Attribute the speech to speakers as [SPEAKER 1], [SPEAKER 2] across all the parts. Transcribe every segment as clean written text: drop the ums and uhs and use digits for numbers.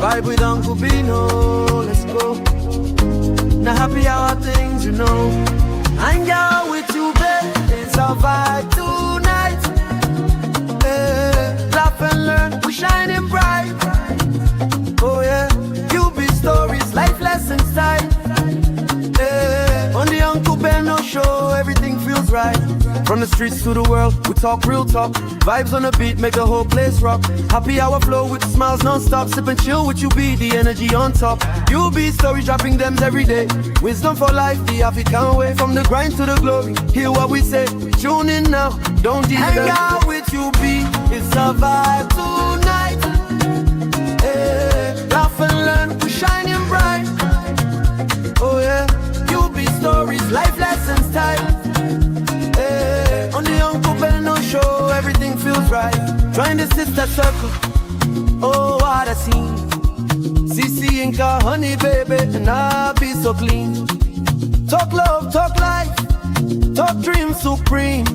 [SPEAKER 1] Vibe with Uncle Bino, let's go. Now happy hour things, you know. Hang out with you, babe. It's a vibe tonight. Laugh and learn, we shining bright. Oh yeah, you be stories, life lessons time. On the Uncle Beno show, everything feels right. From the streets to the world, we talk real talk. Vibes on the beat make the whole place rock. Happy hour flow with smiles non-stop. Sip and chill with you, be the energy on top. You be stories dropping them every day. Wisdom for life, the African way. From the grind to the glory, hear what we say. Tune in now, don't delay. Hang out with you, be it's a vibe tonight. Laugh and learn, we shining bright. Oh yeah, you be stories, life lessons time. On the Uncle Beno show, everything feels right. Join the sister circle, oh what a scene. CC Inca, honey baby, and I'll be so clean. Talk love, talk life, talk dream supreme.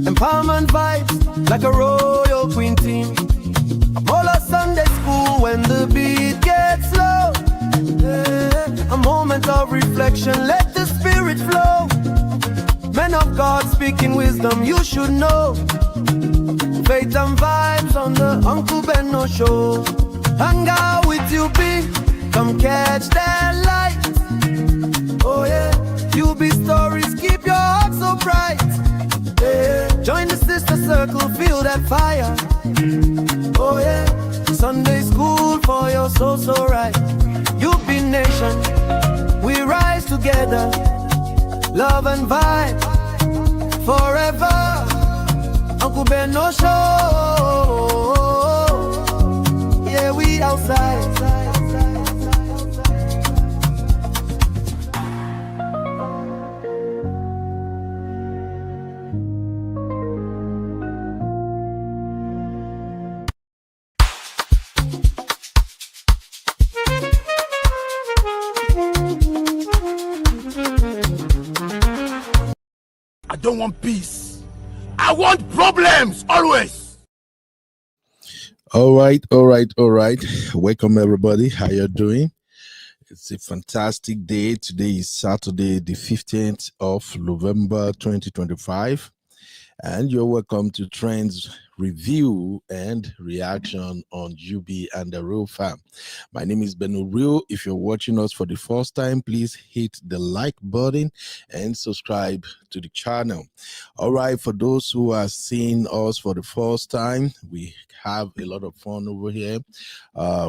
[SPEAKER 1] Empowerment vibes, like a royal queen team. I'm all a Sunday school when the beat gets low. A moment of reflection, let the spirit flow. Men of God speaking wisdom, you should know. Faith and vibes on the Uncle Beno show. Hang out with you, be come catch that light. Oh yeah, you be stories, keep your heart so bright. Yeah. Join the sister circle, feel that fire. Oh yeah, Sunday school for your soul so right. You be nation, we rise together. Love and vibe forever. Uncle Beno show. Yeah, we outside.
[SPEAKER 2] I don't want peace. I want problems always.
[SPEAKER 3] All right. Welcome everybody. How you doing? It's a fantastic day. Today is Saturday, the 15th of November 2025. And you're welcome to Trends Review and Reaction on UB and the Real Fam. My name is Benu Real. If you're watching us for the first time, please hit the like button and subscribe to the channel. All right, for those who are seeing us for the first time, we have a lot of fun over here.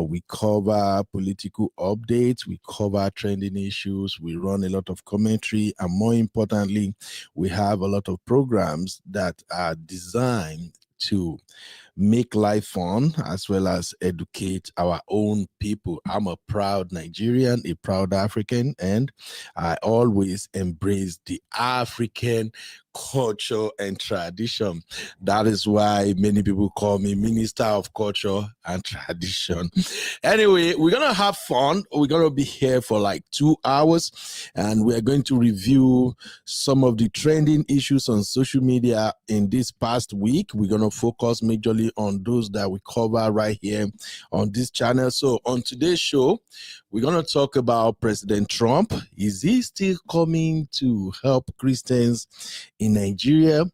[SPEAKER 3] We cover political updates, we cover trending issues, we run a lot of commentary, and more importantly, we have a lot of programs that are designed to make life fun as well as educate our own people. I'm a proud Nigerian, a proud African, and I always embrace the African culture and tradition. That is why many people call me Minister of Culture and Tradition. Anyway, we're gonna have fun. We're gonna be here for like 2 hours, and we're going to review some of the trending issues on social media in this past week. We're gonna focus majorly on those that we cover right here on this channel. So on today's show, we're gonna talk about President Trump. Is he still coming to help Christians in Nigeria?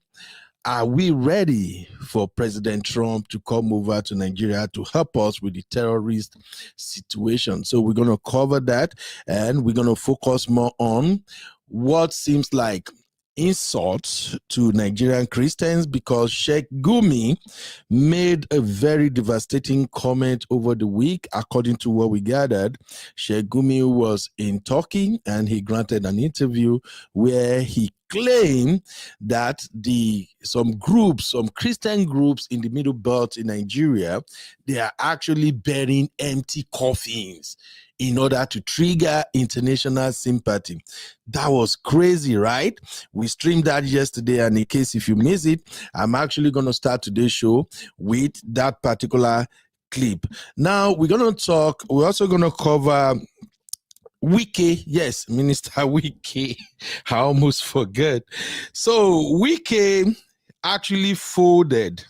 [SPEAKER 3] Are we ready for President Trump to come over to Nigeria to help us with the terrorist situation? So we're going to cover that, and we're going to focus more on what seems like insults to Nigerian Christians, because Sheik Gumi made a very devastating comment over the week. According to what we gathered, Sheik Gumi was in Turkey and he granted an interview where he claimed that some Christian groups in the Middle Belt in Nigeria, they are actually burying empty coffins in order to trigger international sympathy. That was crazy, right? We streamed that yesterday, and in case if you miss it, I'm actually going to start today's show with that particular clip. Now, we're also going to cover Wike, yes, Minister Wike. I almost forget. So Wike actually folded,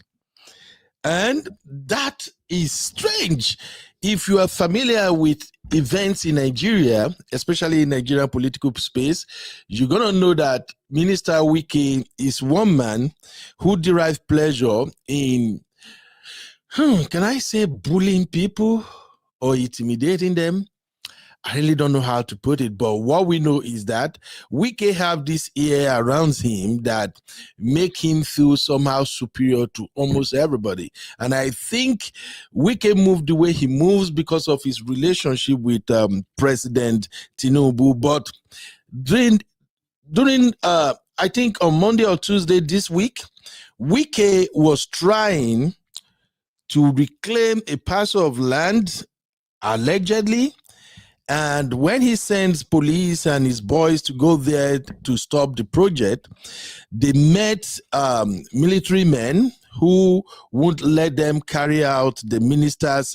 [SPEAKER 3] and that is strange. If you are familiar with events in Nigeria, especially in Nigerian political space, you're going to know that Minister Wike is one man who derives pleasure in, can I say, bullying people or intimidating them? I really don't know how to put it, but what we know is that Wike have this air around him that make him feel somehow superior to almost everybody. And I think Wike moved the way he moves because of his relationship with President Tinubu. But during I think on Monday or Tuesday this week, Wike was trying to reclaim a parcel of land, allegedly. And when he sends police and his boys to go there to stop the project, they met military men who wouldn't let them carry out the minister's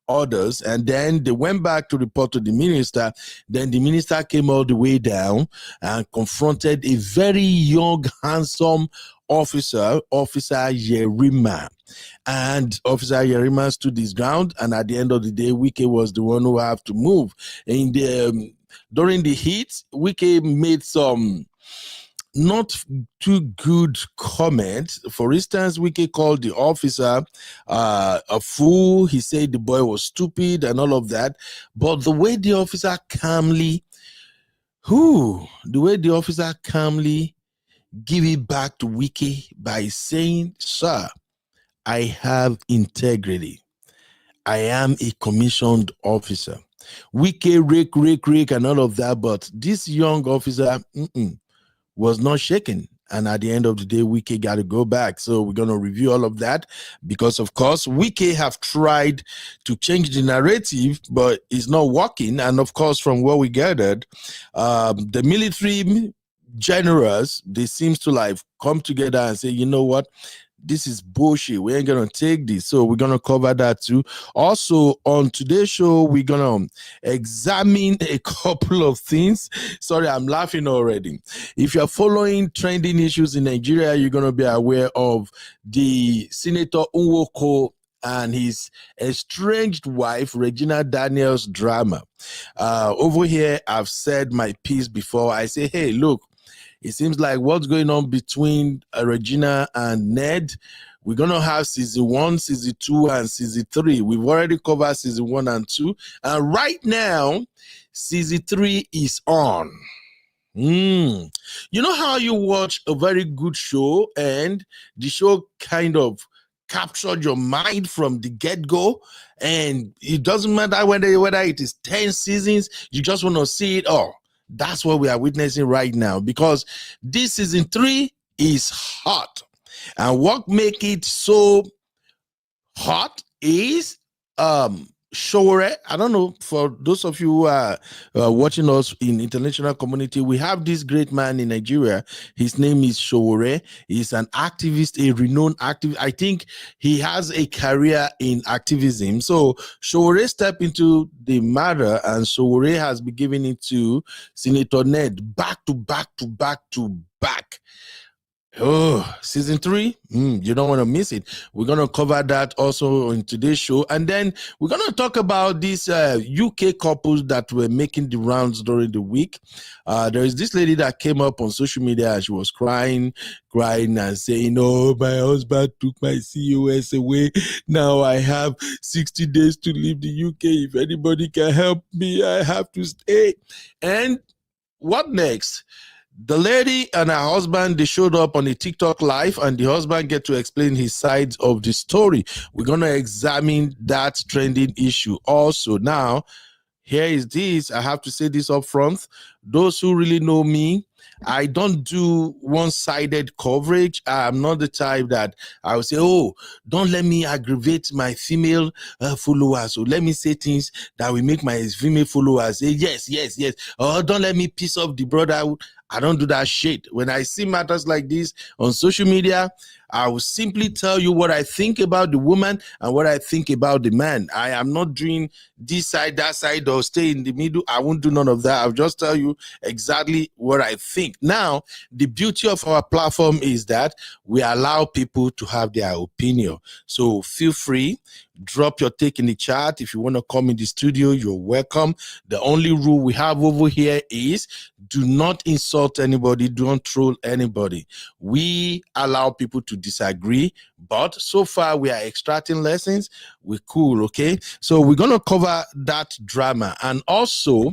[SPEAKER 3] orders. And then they went back to report to the minister. Then the minister came all the way down and confronted a very young, handsome officer, Officer Yerima. And Officer Yerima stood his ground, and at the end of the day, Wike was the one who had to move. In the during the heat, Wike made some not too good comments. For instance, Wike called the officer a fool. He said the boy was stupid and all of that. But the way the officer calmly give it back to Wike by saying, "Sir, I have integrity. I am a commissioned officer." Wike rake and all of that, but this young officer was not shaken. And at the end of the day, Wike got to go back. So we're going to review all of that because, of course, Wike have tried to change the narrative, but it's not working. And, of course, from what we gathered, the military generals, they seems to like come together and say, you know what? This is bullshit. We ain't going to take this. So we're going to cover that too. Also, on today's show, we're going to examine a couple of things. Sorry, I'm laughing already. If you're following trending issues in Nigeria, you're going to be aware of the Senator Nwoko and his estranged wife, Regina Daniels' drama. Over here, I've said my piece before. I say, hey, look, it seems like what's going on between Regina and Ned, we're going to have season 1, season 2, and season 3. We've already covered season 1 and 2. And right now, season 3 is on. You know how you watch a very good show and the show kind of captured your mind from the get-go, and it doesn't matter whether it is 10 seasons, you just want to see it all. That's what we are witnessing right now, because this season 3 is hot. And what make it so hot is Showore. I don't know, for those of you who are watching us in international community, we have this great man in Nigeria. His name is Showore. He's an activist, a renowned activist. I think he has a career in activism. So Showore stepped into the matter, and Showore has been giving it to Senator Ned back to back to back to back. Oh, season 3, you don't want to miss it. We're going to cover that also in today's show. And then we're going to talk about these UK couples that were making the rounds during the week. There is this lady that came up on social media and she was crying and saying, oh, my husband took my COS away. Now I have 60 days to leave the UK. If anybody can help me, I have to stay. And what next? The lady and her husband, they showed up on a TikTok live, and the husband get to explain his sides of the story. We're going to examine that trending issue also. Now, here is this. I have to say this up front. Those who really know me, I don't do one-sided coverage. I'm not the type that I will say, oh, don't let me aggravate my female followers. So let me say things that will make my female followers say, yes. Or don't let me piss off the brotherhood. I don't do that shit. When I see matters like this on social media, I will simply tell you what I think about the woman and what I think about the man. I am not doing this side, that side, or stay in the middle. I won't do none of that. I'll just tell you exactly what I think. Now, the beauty of our platform is that we allow people to have their opinion. So feel free. Drop your take in the chat. If you want to come in the studio, you're welcome. The only rule we have over here is do not insult anybody, don't troll anybody. We allow people to disagree, but so far we are extracting lessons. We're cool, okay? So we're going to cover that drama. And also,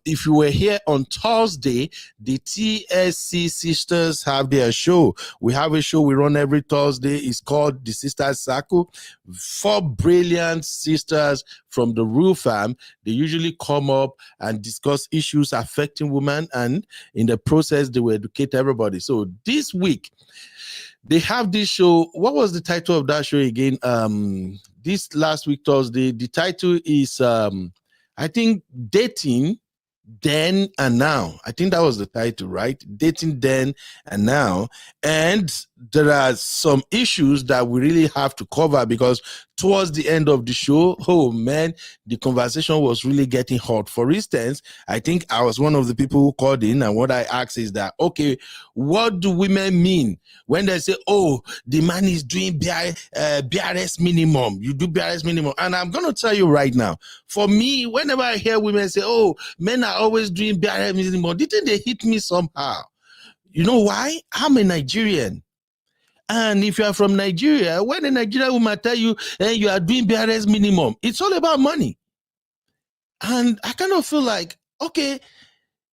[SPEAKER 3] if you were here on Thursday, the TSC sisters have their show. We have a show we run every Thursday. It's called the Sisters Circle. 4 brilliant sisters from the Rule Fam. They usually come up and discuss issues affecting women, and in the process, they will educate everybody. So this week, they have this show. What was the title of that show again? This last week, Thursday, the title is, I think, Dating Then and Now. I think that was the title, right? Dating Then and Now. And there are some issues that we really have to cover because towards the end of the show, oh man, the conversation was really getting hot. For instance, I think I was one of the people who called in, and what I asked is that, okay, what do women mean when they say, oh, the man is doing BRS minimum? You do BRS minimum. And I'm going to tell you right now, for me, whenever I hear women say, oh, men are always doing BRS minimum, didn't they hit me somehow? You know why? I'm a Nigerian. And if you are from Nigeria, when a Nigerian woman tell you, hey, you are doing BRS minimum, it's all about money. And I kind of feel like, okay,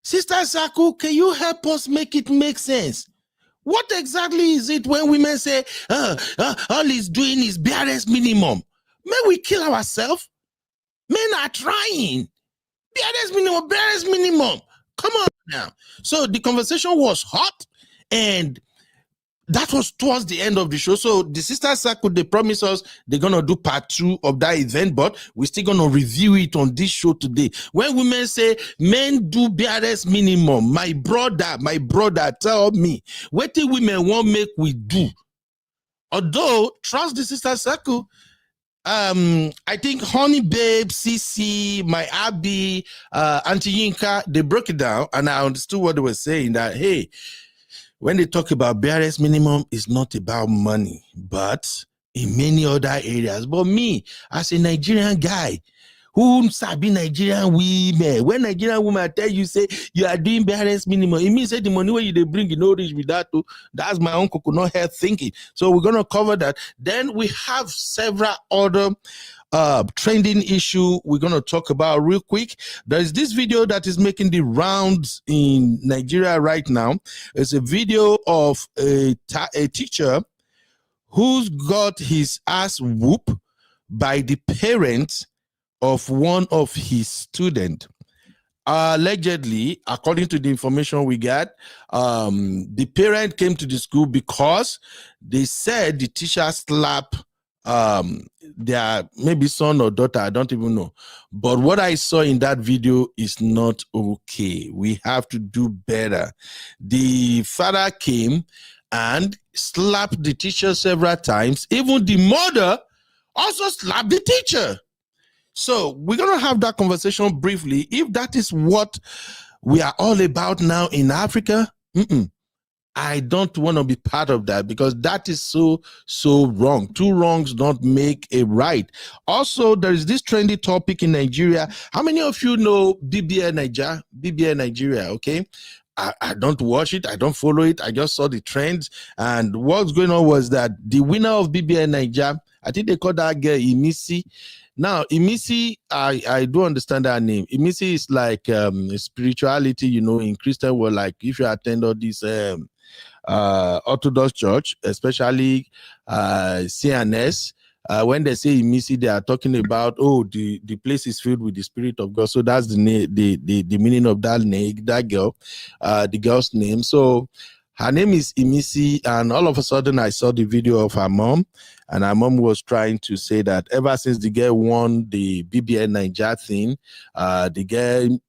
[SPEAKER 3] Sister Saku, can you help us make it make sense? What exactly is it when women say, all he's doing is BRS minimum? May we kill ourselves? Men are trying. BRS minimum, BRS minimum. Come on now. So the conversation was hot, and that was towards the end of the show. So the Sister Circle, they promised us they're going to do part 2 of that event, but we're still going to review it on this show today. When women say men do BRS minimum, my brother, tell me, what the women want make we do? Although, trust the Sister Circle, I think Honey Babe, CC, my Abby, Auntie Yinka, they broke it down, and I understood what they were saying, that, hey, when they talk about BRS minimum, it's not about money, but in many other areas. But me, as a Nigerian guy, who sabi Nigerian women, when Nigerian women tell you, say, you are doing BRS minimum, it means that the money where you they bring, you know, reach with that too. That's my own coconut head thinking. So we're going to cover that. Then we have several other trending issue we're going to talk about real quick. There is this video that is making the rounds in Nigeria right now. It's a video of a teacher who's got his ass whooped by the parents of one of his students. Allegedly, according to the information we got, the parent came to the school because they said the teacher slapped their maybe son or daughter, I don't even know. But what I saw in that video is not okay. We have to do better. The father came and slapped the teacher several times. Even the mother also slapped the teacher. So we're going to have that conversation briefly. If that is what we are all about now in Africa, I don't want to be part of that, because that is so wrong. 2 wrongs don't make a right. Also, there is this trendy topic in Nigeria. How many of you know BBL Nigeria? Okay. I don't watch it. I don't follow it. I just saw the trends. And what's going on was that the winner of BBL Nigeria, I think they call that girl Imisi. Now, Imisi, I do understand that name. Imisi is like spirituality, you know, in Christian world. Like if you attend all these Orthodox church, especially CNS, when they say Imisi, they are talking about, oh, the place is filled with the Spirit of God. So that's the meaning of that girl, the girl's name. So her name is Imisi, and all of a sudden I saw the video of her mom, and her mom was trying to say that ever since the girl won the BBL Nigeria thing, the girl,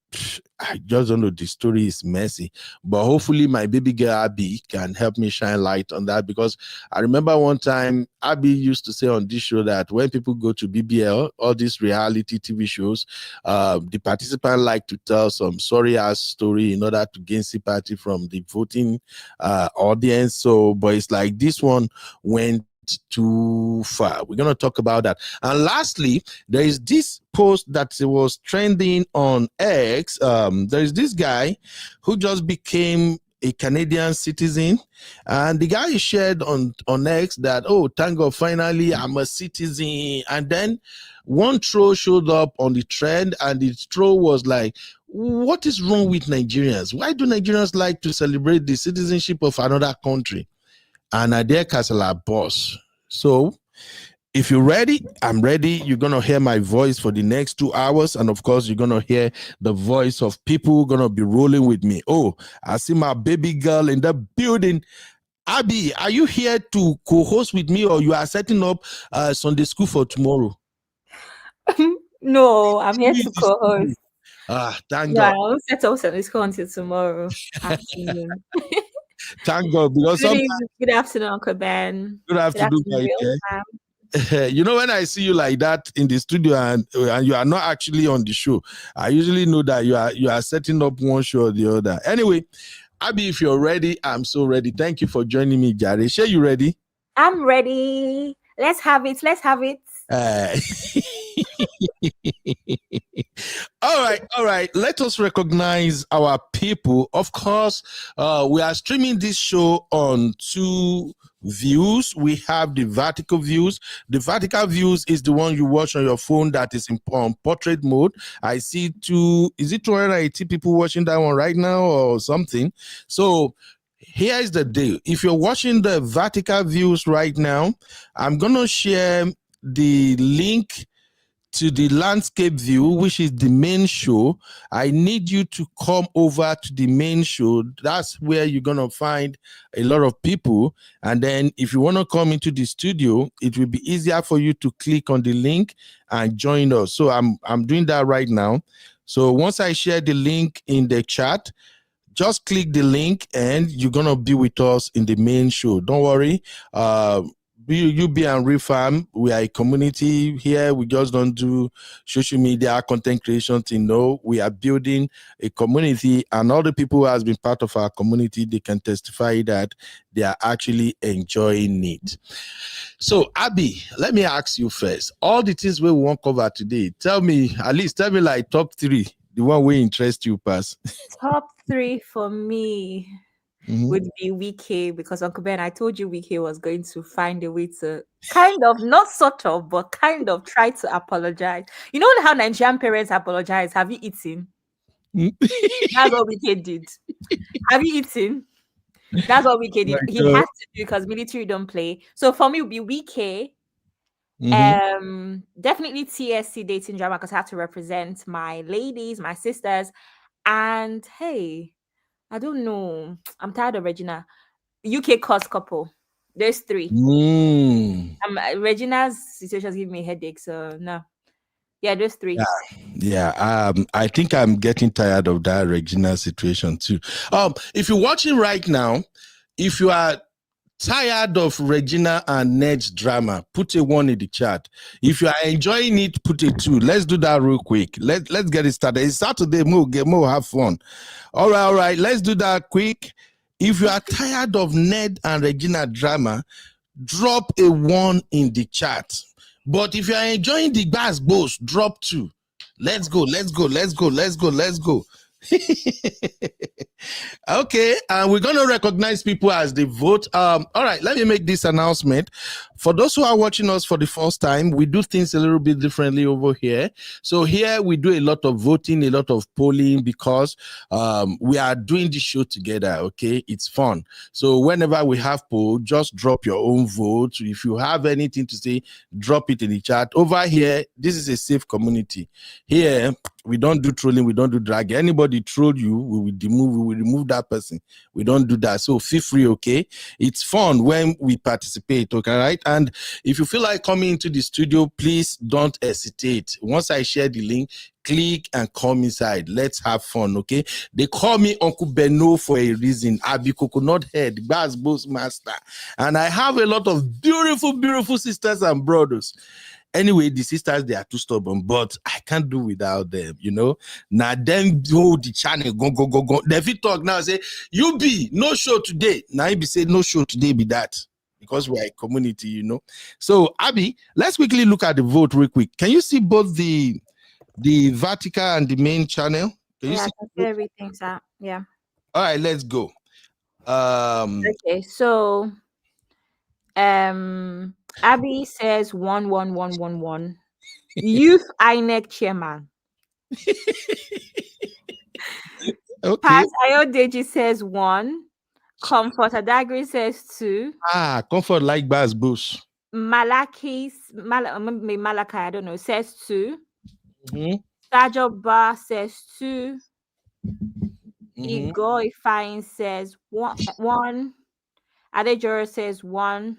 [SPEAKER 3] I just don't know, the story is messy, but hopefully my baby girl Abby can help me shine light on that, because I remember one time Abby used to say on this show that when people go to BBL, all these reality TV shows, the participants like to tell some sorry ass story in order to gain sympathy from the voting audience. So, but it's like this one went bit too far. We're going to talk about that. And lastly, there is this post that was trending on X. There is this guy who just became a Canadian citizen, and the guy shared on X that, oh, thank God, finally I'm a citizen. And then one troll showed up on the trend, and the troll was like, what is wrong with Nigerians? Why do Nigerians like to celebrate the citizenship of another country? And I dare castle our boss. So if you're ready, I'm ready. You're going to hear my voice for the next 2 hours. And of course, you're going to hear the voice of people who are going to be rolling with me. Oh, I see my baby girl in the building. Abby, are you here to co-host with me, or you are setting up Sunday school for tomorrow?
[SPEAKER 4] No, I'm here to co-host.
[SPEAKER 3] Thank God.
[SPEAKER 4] I'll set up Sunday school until tomorrow afternoon.
[SPEAKER 3] Thank God. Because
[SPEAKER 4] good afternoon, Uncle Ben.
[SPEAKER 3] Good afternoon, you know, when I see you like that in the studio and you are not actually on the show, I usually know that you are setting up one show or the other. Anyway, Abby, if you're ready, I'm so ready. Thank you for joining me, Jare. Sure, you ready?
[SPEAKER 4] I'm ready. Let's have it.
[SPEAKER 3] All right. Let us recognize our people. Of course, we are streaming this show on 2 views. We have the vertical views. The vertical views is the one you watch on your phone that is in portrait mode. I see is it 280 people watching that one right now or something? So here is the deal. If you're watching the vertical views right now, I'm going to share the link to the landscape view, which is the main show. I need you to come over to the main show. That's where you're going to find a lot of people. And then if you want to come into the studio, it will be easier for you to click on the link and join us. So I'm doing that right now. So once I share the link in the chat, just click the link and you're going to be with us in the main show. Don't worry. UB and Refam, we are a community here. We just don't do social media content creation thing. No, we are building a community, and all the people who has been part of our community, they can testify that they are actually enjoying it. So, Abby, let me ask you first. All the things we won't cover today, tell me like top 3, the one we interest you past.
[SPEAKER 4] Top 3 for me. Would be Wike, because Uncle Ben, I told you Wike was going to find a way to kind of, not sort of, but kind of try to apologize. You know how Nigerian parents apologize? Have you eaten? That's what Wike did. Have you eaten? That's what Wike did. He has to do because military don't play. So for me, it would be Wike. Definitely TSC dating drama, because I have to represent my ladies, my sisters, and hey, I don't know. I'm tired of Regina. UK cost couple. There's 3. Regina's situation is giving me a headache, so no. Yeah, there's 3.
[SPEAKER 3] Yeah. I think I'm getting tired of that Regina situation too. If you're watching right now, if you are tired of Regina and Ned's drama, put a 1 in the chat. If you are enjoying it, put a 2. Let's do that real quick. Let's get it started. It's Saturday, more have fun. All right. Let's do that quick. If you are tired of Ned and Regina drama, drop a 1 in the chat. But if you are enjoying the bass boss, drop 2. Let's go. Okay, and we're going to recognize people as they vote. All right, let me make this announcement. For those who are watching us for the first time, we do things a little bit differently over here. So here we do a lot of voting, a lot of polling, because we are doing this show together, okay? It's fun. So whenever we have poll, just drop your own vote. If you have anything to say, drop it in the chat. Over here, this is a safe community. Here, we don't do trolling, we don't do drag. Anybody troll you, we will remove that person. We don't do that. So feel free, okay? It's fun when we participate, okay, right? And if you feel like coming into the studio, please don't hesitate. Once I share the link, click and come inside. Let's have fun, okay? They call me Uncle Beno for a reason. I be coconut head, bass boss master. And I have a lot of beautiful, beautiful sisters and brothers. Anyway, the sisters, they are too stubborn, but I can't do without them, you know. Now, them hold the channel, go. They fit talk now, say, you be, no show today. Now, you be say, no show today, be that. because we're a community, you know. So, Abby, let's quickly look at the vote real quick. Can you see both the vertical and the main channel? Can you see?
[SPEAKER 4] I can see everything, sir. Yeah.
[SPEAKER 3] All right, let's go.
[SPEAKER 4] Okay, so Abby says 11111. Youth INEC chairman.
[SPEAKER 3] Okay.
[SPEAKER 4] Paz Ayodeji says 1. Comfort Adagri says 2.
[SPEAKER 3] Comfort like Baz Bush.
[SPEAKER 4] Malachi, I don't know, says 2.
[SPEAKER 3] Mm-hmm.
[SPEAKER 4] Sajo Bar says 2.
[SPEAKER 3] Mm-hmm.
[SPEAKER 4] Igor Ifine says 1. Adejoro says 1.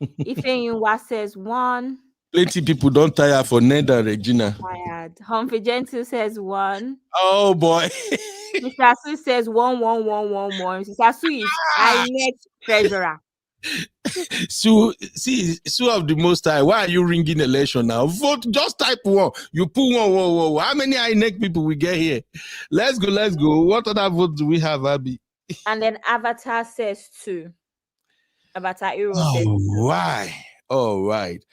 [SPEAKER 4] Ifeyinwa says 1.
[SPEAKER 3] Plenty people don't tire for Ned and Regina.
[SPEAKER 4] Tired. Humphrey Gentle says 1.
[SPEAKER 3] Oh boy.
[SPEAKER 4] Mr. Su says 11111. Mr. Su is INEC treasurer.
[SPEAKER 3] Sue of the Most High, why are you ringing election now? Vote, just type 1. You put 1. How many INEC people we get here? Let's go. What other votes do we have, Abby?
[SPEAKER 4] And then Avatar says 2. Avatar Hero says 2.
[SPEAKER 3] Why? All right.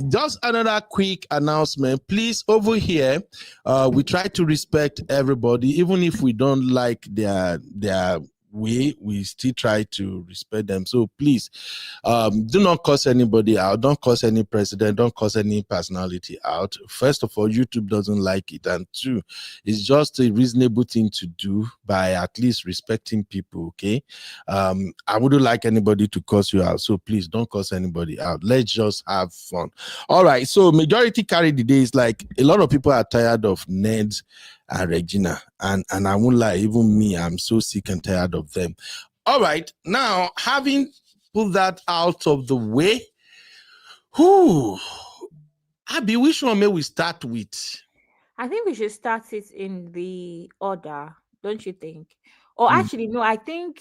[SPEAKER 3] Just another quick announcement. Please, over here, we try to respect everybody, even if we don't like their way, we still try to respect them. So please, do not curse anybody out. Don't curse any president. Don't curse any personality out. First of all, YouTube doesn't like it, and 2, it's just a reasonable thing to do by at least respecting people. Okay, I wouldn't like anybody to curse you out, so please don't curse anybody out. Let's just have fun. All right. So majority carry the day. Is like a lot of people are tired of Ned and Regina, and I won't lie, even me, I'm so sick and tired of them. All right, now having put that out of the way, Abby, which one may we start with?
[SPEAKER 4] I think we should start it in the order, don't you think? Or actually, no, I think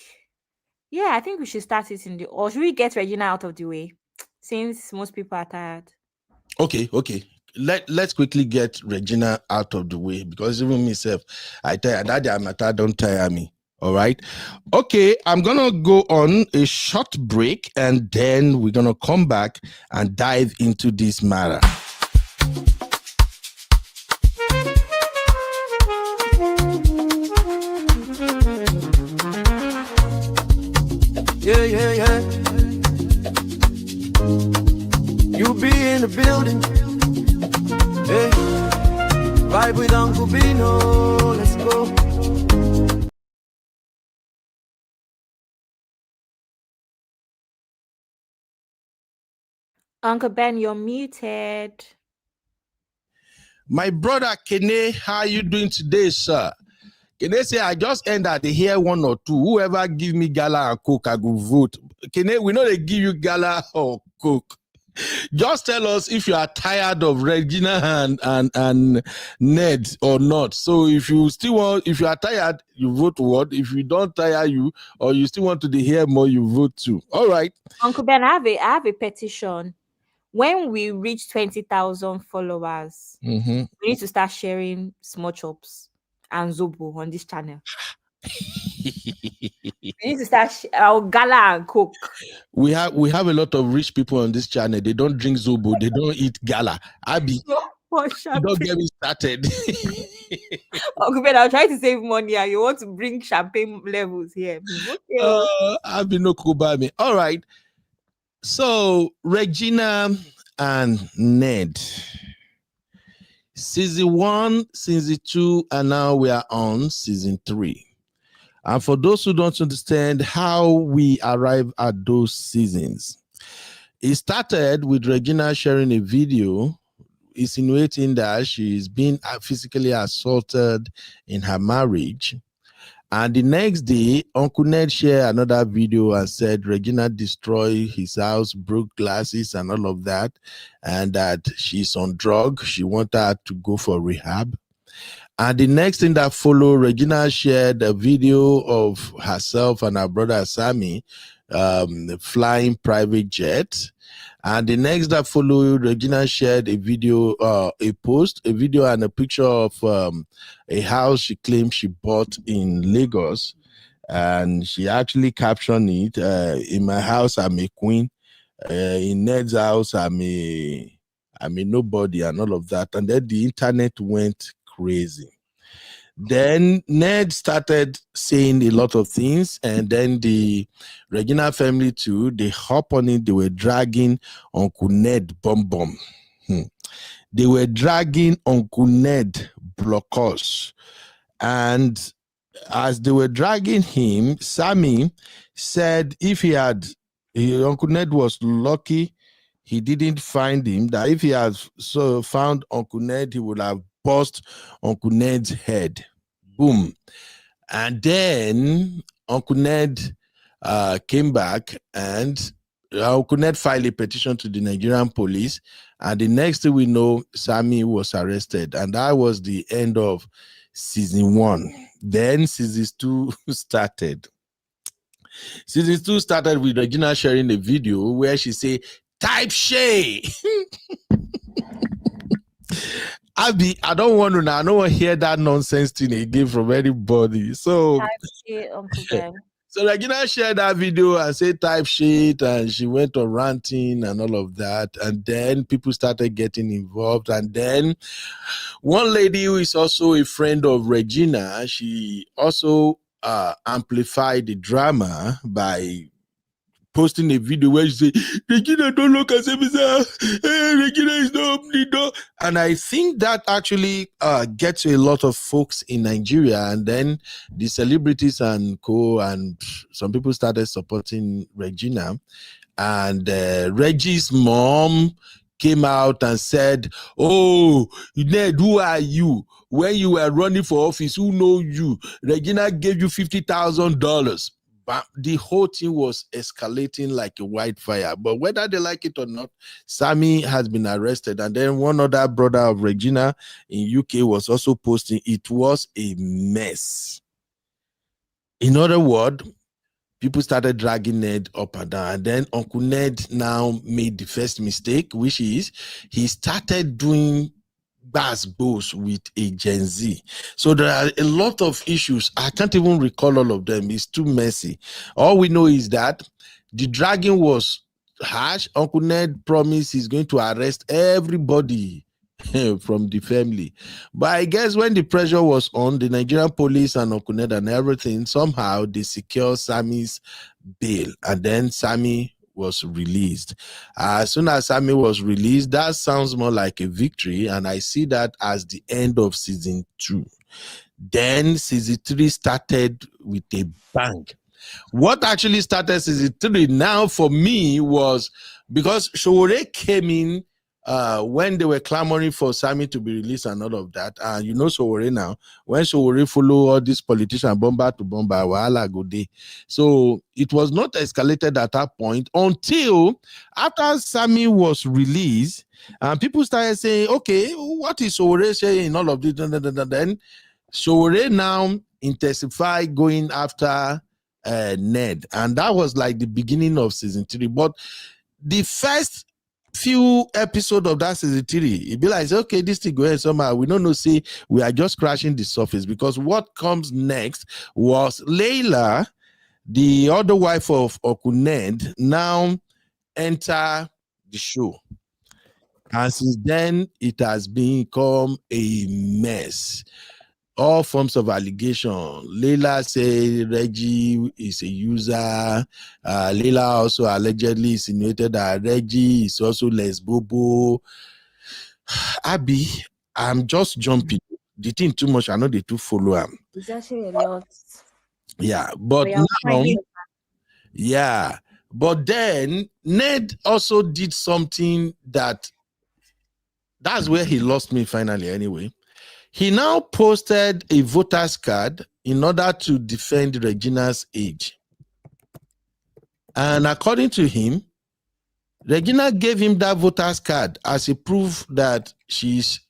[SPEAKER 4] we should start it in the, or should we get Regina out of the way since most people are tired?
[SPEAKER 3] Okay. Let's quickly get Regina out of the way, because even myself, I tire. Daddy, I'm tired, don't tire me. All right. Okay, I'm gonna go on a short break, and then we're gonna come back and dive into this matter.
[SPEAKER 1] Yeah. You be in the building. Hey, vibe with Uncle Bino. Let's go.
[SPEAKER 4] Uncle Ben, you're muted.
[SPEAKER 3] My brother Kene, how are you doing today, sir? Kene say, I just end at the here 1 or 2. Whoever give me gala and coke, I go vote. Kene, we know they give you gala or coke. Just tell us if you are tired of Regina and Ned or not. So if you are tired, you vote what? If you don't tire you, or you still want to hear more, you vote 2. All right.
[SPEAKER 4] Uncle Ben, I have a petition. When we reach 20,000 followers, we need to start sharing small chops and zobo on this channel. We need to start our gala and coke.
[SPEAKER 3] We have a lot of rich people on this channel. They don't drink zobo. They don't eat gala. Abby, don't get me started.
[SPEAKER 4] Uncle Ben, I'll try to save money, and you want to bring champagne levels here. Okay.
[SPEAKER 3] Abby, no kubami. All right. So Regina and Ned, season 1, season 2, and now we are on season 3. And for those who don't understand how we arrive at those seasons, it started with Regina sharing a video insinuating that she's been physically assaulted in her marriage. And the next day, Uncle Ned shared another video and said Regina destroyed his house, broke glasses and all of that, and that she's on drugs. She wanted her to go for rehab. And the next thing that followed, Regina shared a video of herself and her brother Sammy flying private jet. And the next that followed, Regina shared a video, a video and a picture of a house she claimed she bought in Lagos. and she actually captioned it, in my house I'm a queen, in Ned's house I'm a nobody, and all of that. And then the internet went crazy. Then Ned started saying a lot of things, and then the Regina family too, they hop on it. They were dragging Uncle Ned Bum. They were dragging Uncle Ned Blockos. And as they were dragging him, Sammy said if Uncle Ned was lucky he didn't find him, that if he had found Uncle Ned, he would have bust Uncle Ned's head. Boom. And then Uncle Ned came back, and Uncle Ned filed a petition to the Nigerian police. And the next thing we know, Sammy was arrested. And that was the end of season 1. Then season 2 started. Season 2 started with Regina sharing a video where she said, "Type Shay." Abby, I don't want to hear that nonsense thing again from anybody. So,
[SPEAKER 4] Type shit, Uncle Ben.
[SPEAKER 3] So Regina shared that video and said type shit, and she went on ranting and all of that. And then people started getting involved. And then one lady who is also a friend of Regina, she also amplified the drama by posting a video where she said, "Regina, don't look at me, hey, Regina is not opening the door." And I think that actually gets to a lot of folks in Nigeria. And then the celebrities and and some people started supporting Regina. And Reggie's mom came out and said, "Oh, Ned, who are you? When you were running for office, who know you? Regina gave you $50,000. But the whole thing was escalating like a wildfire. But whether they like it or not, Sammy has been arrested. And then one other brother of Regina in UK was also posting. It was a mess. In other words, people started dragging Ned up and down. And then Uncle Ned now made the first mistake, which is he started doing boss with a Gen Z. So there are a lot of issues. I can't even recall all of them. It's too messy. All we know is that the dragging was harsh. Uncle Ned promised he's going to arrest everybody from the family. But I guess when the pressure was on, the Nigerian police and Uncle Ned and everything, somehow they secured Sammy's bail. And then Sammy was released. As soon as Sammy was released, that sounds more like a victory, and I see that as the end of season 2. Then season 3 started with a bang. What actually started season 3 now for me was because Showore came in when they were clamoring for Sammy to be released and all of that. And you know Showore now, when Showore follow all these politicians bomber to bomber, wahala go dey. So it was not escalated at that point until after Sammy was released, and people started saying, okay, what is Showore saying in all of this? Then Showore now intensified going after Ned. And that was like the beginning of season 3. But the first few episodes of that season 3, it be like, okay, this thing going somehow. We don't know, see, we are just scratching the surface, because what comes next was Layla, the other wife of Uncle Ned, now enter the show. And since then, it has become a mess. All forms of allegation. Layla say Reggie is a user. Layla also allegedly insinuated that Reggie is also lesbobo. Abby, I'm just jumping. The thing too much, I know they too follow him.
[SPEAKER 4] It's actually a lot.
[SPEAKER 3] Yeah, but now, yeah, but then Ned also did something that's where he lost me finally anyway. He now posted a voter's card in order to defend Regina's age. And according to him, Regina gave him that voter's card as a proof that she's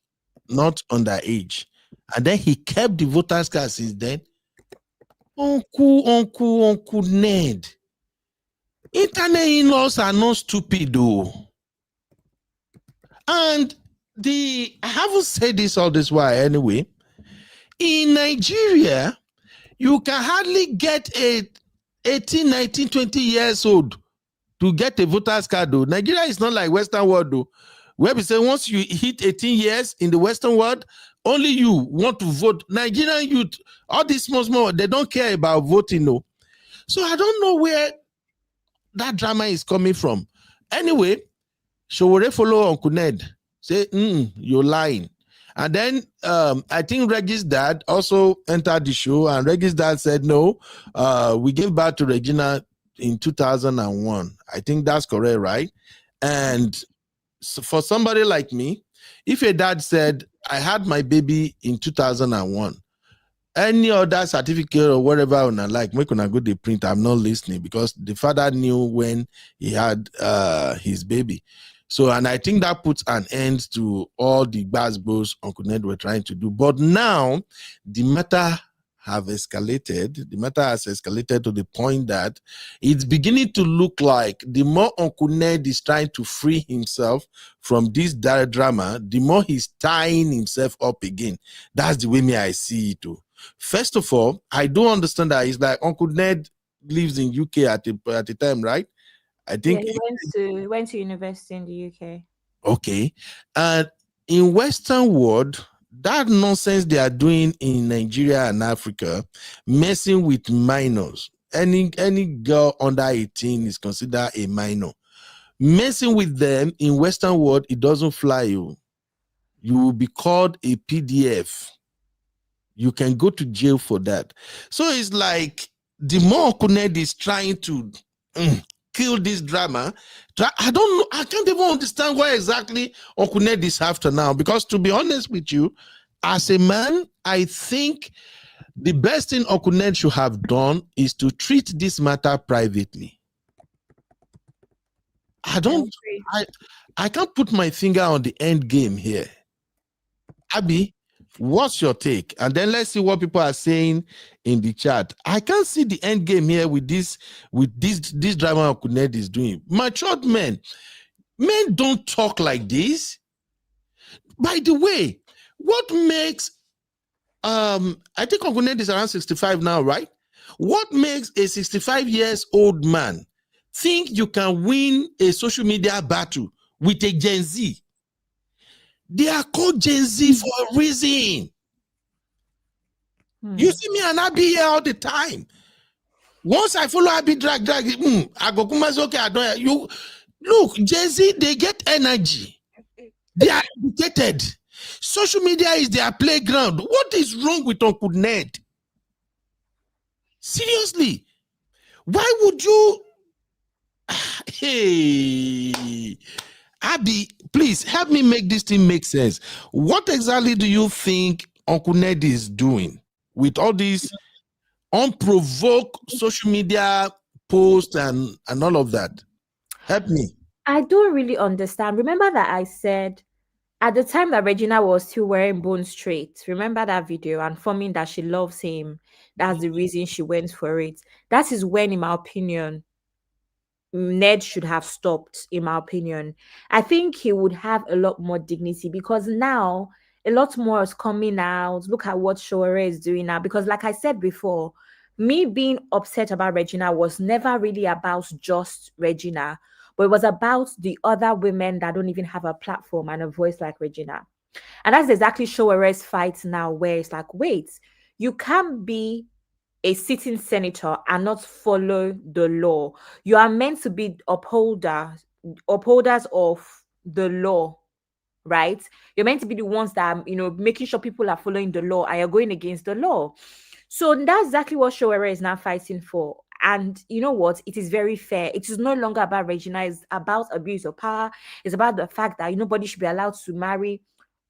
[SPEAKER 3] not underage. And then he kept the voter's card since then. Uncle Ned. Internet in-laws are not stupid though. And I haven't said this all this while anyway. In Nigeria, You can hardly get a 18, 19, 20 years old to get a voter's card. Though. Nigeria is not like Western world, though, where we say once you hit 18 years in the Western world, only you want to vote. Nigerian youth, all these small, they don't care about voting, no. So I don't know where that drama is coming from. Anyway, Showore follow Uncle Ned. Say, you're lying. And then I think Reggie's dad also entered the show, and Reggie's dad said, no, we gave birth to Regina in 2001. I think that's correct, right? And so for somebody like me, if a dad said, I had my baby in 2001, any other certificate or whatever on like make on a good they print, I'm not listening, because the father knew when he had his baby. So, and I think that puts an end to all the basbos Uncle Ned were trying to do. But now the matter have escalated. The matter has escalated to the point that it's beginning to look like the more Uncle Ned is trying to free himself from this drama, the more he's tying himself up again. That's the way me I see it too. First of all, I do understand that it's like Uncle Ned lives in UK at the time, right? I think
[SPEAKER 4] he went to university in the UK.
[SPEAKER 3] Okay. And in Western world, that nonsense they are doing in Nigeria and Africa, messing with minors. Any girl under 18 is considered a minor. Messing with them in Western world, it doesn't fly you. You will be called a PDF. You can go to jail for that. So it's like the more Uncle Ned is trying to kill this drama, I don't know. I can't even understand why exactly Uncle Ned is after now. Because to be honest with you, as a man, I think the best thing Uncle Ned should have done is to treat this matter privately. I can't put my finger on the end game here. Abby, what's your take? And then let's see what people are saying in the chat. I can't see the end game here with this drama Uncle Ned is doing. Matured men don't talk like this. By the way, what makes I think Uncle Ned is around 65 now, right? What makes a 65 years old man think you can win a social media battle with a Gen Z? They are called Gen Z for a reason. You see me and Abby here all the time. Once I follow Abby drag, I go okay. I don't you look, Gen Z, they get energy. They are educated. Social media is their playground. What is wrong with Uncle Ned? Seriously, why would you? Hey, Abby, please help me make this thing make sense. What exactly do you think Uncle Ned is doing with all these unprovoked social media posts and all of that? Help me.
[SPEAKER 4] I don't really understand. Remember that I said at the time that Regina was still wearing bone straight, remember that video, and forming that she loves him. That's the reason she went for it. That is when, in my opinion, Ned should have stopped, in my opinion. I think he would have a lot more dignity, because now a lot more is coming out. Look at what Showore is doing now. Because like I said before, me being upset about Regina was never really about just Regina, but it was about the other women that don't even have a platform and a voice like Regina. And that's exactly Showere's fight now, where it's like, wait, you can't be a sitting senator and not follow the law. You are meant to be upholders of the law, right? You're meant to be the ones that are, making sure people are following the law, and you're going against the law. So that's exactly what Showere is now fighting for. And you know what? It is very fair. It is no longer about Regina. It's about abuse of power. It's about the fact that nobody should be allowed to marry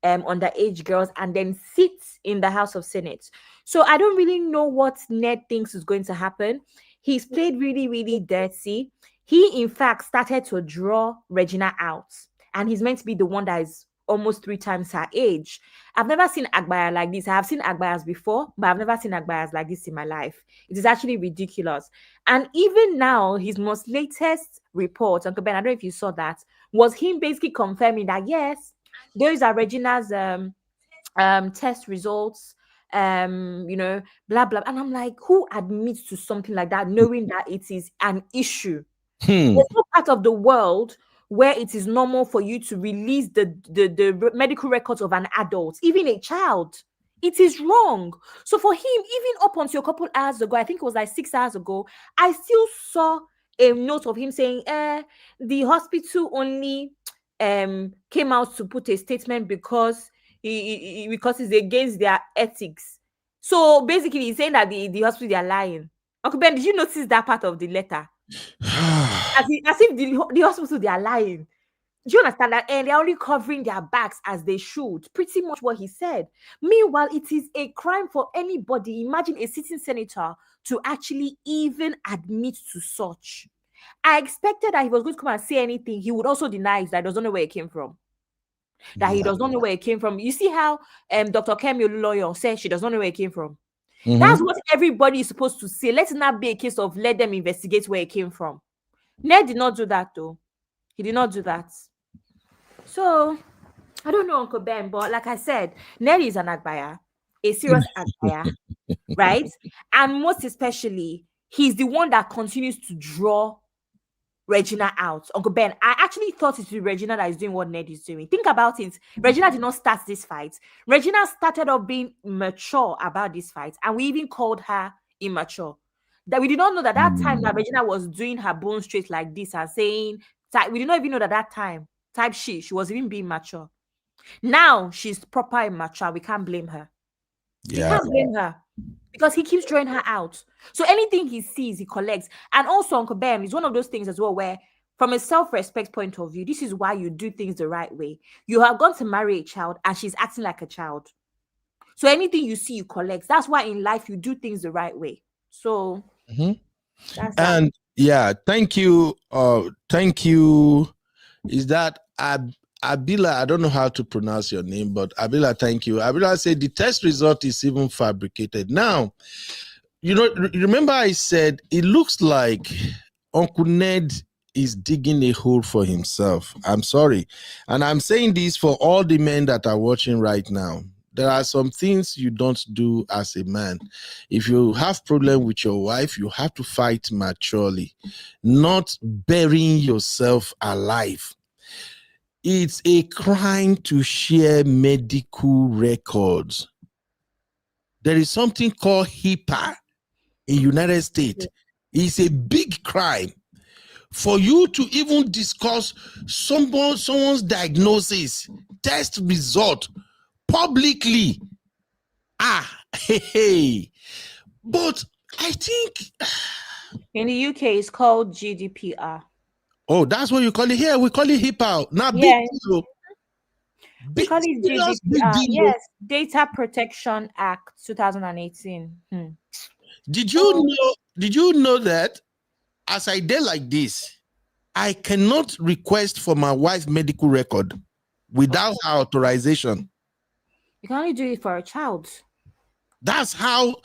[SPEAKER 4] underage girls and then sit in the House of Senate. So I don't really know what Ned thinks is going to happen. He's played really, really dirty. He, in fact, started to draw Regina out. And he's meant to be the one that is almost 3 times her age. I've never seen Agbaya like this. I have seen Agbayas before, but I've never seen Agbayas like this in my life. It is actually ridiculous. And even now, his most latest report, Uncle Ben, I don't know if you saw that, was him basically confirming that, yes, those are Regina's test results. blah blah. And I'm like, who admits to something like that, knowing that it is an issue?
[SPEAKER 3] Hmm.
[SPEAKER 4] There's no part of the world where it is normal for you to release the medical records of an adult, even a child. It is wrong. So for him, even up until a couple hours ago, I think it was like 6 hours ago, I still saw a note of him saying, the hospital only came out to put a statement because because it's against their ethics. So basically, he's saying that the hospital, they are lying. Uncle Ben, did you notice that part of the letter? As if the hospital, they are lying. Do you understand that? And they're only covering their backs as they should. Pretty much what he said. Meanwhile, it is a crime for anybody. Imagine a sitting senator to actually even admit to such. I expected that he was going to come and say anything. He would also deny that he doesn't know where it came from. That he does not know where it came from. You see how Dr. Kemi Lawyer said she does not know where it came from.
[SPEAKER 3] Mhm.
[SPEAKER 4] That's what everybody is supposed to say. Let it not be a case of let them investigate where it came from. Ned did not do that, though. He did not do that. So, I don't know, Uncle Ben, but like I said, Ned is an Agbaya, a serious Agbaya, right? And most especially, he's the one that continues to draw Regina out. Uncle Ben, I actually thought it was Regina that is doing what Ned is doing. Think about it. Regina did not start this fight. Regina started off being mature about this fight, and we even called her immature. That we did not know that time that Regina was doing her bone straight like this and saying, we did not even know that time, she was even being mature. Now she's proper immature. We can't blame her. We can't blame her. Because he keeps drawing her out. So anything he sees, he collects. And also, Uncle Ben is one of those things as well where, from a self-respect point of view, this is why you do things the right way. You have gone to marry a child and she's acting like a child. So anything you see, you collect. That's why in life you do things the right way. So that's that.
[SPEAKER 3] And yeah, thank you. Thank you. Is that Abila? I don't know how to pronounce your name, but Abila, thank you. Abila said the test result is even fabricated. Now, remember I said it looks like Uncle Ned is digging a hole for himself. I'm sorry. And I'm saying this for all the men that are watching right now. There are some things you don't do as a man. If you have problem with your wife, you have to fight maturely, not burying yourself alive. It's a crime to share medical records. There is something called HIPAA in United States. It's a big crime. For you to even discuss someone's diagnosis, test result publicly. But I think
[SPEAKER 4] in the UK it's called GDPR.
[SPEAKER 3] Oh, that's what you call it here. We call it HIPAA. Now,
[SPEAKER 4] yes.
[SPEAKER 3] We
[SPEAKER 4] call it GDPR. Yes, Data Protection Act 2018.
[SPEAKER 3] Did you know that as I did like this, I cannot request for my wife's medical record without her authorization?
[SPEAKER 4] You can only do it for a child.
[SPEAKER 3] That's how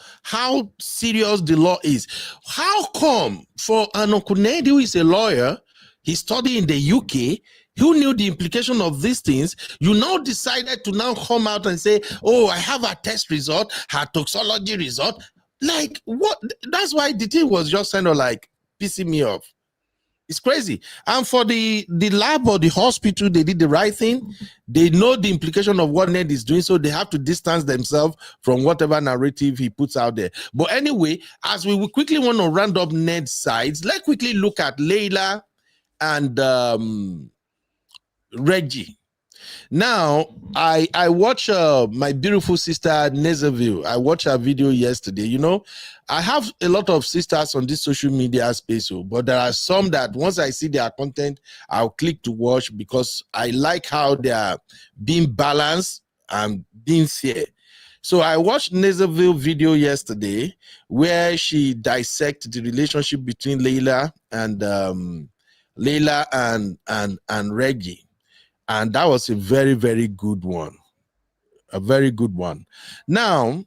[SPEAKER 3] serious the law is. How come for an Uncle Ned, who is a lawyer, he studied in the UK, who knew the implication of these things, you now decided to now come out and say, oh, I have a test result, her toxology result. Like, what? That's why the thing was just kind of like pissing me off. It's crazy. And for the lab or the hospital, they did the right thing. They know the implication of what Ned is doing, so they have to distance themselves from whatever narrative he puts out there. But anyway, as we quickly want to round up Ned's sides, let's quickly look at Layla and Reggie. Now, I watch my beautiful sister Nezaville. I watched her video yesterday. You know, I have a lot of sisters on this social media space, but there are some that once I see their content, I'll click to watch because I like how they are being balanced and being fair. So I watched Nezaville video yesterday where she dissected the relationship between Layla and Reggie. And that was a very, very good one. A very good one. Now,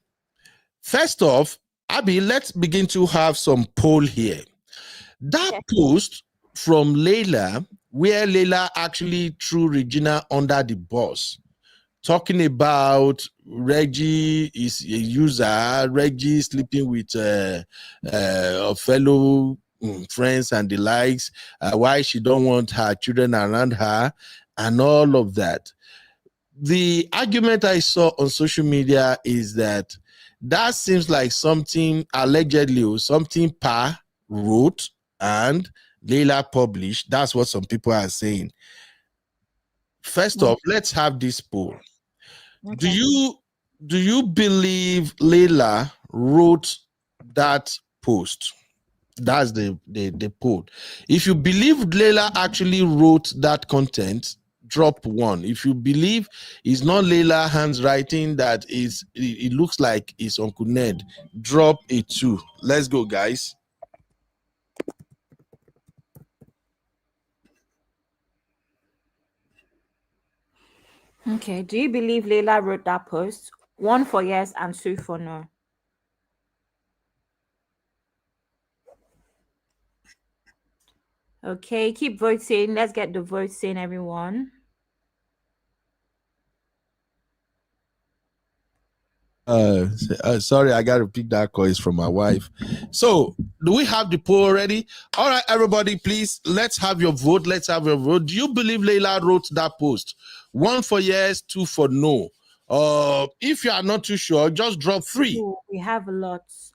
[SPEAKER 3] first off, Abby, let's begin to have some poll here. That post from Layla, where Layla actually threw Regina under the bus, talking about Reggie is a user, Reggie sleeping with fellow friends and the likes, why she don't want her children around her, and all of that. The argument I saw on social media is that seems like something allegedly or something Pa wrote and Leila published. That's what some people are saying. First off, let's have this poll.
[SPEAKER 4] Okay.
[SPEAKER 3] Do you believe Leila wrote that post? That's the poll. If you believe Leila actually wrote that content, drop 1. If you believe it's not Leila handwriting, that is, it looks like it's Uncle Ned, drop a 2. Let's go, guys.
[SPEAKER 4] Okay. Do you believe Leila wrote that post? 1 for yes and 2 for no. Okay, keep voting. Let's get the votes in, everyone.
[SPEAKER 3] Sorry, I got to pick that call. It's from my wife. So, do we have the poll already? All right, everybody, please, let's have your vote. Let's have your vote. Do you believe Leila wrote that post? 1 for yes, 2 for no. If you are not too sure, just drop 3.
[SPEAKER 4] Ooh, we have lots.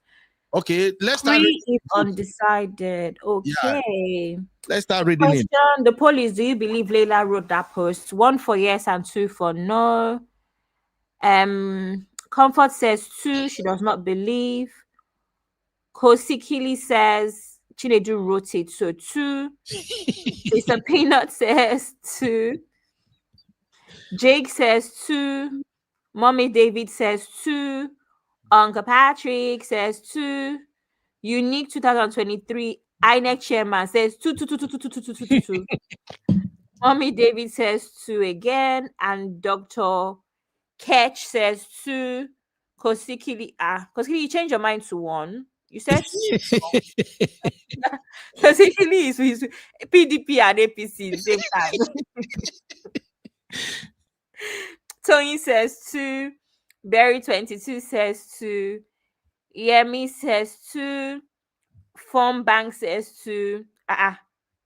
[SPEAKER 3] Okay, let's start.
[SPEAKER 4] 3 is undecided. Okay.
[SPEAKER 3] Yeah. Let's start reading it.
[SPEAKER 4] The poll is: do you believe Leila wrote that post? 1 for yes and 2 for no. Comfort says 2. She does not believe. Kosikili says Chinedu wrote it, so 2. Mr. Peanut says 2. Jake says 2. Mommy David says 2. Uncle Patrick says 2. Unique 2023 INEC chairman says 2, 2, 2, 2, 2, 2, 2, 2, 2, 2. Mommy David says 2 again, and Dr. Ketch says 2. Kosikili, you changed your mind to 1. You said Kosikili is with PDP and APC at the same time. Tony says 2. Berry 22 says 2. Yemi says 2. Form Bank says 2.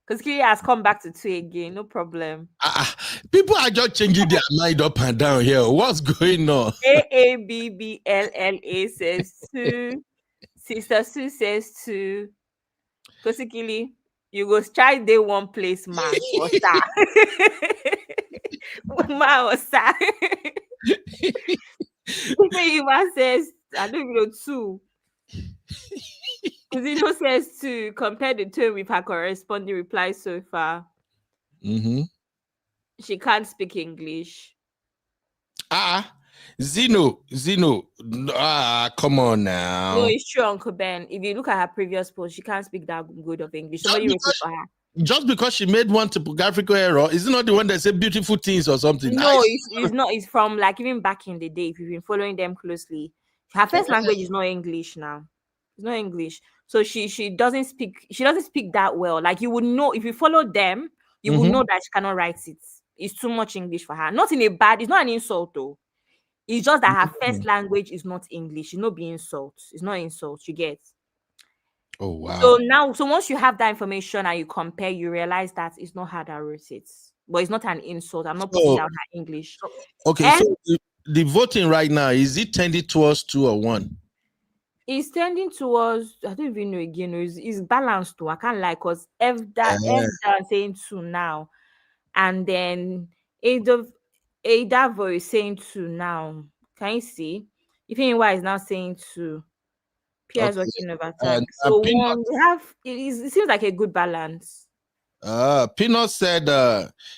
[SPEAKER 4] Because he has come back to 2 again. No problem.
[SPEAKER 3] People are just changing their mind up and down here. What's going on?
[SPEAKER 4] AABBLLA says 2. Sister Sue says 2. Kosikili, you go try day 1 place, man or star. Man or star. Iman says, I don't even know 2. Zeno says 2. Compare the tone with her corresponding reply so far. She can't speak English.
[SPEAKER 3] Zeno. Come on now.
[SPEAKER 4] No, it's true, Uncle Ben. If you look at her previous post, she can't speak that good of English. Somebody wrote it for her.
[SPEAKER 3] Just because she made one typographical error, is it not the one that said beautiful things or something?
[SPEAKER 4] No, it's not. It's from like even back in the day. If you've been following them closely, her first language is not English now. It's not English. So she doesn't speak. She doesn't speak that well. Like you would know if you follow them, you would know that she cannot write it. It's too much English for her. Not in a bad. It's not an insult though. It's just that her first language is not English. It's not being insult. It's not insult. You get.
[SPEAKER 3] Oh wow.
[SPEAKER 4] So once you have that information and you compare, you realize that it's not her that wrote it. But it's not an insult. I'm not putting down her English.
[SPEAKER 3] Okay, so the voting right now, is it tending towards 2 or 1?
[SPEAKER 4] It's tending towards, I don't even know again. It's balanced though. I can't lie because F saying 2 now. And then Ada is saying 2 now. Can you see? If anyone is now saying 2. Pierre's watching overtime. So one, it seems like a good balance.
[SPEAKER 3] Peanut said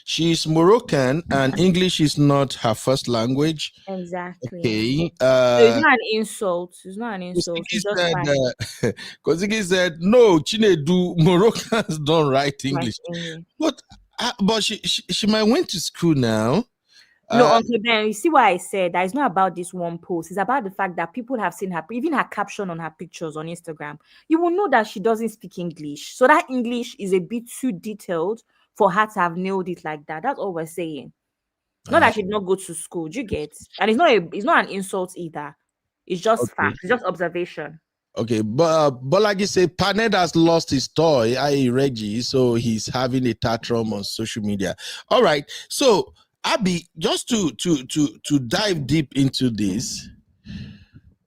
[SPEAKER 3] she's Moroccan and English is not her first language.
[SPEAKER 4] Exactly.
[SPEAKER 3] Okay.
[SPEAKER 4] So it's not an insult. It's not an insult.
[SPEAKER 3] Kozigi said, no, Chinedu, Moroccans don't write English. But she might went to school now.
[SPEAKER 4] No, Uncle Ben, you see why I said that it's not about this one post. It's about the fact that people have seen her, even her caption on her pictures on Instagram. You will know that she doesn't speak English. So that English is a bit too detailed for her to have nailed it like that. That's all we're saying. Not that she did not go to school. Do you get? And it's not an insult either. It's just
[SPEAKER 3] Okay.
[SPEAKER 4] fact. It's just observation.
[SPEAKER 3] Okay, but like you say, Paned has lost his toy, i.e. Reggie, so he's having a tantrum on social media. All right, so Abby, just to dive deep into this,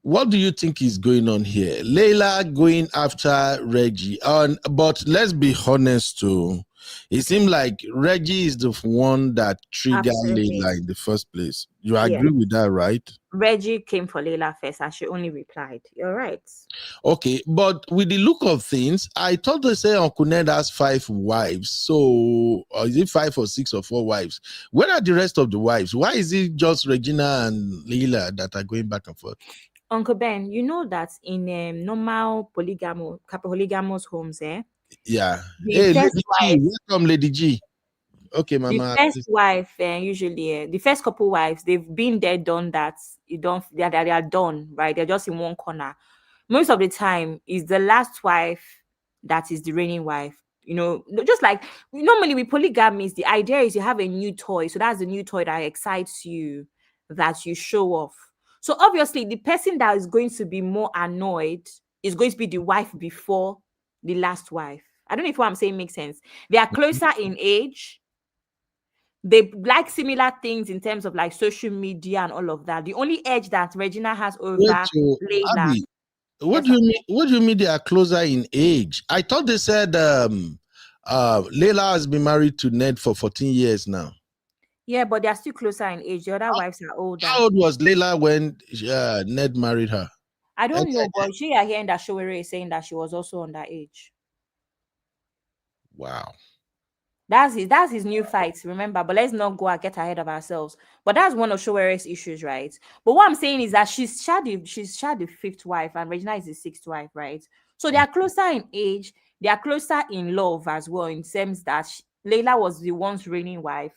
[SPEAKER 3] what do you think is going on here? Layla going after Reggie, but let's be honest too. It seems like Reggie is the one that triggered
[SPEAKER 4] Absolutely.
[SPEAKER 3] Layla in the first place. You
[SPEAKER 4] Yeah.
[SPEAKER 3] agree with that, right?
[SPEAKER 4] Reggie came for Layla first, and she only replied, "You're right."
[SPEAKER 3] Okay, but with the look of things, I thought they say Uncle Ned has 5 wives. So, or is it 5 or 6 or 4 wives? Where are the rest of the wives? Why is it just Regina and Leila that are going back and forth?
[SPEAKER 4] Uncle Ben, you know that in normal polygamous homes,
[SPEAKER 3] Yeah.
[SPEAKER 4] the
[SPEAKER 3] Hey,
[SPEAKER 4] first
[SPEAKER 3] Lady G,
[SPEAKER 4] wife,
[SPEAKER 3] welcome, Lady G. Okay,
[SPEAKER 4] the
[SPEAKER 3] Mama.
[SPEAKER 4] first wife, usually the first couple wives, they've been there, done that. You don't, they are done, right? They're just in one corner. Most of the time, is the last wife that is the reigning wife. Just like normally with polygamies, the idea is you have a new toy, so that's the new toy that excites you, that you show off. So obviously, the person that is going to be more annoyed is going to be the wife before the last wife. I don't know if what I'm saying makes sense. They are closer in age. They like similar things in terms of like social media and all of that. The only edge that Regina has
[SPEAKER 3] Wait,
[SPEAKER 4] over
[SPEAKER 3] so,
[SPEAKER 4] Layla.
[SPEAKER 3] Abby, what
[SPEAKER 4] Yes,
[SPEAKER 3] do you mean? What do you mean they are closer in age? I thought they said Leila has been married to Ned for 14 years now.
[SPEAKER 4] yeah, but they are still closer in age. The other wives are older.
[SPEAKER 3] How old was Leila when Ned married her?
[SPEAKER 4] I
[SPEAKER 3] Eh,
[SPEAKER 4] don't know, but she are hearing that Showere is saying that she was also underage.
[SPEAKER 3] Wow.
[SPEAKER 4] That's his new fight, remember. But let's not go and get ahead of ourselves. But that's one of Showere's issues, right? But what I'm saying is that she's had the fifth wife, and Regina is the sixth wife, right? So they are closer in age, they are closer in love as well, in terms that Layla was the once reigning wife,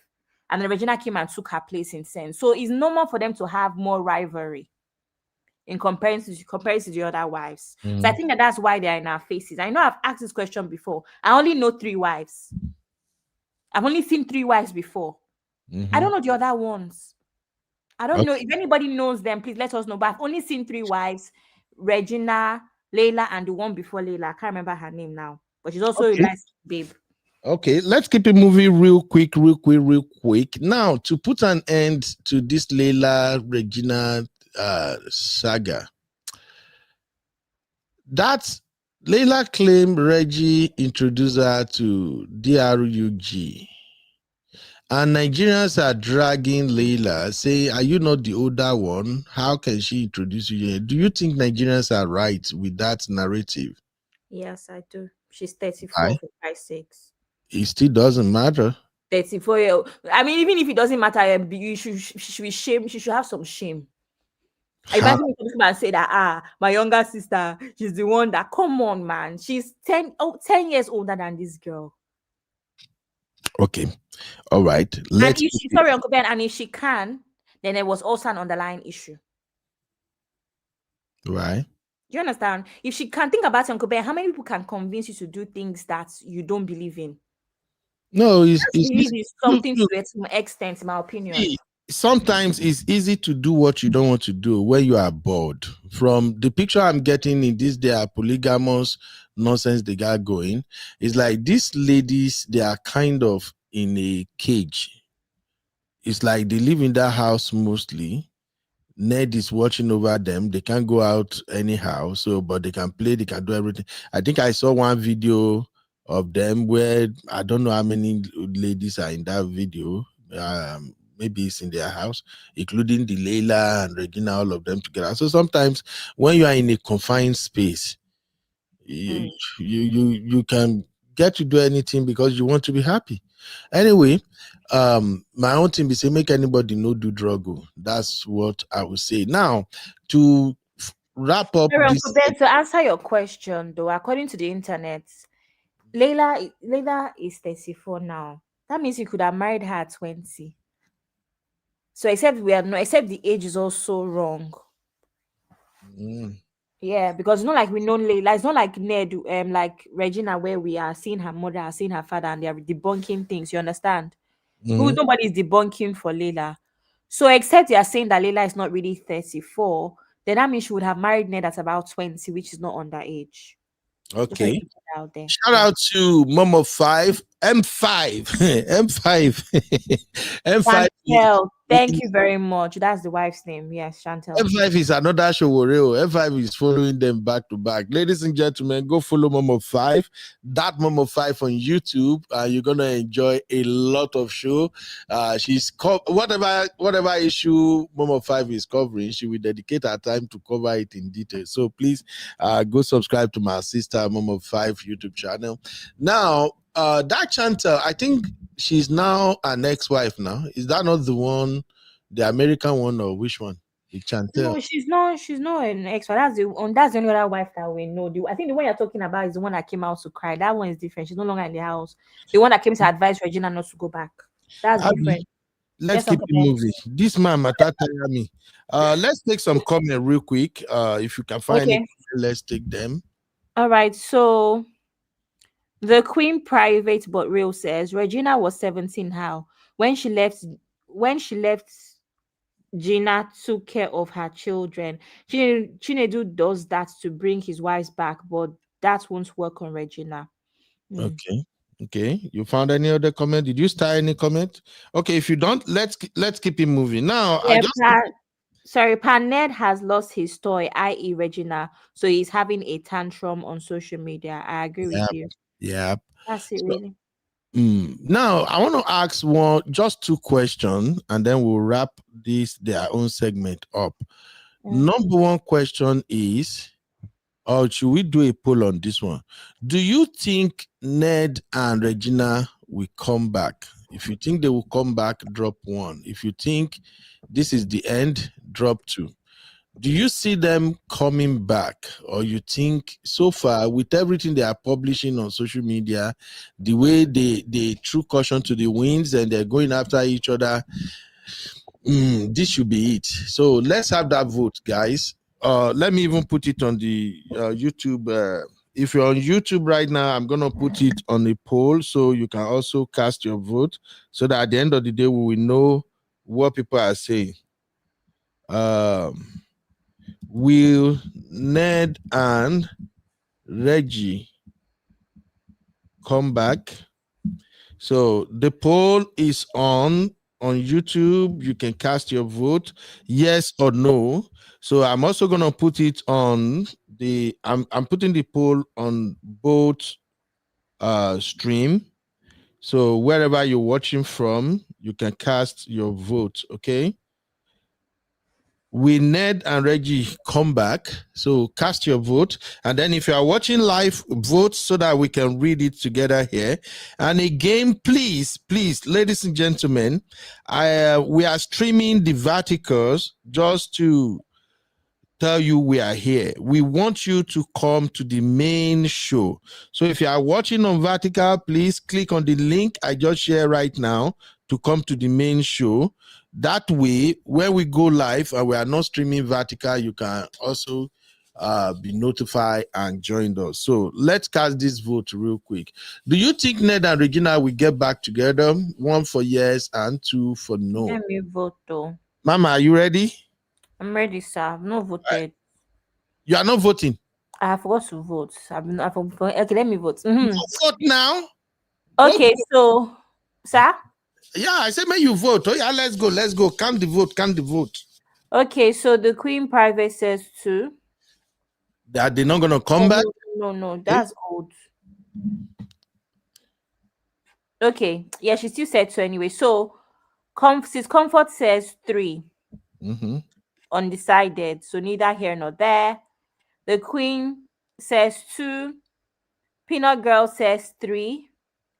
[SPEAKER 4] and then Regina came and took her place in sense. So it's normal for them to have more rivalry in comparison to the other wives. So I think that's why they're in our faces. I know I've asked this question before. I only know 3 wives. I've only seen 3 wives before. I don't know the other ones. I don't know.
[SPEAKER 3] Okay.
[SPEAKER 4] If anybody knows them, please let us know. But I've only seen 3 wives: Regina, Layla, and the one before Layla. I can't remember her name now. But she's also a
[SPEAKER 3] Okay.
[SPEAKER 4] nice babe.
[SPEAKER 3] Okay, let's keep it moving real quick. Now, to put an end to this Leila Regina saga, that's Leila claimed Reggie introduced her to DRUG. And Nigerians are dragging Leila, saying, "Are you not the older one? How can she introduce you?" Do you think Nigerians are right with that narrative?
[SPEAKER 4] Yes, I do. She's 34
[SPEAKER 3] Why?
[SPEAKER 4] for 5'6".
[SPEAKER 3] It still doesn't matter.
[SPEAKER 4] 34 year old. I mean, even if it doesn't matter, you she should be shame. She should have some shame.
[SPEAKER 3] How?
[SPEAKER 4] Imagine me to come and say that, my younger sister, she's the one that, come on, man. She's 10 years older than this girl.
[SPEAKER 3] Okay. All right.
[SPEAKER 4] And
[SPEAKER 3] Let's
[SPEAKER 4] if she, sorry, Uncle Ben, and if she can, then there was also an underlying issue.
[SPEAKER 3] right.
[SPEAKER 4] Do you understand? If she can, think about it, Uncle Ben, how many people can convince you to do things that you don't believe in?
[SPEAKER 3] No,
[SPEAKER 4] That's really something to
[SPEAKER 3] look,
[SPEAKER 4] some extent, in my opinion.
[SPEAKER 3] see, sometimes it's easy to do what you don't want to do when you are bored. From the picture I'm getting in this, they are polygamous nonsense they got going. It's like these ladies, they are kind of in a cage. It's like they live in that house mostly. Ned is watching over them. They can't go out anyhow. So, but they can play, they can do everything. I think I saw one video of them where I don't know how many ladies are in that video. Maybe it's in their house, including the Layla and Regina, all of them together. So sometimes when you are in a confined space, you can get to do anything because you want to be happy. Anyway, my own thing be say make anybody no do drug. That's what I would say. Now to wrap up
[SPEAKER 4] Sorry,
[SPEAKER 3] this.
[SPEAKER 4] Uncle Ben, to answer your question, though, according to the internet, Layla is 34 now. That means you could have married her at 20. So except the age is also wrong. Yeah, because it's not like we know Layla. It's not like Ned, like Regina, where we are seeing her mother, seeing her father, and they are debunking things. You understand? Who
[SPEAKER 3] Mhm.
[SPEAKER 4] nobody's debunking for Layla. So except you are saying that Layla is not really 34, then that means she would have married Ned at about 20, which is not underage. Just like
[SPEAKER 3] Okay.
[SPEAKER 4] to put it out there.
[SPEAKER 3] Shout
[SPEAKER 4] Yeah.
[SPEAKER 3] out to Mom 5, M5, M5, M5.
[SPEAKER 4] Chantel, thank you very much. That's the wife's name. Yes, Chantel.
[SPEAKER 3] M5 is another show. M5 is following them back to back. Ladies and gentlemen, go follow Mom 5, that Mom 5 on YouTube. You're gonna enjoy a lot of show. She's whatever issue Mom 5 is covering, she will dedicate her time to cover it in detail. So please go subscribe to my sister Mom 5 YouTube channel. Now, that Chantel, I think she's now an ex-wife now. Is that not the one, the American one, or which one? The Chantel.
[SPEAKER 4] No, she's not. She's not an expert. That's the only other wife that we know. I think the one you're talking about is the one that came out to cry. That one is different. She's no longer in the house. The one that came to advise Regina not to go back. That's
[SPEAKER 3] Abby,
[SPEAKER 4] different.
[SPEAKER 3] let's
[SPEAKER 4] Yes,
[SPEAKER 3] keep
[SPEAKER 4] Uncle
[SPEAKER 3] it
[SPEAKER 4] Ben.
[SPEAKER 3] moving. This man, Mata tire me. Let's take some comment real quick. If you can find it,
[SPEAKER 4] Okay.
[SPEAKER 3] let's take them.
[SPEAKER 4] All right. So the Queen Private but Real says Regina was 17. How when she left Gina took care of her children. Chinedu does that to bring his wives back, but that won't work on Regina. Mm.
[SPEAKER 3] Okay. Okay. You found any other comment? Did you start any comment? Okay. If you don't, let's keep it moving. Now, I
[SPEAKER 4] Yeah,
[SPEAKER 3] just
[SPEAKER 4] Ned has lost his toy, i.e. Regina, so he's having a tantrum on social media. I agree
[SPEAKER 3] yeah,
[SPEAKER 4] with you.
[SPEAKER 3] yeah.
[SPEAKER 4] That's it,
[SPEAKER 3] So,
[SPEAKER 4] really.
[SPEAKER 3] now I want to ask just two questions, and then we'll wrap their own segment up. Number one question is, or should we do a poll on this one? Do you think Ned and Regina will come back? If you think they will come back, drop 1. If you think this is the end, drop 2. Do you see them coming back, or you think so far with everything they are publishing on social media, the way they threw caution to the winds and they're going after each other, this should be it. So let's have that vote, guys. Let me even put it on the YouTube. If you're on YouTube right now, I'm gonna put it on a poll so you can also cast your vote, so that at the end of the day we will know what people are saying. Will Ned and Reggie come back? So the poll is on YouTube. You can cast your vote, yes or no. So I'm also gonna put it on the I'm putting the poll on both stream. So wherever you're watching from, you can cast your vote. Okay. Will Ned and Reggie come back? So cast your vote. And then if you are watching live, vote so that we can read it together here. And again, please, ladies and gentlemen, we are streaming the verticals just to tell you we are here. We want you to come to the main show. So if you are watching on vertical, please click on the link I just shared right now to come to the main show. That way, when we go live and we are not streaming vertical, you can also be notified and join us. So let's cast this vote real quick. Do you think Ned and Regina will get back together? 1 for yes and 2 for no.
[SPEAKER 4] Let me vote though.
[SPEAKER 3] Mama, are you ready?
[SPEAKER 4] I'm ready, sir. I've not voted.
[SPEAKER 3] You are not voting.
[SPEAKER 4] I forgot to vote. Okay, let me vote.
[SPEAKER 3] Vote now.
[SPEAKER 4] Okay, so, sir.
[SPEAKER 3] Yeah, I said, may you vote. Oh, yeah, let's go. Count the vote.
[SPEAKER 4] Okay, so the Queen Private says 2.
[SPEAKER 3] That they're not gonna come back.
[SPEAKER 4] No, that's old. Okay, yeah, she still said 2 anyway. So, Sis Comfort says 3. Undecided, so neither here nor there. The Queen says 2. Peanut Girl says 3.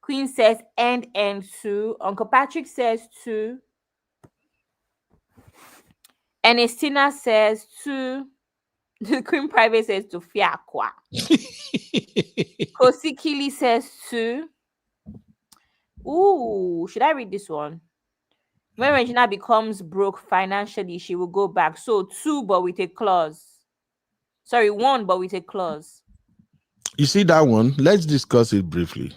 [SPEAKER 4] Queen says and 2. Uncle Patrick says 2. Ernestina says 2. The Queen Private says to Fiakwa. Kosikili says 2. Ooh, should I read this one? When Regina becomes broke financially, she will go back. So 2, but with a clause. Sorry, 1, but with a clause.
[SPEAKER 3] You see that one? Let's discuss it briefly.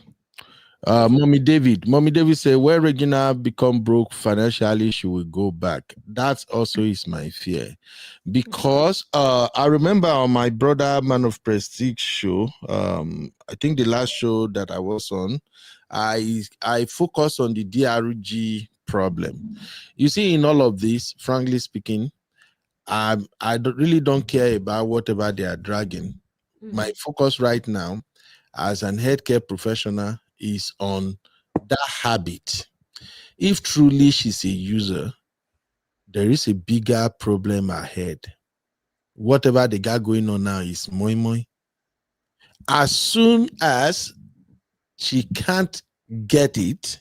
[SPEAKER 3] Mommy David said, where Regina become broke financially, she will go back. That also is my fear, because I remember on my brother Man of Prestige show, I think the last show that I was on, I focus on the DRG problem. You see, in all of this, frankly speaking, really don't care about whatever they are dragging. My focus right now as an healthcare professional is on that habit. If truly she's a user, there is a bigger problem ahead. Whatever they got going on now is moi moi. As soon as she can't get it,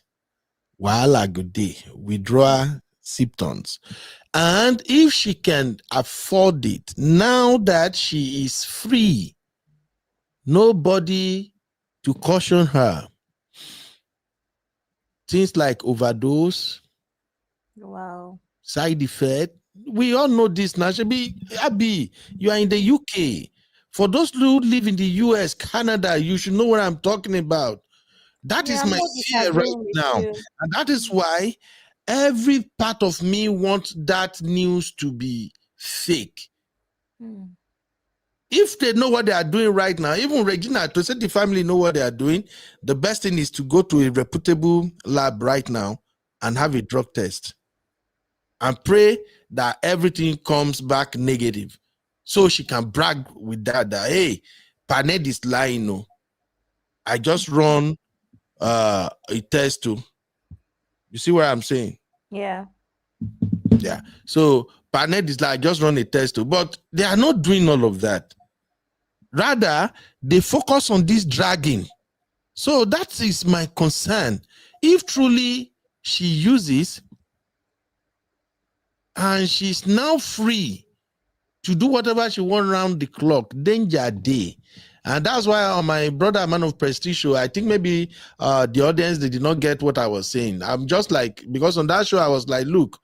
[SPEAKER 3] wahala go dey, withdrawal symptoms. And if she can afford it, now that she is free, nobody to caution her. Things like overdose,
[SPEAKER 4] Wow.
[SPEAKER 3] side effect. We all know this now. Abby, you are in the UK. For those who live in the US, Canada, you should know what I'm talking about. That
[SPEAKER 4] Yeah,
[SPEAKER 3] is
[SPEAKER 4] I'm
[SPEAKER 3] my
[SPEAKER 4] not
[SPEAKER 3] fear right
[SPEAKER 4] disagreeing with
[SPEAKER 3] now.
[SPEAKER 4] you.
[SPEAKER 3] And that is why every part of me wants that news to be fake. If they know what they are doing right now, even Regina, to say the family know what they are doing, the best thing is to go to a reputable lab right now and have a drug test and pray that everything comes back negative, so she can brag with that hey, Paned is lying. No, I just run a test too. You see what I'm saying?
[SPEAKER 4] Yeah.
[SPEAKER 3] Yeah. So Paned is like, just run a test too, but they are not doing all of that. Rather, they focus on this dragging. So that is my concern. If truly she uses and she's now free to do whatever she wants around the clock, danger day. And that's why on my brother Man of Prestige show, I think maybe the audience, they did not get what I was saying. I'm just like, because on that show I was like, look,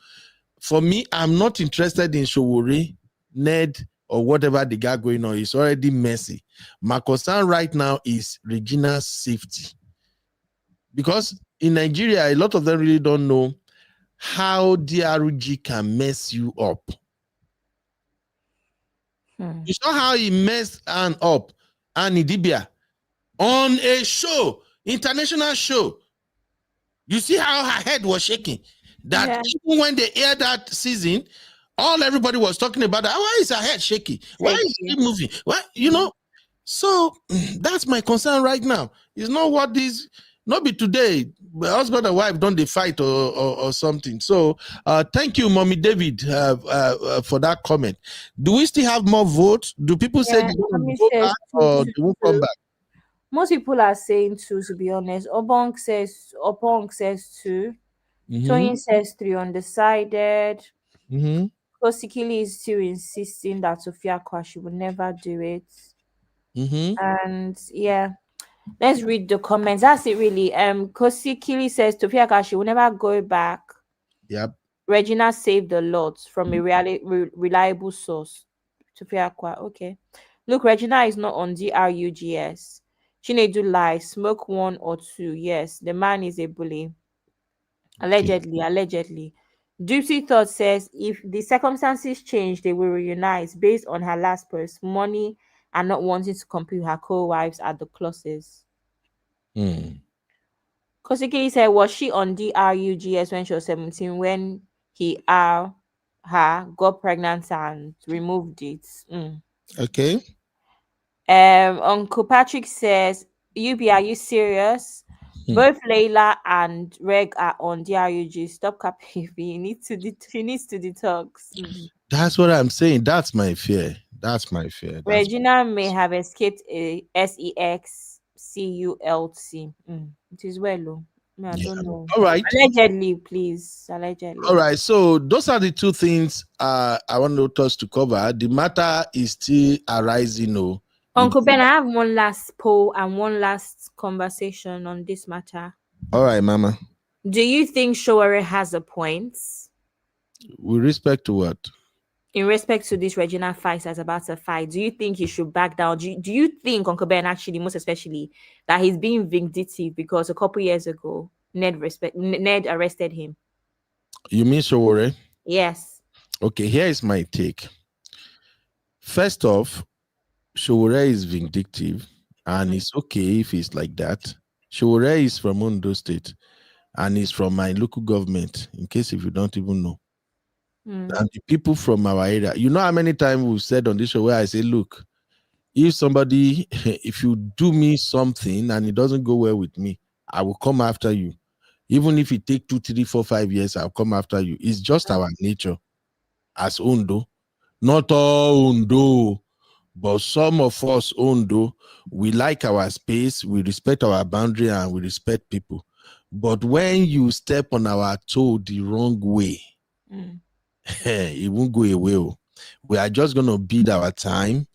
[SPEAKER 3] for me, I'm not interested in Showore, Ned, or whatever they got going on. It's already messy. My concern right now is Regina's safety. Because in Nigeria, a lot of them really don't know how DRG can mess you up. You saw how he messed Anne up, Annie Dibia, on a show, international show. You see how her head was shaking. That even when they aired that season, everybody was talking about that. Why is her head shaky? Why is she moving? What, you know? So that's my concern right now. It's not what these, not be today, but husband and wife don't they fight or something. So thank you, Mommy David, for that comment. Do we still have more votes? Do people say they don't go back or they won't come back?
[SPEAKER 4] Most people are saying two, to be honest. Obong says two. Toyin says three, undecided. Kosikili is still insisting that Sophia Kwashi would never do it. And yeah, let's read the comments. That's it really. Kosikili says Sophia Kwashi will never go back.
[SPEAKER 3] Yep.
[SPEAKER 4] Regina saved a lot from a reliable source. Sophia Kwa, okay. Look, Regina is not on DRUGS. Chinedu lies, smoke one or two. Yes, the man is a bully. Allegedly. Gypsy Thought says if the circumstances change, they will reunite based on her last post, money and not wanting to compete with her co-wives at the closest. Kosiki said, was she on DRUGS when she was 17 when her got pregnant and removed it?
[SPEAKER 3] Okay.
[SPEAKER 4] Uncle Patrick says, are you serious? Both Layla and Reg are on DRUG. Stop capping. He needs to detox.
[SPEAKER 3] That's what I'm saying. That's my fear.
[SPEAKER 4] Regina may have escaped a SEXCULT. It is well. I don't know.
[SPEAKER 3] All right.
[SPEAKER 4] Allegedly, please. Allegedly.
[SPEAKER 3] All right. So those are the two things I want us to cover. The matter is still arising.
[SPEAKER 4] Uncle Ben, I have one last poll and one last conversation on this matter.
[SPEAKER 3] All right, Mama.
[SPEAKER 4] Do you think Showore has a point?
[SPEAKER 3] With respect to what?
[SPEAKER 4] In respect to this Regina fight that's about to fight, do you think he should back down? Do you think Uncle Ben actually, most especially, that he's being vindictive because a couple years ago Ned arrested him?
[SPEAKER 3] You mean Showore?
[SPEAKER 4] Yes.
[SPEAKER 3] Okay, here is my take. First off, Showore is vindictive, and it's okay if it's like that. Showore is from Ondo State, and he's from my local government, in case if you don't even know. And the people from our area, you know how many times we've said on this show where I say, look, if somebody, if you do me something and it doesn't go well with me, I will come after you. Even if it take 2, 3, 4, 5 years, I'll come after you. It's just our nature as Ondo. Not all Ondo, but some of us Ondo, we like our space, we respect our boundary, and we respect people. But when you step on our toe the wrong way, it won't go away. We are just going to bid our time.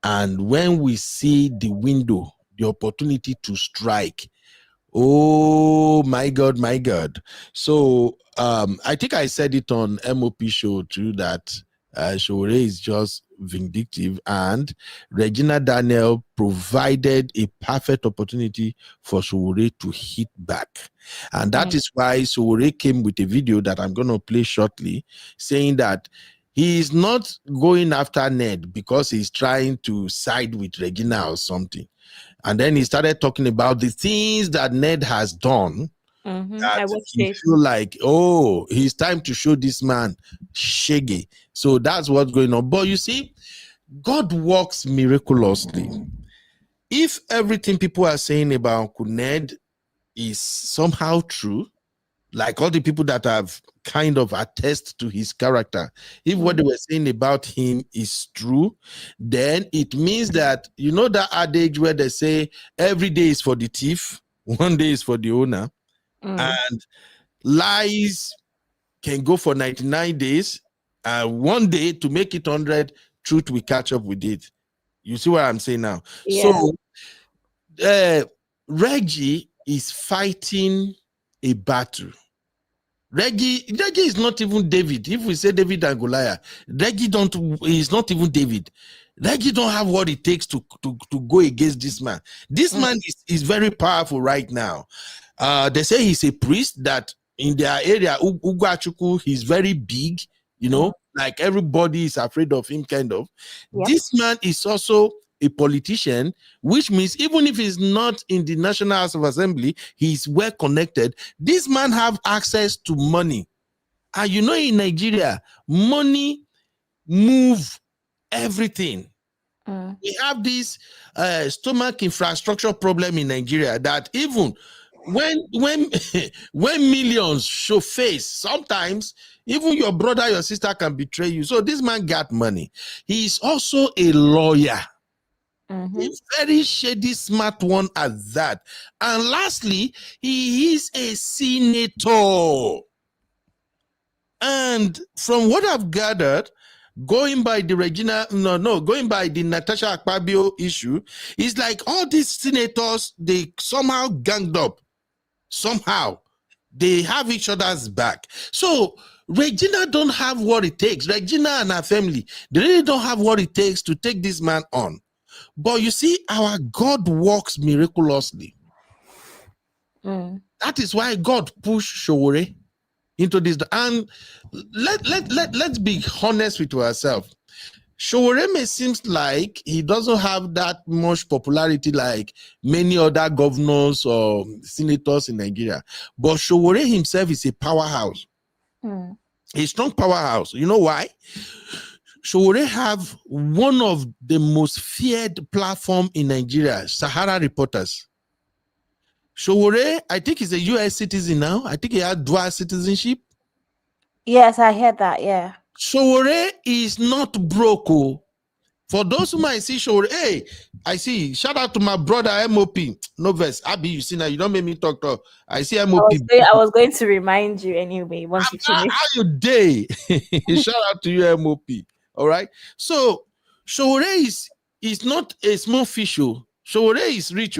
[SPEAKER 3] And when we see the window, the opportunity to strike, oh my God, my God. So I think I said it on MOP show too, that Showore is just vindictive, and Regina Daniel provided a perfect opportunity for Showore to hit back. And that is why Showore came with a video that I'm going to play shortly, saying that he is not going after Ned because he's trying to side with Regina or something. And then he started talking about the things that Ned has done.
[SPEAKER 4] I watched
[SPEAKER 3] he
[SPEAKER 4] it.
[SPEAKER 3] feel like, oh, it's time to show this man shaggy. So that's what's going on. But you see, God works miraculously. If everything people are saying about Uncle Ned is somehow true, like all the people that have kind of attest to his character, if what they were saying about him is true, then it means that, you know, that adage where they say every day is for the thief, one day is for the owner, and lies can go for 99 days, and one day to make it 100, truth will catch up with it. You see what I'm saying now?
[SPEAKER 4] Yeah.
[SPEAKER 3] So Reggie is fighting a battle. Reggie is not even David. If we say David and Goliath, Reggie is not even David. Reggie don't have what it takes to go against this man. This man is very powerful right now. They say he's a priest that in their area, Ugwachuku, he's very big, you know, like everybody is afraid of him, kind of. Yep. This man is also a politician, which means even if he's not in the National House of Assembly, he's well connected. This man have access to money. And you know, in Nigeria, money move everything. We have this stomach infrastructure problem in Nigeria that even when millions show face, sometimes even your brother, your sister can betray you. So this man got money. He is also a lawyer. A very shady, smart one at that. And lastly, he is a senator. And from what I've gathered, going by the going by the Natasha Akpabio issue, it's like all these senators, they somehow ganged up. Somehow. They have each other's back. So Regina don't have what it takes. Regina and her family, they really don't have what it takes to take this man on. But you see, our God works miraculously. That is why God pushed Showore into this. And let's be honest with ourselves. Showore may seems like he doesn't have that much popularity like many other governors or senators in Nigeria. But Showore himself is a powerhouse. A strong powerhouse. You know why? Showore have one of the most feared platform in Nigeria, Sahara Reporters. Showore, I think he's a US citizen now. I think he had dual citizenship.
[SPEAKER 4] Yes, I heard that, yeah.
[SPEAKER 3] Showore is not broke. For those who might see Showore, hey, I see, shout out to my brother MOP. No verse. Abby, you see now, you don't make me talk. I see MOP.
[SPEAKER 4] I was going to remind you anyway, once you finish.
[SPEAKER 3] How you day? Shout out to you, MOP. All right. So Showore is not a small fish. Showore is rich.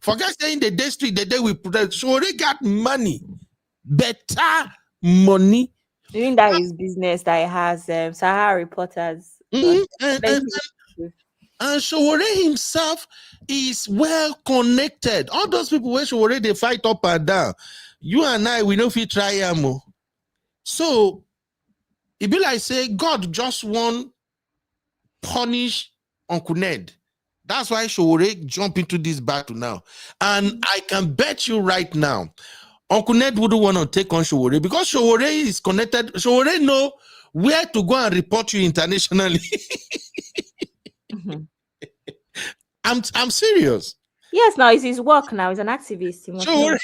[SPEAKER 3] Forget saying the district, the day we protect. Showore got money, better money.
[SPEAKER 4] Doing that his business that he has Sahara reporters
[SPEAKER 3] Mhm.
[SPEAKER 4] on plenty.
[SPEAKER 3] And Showore himself is well connected. All those people where Showore they fight up and down. You and I, we know if we try am. So it be like say God just want punish Uncle Ned. That's why Showore jump into this battle now. And I can bet you right now, Uncle Ned wouldn't want to take on Showore because Showore is connected. Showore know where to go and report you internationally.
[SPEAKER 4] Mhm.
[SPEAKER 3] I'm serious.
[SPEAKER 4] Yes, now it's his work now. He's an activist. He must know.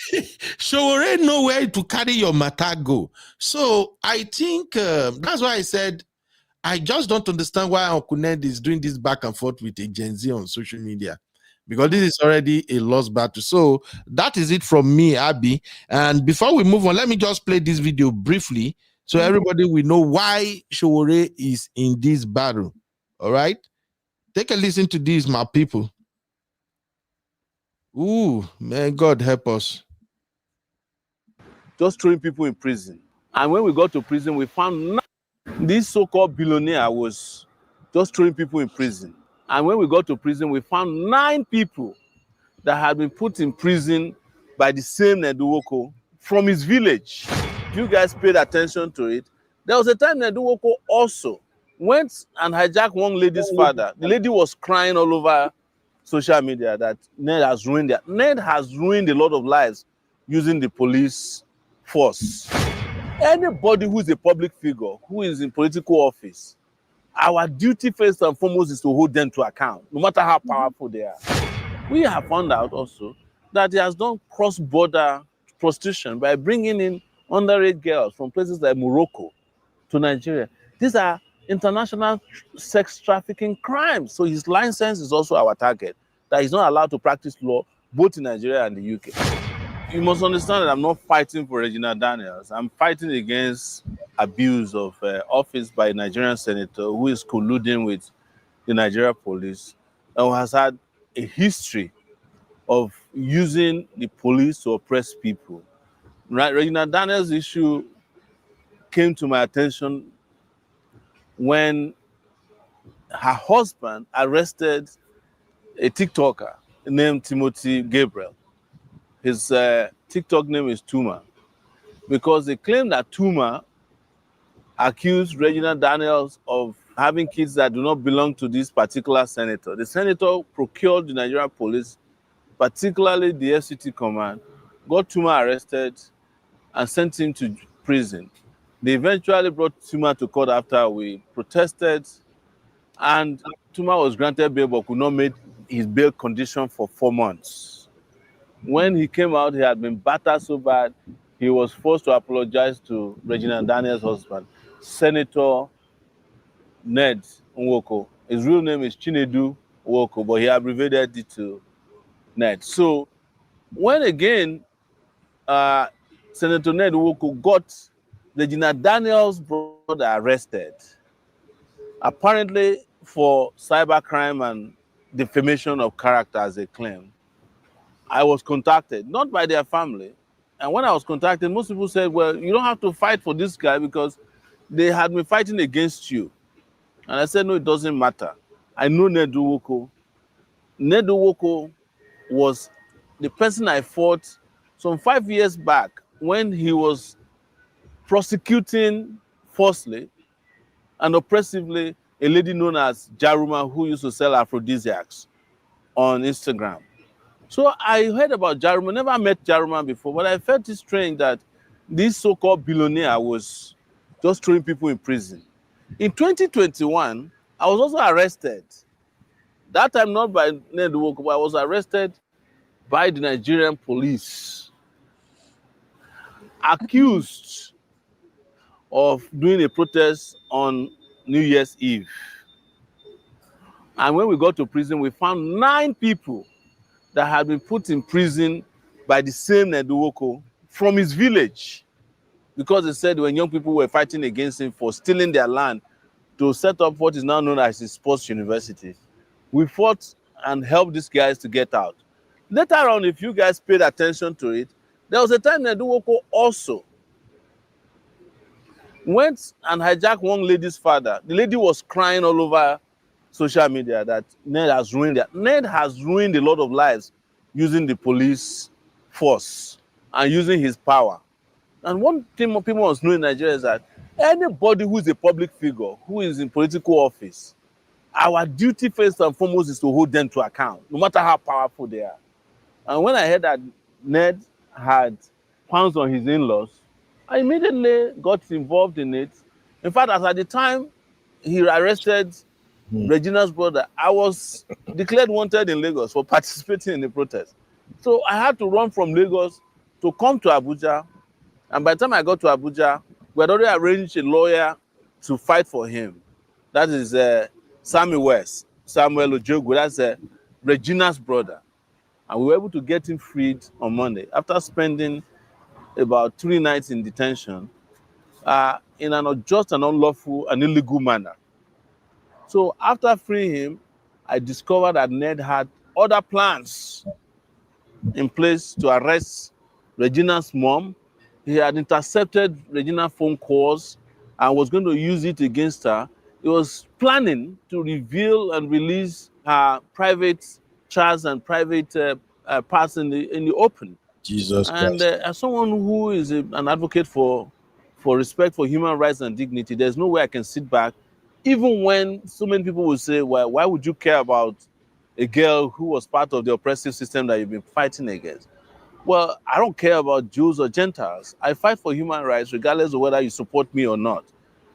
[SPEAKER 3] Showore know where to carry your matter go. So I think that's why I said I just don't understand why Uncle Ned is doing this back and forth with a Gen Z on social media. Because this is already a lost battle. So that is it from me, Abby. And before we move on, let me just play this video briefly so everybody will know why Showore is in this battle. All right? Take a listen to this, my people. Ooh, man, God help us.
[SPEAKER 5] Just throwing people in prison. And when we got to prison, we found this so-called billionaire was just throwing people in prison. And when we got to prison, we found 9 people that had been put in prison by the same Ned Nwoko from his village. If you guys paid attention to it, there was a time Ned Nwoko also went and hijacked one lady's father. The lady was crying all over social media that Ned has ruined it. Ned has ruined a lot of lives using the police force. Anybody who is a public figure, who is in political office, our duty first and foremost is to hold them to account, no matter how powerful they are. We have found out also that he has done cross-border prostitution by bringing in underage girls from places like Morocco to Nigeria. These are international sex trafficking crimes. So his license is also our target, that he's not allowed to practice law both in Nigeria and the UK. You must understand that I'm not fighting for Regina Daniels. I'm fighting against abuse of office by a Nigerian senator who is colluding with the Nigeria police and who has had a history of using the police to oppress people. Right? Regina Daniels' issue came to my attention when her husband arrested a TikToker named Timothy Gabriel. His TikTok name is Tuma, because they claim that Tuma accused Regina Daniels of having kids that do not belong to this particular senator. The senator procured the Nigerian police, particularly the FCT command, got Tuma arrested and sent him to prison. They eventually brought Tuma to court after we protested, and Tuma was granted bail but could not meet his bail condition for 4 months. When he came out, he had been battered so bad, he was forced to apologize to Regina Daniels' husband, Senator Ned Nwoko. His real name is Chinedu Nwoko, but he abbreviated it to Ned. So when again Senator Ned Nwoko got Regina Daniels' brother arrested, apparently for cybercrime and defamation of character, as they claim, I was contacted, not by their family. And when I was contacted, most people said, well, you don't have to fight for this guy because they had been fighting against you. And I said, no, it doesn't matter. I know Ned Nwoko. Ned Nwoko was the person I fought some 5 years back when he was prosecuting falsely and oppressively a lady known as Jaruma who used to sell aphrodisiacs on Instagram. So I heard about Jaruma, never met Jaruma before, but I felt it strange that this so-called billionaire was just throwing people in prison. In 2021, I was also arrested. That time not by Ned Nwoko, but I was arrested by the Nigerian police, accused of doing a protest on New Year's Eve. And when we got to prison, we found 9 people that had been put in prison by the same Ned Nwoko from his village, because they said when young people were fighting against him for stealing their land to set up what is now known as his sports university. We fought and helped these guys to get out. Later on, if you guys paid attention to it, there was a time Ned Nwoko also went and hijacked one lady's father. The lady was crying all over social media that Ned has ruined it. Ned has ruined a lot of lives using the police force and using his power. And one thing people must know in Nigeria is that anybody who is a public figure, who is in political office, our duty first and foremost is to hold them to account, no matter how powerful they are. And when I heard that Ned had pounced on his in-laws, I immediately got involved in it. In fact, as at the time he arrested Regina's brother, I was declared wanted in Lagos for participating in the protest. So I had to run from Lagos to come to Abuja. And by the time I got to Abuja, we had already arranged a lawyer to fight for him. That is Samuel Ojogu, that's Regina's brother. And we were able to get him freed on Monday after spending about 3 nights in detention in an unjust and unlawful and illegal manner. So after freeing him, I discovered that Ned had other plans in place to arrest Regina's mom. He had intercepted Regina's phone calls and was going to use it against her. He was planning to reveal and release her private chats and private parts in the open.
[SPEAKER 3] Jesus
[SPEAKER 5] and
[SPEAKER 3] Christ.
[SPEAKER 5] As someone who is an advocate for respect for human rights and dignity, there's no way I can sit back, even when so many people will say, well, why would you care about a girl who was part of the oppressive system that you've been fighting against? Well, I don't care about Jews or Gentiles. I fight for human rights regardless of whether you support me or not.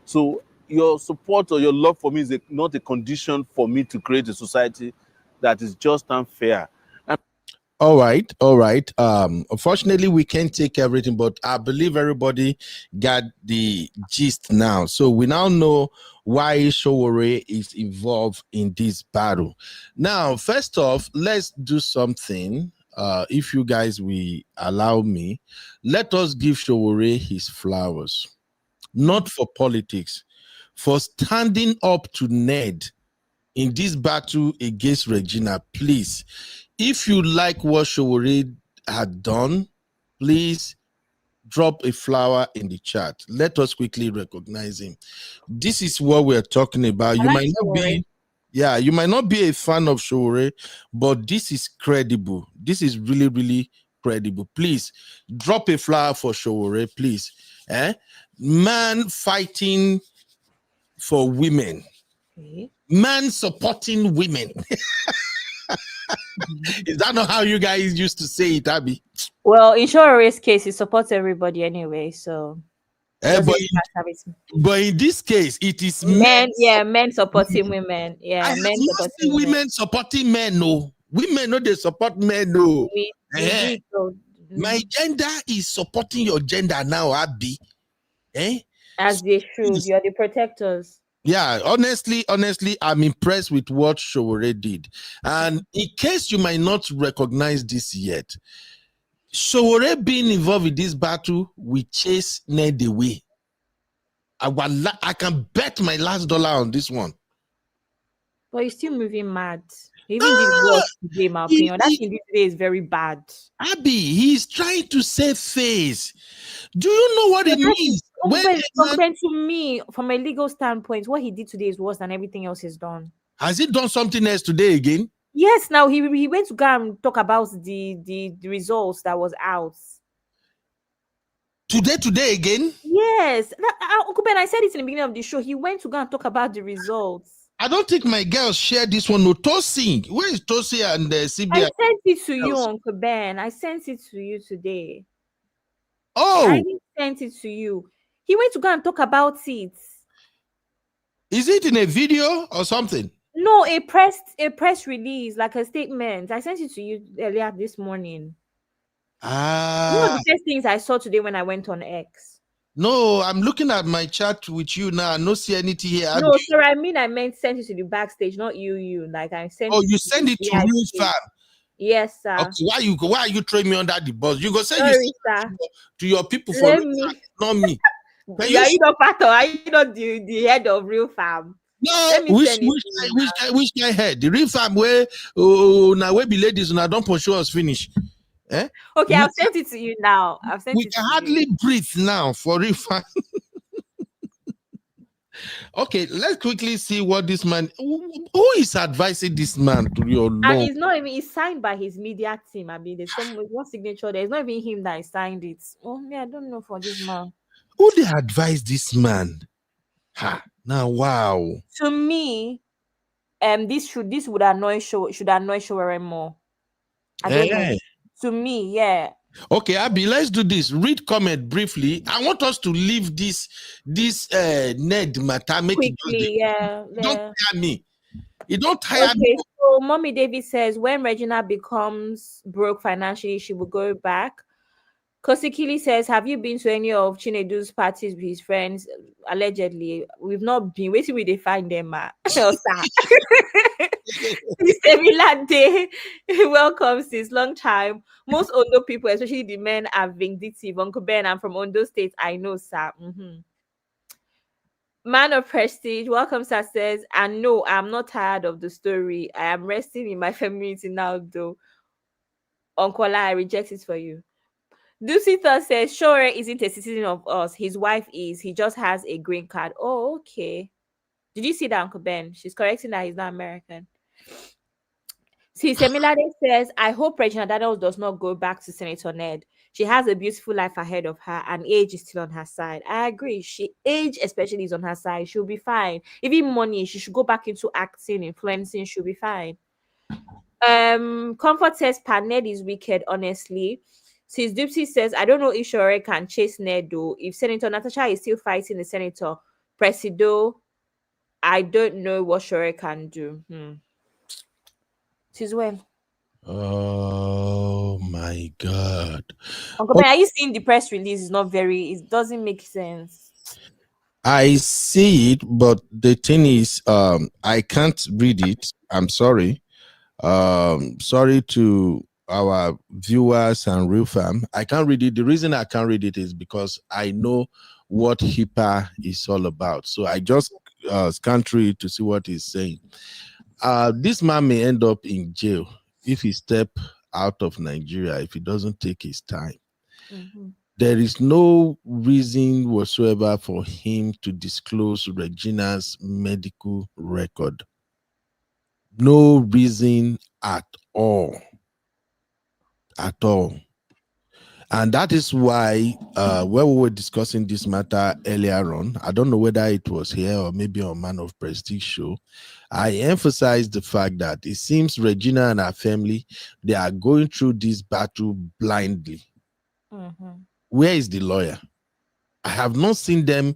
[SPEAKER 5] So your support or your love for me is not a condition for me to create a society that is just and fair.
[SPEAKER 3] All right. Unfortunately, we can't take everything, but I believe everybody got the gist now. So we now know why Sowore is involved in this battle. Now, first off, let's do something. If you guys will allow me, let us give Sowore his flowers, not for politics, for standing up to Ned in this battle against Regina. Please, if you like what Sowore had done, please drop a flower in the chat. Let us quickly recognize him. This is what we're talking about. You might not be a fan of Sowore, but this is credible. This is really, really credible. Please drop a flower for Sowore, please. Man fighting for women. Man supporting women. Is that not how you guys used to say it, Abby?
[SPEAKER 4] Well, in Shore's case, he supports everybody anyway, so.
[SPEAKER 3] But in this case, it is
[SPEAKER 4] men. Men supporting women. Yeah, men supporting
[SPEAKER 3] women supporting men. No, women no, they support men. No, my gender is supporting your gender now, Abby.
[SPEAKER 4] As they should. You are the protectors.
[SPEAKER 3] Yeah, honestly, I'm impressed with what Sowore did. And in case you might not recognize this yet, Sowore being involved in this battle will chase Ned away. I can bet my last dollar on this one.
[SPEAKER 4] But he's still moving mad. He even did worse today, my opinion. That thing today is very bad.
[SPEAKER 3] Abby, he's trying to save face. Do you know what it means?
[SPEAKER 4] Compared to me, from a legal standpoint, what he did today is worse than everything else he's done.
[SPEAKER 3] Has he done something else today again?
[SPEAKER 4] Yes, now he went to go and talk about the results that was out.
[SPEAKER 3] Today again?
[SPEAKER 4] Yes. Uncle Ben, I said it in the beginning of the show. He went to go and talk about the results.
[SPEAKER 3] I don't think my girls share this one. No, Tosin. Where is Tosin and CBI?
[SPEAKER 4] I sent it to you, Uncle Ben. I sent it to you today.
[SPEAKER 3] Oh.
[SPEAKER 4] I didn't send it to you. He went to go and talk about it.
[SPEAKER 3] Is it in a video or something?
[SPEAKER 4] No, a press release, like a statement. I sent it to you earlier this morning. One of the first things I saw today when I went on X.
[SPEAKER 3] No, I'm looking at my chat with you now. I don't see anything here.
[SPEAKER 4] No, sorry, I meant send it to the backstage, not you. Like I sent.
[SPEAKER 3] Oh, you send it to Real Fam.
[SPEAKER 4] Yes, sir.
[SPEAKER 3] Okay, why are you throwing me under the bus? You go say to your people for not me.
[SPEAKER 4] Are you not part of? Are you not the head of Real Fam?
[SPEAKER 3] No, which guy head? The Real Fam where now where be ladies and I don't pursue us finish.
[SPEAKER 4] Okay, I've sent it to you now.
[SPEAKER 3] We can hardly breathe now for Real Fam. Okay, let's quickly see what this man. Who is advising this man to your
[SPEAKER 4] And
[SPEAKER 3] law?
[SPEAKER 4] it's not even, it's signed by his media team. I mean, there's some one signature. There's not even him that signed it. Oh, me, I don't know for this man.
[SPEAKER 3] Who they advise this man? Ha! Now, wow.
[SPEAKER 4] To me, this would annoy Showere more. I don't know.
[SPEAKER 3] Eh.
[SPEAKER 4] To me, yeah.
[SPEAKER 3] Okay, Abby, let's do this. Read comment briefly. I want us to leave this Ned matter. Make it
[SPEAKER 4] Quickly, yeah.
[SPEAKER 3] don't tire me. You don't tire me.
[SPEAKER 4] Okay, so Mommy David says when Regina becomes broke financially, she will go back. Kosikili says, have you been to any of Chinedu's parties with his friends? Allegedly, we've not been. Wait till we find them, ma. Mr. Milade, welcome since long time. Most Ondo people, especially the men, are vindictive. Uncle Ben, I'm from Ondo State. I know, sir. Man of prestige, welcome, sir. Says, and no, I'm not tired of the story. I am resting in my femininity now, though. Uncle, I reject it for you. Dusita says, sure isn't a citizen of us. His wife is. He just has a green card. Oh, okay. Did you see that, Uncle Ben? She's correcting that he's not American. See, Semilade says, I hope Regina Daniels does not go back to Senator Ned. She has a beautiful life ahead of her, and age is still on her side. I agree. Age especially is on her side. She'll be fine. Even money, she should go back into acting, influencing. She'll be fine. Comfort says, Ned is wicked, honestly. Sis Dupsy says, I don't know if Shore can chase Ned though. If Senator Natasha is still fighting the Senator Presido, I don't know what Shore can do. Sis well.
[SPEAKER 3] Oh my God.
[SPEAKER 4] Uncle Ben, are you seeing the press release? It's not very, it doesn't make sense.
[SPEAKER 3] I see it, but the thing is, I can't read it. I'm sorry. Sorry to our viewers and real fam. I can't read it. The reason I can't read it is because I know what HIPAA is all about. So I just scanned through it to see what he's saying. This man may end up in jail if he step out of Nigeria, if he doesn't take his time. There is no reason whatsoever for him to disclose Regina's medical record. No reason at all. At all. And that is why when we were discussing this matter earlier on, I don't know whether it was here or maybe on Man of Prestige show, I emphasized the fact that it seems Regina and her family, they are going through this battle blindly. Where is the lawyer? I have not seen them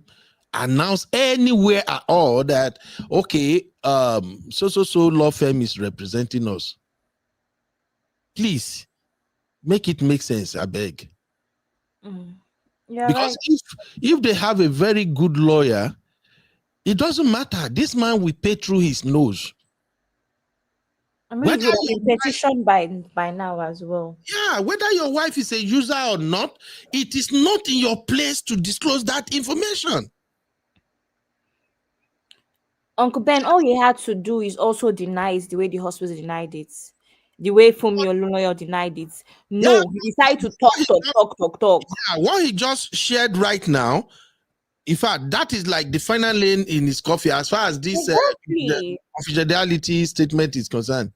[SPEAKER 3] announce anywhere at all that, okay, so law firm is representing us. Please make it make sense, I beg.
[SPEAKER 4] Yeah,
[SPEAKER 3] because
[SPEAKER 4] right.
[SPEAKER 3] if they have a very good lawyer, it doesn't matter. This man will pay through his nose.
[SPEAKER 4] I mean, you would have been petitioned by now as well.
[SPEAKER 3] Yeah, whether your wife is a user or not, it is not in your place to disclose that information.
[SPEAKER 4] Uncle Ben, all he had to do is also deny the way the hospital denied it. The way Fumi Olunoyo denied it. No, he decided to talk.
[SPEAKER 3] Yeah, what he just shared right now, in fact, that is like the final lane in his coffee as far as this the confidentiality statement is concerned.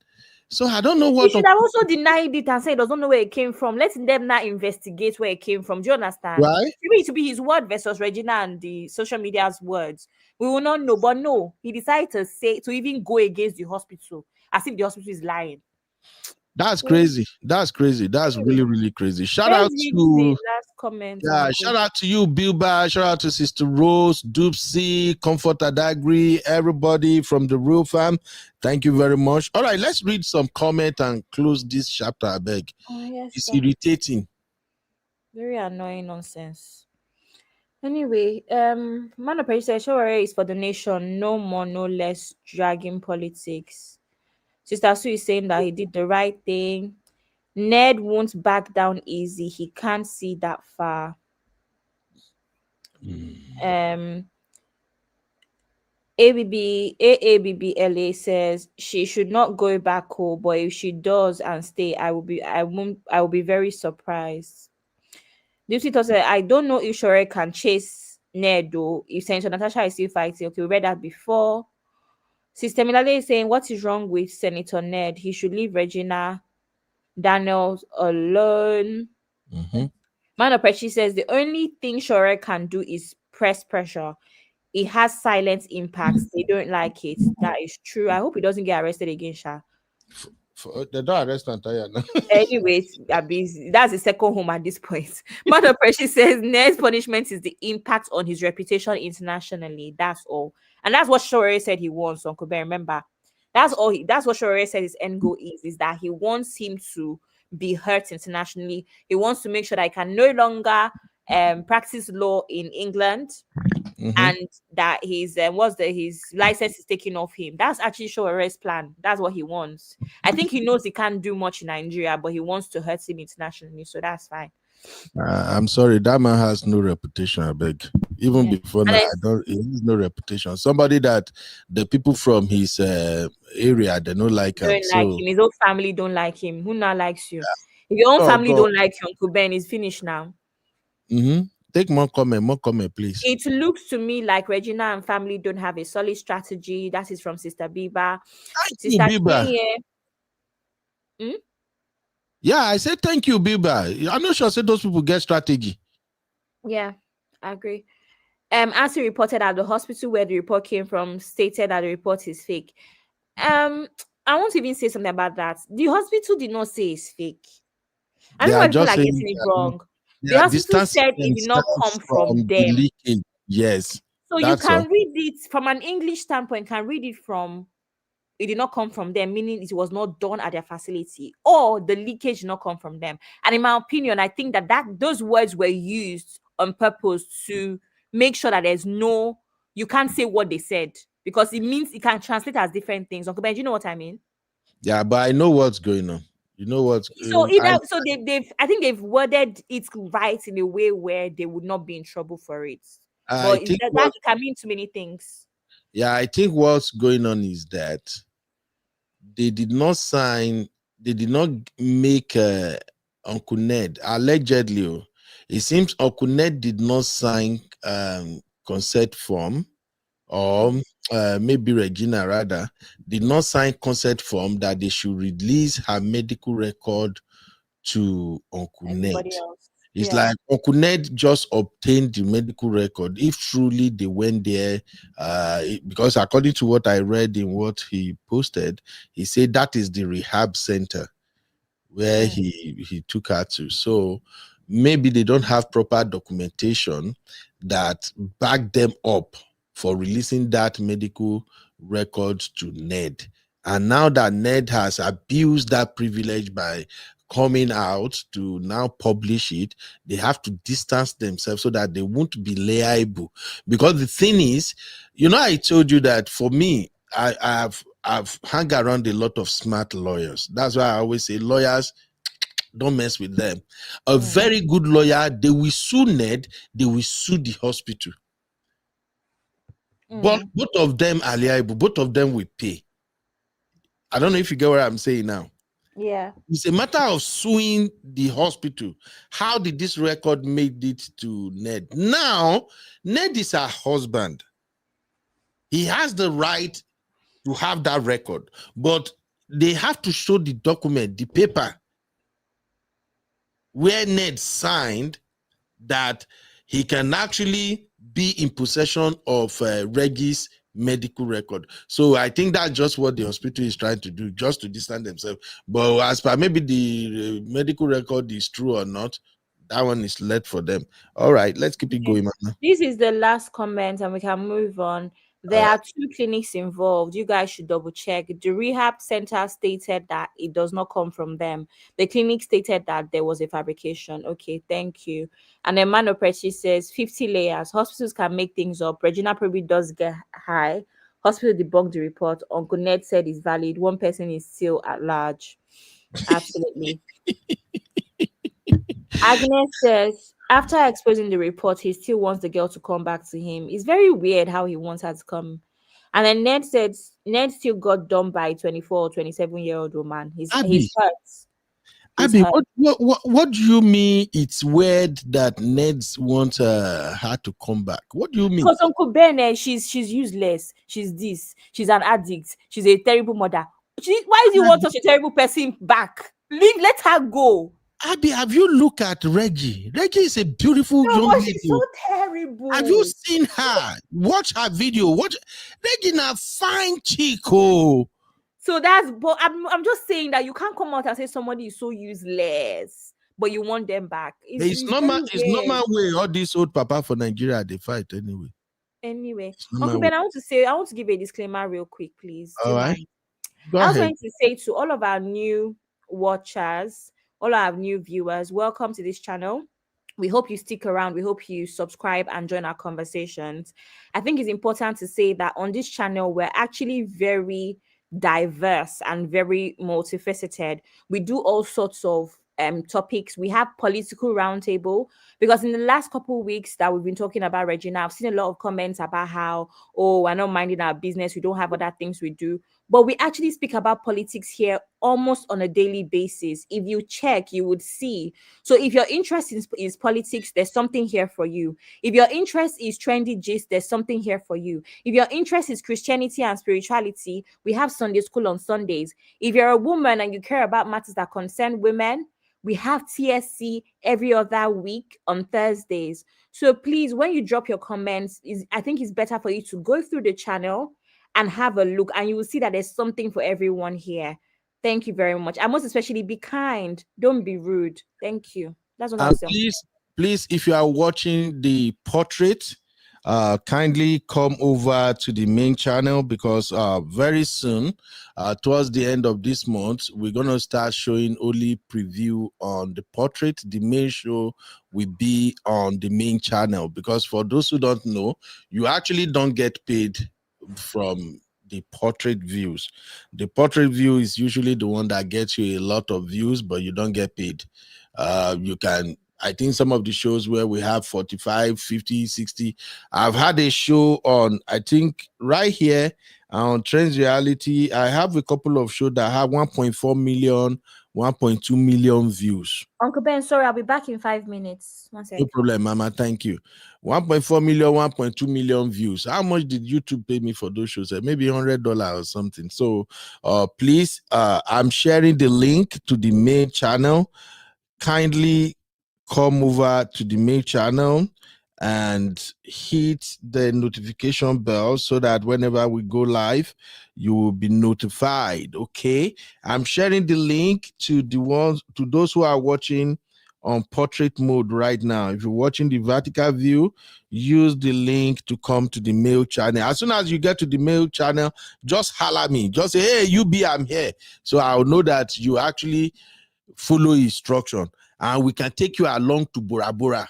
[SPEAKER 3] So I don't know what.
[SPEAKER 4] He should have also denied it and said he doesn't know where it came from. Let them now investigate where it came from. Do you understand?
[SPEAKER 3] Right?
[SPEAKER 4] Maybe it should be his word versus Regina and the social media's words. We will not know. But no, he decided to even go against the hospital as if the hospital is lying.
[SPEAKER 3] That's crazy. That's crazy. That's really, really crazy. Shout out to
[SPEAKER 4] last comment.
[SPEAKER 3] Yeah, shout out to you, Bilba. Shout out to Sister Rose, Doopsy, Comfort Adagri, everybody from the Real Fam. Thank you very much. All right, let's read some comment and close this chapter, I beg.
[SPEAKER 4] Oh, yes,
[SPEAKER 3] it's
[SPEAKER 4] sir.
[SPEAKER 3] irritating.
[SPEAKER 4] Very annoying nonsense. Anyway, Man of Prayer says Showere is for the nation, no more, no less, dragging politics. Sister Sue is saying that he did the right thing. Ned won't back down easy. He can't see that far. AABBLA says she should not go back home, but if she does and stay, I will be very surprised. Duty said, I don't know if Shore can chase Ned, though. If Senator Natasha is still fighting, okay, we read that before. Sister Milale is saying, what is wrong with Senator Ned? He should leave Regina Daniels alone.
[SPEAKER 3] Mm-hmm.
[SPEAKER 4] Man of Prechi says the only thing Shore can do is press pressure. It has silent impacts. They don't like it. That is true. I hope he doesn't get arrested again, Sha.
[SPEAKER 3] They don't arrest Antaya now.
[SPEAKER 4] Anyways, that's the second home at this point. Mother Precious says Ned's punishment is the impact on his reputation internationally. That's all. And that's what Shore said he wants, Uncle Ben. Remember, that's what Shore said his end goal is that he wants him to be heard internationally. He wants to make sure that he can no longer practice law in England.
[SPEAKER 3] Mm-hmm.
[SPEAKER 4] And that his his license is taken off him. That's actually Shore's plan. That's what he wants. I think he knows he can't do much in Nigeria, but he wants to hurt him internationally, so that's fine.
[SPEAKER 3] I'm sorry, that man has no reputation. I beg. Even before now, he has no reputation. Somebody that the people from his area they don't like him.
[SPEAKER 4] Like him. His own family don't like him. Who now likes you? If your own family don't like you, Uncle Ben, is finished now.
[SPEAKER 3] Mm-hmm. Take more comment, please.
[SPEAKER 4] It looks to me like Regina and family don't have a solid strategy. That is from Sister Biba. Sister
[SPEAKER 3] Biba. Yeah, I said thank you, Biba. I'm not sure I said those people get strategy.
[SPEAKER 4] Yeah, I agree. As he reported at the hospital where the report came from, stated that the report is fake. I won't even say something about that. The hospital did not say it's fake. I don't know why people are getting it wrong. The hospital said it did not come from them.
[SPEAKER 3] The leakage. Yes.
[SPEAKER 4] So you can read it from an English standpoint, can read it from it did not come from them, meaning it was not done at their facility, or the leakage did not come from them. And in my opinion, I think that those words were used on purpose to make sure that you can't say what they said, because it means it can translate as different things. Uncle Ben, do you know what I mean?
[SPEAKER 3] Yeah, but I know what's going on. You know what's
[SPEAKER 4] so I think they've worded it right in a way where they would not be in trouble for it. But that can mean too many things.
[SPEAKER 3] Yeah, I think what's going on is that they did not make Uncle Ned, allegedly. It seems Uncle Ned did not sign consent form, or maybe Regina rather did not sign consent form that they should release her medical record to Uncle Ned. It's like Uncle Ned just obtained the medical record. If truly they went there, because according to what I read in what he posted, he said that is the rehab center where he took her to. So maybe they don't have proper documentation that back them up for releasing that medical record to Ned. And now that Ned has abused that privilege by coming out to now publish it, they have to distance themselves so that they won't be liable. Because the thing is, I told you that for me, I've hung around a lot of smart lawyers. That's why I always say lawyers, don't mess with them. A very good lawyer, they will sue Ned, they will sue the hospital. But both of them are liable, both of them will pay. I don't know if you get what I'm saying now.
[SPEAKER 4] Yeah.
[SPEAKER 3] It's a matter of suing the hospital. How did this record made it to Ned? Now, Ned is her husband. He has the right to have that record, but they have to show the document, the paper, where Ned signed that he can actually be in possession of Reggie's medical record. So I think that's just what the hospital is trying to do, just to distance themselves. But as per maybe the medical record is true or not, that one is left for them. All right, let's keep it going, man.
[SPEAKER 4] This is the last comment and we can move on. There are 2 clinics involved. You guys should double check. The rehab center stated that it does not come from them. The clinic stated that there was a fabrication. Okay, thank you. And then Mano Prechi says 50 layers. Hospitals can make things up. Regina probably does get high. Hospital debunked the report. Uncle Ned said it's valid. One person is still at large. Absolutely. Agnes says, after exposing the report, he still wants the girl to come back to him. It's very weird how he wants her to come. And then Ned said, Ned still got dumped by a 24 or 27-year-old woman. He's hurt. is
[SPEAKER 3] Abby,
[SPEAKER 4] her.
[SPEAKER 3] what do you mean it's weird that Ned's want her to come back? What do you mean?
[SPEAKER 4] Because Uncle Ben, she's useless. She's this. She's an addict. She's a terrible mother. Why do you want such a terrible person back? Let her go.
[SPEAKER 3] Abby, have you looked at Reggie? Reggie is a beautiful
[SPEAKER 4] No,
[SPEAKER 3] young
[SPEAKER 4] but
[SPEAKER 3] lady.
[SPEAKER 4] she's so terrible.
[SPEAKER 3] Have you seen her? Watch her video. Watch Regina, fine chico.
[SPEAKER 4] So that's, but I'm just saying that you can't come out and say somebody is so useless, but you want them back.
[SPEAKER 3] It's normal way all these old papa for Nigeria they fight anyway.
[SPEAKER 4] Anyway, Uncle Ben, I want to give a disclaimer real quick, please.
[SPEAKER 3] All right. Go
[SPEAKER 4] I was
[SPEAKER 3] ahead.
[SPEAKER 4] going to say to all of our new watchers, all our new viewers, welcome to this channel. We hope you stick around. We hope you subscribe and join our conversations. I think it's important to say that on this channel, we're actually very diverse and very multifaceted. We do all sorts of topics. We have political roundtable, because in the last couple of weeks that we've been talking about Regina, I've seen a lot of comments about how, oh, we're not minding our business, we don't have other things we do. But we actually speak about politics here almost on a daily basis. If you check, you would see. So if your interest is politics, there's something here for you. If your interest is trendy gist, there's something here for you. If your interest is Christianity and spirituality, we have Sunday school on Sundays. If you're a woman and you care about matters that concern women, we have TSC every other week on Thursdays. So please, when you drop your comments, I think it's better for you to go through the channel and have a look, and you will see that there's something for everyone here. Thank you very much. And most especially, be kind. Don't be rude. Thank you. That's what I'm saying.
[SPEAKER 3] Please, if you are watching the portrait, kindly come over to the main channel, because very soon, towards the end of this month, we're going to start showing only preview on the portrait. The main show will be on the main channel, because for those who don't know, you actually don't get paid from the portrait views. The portrait view is usually the one that gets you a lot of views, but you don't get paid. You can, I think some of the shows where we have 45, 50, 60. I've had a show on, I think right here on Trends Reality, I have a couple of shows that have 1.4 million, 1.2 million views.
[SPEAKER 4] Uncle Ben, sorry, I'll be back in 5 minutes. One second.
[SPEAKER 3] No problem, Mama. Thank you. 1.4 million, 1.2 million views. How much did YouTube pay me for those shows? Maybe $100 or something. So please, I'm sharing the link to the main channel. Kindly come over to the main channel and hit the notification bell so that whenever we go live, you will be notified. Okay, I'm sharing the link to those who are watching on portrait mode right now. If you're watching the vertical view, use the link to come to the mail channel. As soon as you get to the mail channel, just holler me. Just say, hey, UB, I'm here. So I'll know that you actually follow instruction, and we can take you along to Bora Bora.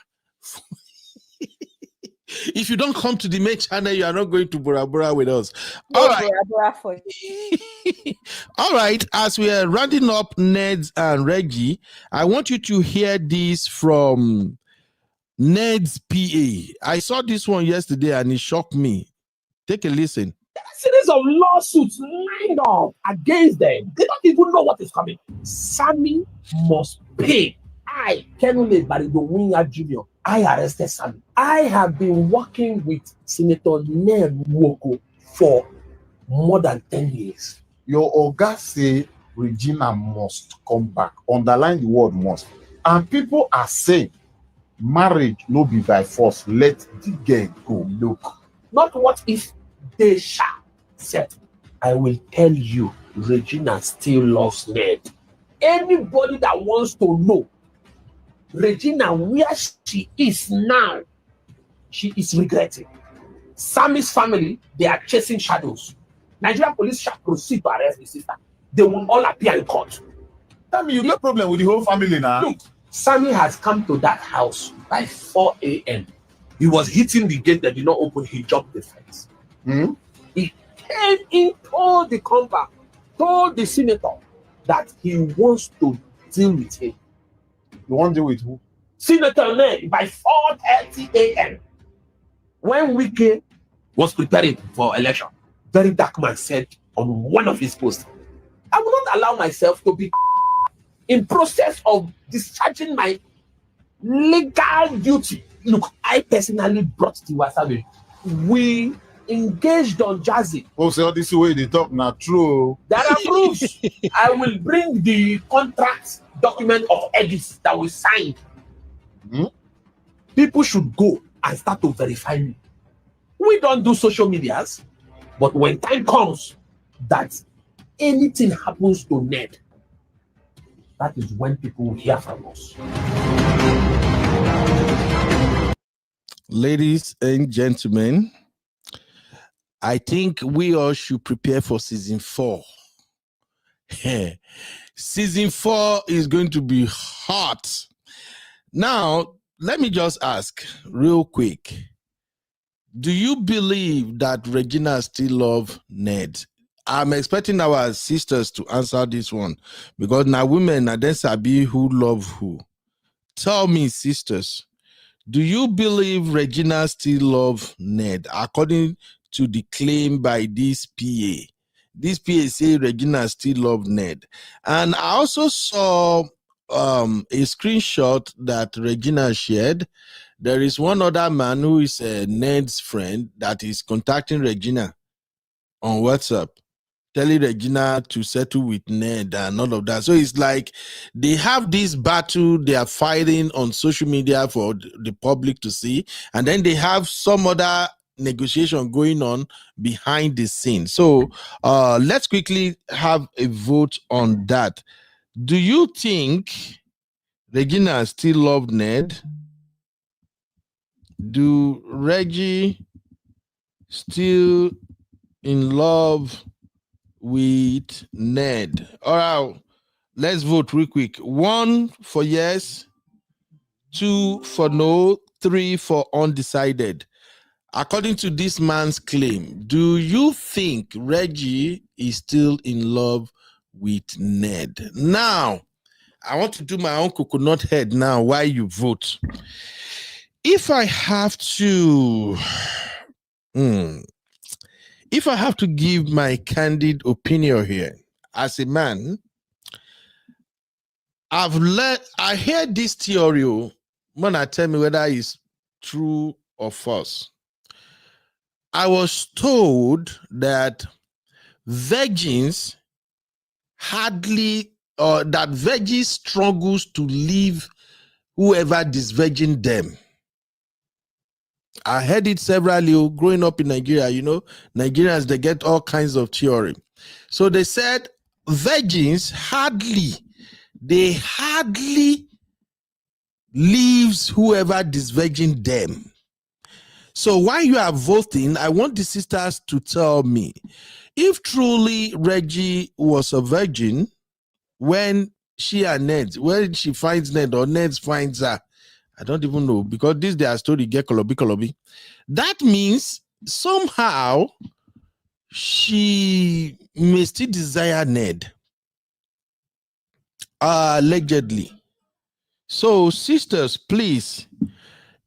[SPEAKER 3] If you don't come to the main channel, you are not going to Bora Bora with us. All right.
[SPEAKER 4] Bora Bora for you.
[SPEAKER 3] All right. As we are rounding up Ned's and Reggie, I want you to hear this from Ned's PA. I saw this one yesterday and it shocked me. Take a listen.
[SPEAKER 6] Series of lawsuits lined up against them. They don't even know what is coming. Sammy must pay. I, Kenule Barido Jr., I arrested Sammy. I have been working with Senator Ned Nwoko for more than 10 years.
[SPEAKER 7] Your Oga say Regina must come back. Underline the word must. And people are saying marriage no be by force. Let the girl go. Look.
[SPEAKER 6] Not what if they shall settle. I will tell you, Regina still loves Ned. Anybody that wants to know Regina, where she is now, she is regretting. Sammy's family, they are chasing shadows. Nigerian police shall proceed to arrest the sister. They will all appear in court.
[SPEAKER 7] Tell me, you got problem with the whole family now.
[SPEAKER 6] Look, Sammy has come to that house by 4 a.m. He was hitting the gate that did not open. He jumped the fence. He came in, told the compound, told the senator that he wants to deal with him.
[SPEAKER 7] You want to deal with who?
[SPEAKER 6] Senator Ned by 4:30 a.m. when Wike was preparing for election. Very dark man said on one of his posts, I will not allow myself to be in process of discharging my legal duty. Look, I personally brought the wasabi. We engaged on Jazzy.
[SPEAKER 7] Oh, so this way they talk now true.
[SPEAKER 6] There are proofs. I will bring the contract document of edits that we signed. People should go and start to verify me. We don't do social medias, but when time comes that anything happens to Ned, that is when people will hear from us.
[SPEAKER 3] Ladies and gentlemen, I think we all should prepare for season 4. Season 4 is going to be hot. Now, let me just ask real quick. Do you believe that Regina still loves Ned? I'm expecting our sisters to answer this one because now women are then sabi who love who. Tell me, sisters, do you believe Regina still loves Ned according to the claim by this PA? This PA say Regina still loves Ned. And I also saw a screenshot that Regina shared. There is one other man who is Ned's friend that is contacting Regina on WhatsApp, telling Regina to settle with Ned and all of that. So it's like they have this battle they are fighting on social media for the public to see, and then they have some other negotiation going on behind the scenes. So let's quickly have a vote on that. Do you think Regina still loved Ned? Do Reggie still in love with Ned? All right, let's vote real quick. 1 for yes, 2 for no, 3 for undecided. According to this man's claim, do you think Reggie is still in love with Ned? Now, I want to do my own coconut head now while you vote. If I have to give my candid opinion here as a man, I hear this theory when I tell me whether it's true or false. I was told that virgins struggles to leave whoever disvirgin them. I heard it severally growing up in Nigeria. You know, Nigerians, they get all kinds of theory. So they said virgins hardly leaves whoever disvirgin them. So while you are voting, I want the sisters to tell me if truly Reggie was a virgin when she finds Ned or Ned finds her. I don't even know, because this their story get kolobi. That means somehow she may still desire Ned. Allegedly. So sisters, please,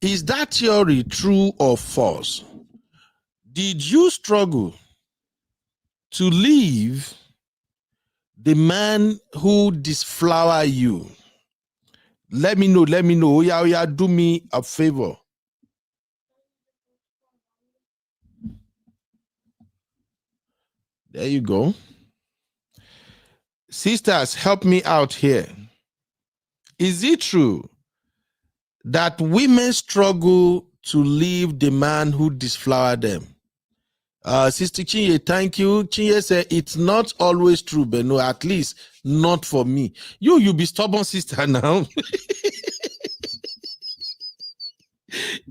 [SPEAKER 3] is that theory true or false? Did you struggle to leave the man who disflower you? Let me know. Oh yeah, do me a favor. There you go. Sisters, help me out here. Is it true that women struggle to leave the man who disflowered them? Sister Chinye, thank you. Chinye said it's not always true, but no, at least not for me. You be stubborn, sister, now.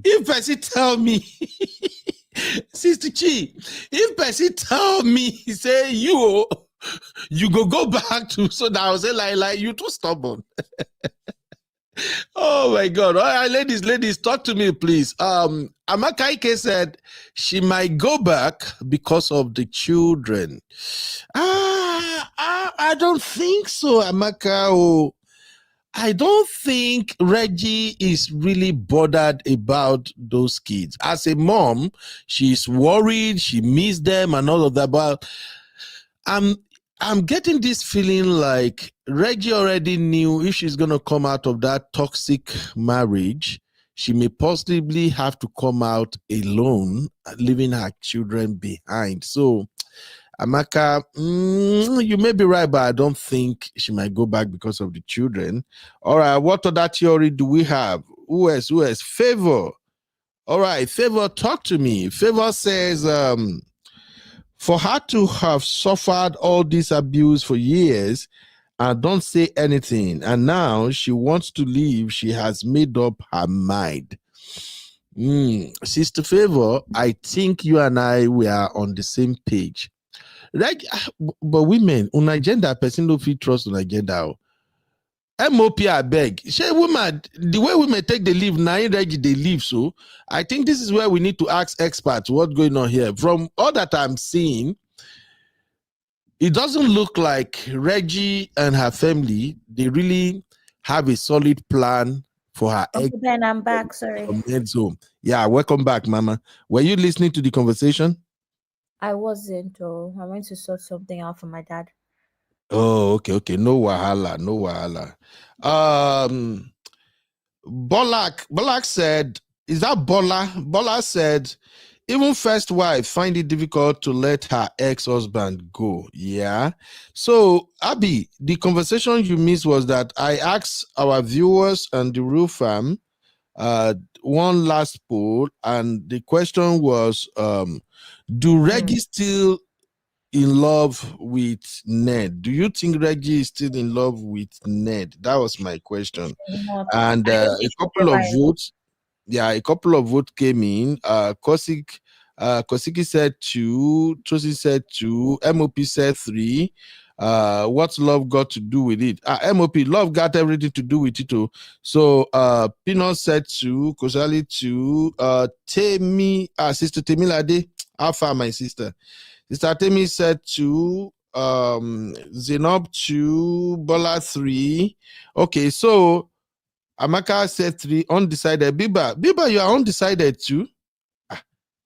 [SPEAKER 3] If person tell me, Sister Chi, if person tell me, he say you go back to, so that I will say like you too stubborn. Oh my God. All right, ladies, talk to me, please. Amakaike said she might go back because of the children. I don't think so, Amaka. I don't think Reggie is really bothered about those kids. As a mom, she's worried, she missed them and all of that. But I'm getting this feeling like Reggie already knew if she's going to come out of that toxic marriage, she may possibly have to come out alone, leaving her children behind. So, Amaka, you may be right, but I don't think she might go back because of the children. All right, what other theory do we have? Who else? Favor. All right, Favor, talk to me. Favor says, for her to have suffered all this abuse for years and don't say anything, and now she wants to leave, she has made up her mind. Sister Favor, I think you and I, we are on the same page. Like, but women, on agenda, person don't feel trust on agenda. MOP, I beg. Say women, the way women take the leave, now they leave. So I think this is where we need to ask experts what's going on here. From all that I'm seeing, it doesn't look like Reggie and her family, they really have a solid plan for her
[SPEAKER 4] Uncle Ben, I'm back. Sorry.
[SPEAKER 3] home. Yeah, welcome back, Mama. Were you listening to the conversation? I
[SPEAKER 4] wasn't. Oh, I went to sort something out for my dad.
[SPEAKER 3] Oh, okay. No wahala. Bolak said, is that Bola? Bola said, even first wife find it difficult to let her ex-husband go. Yeah. So, Abby, the conversation you missed was that I asked our viewers and the Real Fam one last poll, and the question was, do Reggie still in love with Ned? Do you think Reggie is still in love with Ned? That was my question. And a couple of votes. Yeah, a couple of votes came in. Kosiki said 2, Tosi said 2, MOP said 3. What's love got to do with it? MOP, love got everything to do with it too. So Pinot said 2, Kosali 2, Temi, Sister Temilade, how far my sister? Sister Temi said 2, Zenob 2, Bola 3. Okay, so Amaka said 3, undecided. Biba, you are undecided too?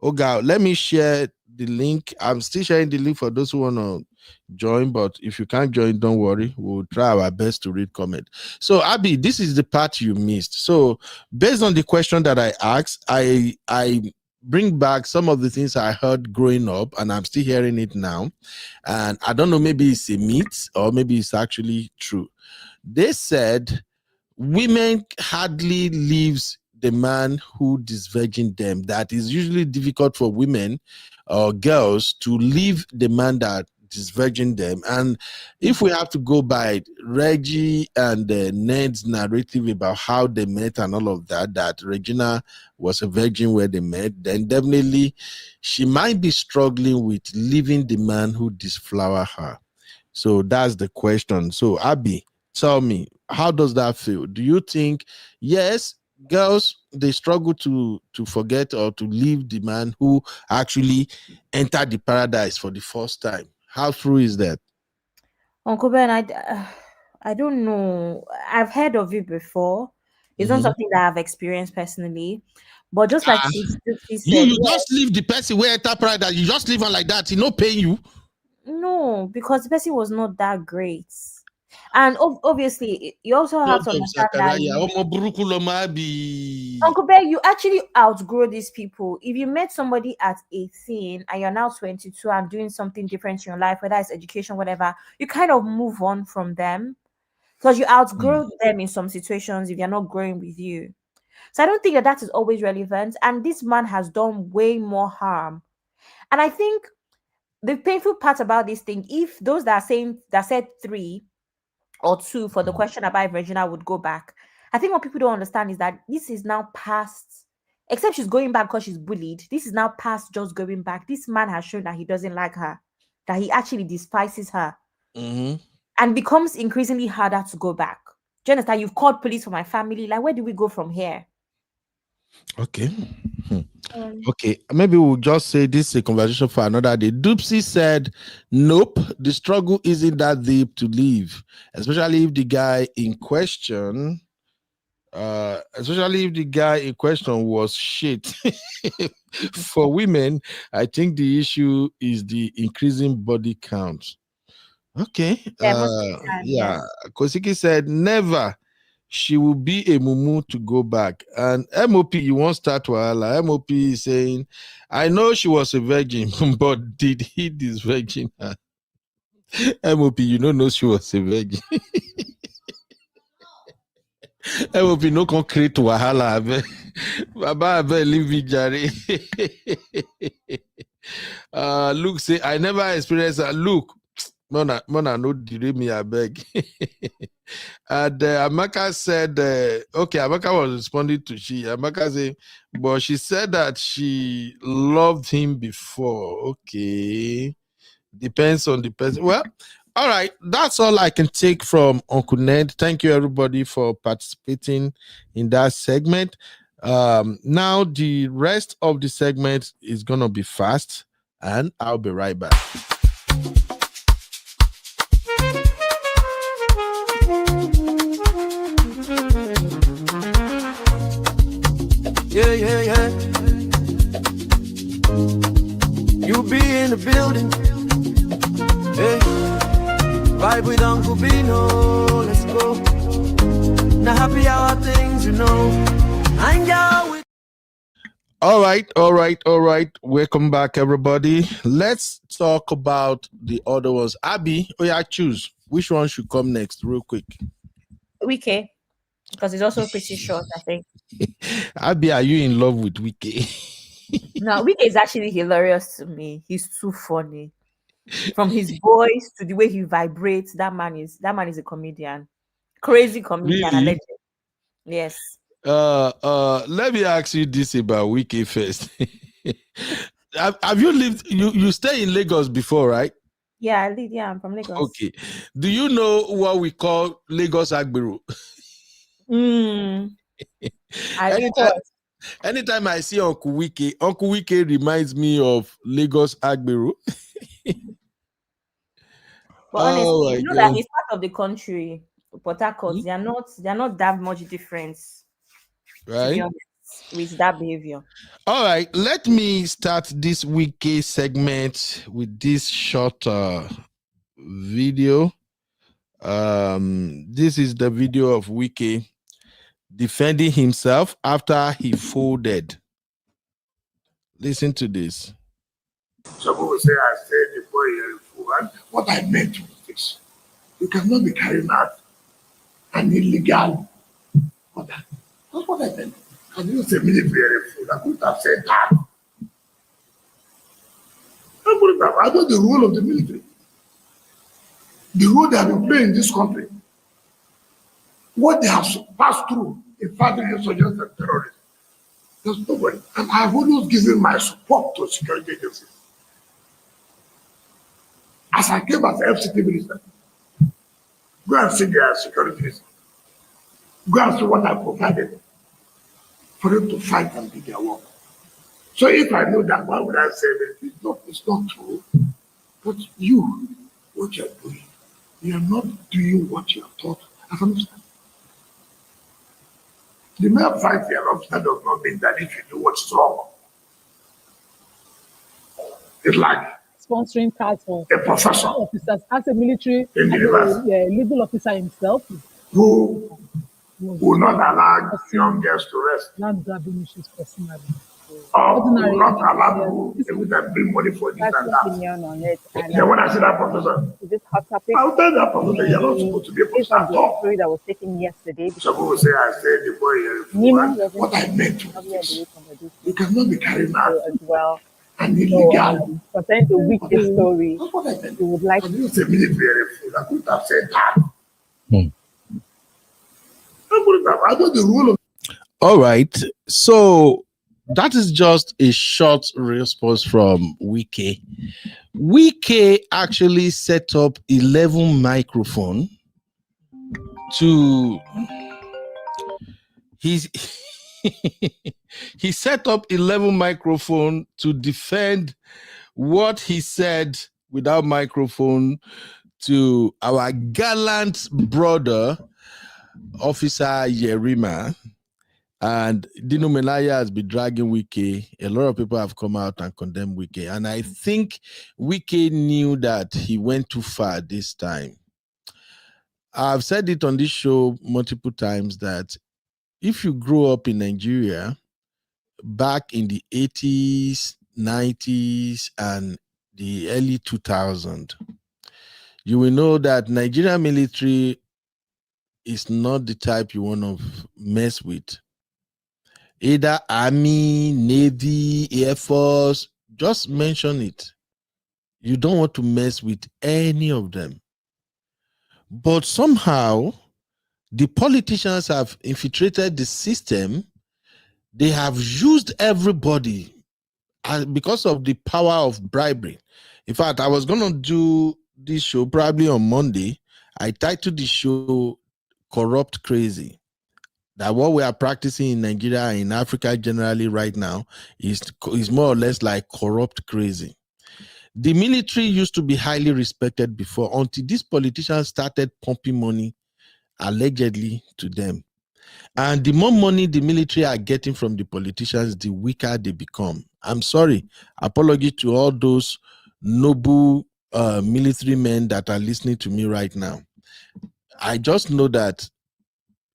[SPEAKER 3] Oh God, let me share the link. I'm still sharing the link for those who want to join, but if you can't join, don't worry. We'll try our best to read comment. So Abby, this is the part you missed. So based on the question that I asked, I bring back some of the things I heard growing up, and I'm still hearing it now. And I don't know, maybe it's a myth or maybe it's actually true. They said women hardly leaves the man who disvirgin them. That is usually difficult for women or girls to leave the man that disvirgin them. And if we have to go by Reggie and Ned's narrative about how they met and all of that, that Regina was a virgin where they met, then definitely she might be struggling with leaving the man who disflower her. So that's the question. So Abby, tell me, how does that feel? Do you think, yes, girls, they struggle to forget or to leave the man who actually entered the paradise for the first time? How true is that?
[SPEAKER 4] Uncle Ben, I don't know. I've heard of it before. It's not something that I've experienced personally. But just like she said,
[SPEAKER 3] you just leave the person where enter paradise. You just leave her like that. He no pay you.
[SPEAKER 4] No, because the person was not that great. And obviously, you also have to understand that Uncle Bear, you actually outgrow these people. If you met somebody at 18 and you're now 22 and doing something different in your life, whether it's education, whatever, you kind of move on from them because you outgrow them in some situations if they're not growing with you. So I don't think that is always relevant. And this man has done way more harm. And I think the painful part about this thing, if those that said 3 or 2 for the question about if Regina would go back, I think what people don't understand is that this is now past, except she's going back because she's bullied. This is now past just going back. This man has shown that he doesn't like her, that he actually despises her, and becomes increasingly harder to go back. Do you understand? You've called police for my family. Like, where do we go from here?
[SPEAKER 3] Okay. Okay, maybe we'll just say this is a conversation for another day. Doopsy said, nope, the struggle isn't that deep to leave, especially if the guy in question was shit. For women, I think the issue is the increasing body count. Okay.
[SPEAKER 4] Yeah, most of the time,
[SPEAKER 3] Yeah. Kosiki said never. She will be a mumu to go back. And MOP, you won't start Wahala. MOP is saying, I know she was a virgin, but did he this virgin her? MOP, you don't know she was a virgin. MOP, no concrete Wahala. Baba, leave me, Jare. Luke say, I never experienced that. Luke, Mona, no delay me, I beg. And Amaka said, okay, Amaka was responding to she. Amaka said, but she said that she loved him before. Okay. Depends on the person. Well, all right. That's all I can take from Uncle Ned. Thank you, everybody, for participating in that segment. Now, the rest of the segment is going to be fast, and I'll be right back.
[SPEAKER 1] Yeah, yeah, yeah. You be in the building. Hey, vibe with Uncle Bino. Let's go. Now happy hour things, you know. Hang out with.
[SPEAKER 3] All right. Welcome back, everybody. Let's talk about the other ones. Abby, choose. Which one should come next, real quick?
[SPEAKER 4] Wike, because it's also pretty short, I think.
[SPEAKER 3] Abby, are you in love with Wike?
[SPEAKER 4] No, Wike is actually hilarious to me. He's too funny. From his voice to the way he vibrates, that man is a comedian. Crazy comedian,
[SPEAKER 3] Really?
[SPEAKER 4] alleged. Yes.
[SPEAKER 3] Let me ask you this about Wike first. Have you lived? You stay in Lagos before, right?
[SPEAKER 4] Yeah, I live. Yeah, I'm from Lagos.
[SPEAKER 3] Okay. Do you know what we call Lagos Agbero? Anytime I see Uncle Wike reminds me of Lagos Agbero.
[SPEAKER 4] But honestly, you know that he's part of the country, Port Harcourt. They are not that much difference, right? To be honest, with that behavior.
[SPEAKER 3] All right, let me start this Wike segment with this short video. This is the video of Wike defending himself after he folded. Listen to this.
[SPEAKER 8] Some people say I said the boy here fool. And what I meant was this: you cannot be carrying out an illegal order. That's what I meant. And you say military fool. I could have said that. I know the role of the military. The role they have been playing in this country. What they have passed through in fighting insurgents and terrorists. There's nobody. And I've always given my support to security agencies. As I came as FCT minister, go and see their security minister. Go and see what I provided for them to fight and do their work. So if I know that, why would I say that? It's not true. But you, what you're doing, you're not doing what you're taught as an officer. The mere fact you're an officer does not mean that if you do what's wrong, it's like
[SPEAKER 9] sponsoring cards for
[SPEAKER 8] a professor
[SPEAKER 9] officers as a military legal officer himself
[SPEAKER 8] who will not allow young girls to rest.
[SPEAKER 9] Land grabbing issues personally.
[SPEAKER 8] Or will not allow people that bring money for this and that. Then when I see that professor,
[SPEAKER 10] is this hot topic?
[SPEAKER 8] I'll tell that professor you're not supposed to be a professor at all.
[SPEAKER 10] Story that was taken yesterday.
[SPEAKER 8] Some people say I said the boy here. What I meant was this: you cannot be carrying out
[SPEAKER 10] as well.
[SPEAKER 8] An illegal.
[SPEAKER 10] Concerning the Wike story,
[SPEAKER 8] that's what I meant.
[SPEAKER 10] You would like
[SPEAKER 8] to use a military food. I could have said that. I know the rule of.
[SPEAKER 3] All right, so that is just a short response from Wike. Wike actually set up 11 microphones to he set up 11 microphones to defend what he said without microphone to our gallant brother, Officer Yerima. And Dino Melaya has been dragging Wike. A lot of people have come out and condemned Wike. And I think Wike knew that he went too far this time. I've said it on this show multiple times that if you grow up in Nigeria back in the 80s, 90s, and the early 2000s, you will know that Nigerian military is not the type you want to mess with. Either Army, Navy, Air Force, just mention it. You don't want to mess with any of them. But somehow, the politicians have infiltrated the system. They have used everybody because of the power of bribery. In fact, I was going to do this show probably on Monday. I titled the show Corrupt Crazy. That what we are practicing in Nigeria and in Africa generally right now is more or less like corrupt crazy. The military used to be highly respected before until these politicians started pumping money allegedly to them. And the more money the military are getting from the politicians, the weaker they become. I'm sorry. Apology to all those noble military men that are listening to me right now. I just know that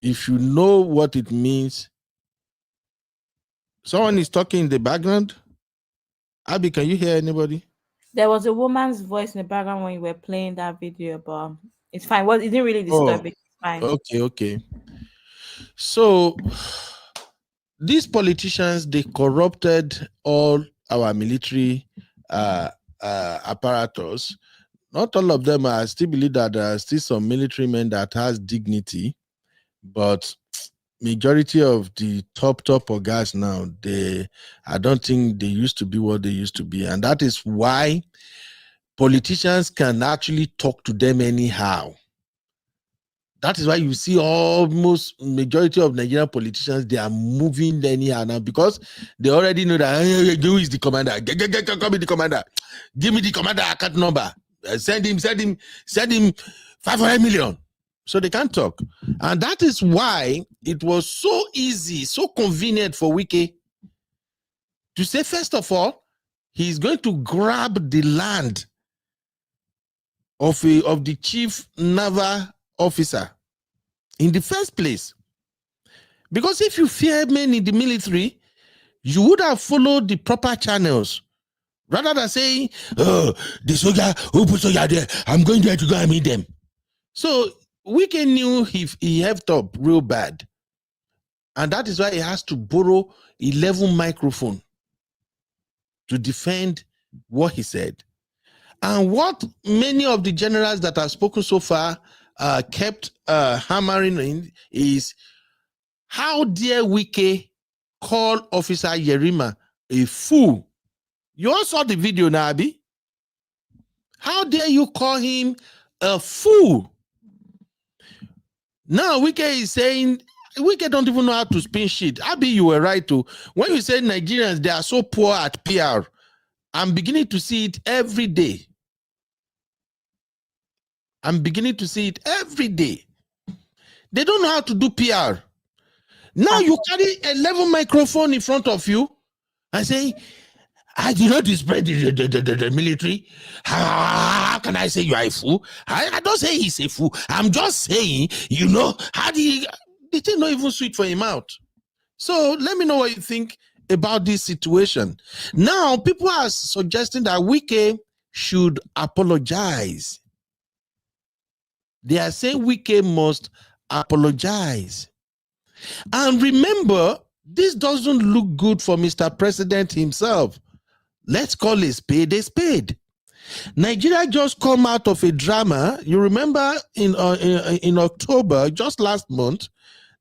[SPEAKER 3] if you know what it means, someone is talking in the background. Abby, can you hear anybody?
[SPEAKER 4] There was a woman's voice in the background when you were playing that video, but it's fine. Well, it didn't really disturb it. It's fine.
[SPEAKER 3] Okay. So these politicians, they corrupted all our military apparatus. Not all of them. I still believe that there are still some military men that has dignity, but majority of the top guys now, I don't think they used to be what they used to be. And that is why politicians can actually talk to them anyhow. That is why you see almost majority of Nigerian politicians, they are moving anyhow now because they already know that who is the commander. Call me the commander. Give me the commander account number. Send him 500 million. So they can't talk. And that is why it was so easy, so convenient for Wike to say, first of all, he's going to grab the land of the chief naval officer in the first place. Because if you fear men in the military, you would have followed the proper channels. Rather than saying, oh, the soldier, who put soldier there, I'm going there to go and meet them. So Wike knew he heaved up real bad. And that is why he has to borrow 11 microphones to defend what he said. And what many of the generals that have spoken so far kept hammering in is, how dare Wike call Officer Yerima a fool? You all saw the video, Nabi. How dare you call him a fool? Now Wike is saying, Wike don't even know how to spin shit. Abi, you were right too. When you say Nigerians, they are so poor at PR, I'm beginning to see it every day. They don't know how to do PR. Now you carry 11 microphones in front of you and say, I did not display the military. How can I say you are a fool? I don't say he's a fool. I'm just saying, how do you... They did not even sweet for him out. So let me know what you think about this situation. Now, people are suggesting that Wike should apologize. They are saying Wike must apologize. And remember, this doesn't look good for Mr. President himself. Let's call a spade a spade. Nigeria just come out of a drama. You remember in October, just last month,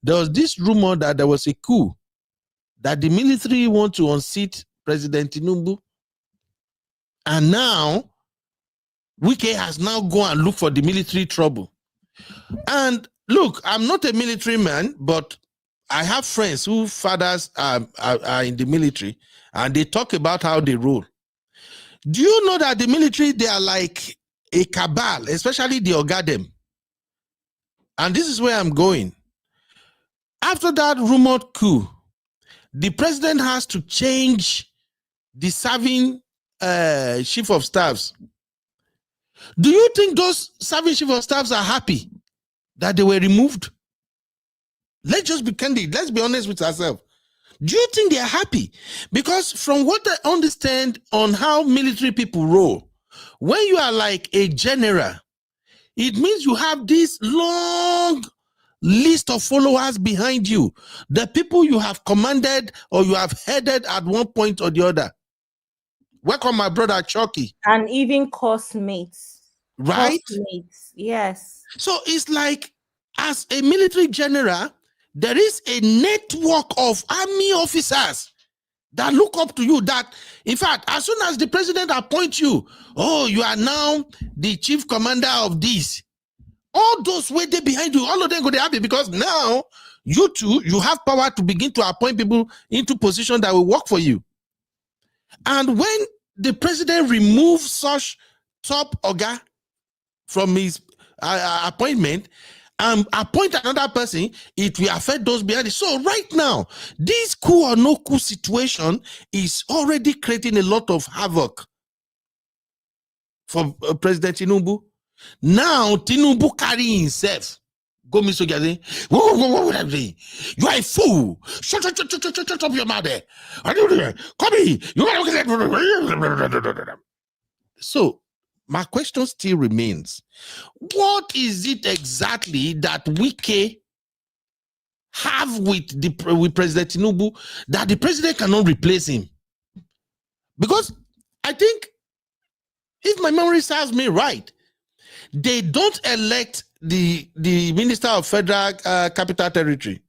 [SPEAKER 3] there was this rumor that there was a coup, that the military want to unseat President Tinubu. And now, Wike has now gone and looked for the military trouble. And look, I'm not a military man, but I have friends whose fathers are in the military, and they talk about how they rule. Do you know that the military, they are like a cabal, especially the Ogadem? And this is where I'm going. after that rumored coup, the president has to change the serving chief of staffs. Do you think those serving chief of staffs are happy that they were removed? Let's just be candid. Let's be honest with ourselves. Do you think they're happy? Because from what I understand on how military people roll, when you are like a general, it means you have this long list of followers behind you, the people you have commanded or you have headed at one point or the other. Welcome, my brother Chucky.
[SPEAKER 4] And even course mates.
[SPEAKER 3] Right?
[SPEAKER 4] Course mates, yes.
[SPEAKER 3] So it's like, as a military general, there is a network of army officers that look up to you, that, in fact, as soon as the president appoints you, oh, you are now the chief commander of this. All those waiting behind you, all of them go to happy because now you too, you have power to begin to appoint people into positions that will work for you. And when the president removes such top oga from his appointment and appoint another person, it will affect those behind it. So right now, this coup or no coup situation is already creating a lot of havoc for President Tinubu. Now Tinubu carry himself. Go, Mr. Gade. You are a fool. Shut up your mouth there. Come here. So my question still remains. What is it exactly that Wike have with President Tinubu that the president cannot replace him? Because I think, if my memory serves me right, they don't elect the Minister of Federal Capital Territory.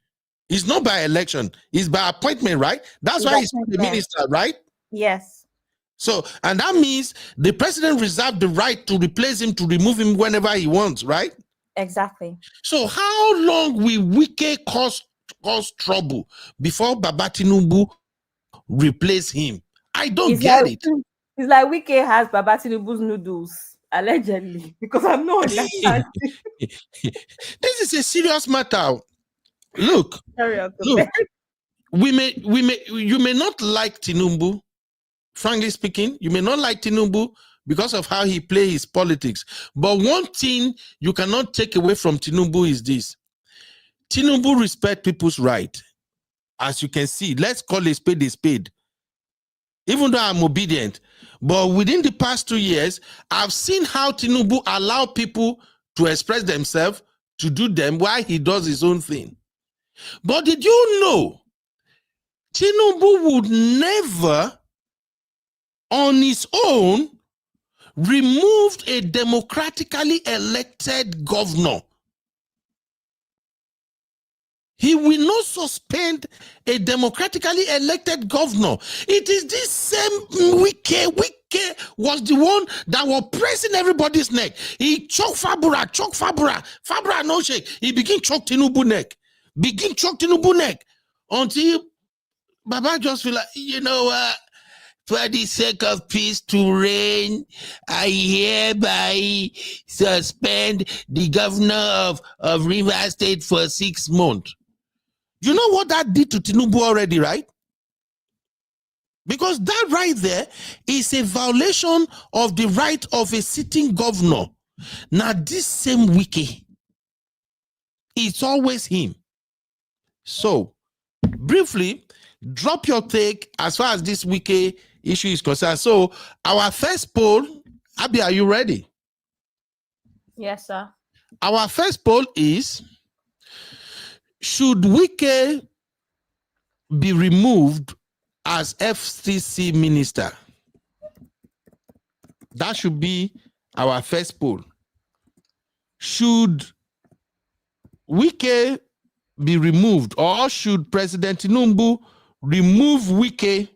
[SPEAKER 3] It's not by election. It's by appointment, right? That's why he's the minister, right?
[SPEAKER 4] Yes.
[SPEAKER 3] So, and that means the president reserved the right to replace him, to remove him whenever he wants, right?
[SPEAKER 4] Exactly.
[SPEAKER 3] So how long will Wike cause trouble before Baba Tinubu replace him? I don't get it.
[SPEAKER 4] It's like Wike has Baba Tinubu's noodles, allegedly, because I'm not understanding.
[SPEAKER 3] This is a serious matter. Look, you may not like Tinubu. Frankly speaking, you may not like Tinubu because of how he plays his politics. But one thing you cannot take away from Tinubu is this. Tinubu respects people's right. As you can see, let's call a spade a spade. Even though I'm obedient, but within the past 2 years, I've seen how Tinubu allow people to express themselves, to do them while he does his own thing. But did you know Tinubu would never on his own removed a democratically elected governor? He will not suspend a democratically elected governor. It is this same Wike. Wike was the one that was pressing everybody's neck. He choked Fabura. Fabura no shake. He begin choke Tinubu neck. Until Baba just feel like, you know what? For the sake of peace to reign, I hereby suspend the governor of Rivers State for 6 months. You know what that did to Tinubu already, right? Because that right there is a violation of the right of a sitting governor. Now, this same Wike, it's always him. So, briefly, drop your take as far as this Wike issue is concerned. So, our first poll, Abi, are you ready?
[SPEAKER 4] Yes, sir.
[SPEAKER 3] Our first poll is, should Wike be removed as FCC minister? That should be our first poll. Should Wike be removed, or should President Tinubu remove Wike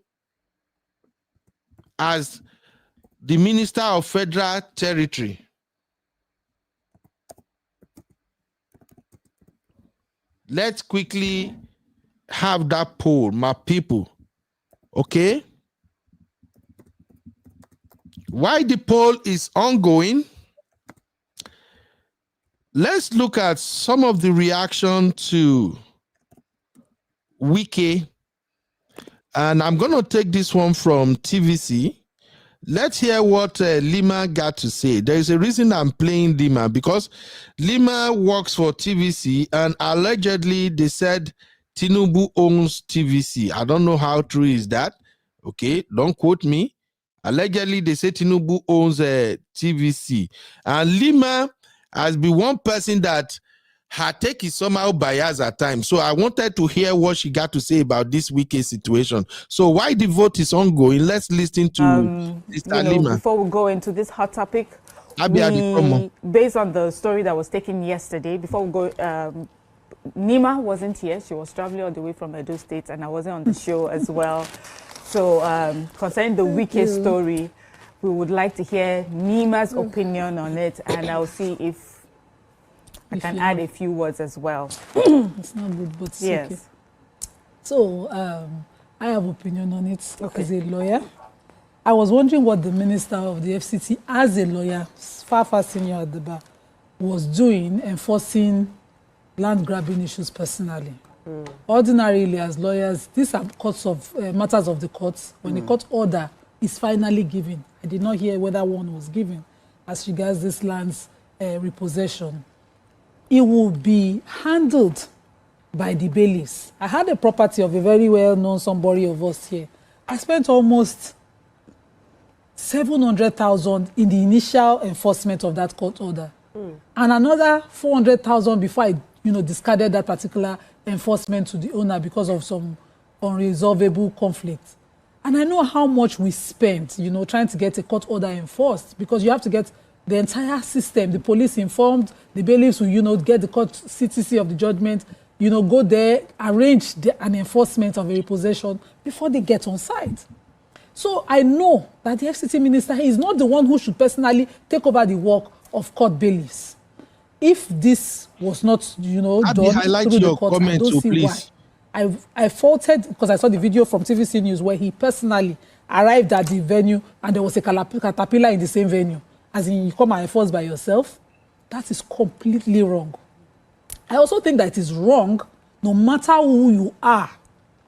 [SPEAKER 3] as the Minister of Federal Territory? Let's quickly have that poll, my people. Okay? While the poll is ongoing, let's look at some of the reaction to Wike, and I'm going to take this one from TVC. Let's hear what Lima got to say. There is a reason I'm playing Lima, because Lima works for TVC, and allegedly they said Tinubu owns TVC. I don't know how true is that. Okay, don't quote me. Allegedly, they say Tinubu owns TVC. And Lima has been one person that her take is somehow biased at times. So I wanted to hear what she got to say about this Wike situation. So while the vote is ongoing, let's listen to Sister Lima.
[SPEAKER 11] Before we go into this hot topic, based on the story that was taken yesterday, before we go, Nima wasn't here. She was traveling all the way from Edo State, and I wasn't on the show as well. So concerning the Wike story, we would like to hear Nima's opinion on it, and I'll see if I can add a few words as well.
[SPEAKER 12] It's not good, but it's
[SPEAKER 11] yes.
[SPEAKER 12] Okay. So I have opinion on it as a lawyer. I was wondering what the minister of the FCT, as a lawyer, far senior at the bar, was doing enforcing land grabbing issues personally. Ordinarily, as lawyers, these are matters of the courts. When a court order is finally given, I did not hear whether one was given as regards this land's repossession. It will be handled by the bailiffs. I had a property of a very well-known somebody of us here. I spent almost 700,000 in the initial enforcement of that court order, and another 400,000 before I, discarded that particular enforcement to the owner because of some unresolvable conflict. And I know how much we spent, trying to get a court order enforced, because you have to get the entire system, the police informed, the bailiffs will, get the court CTC of the judgment, go there, arrange an enforcement of a repossession before they get on site. So I know that the FCT minister is not the one who should personally take over the work of court bailiffs. If this was not, done
[SPEAKER 3] highlight
[SPEAKER 12] through
[SPEAKER 3] your
[SPEAKER 12] the court, I
[SPEAKER 3] comment,
[SPEAKER 12] don't
[SPEAKER 3] so
[SPEAKER 12] see
[SPEAKER 3] please.
[SPEAKER 12] why. I faulted, because I saw the video from TVC News where he personally arrived at the venue and there was a caterpillar in the same venue. As in, you come and enforce by yourself. That is completely wrong. I also think that it is wrong, no matter who you are,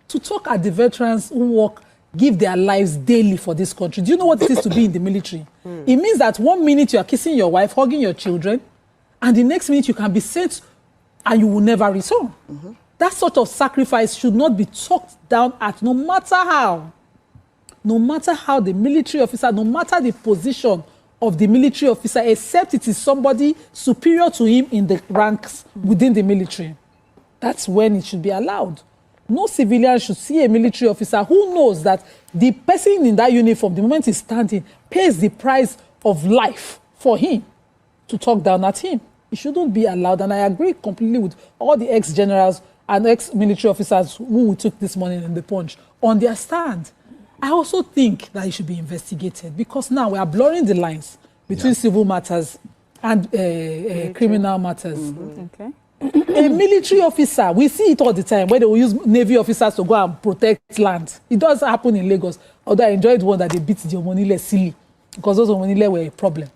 [SPEAKER 12] to talk at the veterans who give their lives daily for this country. Do you know what it is to be in the military? It means that 1 minute you are kissing your wife, hugging your children, and the next minute you can be sent and you will never return. That sort of sacrifice should not be talked down at, no matter how. No matter how the military officer, no matter the position of the military officer, except it is somebody superior to him in the ranks within the military. That's when it should be allowed. No civilian should see a military officer who knows that the person in that uniform, the moment he's standing, pays the price of life for him, to talk down at him. It shouldn't be allowed, and I agree completely with all the ex-generals and ex-military officers who we took this morning in the Punch on their stand. I also think that it should be investigated, because now we are blurring the lines between civil matters and criminal matters.
[SPEAKER 11] Okay.
[SPEAKER 12] A military officer, we see it all the time, where they will use Navy officers to go and protect land. It does happen in Lagos, although I enjoyed one that they beat the Omonile silly, because those Omonile were a problem.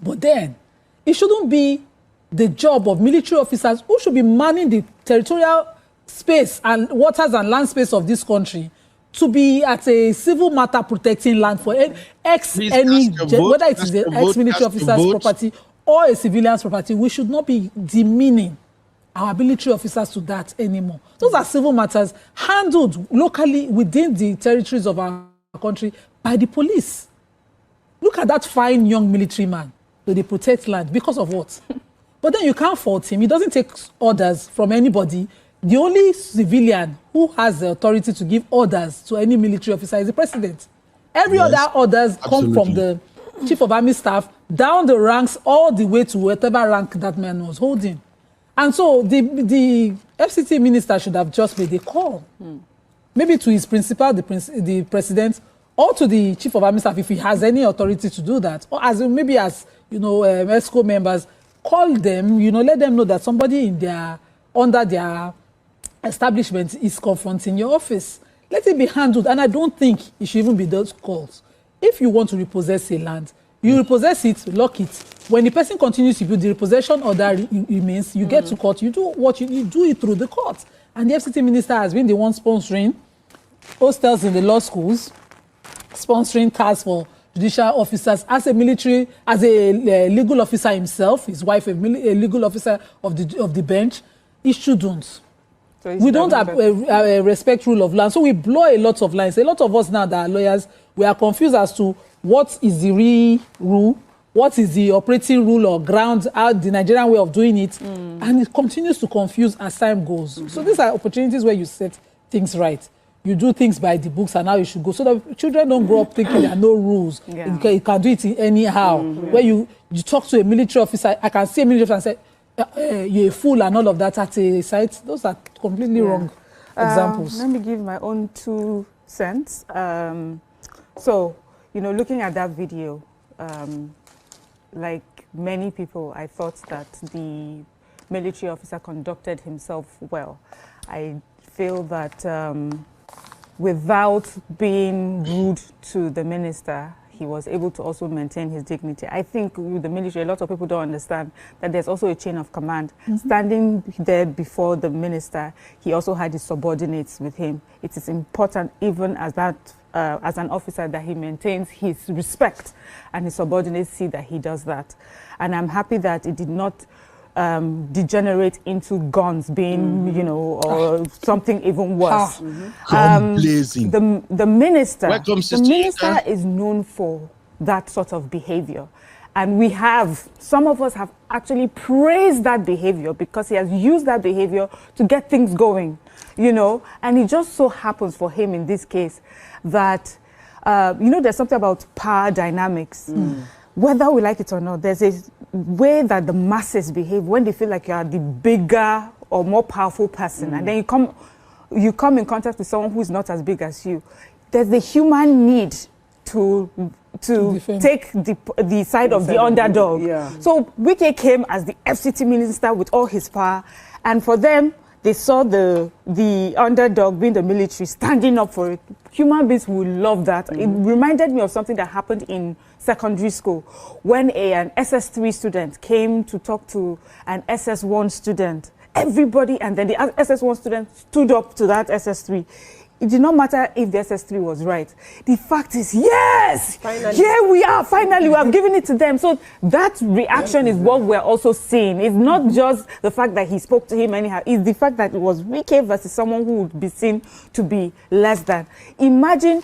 [SPEAKER 12] But then, it shouldn't be the job of military officers who should be manning the territorial space and waters and land space of this country to be at a civil matter protecting land for whether it is the ex-military officer's property or a civilian's property. We should not be demeaning our military officers to that anymore. Those are civil matters handled locally within the territories of our country by the police. Look at that fine young military man. So they protect land because of what? But then you can't fault him. He doesn't take orders from anybody. The only civilian who has the authority to give orders to any military officer is the president. Every other orders come from the chief of army staff down the ranks all the way to whatever rank that man was holding. And so the FCT minister should have just made a call. Maybe to his principal, the president, or to the chief of army staff if he has any authority to do that. Or maybe as ESCO members, call them, let them know that somebody under their establishment is confronting your office. Let it be handled. And I don't think it should even be those calls. If you want to repossess a land, you repossess it, lock it. When the person continues to build, the repossession order remains, you get to court, you do what you do it through the court. And the FCT minister has been the one sponsoring hostels in the law schools, sponsoring cars for judicial officers. As a military, as a legal officer himself, his wife a legal officer of the bench, he shouldn't. So we don't respect rule of law. So we blow a lot of lines. A lot of us now that are lawyers, we are confused as to what is the real rule, what is the operating rule or ground, how the Nigerian way of doing it, and it continues to confuse as time goes. So these are opportunities where you set things right. You do things by the books and how you should go, so that children don't grow up thinking there are no rules. You can do it anyhow. Where you talk to a military officer, I can see a military officer and say, you're a fool and all of that at a site. Those are completely wrong examples.
[SPEAKER 11] Let me give my own 2 cents. So, looking at that video, like many people, I thought that the military officer conducted himself well. I feel that without being rude to the minister, he was able to also maintain his dignity. I think with the military, a lot of people don't understand that there's also a chain of command. Standing there before the minister, he also had his subordinates with him. It is important, even as an officer, that he maintains his respect, and his subordinates see that he does that. And I'm happy that it did not degenerate into guns being, or something even worse. The minister is known for that sort of behavior. And some of us have actually praised that behavior because he has used that behavior to get things going, and it just so happens for him in this case that, there's something about power dynamics. Whether we like it or not, there's a way that the masses behave when they feel like you are the bigger or more powerful person, and then you come in contact with someone who's not as big as you. There's the human need to take the side of the underdog. So Wike came as the FCT minister with all his power, and for them, they saw the underdog being the military standing up for it. Human beings will love that. It reminded me of something that happened in secondary school when an SS3 student came to talk to an SS1 student. Everybody, and then the SS1 student stood up to that SS3. It did not matter if the SS3 was right. The fact is, yes, finally. Here we are, finally, we have given it to them. So that reaction is what we're also seeing. It's not just the fact that he spoke to him anyhow. It's the fact that it was Wike versus someone who would be seen to be less than. Imagine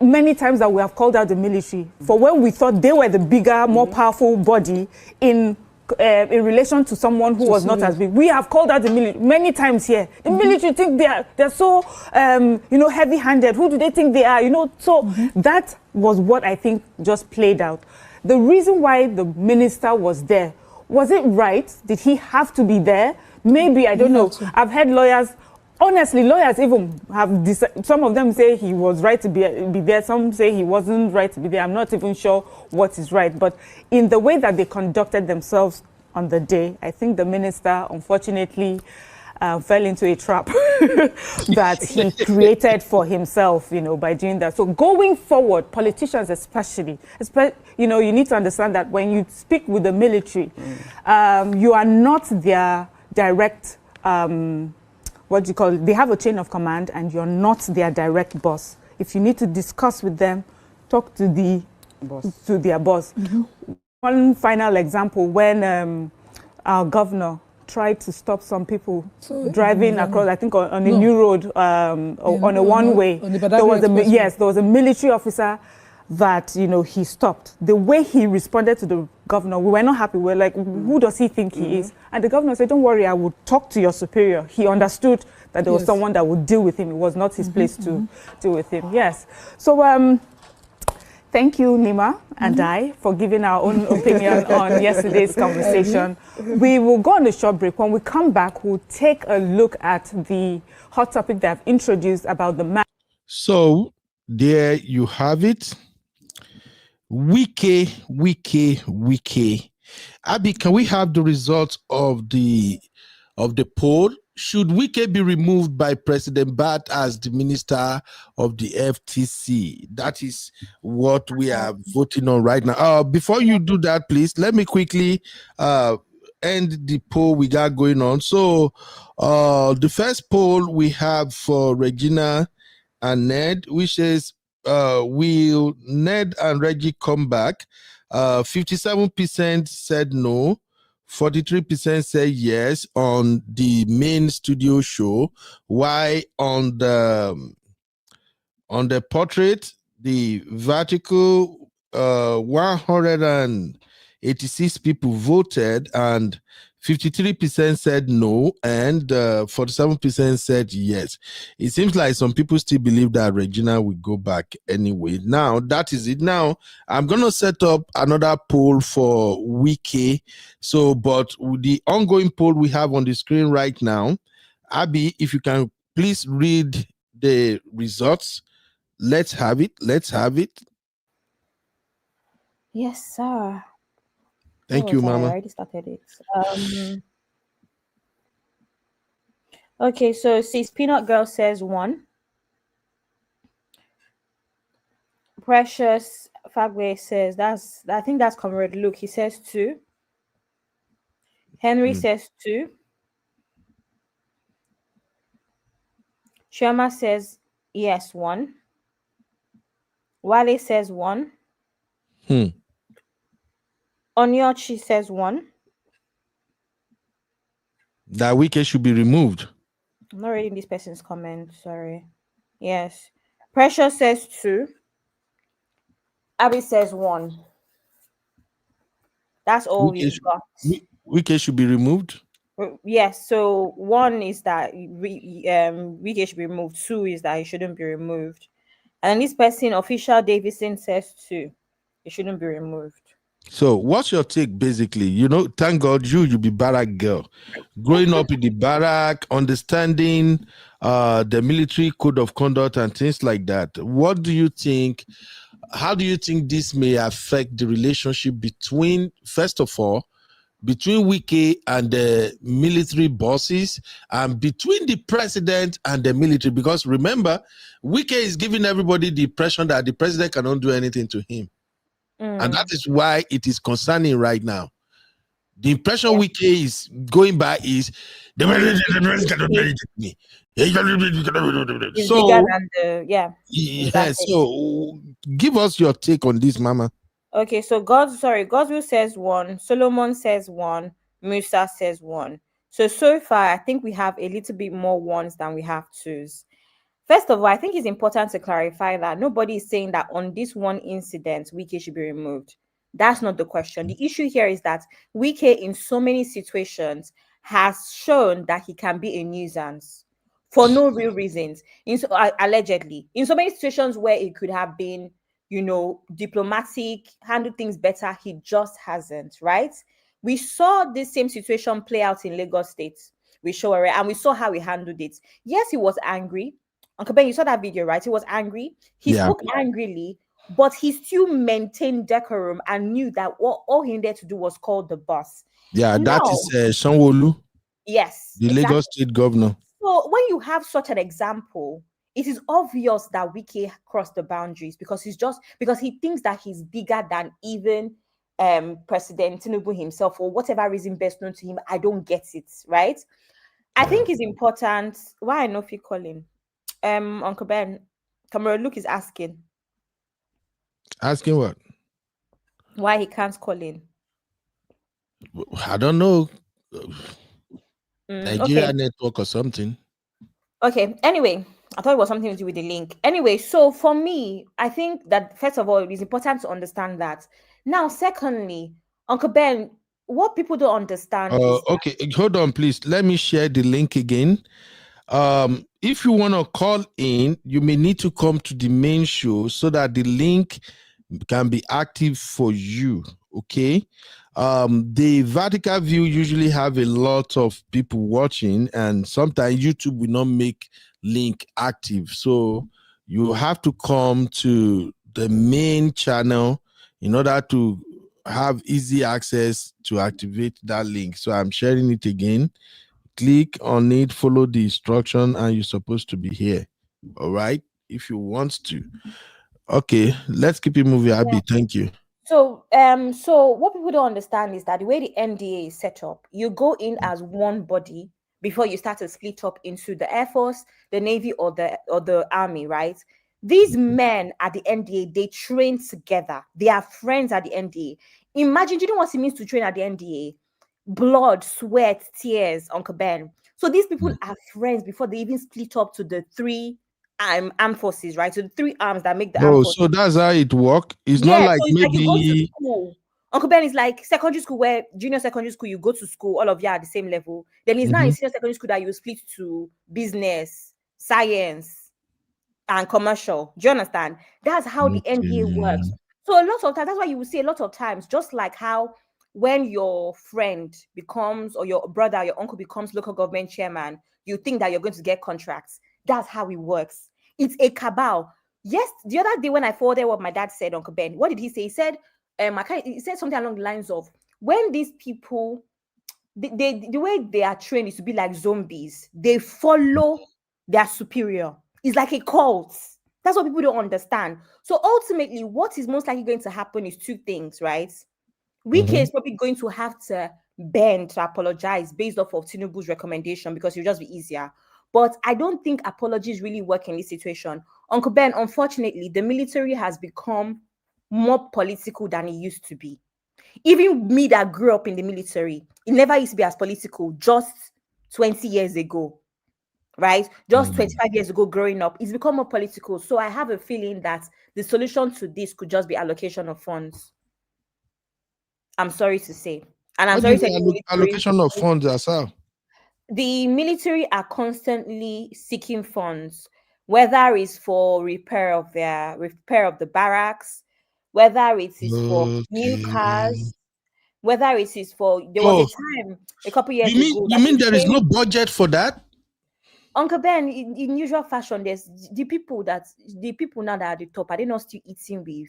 [SPEAKER 11] many times that we have called out the military for when we thought they were the bigger, more powerful body in relation to someone who was not as big. We have called out the military many times here. The military think they're so heavy-handed. Who do they think they are? So that was what I think just played out. The reason why the minister was there, was it right? Did he have to be there? Maybe, I don't know. I've heard lawyers. Honestly, lawyers even have some of them say he was right to be there. Some say he wasn't right to be there. I'm not even sure what is right. But in the way that they conducted themselves on the day, I think the minister, unfortunately, fell into a trap that he created for himself, by doing that. So going forward, politicians especially, you need to understand that when you speak with the military, you are not their direct they have a chain of command and you're not their direct boss. If you need to discuss with them, talk to their boss. One final example, when our governor tried to stop some people driving across, I think on a new road, on a one-way. There was a military officer that, he stopped. The way he responded to the governor, we were not happy. We were like, who does he think he is? And the governor said, don't worry, I will talk to your superior. He understood that there was someone that would deal with him. It was not his place to deal with him. Yes. So thank you, Nima and I, for giving our own opinion on yesterday's conversation. We will go on a short break. When we come back, we'll take a look at the hot topic that I've introduced about the man.
[SPEAKER 3] So there you have it. Wike. Abby, can we have the results of the poll? Should Wike be removed by President Bat as the minister of the FTC? That is what we are voting on right now. Before you do that, please, let me quickly end the poll we got going on. So the first poll we have for Regina and Ned, which is will Ned and Reggie come back? 57% said no, 43% said yes on the main studio show. Why on the portrait, the vertical, 186 people voted and 53% said no and 47% said yes. It seems like some people still believe that Regina will go back anyway. Now, that is it. Now, I'm going to set up another poll for Wike. So, but the ongoing poll we have on the screen right now, Abby, if you can please read the results. Let's have it. Let's have it.
[SPEAKER 4] Yes, sir.
[SPEAKER 3] Thank you, Mama.
[SPEAKER 4] I already started it. Okay, so Sis Peanut Girl says 1. Precious Fagwe says I think that's Comrade Luke. He says 2. Henry says 2. Shema says yes, 1. Wale says 1. Onyochi says 1.
[SPEAKER 3] That Wike should be removed.
[SPEAKER 4] I'm not reading this person's comment. Sorry. Yes. Precious says 2. Abby says 1. That's all we've got.
[SPEAKER 3] Wike should be removed.
[SPEAKER 4] Yes. So 1 is that Wike should be removed. 2 is that he shouldn't be removed. And this person, Official Davison, says 2. It shouldn't be removed.
[SPEAKER 3] So what's your take basically? You know, thank God you be barrack girl. Growing up in the barrack, understanding the military code of conduct and things like that. What do you think? How do you think this may affect the relationship between, first of all, between Wike and the military bosses and between the president and the military? Because remember, Wike is giving everybody the impression that the president cannot do anything to him. And that is why it is concerning right now. The impression Wike is going by is the president cannot do anything to me. So give us your take on this, Mama.
[SPEAKER 4] Okay, so Godswill says 1, Solomon says 1, Musa says 1. So far, I think we have a little bit more 1s than we have 2s. First of all, I think it's important to clarify that nobody is saying that on this one incident, Wike should be removed. That's not the question. The issue here is that Wike, in so many situations, has shown that he can be a nuisance for no real reasons. Allegedly, in so many situations where it could have been, diplomatic, handle things better, he just hasn't, right? We saw this same situation play out in Lagos State with Showere, and we saw how he handled it. Yes, he was angry. Uncle Ben, you saw that video, right? He was angry. He spoke angrily, but he still maintained decorum and knew that all he needed to do was call the boss.
[SPEAKER 3] Yeah, that is Sanwo-Olu.
[SPEAKER 4] Yes.
[SPEAKER 3] The Lagos State governor.
[SPEAKER 4] So when you have such an example, it is obvious that Wike crossed the boundaries because he thinks that he's bigger than even President Tinubu himself, for whatever reason best known to him. I don't get it, right? I think it's important. Why I know if you call him? Uncle Ben, Cameron Luke is asking.
[SPEAKER 3] Asking what?
[SPEAKER 4] Why he can't call in?
[SPEAKER 3] I don't know. Nigeria network or something.
[SPEAKER 4] Okay. Anyway, I thought it was something to do with the link. Anyway, so for me, I think that first of all, it is important to understand that. Now, secondly, Uncle Ben, what people don't understand is
[SPEAKER 3] okay, hold on, please. Let me share the link again. If you want to call in, you may need to come to the main show so that the link can be active for you. Okay. The vertical view usually have a lot of people watching, and sometimes YouTube will not make link active. So you have to come to the main channel in order to have easy access to activate that link. So I'm sharing it again. Click on it, follow the instruction, and you're supposed to be here. All right, if you want to. Okay, let's keep it moving, Abby. Thank you.
[SPEAKER 4] So what people don't understand is that the way the NDA is set up, you go in as one body before you start to split up into the Air Force, the Navy, or the Army, right? These men at the NDA, they train together. They are friends at the NDA. Imagine, you know what it means to train at the NDA? Blood, sweat, tears, Uncle Ben. So these people are friends before they even split up to the three armed forces, right? So the three arms that make the armed
[SPEAKER 3] Oh,
[SPEAKER 4] forces.
[SPEAKER 3] so that's how it works. It's not
[SPEAKER 4] Yeah,
[SPEAKER 3] like
[SPEAKER 4] so it's like you go to
[SPEAKER 3] maybe
[SPEAKER 4] school. Uncle Ben is like secondary school, where junior secondary school, you go to school, all of you are at the same level. Then it's not in senior secondary school that you split to business, science, and commercial. Do you understand? That's how the NDA works. So a lot of times, that's why you will see a lot of times, just like how when your friend becomes, or your brother, your uncle becomes local government chairman, you think that you're going to get contracts. That's how it works. It's a cabal. Yes, the other day when I forwarded what my dad said, Uncle Ben, what did he say? He said, he said something along the lines of, when these people, the way they are trained is to be like zombies. They follow their superior. It's like a cult. That's what people don't understand. So ultimately, what is most likely going to happen is two things, right? Wike is probably going to have to bend to apologize based off of Tinubu's recommendation, because it'll just be easier. But I don't think apologies really work in this situation. Uncle Ben, unfortunately, the military has become more political than it used to be. Even me that grew up in the military, it never used to be as political just 20 years ago, right? Just 25 years ago growing up, it's become more political. So I have a feeling that the solution to this could just be allocation of funds. I'm sorry to say. And I'm sorry to say
[SPEAKER 3] allocation of funds as well.
[SPEAKER 4] The military are constantly seeking funds, whether it's for repair of the barracks, whether it is for new cars, whether it is for, there was a time a couple years ago.
[SPEAKER 3] You mean there is no budget for that?
[SPEAKER 4] Uncle Ben, in usual fashion, there's the people now that are at the top, are they not still eating with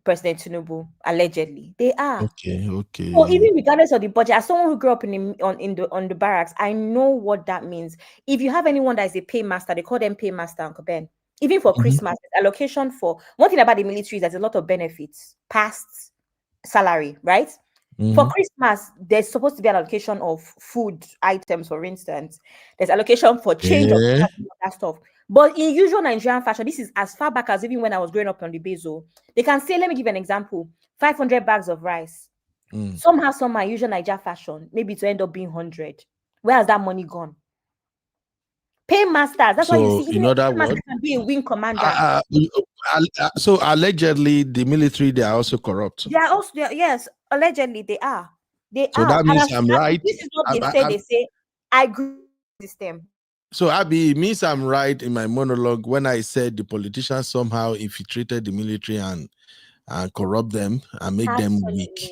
[SPEAKER 4] President Tinubu? Allegedly, they are.
[SPEAKER 3] Okay.
[SPEAKER 4] So even regardless of the budget, as someone who grew up on the barracks, I know what that means. If you have anyone that is a paymaster, they call them paymaster, Uncle Ben. Even for Christmas, allocation for one thing about the military is there's a lot of benefits past salary, right? For Christmas, there's supposed to be an allocation of food items, for instance. There's allocation for change of that stuff. But in usual Nigerian fashion, this is as far back as even when I was growing up on the Bezo. They can say, let me give an example, 500 bags of rice. Somehow, usual Niger fashion, maybe to end up being 100. Where has that money gone? Paymasters. That's why you see,
[SPEAKER 3] in other words,
[SPEAKER 4] can be a wing commander.
[SPEAKER 3] So allegedly, the military, they are also corrupt.
[SPEAKER 4] They are also, yes, allegedly they are. They
[SPEAKER 3] so
[SPEAKER 4] are.
[SPEAKER 3] that means I'm right.
[SPEAKER 4] This is what they say. I agree with the system.
[SPEAKER 3] So Abby, it means I'm right in my monologue when I said the politicians somehow infiltrated the military and corrupt them and make them weak.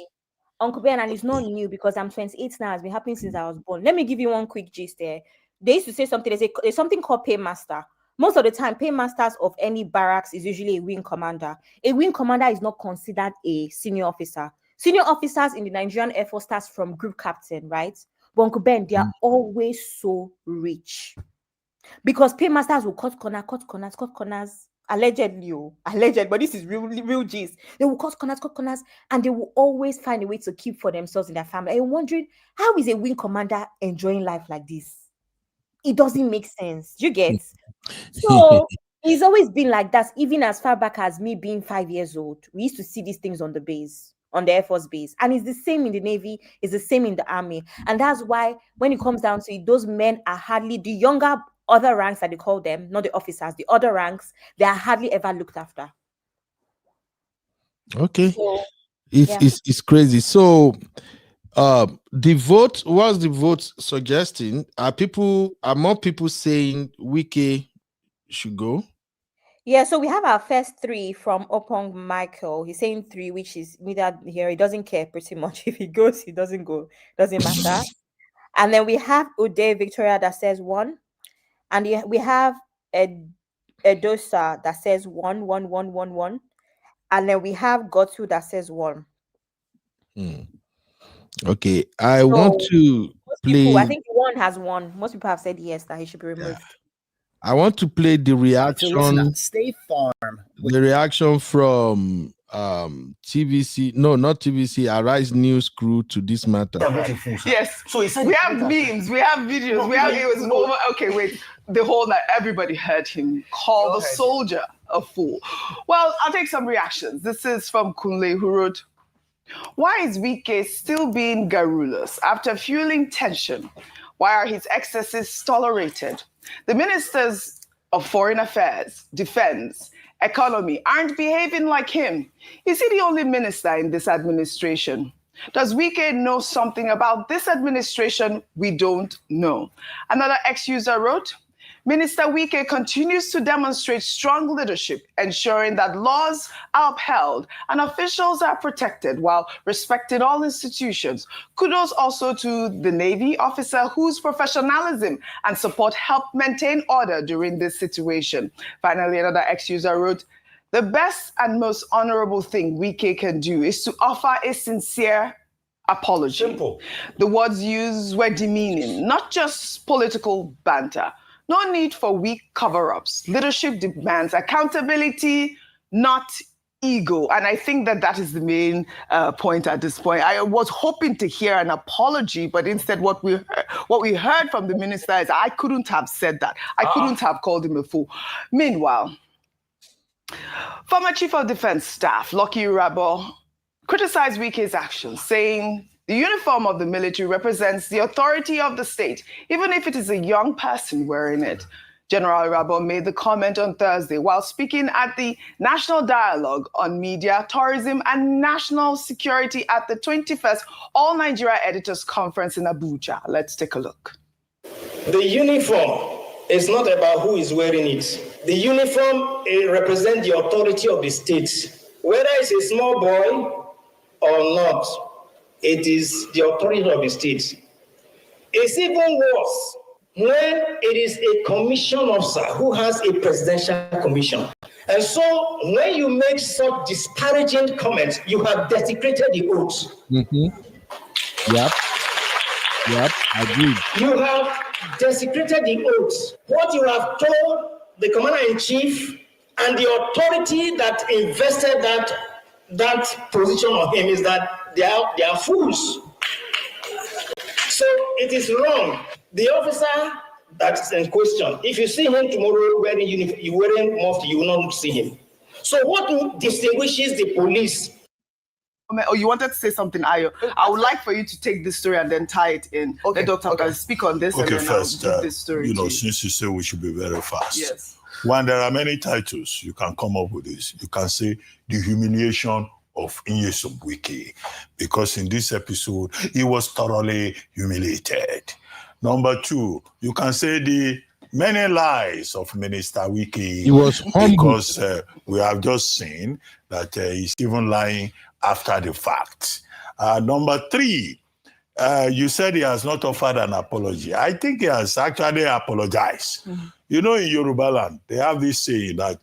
[SPEAKER 4] Uncle Ben, and it's not new because I'm 28 now. It's been happening since I was born. Let me give you one quick gist there. They used to say something. They say there's something called paymaster. Most of the time, paymasters of any barracks is usually a wing commander. A wing commander is not considered a senior officer. Senior officers in the Nigerian Air Force starts from group captain, right? But Uncle Ben, they are always so rich because paymasters will cut corners. Allegedly, but this is real gist. They will cut corners, and they will always find a way to keep for themselves and their family. I'm wondering, how is a wing commander enjoying life like this? It doesn't make sense. You get? So it's always been like that, even as far back as me being 5 years old. We used to see these things on the base, on the Air Force base. And it's the same in the Navy, it's the same in the Army. And that's why when it comes down to it, those men are hardly the younger other ranks that they call them, not the officers, the other ranks, they are hardly ever looked after.
[SPEAKER 3] Okay. So, it's crazy. So the vote, what's the vote suggesting? Are more people saying Wike should go?
[SPEAKER 4] Yeah, so we have our first three from Opong Michael. He's saying 3, which is neither here. He doesn't care pretty much. If he goes, he doesn't go. Doesn't matter. And then we have Uday Victoria that says 1. And we have Edosa that says 1, 1, 1, 1, 1. And then we have Gotu that says 1.
[SPEAKER 3] Okay, I want to play.
[SPEAKER 4] People, I think 1 has 1. Most people have said yes, that he should be removed.
[SPEAKER 3] I want to play the reaction.
[SPEAKER 2] State Farm.
[SPEAKER 3] The reaction from TVC, no, not TVC, Arise News crew to this matter.
[SPEAKER 13] Yes. So we have memes, we have videos, it was over. Okay, wait. The whole night, everybody heard him call the soldier a fool. Well, I'll take some reactions. This is from Kunle, who wrote, "Why is Wike still being garrulous after fueling tension? Why are his excesses tolerated? The ministers of Foreign Affairs, Defense, Economy aren't behaving like him. Is he the only minister in this administration? Does Wike know something about this administration we don't know?" Another ex-user wrote, "Minister Wike continues to demonstrate strong leadership, ensuring that laws are upheld and officials are protected while respecting all institutions. Kudos also to the Navy officer whose professionalism and support helped maintain order during this situation." Finally, another ex-user wrote, "The best and most honorable thing Wike can do is to offer a sincere apology." Simple. The words used were demeaning, not just political banter. No need for weak cover-ups. Leadership demands accountability, not ego. And I think that is the main point at this point. I was hoping to hear an apology, but instead what we heard from the minister is, I couldn't have said that. I couldn't have called him a fool. Meanwhile, former Chief of Defense Staff, Lucky Rabo, criticized Wike's actions, saying, "The uniform of the military represents the authority of the state, even if it is a young person wearing it." General Rabo made the comment on Thursday while speaking at the National Dialogue on Media, Tourism and National Security at the 21st All Nigeria Editors Conference in Abuja. Let's take a look.
[SPEAKER 14] The uniform is not about who is wearing it. The uniform represents the authority of the state. Whether it's a small boy or not, it is the authority of the state. It's even worse when it is a commission officer who has a presidential commission. And so when you make such disparaging comments, you have desecrated the oath.
[SPEAKER 3] Yep, agreed.
[SPEAKER 14] You have desecrated the oath. What you have told the commander-in-chief and the authority that invested that position on him is that they are fools. So it is wrong. The officer that is in question, if you see him tomorrow wearing uniform, you wearing mufti, you will not see him. So what distinguishes the police?
[SPEAKER 13] Oh, you wanted to say something, Ayo. I would like for you to take this story and then tie it in. Okay. The doctor can speak on this.
[SPEAKER 15] Okay,
[SPEAKER 13] and then
[SPEAKER 15] first,
[SPEAKER 13] I'll give this story
[SPEAKER 15] since you say we should be very fast.
[SPEAKER 13] Yes.
[SPEAKER 15] When there are many titles, you can come up with this. You can say the humiliation of Nyesom Wike, because in this episode, he was thoroughly humiliated. Number two, you can say the many lies of Minister Wike.
[SPEAKER 3] He was humble.
[SPEAKER 15] Because we have just seen that he's even lying after the fact. Number three, you said he has not offered an apology. I think he has actually apologized. Mm-hmm. You know, in Yoruba land, they have this saying that,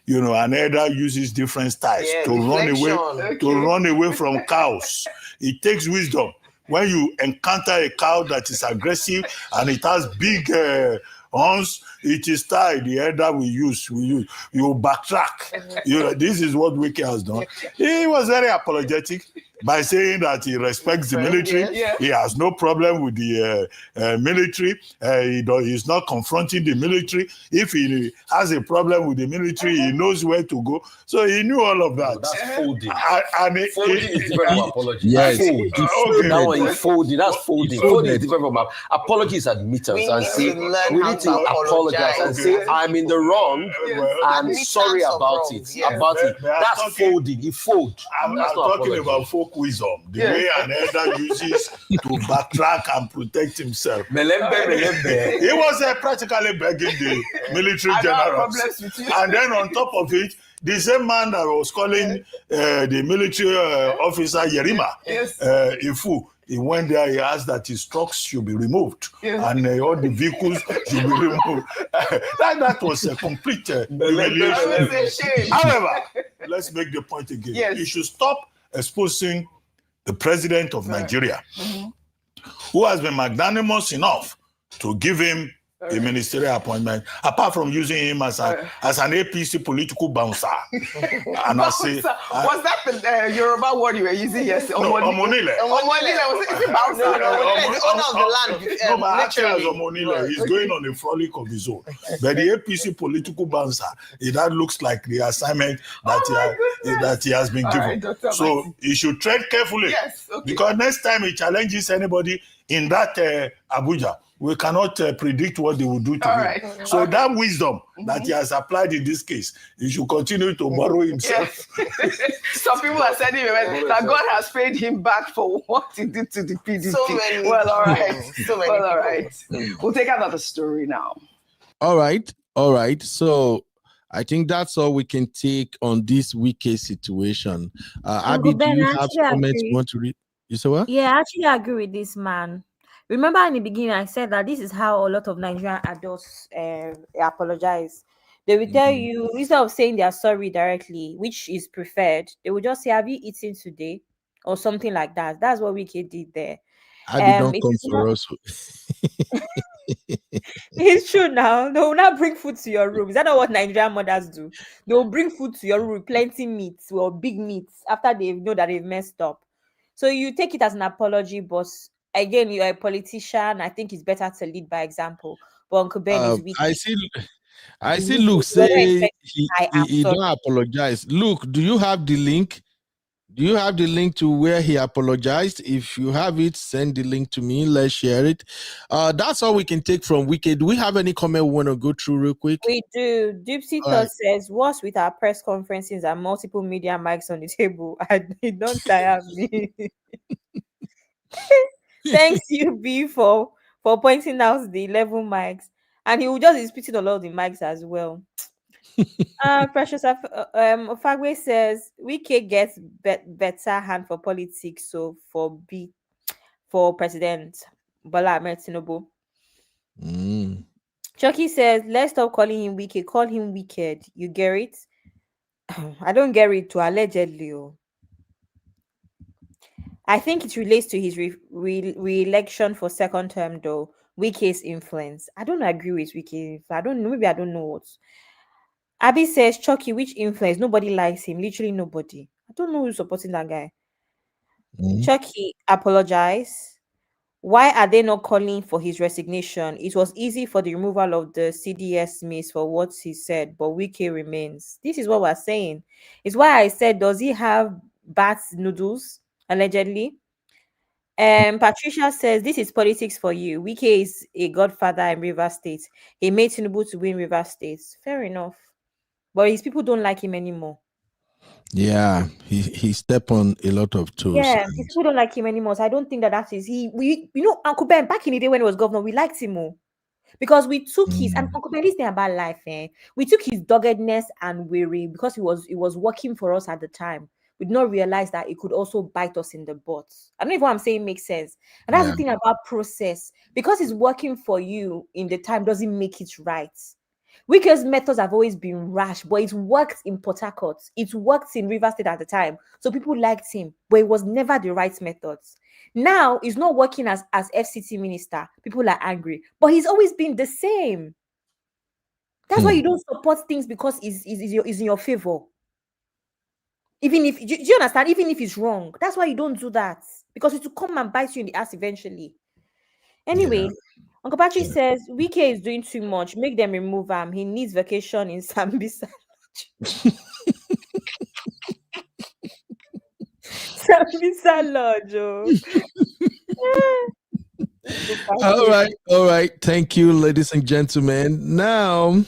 [SPEAKER 15] you know, an elder uses different styles to run away from cows. It takes wisdom. When you encounter a cow that is aggressive and it has big horns, it is style the elder we use. You backtrack. You know, this is what Wike has done. He was very apologetic by saying that he respects the military. He has no problem with the military. He's not confronting the military. If he has a problem with the military, he knows where to go. So he knew all of that.
[SPEAKER 6] That's folding.
[SPEAKER 15] Folding
[SPEAKER 6] is different from apology.
[SPEAKER 3] Yes.
[SPEAKER 6] That one is folding. That's folding. Folding is different from apology is admittance and say we need to apologize and say I'm in the wrong. I'm sorry about it. That's folding. You fold.
[SPEAKER 15] I'm talking about folk wisdom, the way an elder uses to backtrack and protect himself. He was practically begging the military generals. And then on top of it, the same man that was calling the military officer Yerima, Ifu, he went there, he asked that his trucks should be removed and all the vehicles should be removed. that was a complete humiliation. However, let's make the point again. He should stop exposing the president of Nigeria, who has been magnanimous enough to give him a ministerial appointment, apart from using him as an APC political bouncer. And I say,
[SPEAKER 13] was that the Yoruba word you were using yesterday?
[SPEAKER 15] No, Omonile.
[SPEAKER 13] Omonile, was it bouncer?
[SPEAKER 16] No, the owner of the land.
[SPEAKER 15] No, but actually as Omonile, he's going on a frolic of his own. But the APC political bouncer, that looks like the assignment that he has been given.
[SPEAKER 13] Right,
[SPEAKER 15] so he should tread carefully.
[SPEAKER 13] Yes, okay.
[SPEAKER 15] Because next time he challenges anybody in that Abuja, we cannot predict what they will do to him.
[SPEAKER 13] Right.
[SPEAKER 15] So that wisdom that he has applied in this case, he should continue to borrow himself.
[SPEAKER 13] Some people are saying that God has paid him back for what he did to the PDP.
[SPEAKER 16] So many
[SPEAKER 13] well, all right.
[SPEAKER 16] So many
[SPEAKER 13] well, all right. We'll take another story now.
[SPEAKER 3] All right. So I think that's all we can take on this Wike situation. Abby, do you have comments you want to read? You say what?
[SPEAKER 4] Yeah, I actually agree with this man. Remember in the beginning, I said that this is how a lot of Nigerian adults apologize. They will tell you, instead of saying they are sorry directly, which is preferred, they will just say, have you eaten today? Or something like that. That's what Wike did there.
[SPEAKER 3] Don't come for us.
[SPEAKER 4] It's true now. They will not bring food to your room. Is that not what Nigerian mothers do? They will bring food to your room, plenty meats or big meats after they know that they've messed up. So you take it as an apology, but again, you're a politician. I think it's better to lead by example. But Uncle Ben is weak.
[SPEAKER 3] I see Luke say he don't apologize. Luke, do you have the link? Do you have the link to where he apologized? If you have it, send the link to me. Let's share it. That's all we can take from Wike. Do we have any comment we want to go through real quick?
[SPEAKER 4] We do. Dipsy says, what's with our press conferences and multiple media mics on the table? And don't tire me. Thanks, UB, for pointing out the 11 mics. And he will just be spitting all of the mics as well. Precious Ofagwe says Wike gets better hand for politics, so for President Bola Ahmed Tinubu. Chucky says, let's stop calling him Wike, call him wicked. You get it? I don't get it too, allegedly. I think it relates to his re-election for second term, though. Wike's influence. I don't agree with Wike. I don't know. Maybe I don't know what. Abby says, Chucky, which influence? Nobody likes him. Literally nobody. I don't know who's supporting that guy. Chucky, apologize. Why are they not calling for his resignation? It was easy for the removal of the CDS miss for what he said, but Wike remains. This is what we're saying. It's why I said, does he have bat noodles? Allegedly. Patricia says, this is politics for you. Wike is a godfather in Rivers State. He made Tinubu to win Rivers State. Fair enough. But his people don't like him anymore.
[SPEAKER 3] Yeah, he stepped on a lot of toes.
[SPEAKER 4] Yeah, his people don't like him anymore. So I don't think that is Uncle Ben, back in the day when he was governor, we liked him more. Because we took his, and Uncle Ben, this thing about life, we took his doggedness and weary because he was working for us at the time. We did not realize that it could also bite us in the butt. I don't know if what I'm saying makes sense. And that's the thing about process. Because it's working for you in the time doesn't make it right. Wike's methods have always been rash, but it worked in Port Harcourt. It worked in Rivers State at the time. So people liked him, but it was never the right methods. Now, he's not working as FCT minister. People are angry, but he's always been the same. That's why you don't support things because it's in your favor. Even if, do you understand? Even if it's wrong, that's why you don't do that, because it will come and bite you in the ass eventually. Anyway, Uncle Patrick says Wike is doing too much. Make them remove him. He needs vacation in Sambisa. Sambisa Lodge.
[SPEAKER 3] All right. Thank you, ladies and gentlemen. Now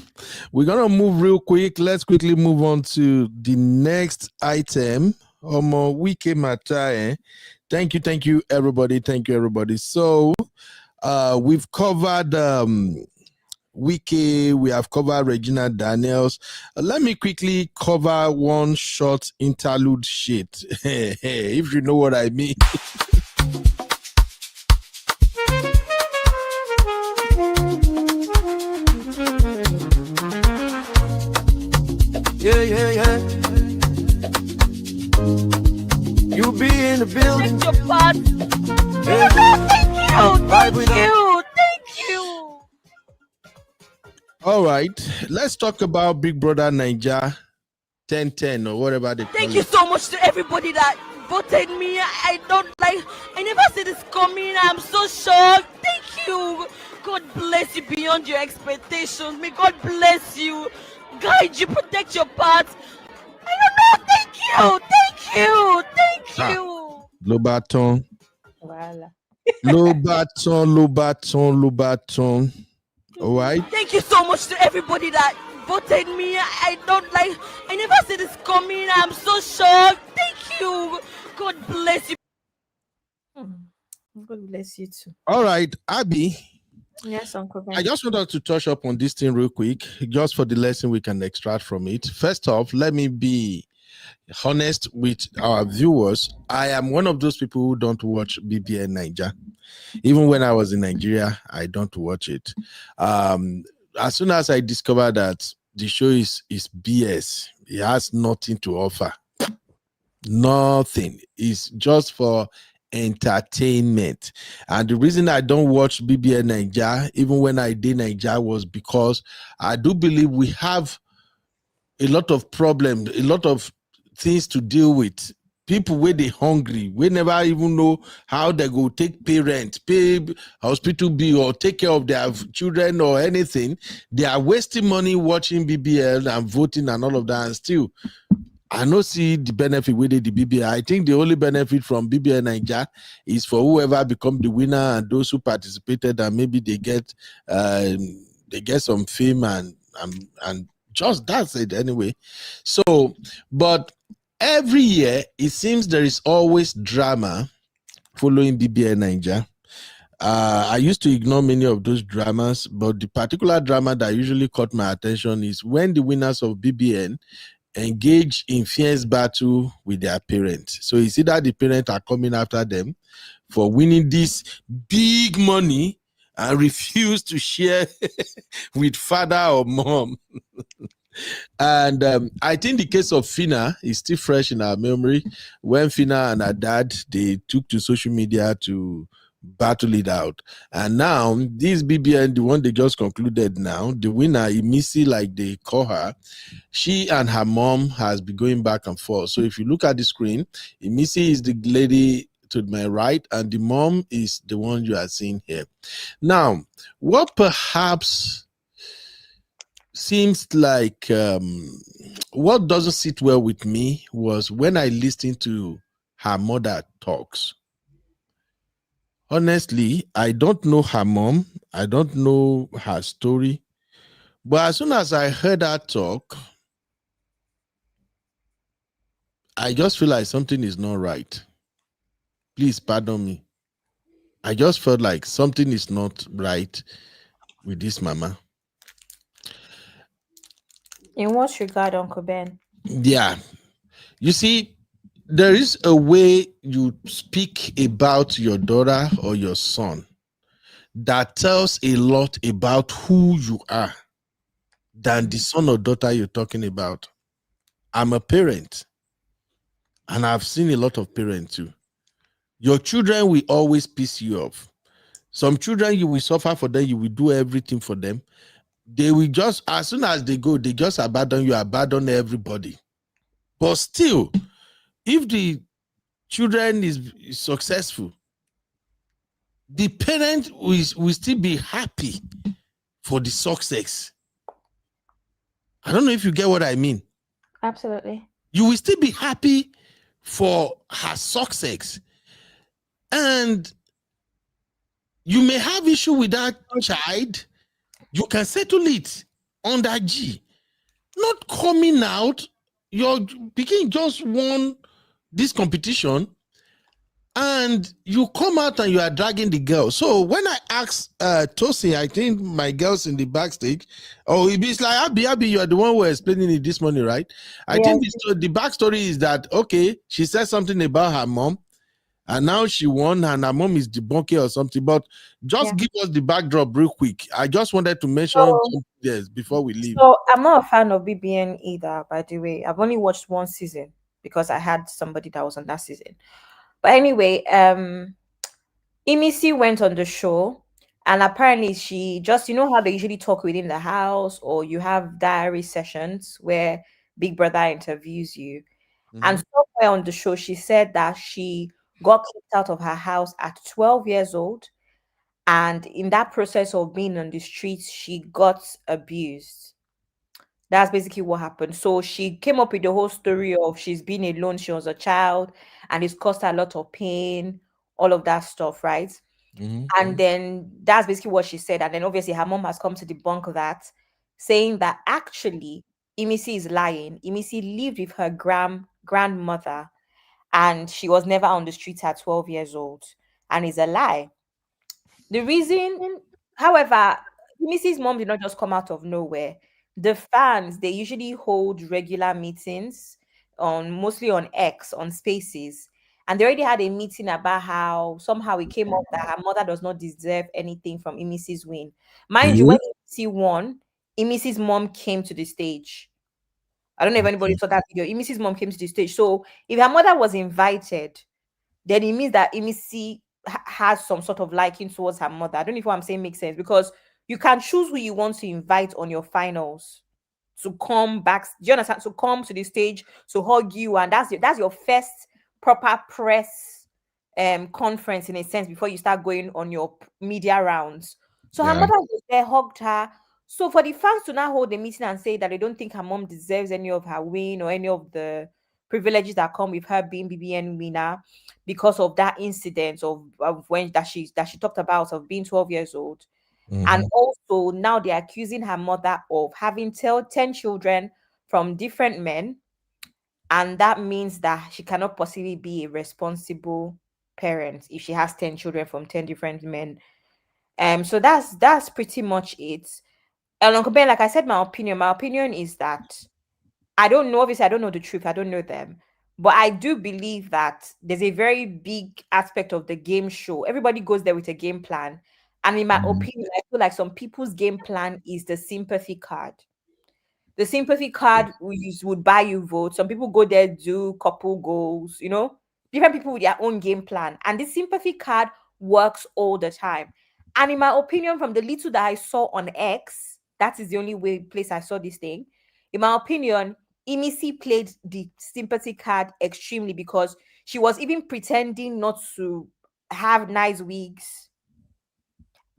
[SPEAKER 3] we're gonna move real quick. Let's quickly move on to the next item. Wike Mata. Thank you, everybody. So we've covered Wike, we have covered Regina Daniels. Let me quickly cover one short interlude shit. If you know what I mean.
[SPEAKER 1] Yeah. You be in the building.
[SPEAKER 4] Thank you, bud.
[SPEAKER 1] Yeah.
[SPEAKER 4] Thank you.
[SPEAKER 3] All right, let's talk about Big Brother Niger 1010 or whatever they call
[SPEAKER 17] Thank
[SPEAKER 3] it.
[SPEAKER 17] you so much to everybody that voted me. I never see this coming. I'm so shocked. Thank you. God bless you beyond your expectations. May God bless you, guide you, protect your path. I don't know. Thank you. Thank you. Thank you.
[SPEAKER 3] Lobaton.
[SPEAKER 4] Voila.
[SPEAKER 3] Lobaton. All right.
[SPEAKER 17] Thank you so much to everybody that voted me. I never see this coming. I'm so shocked. Thank you. God bless you.
[SPEAKER 4] God bless you too.
[SPEAKER 3] All right, Abby.
[SPEAKER 4] Yes, Uncle Ben.
[SPEAKER 3] I just want us to touch up on this thing real quick, just for the lesson we can extract from it. First off, let me be honest with our viewers. I am one of those people who don't watch BBN Niger. Even when I was in Nigeria, I don't watch it. As soon as I discovered that the show is BS, it has nothing to offer. Nothing. It's just for entertainment. And the reason I don't watch BBN Niger, even when I did Niger, was because I do believe we have a lot of problems, a lot of things to deal with. People where they hungry, we never even know how they go take parents, pay hospital bill, or take care of their children or anything. They are wasting money watching BBL and voting and all of that, and still I don't see the benefit with the BBL. I think the only benefit from BBL Niger is for whoever become the winner and those who participated, and maybe they get some fame and just that's it anyway. So, but every year it seems there is always drama following BBL Niger. I used to ignore many of those dramas, but the particular drama that usually caught my attention is when the winners of BBN engage in fierce battle with their parents. So it's either the parents are coming after them for winning this big money and refuse to share with father or mom. And I think the case of Fina is still fresh in our memory. When Fina and her dad, they took to social media to battle it out. And now this BBN, the one they just concluded now, the winner, Imisi, like they call her, she and her mom has been going back and forth. So if you look at the screen, Imisi is the lady to my right, and the mom is the one you are seeing here. Now, what perhaps seems like what doesn't sit well with me was when I listened to her mother talks. Honestly, I don't know her mom. I don't know her story. But as soon as I heard her talk, I just feel like something is not right. Please pardon me. I just felt like something is not right with this mama.
[SPEAKER 4] In what regard, Uncle Ben?
[SPEAKER 3] Yeah. You see, there is a way you speak about your daughter or your son that tells a lot about who you are than the son or daughter you're talking about. I'm a parent, and I've seen a lot of parents too. Your children will always piss you off. Some children, you will suffer for them, you will do everything for them. They will just, as soon as they go, they just abandon you, abandon everybody. But still, if the children is successful, the parent will still be happy for the success. I don't know if you get what I mean.
[SPEAKER 4] Absolutely.
[SPEAKER 3] You will still be happy for her success. And you may have issue with that child. You can settle it under G. Not coming out, your picking just won this competition, and you come out and you are dragging the girl. So when I asked Tosi, I think my girls in the backstage, it's like, Abby, you are the one who was explaining it this morning, right? I think the backstory is that, okay, she said something about her mom, and now she won, and her mom is debunking or something. But just give us the backdrop real quick. I just wanted to mention something else before we leave.
[SPEAKER 4] So I'm not a fan of BBN either, by the way. I've only watched one season because I had somebody that was on that season. But anyway, Imisi went on the show And apparently she just, you know how they usually talk within the house, or you have diary sessions where Big Brother interviews you. And somewhere on the show, she said that she got kicked out of her house at 12 years old. And in that process of being on the streets, she got abused. That's basically what happened. So she came up with the whole story of she's been alone, she was a child, and it's caused her a lot of pain, all of that stuff, right? And then that's basically what she said. And then obviously her mom has come to debunk that, saying that actually Imisi is lying. Imisi lived with her grandmother and she was never on the streets at 12 years old. And it's a lie. The reason, however, Mrs. Mom did not just come out of nowhere. The fans, they usually hold regular meetings on mostly on X, on Spaces. And they already had a meeting about how somehow it came up that her mother does not deserve anything from Imisi's win. Mind you, when Imisi won, Imisi's mom came to the stage. I don't know if anybody saw that video. Imisi's mom came to the stage. So if her mother was invited, then it means that Imisi has some sort of liking towards her mother. I don't know if what I'm saying makes sense, because you can choose who you want to invite on your finals to come back. Do you understand? To come to the stage to hug you, and that's your first proper press conference in a sense before you start going on your media rounds. So her mother was there, hugged her. So for the fans to now hold a meeting and say that they don't think her mom deserves any of her win or any of the privileges that come with her being BBN winner because of that incident of when that she talked about of being 12 years old. And also now they're accusing her mother of having 10 children from different men. And that means that she cannot possibly be a responsible parent if she has 10 children from 10 different men. So that's pretty much it. And Uncle Ben, like I said, my opinion is that I don't know, obviously I don't know the truth, I don't know them. But I do believe that there's a very big aspect of the game show. Everybody goes there with a game plan. And in my opinion, I feel like some people's game plan is the sympathy card. The sympathy card would buy you votes. Some people go there, do couple goals, different people with their own game plan. And the sympathy card works all the time. And in my opinion, from the little that I saw on X, that is the only place I saw this thing. In my opinion, Imisi played the sympathy card extremely because she was even pretending not to have nice wigs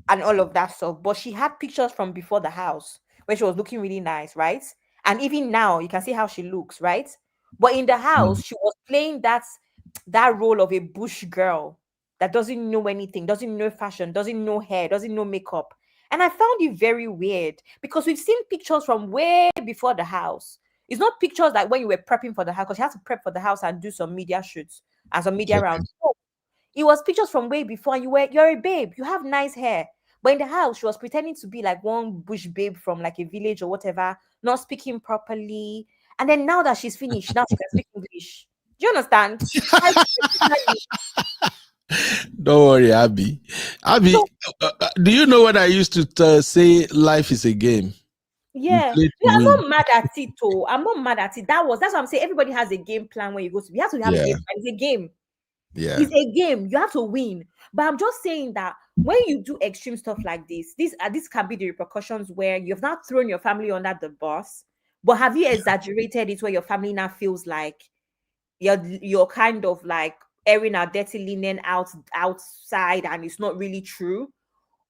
[SPEAKER 4] and all of that stuff. But she had pictures from before the house where she was looking really nice, right? And even now, you can see how she looks, right? But in the house, she was playing that role of a bush girl that doesn't know anything, doesn't know fashion, doesn't know hair, doesn't know makeup. And I found it very weird because we've seen pictures from way before the house. It's not pictures like when you were prepping for the house, because you have to prep for the house and do some media shoots and some media rounds. No, it was pictures from way before. You're a babe, you have nice hair. But in the house, she was pretending to be like one bush babe from like a village or whatever, not speaking properly. And then now that she's finished, now she can speak English. Do you understand?
[SPEAKER 3] Don't worry, Abby. Abby, do you know what I used to say? Life is a game.
[SPEAKER 4] Yeah, I'm not mad at it. I'm not mad at it. That's what I'm saying. Everybody has a game plan when you go to. You have to have a game plan. It's a game.
[SPEAKER 3] Yeah,
[SPEAKER 4] it's a game. You have to win. But I'm just saying that when you do extreme stuff like this can be the repercussions where you've not thrown your family under the bus, but have you exaggerated it where your family now feels like you're kind of like airing our dirty linen outside and it's not really true?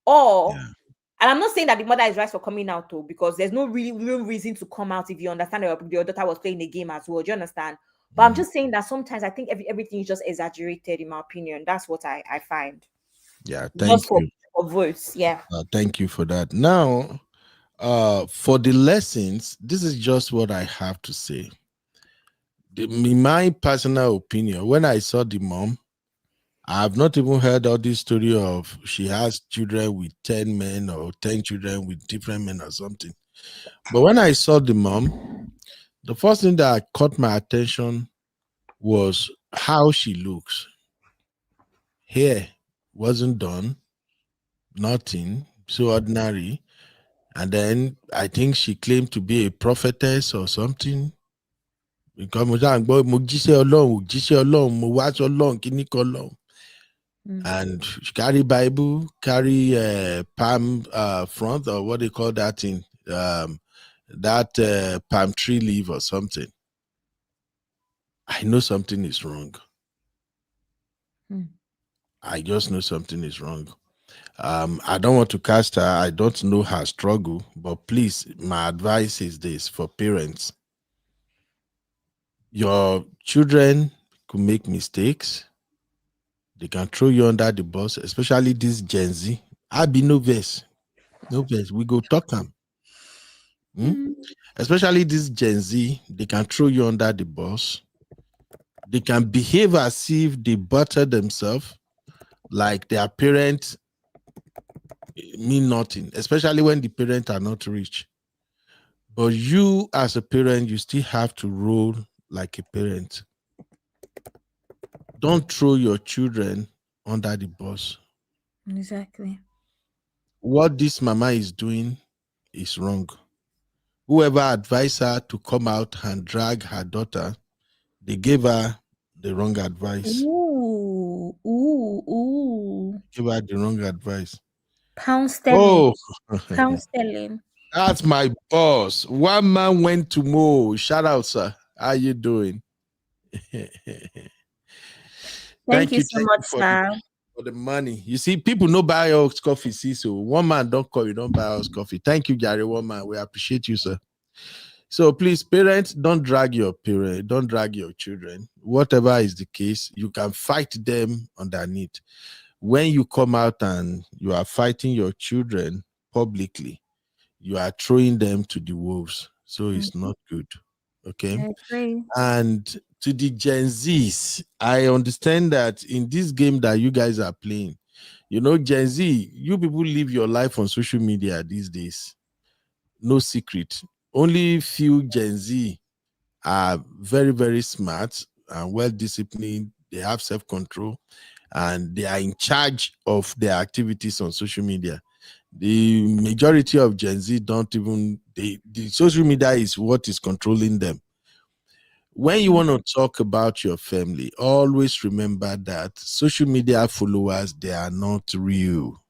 [SPEAKER 4] Or and I'm not saying that the mother is right for coming out though, because there's no real reason to come out if you understand that your daughter was playing the game as well. Do you understand? But I'm just saying that sometimes I think everything is just exaggerated, in my opinion. That's what I find.
[SPEAKER 3] Yeah, thank you.
[SPEAKER 4] For votes, yeah.
[SPEAKER 3] Thank you for that. Now, for the lessons, this is just what I have to say. In my personal opinion, when I saw the mom, I have not even heard all this story of she has children with 10 men or 10 children with different men or something. But when I saw the mom, the first thing that caught my attention was how she looks. Hair wasn't done, nothing, so ordinary. And then I think she claimed to be a prophetess or something. Because And carry Bible, carry palm front, or what they call that thing, that palm tree leaf or something. I know something is wrong. I just know something is wrong. I don't want to cast her. I don't know her struggle, but please, my advice is this for parents. Your children could make mistakes. They can throw you under the bus, especially this Gen Z. I be no verse. No verse. We go talk them. Especially this Gen Z, they can throw you under the bus. They can behave as if they butter themselves, like their parents mean nothing, especially when the parents are not rich. But you as a parent, you still have to roll like a parent. Don't throw your children under the bus.
[SPEAKER 4] Exactly.
[SPEAKER 3] What this mama is doing is wrong. Whoever advised her to come out and drag her daughter, they gave her the wrong advice.
[SPEAKER 4] Ooh.
[SPEAKER 3] Give her the wrong advice.
[SPEAKER 4] Pound sterling.
[SPEAKER 3] Oh,
[SPEAKER 4] Pound sterling.
[SPEAKER 3] That's my boss. One man went to Mo. Shout out, sir. How you doing?
[SPEAKER 4] Thank you so much, sir.
[SPEAKER 3] For the money. You see, people no buy us coffee, see, so one man don't call you, don't buy us coffee. Thank you, Gary. One man. We appreciate you, sir. So please, parents, don't drag your children. Whatever is the case, you can fight them underneath. When you come out and you are fighting your children publicly, you are throwing them to the wolves. So it's not good. Okay.
[SPEAKER 4] I agree.
[SPEAKER 3] And to the Gen Zs, I understand that in this game that you guys are playing, you know, Gen Z, you people live your life on social media these days. No secret. Only few Gen Z are very, very smart and well disciplined. They have self-control and they are in charge of their activities on social media. The majority of Gen Z don't even, the social media is what is controlling them. When you want to talk about your family, always remember that social media followers, they are not real.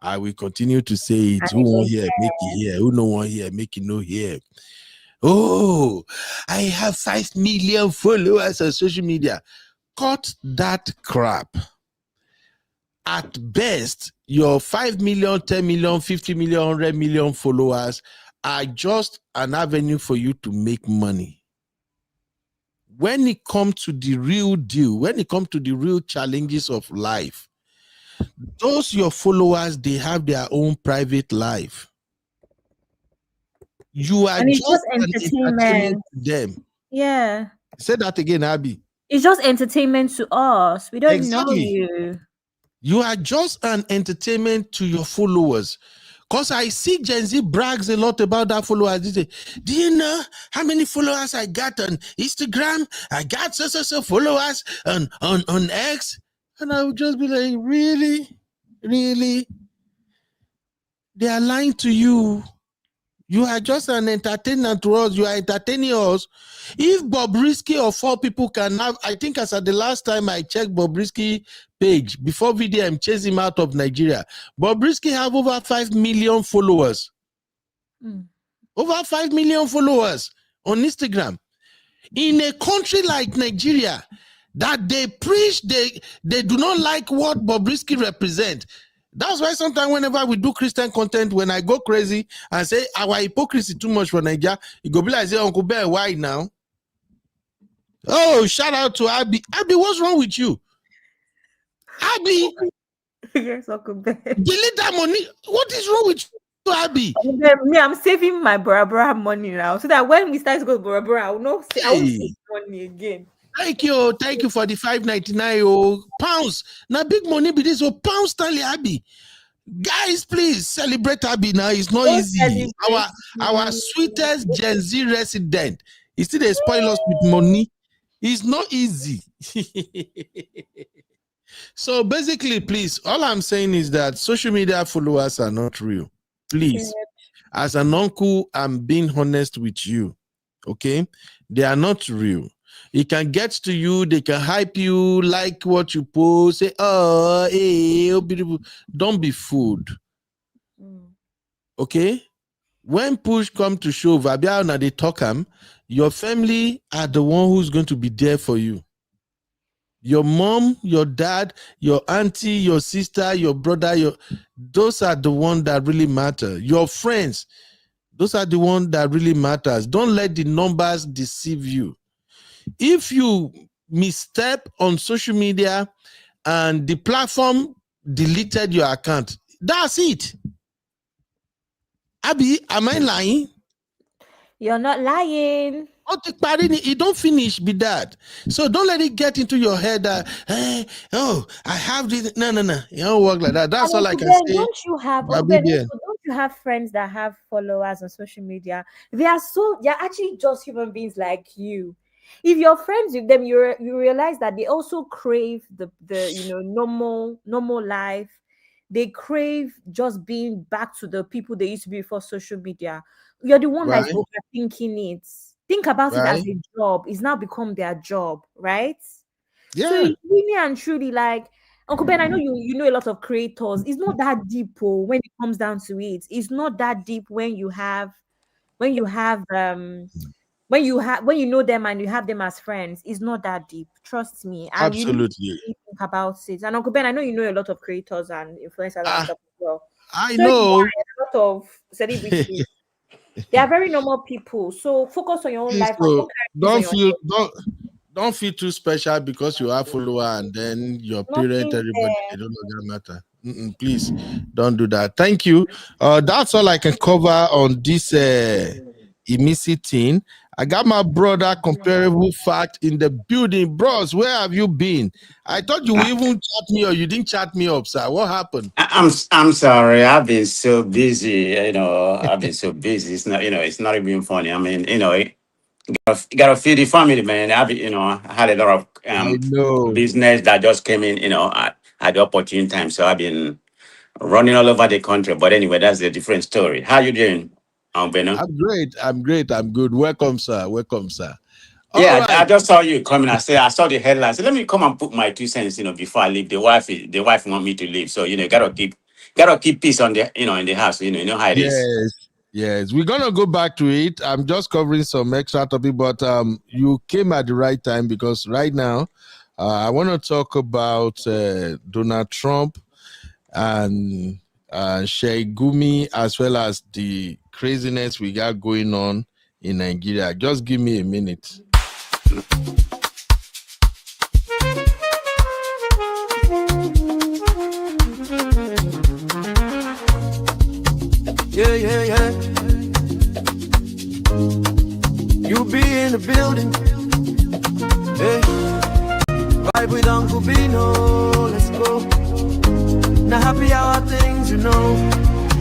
[SPEAKER 3] I will continue to say it. Who won't hear, make it hear. Who no one hear, make it no hear. Oh, I have 5 million followers on social media. Cut that crap. At best, your 5 million, 10 million, 50 million, 100 million followers are just an avenue for you to make money. When it comes to the real deal, when it comes to the real challenges of life, those your followers, they have their own private life. You are just an entertainment to them.
[SPEAKER 4] Yeah.
[SPEAKER 3] Say that again, Abby.
[SPEAKER 4] It's just entertainment to us. We don't know you.
[SPEAKER 3] You are just an entertainment to your followers. Because I see Gen Z brags a lot about that followers. They say, do you know how many followers I got on Instagram? I got so followers on X. And I would just be like, really? Really? They are lying to you. You are just an entertainer to us. You are entertaining us. If Bobrisky or 4 people can have, I think as at the last time I checked Bobrisky page, before VDM chased him out of Nigeria, Bobrisky have over 5 million followers. Over 5 million followers on Instagram. In a country like Nigeria, that they preach, they do not like what Bobrisky represent. That's why sometimes whenever we do Christian content, when I go crazy and say our hypocrisy too much for Nigeria, it go be like, say, Uncle Bear, why now? Oh, shout out to Abby. Abby, what's wrong with you? Abby.
[SPEAKER 4] Yes, Uncle Bear.
[SPEAKER 3] Delete that money. What is wrong with you, Abby?
[SPEAKER 4] Me, I'm saving my Bora money now, so that when we start to go to Bora, I will not say, I will save money again.
[SPEAKER 3] Thank you for the £5.99 pounds. Now big money be this, so pounds Stanley Abby. Guys, please celebrate Abby now. It's not easy. Our sweetest Gen Z resident. You see they spoil us with money. It's not easy. So basically, please, all I'm saying is that social media followers are not real. Please, as an uncle, I'm being honest with you. Okay? They are not real. It can get to you. They can hype you, like what you post. Say, oh, hey, oh, beautiful. Don't be fooled. Okay? When push come to shove, Abia they talk your family are the one who's going to be there for you. Your mom, your dad, your auntie, your sister, your brother, those are the ones that really matter. Your friends, those are the ones that really matters. Don't let the numbers deceive you. If you misstep on social media and the platform deleted your account, that's it. Abby, am I lying?
[SPEAKER 4] You're not lying.
[SPEAKER 3] It don't finish with that. So don't let it get into your head that, hey, oh, I have this. No. It don't work like that. That's all I can say.
[SPEAKER 4] Don't you have friends that have followers on social media? They're actually just human beings like you. If you're friends with them, you realize that they also crave the normal life. They crave just being back to the people they used to be before social media. You're the one that's overthinking it. Think about it as a job. It's now become their job, right?
[SPEAKER 3] Yeah.
[SPEAKER 4] So it's really and truly like, Uncle Ben, I know you know a lot of creators. It's not that deep when it comes down to it. It's not that deep when you know them and you have them as friends. It's not that deep. Trust me. And
[SPEAKER 3] absolutely.
[SPEAKER 4] You need to think about it. And Uncle Ben, I know you know a lot of creators and influencers and stuff as well.
[SPEAKER 3] I know
[SPEAKER 4] a lot of celebrities. They are very normal people. So focus on your own life.
[SPEAKER 3] So don't feel too special because you are follower and then your parent, everybody, they don't matter. Please don't do that. Thank you. That's all I can cover on this Emisi thing. I got my brother comparable fact in the building. Bros, where have you been? I thought you would even chat me or you didn't chat me up, sir. What happened?
[SPEAKER 18] I'm sorry. I've been so busy. I've been so busy. It's not, it's not even funny. I mean, gotta feed the family, man. I had a lot of business that just came in, at the opportune time. So I've been running all over the country. But anyway, that's a different story. How you doing, Beno?
[SPEAKER 3] I'm great. I'm good. Welcome, sir.
[SPEAKER 18] Yeah,
[SPEAKER 3] right.
[SPEAKER 18] I just saw you coming. I saw the headlines. Let me come and put my 2 cents, before I leave. The wife want me to leave. So, gotta keep peace on the, in the house. You know how it is.
[SPEAKER 3] Yes. We're gonna go back to it. I'm just covering some extra topic, but you came at the right time because right now I want to talk about Donald Trump and Sheik Gumi, as well as the craziness we got going on in Nigeria. Just give me a minute.
[SPEAKER 1] Yeah. You be in the building. Hey. Vibe with Uncle Bino. Let's go. Now happy hour things,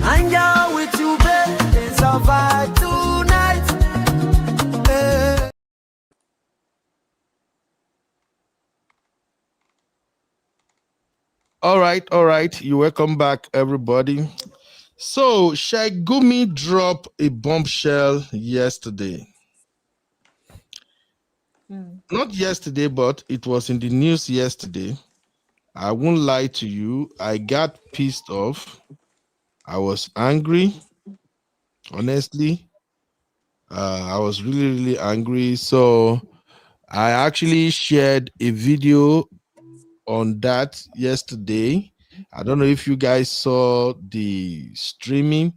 [SPEAKER 1] Hang out with you, babe. It's our vibe tonight. Hey.
[SPEAKER 3] All right. You welcome back, everybody. So, Sheik Gumi dropped a bombshell yesterday. Not yesterday, but it was in the news yesterday. I won't lie to you. I got pissed off. I was angry. Honestly, I was really, really angry. So, I actually shared a video on that yesterday. I don't know if you guys saw the streaming.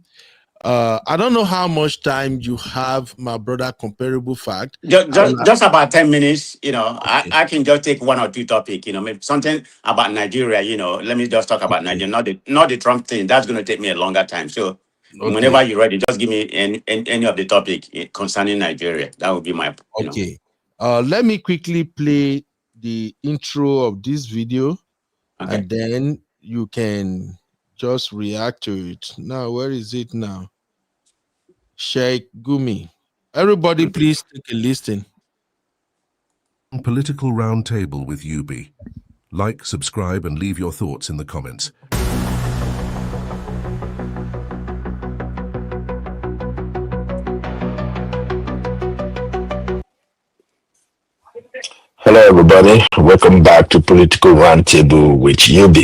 [SPEAKER 3] I don't know how much time you have, my brother. Comparable fact.
[SPEAKER 18] Just about 10 minutes. Okay. I can just take one or two topics. Maybe something about Nigeria. Let me just talk about Nigeria, not the Trump thing. That's going to take me a longer time. So whenever you're ready, just give me any of the topic concerning Nigeria. That would be my.
[SPEAKER 3] Okay. Let me quickly play the intro of this video, and then you can just react to it. Now, where is it now? Sheik Gumi. Everybody, please take a listen.
[SPEAKER 19] Political Roundtable with UB. Like, subscribe, and leave your thoughts in the comments.
[SPEAKER 2] Hello, everybody. Welcome back to Political Roundtable with UB.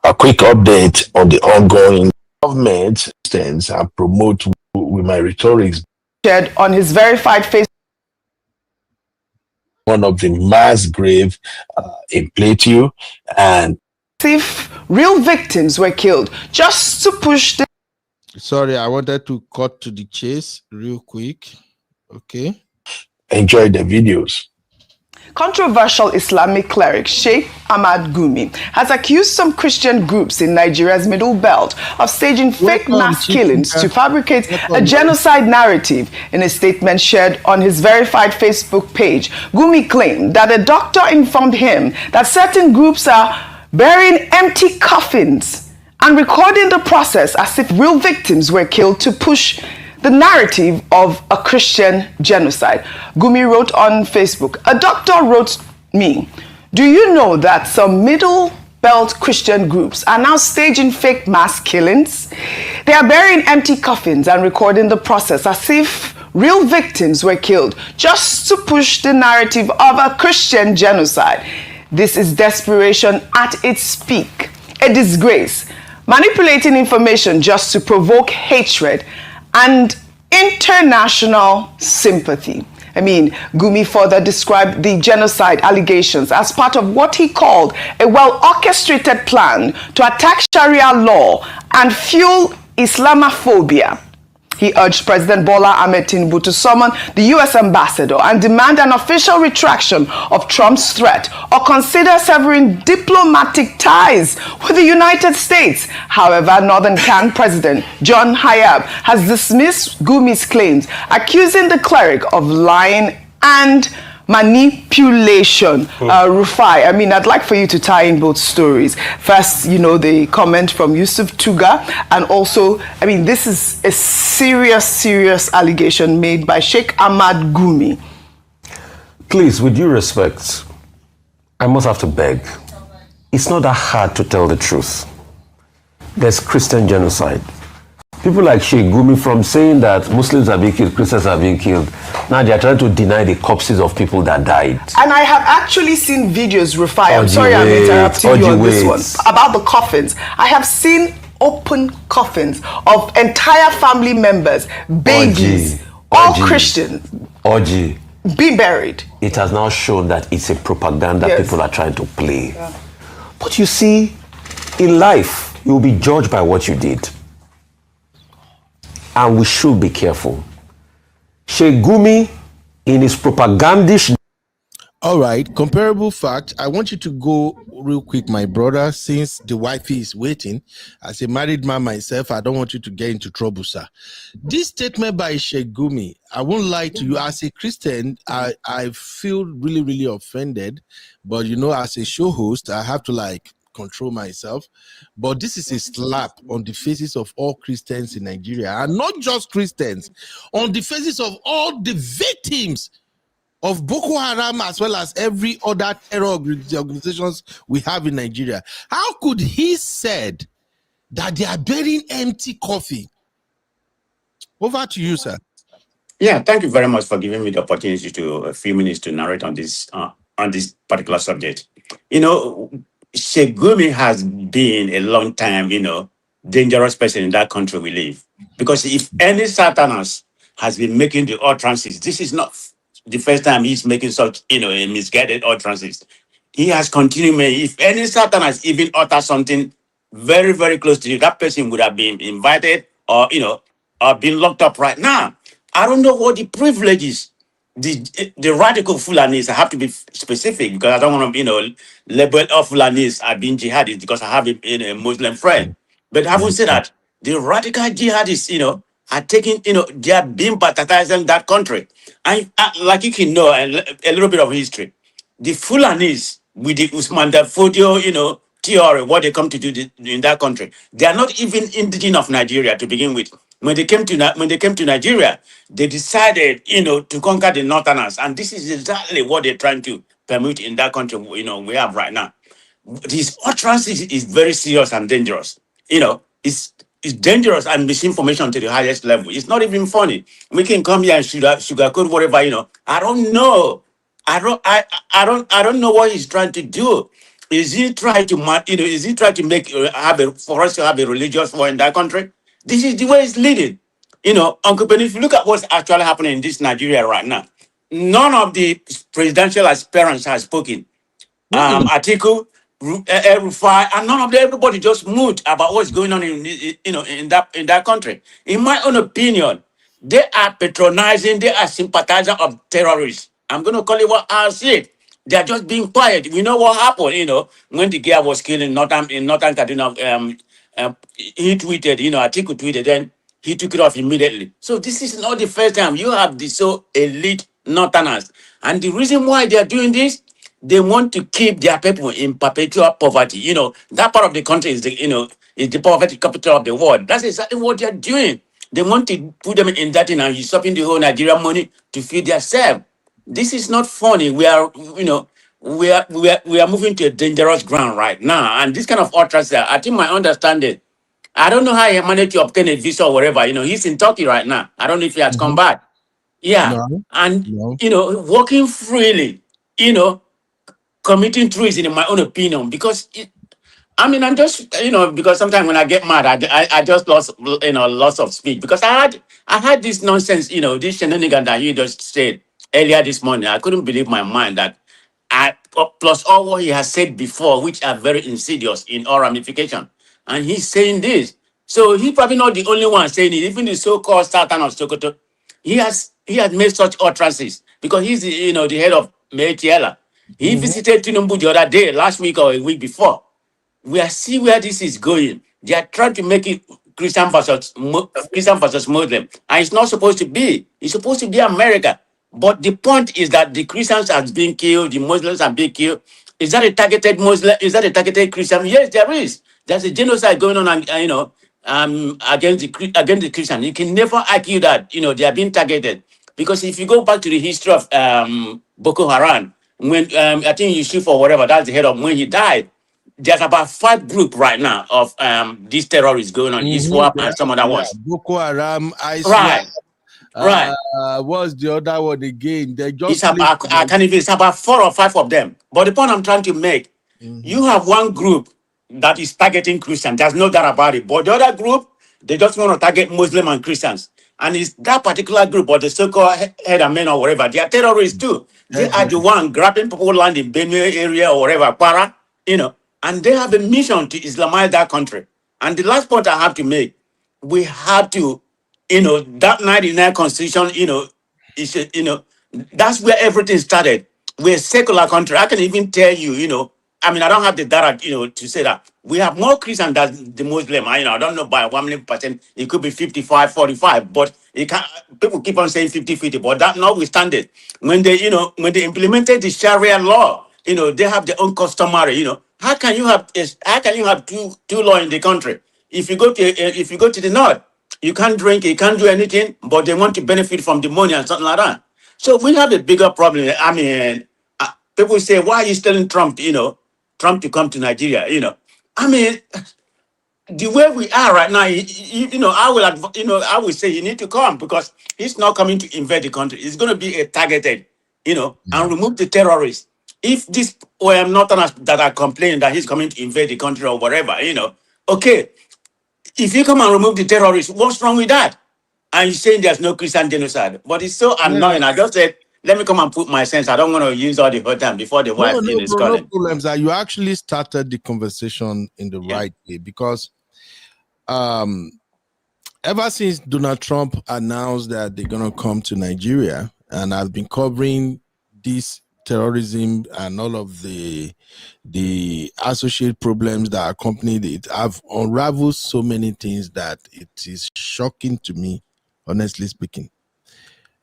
[SPEAKER 2] A quick update on the ongoing government stance and promote with my rhetorics.
[SPEAKER 13] Shared on his verified Facebook.
[SPEAKER 2] One of the mass grave in Plateau, and
[SPEAKER 13] if real victims were killed just to push the.
[SPEAKER 3] Sorry, I wanted to cut to the chase real quick. Okay.
[SPEAKER 2] Enjoy the videos.
[SPEAKER 13] Controversial Islamic cleric Sheik Gumi has accused some Christian groups in Nigeria's Middle Belt of staging fake mass killings to fabricate a genocide narrative. In a statement shared on his verified Facebook page, Gumi claimed that a doctor informed him that certain groups are burying empty coffins and recording the process as if real victims were killed to push the narrative of a Christian genocide. Gumi wrote on Facebook, a doctor wrote me, do you know that some Middle Belt Christian groups are now staging fake mass killings? They are burying empty coffins and recording the process as if real victims were killed just to push the narrative of a Christian genocide. This is desperation at its peak, a disgrace, manipulating information just to provoke hatred and international sympathy. Gumi further described the genocide allegations as part of what he called a well-orchestrated plan to attack Sharia law and fuel Islamophobia. He urged President Bola Ahmed Tinubu to summon the U.S. ambassador and demand an official retraction of Trump's threat or consider severing diplomatic ties with the United States. However, Northern Can President John Hayab has dismissed Gumi's claims, accusing the cleric of lying and manipulation. Rufai, I'd like for you to tie in both stories. First, the comment from Yusuf Tuga, and also, this is a serious allegation made by Sheikh Ahmad Gumi.
[SPEAKER 6] Please, with due respect, I must have to beg. It's not that hard to tell the truth. There's Christian genocide. People like Sheik Gumi, from saying that Muslims are being killed, Christians are being killed, now they are trying to deny the corpses of people that died.
[SPEAKER 13] And I have actually seen videos, Rufai, I'm sorry I'm interrupting you on this one, about the coffins. I have seen open coffins of entire family members, babies, all Christians, be buried.
[SPEAKER 6] It has now shown that it's a propaganda people are trying to play. Yeah. But you see, in life, you will be judged by what you did. And we should be careful. Sheik Gumi, in his propagandish.
[SPEAKER 3] All right, comparable fact. I want you to go real quick, my brother, since the wifey is waiting. As a married man myself, I don't want you to get into trouble, sir. This statement by Sheik Gumi, I won't lie to you. As a Christian, I feel really offended. But, as a show host, I have to control myself. But this is a slap on the faces of all Christians in Nigeria, and not just Christians, on the faces of all the victims of Boko Haram, as well as every other terror organizations we have in Nigeria. How could he said that they are burying empty coffee? Over to you, sir.
[SPEAKER 18] Yeah, thank you very much for giving me the opportunity to a few minutes to narrate on this particular subject. Sheik Gumi has been a long time, dangerous person in that country we live. Because if any Satanas has been making the utterances, this is not the first time he's making such, a misguided utterances. He has continued. If any Satanas even utter something very, very close to you, that person would have been invited or, or been locked up right now. I don't know what the privileges. The radical Fulanis, I have to be specific because I don't want to, label all Fulanis as being jihadists because I have a Muslim friend. But having said that, the radical jihadists, are taking, they are being baptized in that country. And like you can know, a little bit of history, the Fulanis with the Usman Fodio, theory, what they come to do in that country, they are not even indigenous of Nigeria to begin with. When they came to Nigeria, they decided, to conquer the Northerners, and this is exactly what they're trying to permit in that country. We have right now. This utterance is very serious and dangerous. It's dangerous and misinformation to the highest level. It's not even funny. We can come here and sugarcoat whatever. I don't know I don't know what he's trying to do. Is he trying to, is he trying to make for us to have a religious war in that country? This is the way it's leading. Uncle Ben, if you look at what's actually happening in this Nigeria right now, none of the presidential aspirants has spoken. Atiku, Rufai, and none of them, everybody just moved about what's going on in that country. In my own opinion, they are patronizing, they are sympathizers of terrorists. I'm going to call it what I see it. They are just being quiet. We know what happened, when the guy was killed in Northern Kaduna. He tweeted, Atiku tweeted, then he took it off immediately. So this is not the first time you have the so elite Northerners. And the reason why they are doing this, they want to keep their people in perpetual poverty. That part of the country is the poverty capital of the world. That's exactly what they're doing. They want to put them in that and usurping the whole Nigerian money to feed themselves. This is not funny. We are moving to a dangerous ground right now. And this kind of utterance, I think my understanding, I don't know how he managed to obtain a visa or whatever. He's in Turkey right now. I don't know if he has come back. Yeah. And, walking freely, committing treason in my own opinion, because I'm just because sometimes when I get mad, I just loss of speech, because I had this nonsense, this shenanigan that you just said earlier this morning. I couldn't believe my mind that plus all what he has said before, which are very insidious in all ramification, and he's saying this. So he's probably not the only one saying it. Even the so-called Sultan of Sokoto, he has made such utterances because he's the head of Meitiela. He visited Tinubu the other day, last week or a week before. We are see where this is going. They are trying to make it Christian versus Muslim, and it's not supposed to be. It's supposed to be America. But the point is that the Christians are being killed, the Muslims are being killed. Is that a targeted Muslim? Is that a targeted Christian? Yes, there is. There's a genocide going on, against the Christian. You can never argue that they are being targeted, because if you go back to the history of Boko Haram, when I think Yusuf or whatever, that's the head of, when he died, there's about 5 groups right now of these terrorists going on, ISWAP and some other ones.
[SPEAKER 3] Boko Haram,
[SPEAKER 18] Right. Right.
[SPEAKER 3] What's the other one again? They just
[SPEAKER 18] It's about, it's about 4 or 5 of them. But the point I'm trying to make, you have one group that is targeting Christians. There's no doubt about it. But the other group, they just want to target Muslim and Christians. And it's that particular group, or the so-called head and men or whatever, they are terrorists too. They are the one grabbing people land in Benue area or whatever, Para, and they have a mission to Islamize that country. And the last point I have to make, we have to, that 99 constitution, that's where everything started. We're a secular country. I can even tell you, I don't have the data, to say that. We have more Christian than the Muslim. I don't know by 1 million%. It could be 55, 45, but people keep on saying 50-50, but that notwithstanding, when they implemented the Sharia law, they have their own customary, how can you have two law in the country? If you go to the north, you can't drink, you can't do anything, but they want to benefit from the money and something like that. So we have a bigger problem. People say, why are you telling Trump, Trump to come to Nigeria? The way we are right now, I will say you need to come, because he's not coming to invade the country. It's going to be a targeted, and remove the terrorists. If this Northerners that are complaining that he's coming to invade the country or whatever, okay. If you come and remove the terrorists, what's wrong with that? And you're saying there's no Christian genocide. But it's so annoying. I just said, let me come and put my sense. I don't want to use all the whole time before the wife is calling.
[SPEAKER 3] No problems. You actually started the conversation in the right way, because ever since Donald Trump announced that they're going to come to Nigeria, and I've been covering this terrorism and all of the associated problems that accompanied it, I've unraveled so many things that it is shocking to me, honestly speaking.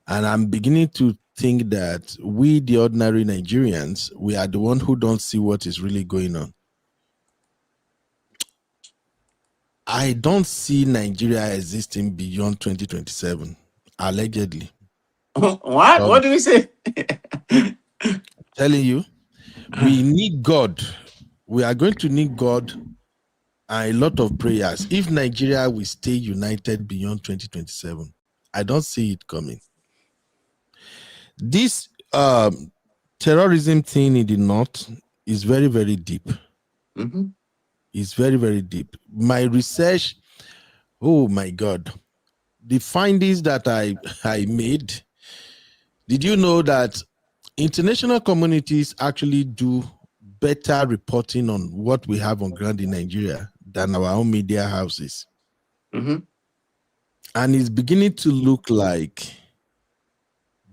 [SPEAKER 3] And I'm beginning to think that we, the ordinary Nigerians, we are the one who don't see what is really going on. I don't see Nigeria existing beyond 2027, allegedly.
[SPEAKER 18] What? What do we say?
[SPEAKER 3] Telling you, we need God. We are going to need God and a lot of prayers. If Nigeria will stay united beyond 2027, I don't see it coming. This terrorism thing in the north is very, very deep.
[SPEAKER 18] Mm-hmm.
[SPEAKER 3] It's very, very deep. My research, oh my God, the findings that I made. Did you know that international communities actually do better reporting on what we have on ground in Nigeria than our own media houses?
[SPEAKER 18] Mm-hmm.
[SPEAKER 3] And it's beginning to look like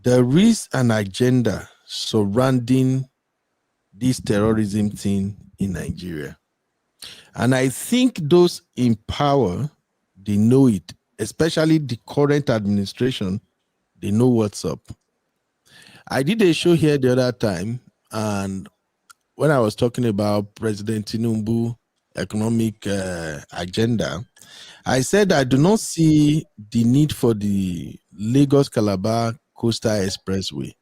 [SPEAKER 3] there is an agenda surrounding this terrorism thing in Nigeria. And I think those in power, they know it, especially the current administration, they know what's up. I did a show here the other time, and when I was talking about President Tinubu economic agenda, I said I do not see the need for the Lagos-Calabar Coastal Expressway.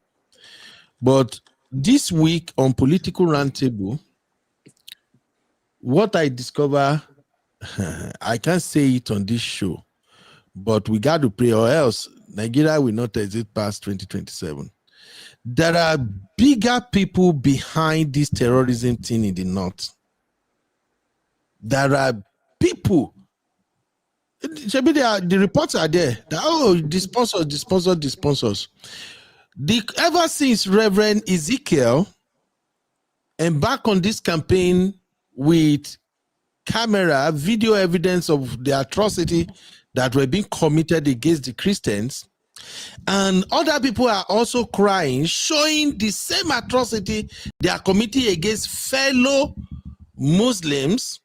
[SPEAKER 3] But this week on Political Roundtable, what I discover, I can't say it on this show, but we got to pray, or else Nigeria will not exist past 2027. There are bigger people behind this terrorism thing in the north. There are people. The reports are there. The sponsors. Ever since Reverend Ezekiel embarked on this campaign with camera, video evidence of the atrocity that were being committed against the Christians, and other people are also crying, showing the same atrocity they are committing against fellow Muslims.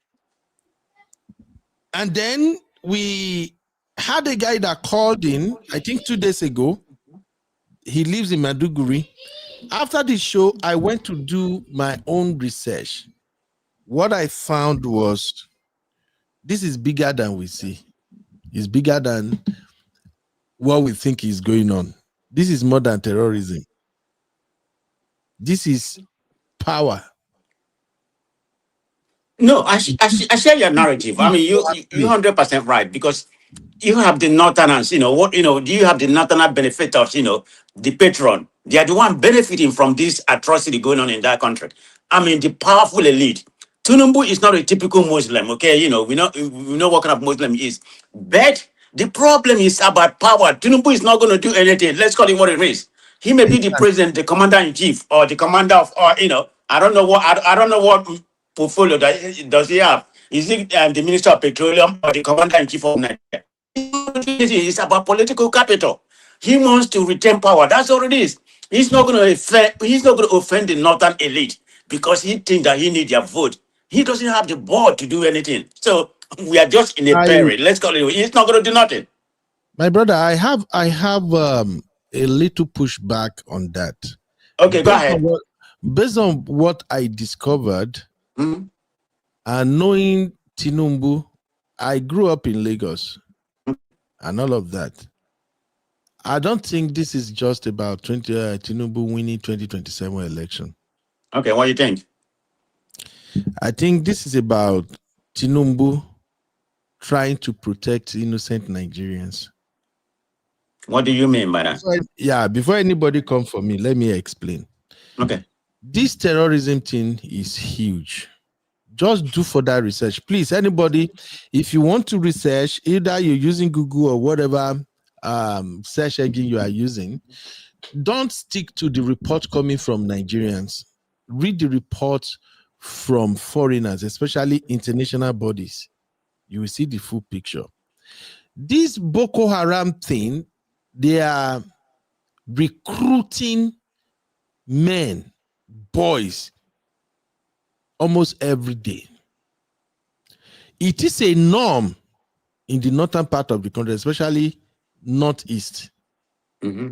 [SPEAKER 3] And then we had a guy that called in, I think 2 days ago. He lives in Maiduguri. After the show, I went to do my own research. What I found was this is bigger than we see. It's bigger than what we think is going on. This is more than terrorism. This is power.
[SPEAKER 18] No, I share your narrative. I mean, you 100% right, because you have the northerners. Do you have the northerner benefit of the patron? They are the one benefiting from this atrocity going on in that country. I mean, the powerful elite. Tinubu is not a typical Muslim, okay? We know what kind of Muslim he is. But the problem is about power. Tinubu is not going to do anything. Let's call it what it is. He may be the president, the commander in chief, or the commander of, I don't know what portfolio does he have. Is he the minister of petroleum or the commander in chief of Nigeria? It's about political capital. He wants to retain power. That's all it is. He's not going to offend the northern elite because he thinks that he needs their vote. He doesn't have the board to do anything. So we are just in a period. Let's call it. He's not going to do nothing.
[SPEAKER 3] My brother, I have a little pushback on that.
[SPEAKER 18] Okay, go ahead.
[SPEAKER 3] Based on what I discovered, and knowing Tinubu, I grew up in Lagos and all of that. I don't think this is just about Tinubu winning 2027 election.
[SPEAKER 18] Okay, what do you think?
[SPEAKER 3] I think this is about Tinubu trying to protect innocent Nigerians.
[SPEAKER 18] What do you mean by that?
[SPEAKER 3] Before anybody come for me, let me explain.
[SPEAKER 18] Okay.
[SPEAKER 3] This terrorism thing is huge. Just do further research. Please, anybody, if you want to research, either you're using Google or whatever search engine you are using, don't stick to the report coming from Nigerians. Read the reports from foreigners, especially international bodies. You will see the full picture. This Boko Haram thing, they are recruiting men, boys, almost every day. It is a norm in the northern part of the country, especially northeast.
[SPEAKER 18] Mm-hmm.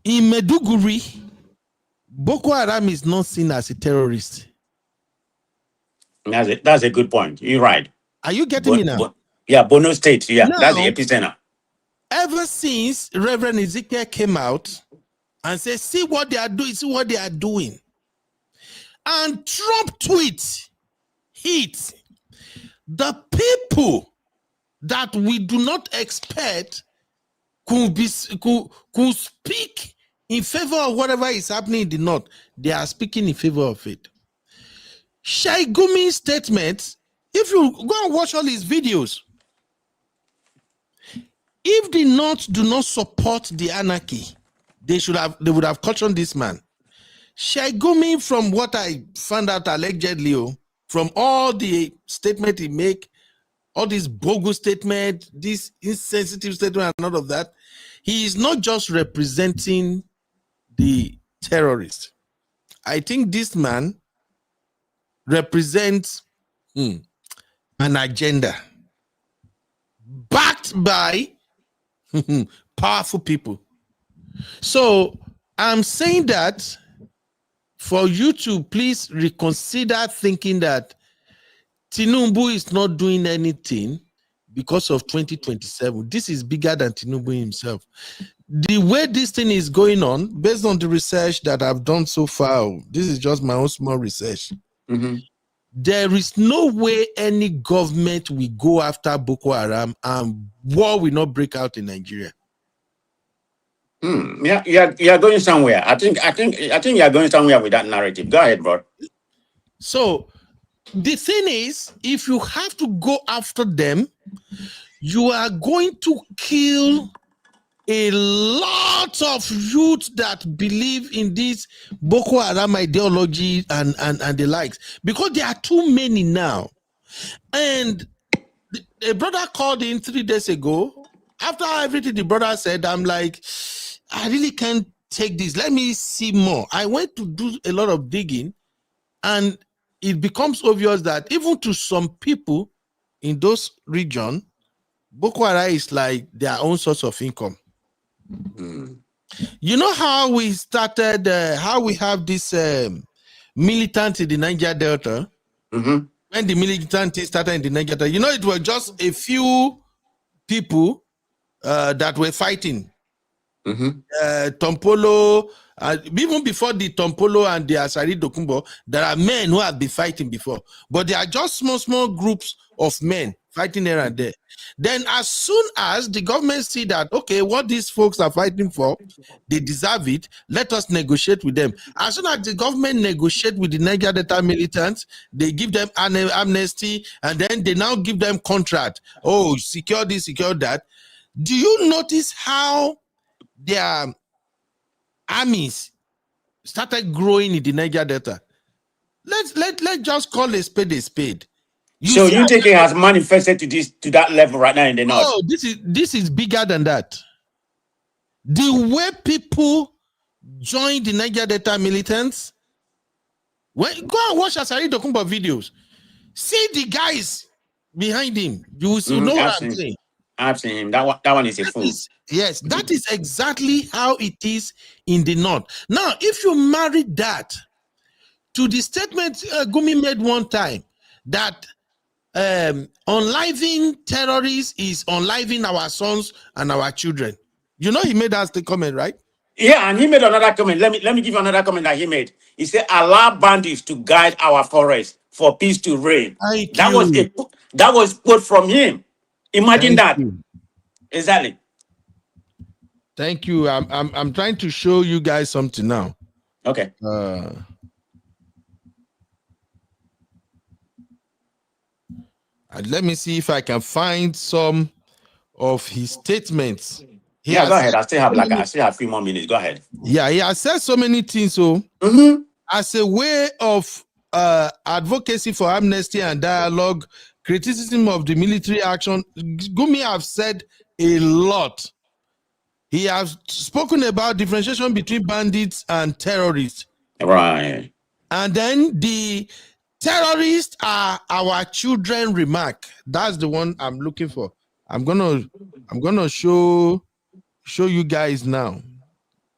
[SPEAKER 3] In Maiduguri, Boko Haram is not seen as a terrorist.
[SPEAKER 18] That's a good point. You're right.
[SPEAKER 3] Are you getting me now?
[SPEAKER 18] Borno State. Yeah,
[SPEAKER 3] now,
[SPEAKER 18] that's the epicenter.
[SPEAKER 3] Ever since Reverend Ezekiel came out and said, see what they are doing. And Trump tweet hit the people that we do not expect could speak in favor of whatever is happening in the north. They are speaking in favor of it. Sheik Gumi's statement, if you go and watch all his videos, if the north do not support the anarchy, they would have cautioned this man. Sheik Gumi, from what I found out allegedly, from all the statement he make, all these bogus statement, this insensitive statement and all of that, he is not just representing the terrorists. I think this man represents an agenda backed by powerful people. So I'm saying that for you to please reconsider thinking that Tinubu is not doing anything because of 2027. This is bigger than Tinubu himself. The way this thing is going on, based on the research that I've done so far, this is just my own small research. There is no way any government will go after Boko Haram and war will not break out in Nigeria.
[SPEAKER 18] Yeah, you're going somewhere. I think you're going somewhere with that narrative. Go ahead, bro.
[SPEAKER 3] So the thing is, if you have to go after them, you are going to kill a lot of youth that believe in this Boko Haram ideology and the likes, because there are too many now. And a brother called in 3 days ago. After everything the brother said, I'm like, I really can't take this. Let me see more. I went to do a lot of digging, and it becomes obvious that even to some people in those regions, Boko Haram is like their own source of income. You know how we started, how we have this militant in the Niger Delta? When the militant started in the Niger Delta, you know, it was just a few people that were fighting. Tompolo, even before the Tompolo and the Asari Dokumbo, there are men who have been fighting before, but they are just small groups of men fighting here and there. Then as soon as the government see that, okay, what these folks are fighting for, they deserve it, let us negotiate with them. As soon as the government negotiate with the Niger Delta militants, they give them an amnesty, and then they now give them contract. Oh, secure this, secure that. Do you notice how their armies started growing in the Niger Delta? Let's just call a spade a spade.
[SPEAKER 18] So you think it has manifested to that level right now in the north?
[SPEAKER 3] Oh, this is bigger than that. The way people join the Niger Delta militants, go and watch Asari Dokumba videos. See the guys behind him. You will know what I'm saying.
[SPEAKER 18] I've seen him. That one is a fool.
[SPEAKER 3] Yes, that is exactly how it is in the north. Now, if you marry that to the statement Gumi made one time that unliving terrorists is unliving our sons and our children. You know, he made us the comment, right?
[SPEAKER 18] Yeah, and he made another comment. Let me give you another comment that he made. He said, allow bandits to guide our forest for peace to reign. That was quote from him. Imagine that. Exactly.
[SPEAKER 3] Thank you. I'm trying to show you guys something now.
[SPEAKER 18] Okay.
[SPEAKER 3] Let me see if I can find some of his statements.
[SPEAKER 18] Go ahead. I still have a few more minutes. Go ahead.
[SPEAKER 3] Yeah, he has said so many things. So as a way of advocacy for amnesty and dialogue, criticism of the military action, Gumi have said a lot. He has spoken about differentiation between bandits and terrorists.
[SPEAKER 18] Right.
[SPEAKER 3] And then the terrorists are our children remark. That's the one I'm looking for. I'm gonna show you guys now.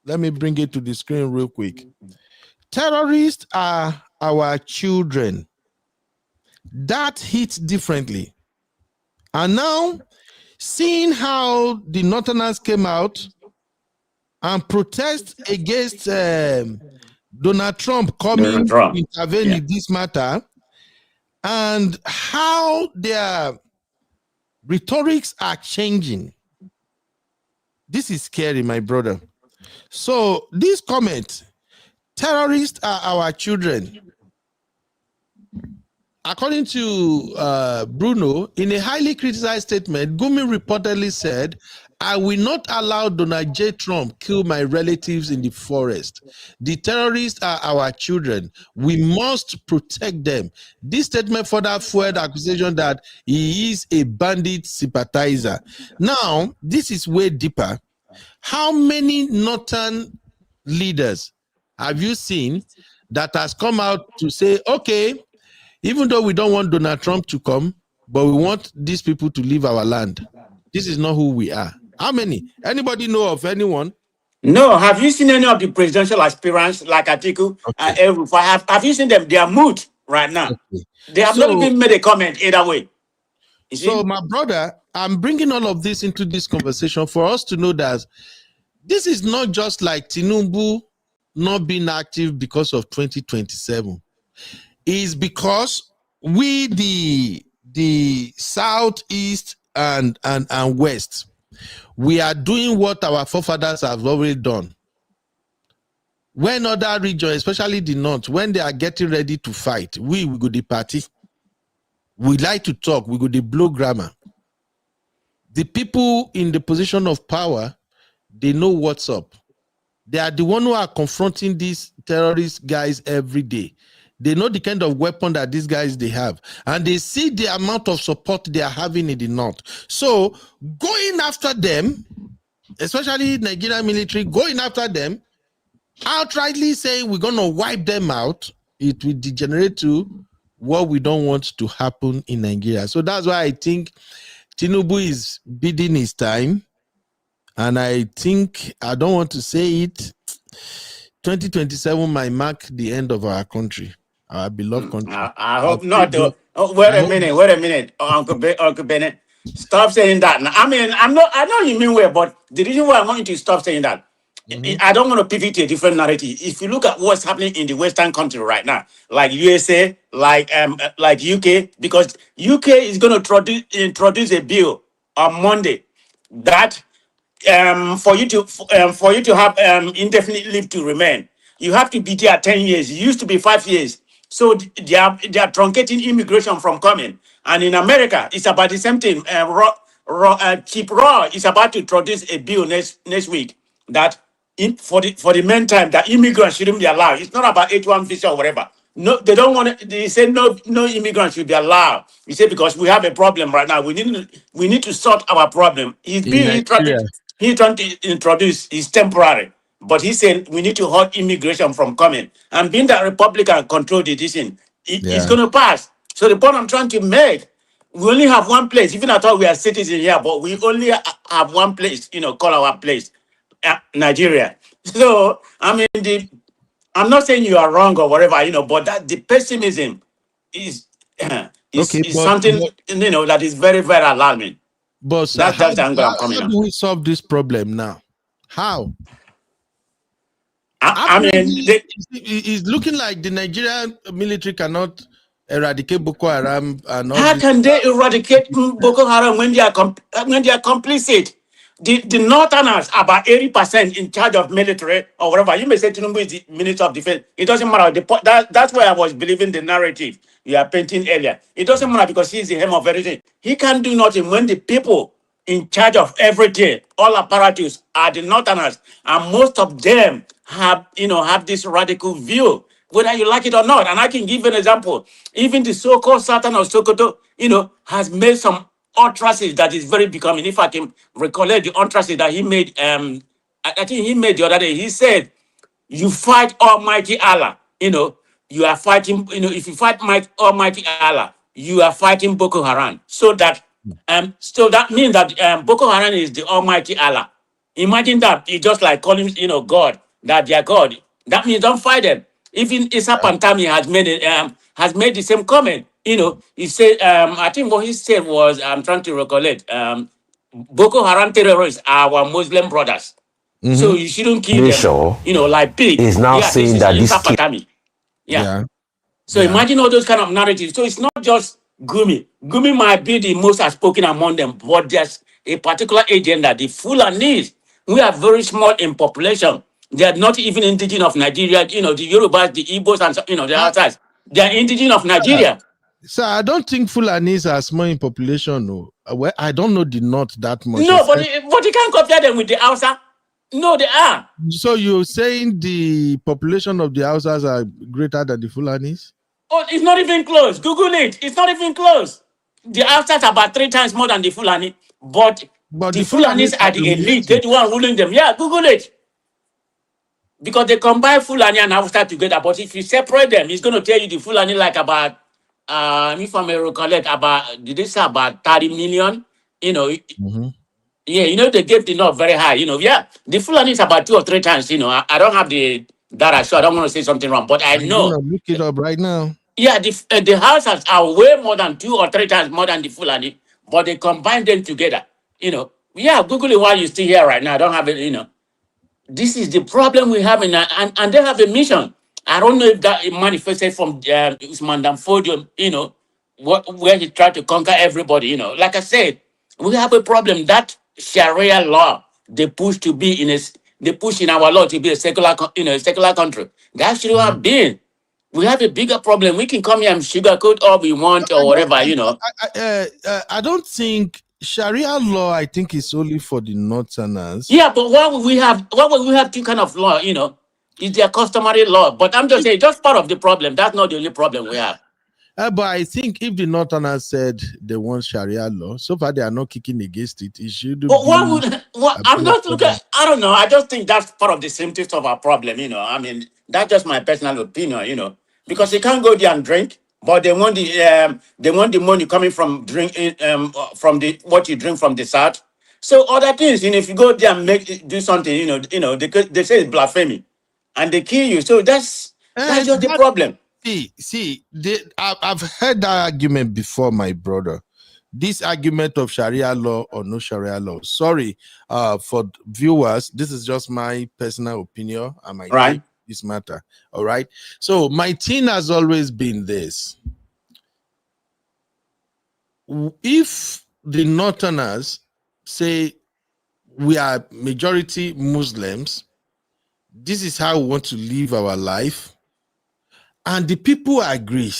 [SPEAKER 3] Let me bring it to the screen real quick. Terrorists are our children. That hits differently. And now, seeing how the Northerners came out and protest against Donald Trump coming to intervene in this matter, and how their rhetorics are changing. This is scary, my brother. So this comment, terrorists are our children. According to Bruno, in a highly criticized statement, Gumi reportedly said, "I will not allow Donald J. Trump kill my relatives in the forest. The terrorists are our children. We must protect them." This statement further fueled the accusation that he is a bandit sympathizer. Now, this is way deeper. How many northern leaders have you seen that has come out to say, okay, even though we don't want Donald Trump to come, but we want these people to leave our land? This is not who we are. How many? Anybody know of anyone?
[SPEAKER 18] No. Have you seen any of the presidential aspirants like Atiku and El-Rufai? Have you seen them? They are moot right now. They have not even made a comment either way.
[SPEAKER 3] So, my brother, I'm bringing all of this into this conversation for us to know that this is not just like Tinubu not being active because of 2027. Is because we, the Southeast and West, we are doing what our forefathers have already done. When other regions, especially the North, when they are getting ready to fight, we go the party. We like to talk, we go the blow grammar. The people in the position of power, they know what's up. They are the one who are confronting these terrorist guys every day. They know the kind of weapon that these guys they have, and they see the amount of support they are having in the North. So going after them, especially Nigerian military, going after them, outrightly saying we're gonna wipe them out, it will degenerate to what we don't want to happen in Nigeria. So that's why I think Tinubu is bidding his time. And I think, I don't want to say it, 2027 might mark the end of our country, our beloved country.
[SPEAKER 18] I hope not. Wait a minute. Uncle Bennett. Stop saying that. Now, I mean, I know you mean well, but the reason why I want you to stop saying that, I don't want to pivot to a different narrative. If you look at what's happening in the Western country right now, like USA, like UK, because UK is going to introduce a bill on Monday that for you to have indefinite leave to remain, you have to be there 10 years. It used to be 5 years. So they are truncating immigration from coming. And in America, it's about the same thing. Chief Raw is about to introduce a bill next week that for the meantime that immigrants shouldn't be allowed. It's not about H1 visa or whatever. No, they don't want it. They say no immigrants should be allowed. You say because we have a problem right now. We need to sort our problem. He trying to introduce is temporary, but he said we need to halt immigration from coming. And being that Republican control the decision, it's going to pass. So the point I'm trying to make, we only have one place. Even I thought we are citizens here, but we only have one place. Call our place Nigeria. So I mean I'm not saying you are wrong or whatever, but that the pessimism is something that is very, very alarming.
[SPEAKER 3] But
[SPEAKER 18] that's the angle I'm coming on.
[SPEAKER 3] How do we solve this problem now? How?
[SPEAKER 18] I mean,
[SPEAKER 3] it's looking like the Nigerian military cannot eradicate Boko Haram. And all
[SPEAKER 18] how can they eradicate Boko Haram when they are complicit? The Northerners are about 80% in charge of military or whatever. You may say Tinubu is the Minister of Defense. It doesn't matter. That's why I was believing the narrative you are painting earlier. It doesn't matter because he's the hem of everything. He can't do nothing when the people in charge of everything, all apparatus, are the Northerners, and most of them have this radical view, whether you like it or not. And I can give an example. Even the so-called Sultan of Sokoto, has made some utterances that is very becoming. If I can recollect the utterances that he made, I think he made the other day. He said, "You fight Almighty Allah. You are fighting. If you fight Almighty Allah, you are fighting Boko Haram. So that means that Boko Haram is the Almighty Allah. Imagine that. It's just like calling God, that they are God. That means don't fight them." Even Issa Pantami has made the same comment. He said, I think what he said was, I'm trying to recollect, Boko Haram terrorists are our Muslim brothers. So you shouldn't kill them, like pig.
[SPEAKER 6] Is now saying that this
[SPEAKER 18] Issa Pantami. So imagine all those kind of narratives. So it's not just Gumi. Gumi might be the most outspoken among them, but there's a particular agenda, the Fulanese, We are very small in population. They are not even indigenous of Nigeria. You know, the Yorubas, the Igbos, and the outside. They are indigenous of Nigeria.
[SPEAKER 3] So I don't think Fulanis are small in population. No, well, I don't know the north that much.
[SPEAKER 18] No, but you can't compare them with the Hausa. No, they are.
[SPEAKER 3] So you're saying the population of the Hausas are greater than the Fulanis?
[SPEAKER 18] Oh, it's not even close. Google it. It's not even close. The Hausas are about 3 times more than the Fulani, but the Fulanis are the elite. They're the one ruling them. Yeah, Google it. Because they combine Fulani and Hausa together. But if you separate them, it's going to tell you the Fulani like about, if I may recollect, about, did they say about 30 million? You know, yeah, you know, they gave the north very high. You know, yeah, the Fulani is about 2 or 3 times. You know, I don't have the data, so I don't want to say something wrong, but I know.
[SPEAKER 3] I'm look it up right now.
[SPEAKER 18] Yeah, the houses are way more than 2 or 3 times more than the Fulani, but they combine them together. You know, yeah, Google it while you're still here right now. I don't have it, you know. This is the problem we have, and they have a mission. I don't know if that it manifested from Usman Danfodio, you know, where he tried to conquer everybody, you know. Like I said, we have a problem. That Sharia law, they push to be they push in our law to be a secular country. That should have been. We have a bigger problem. We can come here and sugarcoat all we want or whatever, you know.
[SPEAKER 3] I don't think Sharia law, I think, is only for the Northerners.
[SPEAKER 18] Yeah, but why would we have 2 kind of law, you know? It's their customary law. But I'm just saying, just part of the problem. That's not the only problem we have.
[SPEAKER 3] But I think if the Northerners said they want Sharia law, so far they are not kicking against it. It should be.
[SPEAKER 18] I'm not looking. I don't know. I just think that's part of the symptoms of our problem. You know, I mean, that's just my personal opinion. You know, because you can't go there and drink, but they want the money coming from drinking from the what you drink from the south. So other things, you know, if you go there and do something, you know, they say it's blasphemy, and they kill you. So that's just the problem.
[SPEAKER 3] See, I've heard that argument before, my brother. This argument of Sharia law or no Sharia law. Sorry, for viewers, this is just my personal opinion. I might take this matter. All right. So my thing has always been this: if the Northerners say we are majority Muslims, this is how we want to live our life, and the people agree,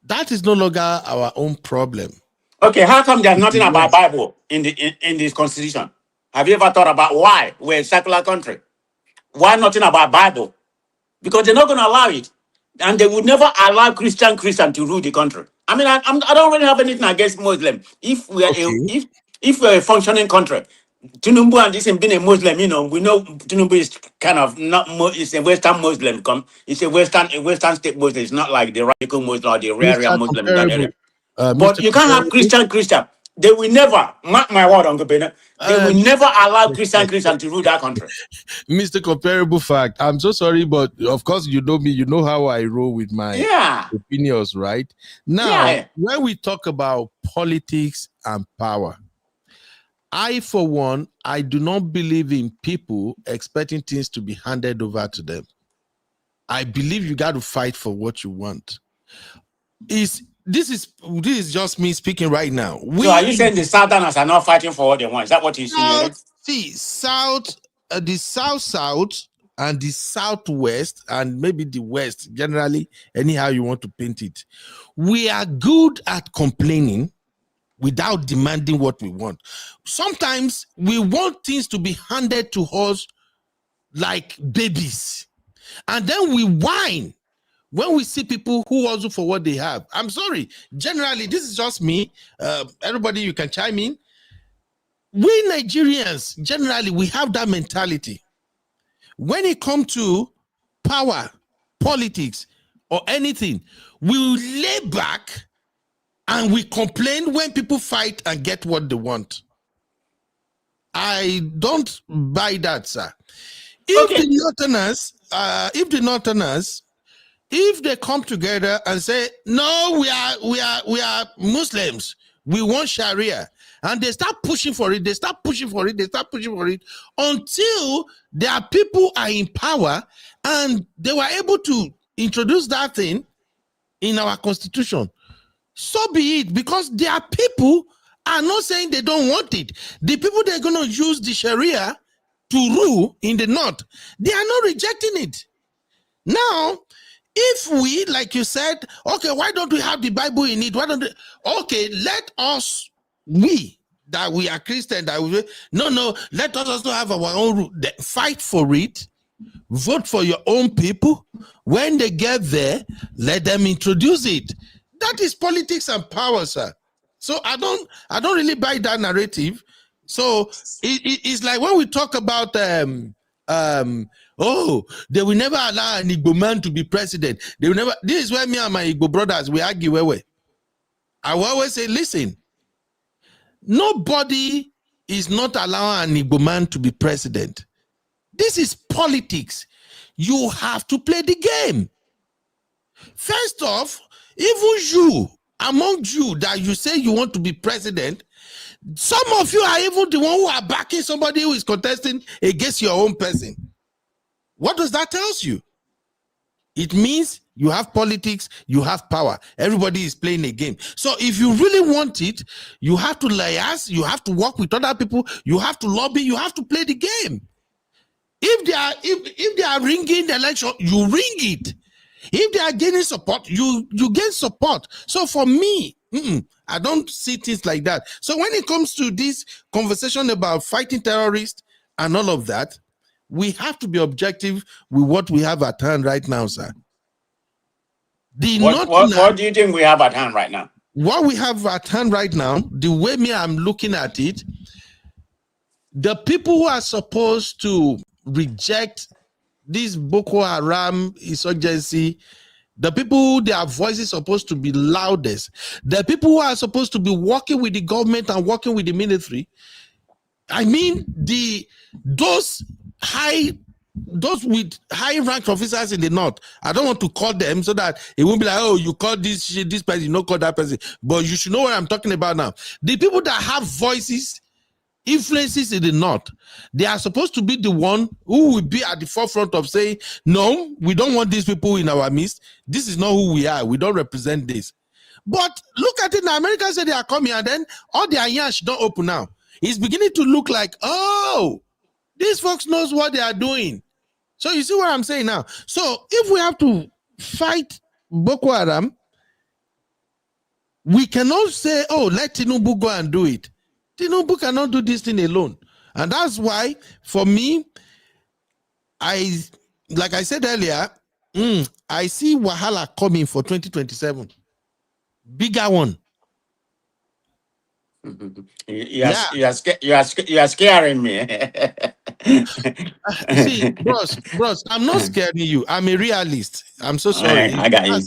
[SPEAKER 3] that is no longer our own problem.
[SPEAKER 18] Okay, how come there's nothing about Bible in this constitution? Have you ever thought about why we're a secular country? Why nothing about Bible? Because they're not going to allow it, and they would never allow Christian to rule the country. I mean, I don't really have anything against Muslim. If we are if we're a functioning country, Tinubu and this being a Muslim, you know, we know Tinubu is kind of not. It's a Western Muslim. It's a Western state Muslim. It's not like the radical Muslim or the rare Muslim in that area. But you can't have Christian. They will never, mark my word, Uncle Bena, they will never allow Christian to rule that country.
[SPEAKER 3] Mr. Comparable Fact, I'm so sorry, but of course you know me, you know how I roll with my opinions, right? Now, when we talk about politics and power, I, for one, I do not believe in people expecting things to be handed over to them. I believe you got to fight for what you want. This is just me speaking right now.
[SPEAKER 18] So are you saying the Southerners are not fighting for what they want? Is that what you're saying?
[SPEAKER 3] See, the South and the Southwest and maybe the West, generally, anyhow you want to paint it. We are good at complaining without demanding what we want. Sometimes we want things to be handed to us like babies. And then we whine when we see people who also for what they have. I'm sorry. Generally, this is just me. Everybody, you can chime in. We Nigerians, generally, we have that mentality. When it comes to power, politics, or anything, we lay back and we complain when people fight and get what they want. I don't buy that, sir. If the Northerners, if they come together and say, no, we are Muslims, we want Sharia, and they start pushing for it, until their people are in power and they were able to introduce that thing in our constitution, so be it, because their people are not saying they don't want it. The people they're going to use the Sharia to rule in the north, they are not rejecting it. Now, if we, like you said, okay, why don't we have the Bible in it? Why don't we, okay, let us, we that we are Christian, that we, no, let us also have our own rule. Fight for it, vote for your own people. When they get there, let them introduce it. That is politics and power, sir. So I don't really buy that narrative. So it's like when we talk about oh, they will never allow an Igbo man to be president. They will never. This is where me and my Igbo brothers we argue. I will always say, listen, nobody is not allowing an Igbo man to be president. This is politics. You have to play the game. First off, even you, among you that you say you want to be president, some of you are even the one who are backing somebody who is contesting against your own person. What does that tell you? It means you have politics, you have power. Everybody is playing a game. So if you really want it, you have to liaise, you have to work with other people, you have to lobby, you have to play the game. If they are ringing the election, you ring it. If they are gaining support, you gain support. So for me, I don't see things like that. So when it comes to this conversation about fighting terrorists and all of that, we have to be objective with what we have at hand right now, sir.
[SPEAKER 18] What do you think we have at hand right now?
[SPEAKER 3] What we have at hand right now, the way I'm looking at it, the people who are supposed to reject this Boko Haram insurgency, the people who their voice is supposed to be loudest, the people who are supposed to be working with the government and working with the military, I mean those with high ranked officers in the north, I don't want to call them so that it won't be like, oh, you call this person, you don't call that person. But you should know what I'm talking about now. The people that have voices, influences in the north, they are supposed to be the one who will be at the forefront of saying, no, we don't want these people in our midst. This is not who we are. We don't represent this. But look at it now. Americans say they are coming, and then all their yash don't open now. It's beginning to look like, oh, these folks knows what they are doing. So you see what I'm saying now? So if we have to fight Boko Haram, we cannot say, oh, let Tinubu go and do it. Tinubu cannot do this thing alone. And that's why, for me, like I said earlier, I see Wahala coming for 2027. Bigger one.
[SPEAKER 18] You are scaring me.
[SPEAKER 3] See, bros, I'm not scaring you. I'm a realist. I'm so sorry.
[SPEAKER 18] I got you.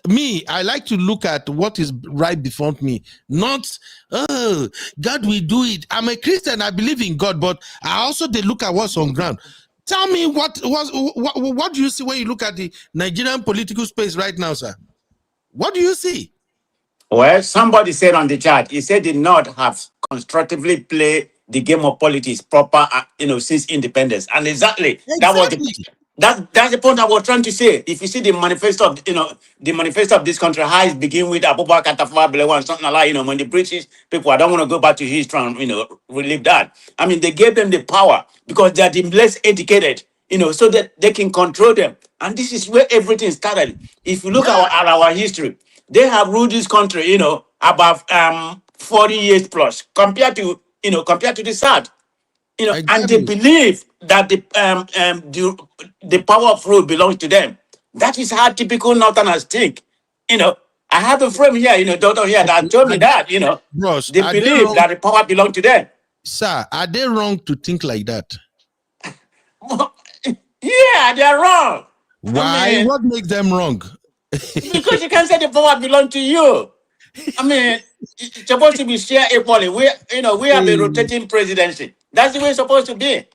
[SPEAKER 3] Me, I like to look at what is right before me, not, oh, God will do it. I'm a Christian, I believe in God, but I also look at what's on ground. Tell me what do you see when you look at the Nigerian political space right now, sir? What do you see?
[SPEAKER 18] Well, somebody said on the chat, he said did not have constructively play the game of politics proper, since independence. And exactly. That was that's the point I was trying to say. If you see the manifesto of this country, how it begin with Abubakar Tafawa Balewa and something like that, when the British people, I don't want to go back to history and relive that. I mean, they gave them the power because they are the less educated, so that they can control them. And this is where everything started. If you look at our history, they have ruled this country, about 40 years plus compared to the South. And they believe that the power of rule belongs to them. That is how typical Northerners think. I have a friend here, daughter here that told me that,
[SPEAKER 3] Bros,
[SPEAKER 18] they believe that the power belongs to them.
[SPEAKER 3] Sir, are they wrong to think like that?
[SPEAKER 18] Yeah, they're wrong.
[SPEAKER 3] Why?
[SPEAKER 18] I mean,
[SPEAKER 3] what makes them wrong?
[SPEAKER 18] Because you can't say the power belongs to you. I mean, it's supposed to be shared equally. We have a rotating presidency. That's the way it's supposed to be.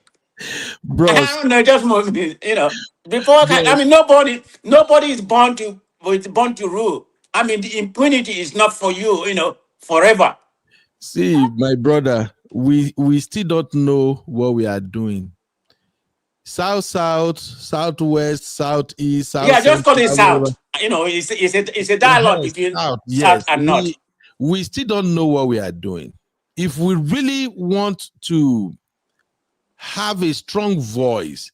[SPEAKER 3] Bro,
[SPEAKER 18] I don't know, just must be, before. I mean, nobody is born to rule. I mean, the impunity is not for you, forever.
[SPEAKER 3] See, my brother, we still don't know what we are doing. South, southwest, southeast, south.
[SPEAKER 18] Yeah, just call it south. It's a dialogue between south and north.
[SPEAKER 3] We still don't know what we are doing. if we really want to have a strong voice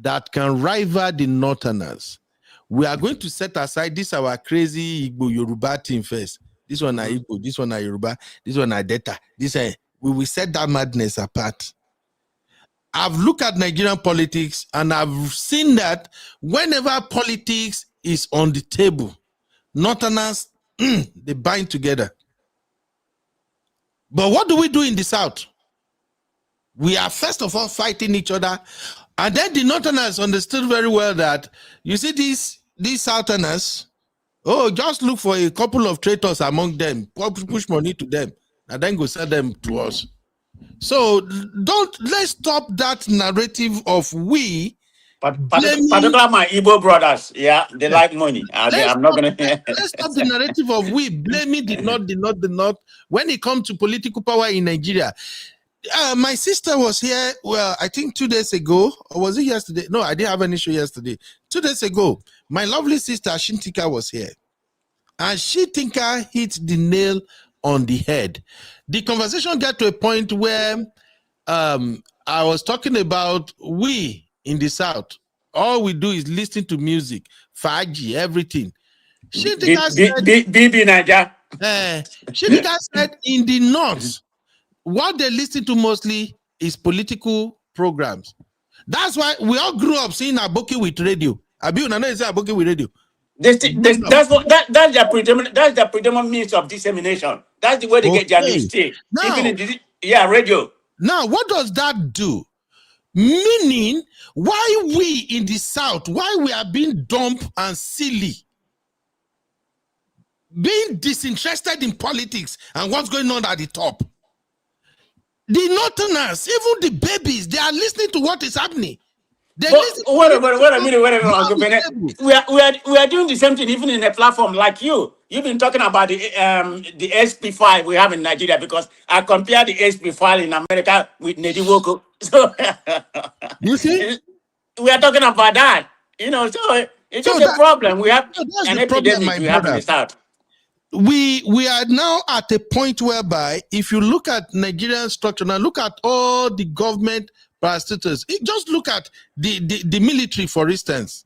[SPEAKER 3] that can rival the Northerners, we are going to set aside this our crazy Igbo Yoruba team first. This one are Igbo, this one are Yoruba, this one are Delta. We will set that madness apart. I've looked at Nigerian politics and I've seen that whenever politics is on the table, Northerners, they bind together. But what do we do in the South? We are first of all fighting each other. And then the Northerners understood very well that, you see, these Southerners, just look for a couple of traitors among them, push money to them, and then go sell them to us. So let's stop that narrative of we.
[SPEAKER 18] Particularly my Igbo brothers, they like money. I'm not gonna.
[SPEAKER 3] Let's stop the narrative of we blaming the North. When it comes to political power in Nigeria, my sister was here. Well, I think 2 days ago, or was it yesterday? No, I didn't have an issue yesterday. 2 days ago, my lovely sister Shintika was here, and Shintika hit the nail on the head. The conversation got to a point where I was talking about we in the South. All we do is listen to music, Faji, everything. Shintika said in the North, what they listen to mostly is political programs. That's why we all grew up seeing Aboki with radio. Aboki with radio.
[SPEAKER 18] That's their predominant means of dissemination. That's the way they get their news stick. Radio.
[SPEAKER 3] Now, what does that do? Meaning, why we in the South, why we are being dumb and silly, being disinterested in politics and what's going on at the top. The Northerners, even the babies, they are listening to what is happening.
[SPEAKER 18] Wait a minute. We are doing the same thing even in a platform like you. You've been talking about the SP5 we have in Nigeria, because I compare the SP5 in America with Ned Nwoko. So
[SPEAKER 3] you see,
[SPEAKER 18] we are talking about that. So it's just a problem. We have an epidemic we have in the South.
[SPEAKER 3] We are now at a point whereby, if you look at Nigerian structure, now look at all the government parastatals. Just look at the military, for instance.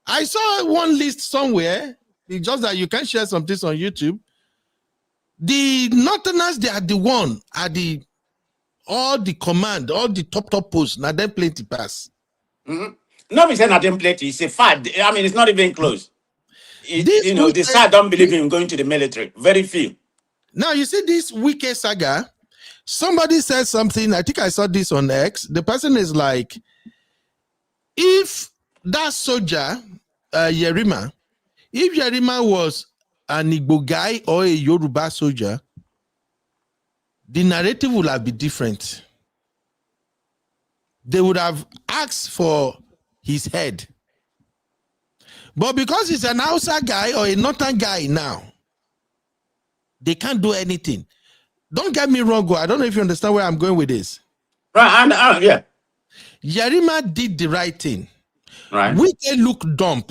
[SPEAKER 3] I saw one list somewhere. It's just that you can share some things on YouTube. The Northerners, they are the one at all the command, all the top posts. Now they plenty pass.
[SPEAKER 18] No, we say not them plenty. It's a fact. I mean, it's not even close. The South don't believe in going to the military. Very few.
[SPEAKER 3] Now, you see this Wike saga. Somebody said something. I think I saw this on X. The person is like, if that soldier, Yerima, if Yerima was an Igbo guy or a Yoruba soldier, the narrative would have been different. They would have asked for his head. But because he's an Hausa guy or a Northern guy now, they can't do anything. Don't get me wrong, I don't know if you understand where I'm going with this.
[SPEAKER 18] Right, yeah.
[SPEAKER 3] Yerima did the right thing.
[SPEAKER 18] Right.
[SPEAKER 3] Wike look dumb.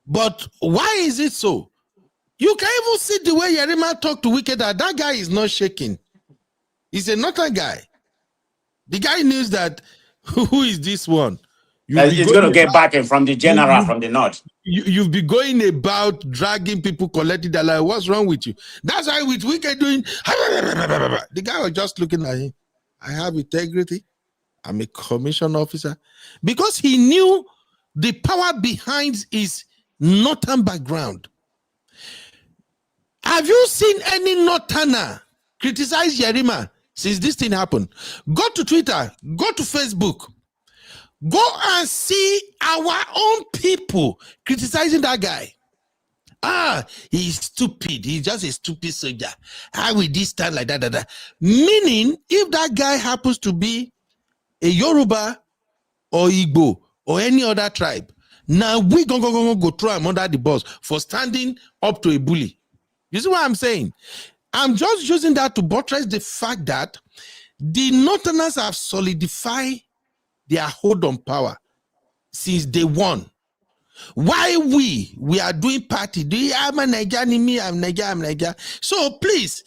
[SPEAKER 3] But why is it so? You can even see the way Yerima talked to Wike, that guy is not shaking. He's a Northern guy. The guy knows that, who is this one?
[SPEAKER 18] He's going to get backing from the general from the North.
[SPEAKER 3] You've been going about dragging people, collecting their life. What's wrong with you? That's why with Wike doing, the guy was just looking at him. I have integrity. I'm a commission officer. Because he knew the power behind his Northern background. Have you seen any Northerner criticize Yerima since this thing happened? Go to Twitter, go to Facebook. Go and see our own people criticizing that guy. He's stupid. He's just a stupid soldier. How will this stand like that? Meaning, if that guy happens to be a Yoruba or Igbo or any other tribe, now we go throw him under the bus for standing up to a bully. You see what I'm saying? I'm just using that to buttress the fact that the Northerners have solidified their hold on power since day one. Why we are doing party? Do you have a Niger? I'm Niger. So please,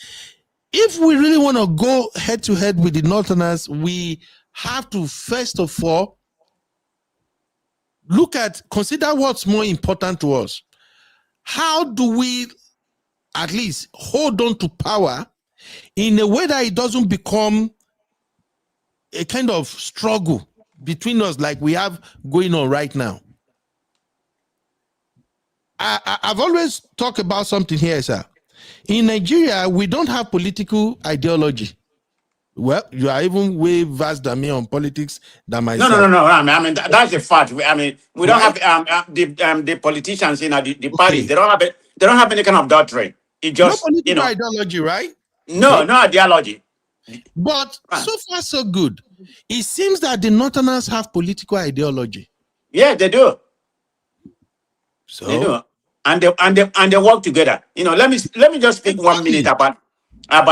[SPEAKER 3] if we really want to go head to head with the Northerners, we have to first of all consider what's more important to us. How do we at least hold on to power in a way that it doesn't become a kind of struggle between us like we have going on right now? I've always talked about something here, sir. In Nigeria, we don't have political ideology. Well, you are even way vast than me on politics than myself.
[SPEAKER 18] No. I mean, that's a fact. I mean, we don't have the politicians in the parties. They don't have any kind of doctrine. It just
[SPEAKER 3] no political ideology, right?
[SPEAKER 18] No ideology.
[SPEAKER 3] But so far so good. It seems that the Northerners have political ideology.
[SPEAKER 18] Yeah, they do.
[SPEAKER 3] So
[SPEAKER 18] they do, and they work together. Let me just speak 1 minute about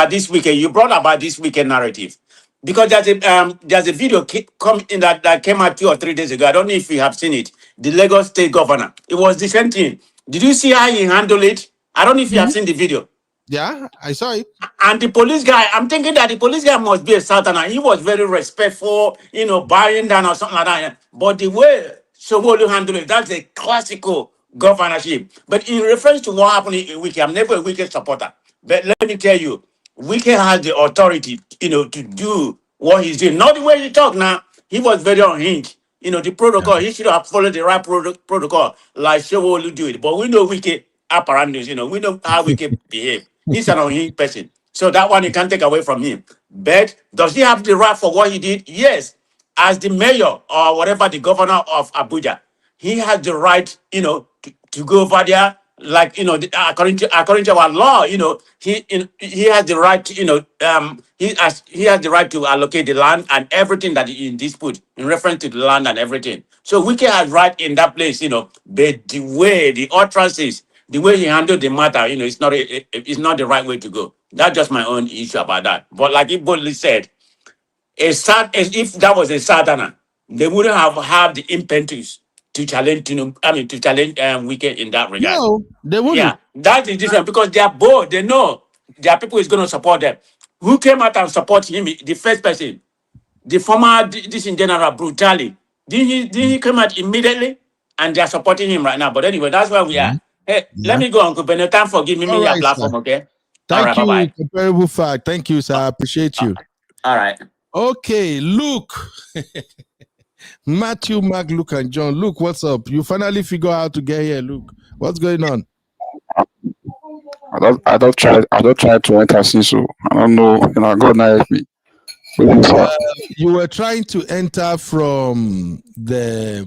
[SPEAKER 18] this weekend. You brought about this weekend narrative because there's a video that came out 2 or 3 days ago. I don't know if you have seen it. The Lagos State Governor. It was the same thing. Did you see how he handled it? I don't know if you have seen the video.
[SPEAKER 3] Yeah, I saw it.
[SPEAKER 18] And the police guy, I'm thinking that the police guy must be a Southerner. He was very respectful, bowing down or something like that. But the way Sobolu handled it, that's a classical governorship. But in reference to what happened in Wike, I'm never a Wike supporter. But let me tell you, Wike has the authority, to do what he's doing. Not the way he talk now. He was very unhinged. The protocol, he should have followed the right protocol, like Sobolu do it. But we know Wike apparatus, we know how Wike behave. He's an unhinged person. So that one you can't take away from him. But does he have the right for what he did? Yes. As the mayor or whatever, the governor of Abuja, he has the right, to go over there. Like, according to our law, he has the right to, he has the right to allocate the land and everything that is in dispute in reference to the land and everything. So Wike has right in that place, but the way the utterances, the way he handled the matter, it's not the right way to go. That's just my own issue about that. But like he boldly said, if that was a Southerner, they wouldn't have had the impetus to challenge Wike in that regard.
[SPEAKER 3] No, they wouldn't.
[SPEAKER 18] Yeah, that is different because they are bold. They know their people is going to support them. Who came out and support him? The first person, the former General brutally. Didn't he come out immediately? And they are supporting him right now. But anyway, that's where we are. Hey, let me go, Uncle Bennett. Time for giving me your platform, sir. Okay?
[SPEAKER 3] Thank you.
[SPEAKER 18] Bye-bye.
[SPEAKER 3] Comparable fact. Thank you, sir. I appreciate you.
[SPEAKER 18] All right.
[SPEAKER 3] Okay, Luke. Matthew, Mark, Luke, and John. Luke, what's up? You finally figure out how to get here, Luke. What's going on?
[SPEAKER 20] I don't try to enter so I don't know. God help me.
[SPEAKER 3] You were trying to enter from the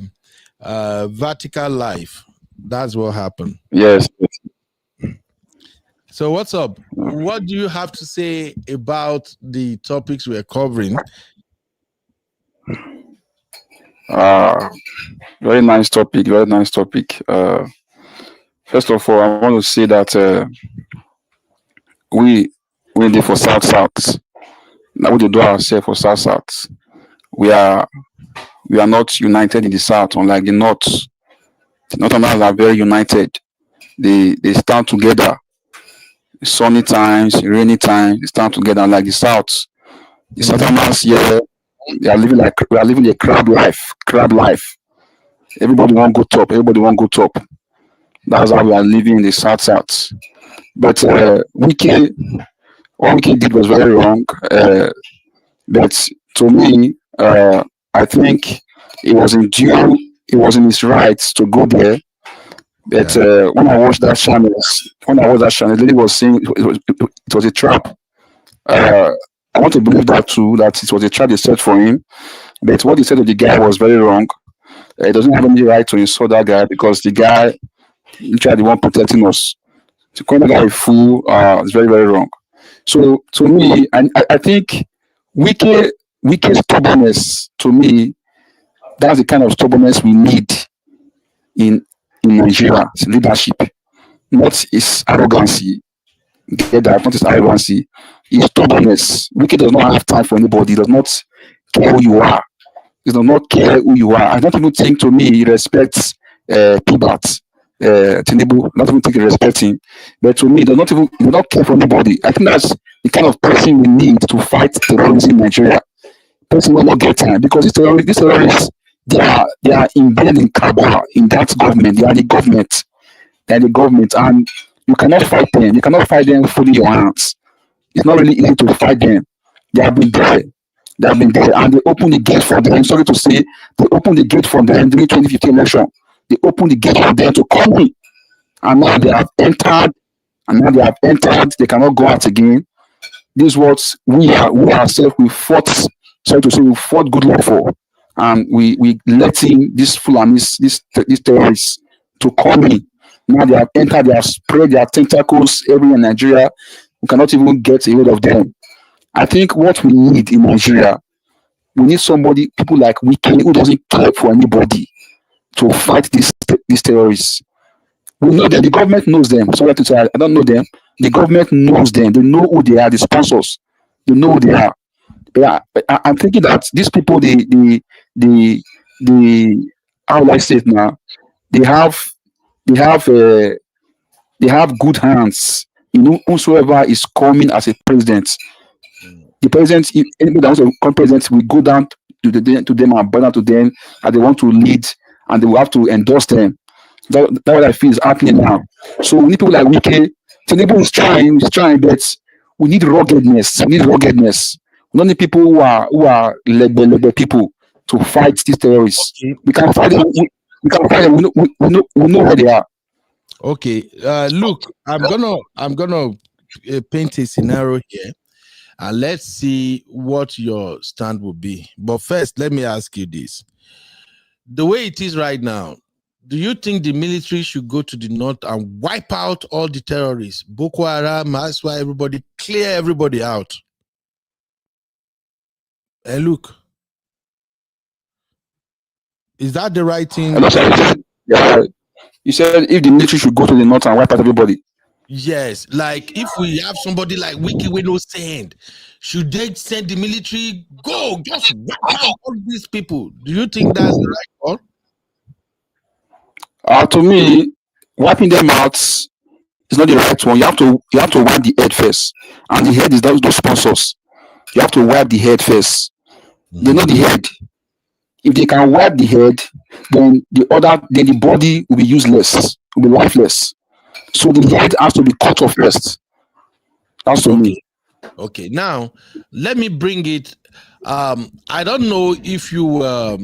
[SPEAKER 3] vertical life. That's what happened.
[SPEAKER 20] Yes.
[SPEAKER 3] So what's up? What do you have to say about the topics we're covering?
[SPEAKER 20] Very nice topic. Very nice topic. First of all, I want to say that we live for South. Now we do ourselves for South. We are not united in the South, unlike the North. The Northerners are very united. They stand together. Sunny times, rainy times, they stand together. Like the South. The Southerners here, we are living a crab life. Everybody want to go top. That's how we are living in the South. But Wike did was very wrong. But to me, I think it was in his rights to go there. But when I watched that channel, the lady was saying it was a trap. I want to believe that too, that it was a trap they set for him. But what he said to the guy was very wrong. He doesn't have any right to insult that guy because the guy literally the one protecting us. To call the guy a fool is very, very wrong. So to me, I think Wike's stubbornness, to me, that's the kind of stubbornness we need in Nigeria, leadership. Not his arrogancy. Get that? Not his arrogancy. His stubbornness. Wike does not have time for anybody. He does not care who you are. He does not care who you are. I don't even think, to me, he respects Pibat. Tinubu, not even think he respect him. But to me, he do not care for anybody. I think that's the kind of person we need to fight terrorism in Nigeria. Person will not get time because these terrorists, they are embedded in cabal in that government. They are the government. They are the government, and you cannot fight them. You cannot fight them fully your hands. It's not really easy to fight them. They have been there. They have been there, and they opened the gate for them. Sorry to say, they opened the gate for them during 2015 election. They opened the gate for them to come in, and now they have entered. They cannot go out again. This is what we ourselves we fought. Sorry to say, we fought good luck for, and we letting these Fulanis, these terrorists, to come in. Now they have entered. They have spread their tentacles everywhere in Nigeria. We cannot even get a hold of them. I think what we need in Nigeria, we need people like Wike who doesn't care for anybody to fight these terrorists. We know that the government knows them. Sorry to say, I don't know them. The government knows them. They know who they are. The sponsors, they know who they are. I'm thinking that these people, how will I say it now? They have good hands. You know, whosoever is coming as a president, the president, if anybody that wants to become president, will go down to them and bow down to them, and they want to lead, and they will have to endorse them. That's what I feel is happening now. So we need people like Wike. Tinubu is trying, but we need ruggedness. We don't need people who are label people to fight these terrorists. Okay. We can fight them. We can fight them. We know where they are.
[SPEAKER 3] Okay, look, I'm gonna paint a scenario here, and let's see what your stand will be. But first, let me ask you this: the way it is right now, do you think the military should go to the north and wipe out all the terrorists, Boko Haram, Aswa, everybody, clear everybody out? Hey, look, is that the right thing?
[SPEAKER 20] Yeah. You said if the military should go to the north and wipe out everybody.
[SPEAKER 3] Yes, like if we have somebody like Wike with no send, should they send the military go just wipe out all these people? Do you think that's the right call?
[SPEAKER 20] To me, wiping them out is not the right one. You have to wipe the head first, and the head is those sponsors. You have to wipe the head first. They know the head. If they can wipe the head, then the body will be useless, will be lifeless. So the head has to be cut off first. That's to me.
[SPEAKER 3] Okay, now let me bring it. I don't know if you are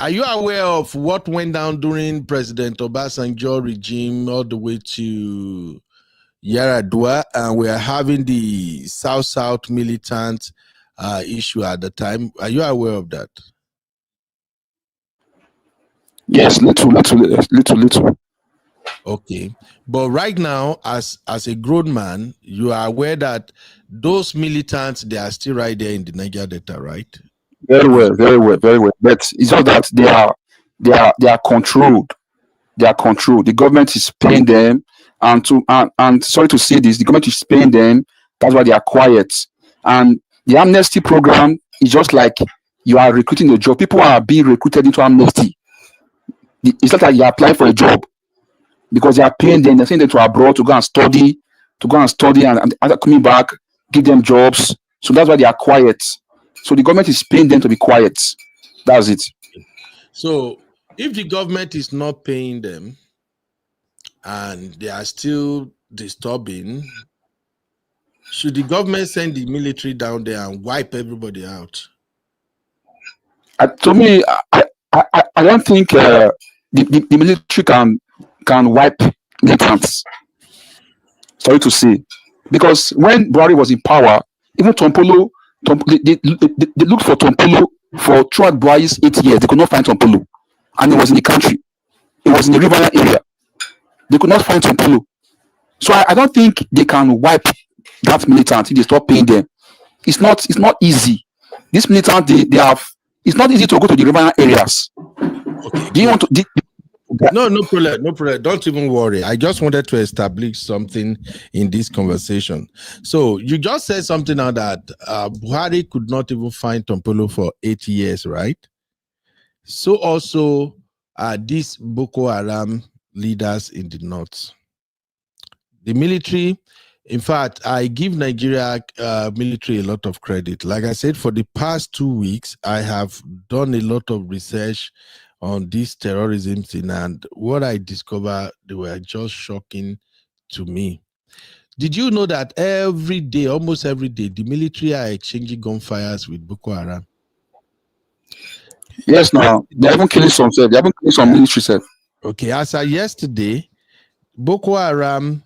[SPEAKER 3] you aware of what went down during President Obasanjo regime all the way to Yaradua, and we are having the South militant issue at the time. Are you aware of that?
[SPEAKER 20] Yes, little.
[SPEAKER 3] Okay, but right now, as a grown man, you are aware that those militants, they are still right there in the Niger Delta, right?
[SPEAKER 20] Very well. But it's not that they are controlled. They are controlled. The government is paying them, and sorry to say this, the government is paying them. That's why they are quiet. And the amnesty program is just like you are recruiting a job. People are being recruited into amnesty. It's not like you are applying for a job because they are paying them. They're sending them to abroad to go and study, and coming back, give them jobs. So that's why they are quiet. So the government is paying them to be quiet. That's it.
[SPEAKER 3] So if the government is not paying them and they are still disturbing, should the government send the military down there and wipe everybody out?
[SPEAKER 20] To me, I don't think the military can wipe militants. Sorry to say, because when Buhari was in power, even Tompolo, they looked for Tompolo for throughout Buhari's 8 years. They could not find Tompolo, and it was in the country. It was in the Riverina area. They could not find Tompolo. So I don't think they can wipe that militant if they stop paying them. It's not easy. This militant, they have. It's not easy to go to the Riverina areas.
[SPEAKER 3] Okay.
[SPEAKER 20] Do you want to?
[SPEAKER 3] No problem. Don't even worry. I just wanted to establish something in this conversation. So you just said something now that Buhari could not even find Tompolo for 8 years, right? So also, are these Boko Haram leaders in the north. The military, in fact, I give Nigeria military a lot of credit. Like I said, for the past 2 weeks, I have done a lot of research on this terrorism thing, and what I discovered, they were just shocking to me. Did you know that every day, almost every day, the military are exchanging gunfires with Boko Haram?
[SPEAKER 20] Yes, now they haven't killed some self. They haven't killed some military self.
[SPEAKER 3] Okay, as of yesterday, Boko Haram,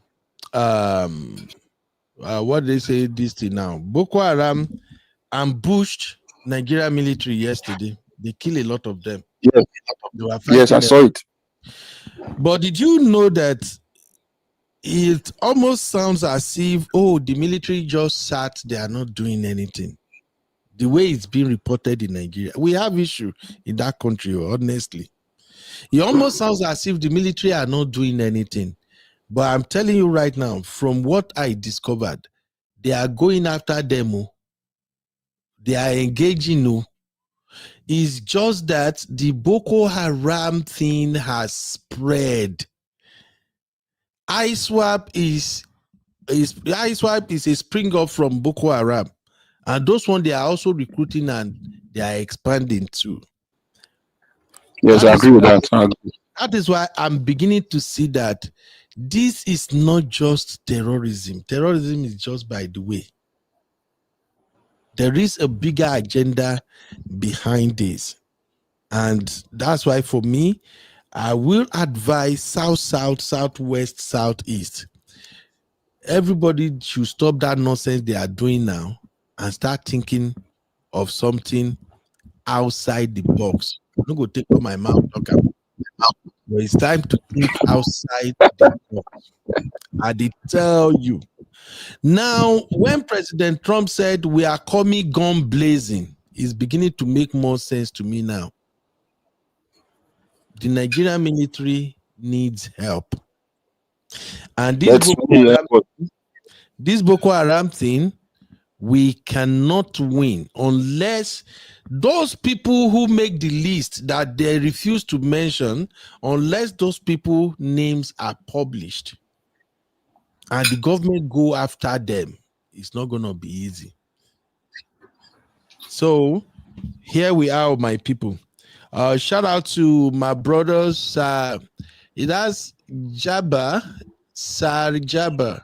[SPEAKER 3] what they say this thing now? Boko Haram ambushed Nigeria military yesterday. They kill a lot of them.
[SPEAKER 20] Yes,
[SPEAKER 3] they were
[SPEAKER 20] yes, I saw it.
[SPEAKER 3] But did you know that it almost sounds as if, oh, the military just sat, they are not doing anything. The way it's being reported in Nigeria, we have issue in that country, honestly. It almost sounds as if the military are not doing anything. But I'm telling you right now, from what I discovered, they are going after them. They are engaging. It's just that the Boko Haram thing has spread. ISWAP is a spring up from Boko Haram. And those ones, they are also recruiting and they are expanding too.
[SPEAKER 20] Yes, I agree with that.
[SPEAKER 3] That is why I'm beginning to see that this is not just terrorism. Terrorism is just by the way. There is a bigger agenda behind this. And that's why for me, I will advise South, South, Southwest, Southeast. Everybody should stop that nonsense they are doing now and start thinking of something outside the box. I'm not going to take all my mouth talk about. But it's time to think outside the box. I did tell you. Now, when President Trump said we are coming gun blazing, it's beginning to make more sense to me now. The Nigerian military needs help. And this Boko Haram thing, we cannot win unless those people who make the list that they refuse to mention, unless those people names are published and the government go after them, it's not going to be easy. So here we are, my people. Shout out to my brothers. It has Jabba, Sar Jabba.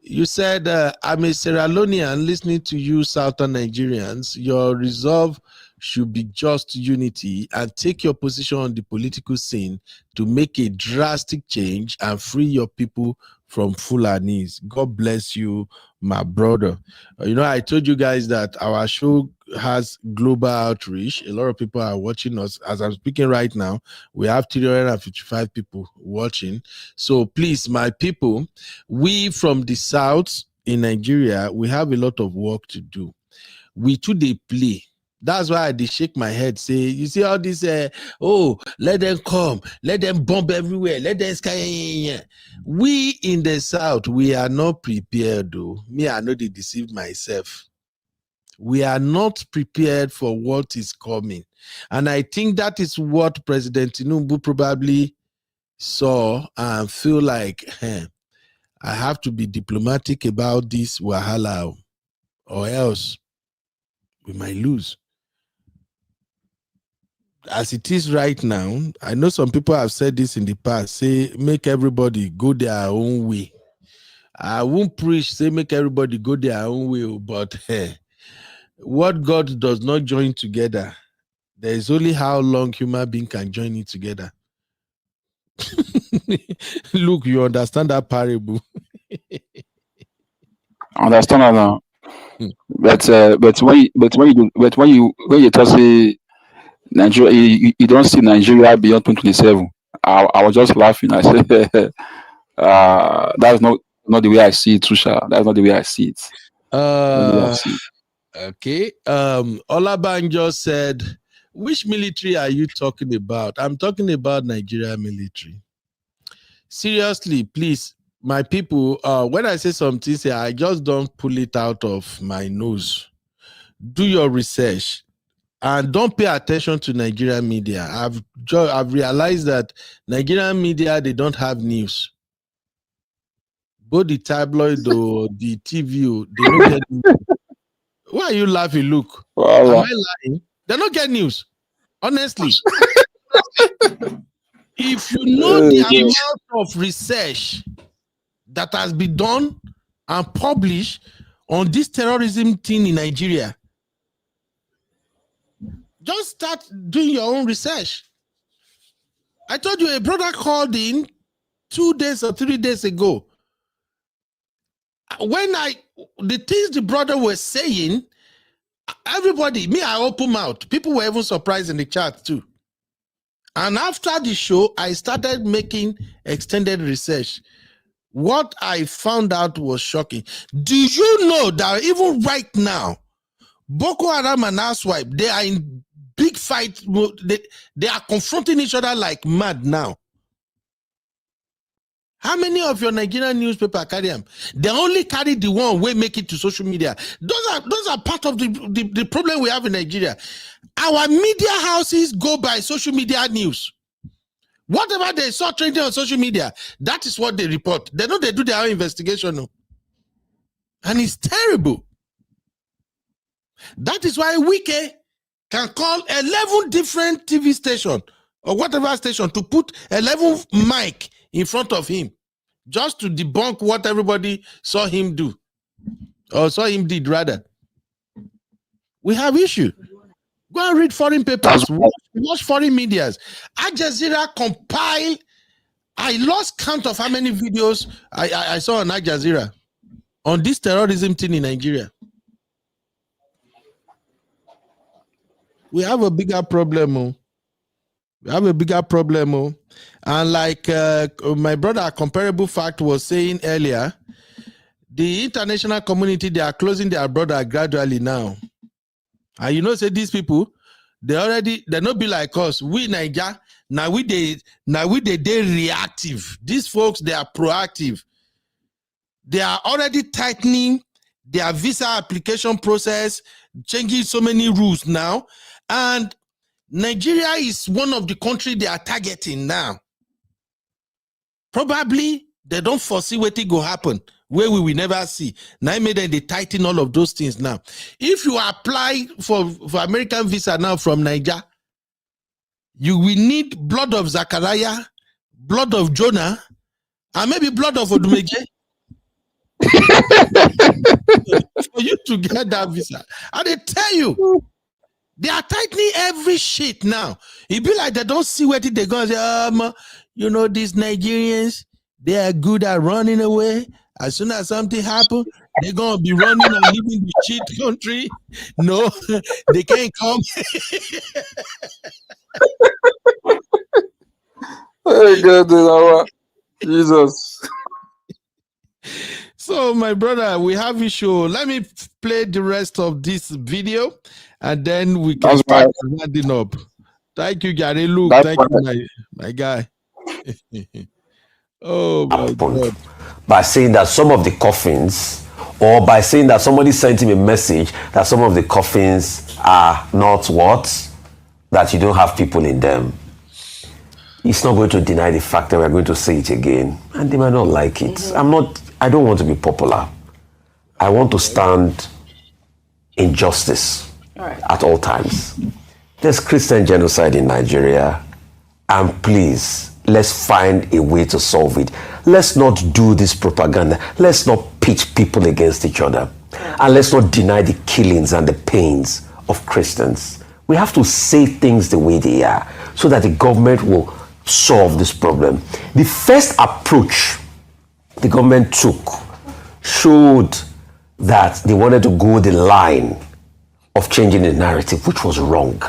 [SPEAKER 3] You said, I'm a Sierra Leonean listening to you, Southern Nigerians. Your resolve should be just unity and take your position on the political scene to make a drastic change and free your people from Fulanis. God bless you, my brother. I told you guys that our show has global outreach. A lot of people are watching us. As I'm speaking right now, we have 355 people watching. So please, my people, we from the South in Nigeria, we have a lot of work to do. We too they play. That's why I did shake my head, say, you see all this, let them come, let them bomb everywhere, let them sky. We in the South, we are not prepared, though. Me, I know they deceived myself. We are not prepared for what is coming. And I think that is what President Tinubu probably saw and feel like, I have to be diplomatic about this wahala, or else we might lose. As it is right now, I know some people have said this in the past, say, make everybody go their own way. I won't preach, say, make everybody go their own way, but what God does not join together, there is only how long human being can join it together. Look, you understand that parable?
[SPEAKER 20] I understand that now. But when you just say Nigeria, you don't see Nigeria beyond 2027. I was just laughing. I said, that's not the way I see it, Trisha. That's not the way I see it.
[SPEAKER 3] Okay. Olabanjo said, which military are you talking about? I'm talking about Nigeria military. Seriously, please, my people, when I say something, I just don't pull it out of my nose. Do your research. and don't pay attention to Nigerian media. I've realized that Nigerian media, they don't have news. Both the tabloid or the TV, they don't get news. Why are you laughing? Look, am I lying? They don't get news. Honestly. If you know the amount of research that has been done and published on this terrorism thing in Nigeria, just start doing your own research. I told you a brother called in 2 days or 3 days ago. When the things the brother was saying, everybody, me, I open mouth. People were even surprised in the chat too. And after the show, I started making extended research. What I found out was shocking. Do you know that even right now, Boko Haram and Asswipe, they are in big fight. They are confronting each other like mad now. How many of your Nigerian newspaper carry them? They only carry the one way make it to social media. Those are part of the problem we have in Nigeria. Our media houses go by social media news. Whatever they saw trending on social media, that is what they report. They know they do their own investigation. No? And it's terrible. That is why Wike can call 11 different TV stations or whatever station to put 11 mic in front of him just to debunk what everybody saw him do or saw him did rather. We have issue. Go and read foreign papers. Watch foreign medias. Al Jazeera compile. I lost count of how many videos I saw on Al Jazeera on this terrorism thing in Nigeria. We have a bigger problem. We have a bigger problem. And like my brother, a comparable fact was saying earlier, the international community, they are closing their border gradually now. And you know, say these people, they not be like us. We Niger, now we they reactive. These folks, they are proactive. They are already tightening their visa application process, changing so many rules now. And Nigeria is one of the countries they are targeting now. Probably they don't foresee what will happen, where we will never see. Now I made them they tighten all of those things now. If you apply for American visa now from Niger, you will need blood of Zachariah, blood of Jonah, and maybe blood of Odumeje. For you to get that visa. And they tell you, they are tightening every shit now. It be like they don't see where they go and say, you know, these Nigerians, they are good at running away. As soon as something happens, they're going to be running and leaving the shit country. No, they can't come.
[SPEAKER 20] Oh, God, Jesus.
[SPEAKER 3] So, my brother, we have issue. Let me play the rest of this video, and then we can start rounding up. Thank you, Gary. Luke, thank you, my guy. Oh, my God.
[SPEAKER 21] By saying that some of the coffins, or by saying that somebody sent him a message that some of the coffins are not what? That you don't have people in them. He's not going to deny the fact that we're going to say it again. And they might not like it. I don't want to be popular. I want to stand in justice at all times. There's Christian genocide in Nigeria. And please, let's find a way to solve it. Let's not do this propaganda. Let's not pitch people against each other. And let's not deny the killings and the pains of Christians. We have to say things the way they are so that the government will solve this problem. The first approach the government took showed that they wanted to go the line of changing the narrative, which was wrong.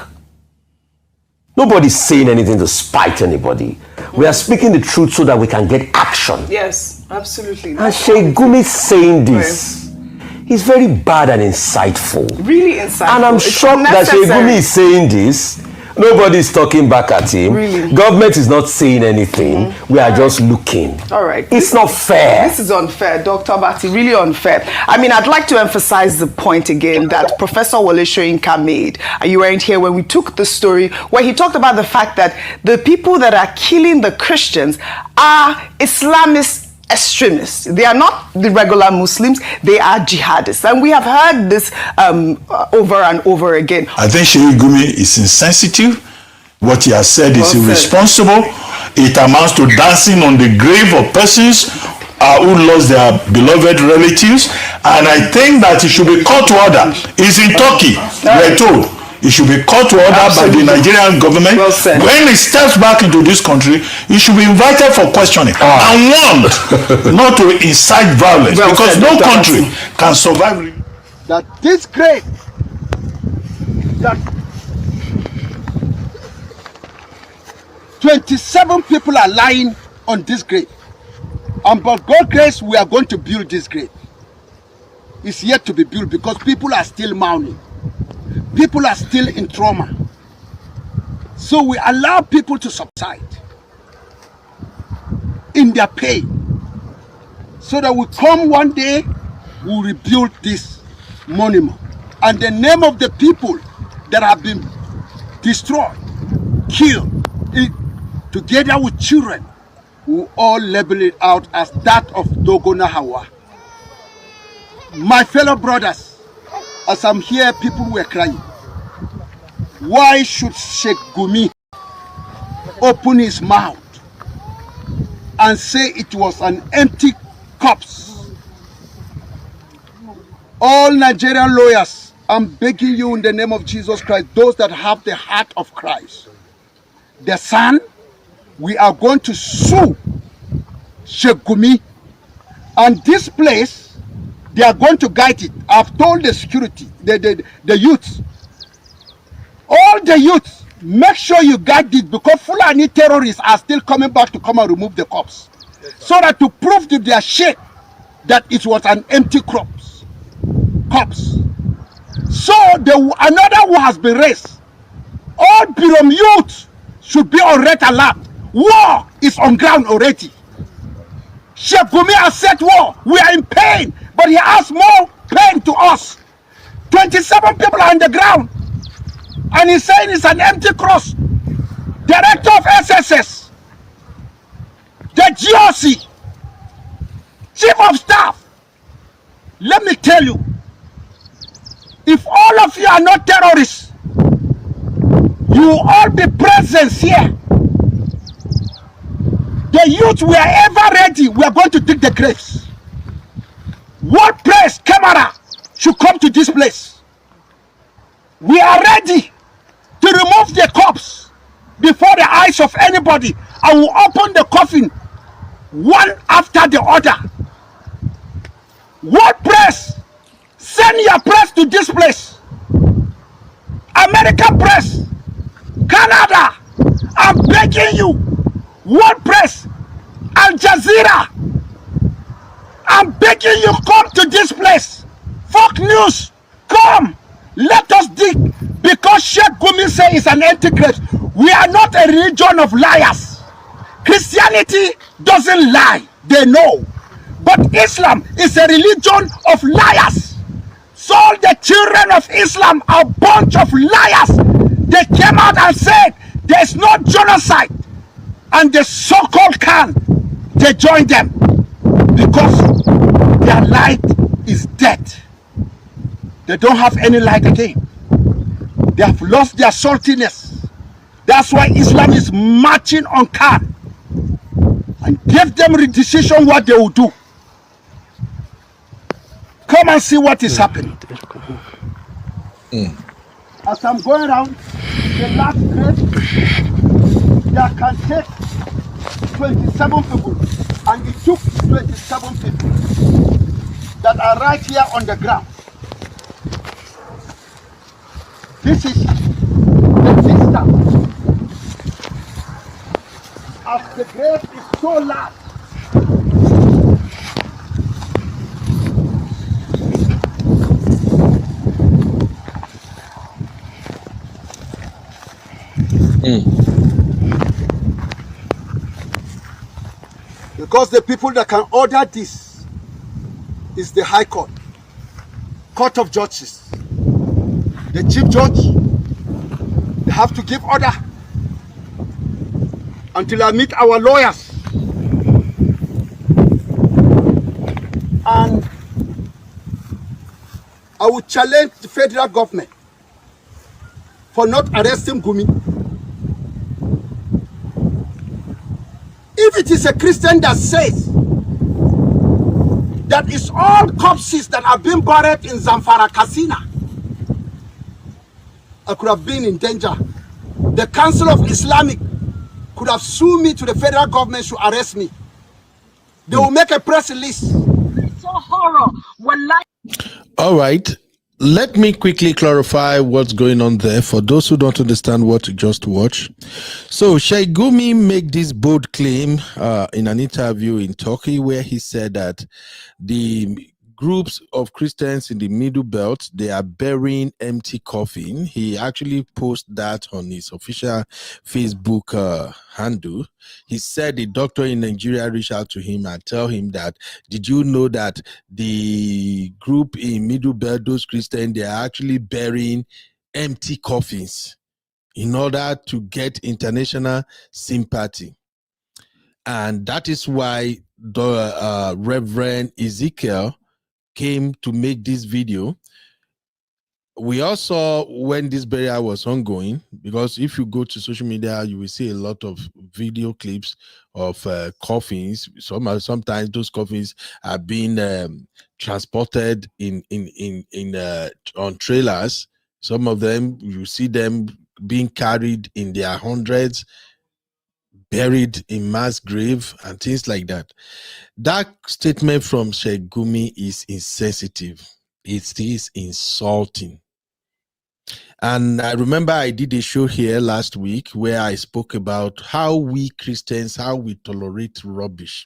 [SPEAKER 21] Nobody's saying anything to spite anybody. We are speaking the truth so that we can get action.
[SPEAKER 13] Yes, absolutely.
[SPEAKER 21] And Sheik Gumi saying this, he's very bad and insightful.
[SPEAKER 13] Really insightful.
[SPEAKER 21] And I'm shocked that Sheik Gumi is saying this Nobody's talking back at him.
[SPEAKER 13] Really?
[SPEAKER 21] Government is not saying anything. We are just looking.
[SPEAKER 13] All right.
[SPEAKER 21] It's not fair.
[SPEAKER 13] This is unfair, Dr. Bati, really unfair. I mean, I'd like to emphasize the point again that Professor Wole Soyinka made. You weren't here when we took the story where he talked about the fact that the people that are killing the Christians are Islamist extremists. They are not the regular Muslims, they are jihadists. And we have heard this over and over again.
[SPEAKER 15] I think Sheik Gumi is insensitive. What he has said is irresponsible. It amounts to dancing on the grave of persons who lost their beloved relatives. And I think that it should be called to order. He's in Turkey, we're told. It should be called to order by the Nigerian government. When he steps back into this country, he should be invited for questioning and warned not to incite violence, because no country can survive.
[SPEAKER 5] That this grave, that 27 people are lying on this grave, and by God's grace, we are going to build this grave. It's yet to be built because people are still mourning. People are still in trauma. So we allow people to subside in their pain so that we come one day, we'll rebuild this monument. And the name of the people that have been destroyed, killed, together with children, we all label it out as that of Dogona Hawa. My fellow brothers, as I'm here, people were crying. Why should Sheik Gumi open his mouth and say it was an empty corpse? All Nigerian lawyers, I'm begging you in the name of Jesus Christ, those that have the heart of Christ, the Son, we are going to sue Sheik Gumi, and this place, they are going to guide it. I've told the security, the youth, all the youth, make sure you guide it, because Fulani terrorists are still coming back to come and remove the corpse. So that to prove to their sheikh that it was an empty corpse. So another one has been raised. All Birom youth should be on red alert. War is on ground already. Sheik Gumi has set war. We are in pain, but he has more pain to us. 27 people are on the ground, and he's saying it's an empty cross. Director of SSS, the GOC, Chief of Staff, let me tell you, if all of you are not terrorists, you will all be present here. The youth, we are ever ready. We are going to dig the graves. World press camera should come to this place. We are ready to remove the corpse before the eyes of anybody. I will open the coffin one after the other. World press, send your press to this place. American press, Canada, I'm begging you. World press, Al Jazeera, I'm begging you, come to this place. Fox News, come. Let us dig, because Sheik Gumi says it's an empty grave. We are not a religion of liars. Christianity doesn't lie, they know. But Islam is a religion of liars. So the children of Islam are a bunch of liars. They came out and said there's no genocide. And the so-called Khan, they joined them because their light is dead. They don't have any light again. They have lost their saltiness. That's why Islam is marching on Khan and give them a decision what they will do. Come and see what is happening. As I'm going around, the last grave, that can take 27 people, and it took 27 people that are right here on the ground. This is the distance. As the grave is so large, Because the people that can order this is the High Court, Court of Judges. The Chief Judge, they have to give order until I meet our lawyers. And I will challenge the federal government for not arresting Gumi. If it is a Christian that says that it's all corpses that have been buried in Zamfara Casino, I could have been in danger. The Council of Islamic could have sued me to the federal government to arrest me. They will make a press release. So horror.
[SPEAKER 3] All right. Let me quickly clarify what's going on there for those who don't understand what you just watched. So Sheik Gumi made this bold claim in an interview in Turkey where he said that the groups of Christians in the Middle Belt, they are burying empty coffin. He actually posted that on his official Facebook handle. He said the doctor in Nigeria reached out to him and tell him that, did you know that the group in Middle Belt, those Christians, they are actually burying empty coffins in order to get international sympathy. And that is why the Reverend Ezekiel came to make this video. We also, when this burial was ongoing, because if you go to social media, you will see a lot of video clips of coffins. Sometimes those coffins are being transported on trailers. Some of them, you see them being carried in their hundreds, buried in mass grave and things like that. That statement from Sheik Gumi is insensitive. It is insulting. And I remember I did a show here last week where I spoke about how we Christians, how we tolerate rubbish.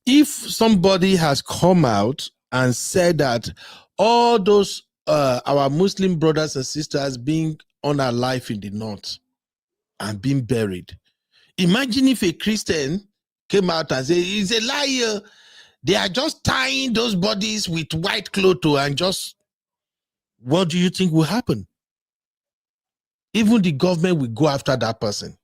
[SPEAKER 3] If somebody has come out and said that all those our Muslim brothers and sisters being unalive in the north and being buried, imagine if a Christian came out and said, he's a liar. They are just tying those bodies with white cloth and just, what do you think will happen? Even the government will go after that person.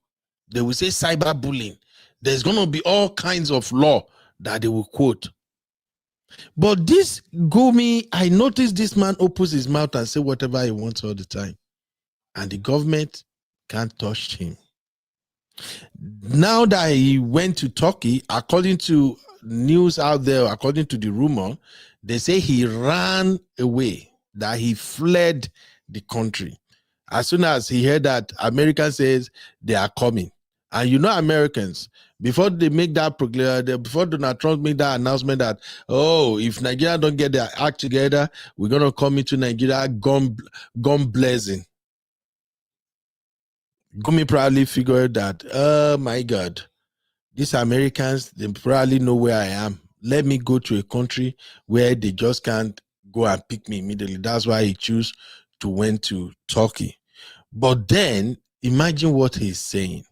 [SPEAKER 3] They will say cyberbullying. There's going to be all kinds of law that they will quote. But this Gumi, I noticed this man opens his mouth and say whatever he wants all the time. And the government can't touch him. Now that he went to Turkey, according to news out there, according to the rumor, they say he ran away, that he fled the country. As soon as he heard that America says they are coming. And you know Americans, before they make that before Donald Trump made that announcement that, oh, if Nigeria don't get their act together, we're going to come into Nigeria gun blazing. Gumi probably figured that, oh my God, these Americans, they probably know where I am. Let me go to a country where they just can't go and pick me immediately. That's why he chose to went to Turkey. But then, imagine what he's saying.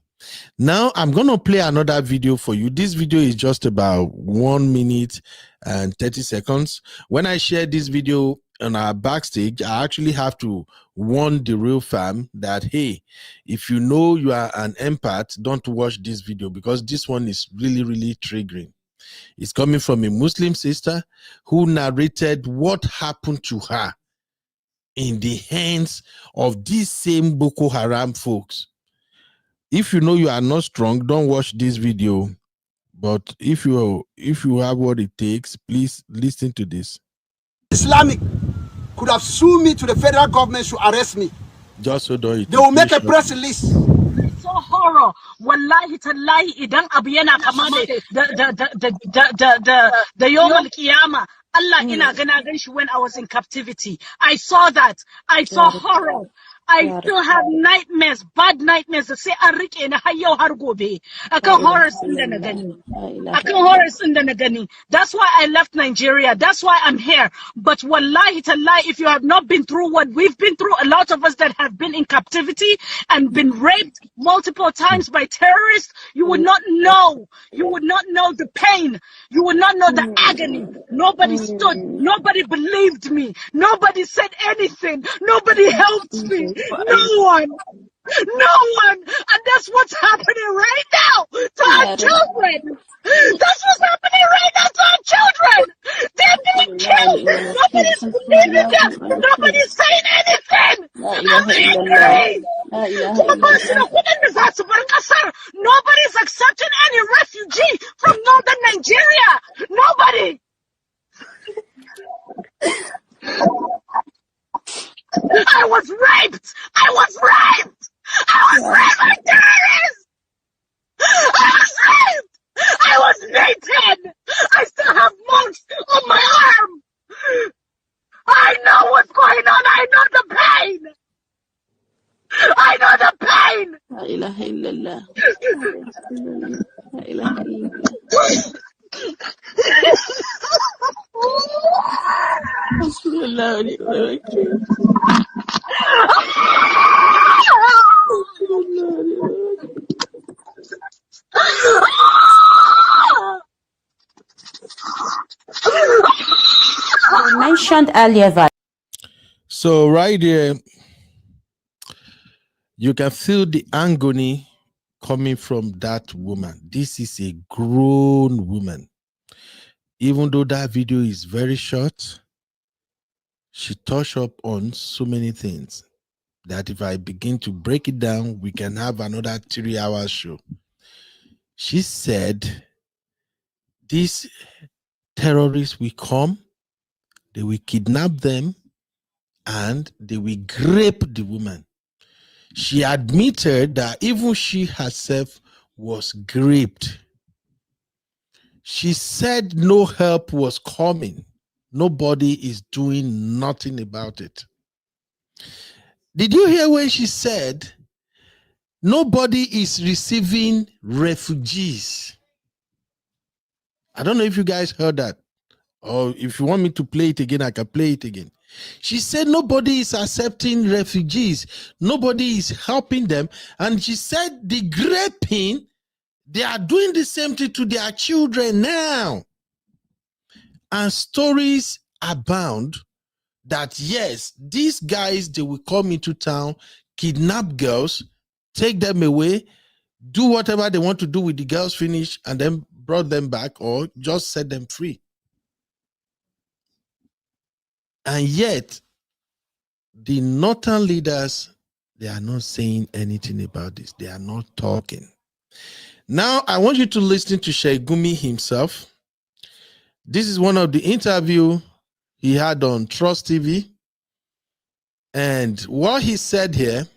[SPEAKER 3] Now, I'm going to play another video for you. This video is just about 1 minute and 30 seconds. When I share this video on our backstage, I actually have to warn the real fam that, hey, if you know you are an empath, don't watch this video because this one is really, really triggering. It's coming from a Muslim sister who narrated what happened to her in the hands of these same Boko Haram folks. If you know you are not strong, don't watch this video. But if you have what it takes, please listen to this.
[SPEAKER 5] Islamic could have sued me to the federal government to arrest me.
[SPEAKER 3] Just so don't.
[SPEAKER 5] They will make a press release.
[SPEAKER 7] So horror. Wallahi tallahi idan abu yana kama da yawmal qiyama. Allah ina gana gan shi when I was in captivity. I saw that. I saw horror. I still have nightmares, bad nightmares. Sai an rike ni har yau har gobe. Akan horrors din da na gani. Akan horrors din da na gani. That's why I left Nigeria. That's why I'm here. But wallahi tallahi, if you have not been through what we've been through, a lot of us that have been in captivity and been raped multiple times by terrorists, you would not know. You would not know the pain. You would not know the agony. Nobody stood. Nobody believed me. Nobody said anything. Nobody helped me. No one. No one. And that's what's happening right now to our children. That's what's happening right now to our children. They're being killed. Nobody's believing them. Nobody's saying anything. I'm angry. Nobody's accepting any refugee from northern Nigeria. Nobody. I was raped. I was raped. I was raped by terrorists. I was raped. I was naked. I still have marks on my arm. I know what's going on. I know the pain. I know the pain. La ilaha illallah. La ilaha illallah.
[SPEAKER 9] You mentioned earlier that.
[SPEAKER 3] So right here, you can feel the agony coming from that woman. This is a grown woman. Even though that video is very short, she touched up on so many things that if I begin to break it down, we can have another 3-hour show. She said these terrorists will come, they will kidnap them, and they will rape the woman. She admitted that even she herself was raped. She said no help was coming. Nobody is doing nothing about it. Did you hear when she said nobody is receiving refugees? I don't know if you guys heard that. Or if you want me to play it again, I can play it again. She said nobody is accepting refugees. Nobody is helping them. And she said the raping, they are doing the same thing to their children now. And stories abound that, yes, these guys, they will come into town, kidnap girls, take them away, do whatever they want to do with the girls, finish, and then brought them back or just set them free. And yet, the northern leaders, they are not saying anything about this. They are not talking. Now, I want you to listen to Sheik Gumi himself. This is one of the interview he had on Trust TV. And what he said here,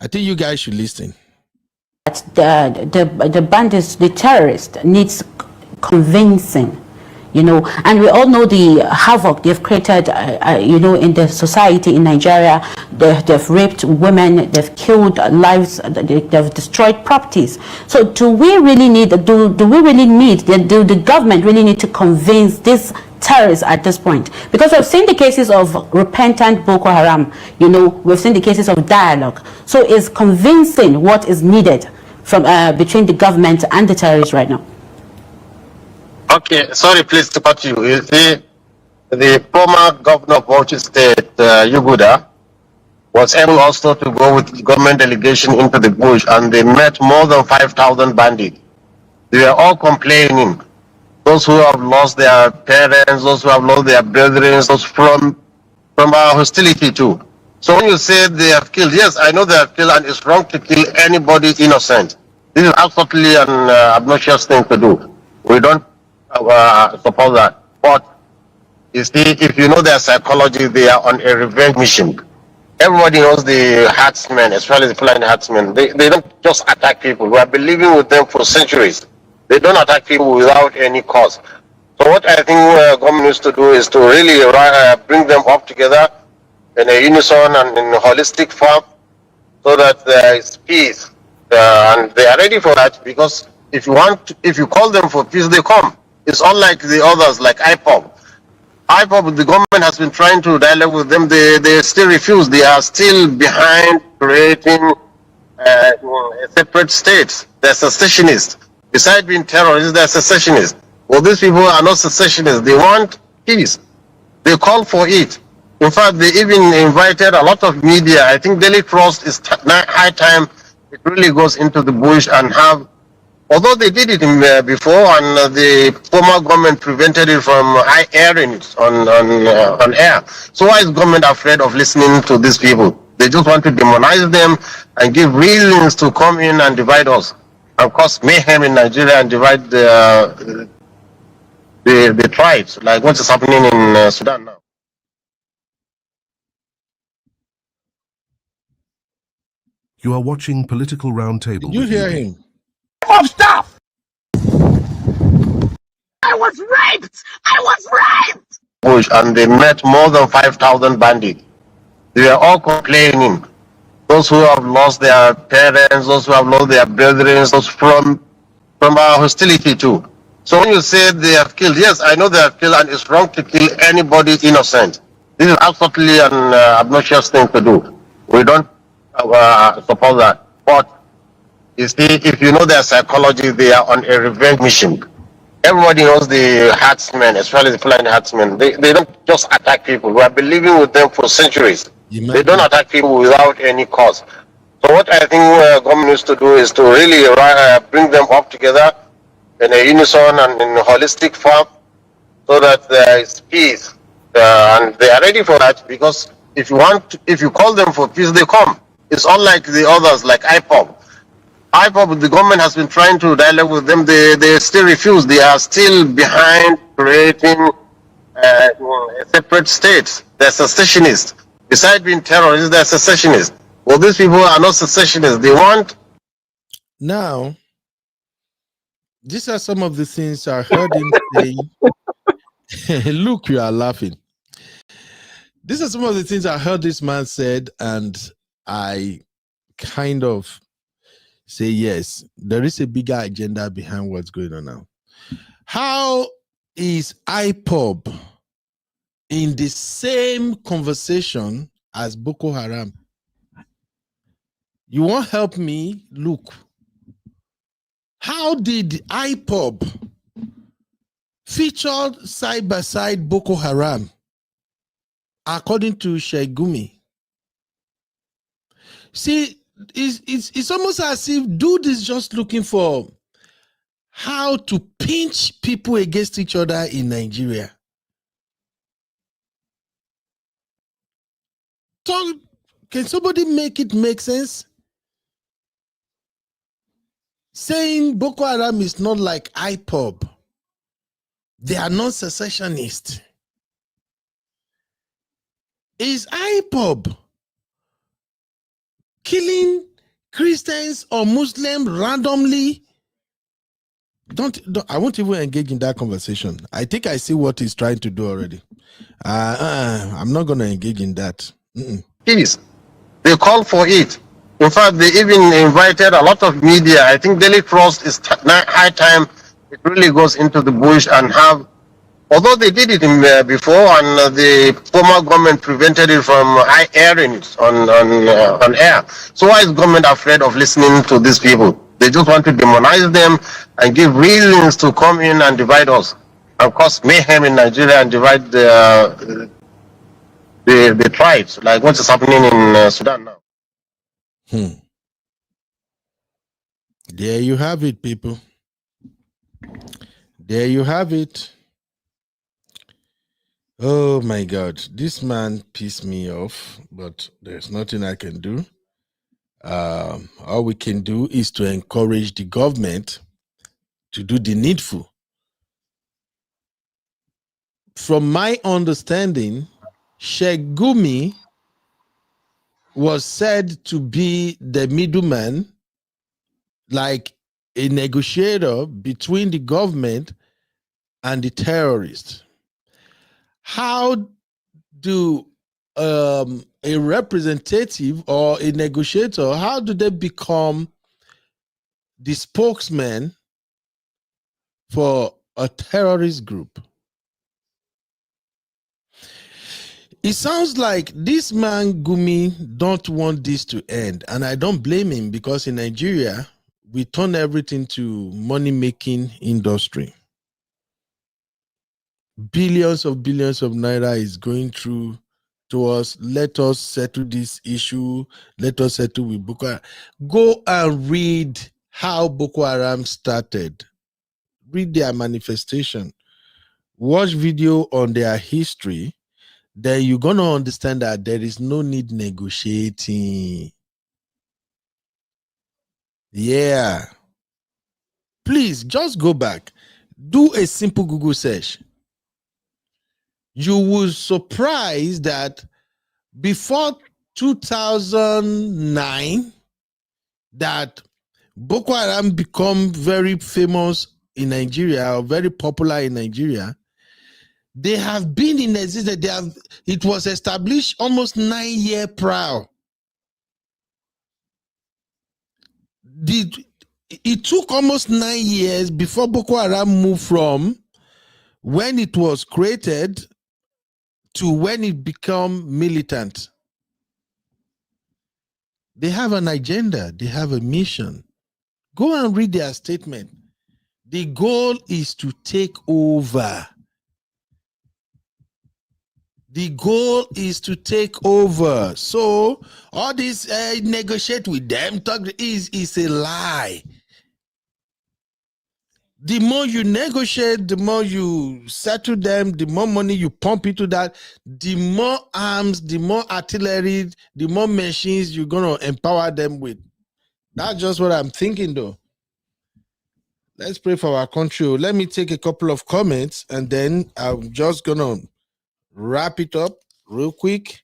[SPEAKER 3] I think you guys should listen.
[SPEAKER 9] The bandits, the terrorists, needs convincing, and we all know the havoc they've created, in the society in Nigeria. They've raped women, they've killed lives, they've destroyed properties. So do we really need, do the government really need to convince these terrorists at this point? Because we've seen the cases of repentant Boko Haram, we've seen the cases of dialogue. So is convincing what is needed from between the government and the terrorists right now?
[SPEAKER 22] Okay, sorry, please to cut you. You see, the former governor of Bauchi State, Yuguda, was able also to go with government delegation into the bush, and they met more than 5,000 bandits. They were all complaining. Those who have lost their parents, those who have lost their brethren, those from our hostility too. So when you say they have killed, yes, I know they have killed, and it's wrong to kill anybody innocent. This is absolutely an obnoxious thing to do. We don't suppose that. But you see, if you know their psychology, they are on a revenge mission. Everybody knows the herdsmen, especially the Fulani herdsmen. They don't just attack people. We have been living with them for centuries. They don't attack people without any cause. So what I think government needs to do is to really bring them up together in a unison and in a holistic form, so that there is peace, and they are ready for that. Because if you call them for peace, they come. It's unlike the others, like IPOB. IPOB, the government has been trying to dialogue with them. They still refuse. They are still behind creating a separate state. They're secessionists. Besides being terrorists, they're secessionists. Well, these people are not secessionists. They want peace. They call for it. In fact, they even invited a lot of media. I think Daily Trust is high time it really goes into the bush and have, although they did it before, and the former government prevented it from airing it on air. So why is government afraid of listening to these people? They just want to demonize them and give reasons to come in and divide us and cause mayhem in Nigeria and divide the tribes, like what is happening in Sudan now.
[SPEAKER 19] You are watching Political Roundtable.
[SPEAKER 3] You hear him?
[SPEAKER 5] Of stuff. I was raped. I was raped.
[SPEAKER 22] Bush, and they met more than 5,000 bandits. They were all complaining. Those who have lost their parents, those who have lost their brethren, those from our hostility too. So when you say they have killed, yes, I know they have killed, and it's wrong to kill anybody innocent. This is absolutely an obnoxious thing to do. We don't support that. But you see, if you know their psychology, they are on a revenge mission. Everybody knows the herdsmen, especially the Fulani herdsmen. They don't just attack people. We have been living with them for centuries. They don't attack people without any cause. So what I think government needs to do is to really bring them up together in a unison and in a holistic form, so that there is peace, and they are ready for that. Because if you call them for peace, they come. It's unlike the others, like IPOB. IPOB, the government has been trying to dialogue with them. They still refuse. They are still behind creating a separate state. They're secessionists. Besides being terrorists, they're secessionists. Well, these people are not secessionists. They want.
[SPEAKER 3] Now, these are some of the things I heard him say. Look, you are laughing. These are some of the things I heard this man said, and I kind of say, yes, there is a bigger agenda behind what's going on now. How is IPOB in the same conversation as Boko Haram? You won't help me? Look. How did IPOB feature side by side Boko Haram, according to Sheik Gumi? See, it's almost as if dude is just looking for how to pinch people against each other in Nigeria. Can somebody make it make sense? Saying Boko Haram is not like IPOB. They are not secessionists. Is IPOB killing Christians or Muslims randomly? Don't I won't even engage in that conversation. I think I see what he's trying to do already. I'm not going to engage in that.
[SPEAKER 22] Peace. They call for it. In fact, they even invited a lot of media. I think Daily Trust is high time it really goes into the bush and have, although they did it before, and the former government prevented it from airing it on air. So why is government afraid of listening to these people? They just want to demonize them and give reasons to come in and divide us and cause mayhem in Nigeria and divide the tribes, like what is happening in Sudan now.
[SPEAKER 3] There you have it, people. There you have it. Oh my God, this man pissed me off, but there's nothing I can do. All we can do is to encourage the government to do the needful. From my understanding, Sheik Gumi was said to be the middleman, like a negotiator between the government and the terrorists. How do a representative or a negotiator, how do they become the spokesman for a terrorist group? It sounds like this man Gumi don't want this to end, and I don't blame him, because in Nigeria we turn everything to money-making industry. Billions of naira is going through to us. Let us settle this issue. Let us settle with Boko Haram. Go and read how Boko Haram started. Read their manifestation. Watch video on their history. Then you're going to understand that there is no need negotiating. Yeah. Please, just go back. Do a simple Google search. You will surprise that before 2009, that Boko Haram become very famous in Nigeria, or very popular in Nigeria. They have been in existence. It was established almost 9 years prior. It took almost 9 years before Boko Haram moved from when it was created to when it became militant. They have an agenda. They have a mission. Go and read their statement. The goal is to take over. The goal is to take over. So all this negotiate with them talk is a lie. The more you negotiate, the more you settle them, the more money you pump into that, the more arms, the more artillery, the more machines you're going to empower them with. That's just what I'm thinking, though. Let's pray for our country. Let me take a couple of comments, and then I'm just going to wrap it up real quick.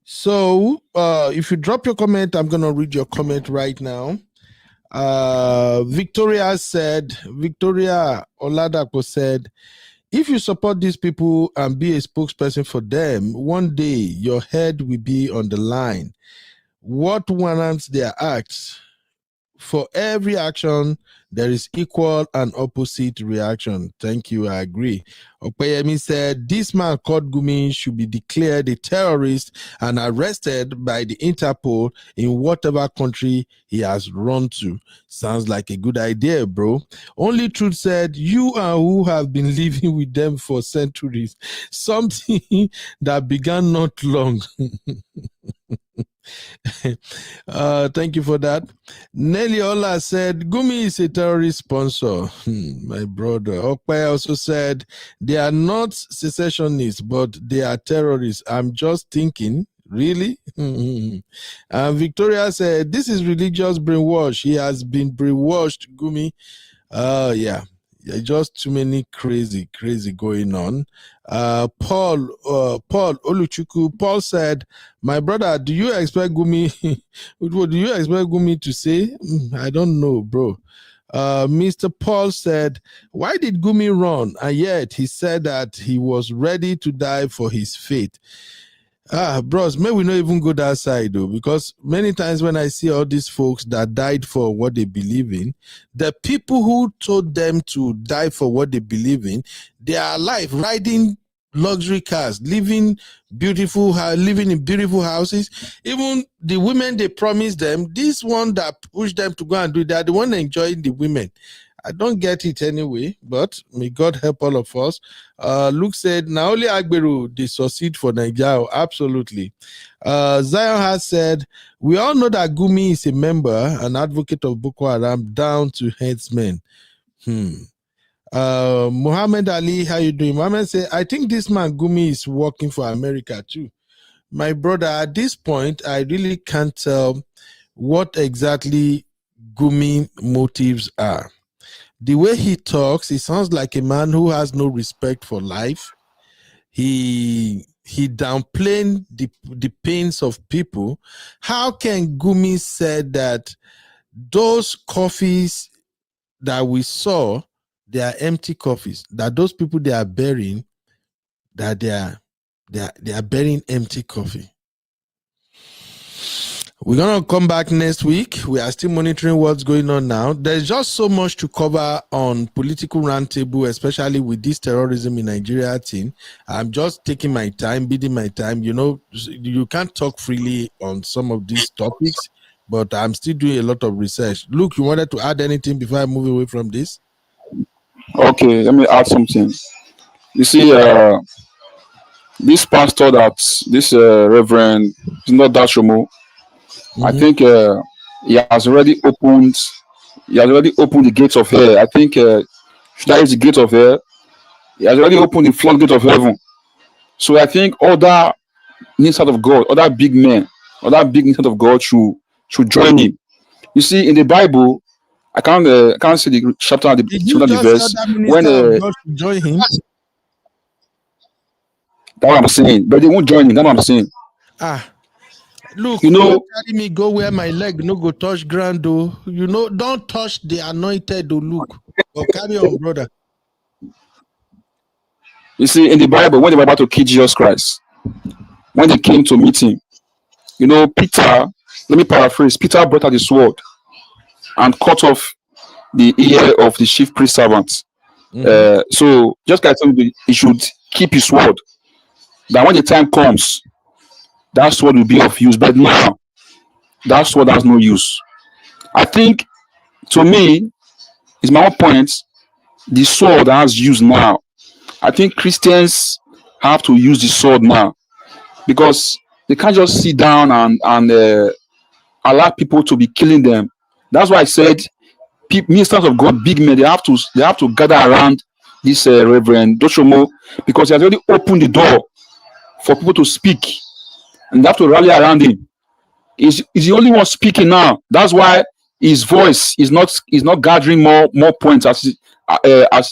[SPEAKER 3] So if you drop your comment, I'm going to read your comment right now. Victoria Oladapo said, if you support these people and be a spokesperson for them, one day your head will be on the line. What warrants their acts? For every action, there is equal and opposite reaction. Thank you, I agree. Opeyemi said, this man called Gumi should be declared a terrorist and arrested by the Interpol in whatever country he has run to. Sounds like a good idea, bro. Only Truth said, you and who have been living with them for centuries. Something that began not long. Thank you for that. Nelly Ola said, Gumi is a terrorist sponsor. My brother. Okpai also said, they are not secessionists, but they are terrorists. I'm just thinking, really? And Victoria said, this is religious brainwash. He has been brainwashed, Gumi. Yeah, just too many crazy going on. Paul Oluchuku, Paul said, my brother, do you expect Gumi what do you expect Gumi to say? I don't know, bro. Mr. Paul said, why did Gumi run? And yet he said that he was ready to die for his faith. Bros, may we not even go that side though, because many times when I see all these folks that died for what they believe in, the people who told them to die for what they believe in, they are alive, riding luxury cars, living in beautiful houses. Even the women they promised them, this one that pushed them to go and do that, the one enjoying the women. I don't get it anyway, but may God help all of us. Luke said, now only Agberu, they succeed for Nigeria. Absolutely. Zion has said, we all know that Gumi is a member, an advocate of Boko Haram, down to headsmen. Muhammad Ali, how you doing? Muhammad said, I think this man Gumi is working for America too. My brother, at this point, I really can't tell what exactly Gumi motives are. The way he talks, he sounds like a man who has no respect for life. He downplaying the pains of people. How can Gumi say that those coffees that we saw, they are empty coffins. That those people they are burying, that they are burying empty coffee. We're gonna come back next week. We are still monitoring what's going on now. There's just so much to cover on political roundtable, especially with this terrorism in Nigeria thing. I'm just taking my time, bidding my time. You know, you can't talk freely on some of these topics, but I'm still doing a lot of research. Luke, you wanted to add anything before I move away from this?
[SPEAKER 20] Okay, let me add something. You see, this pastor this Reverend, is not Dashomo. I think he has already opened the gates of hell. I think should I use the gate of hell? He has already opened the floodgate of heaven. So I think other ministers of God, other big men, other big ministers of God should join him. You see, in the Bible, I can't see the chapter and the verse when
[SPEAKER 3] God should join him.
[SPEAKER 20] That's what I'm saying. But they won't join him. That's what I'm saying.
[SPEAKER 3] Look,
[SPEAKER 20] you know,
[SPEAKER 3] carry me go where my leg no go touch ground, though. You know, don't touch the anointed, though. Look, but carry on, brother.
[SPEAKER 20] You see, in the Bible, when they were about to kill Jesus Christ, when they came to meet him, you know, Peter, let me paraphrase, Peter brought out the sword and cut off the ear of the chief priest servant. So just like he should keep his sword. That when the time comes, that sword will be of use. But now, that sword has no use. I think, to me, is my own point, the sword has use now. I think Christians have to use the sword now because they can't just sit down and allow people to be killing them. That's why I said ministers of God, big men, they have to gather around this Reverend Doshomo because he has already opened the door for people to speak, and they have to rally around him. He's the only one speaking now. That's why his voice is not gathering more points as it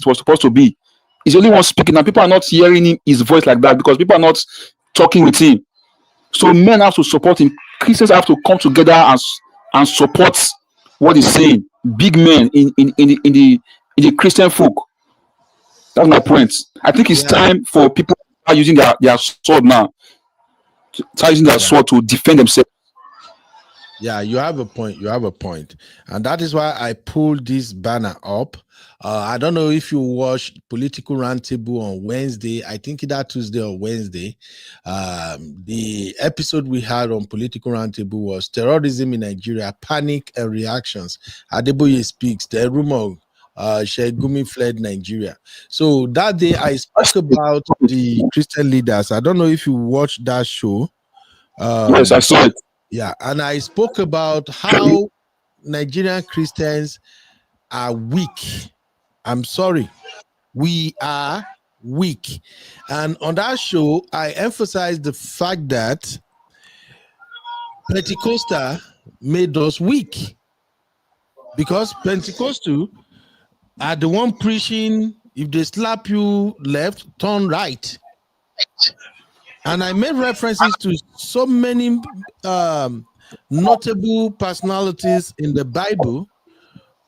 [SPEAKER 20] was supposed to be. He's the only one speaking, and people are not hearing his voice like that because people are not talking with him. So men have to support him. Christians have to come together and support what he's saying. Big men in the Christian folk. That's my point. I think it's time for people to start using their sword now. Start using their sword to defend themselves.
[SPEAKER 3] Yeah, you have a point. You have a point. And that is why I pulled this banner up. I don't know if you watched Political Roundtable on Wednesday. I think either Tuesday or Wednesday. The episode we had on Political Roundtable was Terrorism in Nigeria, Panic and Reactions. Adeboye speaks. The rumor Sheik Gumi fled Nigeria. So that day I spoke about the Christian leaders. I don't know if you watched that show.
[SPEAKER 20] Yes, I saw it.
[SPEAKER 3] Yeah, and I spoke about how Nigerian Christians are weak. I'm sorry, we are weak. And on that show, I emphasized the fact that Pentecostal made us weak because Pentecostal are the one preaching, if they slap you left, turn right. And I made references to so many notable personalities in the Bible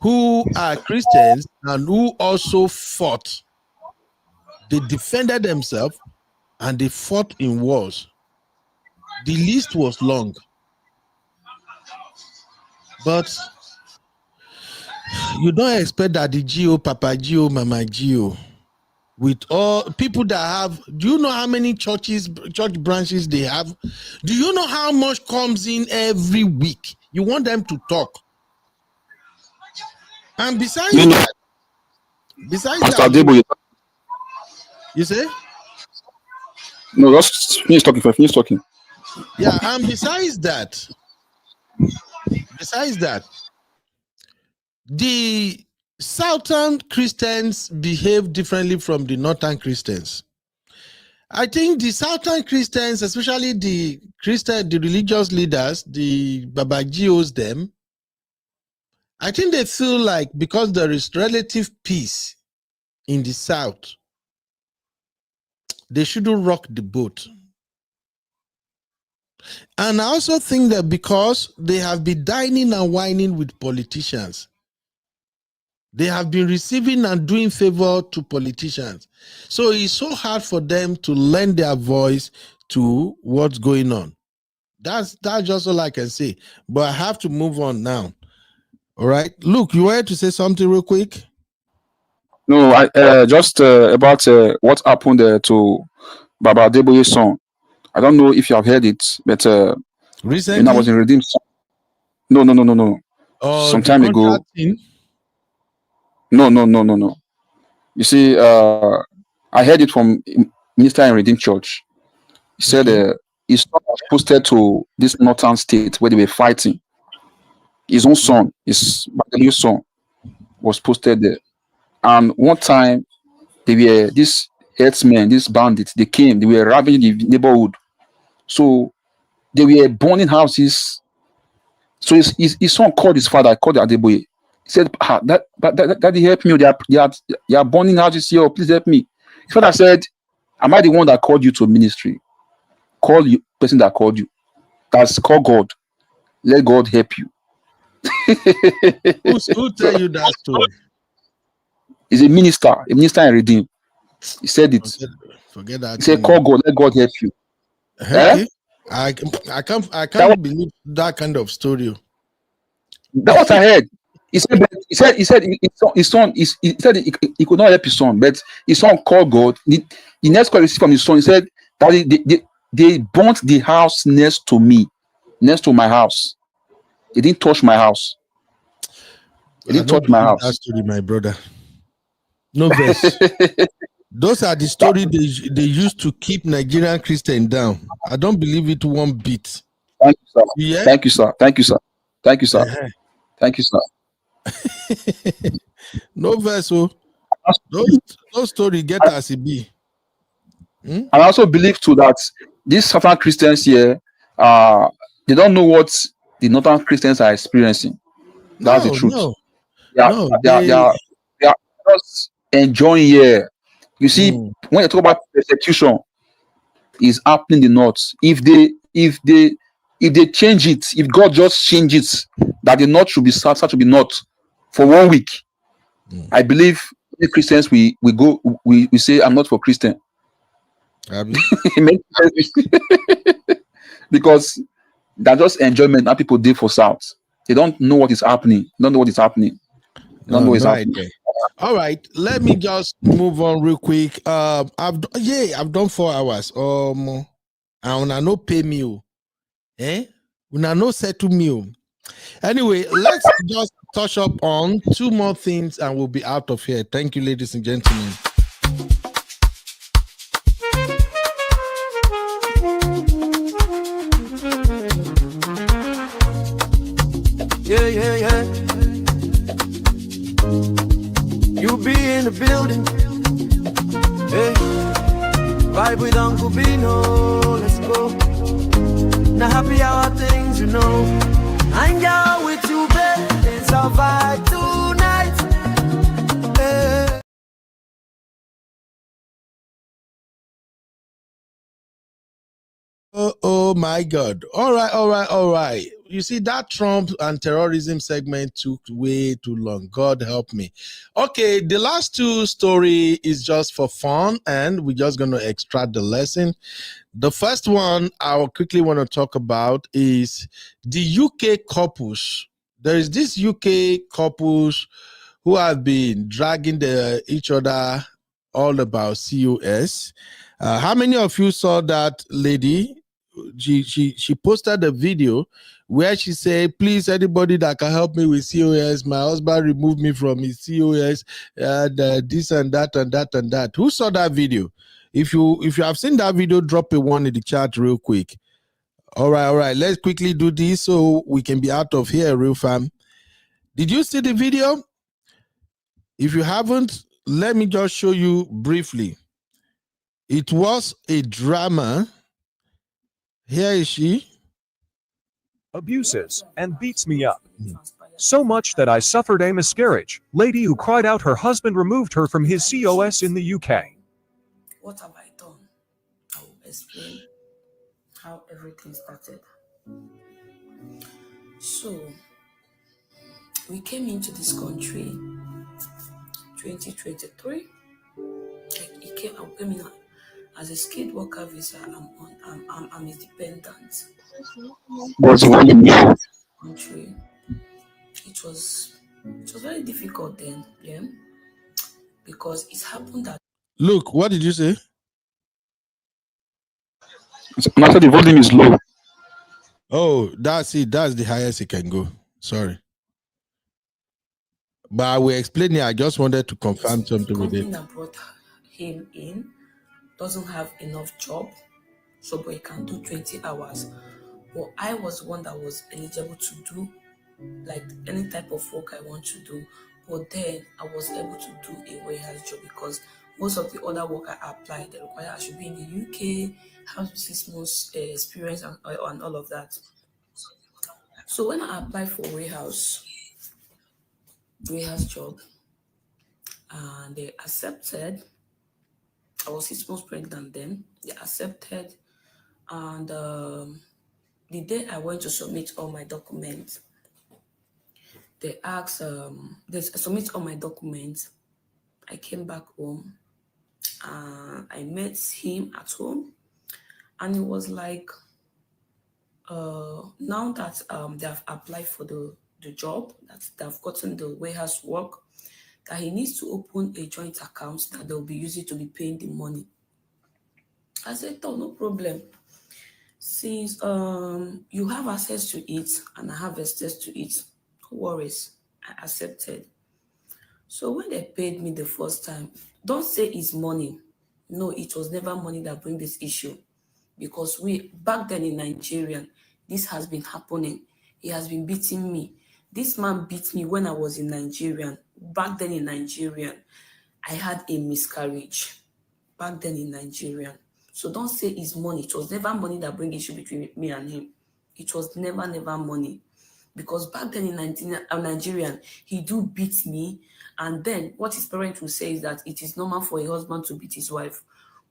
[SPEAKER 3] who are Christians and who also fought. They defended themselves and they fought in wars. The list was long. But you don't expect that the Gio, Papa Gio, Mama Gio, with all people that have, do you know how many church branches they have? Do you know how much comes in every week? You want them to talk. And besides that, you say?
[SPEAKER 20] No, just finish talking.
[SPEAKER 3] Yeah, and besides that, the Southern Christians behave differently from the Northern Christians. I think the Southern Christians, especially the religious leaders, the Babajios, them, I think they feel like because there is relative peace in the South, they shouldn't rock the boat. And I also think that because they have been dining and whining with politicians, They have been receiving and doing favor to politicians. So it's so hard for them to lend their voice to what's going on. That's just all I can say. But I have to move on now. All right. Luke, you wanted to say something real quick?
[SPEAKER 20] No, I just about what happened to Baba Adeboye's son. I don't know if you have heard it, but
[SPEAKER 3] recently,
[SPEAKER 20] when I was in Redeem, no. Some time ago. No. You see, I heard it from minister in Redeem Church. He said his son was posted to this northern state where they were fighting. His own son, his Badalio's son, was posted there. And one time, they were these herdsmen, these bandits. They came, they were ravaging the neighborhood. So they were burning houses. So his son called his father, called Adeboye. He said, Daddy, help me. They are burning houses here. Please help me. His father said, am I the one that called you to ministry? Call you, person that called you. That's call God. Let God help you.
[SPEAKER 3] Who tell you that story?
[SPEAKER 20] He's a minister in Redeem. He said it.
[SPEAKER 3] Forget that.
[SPEAKER 20] He said, call God, let God help you.
[SPEAKER 3] Okay. I can't believe that kind of story.
[SPEAKER 20] That's what I heard. He said his son he said he could not help his son, but his son called God. The next call he received from his son, he said that they burnt the house next to me, next to my house. They didn't touch my house. They didn't touch my house.
[SPEAKER 3] That story, my brother. No verse. Those are the stories they used to keep Nigerian Christian down. I don't believe it one bit.
[SPEAKER 20] Thank you, sir.
[SPEAKER 3] Yeah?
[SPEAKER 20] Thank you, sir. Thank you, sir. Thank you, sir. Thank you, sir.
[SPEAKER 3] No verse. So those stories get as it be.
[SPEAKER 20] And I also believe too that these southern Christians here, they don't know what the northern Christians are experiencing. That's the truth. They are just enjoying here. You see, when you talk about persecution, is happening in the north. If they change it, if God just changes that the north should be south, south should be north for 1 week, I believe the Christians we say I'm not for Christian. Because that's just enjoyment that people do for South. They don't know what is happening. Don't know what is happening. Don't know what is happening.
[SPEAKER 3] All right, let me just move on real quick. I've done 4 hours. And I no pay me. When I no settle me. Anyway, let's just touch up on 2 more things and we'll be out of here. Thank you, ladies and gentlemen.
[SPEAKER 1] Yeah. You be in the building. Hey, vibe with Uncle Bino. Let's go. Now happy hour things, you know. Hang out with you, babe. It's a vibe tonight. Hey.
[SPEAKER 3] Oh my God. All right. You see, that Trump and terrorism segment took way too long. God help me. Okay, the last 2 story is just for fun and we're just going to extract the lesson. The first one I quickly want to talk about is the UK couples. There is this UK couples who have been dragging each other all about COS. How many of you saw that lady? She posted a video where she said, please, anybody that can help me with COS, my husband removed me from his COS, and this and that and that and that. Who saw that video? If you have seen that video, drop a 1 in the chat real quick. All right. Let's quickly do this so we can be out of here, real fam. Did you see the video? If you haven't, let me just show you briefly. It was a drama. Here is she.
[SPEAKER 8] Abuses and beats me up. So much that I suffered a miscarriage. Lady who cried out her husband removed her from his COS in the UK.
[SPEAKER 10] What have I done? I will explain how everything started. So, we came into this country 2023. Like, he came and put me on as a skilled worker visa. I'm his dependent.
[SPEAKER 20] What's the volume?
[SPEAKER 10] Country. It was very difficult then, yeah, because it happened that.
[SPEAKER 3] Look, what did you say?
[SPEAKER 20] Master, the volume is low.
[SPEAKER 3] Oh, that's it. That's the highest it can go. Sorry. But I will explain it. I just wanted to confirm something with it.
[SPEAKER 10] The company that brought him in doesn't have enough job, so but he can do 20 hours. But I was one that was eligible to do like any type of work I want to do. But then I was able to do a warehouse job because most of the other work I applied, they require I should be in the UK, have 6 months experience and all of that. So when I applied for warehouse job, and they accepted, I was 6 months pregnant then, they accepted, and the day I went to submit all my documents, they asked, they submit all my documents. I came back home, I met him at home, and it was like, now that they have applied for the job, that they've gotten the warehouse work, that he needs to open a joint account that they'll be using to be paying the money. I said, oh, no problem. Since you have access to it and I have access to it, no worries. I accepted. So when they paid me the first time, don't say it's money. No, it was never money that bring this issue. Because back then in Nigeria, this has been happening. He has been beating me. This man beat me when I was in Nigeria. Back then in Nigeria, I had a miscarriage. Back then in Nigeria. So don't say it's money. It was never money that bring issue between me and him. It was never money. Because back then in Nigeria, he do beat me. And then what his parents will say is that it is normal for a husband to beat his wife.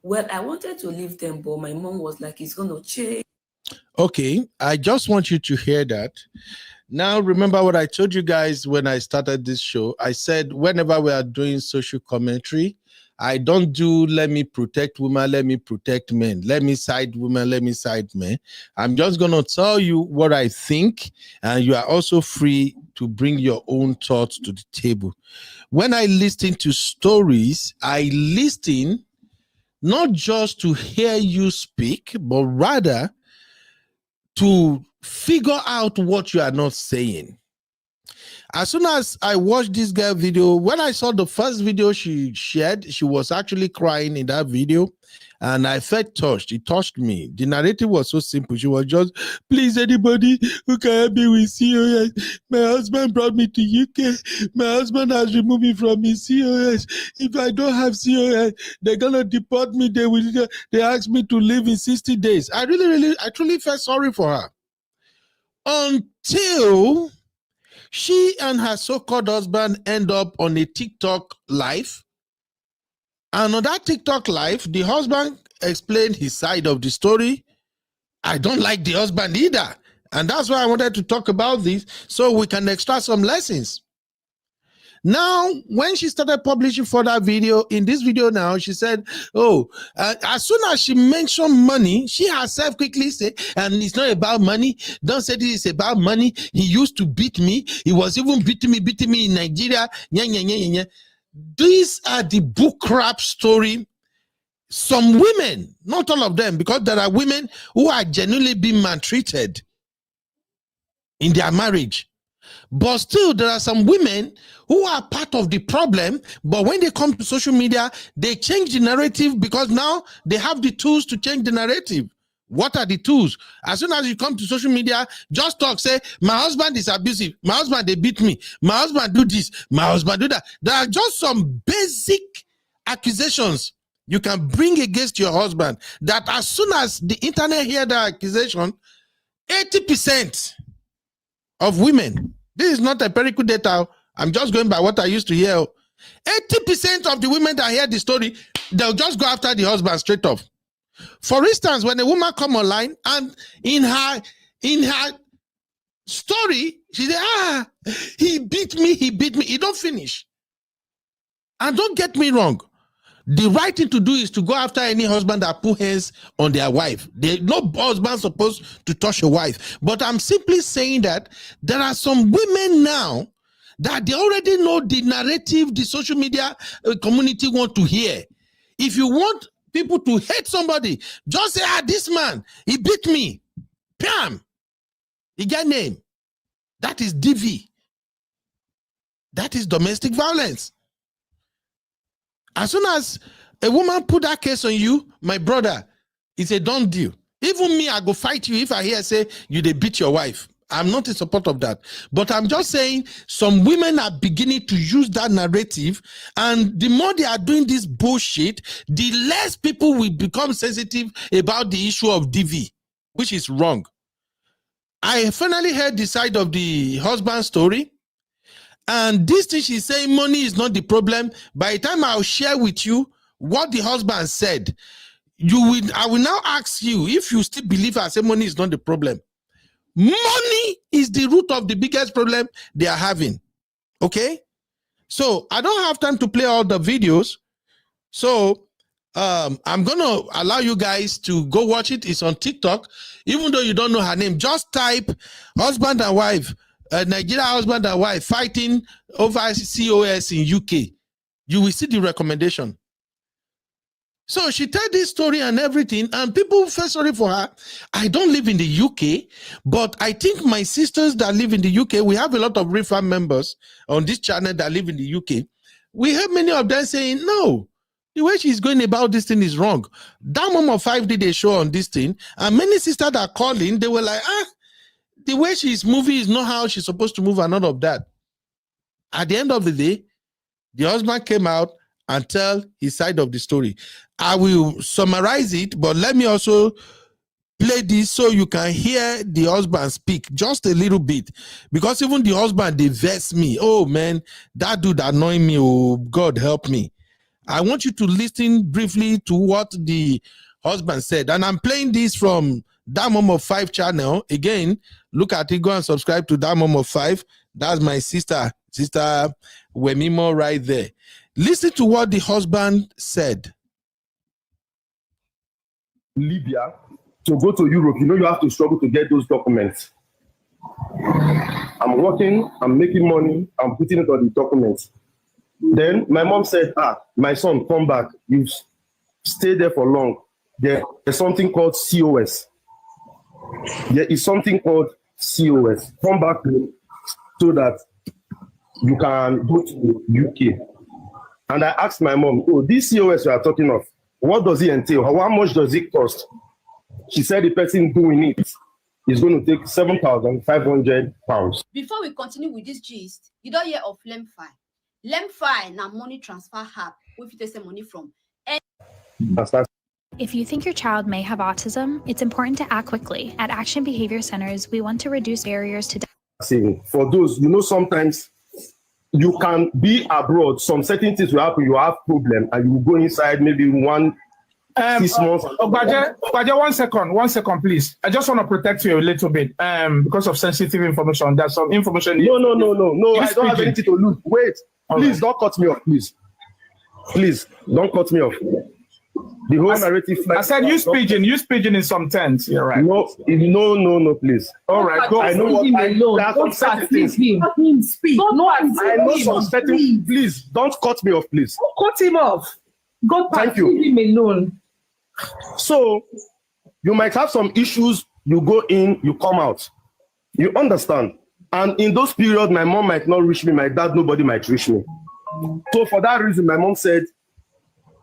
[SPEAKER 10] Well, I wanted to leave them, but my mom was like, it's going to change.
[SPEAKER 3] Okay, I just want you to hear that. Now, remember what I told you guys when I started this show. I said whenever we are doing social commentary, I don't do let me protect women, let me protect men, let me side women, let me side men. I'm just going to tell you what I think, and you are also free to bring your own thoughts to the table. When I listen to stories, I listen not just to hear you speak, but rather to figure out what you are not saying. As soon as I watched this girl video, when I saw the first video she shared, she was actually crying in that video, and I felt touched. It touched me. The narrative was so simple. She was just, please, anybody who can help me with COS. My husband brought me to UK. My husband has removed me from his COS. If I don't have COS, they're gonna deport me. They asked me to leave in 60 days. I truly felt sorry for her. Until she and her so-called husband end up on a TikTok live. And on that TikTok live, the husband explained his side of the story. I don't like the husband either. And that's why I wanted to talk about this so we can extract some lessons. Now, when she started publishing for that video, in this video now, she said, as soon as she mentioned money, she herself quickly said, and it's not about money. Don't say this is about money. He used to beat me. He was even beating me in Nigeria. These are the book crap story. Some women, not all of them, because there are women who are genuinely being maltreated in their marriage. But still, there are some women who are part of the problem, but when they come to social media, they change the narrative because now they have the tools to change the narrative. What are the tools? As soon as you come to social media, just talk, say, my husband is abusive, my husband, they beat me, my husband do this, my husband do that. There are just some basic accusations you can bring against your husband that as soon as the internet hear that accusation, 80% of women, this is not empirical data, I'm just going by what I used to hear, 80% of the women that hear the story, they'll just go after the husband straight off. For instance, when a woman come online and in her story, she say, he beat me, he don't finish. And don't get me wrong. The right thing to do is to go after any husband that put hands on their wife. No husband supposed to touch a wife. But I'm simply saying that there are some women now that they already know the narrative the social media community want to hear. If you want people to hate somebody, just say, this man, he beat me. Bam! He got name. That is DV. That is domestic violence. As soon as a woman put that case on you, my brother, it's a done deal. Even me, I go fight you if I hear say you they beat your wife. I'm not in support of that. But I'm just saying some women are beginning to use that narrative, and the more they are doing this bullshit, the less people will become sensitive about the issue of DV, which is wrong. I finally heard the side of the husband story. And this thing she's saying, money is not the problem. By the time I'll share with you what the husband said, I will now ask you if you still believe I say money is not the problem. Money is the root of the biggest problem they are having. Okay? So I don't have time to play all the videos. So I'm going to allow you guys to go watch it. It's on TikTok. Even though you don't know her name, just type husband and wife. Nigeria husband and wife fighting over COS in UK. You will see the recommendation. So she told this story and everything, and people feel sorry for her. I don't live in the UK, but I think my sisters that live in the UK, we have a lot of RIFA members on this channel that live in the UK. We have many of them saying, no, the way she's going about this thing is wrong. That Mom of 5 did a show on this thing, and many sisters that are calling, they were like, the way she's moving is not how she's supposed to move, and none of that. At the end of the day, the husband came out and tell his side of the story. I will summarize it, but let me also play this so you can hear the husband speak just a little bit. Because even the husband, they vex me. Oh man, that dude annoying me. Oh, God help me. I want you to listen briefly to what the husband said. And I'm playing this from That Mom of 5 channel. Again, look at it. Go and subscribe to That Mom of 5. That's my sister Wemimo right there. Listen to what the husband said.
[SPEAKER 11] Libya to go to Europe, you have to struggle to get those documents. I'm working, I'm making money, I'm putting it on the documents. Then my mom said, my son, come back. You've stayed there for long. There's something called COS. There is something called COS. Come back so that you can go to the UK. And I asked my mom, this COS you are talking of, what does it entail? How much does it cost? She said the person doing it is going to take £7,500.
[SPEAKER 12] Before we continue with this gist, you don't hear of LEMFI. LEMFI now money transfer hub. If you take some money from.
[SPEAKER 23] If you think your child may have autism, it's important to act quickly. At Action Behavior Centers, we want to reduce barriers to.
[SPEAKER 11] For those, sometimes you can be abroad. Some certain things will happen. You have problem, and you will go inside maybe 6 months.
[SPEAKER 5] Ogbaje, 1 second, please. I just want to protect you a little bit, because of sensitive information. There's some information.
[SPEAKER 11] No. I don't have anything to lose. Wait, please don't cut me off, please. Please don't cut me off. The whole narrative.
[SPEAKER 5] I said use pidgin in some tense. You're right.
[SPEAKER 11] No, please.
[SPEAKER 5] All right, go.
[SPEAKER 11] I know what I know. There are some certain things.
[SPEAKER 5] Speak.
[SPEAKER 11] I know some certain. Please don't cut me off, please.
[SPEAKER 5] Cut him off. God,
[SPEAKER 11] thank you.
[SPEAKER 5] Leave him alone.
[SPEAKER 11] So you might have some issues. You go in, you come out. You understand? And in those periods, my mom might not reach me. My dad, nobody might reach me. So for that reason, my mom said,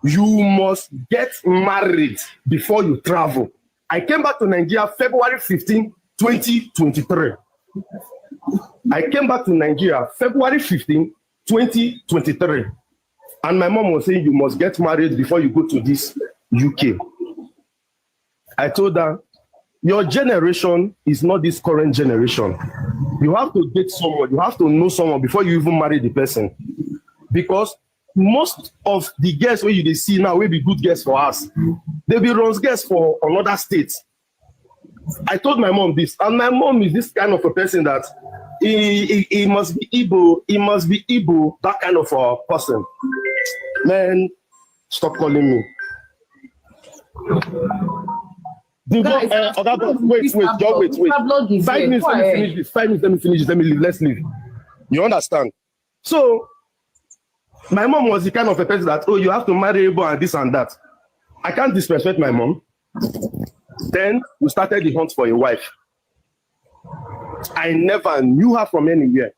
[SPEAKER 11] you must get married before you travel. I came back to Nigeria February 15, 2023. I came back to Nigeria February 15, 2023. And my mom was saying, you must get married before you go to this UK. I told her, your generation is not this current generation. You have to date someone. You have to know someone before you even marry the person. Because most of the girls when you see now will be good girls for us. They be wrong girls for another state. I told my mom this, and my mom is this kind of a person that he must be Igbo, that kind of a person. Man, stop calling me. Wait. 5 minutes, let me finish this. 5 minutes, let me finish this. Let me leave. Let's leave. You understand? So, my mom was the kind of a person that, oh, you have to marry Ebo and this and that. I can't disrespect my mom. Then we started the hunt for a wife. I never knew her from anywhere.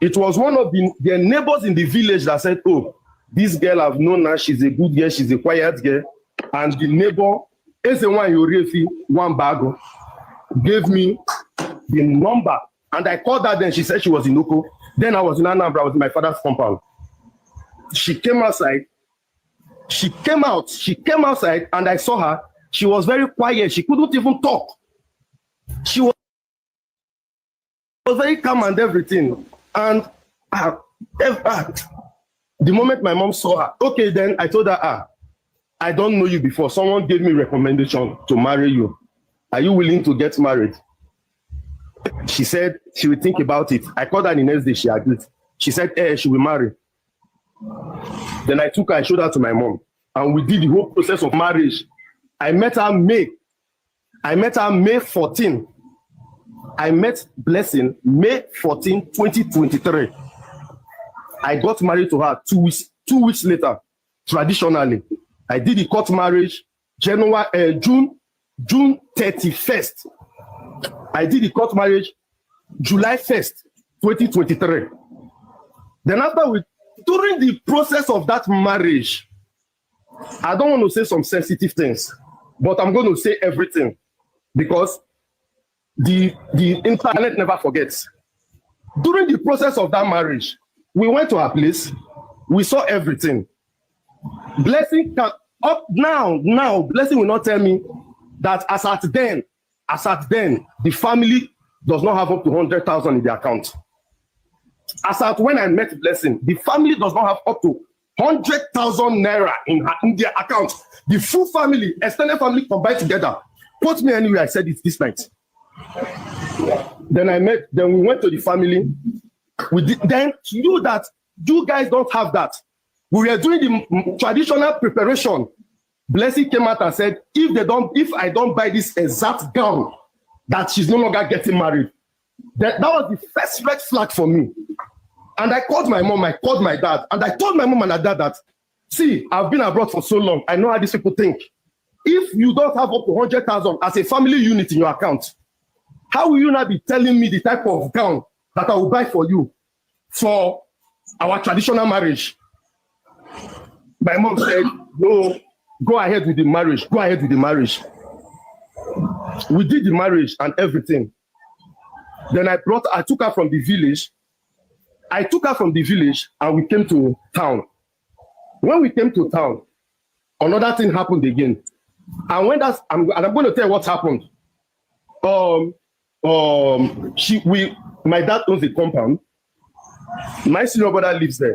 [SPEAKER 11] It was one of their neighbors in the village that said, oh, this girl I've known her, she's a good girl, she's a quiet girl. And the neighbor, one bag, gave me the number. And I called her then, she said she was in Nwoko. Then I was in Anambra, I was in my father's compound. She came outside. She came outside and I saw her. She was very quiet. She couldn't even talk. She was very calm and everything. And the moment my mom saw her, okay, then I told her, I don't know you before. Someone gave me recommendation to marry you. Are you willing to get married? She said she would think about it. I called her the next day. She agreed. She said, she will marry. Then I took her, I showed her to my mom. And we did the whole process of marriage. I met her May 14. I met Blessing May 14, 2023. I got married to her 2 weeks later, traditionally. I did the court marriage June 31st. I did the court marriage July 1st, 2023. Then during the process of that marriage, I don't want to say some sensitive things, but I'm going to say everything because the internet never forgets. During the process of that marriage, we went to her place, we saw everything. Blessing Blessing will not tell me that as at then, the family does not have up to 100,000 in their account. As at when I met Blessing, the family does not have up to 100,000 naira in their account. The full family, extended family combined together. Put me anywhere, I said it this night. Then we went to the family. Then you know that you guys don't have that. We were doing the traditional preparation. Blessing came out and said, if I don't buy this exact gown, that she's no longer getting married. That was the first red flag for me. And I called my mom, I called my dad, and I told my mom and my dad that, see, I've been abroad for so long, I know how these people think. If you don't have up to 100,000 as a family unit in your account, how will you not be telling me the type of gown that I will buy for you for our traditional marriage? My mom said, no, go ahead with the marriage, go ahead with the marriage. We did the marriage and everything. Then I took her from the village. And we came to town. When we came to town, another thing happened again. And when I'm going to tell you what happened. My dad owns a compound. My senior brother lives there.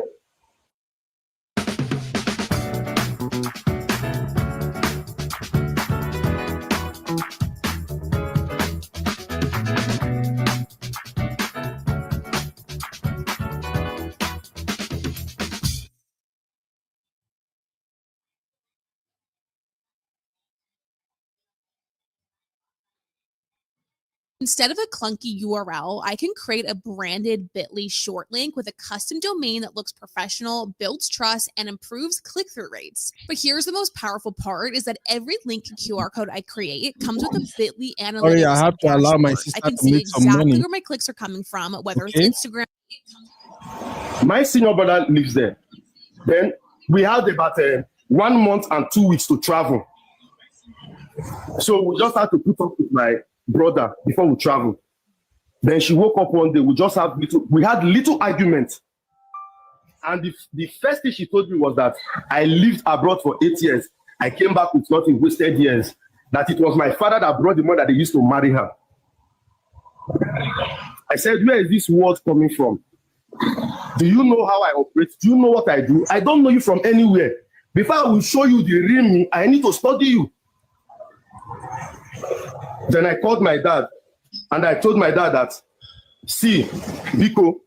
[SPEAKER 14] Instead of a clunky URL, I can create a branded bit.ly short link with a custom domain that looks professional, builds trust, and improves click-through rates. But here's the most powerful part is that every link and QR code I create comes with a bit.ly analytics.
[SPEAKER 3] I have to allow my sister
[SPEAKER 14] I can
[SPEAKER 3] to
[SPEAKER 14] see
[SPEAKER 3] make some
[SPEAKER 14] exactly
[SPEAKER 3] money.
[SPEAKER 14] where my clicks are coming from, whether it's Instagram.
[SPEAKER 11] My senior brother lives there. Then we had about 1 month and 2 weeks to travel. So we just had to put up with my brother before we travel. Then she woke up one day, we had little argument. And the first thing she told me was that I lived abroad for 8 years. I came back with nothing, wasted years. That it was my father that brought the money that they used to marry her. I said, where is this word coming from? Do you know how I operate? Do you know what I do? I don't know you from anywhere. Before I will show you the real me, I need to study you. Then I called my dad and I told my dad that, see, Biko,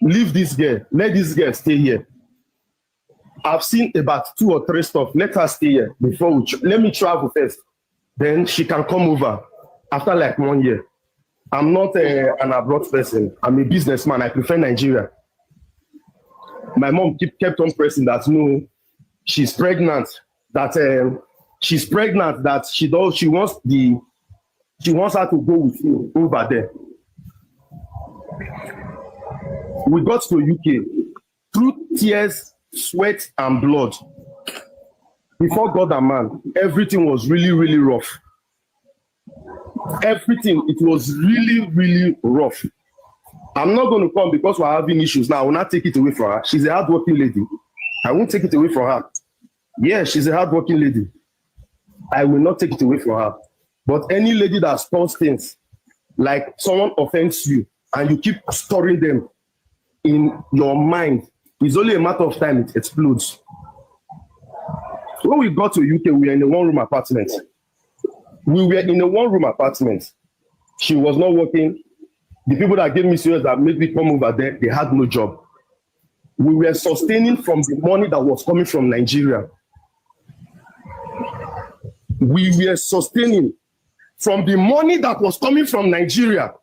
[SPEAKER 11] leave this girl. Let this girl stay here. I've seen about 2 or 3 stuff. Let her stay here before let me travel first. Then she can come over after like 1 year. I'm not an abroad person. I'm a businessman. I prefer Nigeria. My mom kept on pressing that no, she's pregnant. That she wants her to go with you over there. We got to UK through tears, sweat, and blood. Before God and man, everything was really, really rough. Everything, it was really, really rough. I'm not going to come because we're having issues now. I will not take it away from her. She's a hardworking lady. I won't take it away from her. Yeah, she's a hardworking lady. I will not take it away from her. But any lady that stores things, like someone offends you and you keep storing them in your mind, it's only a matter of time it explodes. When we got to UK, we were in a 1-room apartment. We were in a 1-room apartment. She was not working. The people that gave me serious that made me come over there, they had no job. We were sustaining from the money that was coming from Nigeria. We were sustaining from the money that was coming from Nigeria.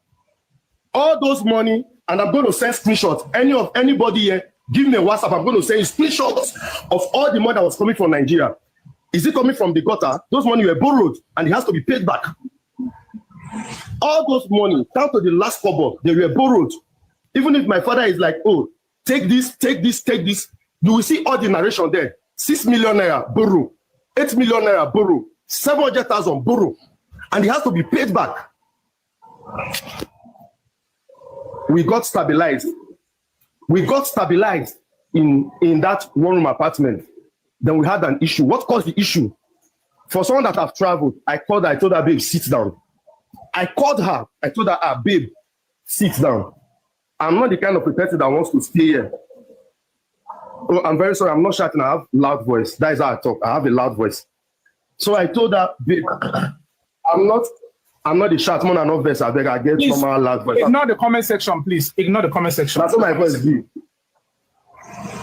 [SPEAKER 11] All those money, and I'm going to send screenshots. Anybody here, give me a WhatsApp. I'm going to send screenshots of all the money that was coming from Nigeria. Is it coming from the gutter? Those money were borrowed and it has to be paid back. All those money, down to the last kobo, they were borrowed. Even if my father is like, oh, take this, take this, take this, you will see all the narration there. 6 million naira, borrow. 8 million naira, borrow. 700,000, borrow. And it has to be paid back. We got stabilized. We got stabilized in that 1-room apartment. Then we had an issue. What caused the issue? For someone that have traveled, I called her, I told her, babe, sit down. I called her, I told her, babe, sit down. I'm not the kind of person that wants to stay here. Oh, I'm very sorry, I'm not shouting, I have loud voice. That is how I talk, I have a loud voice. So I told her, babe, I'm not the shout man and not verse. I beg, I get from our loud voice.
[SPEAKER 4] Ignore the comment section, please. Ignore the comment section.
[SPEAKER 11] That's what my voice be.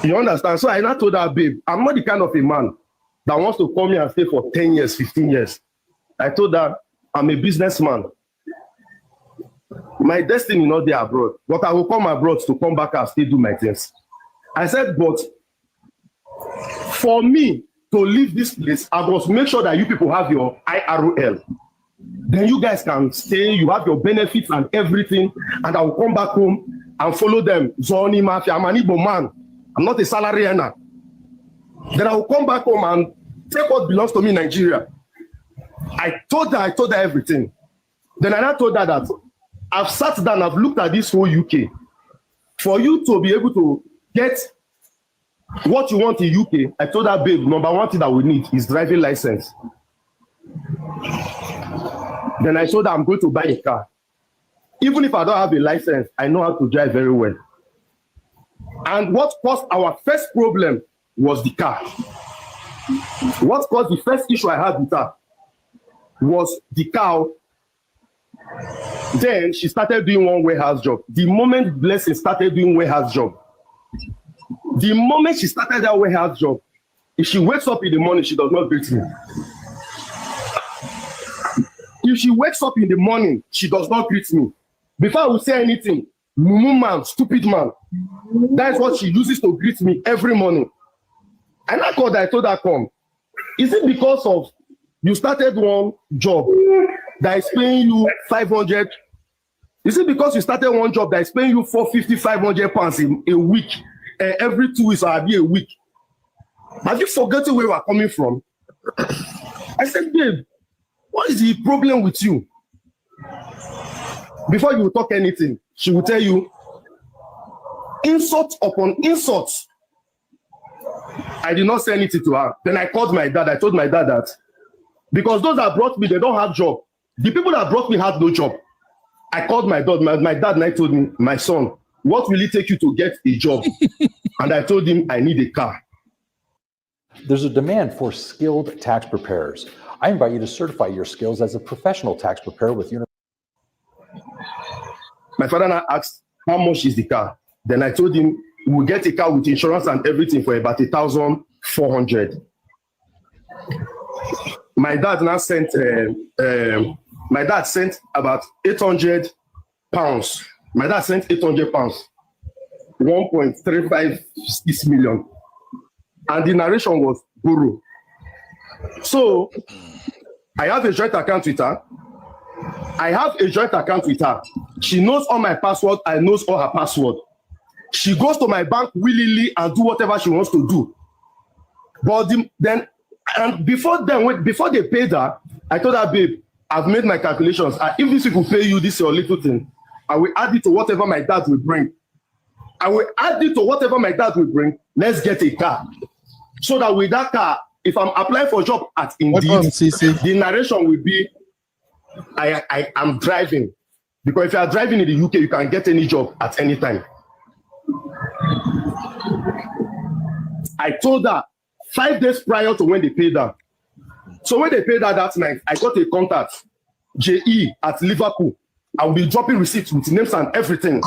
[SPEAKER 11] You understand? So I now told her, babe, I'm not the kind of a man that wants to come here and stay for 10 years, 15 years. I told her, I'm a businessman. My destiny not there abroad, but I will come abroad to come back and still do my things. I said, but for me to leave this place, I must make sure that you people have your IRL. Then you guys can stay, you have your benefits and everything, and I will come back home and follow them. Zoni Mafia, I'm an Igbo man. I'm not a salary earner. Then I will come back home and take what belongs to me in Nigeria. I told her everything. Then I told her that I've sat down, I've looked at this whole UK. For you to be able to get what you want in UK, I told her, babe, number one thing that we need is driving license. Then I told her I'm going to buy a car. Even if I don't have a license, I know how to drive very well. And what caused our first problem was the car. What caused the first issue I had with her was the car. Then she started doing one warehouse job. The moment Blessing started doing warehouse job, the moment she started that warehouse job, if she wakes up in the morning, she does not greet me. If she wakes up in the morning, she does not greet me. Before I will say anything, mumu man, stupid man. That's what she uses to greet me every morning. And I called her, I told her, come. Is it because of you started one job that is paying you 500? Is it because you started one job that is paying you 450, 500 pounds a week, every 2 weeks or a week? Have you forgotten where we are coming from? I said, babe, what is the problem with you? Before you will talk anything, she will tell you insult upon insult. I did not say anything to her. Then I called my dad. I told my dad that because those that brought me, they don't have job. The people that brought me had no job. I called my dad. My dad and I told him, my son, what will it take you to get a job? And I told him I need a car.
[SPEAKER 16] There's a demand for skilled tax preparers. I invite you to certify your skills as a professional tax preparer with University.
[SPEAKER 11] My father now asked, how much is the car? Then I told him, will get a car with insurance and everything for about 1,400. My dad now sent. My dad sent about 800 pounds. My dad sent 800 pounds, 1.356 million, and the narration was borrow. So I have a joint account with her. She knows all my password. I knows all her password. She goes to my bank willingly and do whatever she wants to do. But before they paid her, I told her, babe, I've made my calculations. If this will pay you this your little thing, I will add it to whatever my dad will bring. Let's get a car. So that with that car, if I'm applying for a job at Indeed, the narration will be, I am driving. Because if you are driving in the UK, you can get any job at any time. I told her 5 days prior to when they paid her. So when they paid her that night, I got a contact, JE at Liverpool. I will be dropping receipts with names and everything.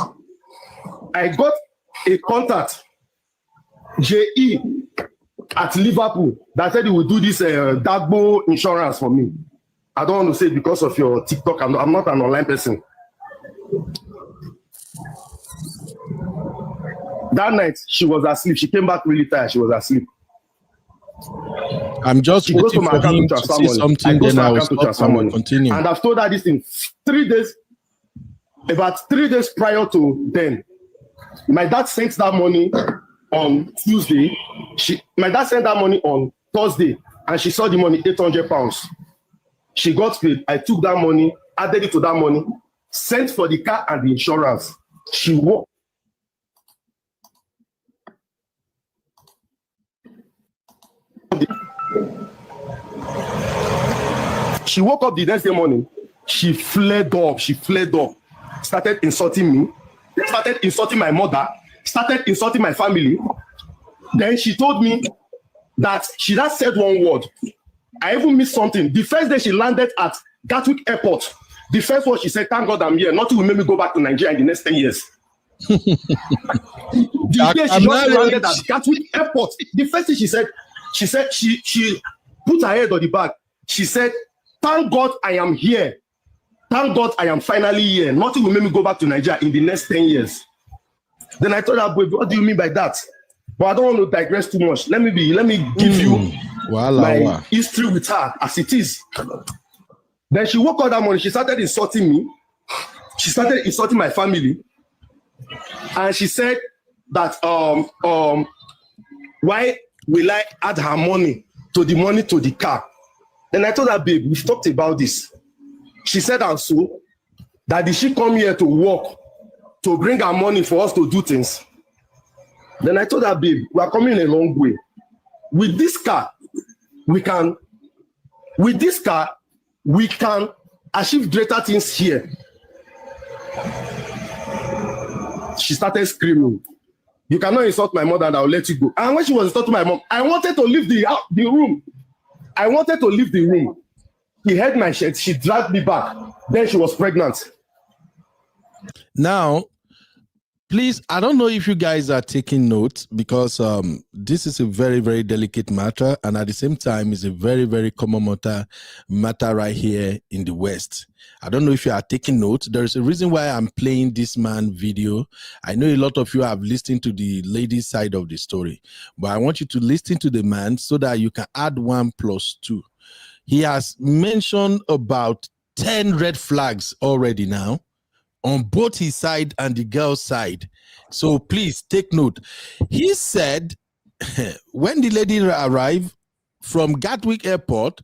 [SPEAKER 11] I got a contact, JE at Liverpool, that said he will do this Dagbo insurance for me. I don't want to say because of your TikTok. I'm not an online person. That night, she was asleep. She came back really tired. She was asleep.
[SPEAKER 3] I'm just waiting for him to say something, then I will stop and continue.
[SPEAKER 11] And I've told her this in 3 days, about 3 days prior to then. My dad sent that money on Tuesday. My dad sent that money on Thursday, and she saw the money, 800 pounds. She got paid. I took that money, added it to that money, sent for the car and the insurance. She woke. She woke up the next day morning. She fled up. Started insulting me. Started insulting my mother. Started insulting my family. Then she told me that she just said one word. I even missed something. The first day she landed at Gatwick Airport, the first word she said, "Thank God I'm here. Nothing will make me go back to Nigeria in the next 10 years." The day she just landed at Gatwick Airport, the first thing she said she put her head on the bag. She said, "Thank God I am here. Thank God I am finally here. Nothing will make me go back to Nigeria in the next 10 years. Then I told her, "What do you mean by that?" But I don't want to digress too much. Let me give you my history with her as it is. Then she woke up that morning. She started insulting me. She started insulting my family. And she said that why will I add her money to the car? Then I told her, "Babe, we've talked about this." She said, "And so that did she come here to work to bring her money for us to do things?" Then I told her, "Babe, we are coming a long way. With this car, we can achieve greater things here." She started screaming, "You cannot insult my mother and I'll let you go." And when she was insulting my mom, I wanted to leave the room. She heard my shirt. She dragged me back. Then she was pregnant.
[SPEAKER 3] Now, please, I don't know if you guys are taking notes, because this is a very, very delicate matter, and at the same time, it's a very, very common matter right here in the West. I don't know if you are taking notes. There's a reason why I'm playing this man video. I know a lot of you have listened to the lady's side of the story, but I want you to listen to the man so that you can add 1 + 2. He has mentioned about 10 red flags already now, on both his side and the girl's side. So please take note. He said when the lady arrived from Gatwick Airport,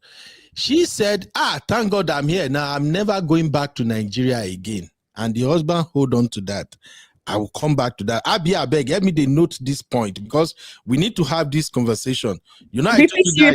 [SPEAKER 3] she said, "Thank God I'm here. Now I'm never going back to Nigeria again." And the husband hold on to that. I will come back to that. Abi, I beg, let me denote this point, because we need to have this conversation. You know,
[SPEAKER 2] repeat, sir.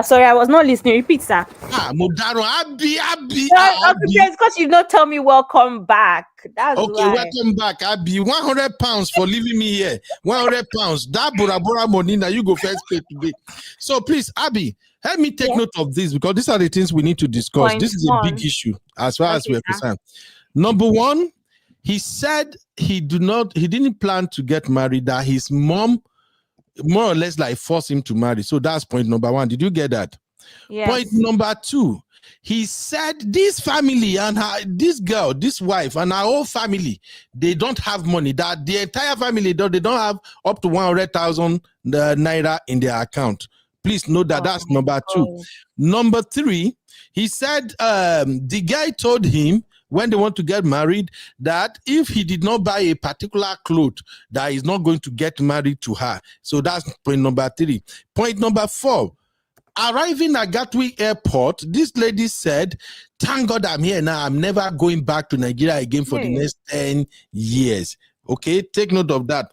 [SPEAKER 2] Sorry, I was not listening. Repeat, sir.
[SPEAKER 3] Modaro, Abi.
[SPEAKER 2] It's because you not tell me welcome back. That's
[SPEAKER 3] okay.
[SPEAKER 2] Why.
[SPEAKER 3] Welcome back, Abi. 100 pounds for leaving me here. 100 pounds. That Bora money that you go first pay today. So please, Abi, help me take note of this, because these are the things we need to discuss. This is a big issue as far as we're concerned. Number one, He said he didn't plan to get married, that his mom more or less like forced him to marry. So that's point number one. Did you get that?
[SPEAKER 2] Yes.
[SPEAKER 3] Point number two, he said this family and this girl, this wife and her whole family, they don't have money. That the entire family, they don't have up to 100,000 naira in their account. Please note that that's number two. Number three, he said the guy told him when they want to get married that if he did not buy a particular cloth, that he's not going to get married to her. So that's point number three. Point number four, arriving at Gatwick Airport, this lady said, thank God I'm here now. I'm never going back to Nigeria again for the next 10 years. Okay, take note of that.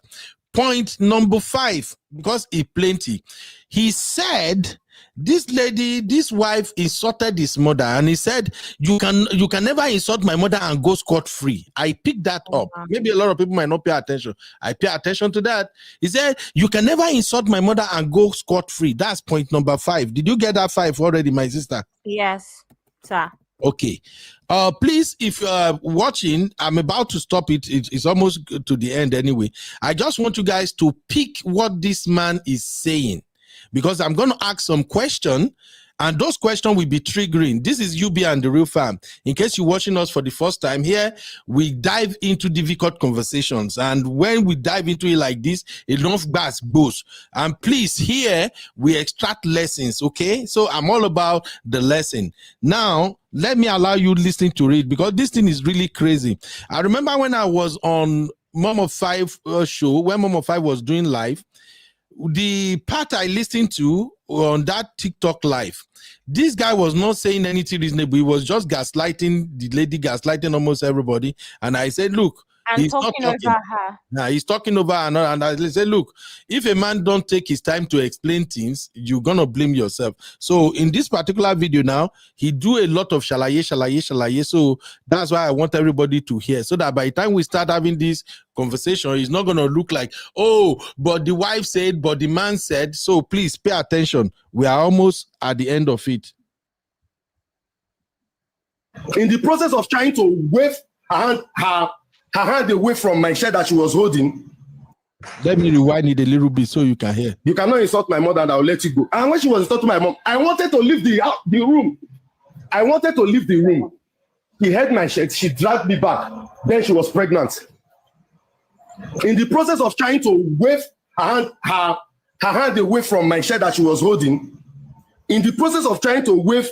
[SPEAKER 3] Point number five, because it's plenty. He said this lady, this wife insulted his mother, and he said, you can never insult my mother and go scot-free. I picked that up. Maybe a lot of people might not pay attention. I pay attention to that. He said, you can never insult my mother and go scot-free. That's point number five. Did you get that five already, my sister?
[SPEAKER 2] Yes, sir.
[SPEAKER 3] Okay. Please, if you are watching, I'm about to stop it. It's almost to the end anyway. I just want you guys to pick what this man is saying, because I'm going to ask some questions, and those questions will be triggering. This is UB and the Real Fam. In case you're watching us for the first time here, we dive into difficult conversations. And when we dive into it like this, it don't gas boost. And please, here, we extract lessons, okay? So I'm all about the lesson. Now, let me allow you listening to it, because this thing is really crazy. I remember when I was on Mom of Five show, when Mom of Five was doing live, the part I listened to on that TikTok live, this guy was not saying anything reasonable. He was just gaslighting the lady, gaslighting almost everybody. And I said, look,
[SPEAKER 2] And
[SPEAKER 3] he's
[SPEAKER 2] talking
[SPEAKER 3] not talking
[SPEAKER 2] over her.
[SPEAKER 3] Now he's talking over her, and I said, look, if a man don't take his time to explain things, you're gonna blame yourself. So in this particular video now, he do a lot of shalaye. So that's why I want everybody to hear, so that by the time we start having this conversation, it's not gonna look like, oh, but the wife said, but the man said. So please pay attention. We are almost at the end of it.
[SPEAKER 11] In the process of trying to wave her hand away from my shirt that she was holding.
[SPEAKER 3] Let me rewind it a little bit so you can hear.
[SPEAKER 11] You cannot insult my mother and I'll let you go. And when she was insulting my mom, I wanted to leave the room. I wanted to leave the room. He held my shirt. She dragged me back. Then she was pregnant. In the process of trying to wave her hand away from my shirt that she was holding, in the process of trying to wave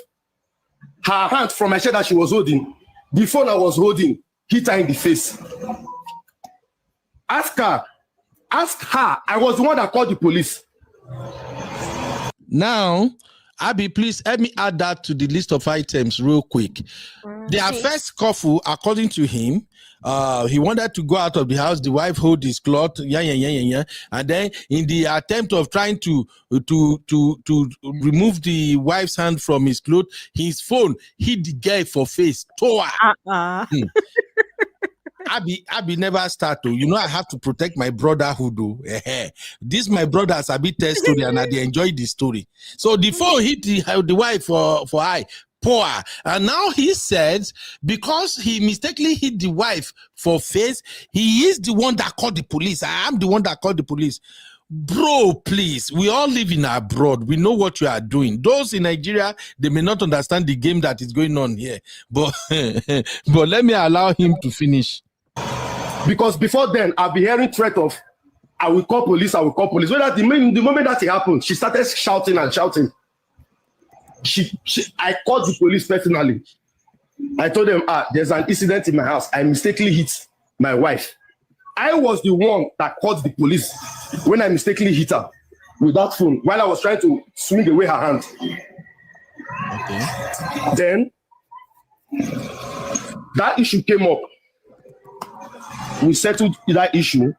[SPEAKER 11] her hand from my shirt that she was holding, the phone I was holding hit her in the face. Ask her. I was the one that called the police.
[SPEAKER 3] Now, Abby, please help me add that to the list of items real quick. Their first couple, according to him, he wanted to go out of the house. The wife hold his cloth, and then in the attempt of trying to remove the wife's hand from his cloth, his phone hit the guy for face. Abby never start to. You know, I have to protect my brotherhood. This my brothers a bit test story, and they enjoy the story. So the phone hit the wife for eye. Poor. And now he says, because he mistakenly hit the wife for face, he is the one that called the police. I am the one that called the police. Bro, please, we all live in abroad. We know what you are doing. Those in Nigeria, they may not understand the game that is going on here. But let me allow him to finish.
[SPEAKER 11] Because before then, I'll be hearing threat of, I will call police. So that the moment that it happened, she started shouting and shouting. I called the police personally. I told them, there's an incident in my house. I mistakenly hit my wife. I was the one that called the police when I mistakenly hit her with that phone while I was trying to swing away her hand. Okay. Then that issue came up. We settled that issue.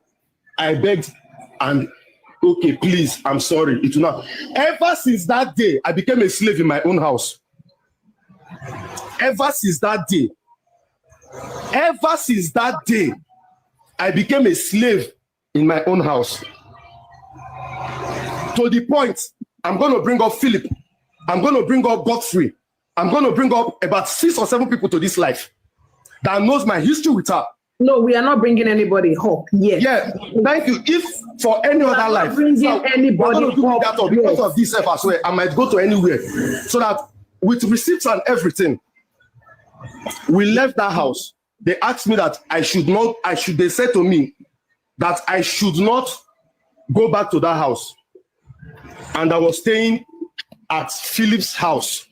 [SPEAKER 11] I begged and okay, please, I'm sorry. It will not. Ever since that day, I became a slave in my own house. Ever since that day, I became a slave in my own house. To the point, I'm going to bring up Philip. I'm going to bring up Godfrey. I'm going to bring up about 6 or 7 people to this life that knows my history with her.
[SPEAKER 6] No, we are not bringing anybody up. Yes.
[SPEAKER 11] Yeah, thank you. If for any other life,
[SPEAKER 6] bringing anybody
[SPEAKER 11] up, because of this as well, I might go to anywhere. So that with receipts and everything, we left that house. They asked me that they said to me that I should not go back to that house. And I was staying at Philip's house.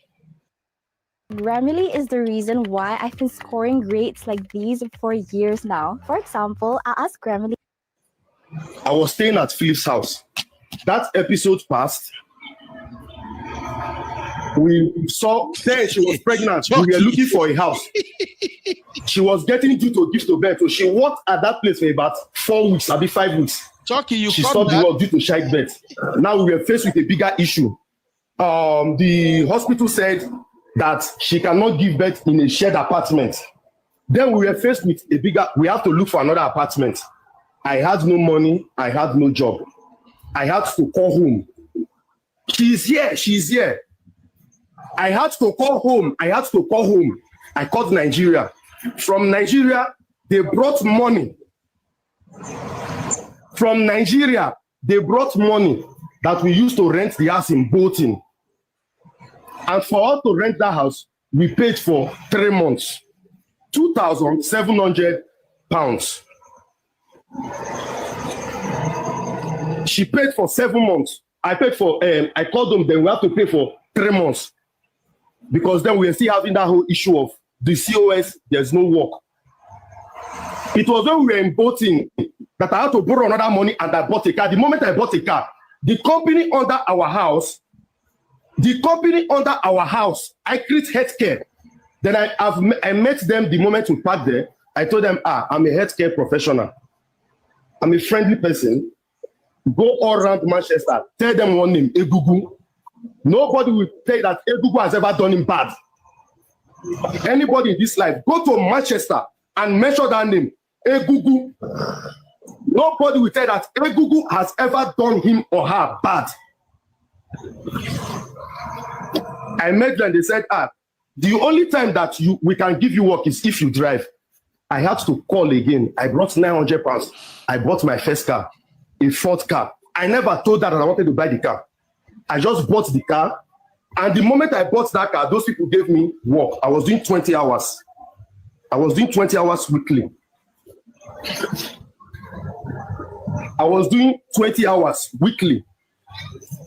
[SPEAKER 17] Grammarly is the reason why I've been scoring grades like these for years now. For example, I asked Grammarly.
[SPEAKER 11] I was staying at Philip's house. That episode passed. We saw there she was pregnant. We were looking for a house. She was getting due to give to birth. So she worked at that place for about 4 weeks, maybe 5 weeks.
[SPEAKER 3] Chucky,
[SPEAKER 11] she stopped the work due to child birth. Now we were faced with a bigger issue. The hospital said that she cannot give birth in a shared apartment. Then we were faced with we have to look for another apartment. I had no money, I had no job. I had to call home. She's here. I had to call home. I called Nigeria. From Nigeria, they brought money. From Nigeria, they brought money that we used to rent the house in Bolton. And for us to rent that house, we paid for 3 months, £2,700. She paid for 7 months. I paid for, I called them, then we have to pay for 3 months. Because then we are still having that whole issue of the COS, there's no work. It was when we were in Bolton that I had to borrow another money and I bought a car. The moment I bought a car, the company under our house, I create healthcare. Then I met them the moment we parked there. I told them, I'm a healthcare professional. I'm a friendly person. Go all around Manchester. Tell them one name, Egugu. Nobody will tell that Egugu has ever done him bad. Anybody in this life, go to Manchester and mention that name, Egugu. Nobody will tell that Egugu has ever done him or her bad. I met them, they said, the only time that we can give you work is if you drive. I had to call again. I brought £900. I bought my first car, a Ford car. I never told her that I wanted to buy the car. I just bought the car. And the moment I bought that car, those people gave me work. I was doing 20 hours. I was doing 20 hours weekly. I was doing 20 hours weekly.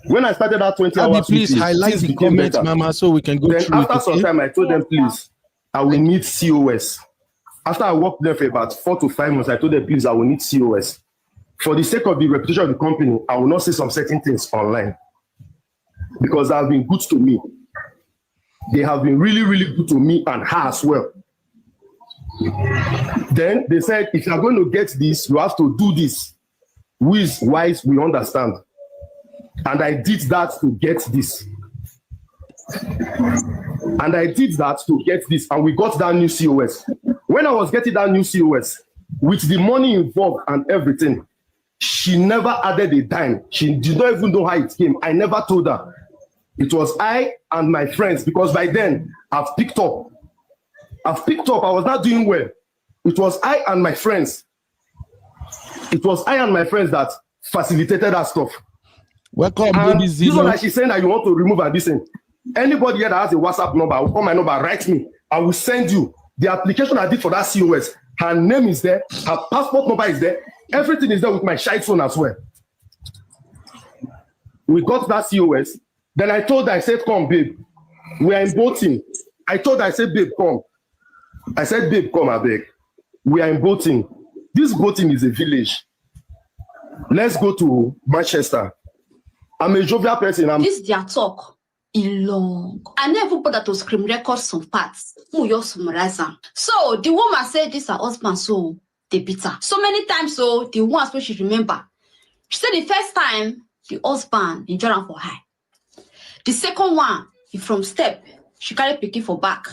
[SPEAKER 11] When I started that 20 hours,
[SPEAKER 3] please highlight the comments, Mama, so we can go
[SPEAKER 11] then
[SPEAKER 3] through
[SPEAKER 11] after
[SPEAKER 3] it.
[SPEAKER 11] Some time, I told them, please, I will need COS. After I worked there for about 4 to 5 months, I told them, please, I will need COS. For the sake of the reputation of the company, I will not say some certain things online because they have been good to me. They have been really, really good to me and her as well. Then they said, if you are going to get this, you have to do this. Who is wise, we understand. And I did that to get this. And we got that new COS. When I was getting that new COS, with the money involved and everything, she never added a dime. She did not even know how it came. I never told her. It was I and my friends, because by then I've picked up. I was not doing well. It was I and my friends. That facilitated that stuff.
[SPEAKER 3] Welcome, baby Zero.
[SPEAKER 11] This one that she's saying that you want to remove and this thing. Anybody here that has a WhatsApp number, I will call my number, write me. I will send you the application I did for that COS. Her name is there. Her passport number is there. Everything is there with my shite phone as well. We got that COS. Then I told her, I said, come, babe. We are in Bolton. I told her, I said, babe, come. I said, babe, come, I beg. We are in Bolton. This Bolton is a village. Let's go to Manchester. I'm a jovial person.
[SPEAKER 12] This their talk is long. I never put that to screen record some parts. Who you summarize them. So the woman said this her husband, so they beat her. So many times, so the one where she remember. She said the first time the husband enjoyed her for her. The second one, he from step, she carry picky for back.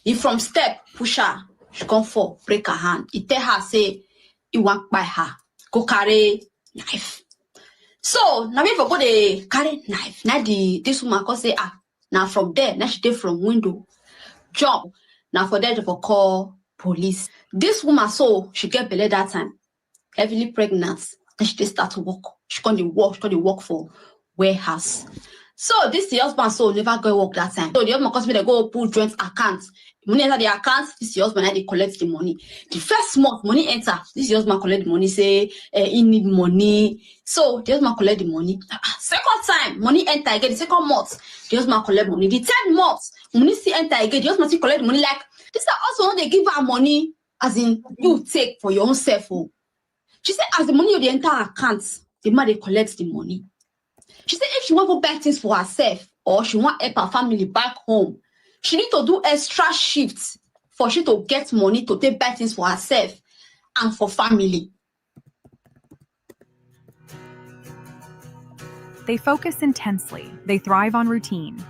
[SPEAKER 12] He from step, push her, she come for break her hand. He tell her say he want buy her, go carry knife. So now if I go the carry knife, now this woman can say now from there, now she take from window, jump. Now for there to call police. This woman, so she get belay that time, heavily pregnant, and she just start to work. She can't work for warehouse. So this the husband so never go work that time. So the husband cause me they go pull joint account. Money enter the account, this the husband they collect the money. The first month money enter, this the husband collect the money, say he need money. So the husband collect the money. Second time, money enter again. The second month, the husband collect money. The third month, money still enter again. The husband still collect the money. Like this is also they give her money as in you take for your own self. Oh. She said as the money of the entire account, the man they collect the money. She said if she want to buy things for herself or she want help her family back home, she need to do extra shifts for she to get money to take buy things for herself and for family.
[SPEAKER 13] They focus intensely. They thrive on routine.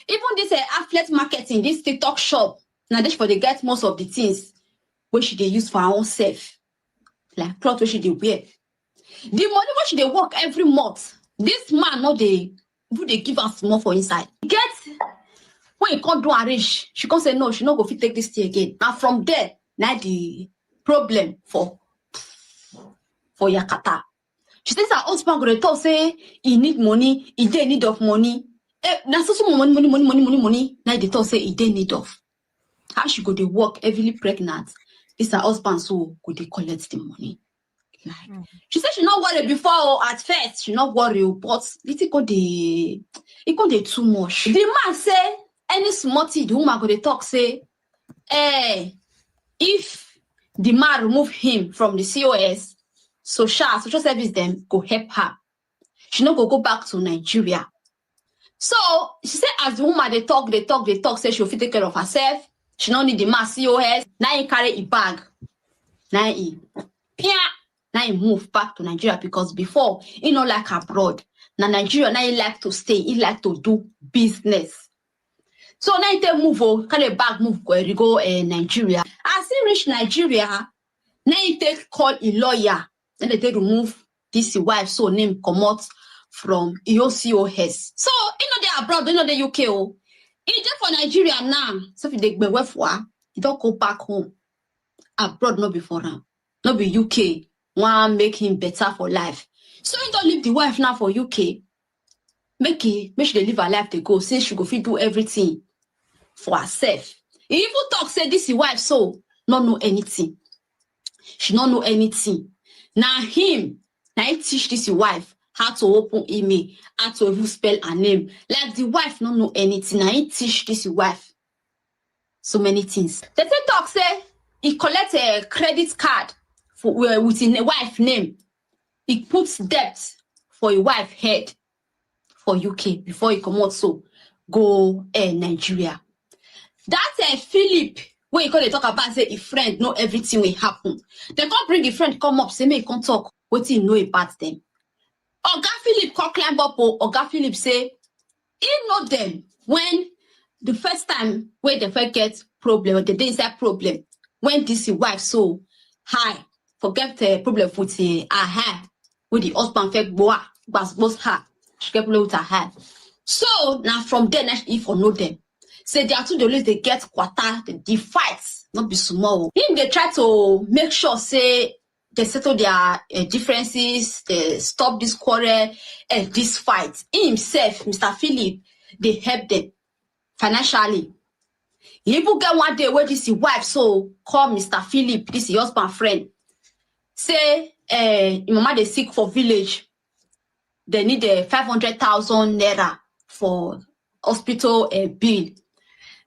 [SPEAKER 12] Even this affiliate marketing, this TikTok shop, now this for they get most of the things where she they use for her own self, like clothes where she they wear. The money where she they work every month. This man, no, they give us more for inside. Get when you can't do a rich, she can't say no, she not go fit take this thing again. And from there, now the problem for Yakata. She says her husband gonna talk say he need money, he dey need of money. Now so money. Now they talk say he dey need of. How she go to work heavily pregnant? This her husband so go they collect the money. Like, she said she not worried before at first, she not worried, but it got the too much. The man say any smarty the woman go to talk say, if the man remove him from the COS, social service them go help her. She not go back to Nigeria. So she said as the woman they talk, say she'll fit take care of herself. She don't need the man COS. Now he carry a bag. Now he move back to Nigeria because before he not like abroad. Now Nigeria now he like to stay, he like to do business. So now he move carry a bag move go Nigeria. As he reach Nigeria, now he take call a lawyer. Then they remove this wife so name come out from EOCOS. So you know they abroad, you know the UK. Oh, he just for Nigeria now. So if they go for he don't go back home. Abroad not before now, not be UK. Want make him better for life. So he don't leave the wife now for UK. Make she they live her life to go. Since she go fit do everything for herself. He even talk say this wife so not know anything. She not know anything. Now him, now he teach this wife how to open email, how to even spell her name. Like the wife not know anything. Now he teach this wife so many things. The thing talk say he collect a credit card for with his wife name. He puts debt for a wife head for UK before he come out so go Nigeria. That's Philip where you call talk about say a friend know everything will happen. They can't bring a friend come up say me can talk what he know about them. Oga Philip come climb up Oga Philip say he know them when the first time where they first get problem or the day inside problem when this wife so high forget the problem with her hair with the husband fake boa both her she get problem with her hair. So now from there now if or know them. Say they are two always they get quarter the fights not be small. Him they try to make sure say they settle their differences, they stop this quarrel and this fight. He himself, Mr. Philip, they help them financially. He even get one day where this his wife so call Mr. Philip, this his husband friend. Say mama they sick for village. They need 500,000 naira for hospital bill.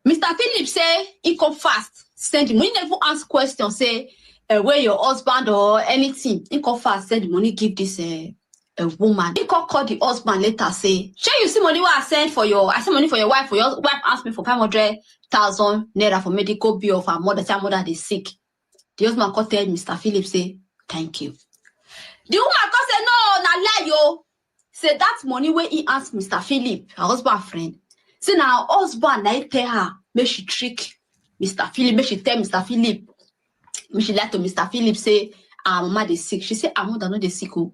[SPEAKER 12] Mr. Philip say he come fast, send the money, never ask questions, say where your husband or anything. He come fast, send the money, give this a woman. He call the husband later, say, sure you see money what I send for your money for your wife. For your wife asked me for 500,000 naira for medical bill of her mother. Her mother they sick. The husband call tell Mr. Philip say, thank you. The woman call say no, na lie yo. Say that money where he asked Mr. Philip, her husband friend. Say now husband I tell her, make she trick Mr. Philip, make she tell Mr. Philip, make she lie to Mr. Philip, say her mama they sick. She say her mother no they sick. Oh.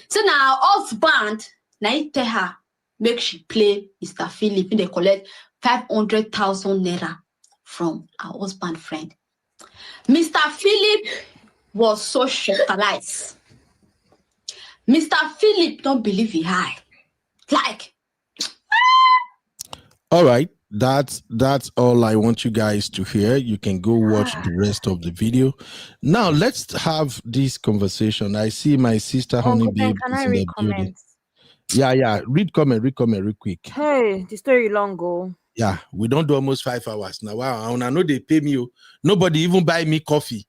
[SPEAKER 12] So now husband now I tell her, make she play Mr. Philip and they collect 500,000 naira from her husband friend. Mr. Philip was so shocalized. Mr. Philip don't believe he high. Like.
[SPEAKER 3] All right. That's all I want you guys to hear. You can go watch the rest of the video. Now let's have this conversation. I see my sister Honey Babe
[SPEAKER 2] Can
[SPEAKER 3] is
[SPEAKER 2] I
[SPEAKER 3] in
[SPEAKER 2] read
[SPEAKER 3] the building.
[SPEAKER 2] comments?
[SPEAKER 3] Yeah. Read comment real quick.
[SPEAKER 2] Hey, the story long go.
[SPEAKER 3] Yeah, we don't do almost 5 hours now. Wow, and I know they pay me. Nobody even buy me coffee.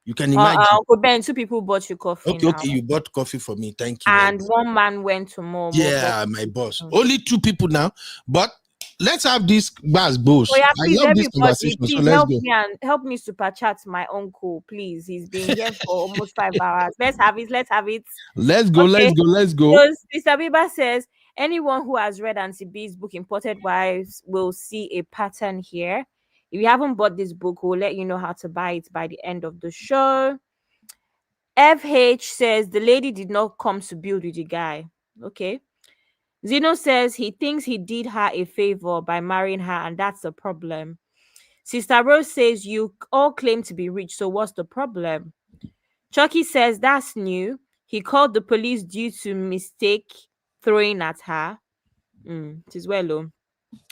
[SPEAKER 3] You can imagine.
[SPEAKER 2] Uncle Ben, 2 people bought you coffee.
[SPEAKER 3] Okay, you bought coffee for me. Thank you.
[SPEAKER 2] And one man went to more.
[SPEAKER 3] Yeah, my boss. Only 2 people now, but let's have this boss.
[SPEAKER 2] Oh yeah, please,
[SPEAKER 3] I love this
[SPEAKER 2] everybody,
[SPEAKER 3] conversation.
[SPEAKER 2] please
[SPEAKER 3] So let's
[SPEAKER 2] help
[SPEAKER 3] go.
[SPEAKER 2] me and help me super chat my uncle, please. He's been here for almost 5 hours. Let's have it.
[SPEAKER 3] Let's go.
[SPEAKER 2] Okay.
[SPEAKER 3] Let's go.
[SPEAKER 2] So Mr. Biba says, anyone who has read Auntie B's book Imported Wives will see a pattern here. If you haven't bought this book, we'll let you know how to buy it by the end of the show. FH says the lady did not come to build with the guy. Okay. Zeno says he thinks he did her a favor by marrying her, and that's the problem. Sister Rose says you all claim to be rich, so what's the problem? Chucky says that's new. He called the police due to mistake throwing at her. It is well low.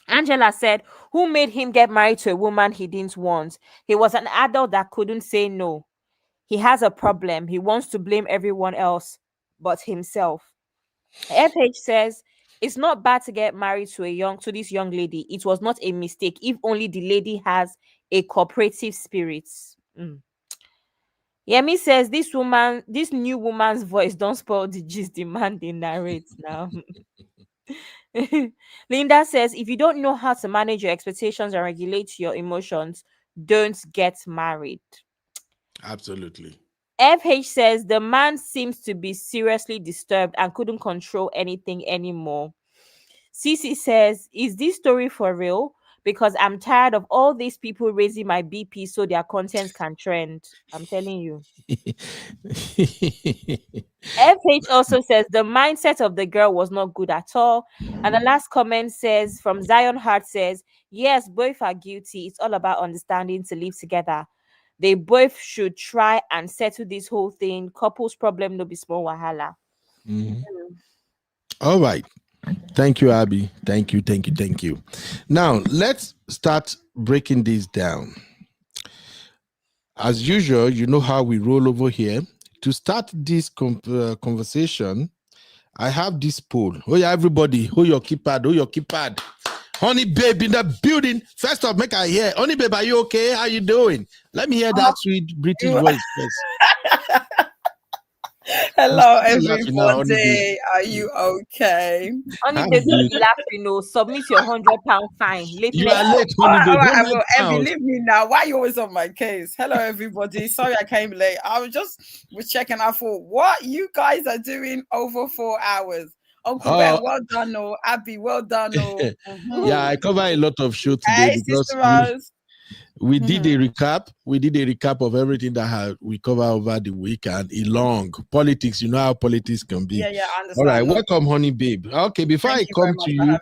[SPEAKER 2] Angela said, who made him get married to a woman he didn't want? He was an adult that couldn't say no. He has a problem. He wants to blame everyone else but himself. FH says, it's not bad to get married to this young lady. It was not a mistake if only the lady has a cooperative spirit. Yemi says this new woman's voice don't spoil the gist the man they narrate now. Linda says, if you don't know how to manage your expectations and regulate your emotions, don't get married.
[SPEAKER 3] Absolutely.
[SPEAKER 2] FH says the man seems to be seriously disturbed and couldn't control anything anymore. Cece says, is this story for real? Because I'm tired of all these people raising my BP so their content can trend. I'm telling you. FH also says the mindset of the girl was not good at all. And the last comment says, from Zion Heart says, yes, both are guilty. It's all about understanding to live together. They both should try and settle this whole thing. Couples problem no be small wahala.
[SPEAKER 3] All right. Thank you, Abby. Thank you. Now, let's start breaking this down. As usual, you know how we roll over here. To start this conversation, I have this poll. Oh, yeah, everybody, hold your keypad. Honey Babe in the building. First off, make I hear. Honey Babe, are you okay? How you doing? Let me hear that sweet British voice first.
[SPEAKER 15] Hello, everybody. Are you okay?
[SPEAKER 2] Honey Babe, don't be laughing. Submit your £100 fine.
[SPEAKER 3] You are late, Honey Babe.
[SPEAKER 15] All right, and believe me now, why are you always on my case? Hello, everybody. Sorry I came late. I was checking. I thought, what you guys are doing over 4 hours? Uncle Ben, well done, oh. Abby, well done, oh.
[SPEAKER 3] Yeah, I cover a lot of show today because we did a recap. We did a recap of everything that we cover over the week, and a long politics. You know how politics can be.
[SPEAKER 15] Yeah, I understand.
[SPEAKER 3] All right, welcome, Honey Babe. Okay, before I come to you,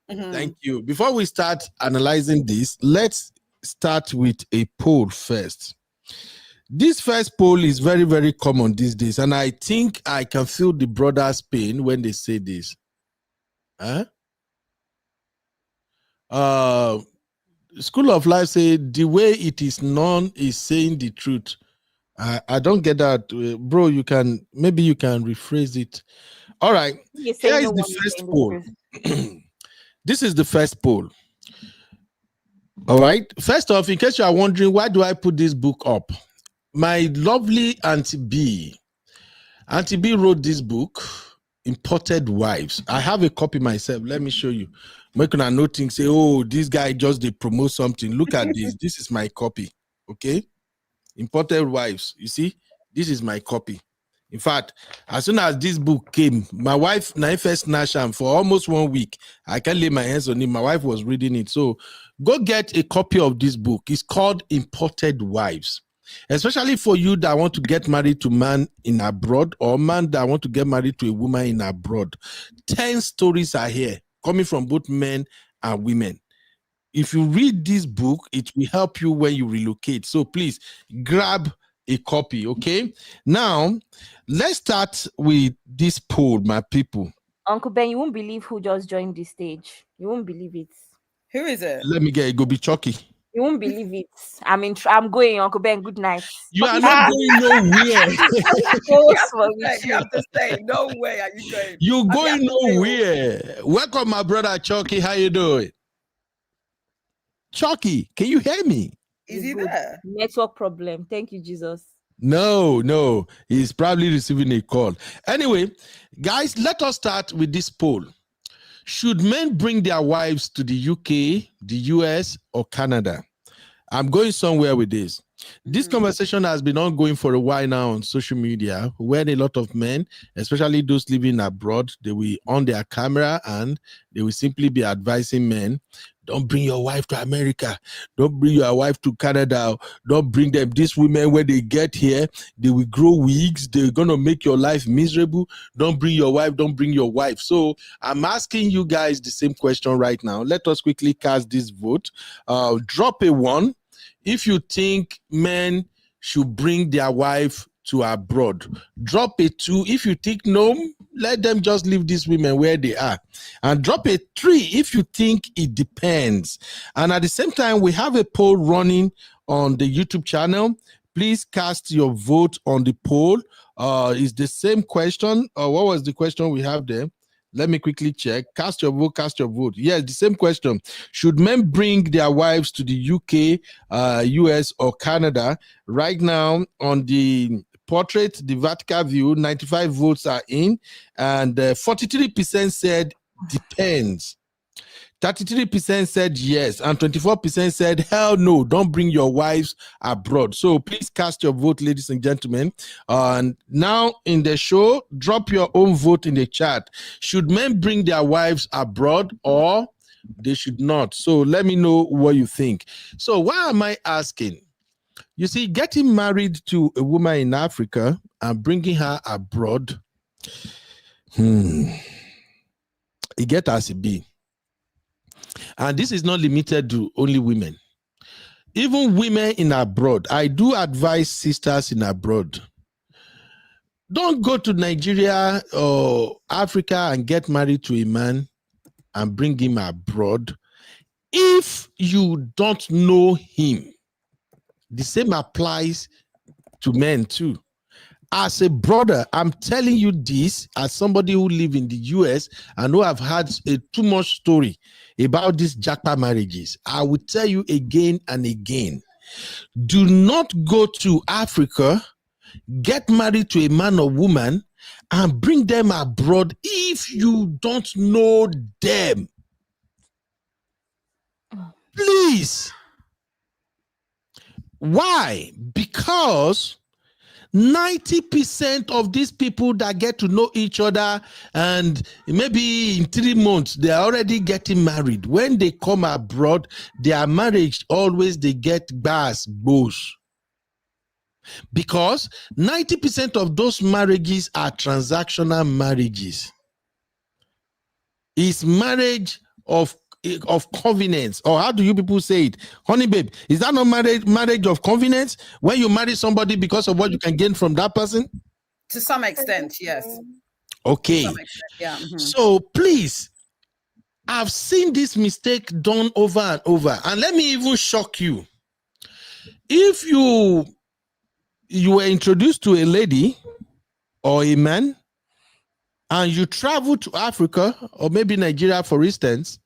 [SPEAKER 15] thank
[SPEAKER 3] you. Before we start analyzing this, let's start with a poll first. This first poll is very, very common these days, and I think I can feel the brothers' pain when they say this. School of Life say the way it is known is saying the truth. I don't get that, bro. Maybe you can rephrase it. All right. Here is the first poll. This is the first poll. All right. First off, in case you are wondering, why do I put this book up? My lovely Auntie B wrote this book, Imported Wives. I have a copy myself. Let me show you. Make a noting, say, oh, this guy just they promote something. Look at this. This is my copy. Okay. Imported Wives. You see, this is my copy. In fact, as soon as this book came, my wife, first snatched him for almost 1 week. I can't lay my hands on it. My wife was reading it. So go get a copy of this book. It's called Imported Wives. Especially for you that want to get married to man in abroad, or man that want to get married to a woman in abroad. 10 stories are here, coming from both men and women. if you read this book, it will help you when you relocate. So please grab a copy, okay? Now, let's start with this poll, my people.
[SPEAKER 2] Uncle Ben, you won't believe who just joined the stage. You won't believe it.
[SPEAKER 15] Who is it?
[SPEAKER 3] Let me get it. Go be Chucky.
[SPEAKER 2] You won't believe it. I'm going, Uncle Ben. Good night.
[SPEAKER 3] You are not going nowhere.
[SPEAKER 15] You have to say, no way are you going.
[SPEAKER 3] You're going nowhere. Welcome, my brother Chucky. How you doing? Chucky, can you hear me?
[SPEAKER 15] Is he there?
[SPEAKER 2] Network problem. Thank you, Jesus.
[SPEAKER 3] No. He's probably receiving a call. Anyway, guys, let us start with this poll. Should men bring their wives to the UK, the US, or Canada? I'm going somewhere with this. This conversation has been ongoing for a while now on social media, where a lot of men, especially those living abroad, they will on their camera and they will simply be advising men, don't bring your wife to America. Don't bring your wife to Canada. Don't bring them. These women, when they get here, they will grow wigs. They're going to make your life miserable. Don't bring your wife. Don't bring your wife. So I'm asking you guys the same question right now. Let us quickly cast this vote. Drop a 1 if you think men should bring their wife to abroad. Drop a 2 if you think no, let them just leave these women where they are. And drop a 3 if you think it depends. And at the same time, we have a poll running on the YouTube channel. Please cast your vote on the poll. It's the same question. What was the question we have there? Let me quickly check. Cast your vote, cast your vote. Yes, the same question. Should men bring their wives to the UK, US, or Canada? Right now on the portrait, the vertical view, 95 votes are in, and 43% said depends. 33% said yes, and 24% said hell no, don't bring your wives abroad. So please cast your vote, ladies and gentlemen. And now in the show, drop your own vote in the chat. Should men bring their wives abroad or they should not? So let me know what you think. So why am I asking? You see, getting married to a woman in Africa and bringing her abroad, it get as it be. And this is not limited to only women. Even women in abroad, I do advise sisters in abroad. Don't go to Nigeria or Africa and get married to a man and bring him abroad if you don't know him. The same applies to men too. As a brother, I'm telling you this as somebody who live in the US and who have had a too much story about these jackpot marriages. I will tell you again and again. Do not go to Africa, get married to a man or woman, and bring them abroad if you don't know them. Please. Why? Because 90% of these people that get to know each other and maybe in 3 months they are already getting married. When they come abroad, their marriage always they get bows. Because 90% of those marriages are transactional marriages. It's marriage of convenience, or how do you people say it? Honey babe, is that not marriage of convenience when you marry somebody because of what you can gain from that person?
[SPEAKER 15] To some extent, yes.
[SPEAKER 3] Okay.
[SPEAKER 15] To some extent, yeah.
[SPEAKER 3] So please, I've seen this mistake done over and over. And let me even shock you. If you were introduced to a lady or a man and you travel to Africa or maybe Nigeria, for instance,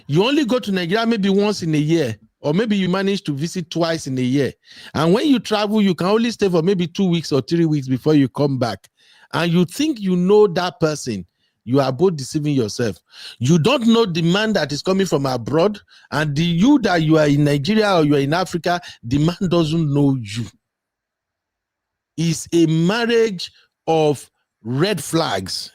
[SPEAKER 3] you only go to Nigeria maybe once in a year, or maybe you manage to visit twice in a year. And when you travel, you can only stay for maybe 2 weeks or 3 weeks before you come back. And you think you know that person. You are both deceiving yourself. You don't know the man that is coming from abroad, and you that you are in Nigeria or you are in Africa, the man doesn't know you. It's a marriage of red flags.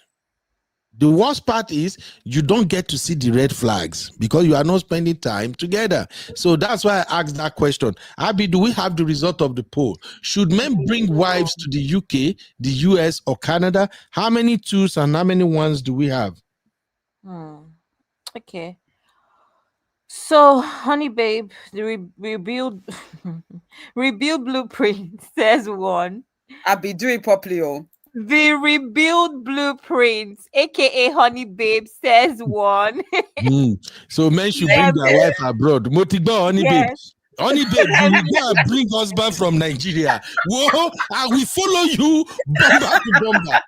[SPEAKER 3] The worst part is you don't get to see the red flags because you are not spending time together. So that's why I asked that question. Abby, do we have the result of the poll? Should men bring wives to the UK, the US, or Canada? How many twos and how many ones do we have?
[SPEAKER 2] Okay. So, honey babe, the rebuild rebuild blueprint says one.
[SPEAKER 15] I'll be doing properly, oh.
[SPEAKER 2] The rebuild blueprint, aka honey babe, says one.
[SPEAKER 3] So men should
[SPEAKER 2] Yeah,
[SPEAKER 3] bring their wife abroad. Motigba, honey babe.
[SPEAKER 2] Yes.
[SPEAKER 3] Honey babe, you will go and bring husband from Nigeria. Whoa, I will follow you bomber to bomber.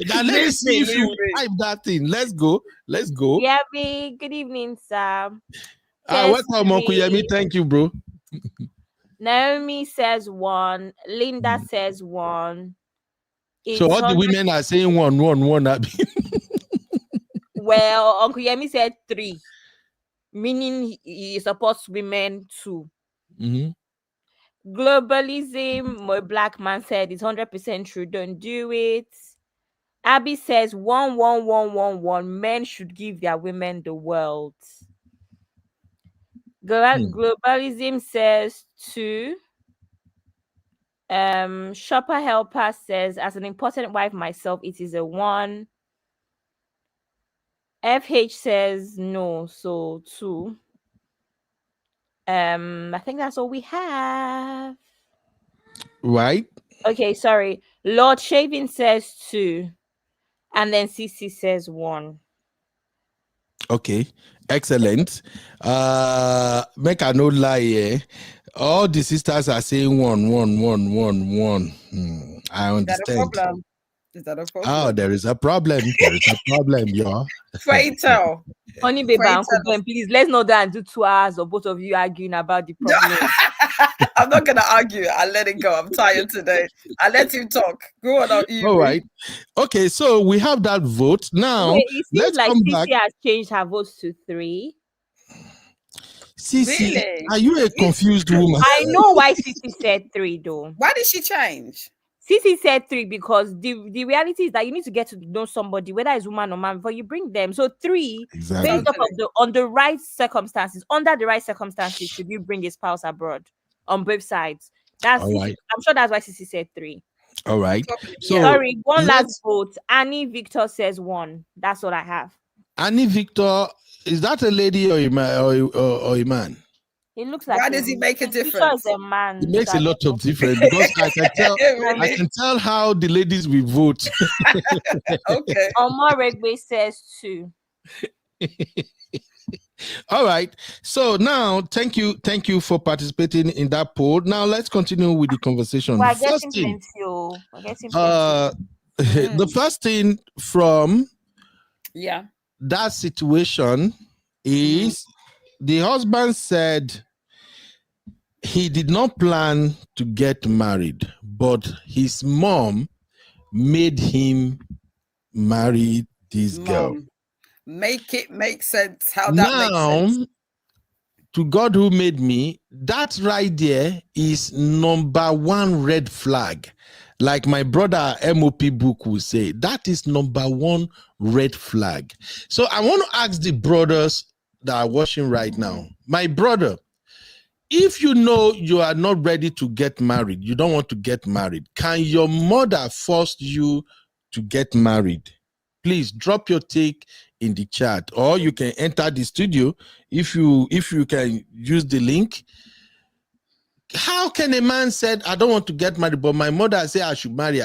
[SPEAKER 3] Now let's see if you type that thing. Let's go. Let's go.
[SPEAKER 2] Yami, good evening, sir.
[SPEAKER 3] Welcome, Uncle Yemi. Thank you, bro.
[SPEAKER 2] Naomi says one. Linda says one.
[SPEAKER 3] So all the women are saying one.
[SPEAKER 2] Well, Uncle Yemi said 3, meaning he supports women too. Globalism, my black man said it's 100% true. Don't do it. Abby says 1. Men should give their women the world. Globalism says 2. Shopper Helper says, as an important wife myself, it is a 1. FH says no, so 2. I think that's all we have.
[SPEAKER 3] Right.
[SPEAKER 2] Okay, sorry. Lord Shaving says 2. And then CC says 1.
[SPEAKER 3] Okay, excellent. Make I no lie here. All the sisters are saying 1. I understand.
[SPEAKER 15] Is that a problem?
[SPEAKER 3] Oh, there is a problem. There is a problem, y'all.
[SPEAKER 15] Fatal.
[SPEAKER 2] Honey babe, Uncle Ben, please let's not that and do 2 hours of both of you arguing about the problem.
[SPEAKER 15] I'm not gonna argue. I'll let it go. I'm tired today. I'll let him talk. Go on.
[SPEAKER 3] All right. Okay, so we have that vote. Now
[SPEAKER 2] Wait, it seems
[SPEAKER 3] let's
[SPEAKER 2] like
[SPEAKER 3] come
[SPEAKER 2] CC
[SPEAKER 3] back.
[SPEAKER 2] has changed her votes to 3.
[SPEAKER 3] CC,
[SPEAKER 15] Really?
[SPEAKER 3] are you a confused woman?
[SPEAKER 2] I know why CC said 3 though.
[SPEAKER 15] Why did she change?
[SPEAKER 2] CC said 3 because the reality is that you need to get to know somebody, whether it's woman or man, before you bring them. So 3,
[SPEAKER 3] Exactly.
[SPEAKER 2] based off of under the right circumstances, should you bring a spouse abroad on both sides? That's
[SPEAKER 3] All right.
[SPEAKER 2] I'm sure that's why CC said 3.
[SPEAKER 3] All right. So
[SPEAKER 2] Sorry, one
[SPEAKER 3] let's-
[SPEAKER 2] last vote. Annie Victor says 1. That's what I have.
[SPEAKER 3] Annie Victor, is that a lady or a man? Or a man?
[SPEAKER 2] It looks like
[SPEAKER 15] Why does he make a
[SPEAKER 2] Victor
[SPEAKER 15] difference?
[SPEAKER 2] is a man.
[SPEAKER 3] It makes a lot of difference because I can tell.
[SPEAKER 15] Really?
[SPEAKER 3] I can tell how the ladies will vote.
[SPEAKER 15] Okay.
[SPEAKER 2] Omar Regbe says 2.
[SPEAKER 3] All right. So now, thank you for participating in that poll. Now let's continue with the conversation.
[SPEAKER 2] We're
[SPEAKER 3] First
[SPEAKER 2] getting
[SPEAKER 3] thing,
[SPEAKER 2] plenty. We're getting plenty.
[SPEAKER 3] the first thing from
[SPEAKER 15] Yeah.
[SPEAKER 3] that situation is the husband said he did not plan to get married, but his mom made him marry this girl.
[SPEAKER 15] Make it make sense. How that makes sense.
[SPEAKER 3] To God who made me, that right there is number 1 red flag. Like my brother MOP book will say, that is number 1 red flag. So I want to ask the brothers that are watching right now, my brother, if you know you are not ready to get married, you don't want to get married, can your mother force you to get married? Please drop your take in the chat, or you can enter the studio if you can use the link. How can a man say, I don't want to get married, but my mother say I should marry?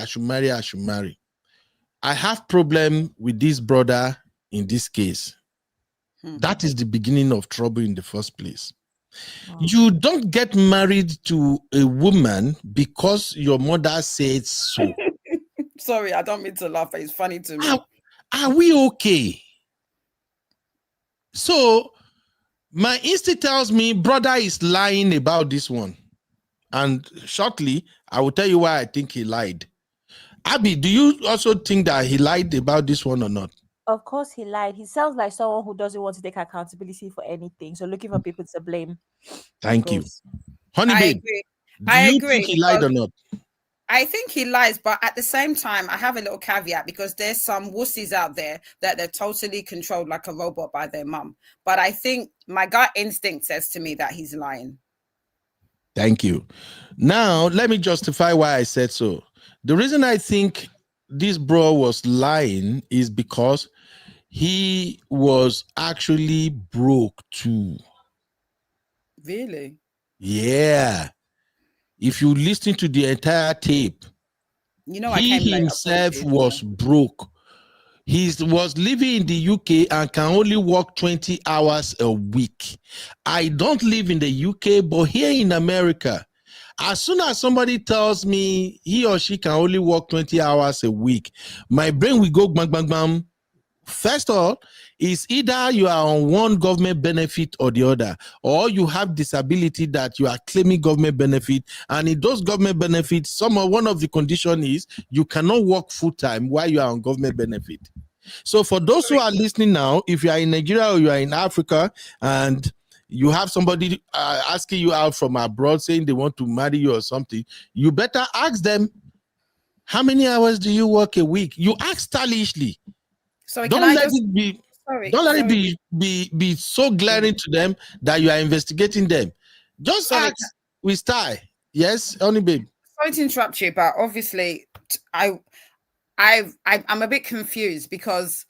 [SPEAKER 3] I have problem with this brother in this case. That is the beginning of trouble in the first place. You don't get married to a woman because your mother said so.
[SPEAKER 15] Sorry, I don't mean to laugh, but it's funny to me.
[SPEAKER 3] Are we okay? So my instinct tells me brother is lying about this one. And shortly, I will tell you why I think he lied. Abby, do you also think that he lied about this one or not?
[SPEAKER 2] Of course he lied. He sounds like someone who doesn't want to take accountability for anything. So looking for people to blame.
[SPEAKER 3] Thank you. Honey
[SPEAKER 15] I
[SPEAKER 3] babe,
[SPEAKER 15] agree.
[SPEAKER 3] do you think he lied or not?
[SPEAKER 15] I think he lies, but at the same time, I have a little caveat because there's some wussies out there that they're totally controlled like a robot by their mum. But I think my gut instinct says to me that he's lying.
[SPEAKER 3] Thank you. Now, let me justify why I said so. The reason I think this bro was lying is because he was actually broke too.
[SPEAKER 15] Really?
[SPEAKER 3] Yeah. If you listen to the entire tape,
[SPEAKER 15] You know, I
[SPEAKER 3] he
[SPEAKER 15] came late.
[SPEAKER 3] himself
[SPEAKER 15] Apologies.
[SPEAKER 3] was broke. He was living in the UK and can only work 20 hours a week. I don't live in the UK, but here in America, as soon as somebody tells me he or she can only work 20 hours a week, my brain will go bang, bang, bang. First of all, is either you are on one government benefit or the other, or you have disability that you are claiming government benefit, and in those government benefits, one of the condition is you cannot work full-time while you are on government benefit. So for those who are listening now, if you are in Nigeria or you are in Africa and you have somebody asking you out from abroad saying they want to marry you or something, you better ask them, how many hours do you work a week? You ask stylishly.
[SPEAKER 15] Sorry,
[SPEAKER 3] Don't let it be. Don't let it be so glaring to them that you are investigating them. Just ask with style. Yes, honey babe.
[SPEAKER 15] Sorry to interrupt you, but obviously, I'm a bit confused because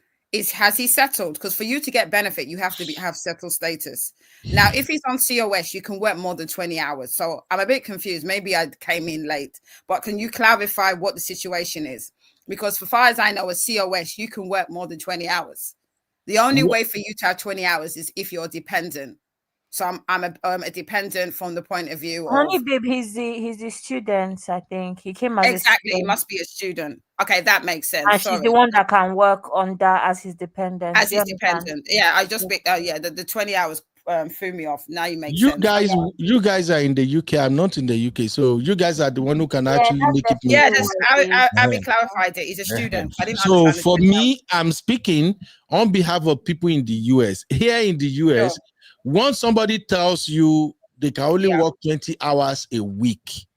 [SPEAKER 15] has he settled? Because for you to get benefit, you have to have settled status. Now, if he's on COS, you can work more than 20 hours. So I'm a bit confused. Maybe I came in late, but can you clarify what the situation is? Because for far as I know, a COS, you can work more than 20 hours. The only way for you to have 20 hours is if you're dependent. So I'm a dependent from the point of view of...
[SPEAKER 2] Honey babe, he's the student, I think. He came as
[SPEAKER 15] Exactly,
[SPEAKER 2] a
[SPEAKER 15] he must be a student. Okay, that makes sense.
[SPEAKER 2] And she's the one that can work on that as his dependent.
[SPEAKER 15] As his dependent. Yeah, I just the 20 hours threw me off. Now you make sense.
[SPEAKER 3] You guys are in the UK. I'm not in the UK, so you guys are the one who can actually make it.
[SPEAKER 15] Yeah, Abby clarified it. He's a student. I didn't
[SPEAKER 3] so for me, I'm speaking on behalf of people in the US. Here in the US, once somebody tells you they can only work 20 hours a week,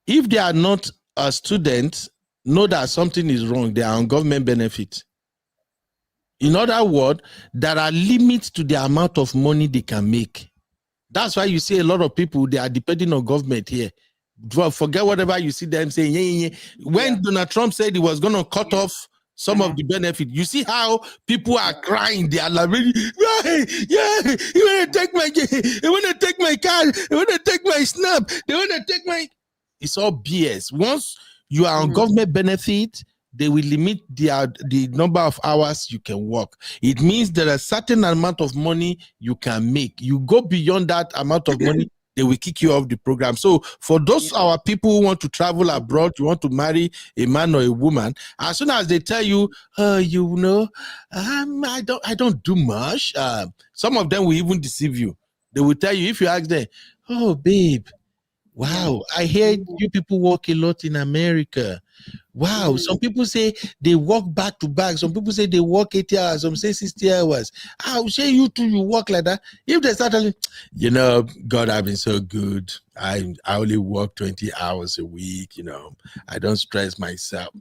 [SPEAKER 3] if they are not a student, know that something is wrong. They are on government benefit. In other words, there are limits to the amount of money they can make. That's why you see a lot of people, they are depending on government here. Forget whatever you see them saying. When Donald Trump said he was going to cut off some of the benefit, you see how people are crying. They are like, yeah, you want to take my car, you want to take my snap, they want to take my... It's all BS. Once you are on government benefit, they will limit the number of hours you can work. It means there are a certain amount of money you can make. You go beyond that amount of money, they will kick you off the program. So for those our people who want to travel abroad, you want to marry a man or a woman, as soon as they tell you, I don't do much. Some of them will even deceive you. They will tell you, if you ask them, oh babe, wow, I hear you people work a lot in America. Wow, some people say they work back to back. Some people say they work 80 hours. Some say 60 hours. I'll say you too, you work like that. If they start telling, God, I've been so good. I only work 20 hours a week. I don't stress myself.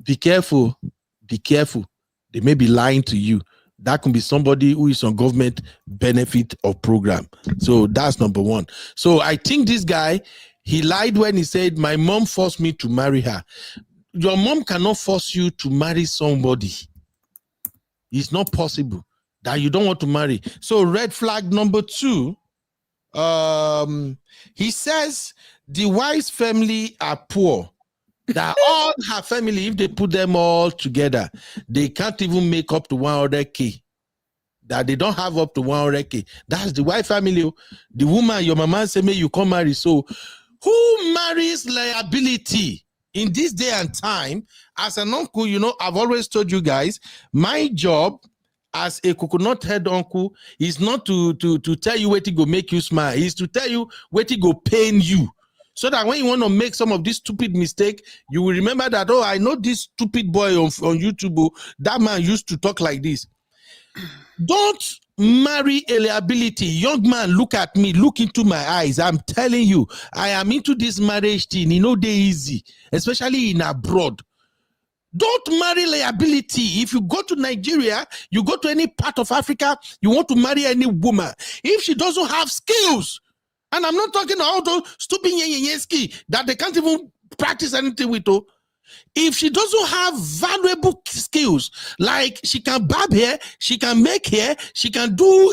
[SPEAKER 3] Be careful. Be careful. They may be lying to you. That can be somebody who is on government benefit or program. So that's number one. So I think this guy, he lied when he said, my mom forced me to marry her. Your mom cannot force you to marry somebody. It's not possible that you don't want to marry. So red flag number 2, he says the wife's family are poor. That all her family, if they put them all together, they can't even make up to 100K. That they don't have up to 100K. That's the wife family. The woman, your mama say, may you come marry. So who marries liability in this day and time? As an uncle, I've always told you guys, my job as a coconut head uncle is not to tell you where to go make you smile. It's to tell you where to go pain you. So that when you want to make some of this stupid mistake, you will remember that, oh, I know this stupid boy on YouTube. That man used to talk like this. Don't marry a liability. Young man, look at me. Look into my eyes. I'm telling you, I am into this marriage thing. They're easy, especially in abroad. Don't marry liability. If you go to Nigeria, you go to any part of Africa, you want to marry any woman. If she doesn't have skills, and I'm not talking about those stupid that they can't even practice anything with. If she doesn't have valuable skills, like she can barb hair, she can make hair, she can do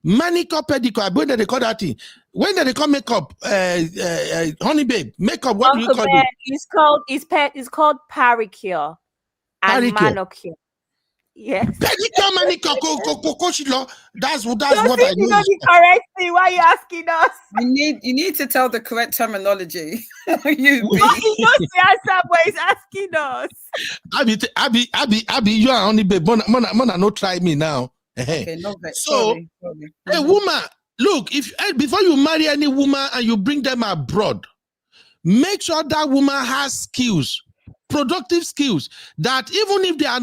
[SPEAKER 3] Manicure, pedicure. When they call that thing? When they call makeup? Honey babe, makeup. What do you
[SPEAKER 2] Uncle
[SPEAKER 3] call
[SPEAKER 2] Ben,
[SPEAKER 3] it?
[SPEAKER 2] it's called paricure and
[SPEAKER 3] Paricure.
[SPEAKER 2] manicure. Yes.
[SPEAKER 3] Pedicure, manicure, that's what I
[SPEAKER 2] You
[SPEAKER 3] know.
[SPEAKER 2] know the correct thing. Why are you asking us?
[SPEAKER 15] You need to tell the correct terminology.
[SPEAKER 2] He knows the answer, but he's asking us.
[SPEAKER 3] Abby, you are only babe. Mona, no try me now.
[SPEAKER 15] Okay, no,
[SPEAKER 3] so,
[SPEAKER 15] sorry.
[SPEAKER 3] a woman, look, if before you marry any woman and you bring them abroad, make sure that woman has skills, productive skills, that even if they are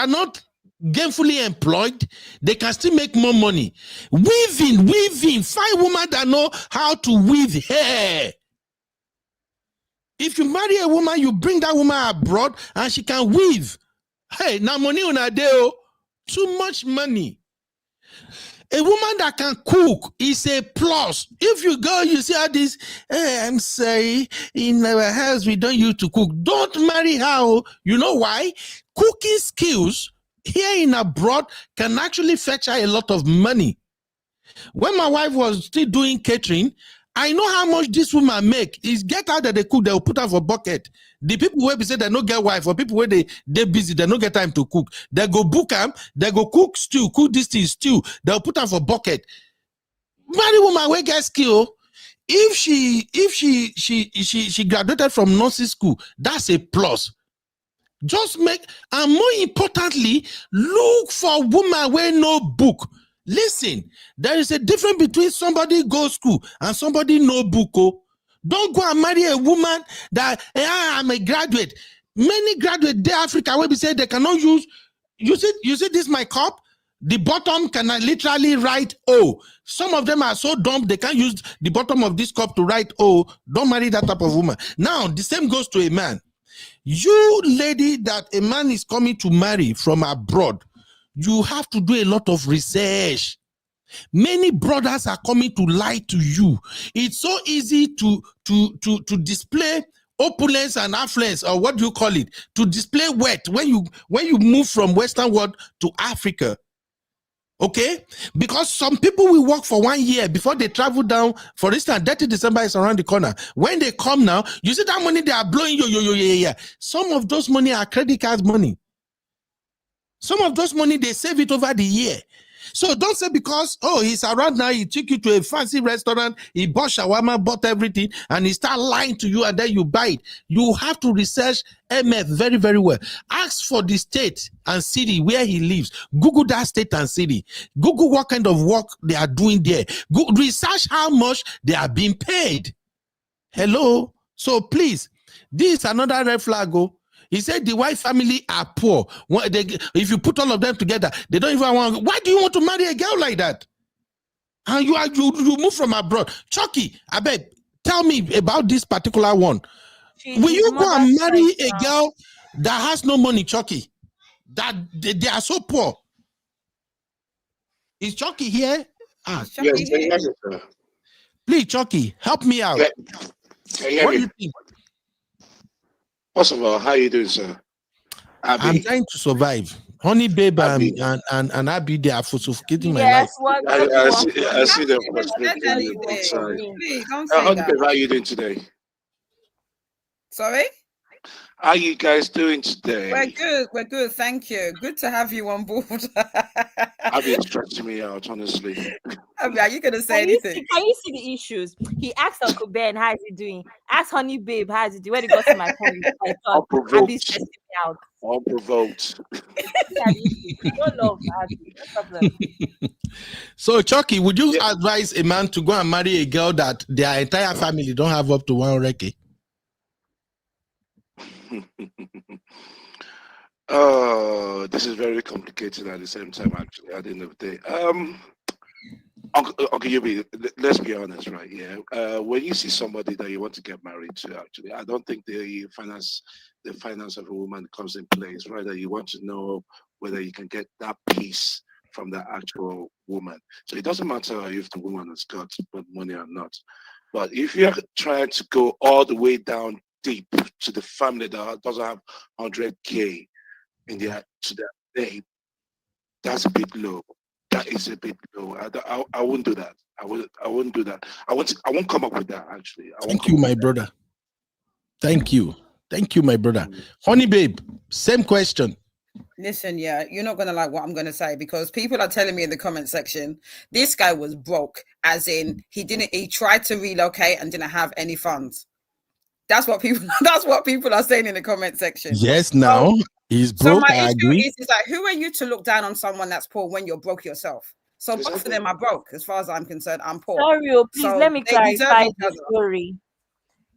[SPEAKER 3] not gainfully employed, they can still make more money. Weaving, find women that know how to weave hair. If you marry a woman, you bring that woman abroad and she can weave. Hey, now money on a day, too much money. A woman that can cook is a plus. If you go, you see how this, hey, I'm sorry, in our house we don't use to cook. Don't marry her. You know why? Cooking skills here in abroad can actually fetch her a lot of money. When my wife was still doing catering, I know how much this woman make. Is get out that they cook, they'll put her for bucket. The people where we say they don't get wife, or people where they busy, they don't get time to cook. They go book them, they go cook stew, cook this thing stew. They'll put her for bucket. Marry woman where get skill. If she graduated from nursing school, that's a plus. Just make, and more importantly, look for woman where no book. Listen, there is a difference between somebody go school and somebody no book. Oh. Don't go and marry a woman that I'm a graduate. Many graduates in Africa where we say they cannot use. You see this my cup. The bottom can literally write O. Some of them are so dumb they can't use the bottom of this cup to write O. Don't marry that type of woman. Now the same goes to a man. You lady that a man is coming to marry from abroad, you have to do a lot of research. Many brothers are coming to lie to you. It's so easy to display opulence and affluence, or what do you call it? To display wealth when you move from Western world to Africa. Okay, because some people will work for 1 year before they travel down. For instance, 30 December is around the corner. When they come now, you see that money they are blowing you. Some of those money are credit card money. Some of those money they save it over the year. So don't say because he's around now, he took you to a fancy restaurant, he bought shawarma, bought everything, and he start lying to you, and then you buy it. You have to research MF very, very well. Ask for the state and city where he lives. Google that state and city. Google what kind of work they are doing there. Go research how much they are being paid. Hello. So please, this is another red flag. He said the white family are poor. If you put all of them together, they don't even want. Why do you want to marry a girl like that? And you move from abroad. Chucky, I beg, tell me about this particular one. Will you go and marry a girl that has no money, Chucky? That they are so poor. Is Chucky here?
[SPEAKER 7] Yes, yes, sir.
[SPEAKER 3] Please, Chucky, help me out.
[SPEAKER 7] What do you think? First of all, how you doing, sir?
[SPEAKER 3] I'm trying to survive. Honey babe and Abby, they are suffocating my life.
[SPEAKER 7] I see them.
[SPEAKER 15] Please don't say
[SPEAKER 7] Honey
[SPEAKER 15] that.
[SPEAKER 7] babe, how you doing today?
[SPEAKER 15] Sorry?
[SPEAKER 7] How you guys doing today?
[SPEAKER 15] We're good, thank you. Good to have you on board.
[SPEAKER 7] Abby is stressing me out, honestly.
[SPEAKER 15] Abby, are you gonna say anything?
[SPEAKER 2] Can you see the issues? He asked Uncle Ben, how is he doing? Ask Honey Babe, how is he doing? When he got to my point, I thought Abby's stressing me out.
[SPEAKER 7] Unprovoked.
[SPEAKER 2] Don't love Abby. No problem.
[SPEAKER 3] So, Chucky, would you advise a man to go and marry a girl that their entire family don't have up to 100K?
[SPEAKER 7] Oh, this is very complicated at the same time, actually, at the end of the day. Okay, let's be honest, right? Yeah. When you see somebody that you want to get married to, actually, I don't think the finance of a woman comes in place. Rather, you want to know whether you can get that piece from the actual woman. So it doesn't matter if the woman has got money or not. But if you're trying to go all the way down deep to the family that doesn't have 100K in to their name, That's a bit low. That is a bit low. I wouldn't do that. I wouldn't do that. I won't come up with that, actually.
[SPEAKER 3] Thank you, my brother. Thank you. Thank you, my brother. Honey babe, same question.
[SPEAKER 15] Listen, yeah, you're not gonna like what I'm gonna say, because people are telling me in the comment section, this guy was broke, as in he tried to relocate and didn't have any funds. That's what people are saying in the comment section.
[SPEAKER 3] Yes, now he's broke.
[SPEAKER 15] So my
[SPEAKER 3] I
[SPEAKER 15] issue
[SPEAKER 3] agree.
[SPEAKER 15] is like, who are you to look down on someone that's poor when you're broke yourself? So both of them are broke, as far as I'm concerned. I'm poor.
[SPEAKER 2] Sorry, please let me
[SPEAKER 15] they deserve
[SPEAKER 2] clarify
[SPEAKER 15] each
[SPEAKER 2] the
[SPEAKER 15] other.
[SPEAKER 2] story.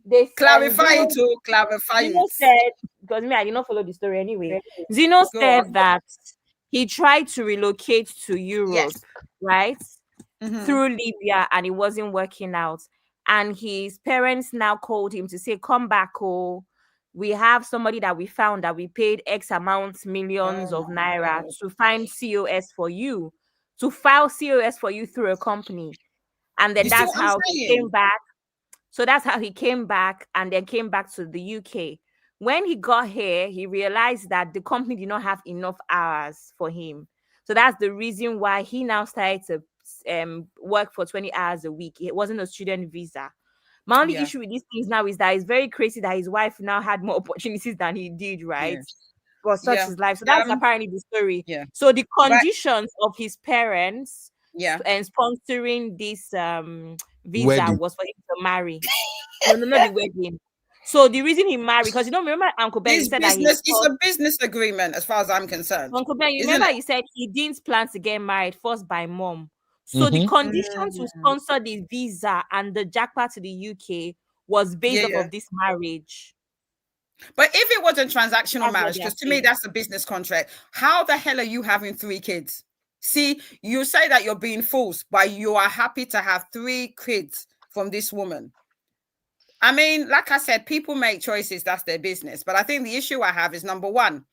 [SPEAKER 2] They
[SPEAKER 15] Clarify it too. Clarify
[SPEAKER 2] Zeno
[SPEAKER 15] it.
[SPEAKER 2] said, because me, I did not follow the story anyway. Zeno
[SPEAKER 15] Go
[SPEAKER 2] said
[SPEAKER 15] on.
[SPEAKER 2] that he tried to relocate to Europe, right? Through Libya, and it wasn't working out. And his parents now called him to say, come back, oh, we have somebody that we found that we paid X amount millions of naira to find COS for you, to file COS for you through a company. And then
[SPEAKER 15] You see
[SPEAKER 2] that's
[SPEAKER 15] what I'm
[SPEAKER 2] how he
[SPEAKER 15] saying?
[SPEAKER 2] came back. So that's how he came back, and then came back to the UK. When he got here, he realized that the company did not have enough hours for him. So that's the reason why he now started to work for 20 hours a week. It wasn't a student visa. My only issue with these things now is that it's very crazy that his wife now had more opportunities than he did, right? But such is life. So that's apparently the story. So the conditions of his parents and sponsoring this visa
[SPEAKER 3] Wedding.
[SPEAKER 2] was for him to marry. No, not the wedding. So the reason he married, because you don't remember Uncle Ben, he said that
[SPEAKER 15] It's a business agreement, as far as I'm concerned.
[SPEAKER 2] Uncle Ben, you
[SPEAKER 15] Isn't
[SPEAKER 2] remember
[SPEAKER 15] it?
[SPEAKER 2] he said he didn't plan to get married first by mom. So the condition to sponsor the visa and the jackpot to the UK was based off of this marriage.
[SPEAKER 15] But if it wasn't transactional
[SPEAKER 2] That's
[SPEAKER 15] marriage,
[SPEAKER 2] what
[SPEAKER 15] because to
[SPEAKER 2] they're
[SPEAKER 15] me that's a business contract, how the hell are you having 3 kids? See, you say that you're being false, but you are happy to have 3 kids from this woman. I mean, like I said, people make choices, that's their business. But I think the issue I have is, number one,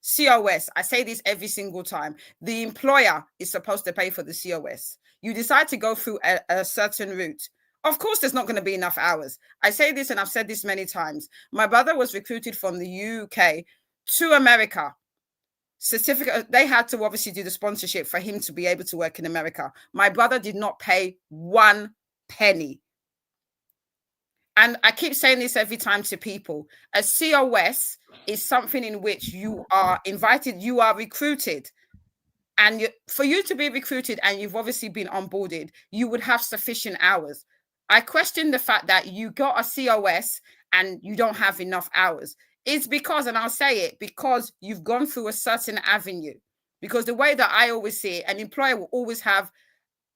[SPEAKER 15] COS. I say this every single time. The employer is supposed to pay for the COS. You decide to go through a certain route. Of course, there's not going to be enough hours. I say this, and I've said this many times. My brother was recruited from the UK to America. Certificate, they had to obviously do the sponsorship for him to be able to work in America. My brother did not pay 1 penny. And I keep saying this every time to people. A COS is something in which you are invited, you are recruited. And for you to be recruited and you've obviously been onboarded, you would have sufficient hours. I question the fact that you got a COS and you don't have enough hours. It's because, and I'll say it, because you've gone through a certain avenue. Because the way that I always see it, an employer will always have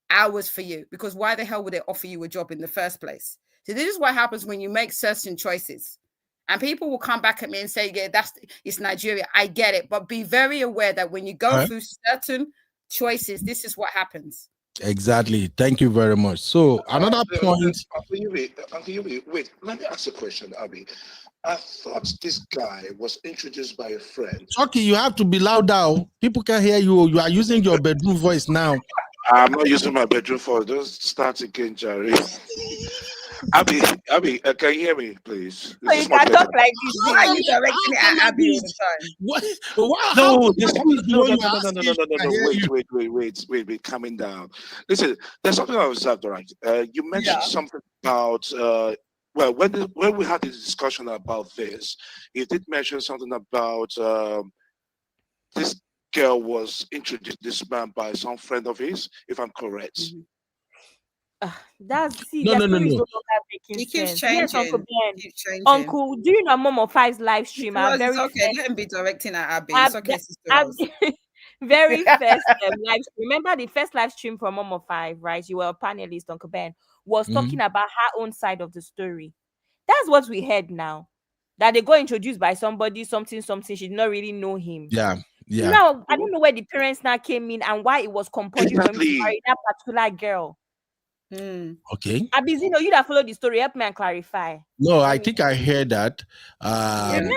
[SPEAKER 15] hours for you, because why the hell would they offer you a job in the first place? So this is what happens when you make certain choices. And people will come back at me and say, yeah, it's Nigeria. I get it. But be very aware that when you go through certain choices, this is what happens.
[SPEAKER 3] Exactly. Thank you very much. So another point.
[SPEAKER 7] Uncle Yumi, wait, let me ask a question, Abby. I thought this guy was introduced by a friend.
[SPEAKER 3] Chucky, you have to be loud now. People can hear you. You are using your bedroom voice now.
[SPEAKER 7] I'm not using my bedroom voice. Don't start again, Jerry. Abby, can you hear me, please?
[SPEAKER 2] So you can talk like this.
[SPEAKER 15] Why are you directing it at Abby all the time?
[SPEAKER 3] What?
[SPEAKER 7] Wait, calming down. Listen, there's something I observed, all right? You mentioned something about, well, when we had this discussion about this, you did mention something about this girl was introduced to this man by some friend of his, if I'm correct.
[SPEAKER 2] That's
[SPEAKER 3] No.
[SPEAKER 15] He keeps changing.
[SPEAKER 2] Yes, Uncle Ben. Uncle, do you know Mom of Five's live stream?
[SPEAKER 15] It's okay. Let him be directing at Abby. It's okay, sister.
[SPEAKER 2] Very first live stream. Remember the first live stream from Mom of Five, right? You were a panelist, Uncle Ben, was talking about her own side of the story. That's what we heard now. That they got introduced by somebody, something. She did not really know him.
[SPEAKER 3] Yeah.
[SPEAKER 2] Now, I don't know where the parents now came in and why it was compulsory for him to marry that particular girl.
[SPEAKER 3] Okay.
[SPEAKER 2] Abizino, you that follow the story, help me and clarify.
[SPEAKER 3] No, I think I heard that.
[SPEAKER 2] Remember,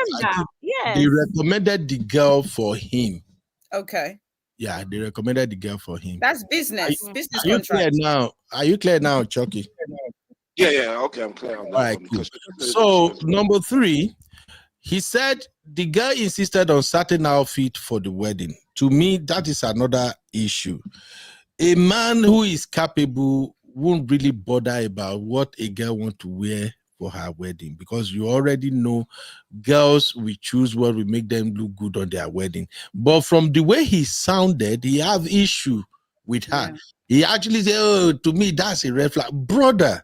[SPEAKER 2] yes.
[SPEAKER 3] They recommended the girl for him.
[SPEAKER 15] Okay.
[SPEAKER 3] Yeah, they recommended the girl for him.
[SPEAKER 15] That's business. Business
[SPEAKER 3] Are you clear now? Are you clear now, Chucky?
[SPEAKER 7] Yeah. Okay, I'm clear on that.
[SPEAKER 3] All right, cool. So number 3, he said the girl insisted on certain outfit for the wedding. to me, that is another issue. A man who is capable won't really bother about what a girl wants to wear for her wedding, because you already know girls will choose what will make them look good on their wedding. But from the way he sounded, he have issue with her. He actually said, oh, to me, that's a red flag. Brother,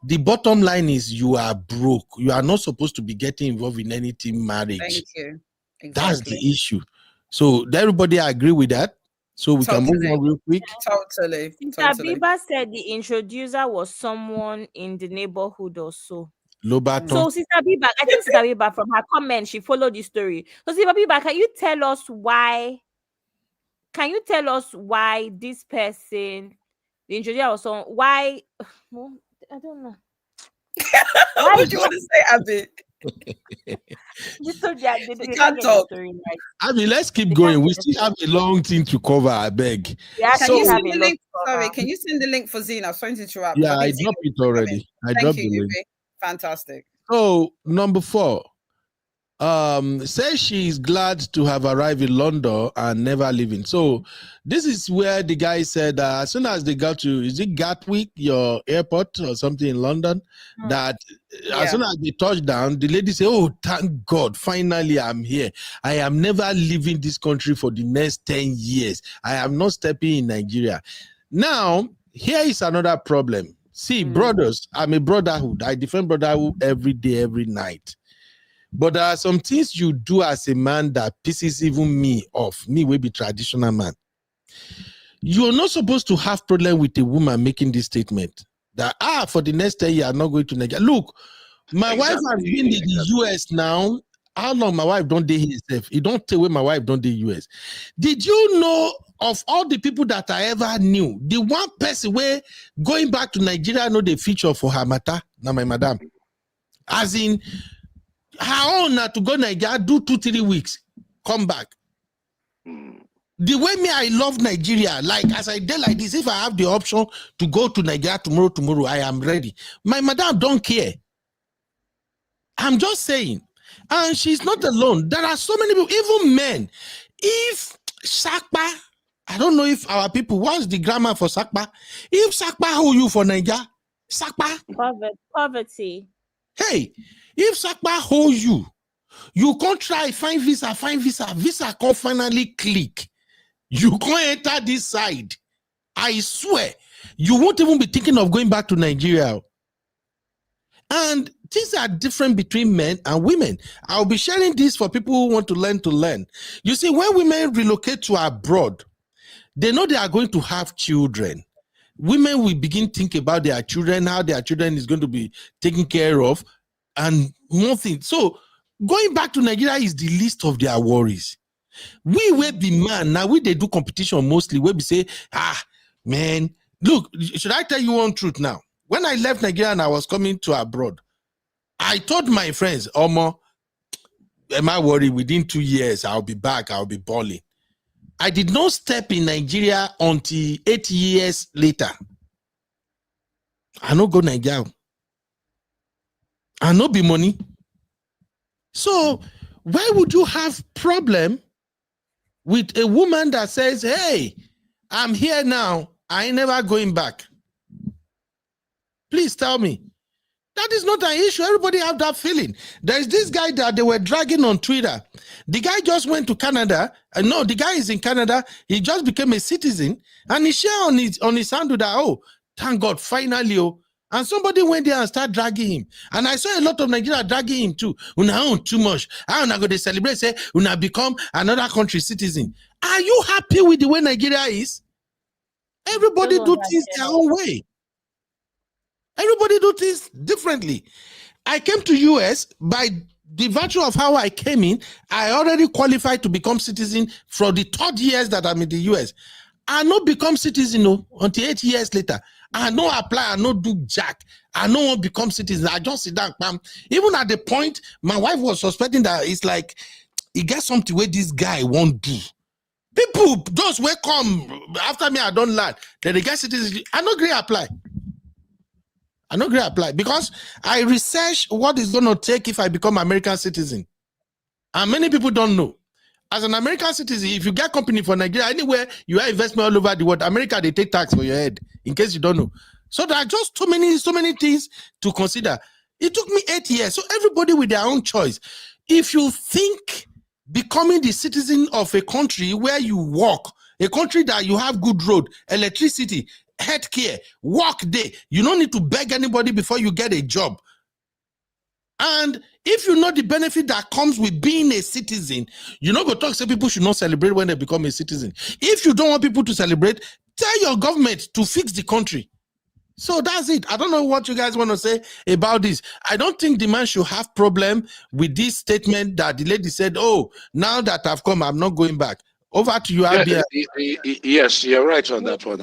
[SPEAKER 3] the bottom line is you are broke. You are not supposed to be getting involved in anything marriage.
[SPEAKER 15] Thank you. Exactly.
[SPEAKER 3] That's the issue. So everybody agree with that? So we can move on real quick.
[SPEAKER 15] Totally.
[SPEAKER 2] Sister Biba said the introducer was someone in the neighborhood or so.
[SPEAKER 3] Lobaton.
[SPEAKER 2] So Sister Biba, I think Sister Biba, from her comment, she followed the story. So Sister Biba, can you tell us why? Can you tell us why this person, the introducer was someone, why? Well, I don't know.
[SPEAKER 15] What would you want to say, Abby?
[SPEAKER 2] They
[SPEAKER 15] can't talk.
[SPEAKER 3] I mean, let's keep going. We still have a long thing to cover, I beg.
[SPEAKER 2] Yeah,
[SPEAKER 15] can you send the link? Sorry, can you send the link for Zena? Sorry to interrupt.
[SPEAKER 3] Yeah, I dropped it already. I dropped the link.
[SPEAKER 15] Fantastic.
[SPEAKER 3] So, number 4. Says she is glad to have arrived in London and never leaving. So this is where the guy said as soon as they got to, is it Gatwick, your airport or something in London, that as soon as they touched down, the lady said, oh, thank God, finally I'm here. I am never leaving this country for the next 10 years. I am not stepping in Nigeria. Now, here is another problem. See, brothers, I'm a brotherhood. I defend brotherhood every day, every night. But there are some things you do as a man that pisses even me off. Me will be traditional man. You're not supposed to have problem with a woman making this statement that for the next 10 years I'm not going to Nigeria. Look, my wife has been in the US now. How long my wife don't date herself? You don't tell where my wife don't date US. Did you know of all the people that I ever knew, the one person where going back to Nigeria know the feature for her matter? Now my madam, as in. Her own to go Nigeria, do 2-3 weeks, come back. The way me, I love Nigeria. Like as I did like this, if I have the option to go to Nigeria tomorrow, I am ready. My madam don't care. I'm just saying. And she's not alone. There are so many people, even men. If Sakpa, I don't know if our people, what's the grammar for Sakpa? If Sakpa hold you for Nigeria, Sakpa?
[SPEAKER 2] Poverty.
[SPEAKER 3] Hey, if Sakpa holds you, you can't try find visa, visa can't finally click. You can't enter this side. I swear, you won't even be thinking of going back to Nigeria. And things are different between men and women. I'll be sharing this for people who want to learn. You see, when women relocate to abroad, they know they are going to have children. Women will begin to think about their children, how their children is going to be taken care of, and more things. So going back to Nigeria is the least of their worries. We will be man. Now they do competition mostly where we say, man, look, should I tell you one truth now? When I left Nigeria and I was coming to abroad, I told my friends, Omo, am I worried? Within 2 years, I'll be back, I'll be balling. I did not step in Nigeria until 8 years later. I no go Nigeria. I no be money. So why would you have problem with a woman that says, hey, I'm here now, I ain't never going back? Please tell me. That is not an issue. Everybody have that feeling. There's this guy that they were dragging on Twitter. The guy just went to Canada. No, the guy is in Canada. He just became a citizen. And he shared on his handle that, oh, thank God, finally. Oh. And somebody went there and started dragging him. And I saw a lot of Nigeria dragging him too. Una own too much. I wanna go to celebrate, say, una become another country citizen. Are you happy with the way Nigeria is? Everybody do things their own way. Everybody do things differently. I came to US by the virtue of how I came in. I already qualified to become citizen for the 3rd years that I'm in the US. I not become citizen until 8 years later. I no apply, I no do jack. I no want become citizen. I just sit down. Bam. Even at the point, my wife was suspecting that it's like, he gets something where this guy won't do. People, those will come after me, I don't learn. Then they get citizen. I no agree apply. I no agree apply because I research what is going to take if I become American citizen. And many people don't know. As an American citizen, if you get company for Nigeria, anywhere you have investment all over the world, America, they take tax for your head, in case you don't know. So there are just so many things to consider. It took me 8 years. So everybody with their own choice. If you think becoming the citizen of a country where you work, a country that you have good road, electricity, healthcare, work day, you don't need to beg anybody before you get a job. And if you know the benefit that comes with being a citizen, you know, go talk, say people should not celebrate when they become a citizen. If you don't want people to celebrate, tell your government to fix the country. So that's it. I don't know what you guys want to say about this. I don't think the man should have problem with this statement that the lady said, oh, now that I've come, I'm not going back. Over to you, Abia.
[SPEAKER 7] Yes, you're right on that one.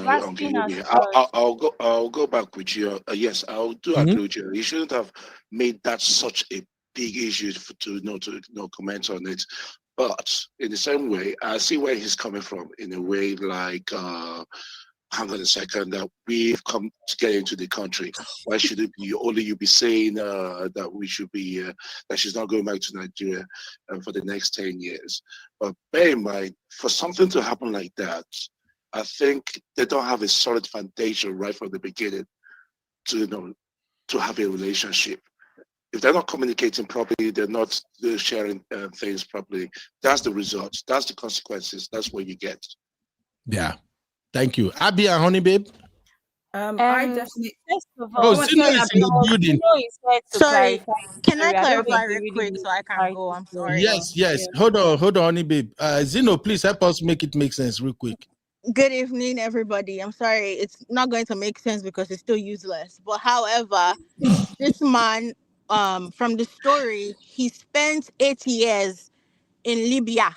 [SPEAKER 7] I'll go back with you. Yes, I'll do agree with you. You shouldn't have made that such a big issue to comment on it. But in the same way, I see where he's coming from. In a way, like, hang on a second, that we've come to get into the country. Why should it be only you be saying that we should be that she's not going back to Nigeria for the next 10 years? But bear in mind, for something to happen like that, I think they don't have a solid foundation right from the beginning to have a relationship. If they're not communicating properly, they're not sharing things properly. That's the result. That's the consequences. That's what you get.
[SPEAKER 3] Yeah. Thank you. Abby and Honey Babe.
[SPEAKER 15] I definitely.
[SPEAKER 3] Zeno is in the building.
[SPEAKER 9] Sorry, can I clarify real quick so I can go? I'm sorry.
[SPEAKER 3] Yes. Hold on, Honey Babe. Zeno, please help us make it make sense real quick.
[SPEAKER 9] Good evening, everybody. I'm sorry, it's not going to make sense because it's still useless. But however, this man, from the story, he spent 8 years in Libya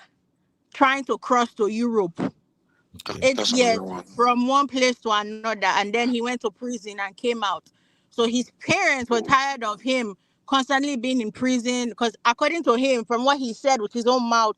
[SPEAKER 9] trying to cross to Europe. 8 years from one place to another, and then he went to prison and came out. So his parents were tired of him constantly being in prison because, according to him, from what he said with his own mouth,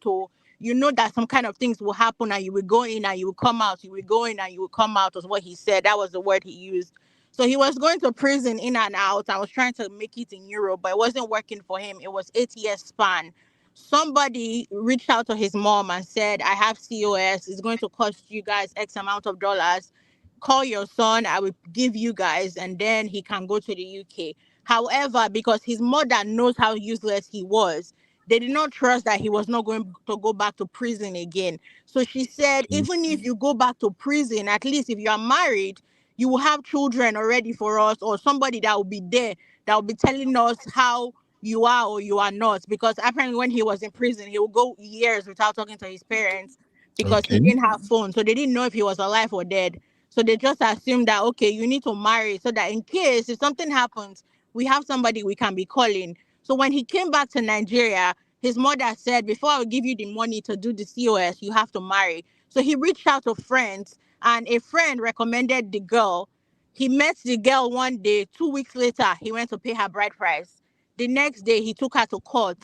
[SPEAKER 9] you know that some kind of things will happen and you will go in and you will come out. You will go in and you will come out, was what he said. That was the word he used. So he was going to prison in and out. I was trying to make it in Europe, but it wasn't working for him. It was 8 years span. Somebody reached out to his mom and said, I have COS. It's going to cost you guys X amount of dollars. Call your son. I will give you guys, and then he can go to the UK. However, because his mother knows how useless he was, they did not trust that he was not going to go back to prison again. So she said, even if you go back to prison, at least if you are married, you will have children already for us, or somebody that will be there that will be telling us how you are or you are not. Because apparently when he was in prison, he would go years without talking to his parents because he didn't have phone. So they didn't know if he was alive or dead. So they just assumed that, okay, you need to marry so that in case if something happens, we have somebody we can be calling. So when he came back to Nigeria, his mother said, before I will give you the money to do the COS, you have to marry. So he reached out to friends, and a friend recommended the girl. He met the girl one day. 2 weeks later, he went to pay her bride price. The next day, he took her to court.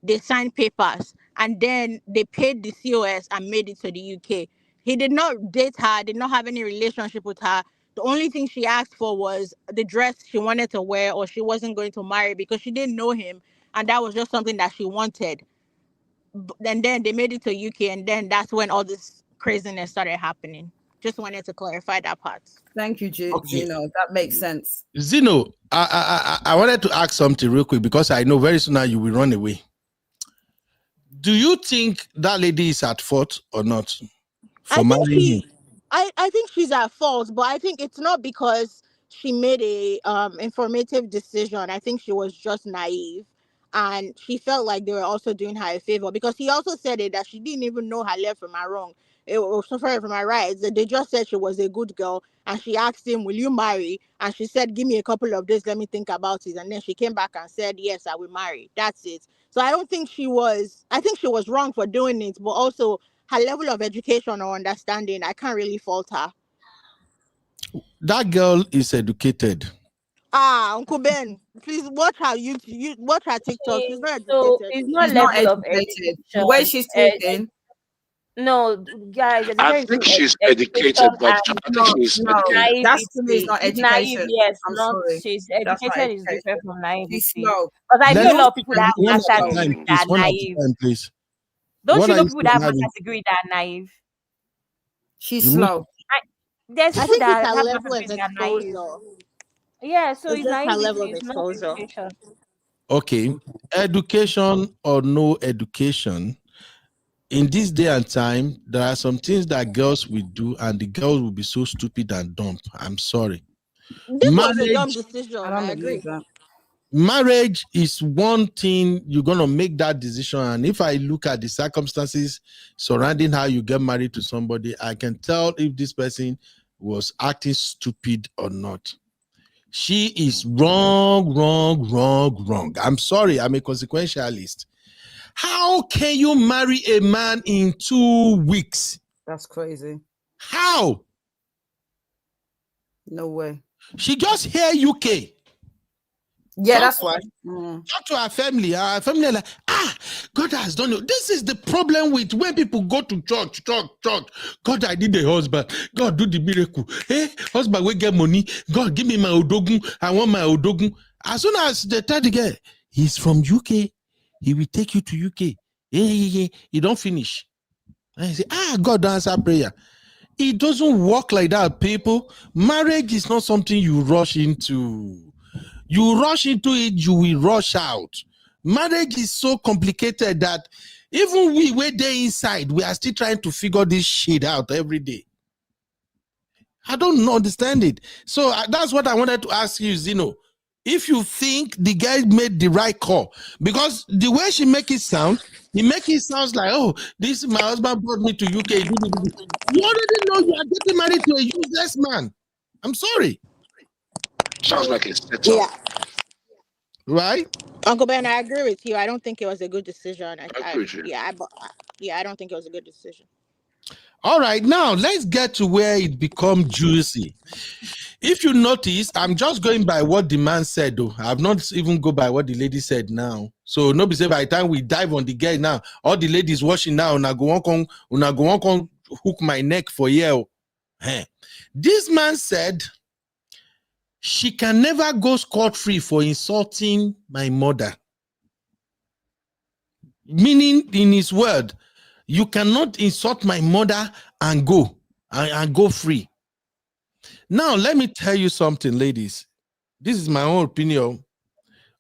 [SPEAKER 9] They signed papers, and then they paid the COS and made it to the UK. He did not date her, did not have any relationship with her. The only thing she asked for was the dress she wanted to wear, or she wasn't going to marry because she didn't know him, and that was just something that she wanted. And then they made it to UK, and then that's when all this craziness started happening. Just wanted to clarify that part.
[SPEAKER 15] Thank you, Zeno. That makes sense.
[SPEAKER 3] Zeno, I wanted to ask something real quick because I know very soon now you will run away. Do you think that lady is at fault or not for marrying him?
[SPEAKER 9] I think she's at fault, but I think it's not because she made a informative decision. I think she was just naive, and she felt like they were also doing her a favor because he also said it that she didn't even know her left from her wrong. It was sorry from her right. They just said she was a good girl, and she asked him, "Will you marry?" And she said, "Give me a couple of days, let me think about it." And then she came back and said, "Yes, I will marry." That's it. So I don't think she was. I think she was wrong for doing it, but also her level of education or understanding, I can't really fault her.
[SPEAKER 3] That girl is educated.
[SPEAKER 9] Uncle Ben, please watch her YouTube, watch her TikTok. She's not educated.
[SPEAKER 2] So it's not level of education.
[SPEAKER 15] The way she's talking.
[SPEAKER 2] No, guys,
[SPEAKER 7] I think she's educated, but
[SPEAKER 15] that's to me is not education.
[SPEAKER 2] Naive, yes,
[SPEAKER 15] I'm
[SPEAKER 2] not
[SPEAKER 15] sorry.
[SPEAKER 2] she's
[SPEAKER 15] That's not
[SPEAKER 2] education is different from naivety.
[SPEAKER 15] She's slow.
[SPEAKER 2] Because I know a lot of people that
[SPEAKER 3] One
[SPEAKER 2] have
[SPEAKER 3] at a
[SPEAKER 2] masters
[SPEAKER 3] time,
[SPEAKER 2] that
[SPEAKER 3] please.
[SPEAKER 2] are
[SPEAKER 3] One at a
[SPEAKER 2] naive.
[SPEAKER 3] time, please.
[SPEAKER 2] Don't
[SPEAKER 3] What
[SPEAKER 2] you
[SPEAKER 3] are
[SPEAKER 2] know
[SPEAKER 3] you
[SPEAKER 2] people that have
[SPEAKER 3] saying,
[SPEAKER 2] master's
[SPEAKER 3] Abby?
[SPEAKER 2] degree that are naive?
[SPEAKER 15] She's
[SPEAKER 3] You mean
[SPEAKER 15] slow.
[SPEAKER 2] There's
[SPEAKER 9] I
[SPEAKER 2] people
[SPEAKER 9] think it's
[SPEAKER 2] that
[SPEAKER 9] her
[SPEAKER 2] have
[SPEAKER 9] level
[SPEAKER 2] master's
[SPEAKER 9] of
[SPEAKER 2] degrees that are naive.
[SPEAKER 9] exposure.
[SPEAKER 2] Yeah, so
[SPEAKER 9] It's
[SPEAKER 2] it's
[SPEAKER 9] just her level
[SPEAKER 2] naivety,
[SPEAKER 9] of
[SPEAKER 2] it's not
[SPEAKER 9] exposure.
[SPEAKER 2] education.
[SPEAKER 3] okay? Education or no education, in this day and time, there are some things that girls will do, and the girls will be so stupid and dumb. I'm sorry.
[SPEAKER 9] This was a dumb
[SPEAKER 3] Marriage,
[SPEAKER 15] I
[SPEAKER 9] decision.
[SPEAKER 15] don't
[SPEAKER 9] I
[SPEAKER 15] believe
[SPEAKER 9] agree.
[SPEAKER 15] that.
[SPEAKER 3] marriage is one thing. You're gonna make that decision, and if I look at the circumstances surrounding how you get married to somebody, I can tell if this person was acting stupid or not. She is wrong, wrong, wrong, wrong. I'm sorry, I'm a consequentialist. How can you marry a man in 2 weeks?
[SPEAKER 15] That's crazy.
[SPEAKER 3] How?
[SPEAKER 15] No way.
[SPEAKER 3] She just here UK.
[SPEAKER 15] Yeah,
[SPEAKER 3] Talk
[SPEAKER 15] that's
[SPEAKER 3] to
[SPEAKER 15] why.
[SPEAKER 3] her, talk to her family. Her family are like, God has done it. This is the problem with when people go to church. God, I need a husband. God, do the miracle. Hey, husband, we get money. God, give me my odogun. I want my odogun. As soon as they tell the girl, he's from UK. He will take you to UK. Yeah. He don't finish. And I say, God don't answer prayer. It doesn't work like that, people. Marriage is not something you rush into. You rush into it, you will rush out. Marriage is so complicated that even we were there inside, we are still trying to figure this shit out every day. I don't understand it. So that's what I wanted to ask you, Zeno. If you think the guy made the right call, because the way she make it sound, he make it sounds like, oh, this my husband brought me to UK. You already know you are getting married to a useless man. I'm sorry.
[SPEAKER 7] Sounds like a setup.
[SPEAKER 9] Yeah.
[SPEAKER 3] Right?
[SPEAKER 9] Uncle Ben, I agree with you. I don't think it was a good decision.
[SPEAKER 7] I agree with you.
[SPEAKER 9] I don't think it was a good decision.
[SPEAKER 3] All right, now let's get to where it becomes juicy. If you notice, I'm just going by what the man said, though. I've not even go by what the lady said now. So nobody say by the time we dive on the guy now, all the ladies watching now, una go on hook my neck for you. This man said she can never go scot-free for insulting my mother. Meaning, in his word, you cannot insult my mother and go free. Now, let me tell you something, ladies. This is my own opinion.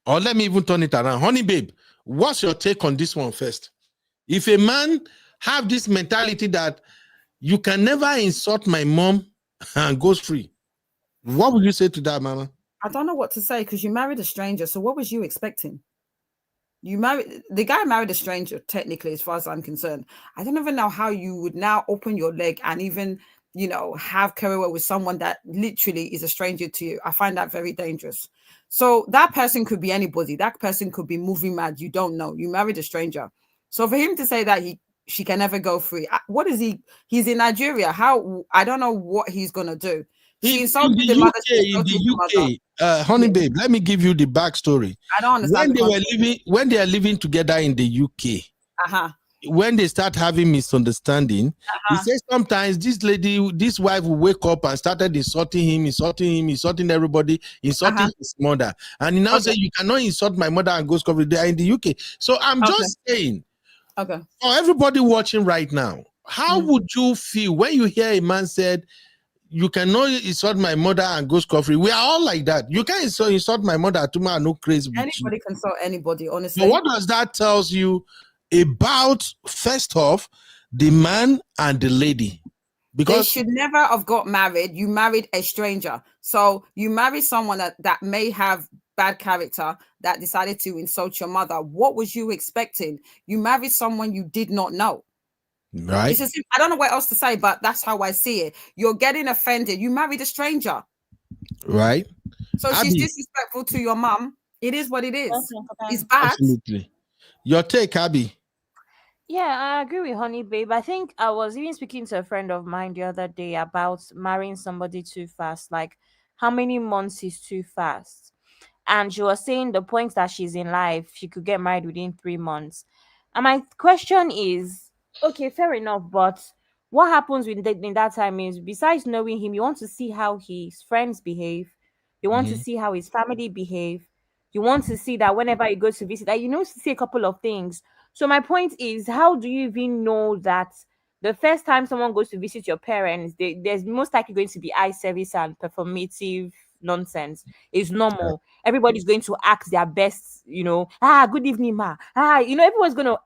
[SPEAKER 3] Or let me even turn it around. Honey, babe, what's your take on this one first? If a man have this mentality that you can never insult my mom and goes free, what would you say to that, mama?
[SPEAKER 15] I don't know what to say because you married a stranger. So what was you expecting? The guy married a stranger, technically, as far as I'm concerned. I don't even know how you would now open your leg and even, have career with someone that literally is a stranger to you. I find that very dangerous. So that person could be anybody. That person could be movie mad. You don't know. You married a stranger. So for him to say that she can never go free, what is he? He's in Nigeria. How? I don't know what he's gonna do. She insulted the mother.
[SPEAKER 3] In the UK, honey, babe, let me give you the backstory.
[SPEAKER 15] I don't understand.
[SPEAKER 3] When they are living together in the UK, when they start having misunderstanding, he says sometimes this wife will wake up and started insulting him, insulting everybody, insulting his mother. And he now says, you cannot insult my mother and go cover. They are in the UK. So I'm just saying, for everybody watching right now, how would you feel when you hear a man said, you cannot insult my mother and go scot-free? We are all like that. You can't insult my mother to me, no crazy.
[SPEAKER 15] Anybody can insult anybody, honestly.
[SPEAKER 3] But what does that tells you about, first off, the man and the lady? Because
[SPEAKER 15] they should never have got married. You married a stranger. So you married someone that may have bad character that decided to insult your mother. What was you expecting? You married someone you did not know.
[SPEAKER 3] Right.
[SPEAKER 15] I don't know what else to say, but that's how I see it. You're getting offended. You married a stranger.
[SPEAKER 3] Right.
[SPEAKER 15] So she's disrespectful to your mom. It is what it is. It's bad.
[SPEAKER 3] Absolutely. Your take, Abby.
[SPEAKER 2] Yeah, I agree with Honey Babe. I think I was even speaking to a friend of mine the other day about marrying somebody too fast. Like, how many months is too fast? And she was saying the point that she's in life, she could get married within 3 months. And my question is, okay, fair enough, but what happens in that time is, besides knowing him, you want to see how his friends behave. You want to see how his family behave. You want to see that whenever you go to visit, that see a couple of things. So my point is, how do you even know that the first time someone goes to visit your parents, there's most likely going to be eye service and performative nonsense? It's normal. Everybody's going to act their best, good evening, ma. Everyone's going to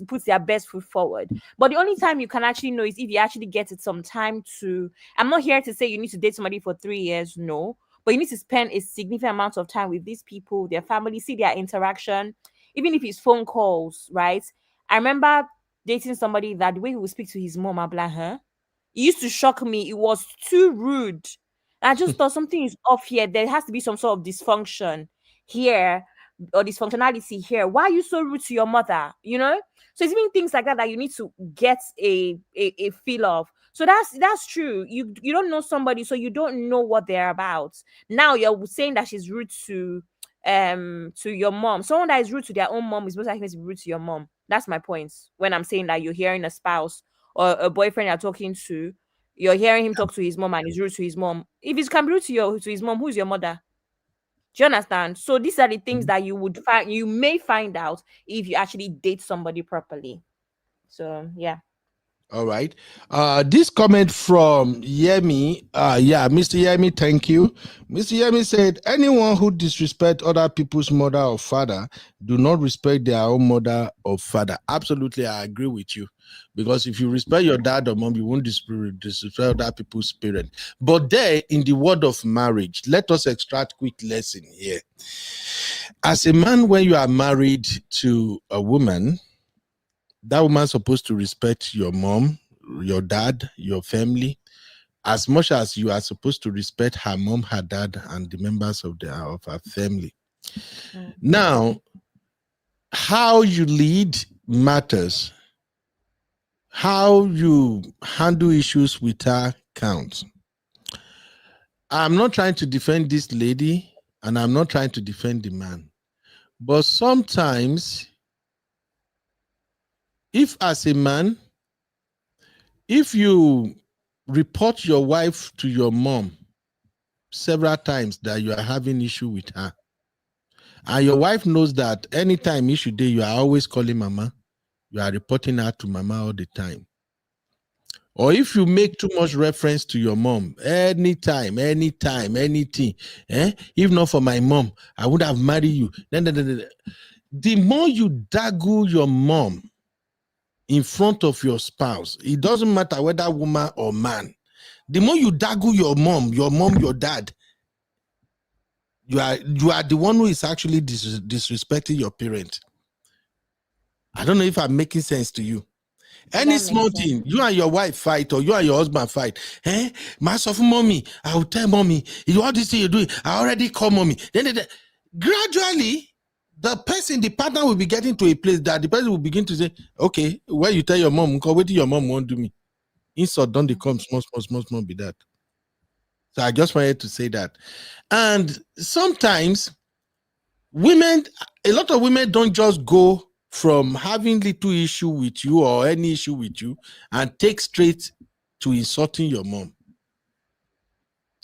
[SPEAKER 2] put their best foot forward. But the only time you can actually know is if you actually get it some time to. I'm not here to say you need to date somebody for 3 years, no. But you need to spend a significant amount of time with these people, their family, see their interaction, even if it's phone calls, right? I remember dating somebody that the way he would speak to his mom, I'm like, huh? It used to shock me. It was too rude. I just thought something is off here. There has to be some sort of dysfunction here or dysfunctionality here. Why are you so rude to your mother? So it's even things like that you need to get a feel of. So that's true. You don't know somebody, so you don't know what they're about. Now you're saying that she's rude to your mom. Someone that is rude to their own mom is most likely to be rude to your mom. That's my point when I'm saying that you're hearing a spouse or a boyfriend you're talking to, you're hearing him talk to his mom and he's rude to his mom. If he's can be rude to his mom, who's your mother? Do you understand? So these are the things that you may find out if you actually date somebody properly. So yeah.
[SPEAKER 3] All right. This comment from Yemi. Mr. Yemi, thank you. Mr. Yemi said, anyone who disrespects other people's mother or father do not respect their own mother or father. Absolutely, I agree with you. Because if you respect your dad or mom, you won't disrespect other people's parents. But there, in the word of marriage, let us extract quick lesson here. As a man, when you are married to a woman, that woman's supposed to respect your mom, your dad, your family, as much as you are supposed to respect her mom, her dad, and the members of her family. Now, how you lead matters. How you handle issues with her counts. I'm not trying to defend this lady, and I'm not trying to defend the man. But sometimes, if as a man, if you report your wife to your mom several times that you are having issue with her, and your wife knows that anytime issue day, you are always calling mama, you are reporting her to mama all the time. Or if you make too much reference to your mom, anytime, anything, if not for my mom, I would have married you. The more you daggle your mom in front of your spouse, it doesn't matter whether woman or man, the more you daggle your mom, your dad, you are the one who is actually disrespecting your parent. I don't know if I'm making sense to you. Any small thing, you and your wife fight or you and your husband fight. My soft mommy, I will tell mommy, all this thing you're doing, I already call mommy. Then gradually, the partner will be getting to a place that the person will begin to say, okay, when you tell your mom, what do your mom won't do me? Insult don't come small be that. So I just wanted to say that. And sometimes a lot of women don't just go from having little issue with you or any issue with you and take straight to insulting your mom.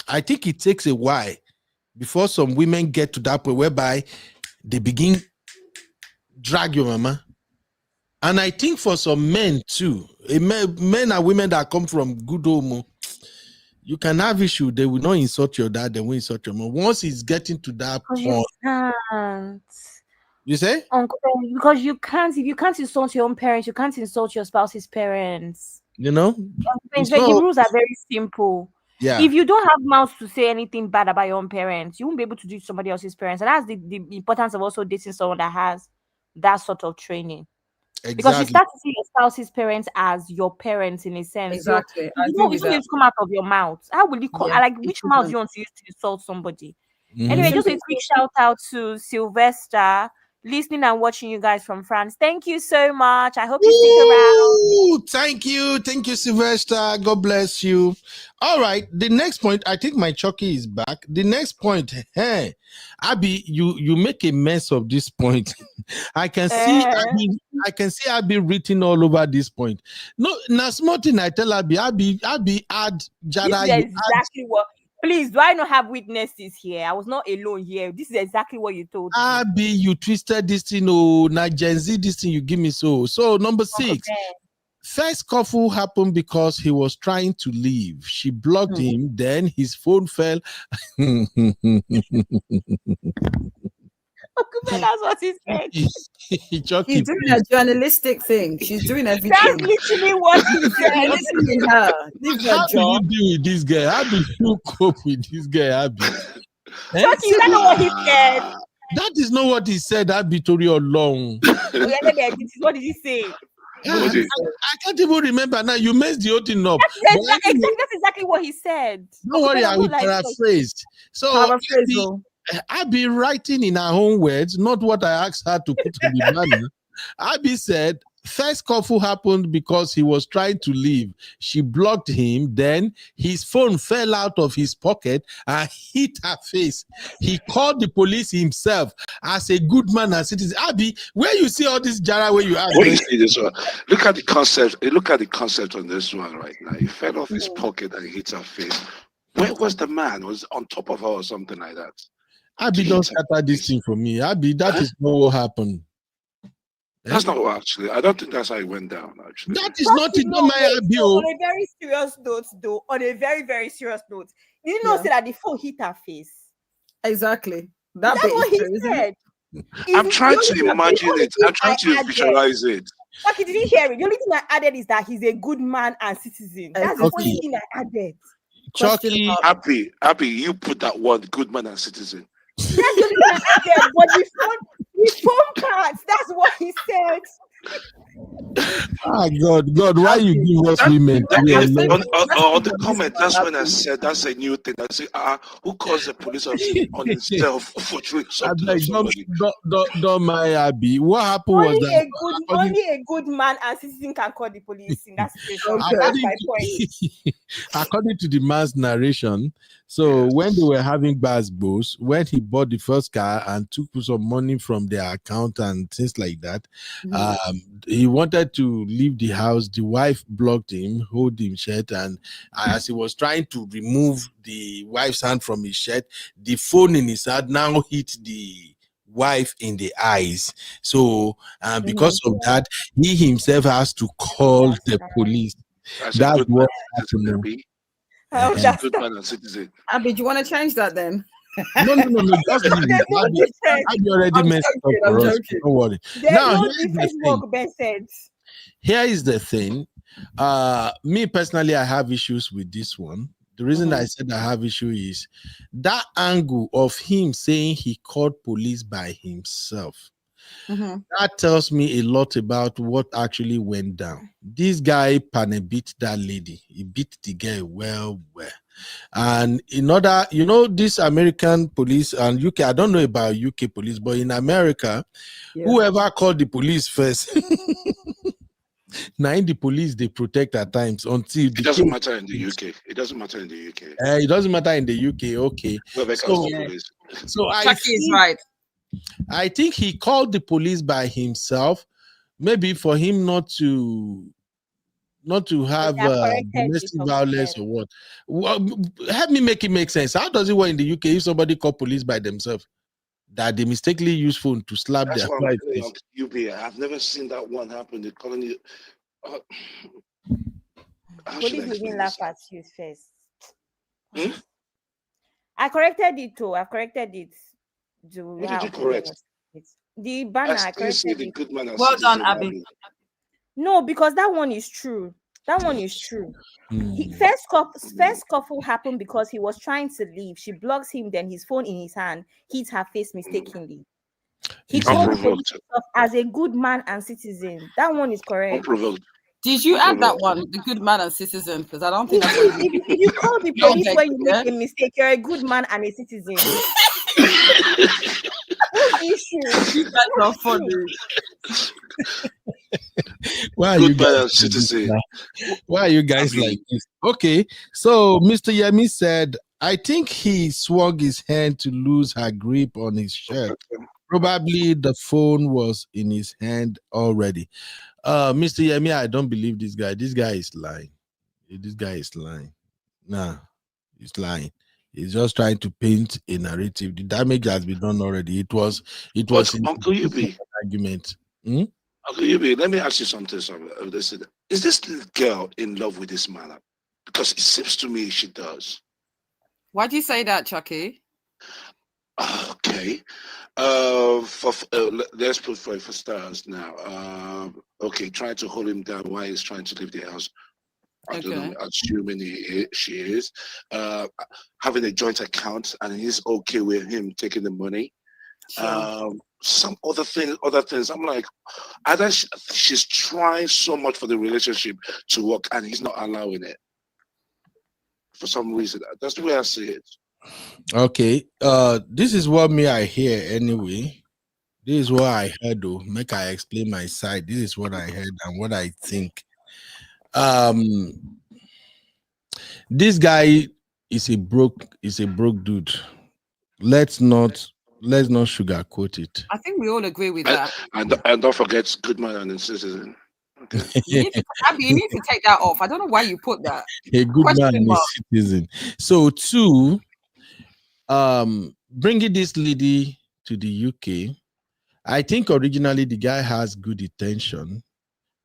[SPEAKER 3] I think it takes a while before some women get to that point whereby they begin drag your mama. And I think for some men too, men and women that come from good home, you can have issue. They will not insult your dad, they will insult your mom. Once it's getting to that point, you say?
[SPEAKER 2] Because you can't, if you can't insult your own parents, you can't insult your spouse's parents. The rules are very simple.
[SPEAKER 3] Yeah.
[SPEAKER 2] If you don't have mouths to say anything bad about your own parents, you won't be able to do somebody else's parents. And that's the importance of also dating someone that has that sort of training. Exactly. Because you start to see your spouse's parents as your parents in a sense.
[SPEAKER 15] Exactly.
[SPEAKER 2] It's not going to come out of your mouth. How will you come? Which mouth do you want to use to insult somebody? Anyway, just a quick shout out to Sylvester, listening and watching you guys from France. Thank you so much. I hope you stick around.
[SPEAKER 3] Thank you, Sylvester. God bless you. All right, the next point, I think my Chucky is back. The next point, hey, Abby, you make a mess of this point. I can see Abby written all over this point. No, now small thing I tell Abby add Jada.
[SPEAKER 2] This is exactly what Please, do I not have witnesses here? I was not alone here. This is exactly what you told me.
[SPEAKER 3] Abby, you twisted this thing. Oh, now Gen Z, this thing you give me. So number 6. First couple happened because he was trying to leave. She blocked him. Then his phone fell.
[SPEAKER 2] That's what he said.
[SPEAKER 15] She's doing a journalistic thing. She's doing everything.
[SPEAKER 2] That's literally what he said.
[SPEAKER 15] Listen to her.
[SPEAKER 3] How do you deal with this guy? How do you cope with this guy, Abby?
[SPEAKER 2] Chucky, is that not what he said?
[SPEAKER 3] That is not what he said, Abby Tori Olong.
[SPEAKER 2] What did he say?
[SPEAKER 3] I can't even remember now. You messed the whole thing up.
[SPEAKER 2] That's exactly what he said.
[SPEAKER 3] Don't worry, I will paraphrase. So Abby writing in her own words, not what I asked her to put on the banner. Abby said, first couple happened because he was trying to leave. She blocked him. Then his phone fell out of his pocket and hit her face. He called the police himself as a good man and citizen. Abby, where you see all this jara where you are?
[SPEAKER 7] What do you see this one? Look at the concept. Look at the concept on this one right now. He fell off his pocket and hit her face. Where was the man? Was on top of her or something like that?
[SPEAKER 3] Abby, don't scatter this thing for me. Abby, that is not what happened.
[SPEAKER 7] That's not what actually. I don't think that's how it went down. Actually,
[SPEAKER 3] that is not it. On
[SPEAKER 2] a very serious note, though. On a very, very serious note, you know, say that the phone hit her face.
[SPEAKER 15] Exactly.
[SPEAKER 2] That's what he said.
[SPEAKER 7] I'm trying to imagine it. I'm trying to visualize it.
[SPEAKER 2] Okay, did you hear it? The only thing I added is that he's a good man and citizen. That's the only thing I added.
[SPEAKER 3] Chucky,
[SPEAKER 7] Happy, you put that one, good man and citizen.
[SPEAKER 2] That's the only thing I added. But the phone cards, that's what he said.
[SPEAKER 3] God, why you give us women?
[SPEAKER 7] On the comment, that's when I said that's a new thing. I say, who calls the police officer on himself for doing something?
[SPEAKER 3] Don't mind Abby. What happened was that
[SPEAKER 2] only a good man and citizen can call the police in that situation. That's my point.
[SPEAKER 3] According to the man's narration, so when they were having Basbos, when he bought the first car and took some money from their account and things like that, he wanted to leave the house. The wife blocked him, hold him shirt, and as he was trying to remove the wife's hand from his shirt, the phone in his hand now hit the wife in the eyes. So because of that, he himself has to call the police. That's what happened.
[SPEAKER 7] Good man and citizen.
[SPEAKER 15] Abby, do you want to change that then?
[SPEAKER 3] No. Just leave it. I've already messed up for us. Don't worry. Now, here is the thing. Me personally, I have issues with this one. The reason I said I have issue is that angle of him saying he called police by himself. That tells me a lot about what actually went down. This guy beat that lady. He beat the girl well. And in order, this American police and UK, I don't know about UK police, but in America, whoever called the police first, now in the police, they protect at times until
[SPEAKER 7] it doesn't matter in the UK. It doesn't matter in the UK.
[SPEAKER 3] It doesn't matter in the UK. Okay. So I think he called the police by himself, maybe for him not to have domestic violence or what. Well, help me make it make sense. How does it work in the UK if somebody call police by themselves? That they mistakenly use phone to slap their wife?
[SPEAKER 7] I've never seen that one happen. They're calling you.
[SPEAKER 2] Police didn't laugh at you first. I corrected it too. I've corrected it.
[SPEAKER 7] What did you correct?
[SPEAKER 2] The banner. I corrected
[SPEAKER 7] the good man.
[SPEAKER 15] Well done, Abby.
[SPEAKER 2] No, because that one is true. First couple happened because he was trying to leave. She blocks him, then his phone in his hand hits her face mistakenly. He called the police as a good man and citizen. That one is correct.
[SPEAKER 15] Did you add that one, the good man and citizen? Because I don't think
[SPEAKER 2] if you call the police when you make a mistake, you're a good man and a citizen.
[SPEAKER 15] You guys are funny.
[SPEAKER 3] Why are you guys like this? Okay, so Mr. Yemi said, I think he swung his hand to lose her grip on his shirt. Probably the phone was in his hand already. Mr. Yemi, I don't believe this guy. This guy is lying. Nah, he's lying. He's just trying to paint a narrative. The damage has been done already. It was
[SPEAKER 7] But
[SPEAKER 3] an
[SPEAKER 7] Uncle Yubi,
[SPEAKER 3] argument.
[SPEAKER 7] Uncle Yubi, let me ask you something. Listen, is this little girl in love with this man? Because it seems to me she does.
[SPEAKER 15] Why do you say that, Chucky?
[SPEAKER 7] Okay. Let's put for stars now. Okay, trying to hold him down while he's trying to leave the house. I don't know, assuming she is. Having a joint account, and he's okay with him taking the money.
[SPEAKER 15] Sure.
[SPEAKER 7] Some other things. I'm like, either she's trying so much for the relationship to work, and he's not allowing it for some reason. That's the way I see it.
[SPEAKER 3] Okay. This is what I hear anyway. This is what I heard though. Make I explain my side. This is what I heard and what I think. This guy is a broke dude. Let's not sugarcoat it.
[SPEAKER 15] I think we all agree with that.
[SPEAKER 7] And don't forget good man and citizen. Okay.
[SPEAKER 15] You need to take that off. I don't know why you put that.
[SPEAKER 3] A good man and a citizen. So two, bringing this lady to the UK, I think originally the guy has good intention.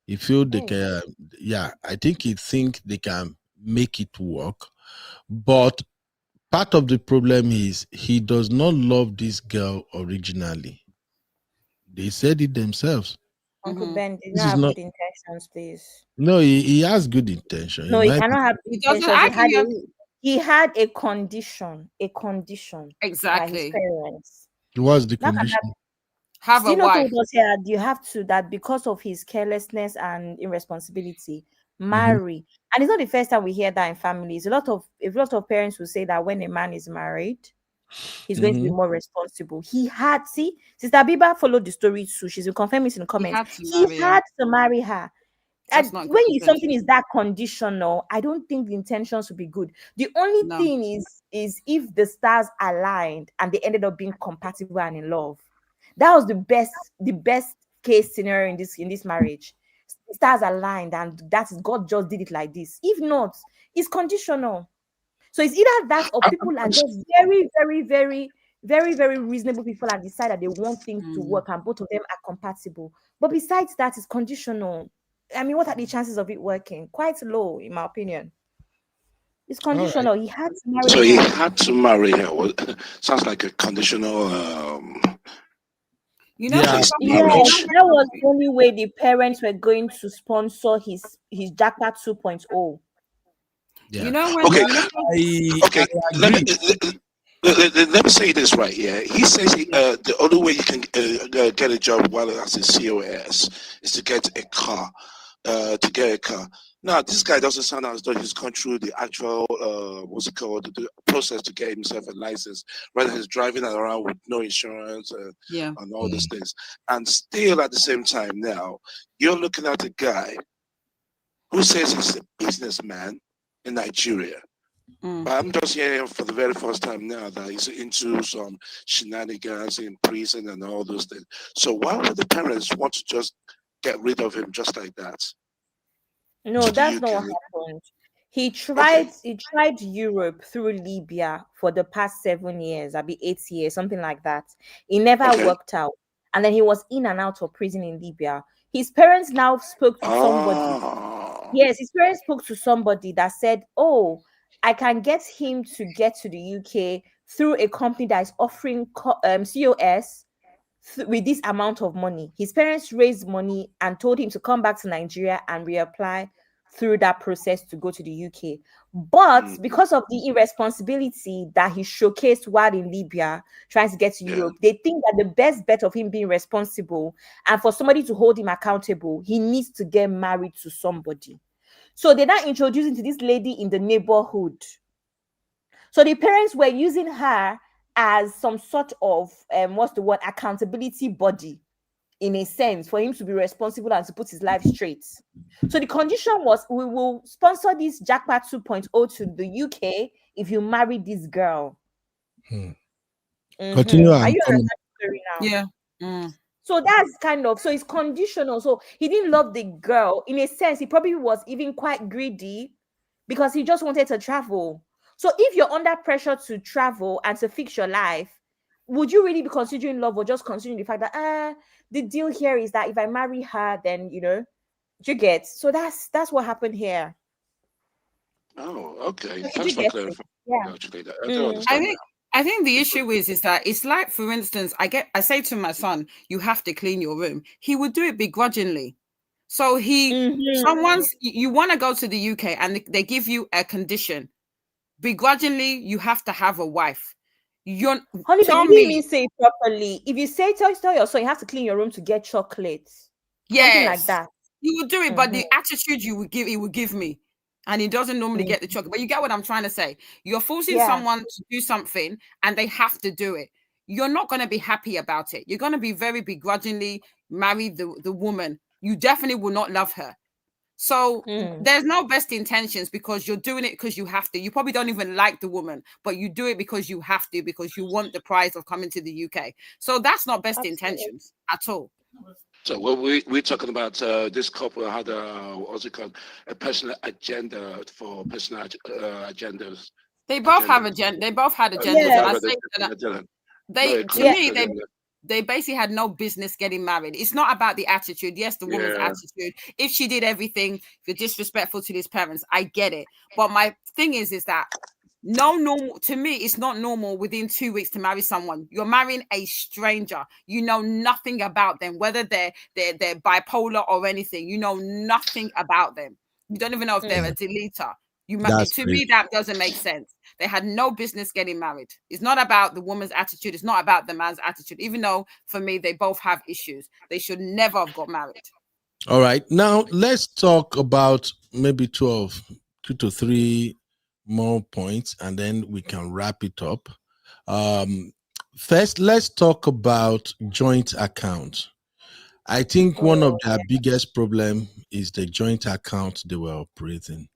[SPEAKER 3] He feel they can, I think he think they can make it work. But part of the problem is he does not love this girl originally. They said it themselves.
[SPEAKER 2] Uncle Ben did not have good intentions, please.
[SPEAKER 3] No, he has good intention.
[SPEAKER 2] No, he cannot have good intentions. He had a condition.
[SPEAKER 15] Exactly.
[SPEAKER 2] By his parents.
[SPEAKER 3] What's the condition?
[SPEAKER 15] Have a wife.
[SPEAKER 2] You have to, that because of his carelessness and irresponsibility, marry. And it's not the first time we hear that in families. A lot of parents will say that when a man is married, he's going to be more responsible. Sister Biba followed the story too. She's been confirming in the comments. He had to marry her. And when something is that conditional, I don't think the intentions would be good. The only thing is if the stars aligned and they ended up being compatible and in love. That was the best case scenario in this marriage. The stars aligned and God just did it like this. If not, it's conditional. So it's either that or people are just very, very, very, very, very reasonable people and decide that they want things to work and both of them are compatible. But besides that, it's conditional. I mean, what are the chances of it working? Quite low, in my opinion. It's conditional. Right. He had to marry
[SPEAKER 7] her.
[SPEAKER 2] He
[SPEAKER 7] had to marry her. Well, sounds like a conditional.
[SPEAKER 2] That was the only way the parents were going to sponsor his Jackpot 2.0.
[SPEAKER 15] Yeah. You know when
[SPEAKER 7] let me say this right here. He says the only way you can get a job while as a COS is to get a car. Now, this guy doesn't sound as though he's gone through the actual the process to get himself a license. Rather, he's driving around with no insurance and all these things. And still, at the same time, now you're looking at a guy who says he's a businessman in Nigeria. But I'm just hearing for the very first time now that he's into some shenanigans in prison and all those things. So why would the parents want to just get rid of him just like that?
[SPEAKER 2] No, that's not what happened. He tried Europe through Libya for the past 7 years, 8 years, something like that. It never worked out. And then he was in and out of prison in Libya. His parents now spoke to somebody. Yes, his parents spoke to somebody that said, oh, I can get him to get to the UK through a company that is offering COS with this amount of money. His parents raised money and told him to come back to Nigeria and reapply through that process to go to the UK. But because of the irresponsibility that he showcased while in Libya trying to get to Europe, they think that the best bet of him being responsible and for somebody to hold him accountable, he needs to get married to somebody. So they're now introducing to this lady in the neighborhood. So the parents were using her as some sort of accountability body, in a sense, for him to be responsible and to put his life straight. So the condition was, we will sponsor this Jackpot 2.0 to the UK if you marry this girl.
[SPEAKER 3] Continue.
[SPEAKER 2] Are you understanding the story now?
[SPEAKER 15] Yeah.
[SPEAKER 2] So that's so it's conditional. So he didn't love the girl. In a sense, he probably was even quite greedy because he just wanted to travel. So if you're under pressure to travel and to fix your life, would you really be considering love or just considering the fact that the deal here is that if I marry her, then you get? So that's what happened here.
[SPEAKER 7] Oh, okay. Thanks for clarifying.
[SPEAKER 2] Yeah.
[SPEAKER 7] Actually, I don't understand that.
[SPEAKER 15] I think the issue is that it's like, for instance, I say to my son, you have to clean your room. He would do it begrudgingly. So you want to go to the UK and they give you a condition. Begrudgingly, you have to have a wife.
[SPEAKER 2] Honey, but you didn't even say it properly. If you say tell your son you have to clean your room to get chocolates. Something like that.
[SPEAKER 15] He would do it, but the attitude he would give me. And he doesn't normally get the chocolate. But you get what I'm trying to say. You're forcing someone to do something and they have to do it. You're not going to be happy about it. You're going to be very begrudgingly marry the woman. You definitely will not love her. So there's no best intentions because you're doing it because you have to. You probably don't even like the woman, but you do it because you have to, because you want the prize of coming to the UK. So that's not best intentions at all.
[SPEAKER 7] So we're talking about this couple had what's it called, a personal agenda for personal agendas.
[SPEAKER 15] They both have agenda. They both had agendas. They basically had no business getting married. It's not about the attitude. Yes, the woman's attitude. If she did everything, if you're disrespectful to his parents, I get it. But my thing is that to me, it's not normal within 2 weeks to marry someone. You're marrying a stranger. You know nothing about them, whether they're bipolar or anything. You know nothing about them. You don't even know if they're a deleter. Me, that doesn't make sense. They had no business getting married. It's not about the woman's attitude. It's not about the man's attitude. Even though, for me, they both have issues. They should never have got married.
[SPEAKER 3] All right. Now, let's talk about maybe 2 to 3 more points, and then we can wrap it up. First, let's talk about joint accounts. I think one of their biggest problem is the joint account they were operating.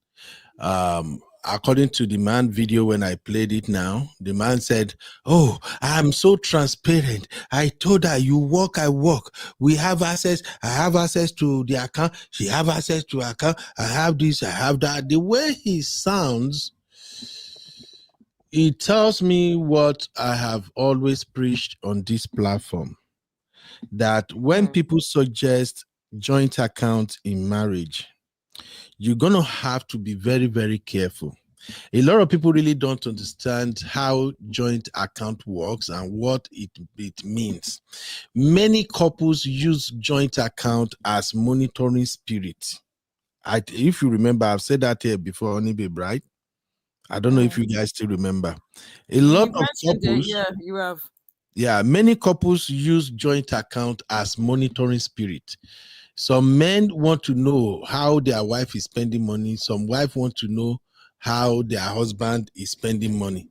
[SPEAKER 3] According to the man video, when I played it now, the man said, "Oh, I'm so transparent. I told her you work, I work. We have access. I have access to the account. She have access to account. I have this, I have that." The way he sounds, it tells me what I have always preached on this platform, that when people suggest joint account in marriage, you're going to have to be very, very careful. A lot of people really don't understand how joint account works and what it means. Many couples use joint account as monitoring spirit. If you remember, I've said that here before, Honey Babe, right? I don't know if you guys still remember. A lot of couples,
[SPEAKER 15] you have.
[SPEAKER 3] Yeah, many couples use joint account as monitoring spirit. Some men want to know how their wife is spending money. Some wife want to know how their husband is spending money.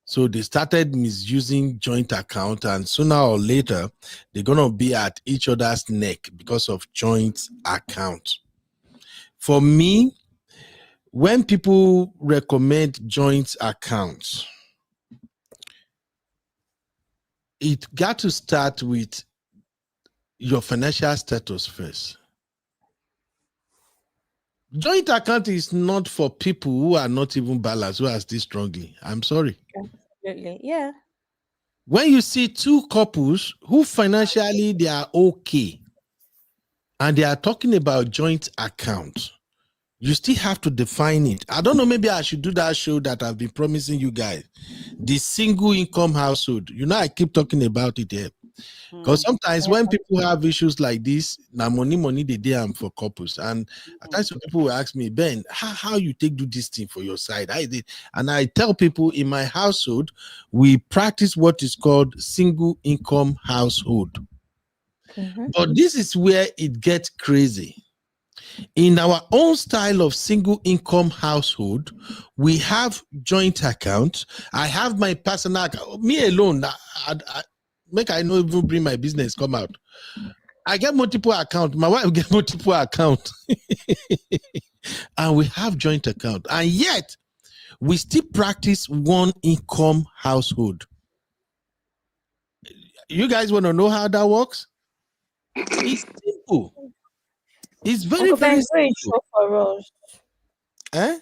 [SPEAKER 3] So they started misusing joint account, and sooner or later, they're going to be at each other's neck because of joint account. For me, when people recommend joint accounts, it got to start with your financial status first. Joint account is not for people who are not even balanced, who are still struggling. I'm sorry.
[SPEAKER 2] Absolutely. Yeah.
[SPEAKER 3] When you see two couples who financially they are okay and they are talking about joint account, you still have to define it. I don't know, maybe I should do that show that I've been promising you guys, the single income household. You know, I keep talking about it here. Because sometimes when people have issues like this, now money they do for couples. And at times people will ask me, Ben, how you do this thing for your side? I did. And I tell people in my household, we practice what is called single income household. But this is where it gets crazy. In our own style of single income household, we have joint account. I have my personal account. Me alone, I know even bring my business come out. I get multiple account. My wife get multiple account. And we have joint account. And yet, we still practice one income household. You guys want to know how that works? It's simple. It's very, very simple.
[SPEAKER 2] For us.
[SPEAKER 3] Eh?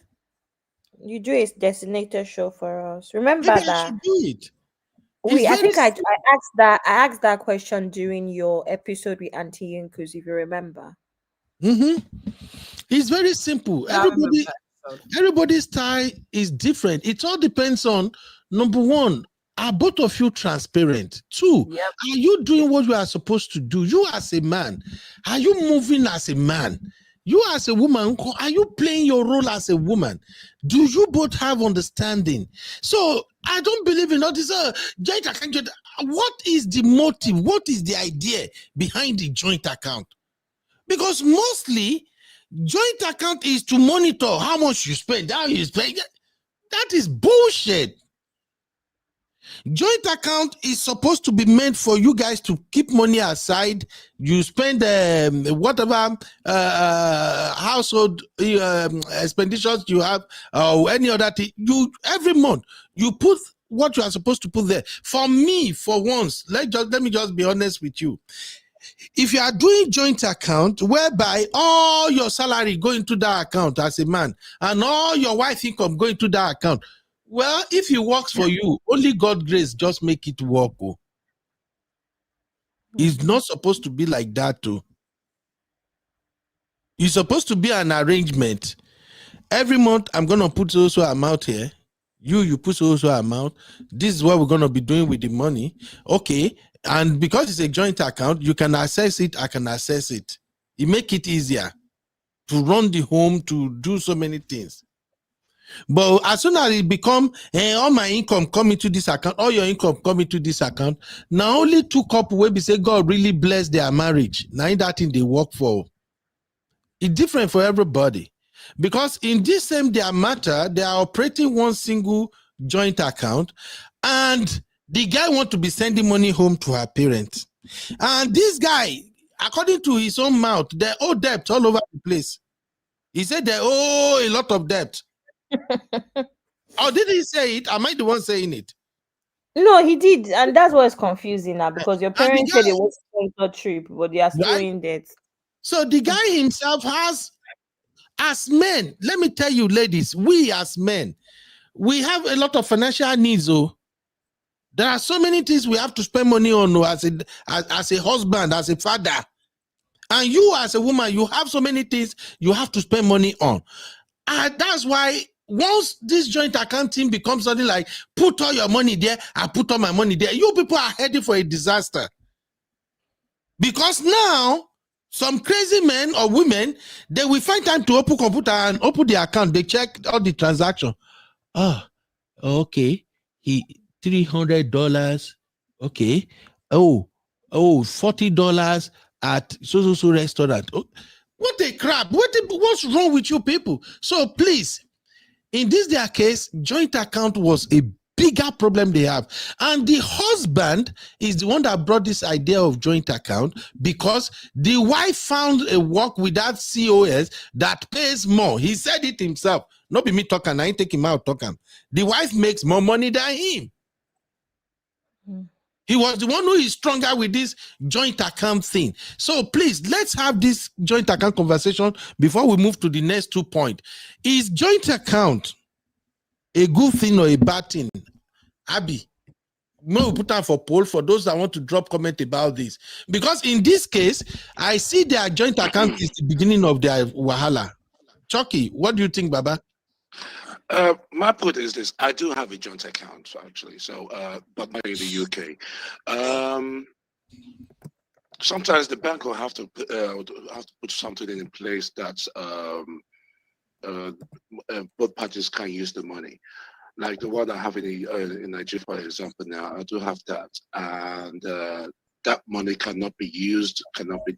[SPEAKER 2] You do a designated show for us. Remember
[SPEAKER 3] Maybe I
[SPEAKER 2] that?
[SPEAKER 3] should do it.
[SPEAKER 2] Wait,
[SPEAKER 3] It's
[SPEAKER 2] I
[SPEAKER 3] very
[SPEAKER 2] think I asked that question during your episode with Auntie Yunkus, if you remember.
[SPEAKER 3] It's very simple.
[SPEAKER 15] Yeah, I remember that episode.
[SPEAKER 3] Everybody's style is different. It all depends on, number one, are both of you transparent? Two, are you doing what you are supposed to do? You as a man, are you moving as a man? You as a woman, are you playing your role as a woman? Do you both have understanding? So I don't believe in all this. Joint account. What is the motive? What is the idea behind the joint account? Because mostly, joint account is to monitor how much you spend, how you spend. That is bullshit. Joint account is supposed to be meant for you guys to keep money aside. You spend whatever household expenditures you have, or any other thing. You every month you put what you are supposed to put there. For me, for once, let me just be honest with you. If you are doing joint account whereby all your salary go into that account as a man and all your wife income go into that account, well, if it works for you, only God grace just make it work. Oh. It's not supposed to be like that too. It's supposed to be an arrangement. Every month I'm gonna put so amount here. You put so amount. This is what we're gonna be doing with the money. Okay. And because it's a joint account, you can access it, I can access it. It make it easier to run the home, to do so many things. But as soon as it become all my income come into this account, all your income come into this account, now only two couple will be say God really bless their marriage. Now that thing they work for. It's different for everybody. Because in this same their matter, they are operating one single joint account, and the guy want to be sending money home to her parents. And this guy, according to his own mouth, they owe debt all over the place. He said they owe a lot of debt. Or did he say it? Am I the one saying it?
[SPEAKER 2] No, he did. And that's what's confusing now, because your parents said it was a trip, but they are still in debt.
[SPEAKER 3] So the guy himself has, as men, let me tell you, ladies, we as men, we have a lot of financial needs. Oh. There are so many things we have to spend money on as a husband, as a father. And you as a woman, you have so many things you have to spend money on. And that's why once this joint accounting becomes something like, put all your money there, I put all my money there, you people are headed for a disaster. Because now, some crazy men or women, they will find time to open computer and open the account. They check all the transaction. Oh, okay. $300. Okay. Oh, $40 at so restaurant. Oh, what a crap. What's wrong with you people? So please, in their case, joint account was a bigger problem they have. And the husband is the one that brought this idea of joint account, because the wife found a work with that COS that pays more. He said it himself. Not be me talking. I ain't take him out talking. The wife makes more money than him. He was the one who is stronger with this joint account thing. So please, let's have this joint account conversation before we move to the next 2 points. Is joint account a good thing or a bad thing? Abby, we put down for poll for those that want to drop comment about this. Because in this case, I see their joint account is the beginning of their wahala. Chucky, what do you think, Baba?
[SPEAKER 7] My point is this: I do have a joint account actually, so but not in the UK. Sometimes the bank will have to put something in place that both parties can use the money. Like the one I have in Nigeria, for example. Now I do have that, and that money cannot be used, cannot be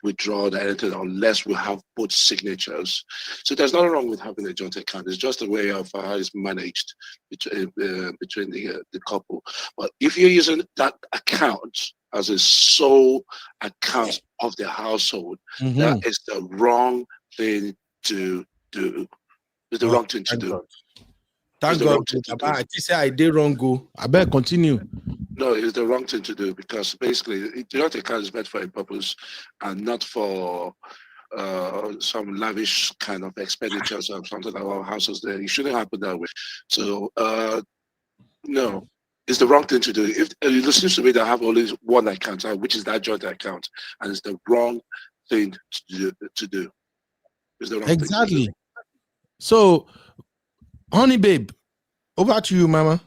[SPEAKER 7] withdrawn, anything, unless we have both signatures. So there's nothing wrong with having a joint account. It's just a way of how it's managed between the couple. But if you're using that account as a sole account of the household, that is the wrong thing to do. It's the wrong thing to do.
[SPEAKER 3] Thank God. I say I did wrong. Go. I better continue.
[SPEAKER 7] No, it's the wrong thing to do, because basically the joint account is meant for a purpose and not for some lavish kind of expenditures or something like our houses there. It shouldn't happen that way. So no, it's the wrong thing to do. If it seems to me that I have only one account, which is that joint account, and it's the wrong thing to do. It's the wrong thing to do.
[SPEAKER 3] So, honey babe, over to you, mama.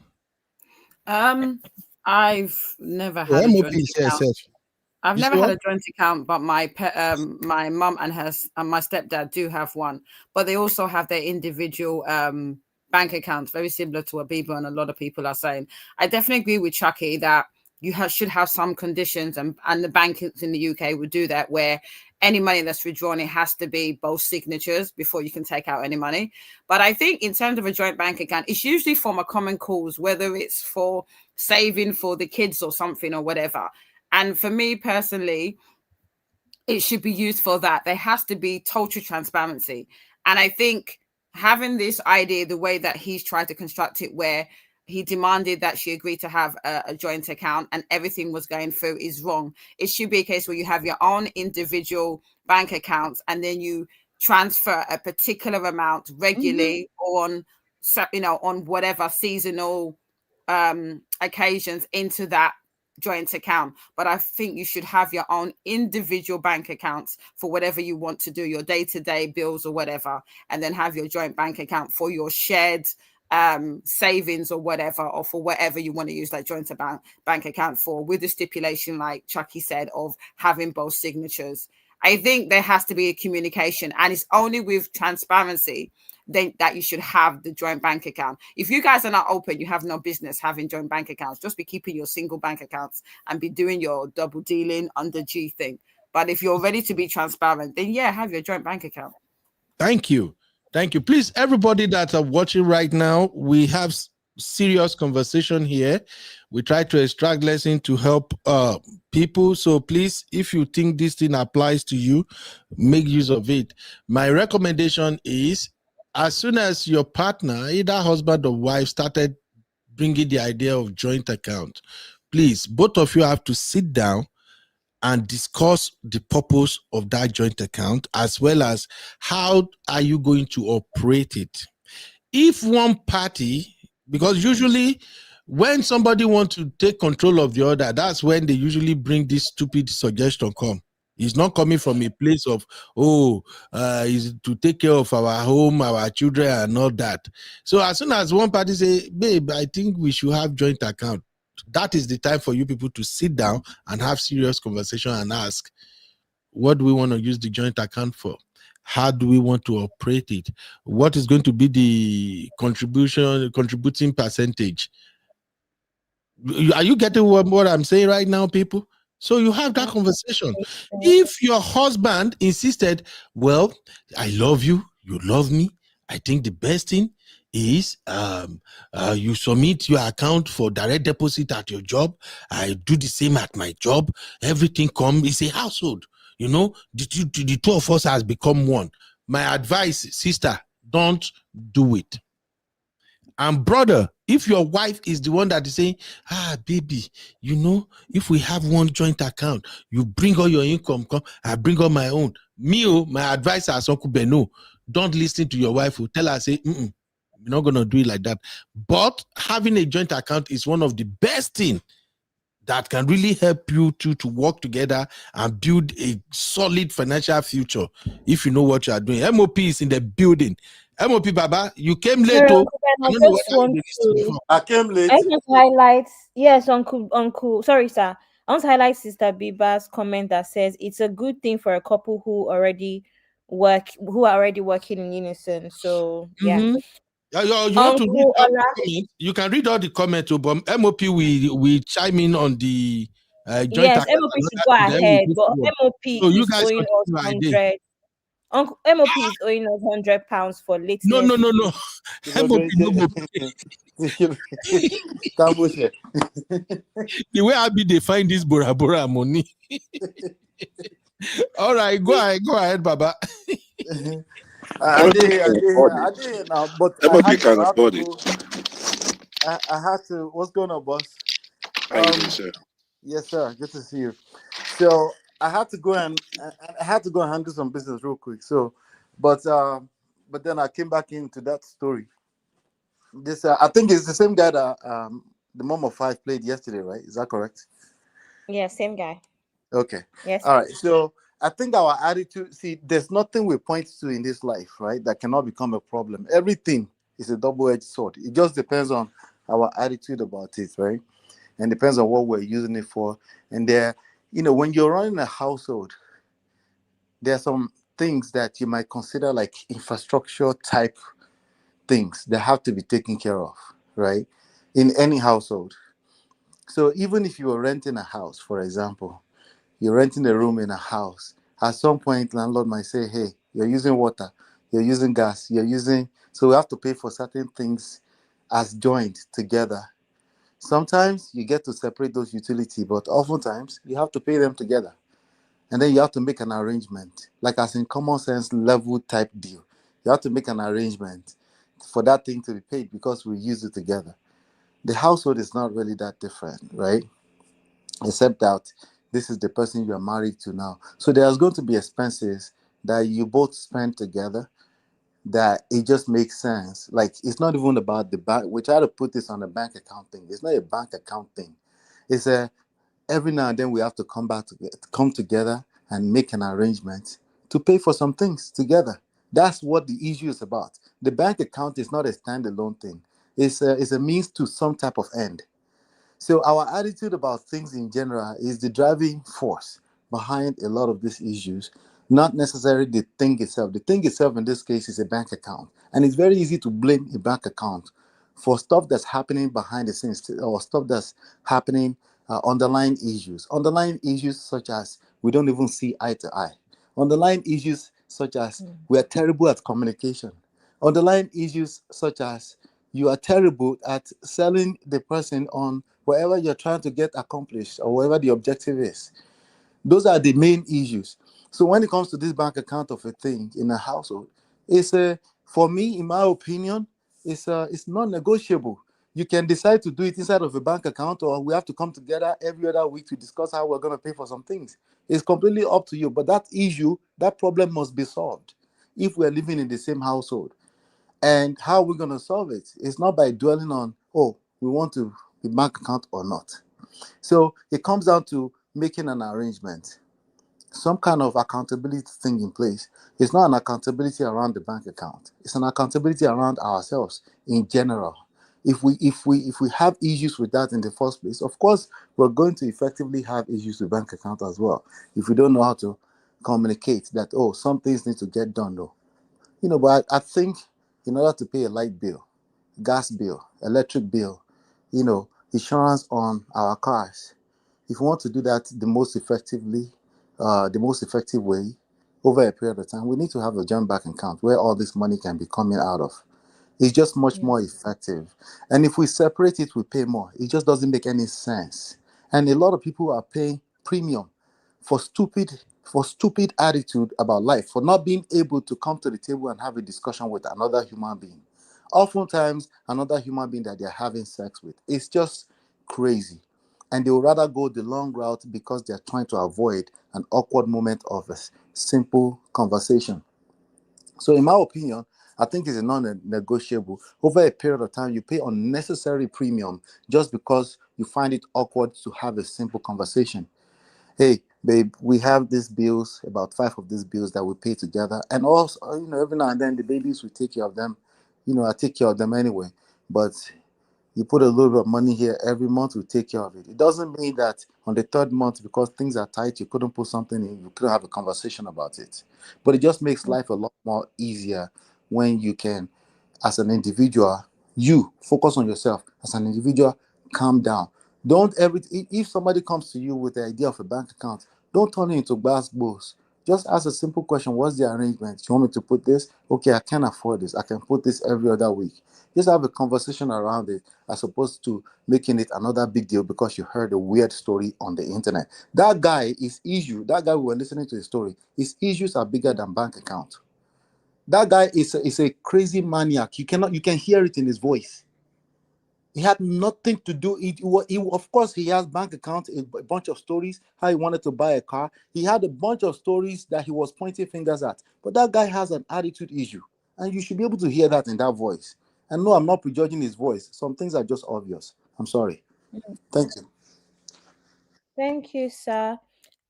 [SPEAKER 15] I've never had a joint account. I've never had a joint account, but my my mum and my stepdad do have one. But they also have their individual bank accounts, very similar to what Biba and a lot of people are saying. I definitely agree with Chucky that you should have some conditions, and the banks in the UK would do that, where any money that's withdrawn, it has to be both signatures before you can take out any money. But I think in terms of a joint bank account, it's usually from a common cause, whether it's for saving for the kids or something or whatever. And for me personally, it should be used for that. There has to be total transparency. And I think having this idea, the way that he's tried to construct it, where he demanded that she agreed to have a joint account and everything was going through, is wrong. It should be a case where you have your own individual bank accounts and then you transfer a particular amount regularly on whatever seasonal occasions into that joint account. But I think you should have your own individual bank accounts for whatever you want to do, your day-to-day bills or whatever, and then have your joint bank account for your shared savings or whatever, or for whatever you want to use that joint bank account for, with the stipulation, like Chucky said, of having both signatures. I think there has to be a communication, and it's only with transparency that you should have the joint bank account. If you guys are not open, you have no business having joint bank accounts. Just be keeping your single bank accounts and be doing your double dealing under G thing. But if you're ready to be transparent, then yeah, have your joint bank account.
[SPEAKER 3] Thank you. Thank you. Please, everybody that are watching right now, we have serious conversation here. We try to extract lesson to help people. So please, if you think this thing applies to you, make use of it. My recommendation is, as soon as your partner, either husband or wife, started bringing the idea of joint account, please, both of you have to sit down and discuss the purpose of that joint account, as well as how are you going to operate it. If one party, because usually when somebody wants to take control of the other, that's when they usually bring this stupid suggestion come. It's not coming from a place of, is to take care of our home, our children, and all that. So as soon as one party say, babe, I think we should have joint account, that is the time for you people to sit down and have serious conversation and ask, what do we want to use the joint account for? How do we want to operate it? What is going to be the contributing percentage? Are you getting what I'm saying right now, people? So you have that conversation. If your husband insisted, well, I love you, you love me, I think the best thing is you submit your account for direct deposit at your job. I do the same at my job. Everything comes. It's a household. You know, the two of us has become one. My advice, sister, don't do it. And brother, if your wife is the one that is saying, baby, you know, if we have one joint account, you bring all your income, I bring all my own. My advice as Uncle Beno, don't listen to your wife who tell her, say, we're not going to do it like that. But having a joint account is one of the best things that can really help you two to work together and build a solid financial future if you know what you are doing. MOP is in the building. MOP Baba, you came late.
[SPEAKER 2] I came late. I just highlight, yes, Uncle. Sorry, sir. I want to highlight Sister Biba's comment that says it's a good thing for a couple who are already working in unison. So yeah.
[SPEAKER 3] You want to read all the comments? You can read all the comments, but MOP we chime in on the joint.
[SPEAKER 2] Yes, MOP should go ahead, but MOP is owing us 100. Uncle MOP is owing us £100 for late.
[SPEAKER 3] No. MOP no. The way I be they find this Bora Bora money. All right, go ahead, Baba.
[SPEAKER 18] I did now, but I had to. What's going on, boss?
[SPEAKER 7] How you doing, sir?
[SPEAKER 18] Yes, sir. Good to see you. So I had to go and handle some business real quick. So, but then I came back into that story. This I think it's the same guy that the mom of five played yesterday, right? Is that correct?
[SPEAKER 2] Yeah, same guy.
[SPEAKER 18] Okay.
[SPEAKER 2] Yes.
[SPEAKER 18] All right. So I think our attitude. See, there's nothing we point to in this life, right, that cannot become a problem. Everything is a double-edged sword. It just depends on our attitude about it, right? And depends on what we're using it for. And when you're running a household, there are some things that you might consider like infrastructure type things that have to be taken care of, right? In any household. So even if you are renting a house, for example, you're renting a room in a house, at some point landlord might say, hey, you're using water, you're using gas, so we have to pay for certain things as joined together. Sometimes you get to separate those utilities, but oftentimes you have to pay them together. And then you have to make an arrangement, like as in common sense level type deal. You have to make an arrangement for that thing to be paid because we use it together. The household is not really that different, right? Except that this is the person you're married to now. So there's going to be expenses that you both spend together that it just makes sense. Like it's not even about the bank. We try to put this on a bank account thing. It's not a bank account thing. It's every now and then we have to come together and make an arrangement to pay for some things together. That's what the issue is about. The bank account is not a standalone thing. It's a means to some type of end. So our attitude about things in general is the driving force behind a lot of these issues, not necessarily the thing itself. The thing itself in this case is a bank account. And it's very easy to blame a bank account for stuff that's happening behind the scenes or stuff that's happening underlying issues. Underlying issues such as we don't even see eye to eye. Underlying issues such as we are terrible at communication. Underlying issues such as you are terrible at selling the person on whatever you're trying to get accomplished or whatever the objective is. Those are the main issues. So when it comes to this bank account of a thing in a household, for me, in my opinion, it's non-negotiable. You can decide to do it inside of a bank account, or we have to come together every other week to discuss how we're going to pay for some things. It's completely up to you. But that problem must be solved if we're living in the same household. And how we're going to solve it is not by dwelling on, we want to be bank account or not. So it comes down to making an arrangement, some kind of accountability thing in place. It's not an accountability around the bank account. It's an accountability around ourselves in general. If we have issues with that in the first place, of course, we're going to effectively have issues with bank account as well. If we don't know how to communicate that, some things need to get done though. But I think in order to pay a light bill, gas bill, electric bill, insurance on our cars, if we want to do that the most effective way over a period of time, we need to have a joint bank account where all this money can be coming out of. It's just much more effective. And if we separate it, we pay more. It just doesn't make any sense. And a lot of people are paying premium for stupid attitude about life, for not being able to come to the table and have a discussion with another human being. Oftentimes, another human being that they're having sex with. It's just crazy. And they would rather go the long route because they're trying to avoid an awkward moment of a simple conversation. So in my opinion, I think it's a non-negotiable. Over a period of time, you pay unnecessary premium just because you find it awkward to have a simple conversation. Hey, babe, we have these bills, about 5 of these bills that we pay together. And also, every now and then the babies, we take care of them. I take care of them anyway. But you put a little bit of money here every month, we take care of it. It doesn't mean that on the 3rd month, because things are tight, you couldn't put something in, you couldn't have a conversation about it. But it just makes life a lot more easier when you can, as an individual, you focus on yourself. As an individual, calm down. If somebody comes to you with the idea of a bank account, don't turn it into glass balls. Just ask a simple question: what's the arrangement? You want me to put this? Okay, I can afford this. I can put this every other week. Just have a conversation around it, as opposed to making it another big deal because you heard a weird story on the internet. That guy we were listening to his story, his issues are bigger than bank account. That guy is a crazy maniac. You can hear it in his voice. He had nothing to do. Of course, he has bank accounts, a bunch of stories, how he wanted to buy a car. He had a bunch of stories that he was pointing fingers at. But that guy has an attitude issue. And you should be able to hear that in that voice. And no, I'm not prejudging his voice. Some things are just obvious. I'm sorry. Thank you.
[SPEAKER 2] Thank you, sir.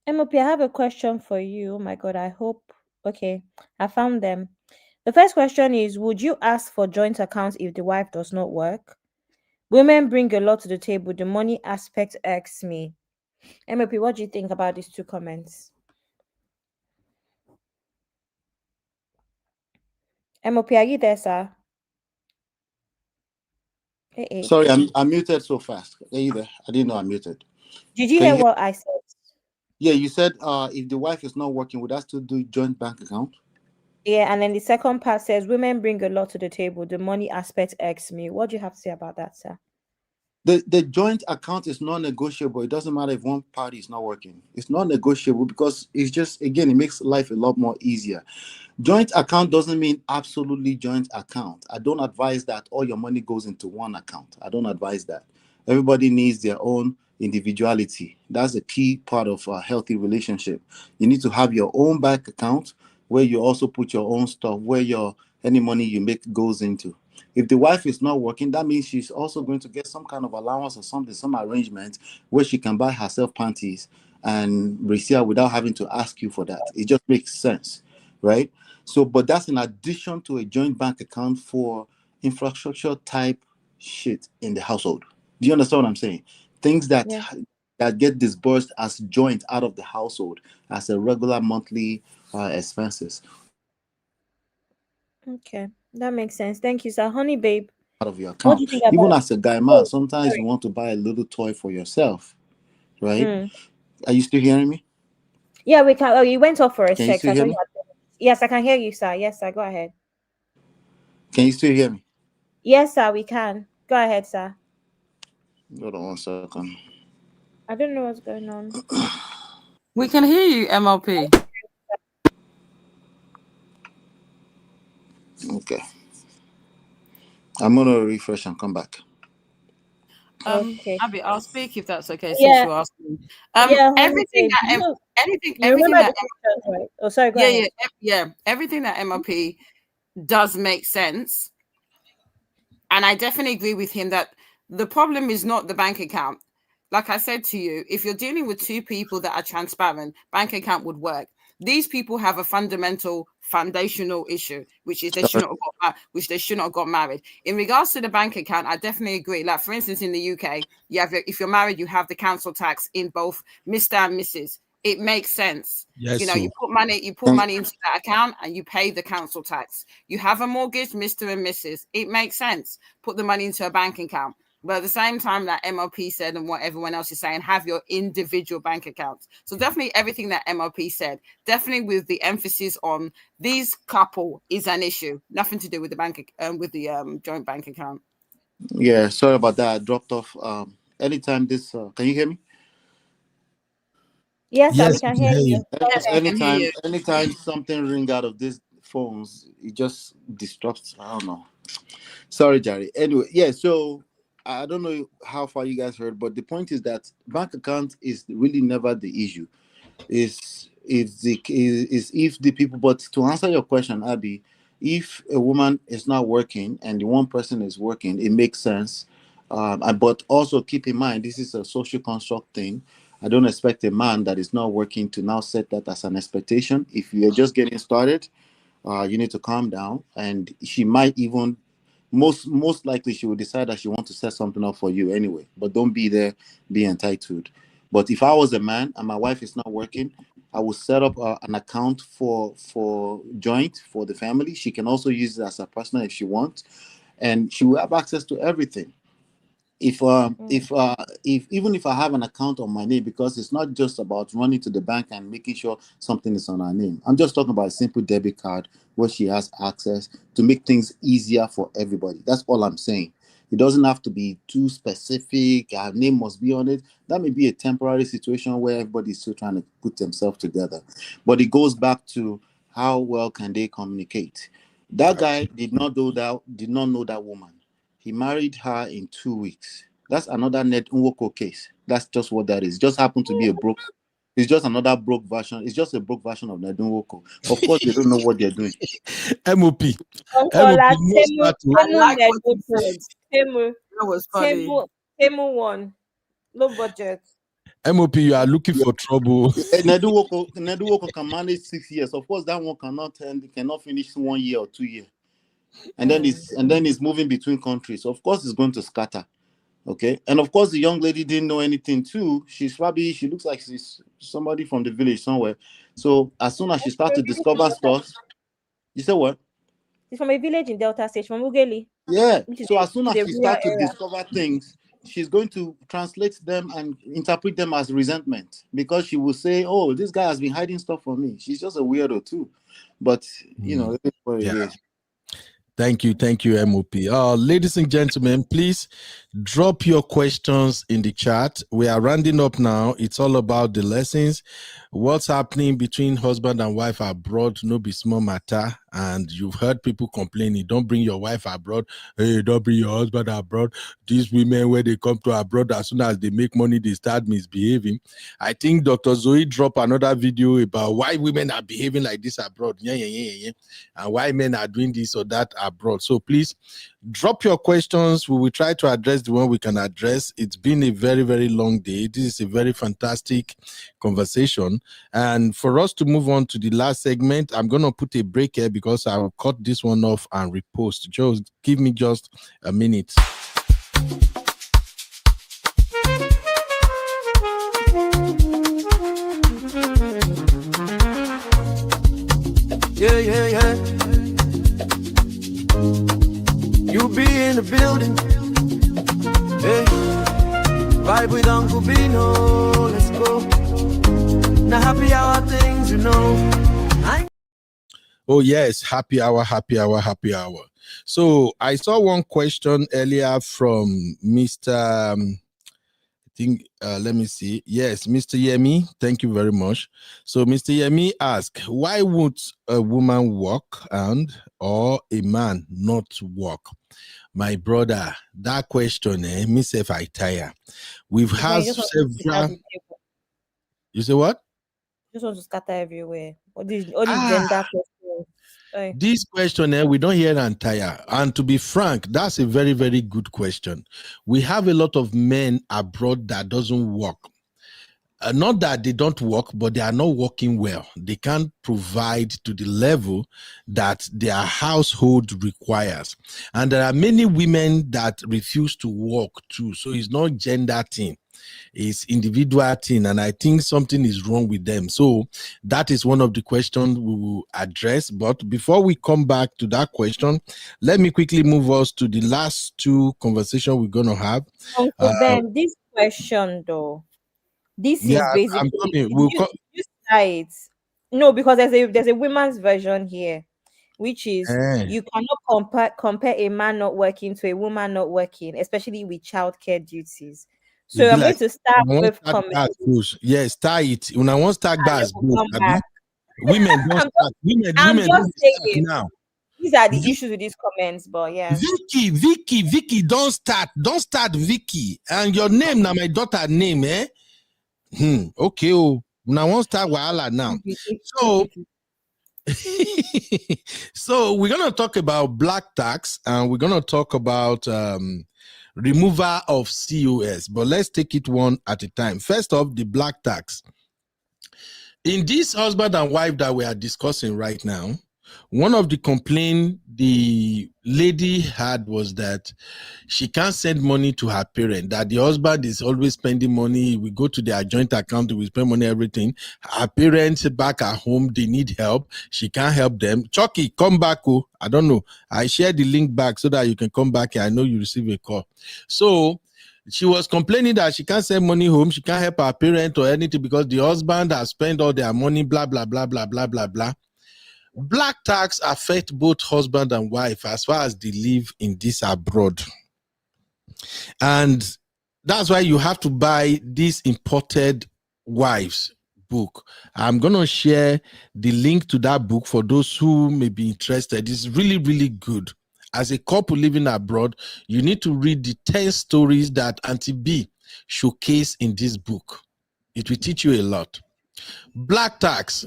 [SPEAKER 2] MOP, I have a question for you. Oh my God, I hope. Okay, I found them. The first question is: would you ask for joint accounts if the wife does not work? Women bring a lot to the table. The money aspect irks me. MOP, what do you think about these two comments? MOP, are you there, sir? Hey.
[SPEAKER 18] Sorry, I'm muted so fast. Are you there? I didn't know I'm muted.
[SPEAKER 2] Did you
[SPEAKER 18] Can
[SPEAKER 2] hear
[SPEAKER 18] you
[SPEAKER 2] what I said?
[SPEAKER 18] Yeah, you said if the wife is not working, would that still do joint bank account?
[SPEAKER 2] Yeah, and then the second part says women bring a lot to the table. The money aspect irks me. What do you have to say about that, sir?
[SPEAKER 18] The joint account is non-negotiable. It doesn't matter if one party is not working. It's non-negotiable because it's just, again, it makes life a lot more easier. Joint account doesn't mean absolutely joint account. I don't advise that all your money goes into one account. I don't advise that. Everybody needs their own individuality. That's a key part of a healthy relationship. You need to have your own bank account where you also put your own stuff, where any money you make goes into. If the wife is not working, that means she's also going to get some kind of allowance or something, some arrangement where she can buy herself panties and brassiere without having to ask you for that. It just makes sense, right? So, but that's in addition to a joint bank account for infrastructure type shit in the household. Do you understand what I'm saying? Things that get disbursed as joint out of the household as a regular monthly expenses.
[SPEAKER 2] Okay, that makes sense. Thank you, sir. Honey, babe.
[SPEAKER 18] Out of your
[SPEAKER 2] What do
[SPEAKER 18] account.
[SPEAKER 2] you think about
[SPEAKER 18] Even
[SPEAKER 2] it?
[SPEAKER 18] as a guy man, sometimes you want to buy a little toy for yourself, right? Are you still hearing me?
[SPEAKER 2] Yeah, we can. Oh, you went off for a
[SPEAKER 18] Can you
[SPEAKER 2] sec.
[SPEAKER 18] still
[SPEAKER 2] I
[SPEAKER 18] hear
[SPEAKER 2] thought you
[SPEAKER 18] me?
[SPEAKER 2] had. Yes, I can hear you, sir. Yes, sir. Go ahead.
[SPEAKER 18] Can you still hear me?
[SPEAKER 2] Yes, sir. We can. Go ahead, sir.
[SPEAKER 18] Hold on 1 second.
[SPEAKER 2] I don't know what's going on.
[SPEAKER 15] We can hear you, MLP.
[SPEAKER 18] Okay. I'm gonna refresh and come back.
[SPEAKER 2] Okay.
[SPEAKER 15] Abby, I'll speak if that's okay, since
[SPEAKER 2] Yeah.
[SPEAKER 15] you're asking.
[SPEAKER 2] Yeah, honey,
[SPEAKER 15] Everything
[SPEAKER 2] babe.
[SPEAKER 15] that
[SPEAKER 2] You
[SPEAKER 15] everything
[SPEAKER 2] remember
[SPEAKER 15] that
[SPEAKER 2] the questions, right? Oh, sorry. Go ahead.
[SPEAKER 15] everything that MLP does make sense, and I definitely agree with him that the problem is not the bank account. Like I said to you, if you're dealing with two people that are transparent, bank account would work. These people have a foundational issue, which is they shouldn't have got married. In regards to the bank account, I definitely agree. Like, for instance, in the UK, if you're married, you have the council tax in both Mr. and Mrs. It makes sense.
[SPEAKER 3] Yes,
[SPEAKER 15] You know,
[SPEAKER 3] so.
[SPEAKER 15] you put money into that account and you pay the council tax. You have a mortgage, Mr. and Mrs. It makes sense. Put the money into a bank account. But at the same time that MLP said and what everyone else is saying, have your individual bank accounts. So definitely everything that MLP said, definitely with the emphasis on these couple is an issue. Nothing to do with the bank joint bank account.
[SPEAKER 18] Yeah, sorry about that. I dropped off. Anytime this, can you hear me?
[SPEAKER 2] Yes, sir. We
[SPEAKER 3] Yes, we
[SPEAKER 2] can
[SPEAKER 3] can
[SPEAKER 2] hear
[SPEAKER 3] hear
[SPEAKER 2] you.
[SPEAKER 3] you.
[SPEAKER 2] Go ahead.
[SPEAKER 18] Anytime something ring out of these phones, it just disrupts. I don't know. Sorry, Jerry. Anyway, yeah. So I don't know how far you guys heard, but the point is that bank account is really never the issue. Is if the people. But to answer your question, Abby, if a woman is not working and the one person is working, it makes sense. But also keep in mind, this is a social construct thing. I don't expect a man that is not working to now set that as an expectation. If you're just getting started, you need to calm down. And she might even, most likely, she will decide that she wants to set something up for you anyway. But don't be there, be entitled. But if I was a man and my wife is not working, I will set up an account for joint for the family. She can also use it as a personal if she wants, and she will have access to everything. If even if I have an account on my name, because it's not just about running to the bank and making sure something is on her name. I'm just talking about a simple debit card where she has access to make things easier for everybody. That's all I'm saying. It doesn't have to be too specific. Her name must be on it. That may be a temporary situation where everybody's still trying to put themselves together. But it goes back to how well can they communicate. That guy did not know that woman. He married her in 2 weeks. That's another Ned Nwoko case. That's just what that is. Just happened to be a broke. It's just another broke version. It's just a broke version of Ned Nwoko. Of course, they don't know what they're doing.
[SPEAKER 3] MOP.
[SPEAKER 2] Uncola,
[SPEAKER 3] no start
[SPEAKER 2] Temu,
[SPEAKER 3] to-
[SPEAKER 15] I like
[SPEAKER 2] Ned
[SPEAKER 15] what you
[SPEAKER 2] Nwoko,
[SPEAKER 15] said.
[SPEAKER 2] Temu,
[SPEAKER 15] That was funny.
[SPEAKER 2] Temu one, low budget.
[SPEAKER 3] MOP, you are looking for trouble.
[SPEAKER 18] Ned Nwoko can manage 6 years. Of course, that one cannot finish 1 year or 2 years. And then it's moving between countries. Of course, it's going to scatter. Okay. And of course, the young lady didn't know anything too. She looks like she's somebody from the village somewhere. So as soon as she started to discover stuff, you said what?
[SPEAKER 2] She's from a village in Delta State, from Ugeli.
[SPEAKER 18] Yeah. So as
[SPEAKER 2] Which
[SPEAKER 18] soon
[SPEAKER 2] is
[SPEAKER 18] as
[SPEAKER 2] a
[SPEAKER 18] she
[SPEAKER 2] rural
[SPEAKER 18] starts to
[SPEAKER 2] area.
[SPEAKER 18] discover things, she's going to translate them and interpret them as resentment, because she will say, "Oh, this guy has been hiding stuff from me." She's just a weirdo too. But you know, it is what it is.
[SPEAKER 3] Thank you, MOP. Ladies and gentlemen, please drop your questions in the chat. We are rounding up now. It's all about the lessons. What's happening between husband and wife abroad, no be small matter. And you've heard people complaining, don't bring your wife abroad. Hey, don't bring your husband abroad. These women, when they come to abroad, as soon as they make money, they start misbehaving. I think Dr. Zoe dropped another video about why women are behaving like this abroad. And why men are doing this or that abroad. So please drop your questions. We will try to address the one we can address. It's been a very, very long day. This is a very fantastic conversation. And for us to move on to the last segment, I'm going to put a break here because I will cut this one off and repost. Joe, give me just a minute.
[SPEAKER 1] Yeah. You be in the building. Hey, vibe with Uncle Bino. Let's go. Now happy hour things, you know.
[SPEAKER 3] Oh yes, happy hour. So I saw one question earlier from Mr. Let me see. Yes, Mr. Yemi, thank you very much. So Mr. Yemi asked, why would a woman work or a man not work? My brother, that question, myself, I tire. We've had several. You say what?
[SPEAKER 2] Just want to scatter everywhere. All these gender questions.
[SPEAKER 3] This question, we don't hear and tire. And to be frank, that's a very, very good question. We have a lot of men abroad that doesn't work. Not that they don't work, but they are not working well. They can't provide to the level that their household requires. And there are many women that refuse to work too. So it's not gender thing. It's individual thing. And I think something is wrong with them. So that is one of the questions we will address. But before we come back to that question, let me quickly move us to the last two conversations we're going to have.
[SPEAKER 2] Uncle Ben, this question though. This is basically no, because there's a women's version here, which is you cannot compare a man not working to a woman not working, especially with childcare duties. So I'm going to start with comments.
[SPEAKER 3] Yes, start it. When I want to start bars, women don't start. Women
[SPEAKER 2] just saying
[SPEAKER 3] now.
[SPEAKER 2] These are the issues with these comments, but yeah.
[SPEAKER 3] Vicky, don't start, Vicky. And your name now, my daughter name, eh? Okay, now won't start wahala now. So we're gonna talk about black tax and we're gonna talk about removal of COS, but let's take it one at a time. First off, the black tax. In this husband and wife that we are discussing right now, one of the complaints the lady had was that she can't send money to her parent, that the husband is always spending money. We go to their joint account, we spend money, everything. Her parents back at home, they need help. She can't help them. Chucky, come back. I don't know. I shared the link back so that you can come back. I know you receive a call. So she was complaining that she can't send money home. She can't help her parent or anything because the husband has spent all their money, blah, blah, blah, blah, blah, blah, blah. Black tax affect both husband and wife as far as they live in this abroad. And that's why you have to buy this imported wives book. I'm going to share the link to that book for those who may be interested. It's really, really good. as a couple living abroad, you need to read the 10 stories that Auntie B showcase in this book. It will teach you a lot. Black tax.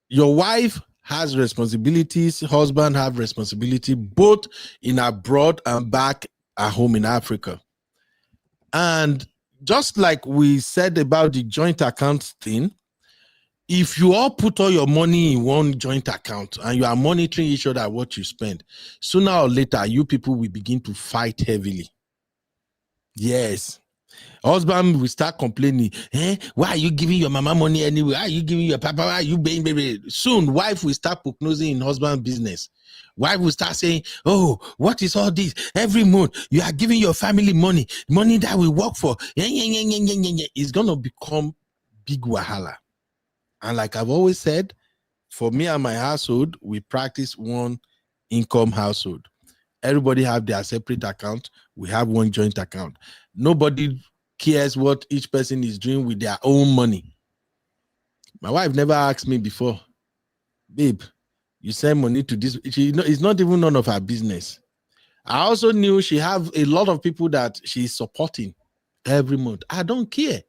[SPEAKER 3] Your wife has responsibilities, husband have responsibility, both in abroad and back at home in Africa. And just like we said about the joint account thing, if you all put all your money in one joint account and you are monitoring each other what you spend, sooner or later, you people will begin to fight heavily. Yes. Husband will start complaining, why are you giving your mama money anyway? Why are you giving your papa? Why are you paying baby? Soon, wife will start prognosing in husband's business. Wife will start saying, oh, what is all this? Every month, you are giving your family money that we work for. It's going to become big wahala. And like I've always said, for me and my household, we practice one income household. Everybody have their separate account. We have one joint account. Nobody cares what each person is doing with their own money. My wife never asked me before, babe, you send money to this. It's not even none of her business. I also knew she have a lot of people that she's supporting every month. I don't care.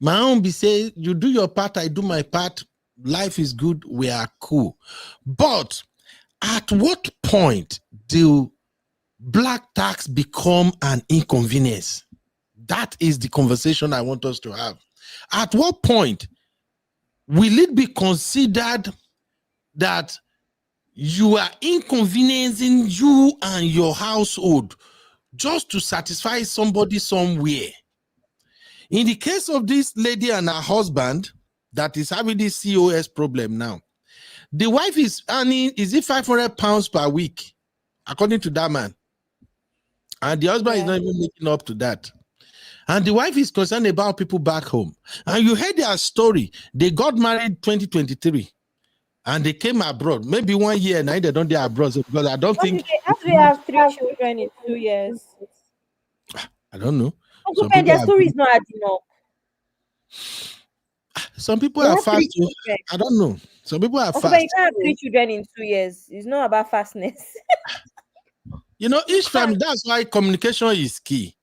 [SPEAKER 3] My own be say, you do your part, I do my part. Life is good. We are cool. But at what point do black tax become an inconvenience? That is the conversation I want us to have. At what point will it be considered that you are inconveniencing you and your household just to satisfy somebody somewhere? In the case of this lady and her husband that is having this COS problem now, the wife is earning, is it 500 pounds per week, according to that man? And the husband is not even making up to that. And the wife is concerned about people back home. And you heard their story. They got married 2023. And they came abroad. Maybe 1 year now they don't get abroad. Because I don't think...
[SPEAKER 2] After they have 3 children in 2 years.
[SPEAKER 3] I don't know.
[SPEAKER 2] Okay, their story is not adding up.
[SPEAKER 3] Some people are fast. I don't know. Some people are fast.
[SPEAKER 2] But you can't have 3 children in 2 years. It's not about fastness.
[SPEAKER 3] You know, each family, that's why communication is key.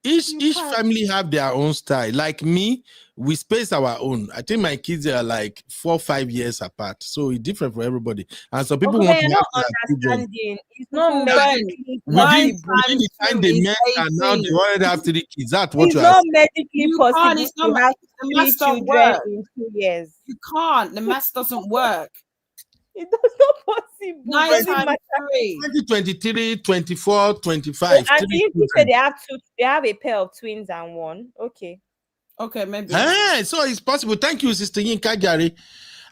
[SPEAKER 3] Each family have their own style. Like me, we space our own. I think my kids are like 4 or 5 years apart. So it's different for everybody. And so people want to
[SPEAKER 2] not understanding. It's not medically
[SPEAKER 3] within the time they met and now they already have 3 kids. That's what
[SPEAKER 2] it's not medically possible to have 3 children in 2 years.
[SPEAKER 15] You can't. The math doesn't work.
[SPEAKER 2] It does not possible.
[SPEAKER 15] 9 times 3.
[SPEAKER 3] 2023, 24, 25.
[SPEAKER 2] And you said they have a pair of twins and one. Okay,
[SPEAKER 15] maybe.
[SPEAKER 3] Hey, so it's possible. Thank you, Sister Yinka Gary.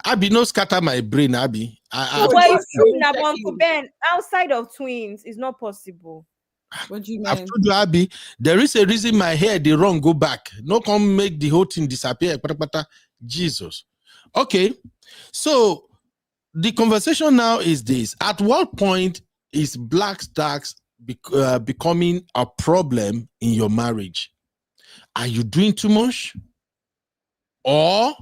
[SPEAKER 3] Abby, no scatter my brain, Abby.
[SPEAKER 2] But it's true now, Uncle Ben. Outside of twins, it's not possible.
[SPEAKER 15] What do you mean?
[SPEAKER 3] I've told you, Abby, there is a reason my hair they wrong go back. No come make the whole thing disappear. Jesus. Okay, so the conversation now is this: at what point is black tax becoming a problem in your marriage? Are you doing too much? Or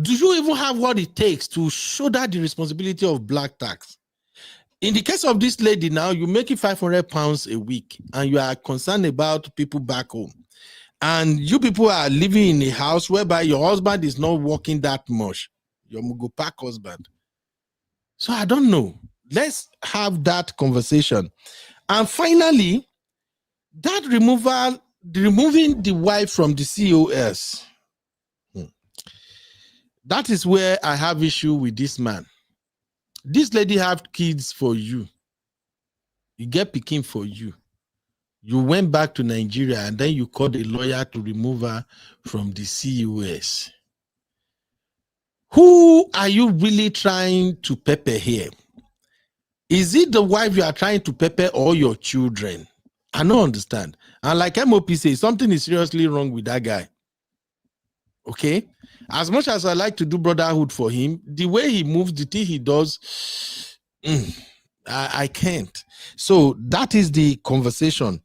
[SPEAKER 3] do you even have what it takes to shoulder the responsibility of black tax? In the case of this lady now, you make it 500 pounds a week and you are concerned about people back home. And you people are living in a house whereby your husband is not working that much. Your Mugo Park husband. So I don't know. Let's have that conversation. And finally, that removing the wife from the COS. That is where I have issue with this man. This lady have kids for you. You get picking for you. You went back to Nigeria and then you called a lawyer to remove her from the COS. Who are you really trying to pepper here? Is it the wife you are trying to pepper or your children? I don't understand. And like MOP says, something is seriously wrong with that guy. Okay? As much as I like to do brotherhood for him, the way he moves, the thing he does, I can't. So that is the conversation.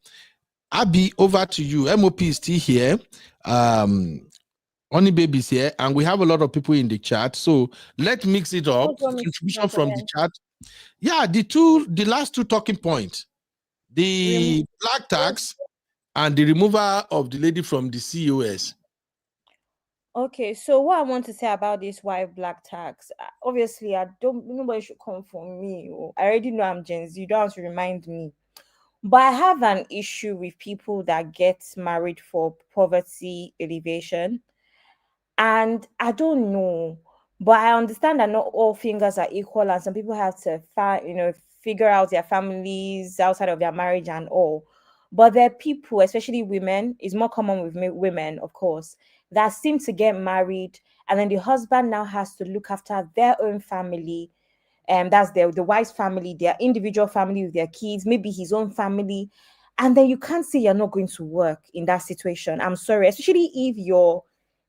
[SPEAKER 3] Abby, over to you. MOP is still here. Honey Baby's here, and we have a lot of people in the chat. So let's mix it up. Contribution from the chat. Yeah, the last two talking points. The black tax and the removal of the lady from the COS.
[SPEAKER 2] Okay, so what I want to say about this wife black tax, obviously, I don't. Nobody should come for me. I already know I'm Gen Z. You don't have to remind me. But I have an issue with people that get married for poverty elevation. And I don't know, but I understand that not all fingers are equal, and some people have to figure out their families outside of their marriage and all. But there are people, especially women, is more common with women, of course, that seem to get married, and then the husband now has to look after their own family. That's the wife's family, their individual family with their kids, maybe his own family. And then you can't say you're not going to work in that situation. I'm sorry, especially if you're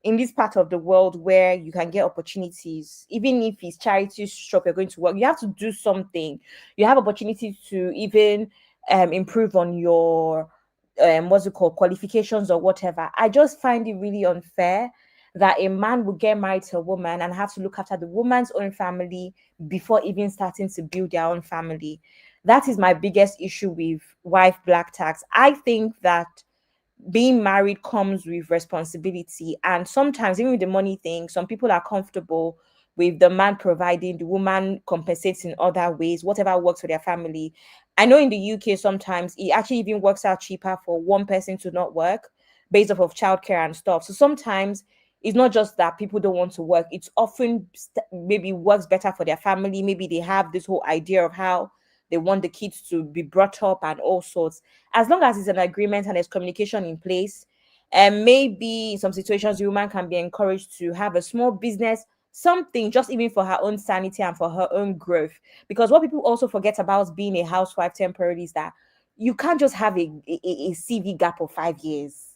[SPEAKER 2] in this part of the world where you can get opportunities, even if it's charity shop, you're going to work, you have to do something. You have opportunity to even improve on your what's it called, qualifications or whatever. I just find it really unfair that a man would get married to a woman and have to look after the woman's own family before even starting to build their own family. That is my biggest issue with wife black tax. I think that being married comes with responsibility, and sometimes even with the money thing, some people are comfortable with the man providing, the woman compensates in other ways, whatever works for their family. I know in the UK sometimes it actually even works out cheaper for one person to not work based off of childcare and stuff. So sometimes it's not just that people don't want to work, it's often maybe works better for their family. Maybe they have this whole idea of how they want the kids to be brought up and all sorts. As long as it's an agreement and there's communication in place, and maybe in some situations the woman can be encouraged to have a small business, something just even for her own sanity and for her own growth. Because what people also forget about being a housewife temporarily is that you can't just have a CV gap of 5 years.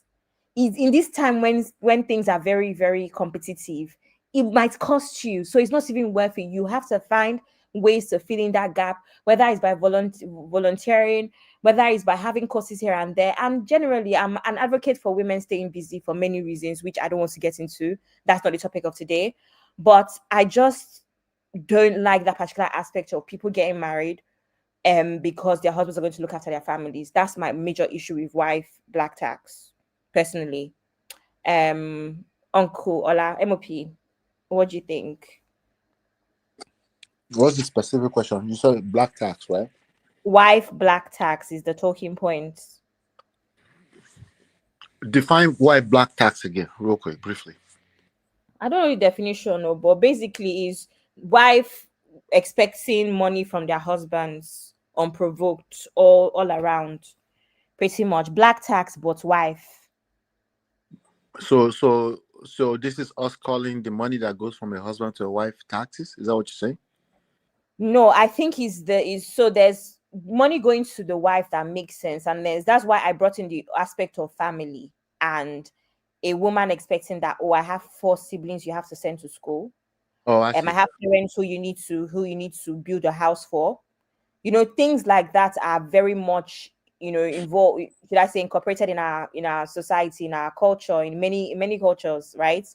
[SPEAKER 2] In this time when things are very, very competitive, it might cost you. So it's not even worth it. You have to find ways to fill in that gap, whether it's by volunteering, whether it's by having courses here and there. And generally, I'm an advocate for women staying busy for many reasons, which I don't want to get into. That's not the topic of today. But I just don't like that particular aspect of people getting married because their husbands are going to look after their families. That's my major issue with wife black tax, personally. Uncle Ola, MOP, what do you think?
[SPEAKER 18] What's the specific question? You said black tax, right?
[SPEAKER 2] Wife black tax is the talking point.
[SPEAKER 18] Define why black tax again, real quick, briefly.
[SPEAKER 2] I don't know the definition, but basically is wife expecting money from their husbands unprovoked all around. Pretty much black tax, but wife.
[SPEAKER 18] So this is us calling the money that goes from a husband to a wife taxes. Is that what you're saying?
[SPEAKER 2] No, I think so there's money going to the wife that makes sense, and that's why I brought in the aspect of family and a woman expecting that, oh, I have 4 siblings you have to send to school.
[SPEAKER 18] Oh, I see.
[SPEAKER 2] I have parents who you need to build a house for. Things like that are very much involved, should I say, incorporated in our society, in our culture, in many cultures, right?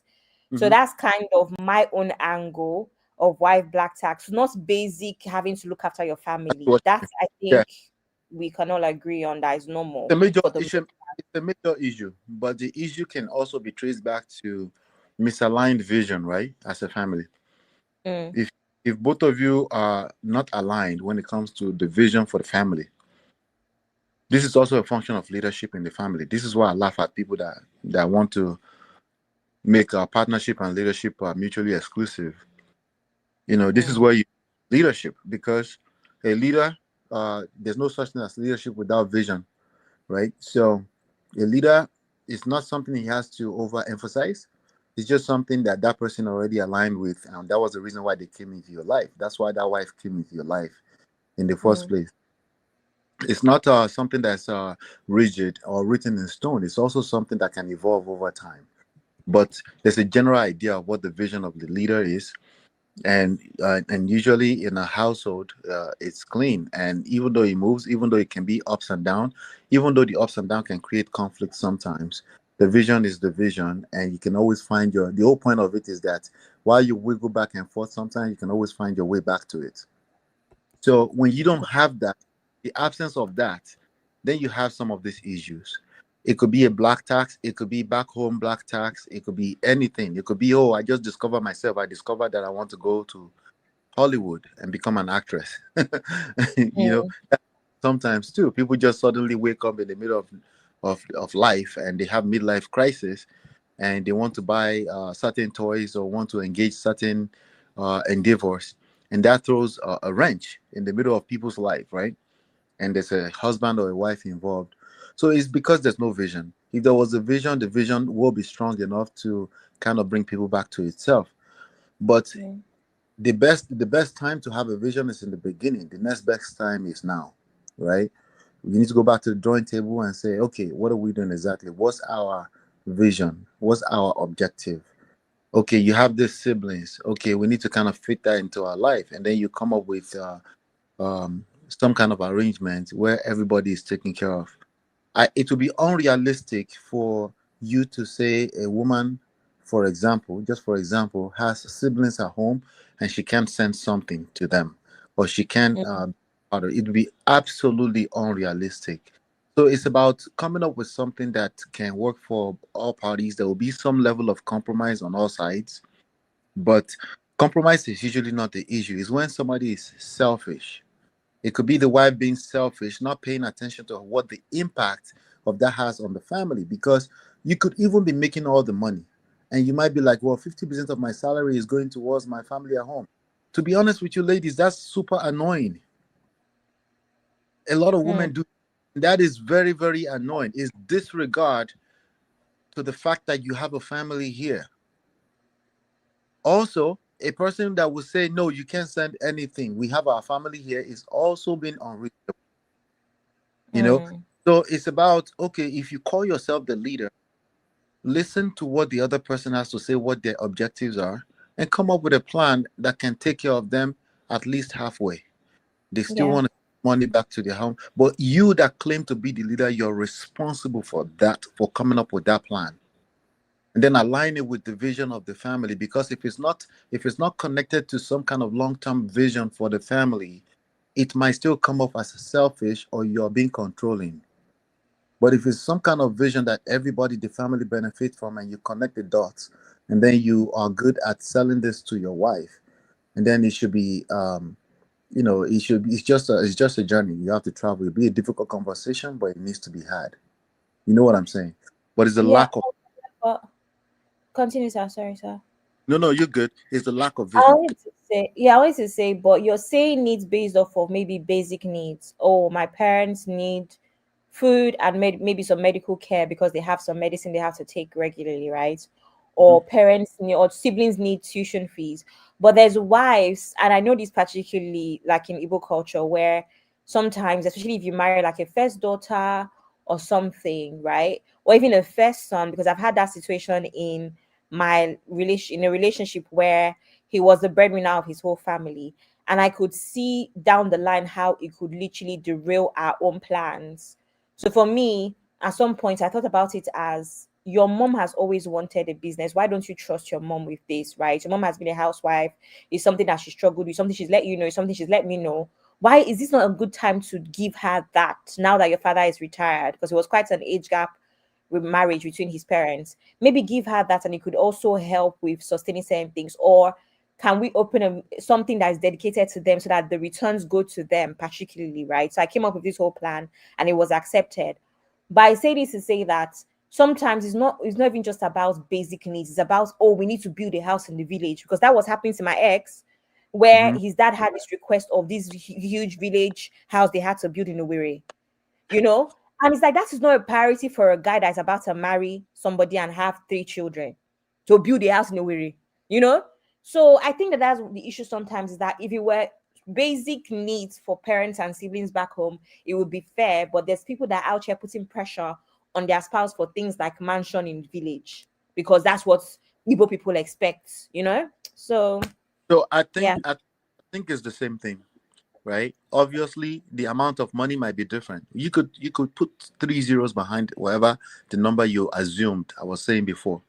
[SPEAKER 2] So that's kind of my own angle of wife black tax, not basic having to look after your family. That I think we can all agree on that is normal.
[SPEAKER 18] It's a major issue, but the issue can also be traced back to misaligned vision, right? As a family. If both of you are not aligned when it comes to the vision for the family, this is also a function of leadership in the family. This is why I laugh at people that want to make a partnership and leadership mutually exclusive. This is where you leadership, because a leader, there's no such thing as leadership without vision, right? So a leader is not something he has to overemphasize. It's just something that person already aligned with, and that was the reason why they came into your life. That's why that wife came into your life in the first place. It's not something that's rigid or written in stone. It's also something that can evolve over time. But there's a general idea of what the vision of the leader is, and usually in a household, it's clean. And even though it moves, even though it can be ups and downs, even though the ups and downs can create conflict sometimes, the vision is the vision, and you can always find the whole point of it is that while you wiggle back and forth, sometimes you can always find your way back to it. So when you don't have that, the absence of that then you have some of these issues. It could be a black tax, it could be back home black tax, it could be anything. It could be, oh, I just discovered myself. I discovered that I want to go to Hollywood and become an actress. You know, sometimes too, people just suddenly wake up in the middle of life and they have midlife crisis and they want to buy certain toys or want to engage certain endeavors. And that throws a wrench in the middle of people's life, right? And there's a husband or a wife involved. So it's because there's no vision. If there was a vision, the vision will be strong enough to kind of bring people back to itself. But the best time to have a vision is in the beginning. The next best time is now, right? You need to go back to the drawing table and say, okay, what are we doing exactly? What's our vision? What's our objective? Okay, you have these siblings. Okay, we need to kind of fit that into our life, and then you come up with some kind of arrangement where everybody is taken care of. It would be unrealistic for you to say a woman, for example, just for example, has siblings at home and she can't send something to them, or she can't. It would be absolutely unrealistic. So it's about coming up with something that can work for all parties. There will be some level of compromise on all sides, but compromise is usually not the issue. It's when somebody is selfish. It could be the wife being selfish, not paying attention to what the impact of that has on the family. Because you could even be making all the money, and you might be like, well, 50% of my salary is going towards my family at home. To be honest with you, ladies, that's super annoying. A lot of women do. That is very, very annoying. It's disregard to the fact that you have a family here. Also, a person that will say, no, you can't send anything, we have our family here, is also being unreasonable. You know, so it's about, okay, if you call yourself the leader, listen to what the other person has to say, what their objectives are, and come up with a plan that can take care of them at least halfway. They still want to money back to their home, but you that claim to be the leader, you're responsible for that, for coming up with that plan, and then align it with the vision of the family. Because if it's not connected to some kind of long-term vision for the family, it might still come off as selfish or you're being controlling. But if it's some kind of vision that everybody, the family, benefit from, and you connect the dots, and then you are good at selling this to your wife, and then it should be it's just a journey. You have to travel. It'll be a difficult conversation, but it needs to be had. You know what I'm saying? But it's a lack of.
[SPEAKER 2] Continue, sir. Sorry, sir.
[SPEAKER 18] No, you're good. It's the lack of
[SPEAKER 2] I
[SPEAKER 18] vision.
[SPEAKER 2] wanted to say, but you're saying needs based off of maybe basic needs. Oh, my parents need food and maybe some medical care because they have some medicine they have to take regularly, right? Or parents need, or siblings need tuition fees. But there's wives, and I know this particularly like in Igbo culture, where sometimes, especially if you marry like a first daughter or something, right? Or even a first son, because I've had that situation in a relationship where he was the breadwinner of his whole family, and I could see down the line how it could literally derail our own plans. So for me, at some point I thought about it as, your mom has always wanted a business. Why don't you trust your mom with this, right? Your mom has been a housewife. It's something that she struggled with, something she's let you know, it's something she's let me know. Why is this not a good time to give her that now that your father is retired? Because it was quite an age gap with marriage between his parents. Maybe give her that, and it could also help with sustaining certain things. Or can we open something that is dedicated to them so that the returns go to them particularly, right? So I came up with this whole plan and it was accepted. But I say this to say that sometimes it's not even just about basic needs. It's about, oh, we need to build a house in the village, because that was happening to my ex, where his dad had this request of this huge village house they had to build in Owerri, and it's like, that is not a priority for a guy that's about to marry somebody and have 3 children, to build a house in Owerri, So I think that's the issue sometimes, is that if it were basic needs for parents and siblings back home, it would be fair. But there's people that are out here putting pressure on their spouse for things like mansion in village, because that's what Igbo people expect, So
[SPEAKER 18] I think it's the same thing, right? Obviously, the amount of money might be different. You could put 3 zeros behind whatever the number you assumed. I was saying before,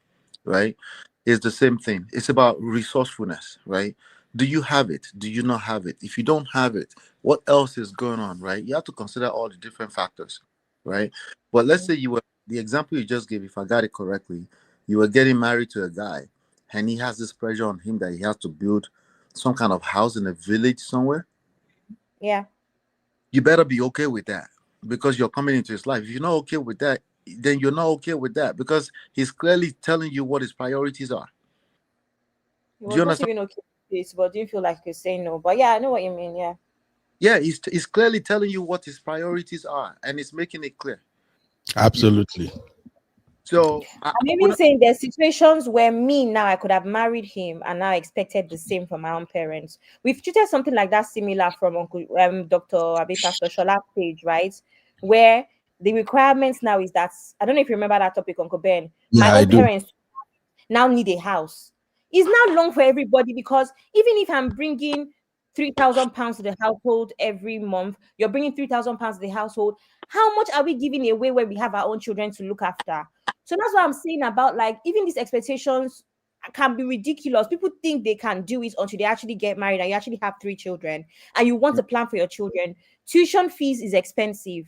[SPEAKER 18] right? It's the same thing. It's about resourcefulness, right? Do you have it? Do you not have it? If you don't have it, what else is going on, right? You have to consider all the different factors. right? But let's say you were the example you just gave, if I got it correctly, you were getting married to a guy and he has this pressure on him that he has to build some kind of house in a village somewhere.
[SPEAKER 2] Yeah.
[SPEAKER 18] You better be okay with that because you're coming into his life. If you're not okay with that, then you're not okay with that because he's clearly telling you what his priorities are.
[SPEAKER 2] He
[SPEAKER 18] Do
[SPEAKER 2] was
[SPEAKER 18] you
[SPEAKER 2] not
[SPEAKER 18] understand?
[SPEAKER 2] even okay with this, but didn't feel like he could say no. But yeah, I know what you mean. Yeah.
[SPEAKER 18] Yeah, he's clearly telling you what his priorities are and it's making it clear.
[SPEAKER 3] Absolutely.
[SPEAKER 18] So
[SPEAKER 2] I'm even saying there's situations where me now I could have married him and now expected the same from my own parents. We've treated something like that similar from Uncle Dr. Abi Pastor Shola's page, right? Where the requirements now is that I don't know if you remember that topic, Uncle Ben.
[SPEAKER 3] Yeah,
[SPEAKER 2] My
[SPEAKER 3] I
[SPEAKER 2] own
[SPEAKER 3] do.
[SPEAKER 2] parents now need a house. It's not long for everybody because even if I'm bringing £3,000 to the household every month, you're bringing £3,000 to the household. How much are we giving away when we have our own children to look after? So that's what I'm saying about like even these expectations can be ridiculous. People think they can do it until they actually get married and you actually have 3 children and you want to plan for your children. Tuition fees is expensive.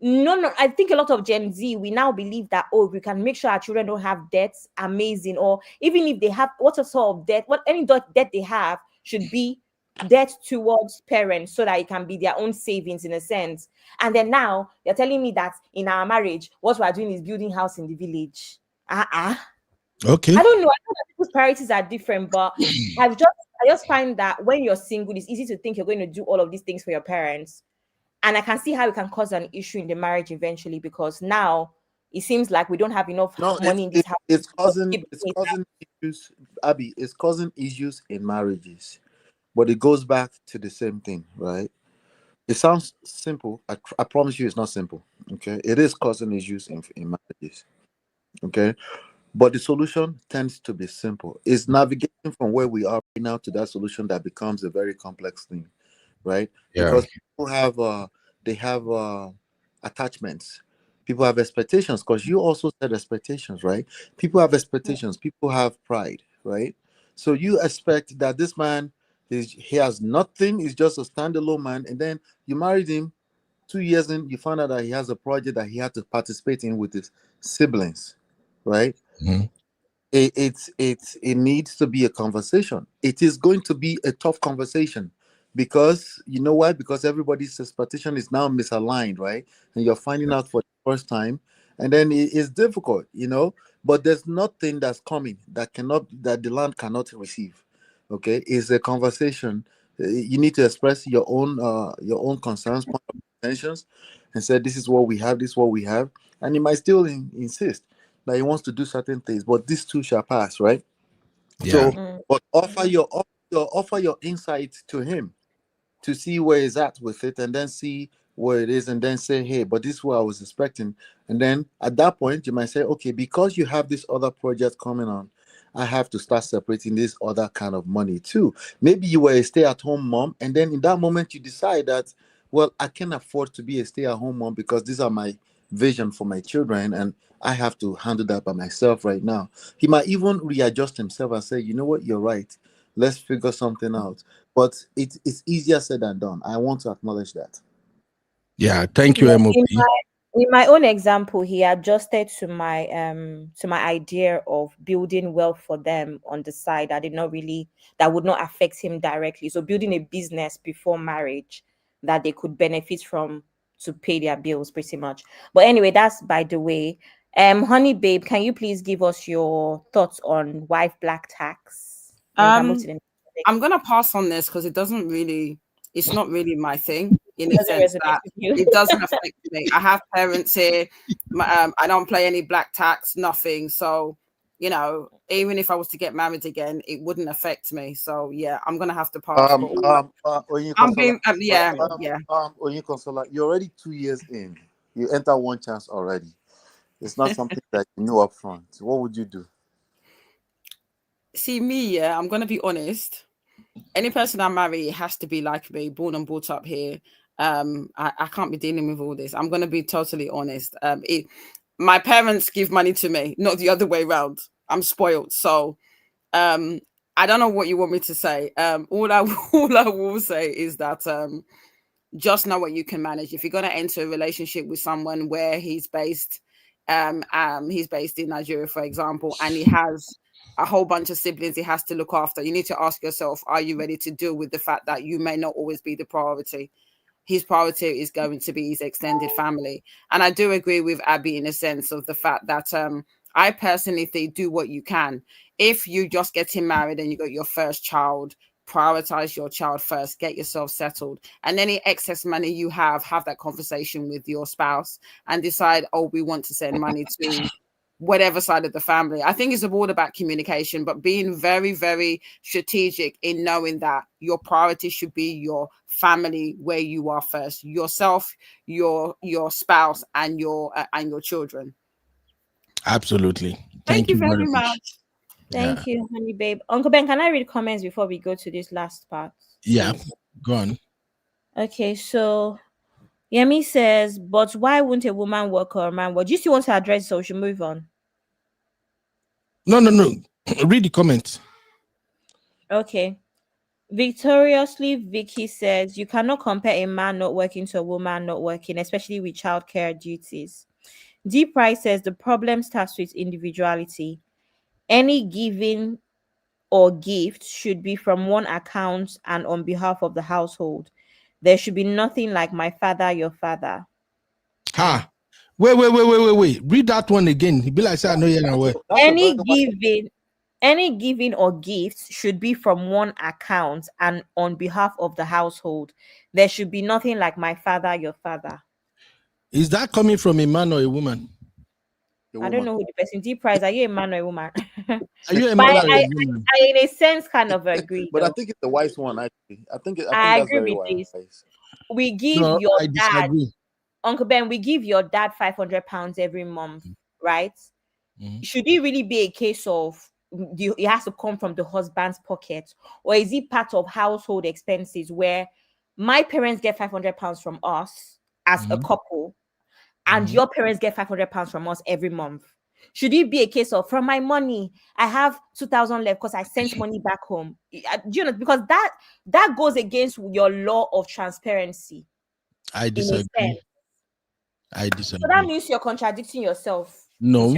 [SPEAKER 2] No, I think a lot of Gen Z, we now believe that, oh, we can make sure our children don't have debts, amazing. Or even if they have what a sort of debt, what any debt they have should be debt towards parents so that it can be their own savings in a sense. And then now you're telling me that in our marriage, what we're doing is building house in the village.
[SPEAKER 3] Okay.
[SPEAKER 2] I don't know. I know that people's priorities are different, but I just find that when you're single, it's easy to think you're going to do all of these things for your parents. And I can see how it can cause an issue in the marriage eventually because now it seems like we don't have enough
[SPEAKER 18] no,
[SPEAKER 2] money in this house.
[SPEAKER 18] it's causing issues, Abby. It's causing issues in marriages, but it goes back to the same thing, right? It sounds simple. I promise you, it's not simple. Okay, it is causing issues in marriages. Okay, but the solution tends to be simple. It's navigating from where we are right now to that solution that becomes a very complex thing, right?
[SPEAKER 3] Yeah.
[SPEAKER 18] Because people have they have attachments. People have expectations because you also said expectations, right? People have expectations. People have pride, right? So you expect that this man he has nothing. He's just a standalone man, and then you married him. 2 years in, you found out that he has a project that he had to participate in with his siblings, right?
[SPEAKER 3] Mhm.
[SPEAKER 18] It needs to be a conversation. It is going to be a tough conversation because you know why? Because everybody's expectation is now misaligned, right? And you're finding out for the first time, and then it's difficult, you know. But there's nothing that's coming that the land cannot receive. Okay, it's a conversation. You need to express your own concerns, point of intentions, and say this is what we have, this is what we have, and he might still insist that he wants to do certain things, but this too shall pass, right?
[SPEAKER 3] Yeah.
[SPEAKER 18] So, but offer your insight to him to see where he's at with it, and then see where it is, and then say, hey, but this is what I was expecting. And then at that point, you might say, okay, because you have this other project coming on, I have to start separating this other kind of money too. Maybe you were a stay-at-home mom, and then in that moment you decide that, well, I can afford to be a stay-at-home mom because these are my vision for my children, and I have to handle that by myself right now. He might even readjust himself and say, you know what, you're right. Let's figure something out. But it's easier said than done. I want to acknowledge that.
[SPEAKER 3] Yeah. Thank you,
[SPEAKER 2] Yeah,
[SPEAKER 3] MOP.
[SPEAKER 2] in my own example, he adjusted to my idea of building wealth for them on the side. That would not affect him directly. So building a business before marriage that they could benefit from to pay their bills pretty much. But anyway, that's by the way. Honey babe, can you please give us your thoughts on wife black tax? Then we can move to the next topic.
[SPEAKER 15] I'm gonna pass on this because it's not really my thing in
[SPEAKER 2] It
[SPEAKER 15] a
[SPEAKER 2] doesn't
[SPEAKER 15] sense
[SPEAKER 2] resonate
[SPEAKER 15] that
[SPEAKER 2] with you.
[SPEAKER 15] it doesn't affect me. I have parents here. I don't play any black tax, nothing. So, you know, even if I was to get married again, it wouldn't affect me. So yeah, I'm gonna have to pass. But I'm being yeah.
[SPEAKER 18] Onyikonsola, you're already 2 years in. You enter one chance already. It's not something that you know up front. What would you do?
[SPEAKER 15] See me, yeah, I'm gonna be honest. Any person I marry has to be like me, born and brought up here. I can't be dealing with all this. I'm gonna be totally honest. My parents give money to me, not the other way around. I'm spoiled. So I don't know what you want me to say. All I all I will say is that just know what you can manage. If you're going to enter a relationship with someone where he's based in Nigeria, for example, and he has a whole bunch of siblings he has to look after, you need to ask yourself, are you ready to deal with the fact that you may not always be the priority? His priority is going to be his extended family. And I do agree with Abby in a sense of the fact that I personally think do what you can. If you just getting married and you got your first child, prioritize your child first, get yourself settled, and any excess money you have that conversation with your spouse and decide, oh, we want to send money to whatever side of the family. I think it's all about communication, but being very, very strategic in knowing that your priority should be your family, where you are first, yourself, your spouse, and your children.
[SPEAKER 3] Absolutely.
[SPEAKER 15] Thank you very much.
[SPEAKER 2] Thank you, honey babe. Uncle Ben, can I read comments before we go to this last part?
[SPEAKER 3] Yeah, go on.
[SPEAKER 2] Okay, so Yemi says, but why wouldn't a woman work or a man work? Do you still want to address, so we should move on?
[SPEAKER 3] No. Read the comments.
[SPEAKER 2] Okay. Victoriously, Vicky says, you cannot compare a man not working to a woman not working, especially with childcare duties. D. Price says, the problem starts with individuality. Any giving or gift should be from one account and on behalf of the household. There should be nothing like my father, your father.
[SPEAKER 3] Wait. Read that one again. He be like, say, I know you're not aware.
[SPEAKER 2] Any giving or gifts should be from one account and on behalf of the household. There should be nothing like my father, your father.
[SPEAKER 3] Is that coming from a man or a woman?
[SPEAKER 2] I don't know who the person. D. Price, are you a man or a woman?
[SPEAKER 3] Are you a man or a woman?
[SPEAKER 2] I, in a sense, kind of agree.
[SPEAKER 18] But I think it's the wise one, actually. I think
[SPEAKER 2] I
[SPEAKER 18] that's
[SPEAKER 2] agree
[SPEAKER 18] very
[SPEAKER 2] with
[SPEAKER 18] wise.
[SPEAKER 2] this. We give your
[SPEAKER 3] I
[SPEAKER 2] dad,
[SPEAKER 3] disagree.
[SPEAKER 2] Uncle Ben, we give your dad £500 every month, right? Should it really be a case of it has to come from the husband's pocket, or is it part of household expenses where my parents get £500 from us as a couple, and your parents get £500 from us every month? Should it be a case of from my money, I have 2,000 left because I sent money back home? Do you know? Because that goes against your law of transparency.
[SPEAKER 3] I disagree.
[SPEAKER 2] So that means you're contradicting yourself.
[SPEAKER 3] No.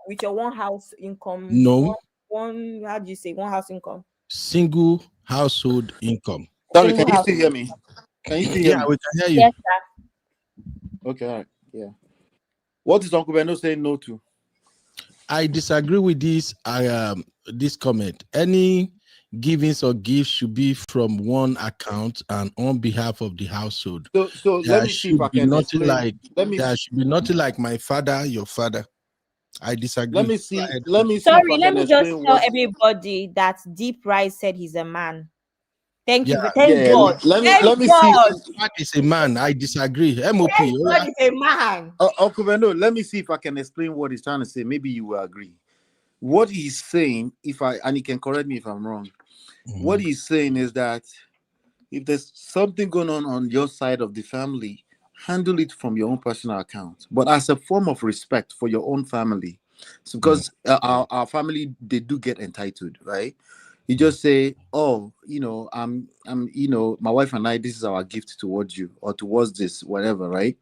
[SPEAKER 2] With your one house income.
[SPEAKER 3] No.
[SPEAKER 2] One how do you say one house income?
[SPEAKER 3] Single household income.
[SPEAKER 18] Sorry, can you still hear me? Can you still hear me?
[SPEAKER 3] Yeah, we can hear you.
[SPEAKER 2] Yes, sir.
[SPEAKER 18] Okay, all right. Yeah. What is Uncle Beno saying no to?
[SPEAKER 3] I disagree with this. This comment. Any givings or gifts should be from one account and on behalf of the household.
[SPEAKER 18] So let me see if I can explain.
[SPEAKER 3] There should be nothing like my father, your father. I disagree.
[SPEAKER 18] Let me see.
[SPEAKER 2] Sorry,
[SPEAKER 18] let
[SPEAKER 2] me just tell everybody that Deep Rice said he's a man. Thank you. Thank God.
[SPEAKER 18] Let me
[SPEAKER 3] see. What is a man? I disagree. MOP.
[SPEAKER 2] God is a man.
[SPEAKER 18] Uncle Beno, let me see if I can explain what he's trying to say. Maybe you will agree. What he's saying, and he can correct me if I'm wrong. What he's saying is that if there's something going on your side of the family, handle it from your own personal account, but as a form of respect for your own family. So because our family, they do get entitled, right? You just say, oh, I'm my wife and I, this is our gift towards you or towards this, whatever, right?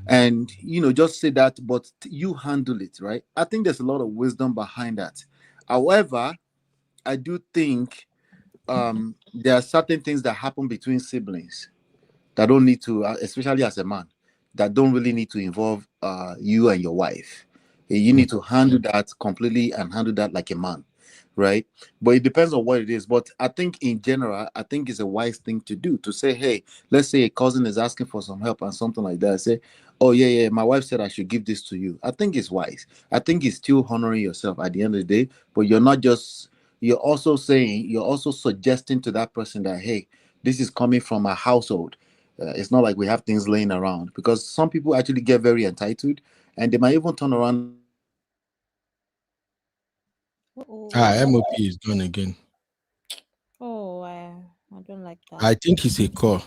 [SPEAKER 18] And just say that, but you handle it, right? I think there's a lot of wisdom behind that. However, I do think there are certain things that happen between siblings that don't need to, especially as a man, that don't really need to involve you and your wife. You need to handle that completely and handle that like a man, right? But it depends on what it is. But I think in general, I think it's a wise thing to do, to say, hey, let's say a cousin is asking for some help and something like that. Say, oh, yeah, my wife said I should give this to you. I think it's wise. I think it's still honoring yourself at the end of the day, but you're also suggesting to that person that, hey, this is coming from a household. It's not like we have things laying around, because some people actually get very entitled and they might even turn around.
[SPEAKER 3] MOP is gone again.
[SPEAKER 2] Oh, I don't like that.
[SPEAKER 3] I think it's a call.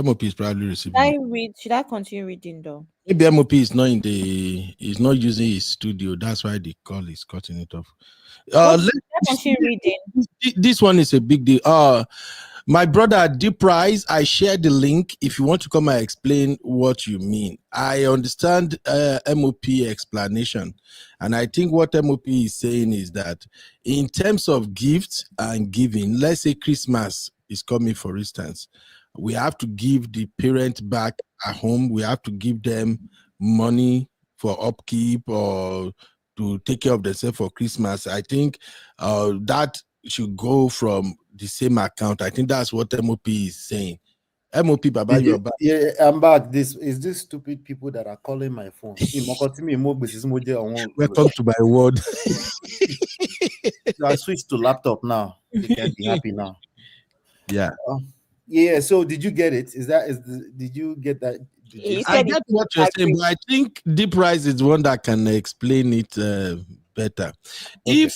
[SPEAKER 3] MOP is probably receiving.
[SPEAKER 2] Should I continue reading though?
[SPEAKER 3] Maybe MOP is not not using his studio. That's why the call is cutting it off. Let's continue reading. This one is a big deal. My brother, Deep Price, I shared the link if you want to come and explain what you mean. I understand MOP explanation. And I think what MOP is saying is that in terms of gifts and giving, let's say Christmas is coming, for instance, we have to give the parent back at home. We have to give them money for upkeep or to take care of themselves for Christmas. I think that should go from the same account. I think that's what MOP is saying. MOP, Baba, you're back.
[SPEAKER 19] Yeah, I'm back. This is this stupid people that are calling my phone.
[SPEAKER 3] Welcome to my world.
[SPEAKER 19] So I switched to laptop now. They can be happy now.
[SPEAKER 3] Yeah.
[SPEAKER 19] Yeah. So did you get it? Did you get that?
[SPEAKER 3] I get what you're saying, but I think Deep Rise is one that can explain it better. Okay.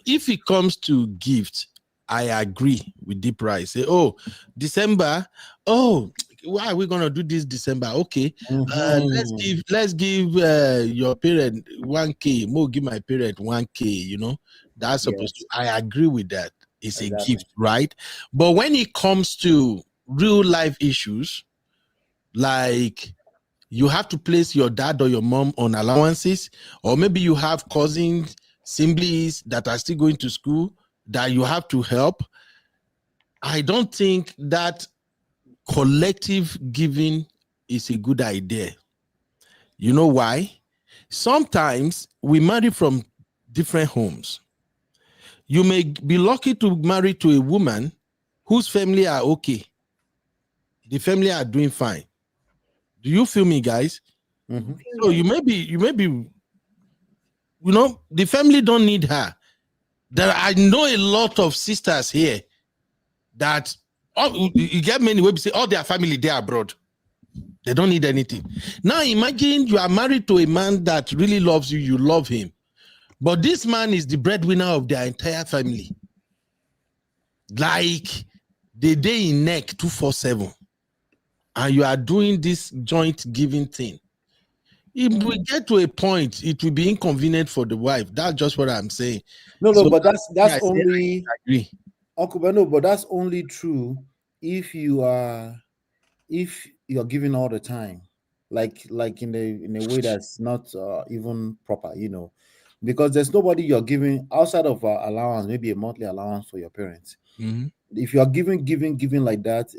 [SPEAKER 3] If it comes to gifts, I agree with Deep Rise. Say, oh, December. Oh, why are we gonna do this December? Okay, let's give your parent 1K. More give my parent 1K. You know, that's supposed to. I agree with that. It's a gift, right? But when it comes to real life issues, like you have to place your dad or your mom on allowances, or maybe you have cousins, siblings that are still going to school that you have to help. I don't think that collective giving is a good idea. You know why? Sometimes we marry from different homes. You may be lucky to marry to a woman whose family are okay. The family are doing fine. Do you feel me, guys? So you may be, you know, the family don't need her. I know a lot of sisters here that you get many where say all their family they are abroad. They don't need anything. Now imagine you are married to a man that really loves you, you love him. But this man is the breadwinner of their entire family. Like the day in neck 247. And you are doing this joint giving thing. If we get to a point, it will be inconvenient for the wife. That's just what I'm saying.
[SPEAKER 19] No, but that's only Uncle Beno, but that's only true if you're giving all the time, like in a way that's not even proper, you know, because there's nobody you're giving outside of allowance, maybe a monthly allowance for your parents. If you are giving like that,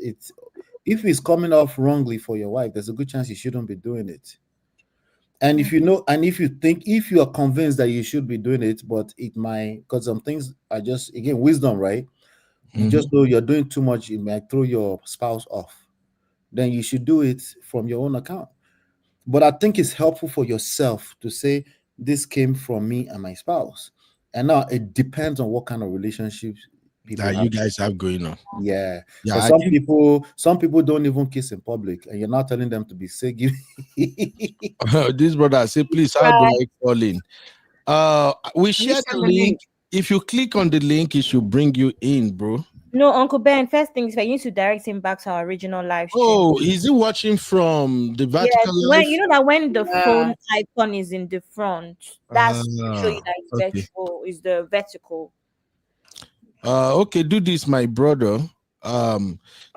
[SPEAKER 19] if it's coming off wrongly for your wife, there's a good chance you shouldn't be doing it. And if you know, and if you are convinced that you should be doing it, but it might, because some things are just, again, wisdom, right? You just know you're doing too much, it might throw your spouse off. Then you should do it from your own account. But I think it's helpful for yourself to say, this came from me and my spouse. And now it depends on what kind of relationships
[SPEAKER 3] that you guys have going on.
[SPEAKER 19] Yeah. Some people don't even kiss in public, and you're not telling them to be say give.
[SPEAKER 3] This brother say, please, how do I call in? We share the link. If you click on the link, it should bring you in, bro.
[SPEAKER 2] No, Uncle Ben, first things first, you need to direct him back to our original live stream.
[SPEAKER 3] Oh, is he watching from the vertical?
[SPEAKER 2] Yes, when you know that when the phone icon is in the front, that's to show you that it's vertical, is the vertical.
[SPEAKER 3] Okay, do this, my brother.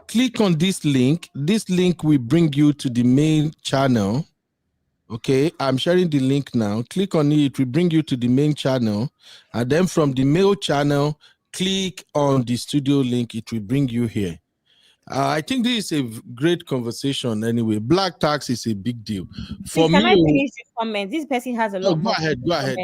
[SPEAKER 3] Click on this link. This link will bring you to the main channel. Okay, I'm sharing the link now. Click on it. It will bring you to the main channel. And then from the main channel, click on the studio link. It will bring you here. I think this is a great conversation anyway. Black tax is a big deal.
[SPEAKER 2] For me, can I finish the comment? This person has a lot more.
[SPEAKER 3] Go ahead.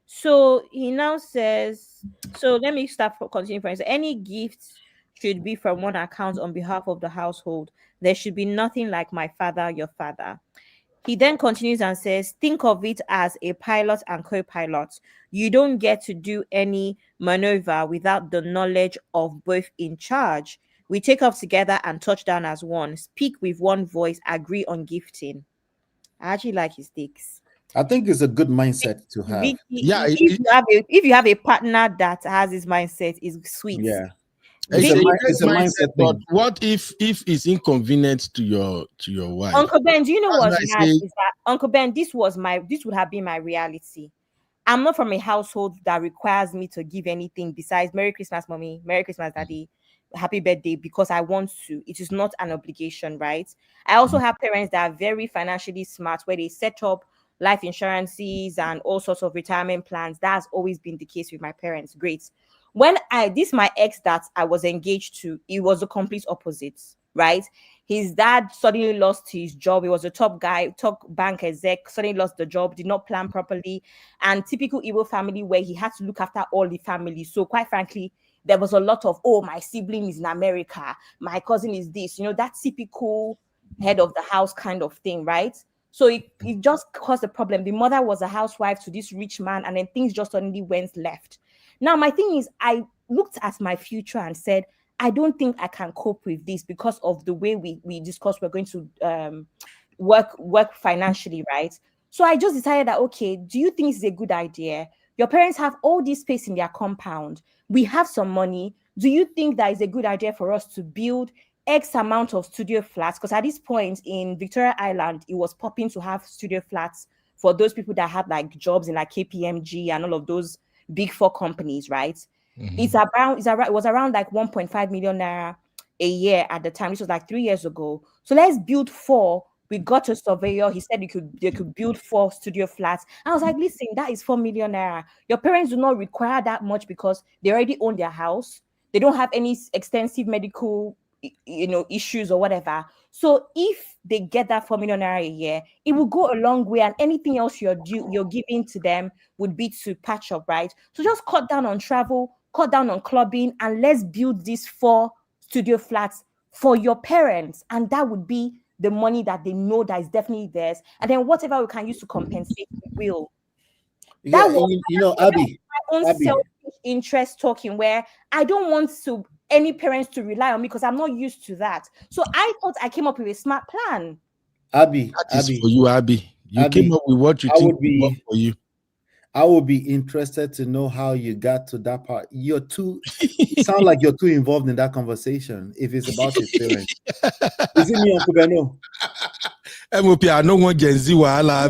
[SPEAKER 2] So he now says, so let me start for continuing for instance. Any gifts should be from one account on behalf of the household. There should be nothing like my father, your father. He then continues and says, think of it as a pilot and co-pilot. You don't get to do any maneuver without the knowledge of both in charge. We take off together and touch down as one. Speak with one voice, agree on gifting. I actually like his takes.
[SPEAKER 19] I think it's a good mindset to have.
[SPEAKER 2] If you have a partner that has this mindset, is sweet.
[SPEAKER 19] Yeah.
[SPEAKER 3] It's a mindset, but what if it's inconvenient to your wife?
[SPEAKER 2] Uncle Ben, do you know what is that? Uncle Ben, this would have been my reality. I'm not from a household that requires me to give anything besides Merry Christmas, Mommy, Merry Christmas, Daddy, happy birthday because I want to. It is not an obligation, right? I also have parents that are very financially smart where they set up life insurances and all sorts of retirement plans. That's always been the case with my parents. Great. When my ex that I was engaged to, it was the complete opposite, right? His dad suddenly lost his job. He was a top guy, top bank exec, suddenly lost the job, did not plan properly. And typical Igbo family where he had to look after all the family. So quite frankly, there was a lot of, oh, my sibling is in America, my cousin is this, that typical head of the house kind of thing, right? So it just caused a problem. The mother was a housewife to this rich man, and then things just suddenly went left. Now, my thing is, I looked at my future and said, I don't think I can cope with this because of the way we discussed we're going to work financially, right? So I just decided that, okay, do you think it's a good idea? Your parents have all this space in their compound. We have some money. Do you think that is a good idea for us to build X amount of studio flats? Because at this point in Victoria Island, it was popping to have studio flats for those people that had like jobs in like KPMG and all of those big four companies, right? It was around like 1.5 million naira a year at the time. This was like 3 years ago. So let's build 4. We got a surveyor. He said they could build 4 studio flats. I was like, listen, that is 4 million naira. Your parents do not require that much because they already own their house. They don't have any extensive medical issues or whatever. So if they get that 4 million naira a year, it will go a long way, and anything else you're giving to them would be to patch up, right? So just cut down on travel, cut down on clubbing, and let's build these 4 studio flats for your parents, and that would be the money that they know that is definitely theirs, and then whatever we can use to compensate, we will.
[SPEAKER 19] Yeah, Abby,
[SPEAKER 2] my own selfish interest talking, where I don't want any parents to rely on me because I'm not used to that. So I thought I came up with a smart plan.
[SPEAKER 19] Abby,
[SPEAKER 3] that is for you, Abby. You came up with what you think would work for you.
[SPEAKER 19] I would be interested to know how you got to that part. You sound like you're too involved in that conversation if it's about his parents. Is it me, Uncle Beno?
[SPEAKER 3] MOP, I don't want Gen Z wahala. I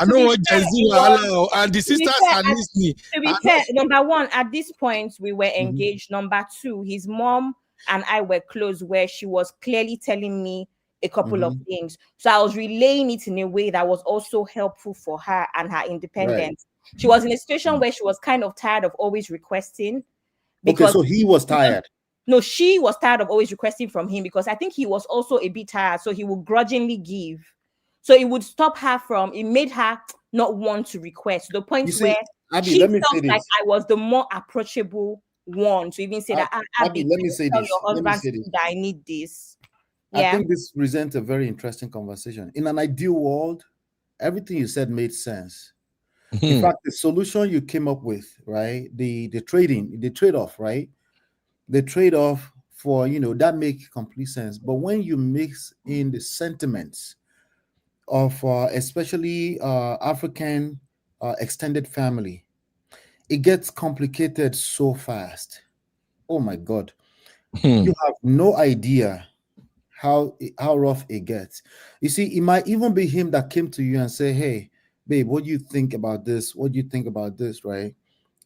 [SPEAKER 3] don't want Gen Z wahala. And the sisters are listening.
[SPEAKER 2] To be fair, number one, at this point, we were engaged. Number two, his mom and I were close, where she was clearly telling me a couple of things. So I was relaying it in a way that was also helpful for her and her independence. Right. She was in a situation where she was kind of tired of always requesting.
[SPEAKER 19] Okay, so he was tired.
[SPEAKER 2] No, she was tired of always requesting from him because I think he was also a bit tired. So he would grudgingly give. So it would stop her from, it made her not want to request. To the point where
[SPEAKER 19] Abby,
[SPEAKER 2] she
[SPEAKER 19] let me
[SPEAKER 2] felt like I was the more approachable one to even say that,
[SPEAKER 19] Abby, let me say this.
[SPEAKER 2] Your husband that I need this.
[SPEAKER 19] Yeah. I think this presents a very interesting conversation. In an ideal world, everything you said made sense. In fact, the solution you came up with, right? The trade-off, right? The trade-off for, that makes complete sense. But when you mix in the sentiments of especially African extended family, it gets complicated so fast. Oh my God. You have no idea how rough it gets. You see, it might even be him that came to you and say, hey, babe, what do you think about this? What do you think about this, right?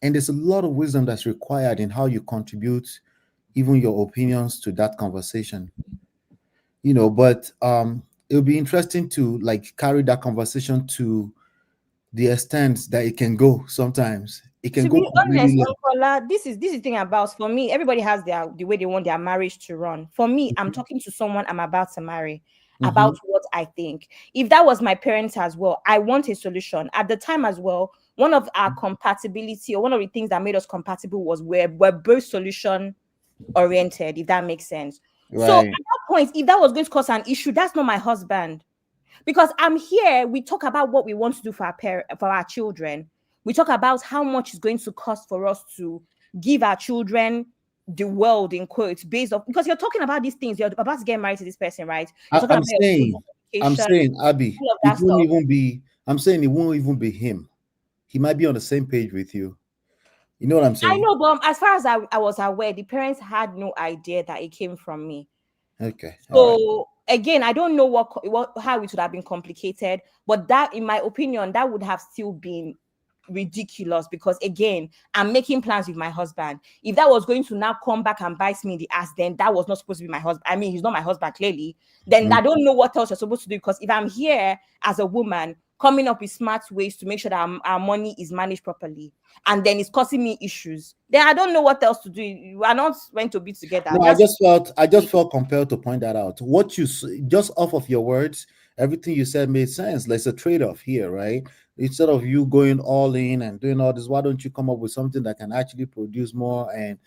[SPEAKER 19] And there's a lot of wisdom that's required in how you contribute even your opinions to that conversation. But it'll be interesting to carry that conversation to the extent that it can go sometimes. It can go.
[SPEAKER 2] To be honest, Uncle, this is the thing about, for me, everybody has the way they want their marriage to run. For me, I'm talking to someone I'm about to marry about what I think. If that was my parents as well, I want a solution. At the time as well, one of our compatibility, or one of the things that made us compatible, was we're both solution oriented, if that makes sense. Right. So at that point, if that was going to cause an issue, that's not my husband. Because I'm here, we talk about what we want to do for our children. We talk about how much it's going to cost for us to give our children the world, in quotes, based off, because you're talking about these things. You're about to get married to this person, right?
[SPEAKER 19] I'm saying, Abby, it won't even be. I'm saying it won't even be him. He might be on the same page with you. You know what I'm saying?
[SPEAKER 2] I know, but as far as I was aware, the parents had no idea that it came from me.
[SPEAKER 19] Okay.
[SPEAKER 2] So again, I don't know how it would have been complicated, but that, in my opinion, that would have still been ridiculous because again, I'm making plans with my husband. If that was going to now come back and bite me in the ass, then that was not supposed to be my husband. I mean, he's not my husband, clearly. Then I don't know what else you're supposed to do, because if I'm here as a woman coming up with smart ways to make sure that our money is managed properly, and then it's causing me issues, then I don't know what else to do. You are not meant to be together.
[SPEAKER 19] No, I just felt compelled to point that out. What you just off of your words, everything you said made sense. There's a trade-off here, right? Instead of you going all in and doing all this, why don't you come up with something that can actually produce more? And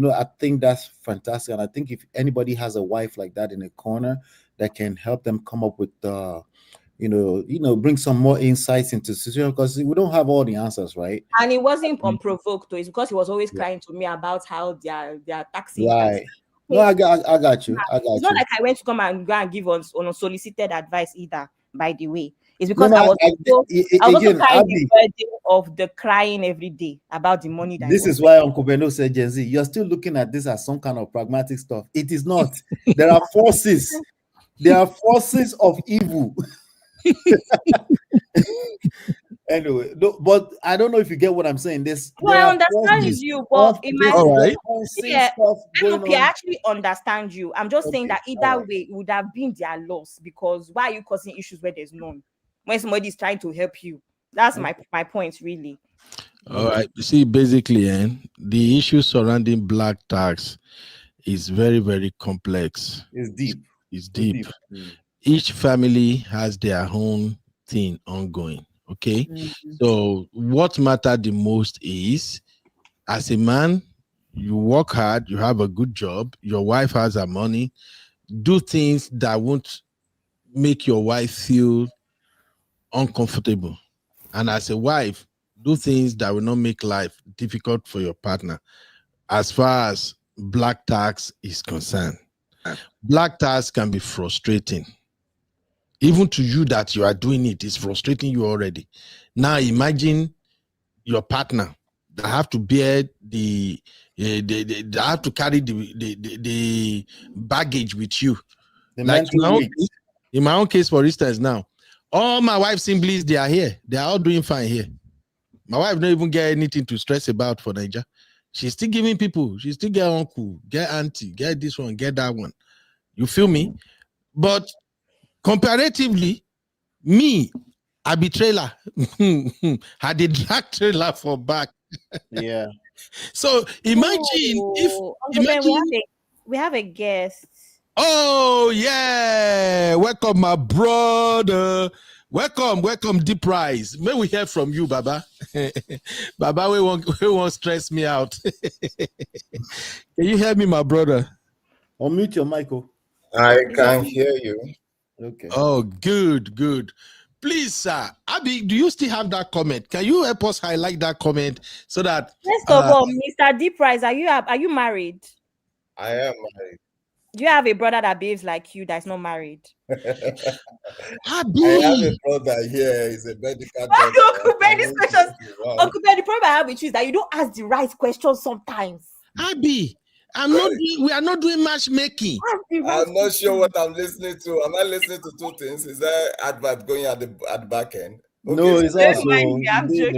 [SPEAKER 19] I think that's fantastic. And I think if anybody has a wife like that in a corner that can help them come up with bring some more insights into the situation, because we don't have all the answers, right?
[SPEAKER 2] And it wasn't unprovoked, though. It's because he was always crying to me about how their taxi.
[SPEAKER 19] Right. No, I got you.
[SPEAKER 2] It's not like I went to come and go and give us unsolicited advice either, by the way. It's because I was also carrying the burden of the crying every day about the money.
[SPEAKER 19] This is why Uncle Beno said, Gen Z, you're still looking at this as some kind of pragmatic stuff. It is not. There are forces. There are forces of evil. Anyway, but I don't know if you get what I'm saying.
[SPEAKER 2] I understand you, but in my I actually understand you. I'm just saying that either way it would have been their loss, because why are you causing issues where there's none? When somebody is trying to help you, that's my point, really.
[SPEAKER 3] All right. You see, basically, the issue surrounding black tax is very, very complex.
[SPEAKER 19] It's deep.
[SPEAKER 3] It's deep. Each family has their own thing ongoing. Okay. So what matters the most is, as a man, you work hard, you have a good job, your wife has her money, do things that won't make your wife feel uncomfortable. And as a wife, do things that will not make life difficult for your partner. As far as black tax is concerned, black tax can be frustrating. Even to you that you are doing it, it's frustrating you already. Now imagine your partner that have to bear they have to carry the baggage with you. Like in my own case, for instance, now, all my wife's siblings, they are here. They are all doing fine here. My wife don't even get anything to stress about for Nigeria. She's still giving people. She still get uncle, get auntie, get this one, get that one. You feel me? But comparatively, me, I be trailer. Had a drag trailer for back.
[SPEAKER 19] Yeah.
[SPEAKER 3] So imagine
[SPEAKER 2] we have a guest.
[SPEAKER 3] Oh yeah, welcome my brother. Welcome, Deep Rise. May we hear from you, Baba? Baba, we won't stress me out. Can you hear me, my brother?
[SPEAKER 19] Unmute your mic.
[SPEAKER 8] I can hear you.
[SPEAKER 19] Okay.
[SPEAKER 3] Oh, good. Please, sir, Abby, do you still have that comment? Can you help us highlight that comment so that?
[SPEAKER 2] First of all, Mr. Deep Rise, are you married?
[SPEAKER 8] I am married.
[SPEAKER 2] Do you have a brother that behaves like you that's not married?
[SPEAKER 3] Abby.
[SPEAKER 8] I have a brother here. He's a medical doctor.
[SPEAKER 2] Uncle Ben, the problem I have with you is that you don't ask the right questions sometimes.
[SPEAKER 3] Abby, we are not doing matchmaking.
[SPEAKER 8] I'm not sure what I'm listening to. Am I listening to two things? Is there advert going at the back end? Okay.
[SPEAKER 19] No, it's also
[SPEAKER 2] I'm joking,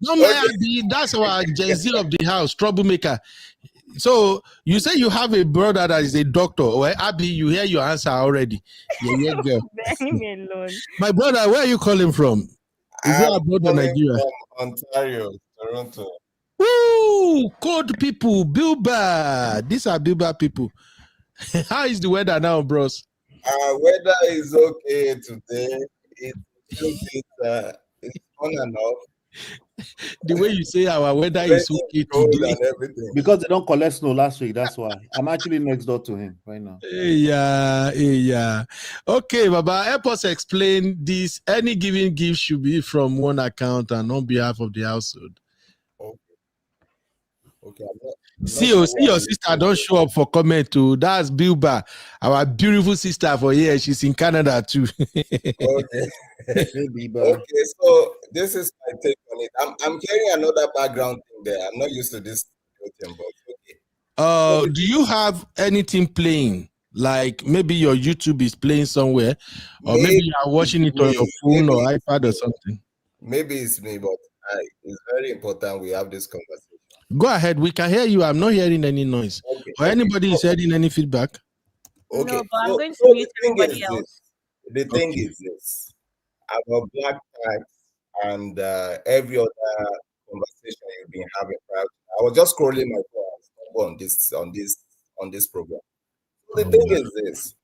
[SPEAKER 3] no, Abby, that's our Gen Z of the house, troublemaker. So you say you have a brother that is a doctor. Well, Abby, you hear your answer already. Yeah, girl. My brother, where are you calling from? Is it abroad or Nigeria?
[SPEAKER 8] From Ontario, Toronto.
[SPEAKER 3] Woo! Cold people, Bilba. These are Bilba people. How is the weather now, bros?
[SPEAKER 8] Weather is okay today. It's on and off.
[SPEAKER 3] The way you say our weather is okay today.
[SPEAKER 19] Because they don't collect snow last week, that's why. I'm actually next door to him right now.
[SPEAKER 3] Yeah. Okay, Baba, help us explain this. Any given gift should be from one account and on behalf of the household.
[SPEAKER 8] Okay.
[SPEAKER 3] See your sister don't show up for comment too. That's Bilba, our beautiful sister for here. She's in Canada too.
[SPEAKER 8] Okay. Okay, so this is my take on it. I'm hearing another background thing there. I'm not used to this thing, but okay.
[SPEAKER 3] Do you have anything playing? Like maybe your YouTube is playing somewhere, or maybe you are watching it on your phone or iPad or something.
[SPEAKER 8] Maybe it's me, but it's very important we have this conversation.
[SPEAKER 3] Go ahead. We can hear you. I'm not hearing any noise.
[SPEAKER 8] Okay.
[SPEAKER 3] Or anybody is hearing any feedback?
[SPEAKER 8] Okay.
[SPEAKER 2] No, but I'm going to
[SPEAKER 8] So
[SPEAKER 2] mute
[SPEAKER 8] the thing
[SPEAKER 2] everybody
[SPEAKER 8] is
[SPEAKER 2] else.
[SPEAKER 8] this. The thing is this. Our black tax and every other conversation you've been having. I was just scrolling my phone on this program. So the thing is this.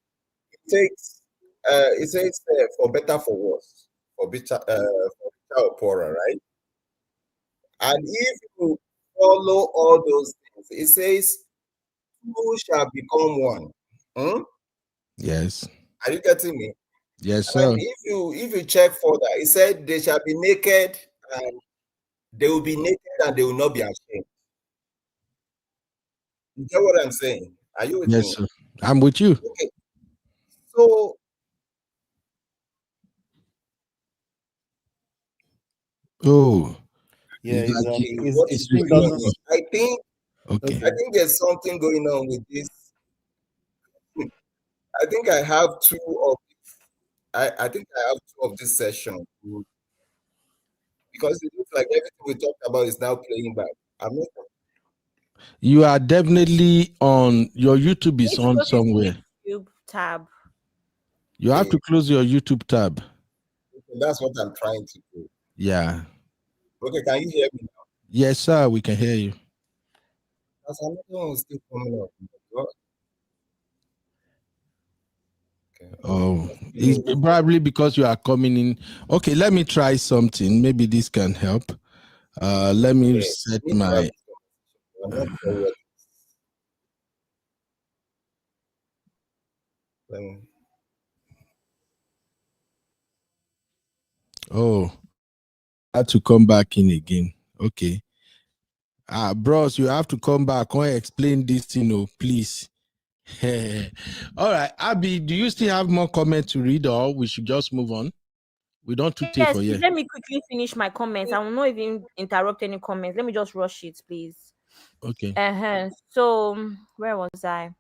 [SPEAKER 8] It says for better for worse, for better or poorer, right? And if you follow all those things, it says two shall become one. Hmm?
[SPEAKER 3] Yes.
[SPEAKER 8] Are you getting me?
[SPEAKER 3] Yes, sir.
[SPEAKER 8] And if you check further, it said they shall be naked and they will be naked and they will not be ashamed. You get what I'm saying? Are you with me?
[SPEAKER 3] Yes, sir. I'm with you.
[SPEAKER 8] Okay. So
[SPEAKER 3] oh,
[SPEAKER 19] yeah,
[SPEAKER 3] it's like
[SPEAKER 8] what is going on? I think
[SPEAKER 3] okay.
[SPEAKER 8] I think there's something going on with this. I think I have two of this session because it looks like everything we talked about is now playing back. I'm not.
[SPEAKER 3] You are definitely on your YouTube is on somewhere.
[SPEAKER 2] YouTube tab.
[SPEAKER 3] You have to close your YouTube tab.
[SPEAKER 8] That's what I'm trying to do.
[SPEAKER 3] Yeah.
[SPEAKER 8] Okay, can you hear me now?
[SPEAKER 3] Yes, sir. We can hear you.
[SPEAKER 8] That's another one still coming up.
[SPEAKER 3] Oh, it's probably because you are coming in. Okay, let me try something. Maybe this can help. Let me set my. Oh, I had to come back in again. Okay. Bros, you have to come back and explain this, please. All right, Abby, do you still have more comments to read, or we should just move on? We don't take
[SPEAKER 2] Yes,
[SPEAKER 3] for you.
[SPEAKER 2] let me quickly finish my comments. I will not even interrupt any comments. Let me just rush it, please.
[SPEAKER 3] Okay.
[SPEAKER 2] So where was I?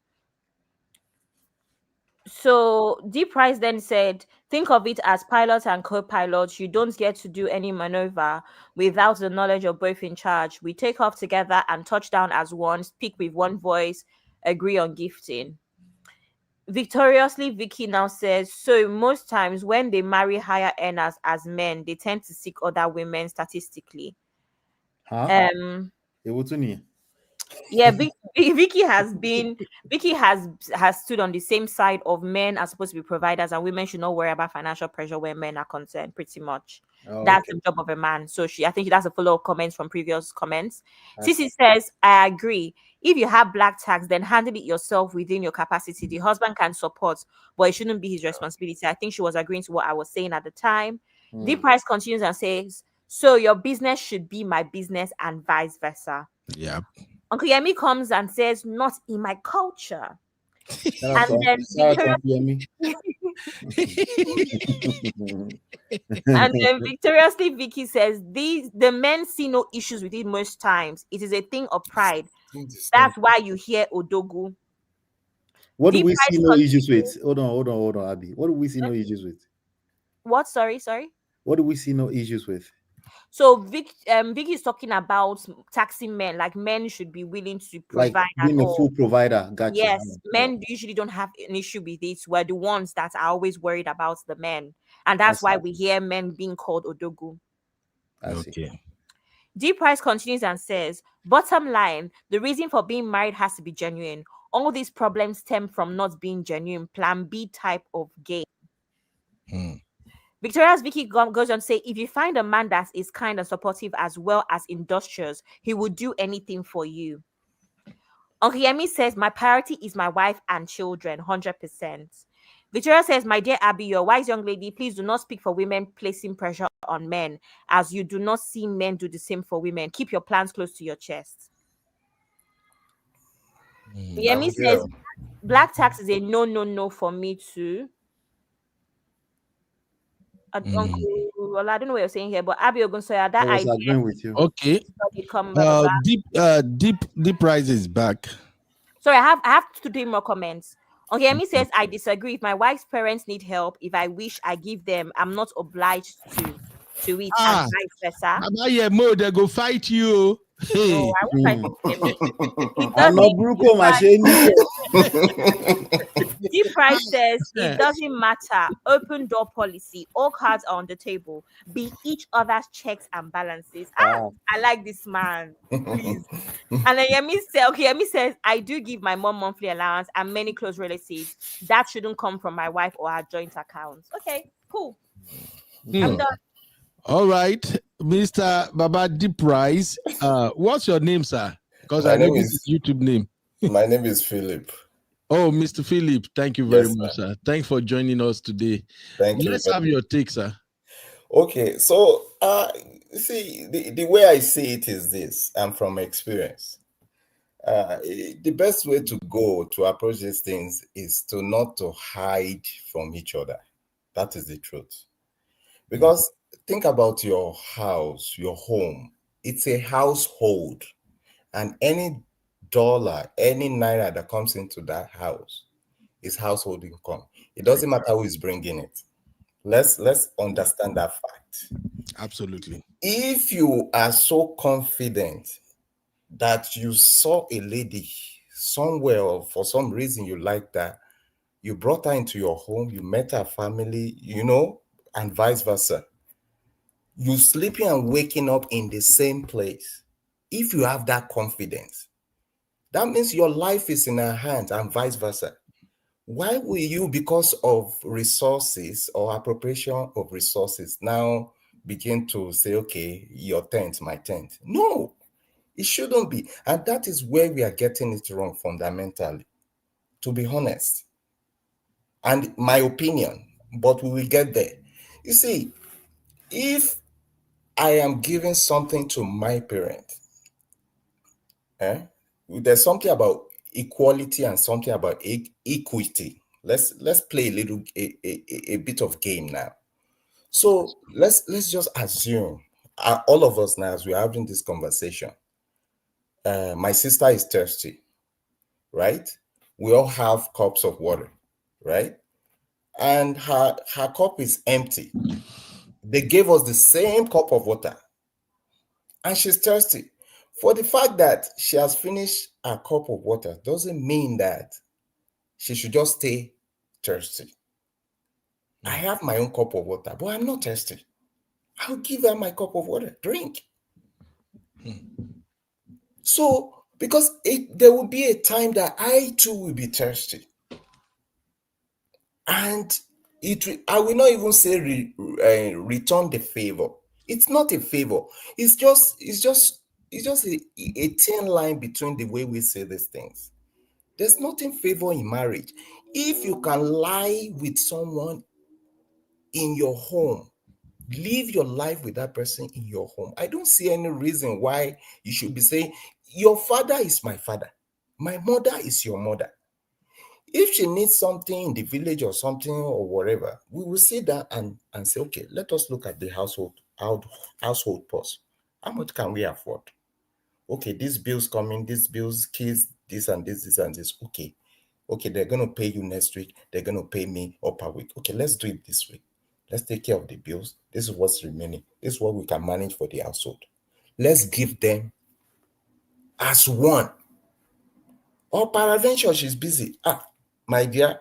[SPEAKER 2] So D Price then said, think of it as pilot and co-pilot. You don't get to do any maneuver without the knowledge of both in charge. We take off together and touch down as one, speak with one voice, agree on gifting. Victoriously, Vicky now says, so most times when they marry higher earners as men, they tend to seek other women statistically.
[SPEAKER 19] Huh?
[SPEAKER 2] Yeah, Vicky has stood on the same side of men are supposed to be providers and women should not worry about financial pressure where men are concerned, pretty much. That's the job of a man. So I think that's a follow-up comments from previous comments. Sissy says, I agree. If you have black tax, then handle it yourself within your capacity. The husband can support, but it shouldn't be his responsibility. I think she was agreeing to what I was saying at the time. Deep Price continues and says, so your business should be my business and vice versa.
[SPEAKER 3] Yeah.
[SPEAKER 2] Uncle Yemi comes and says, not in my culture. And then victoriously Vicky says, the men see no issues with it most times. It is a thing of pride. That's why you hear Odogu.
[SPEAKER 19] What do we see no issues with? Hold on, Abby. What do we see no issues with?
[SPEAKER 2] What? Sorry.
[SPEAKER 19] What do we see no issues with?
[SPEAKER 2] So Vicky is talking about taxing men, like men should be willing to provide,
[SPEAKER 19] like being a full provider. Gotcha.
[SPEAKER 2] Yes, men usually don't have an issue with it. We're the ones that are always worried about the men, and that's why we hear men being called Odogu.
[SPEAKER 3] Okay.
[SPEAKER 2] D Price continues and says, bottom line, the reason for being married has to be genuine. All these problems stem from not being genuine, plan B type of game. Victoria's Vicky goes on to say, if you find a man that is kind and supportive as well as industrious, he will do anything for you. Uncle Yemi says, my priority is my wife and children, 100%. Victoria says, my dear Abby, you're a wise young lady. Please do not speak for women placing pressure on men, as you do not see men do the same for women. Keep your plans close to your chest. Yemi says, black tax is a no for me too. Uncle, well, I don't know what you're saying here, but Abby Ogunsoya, that
[SPEAKER 19] I was
[SPEAKER 2] idea.
[SPEAKER 19] agreeing with you.
[SPEAKER 3] Okay. Deep Price is back.
[SPEAKER 2] Sorry, I have to do more comments. Okay, Yemi says, I disagree. If my wife's parents need help, if I wish, I give them. I'm not obliged to. to it and vice versa.
[SPEAKER 3] About your mode, they go fight you. Hey.
[SPEAKER 2] No, I won't fight it. Deep Price says it doesn't matter. Open door policy. All cards are on the table. Be each other's checks and balances. I like this man. Please. And then Yemi says, I do give my mom monthly allowance and many close relatives. That shouldn't come from my wife or our joint accounts. Okay, cool. I'm done.
[SPEAKER 3] All right, Mr. Baba Deep Price. What's your name, sir? Because I know this is YouTube name.
[SPEAKER 8] My name is Philip.
[SPEAKER 3] Oh, Mr. Philip, thank you very much, sir. Thanks for joining us today.
[SPEAKER 8] Thank you.
[SPEAKER 3] Let's have your take, sir.
[SPEAKER 8] Okay, so see, the way I see it is this, and from experience. The best way to go to approach these things is to not to hide from each other. That is the truth. Because think about your house, your home. It's a household. And any dollar, any naira that comes into that house is household income. It doesn't matter who is bringing it. Let's understand that fact.
[SPEAKER 3] Absolutely.
[SPEAKER 8] If you are so confident that you saw a lady somewhere or for some reason you like that, you brought her into your home, you met her family, and vice versa. You sleeping and waking up in the same place. If you have that confidence, that means your life is in her hands and vice versa. Why will you, because of resources or appropriation of resources, now begin to say, okay, your tent, my tent? No, it shouldn't be. And that is where we are getting it wrong fundamentally, to be honest. And my opinion, but we will get there. You see, if I am giving something to my parent, there's something about equality and something about equity. Let's play a bit of game now. So let's just assume all of us now, as we're having this conversation, my sister is thirsty, right? We all have cups of water, right? And her cup is empty. They gave us the same cup of water, and she's thirsty. For the fact that she has finished her cup of water doesn't mean that she should just stay thirsty. I have my own cup of water, but I'm not thirsty. I'll give her my cup of water, drink. So, because there will be a time that I too will be thirsty. And I will not even say return the favor. It's not a favor. It's just a thin line between the way we say these things. There's nothing favor in marriage. If you can lie with someone in your home, live your life with that person in your home, I don't see any reason why you should be saying, your father is my father, my mother is your mother. If she needs something in the village or something or whatever, we will sit down and say, okay, let us look at the household purse. How much can we afford? Okay, these bills coming, these bills, kids, this and this, this and this. Okay, they're going to pay you next week. They're going to pay me up a week. Okay, let's do it this week. Let's take care of the bills. This is what's remaining. This is what we can manage for the household. Let's give them as one. Or peradventure, she's busy. My dear,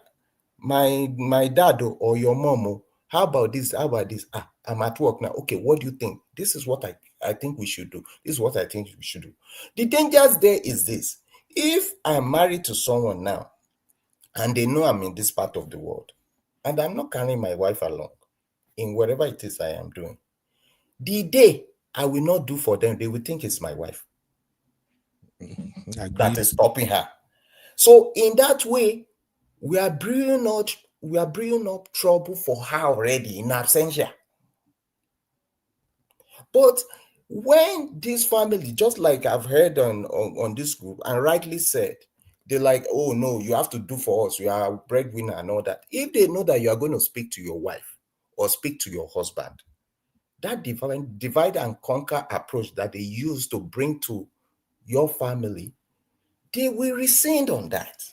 [SPEAKER 8] my dad or your mom, how about this? How about this? I'm at work now. Okay, what do you think? This is what I think we should do. This is what I think we should do. The dangers there is this. If I'm married to someone now, and they know I'm in this part of the world, and I'm not carrying my wife along in whatever it is I am doing, the day I will not do for them, they will think it's my wife that is stopping her. So in that way, we are bringing up trouble for her already in absentia. But when this family, just like I've heard on this group, and rightly said, they're like, oh no, you have to do for us, you are a breadwinner and all that. If they know that you are going to speak to your wife or speak to your husband, that divide and conquer approach that they use to bring to your family, they will rescind on that.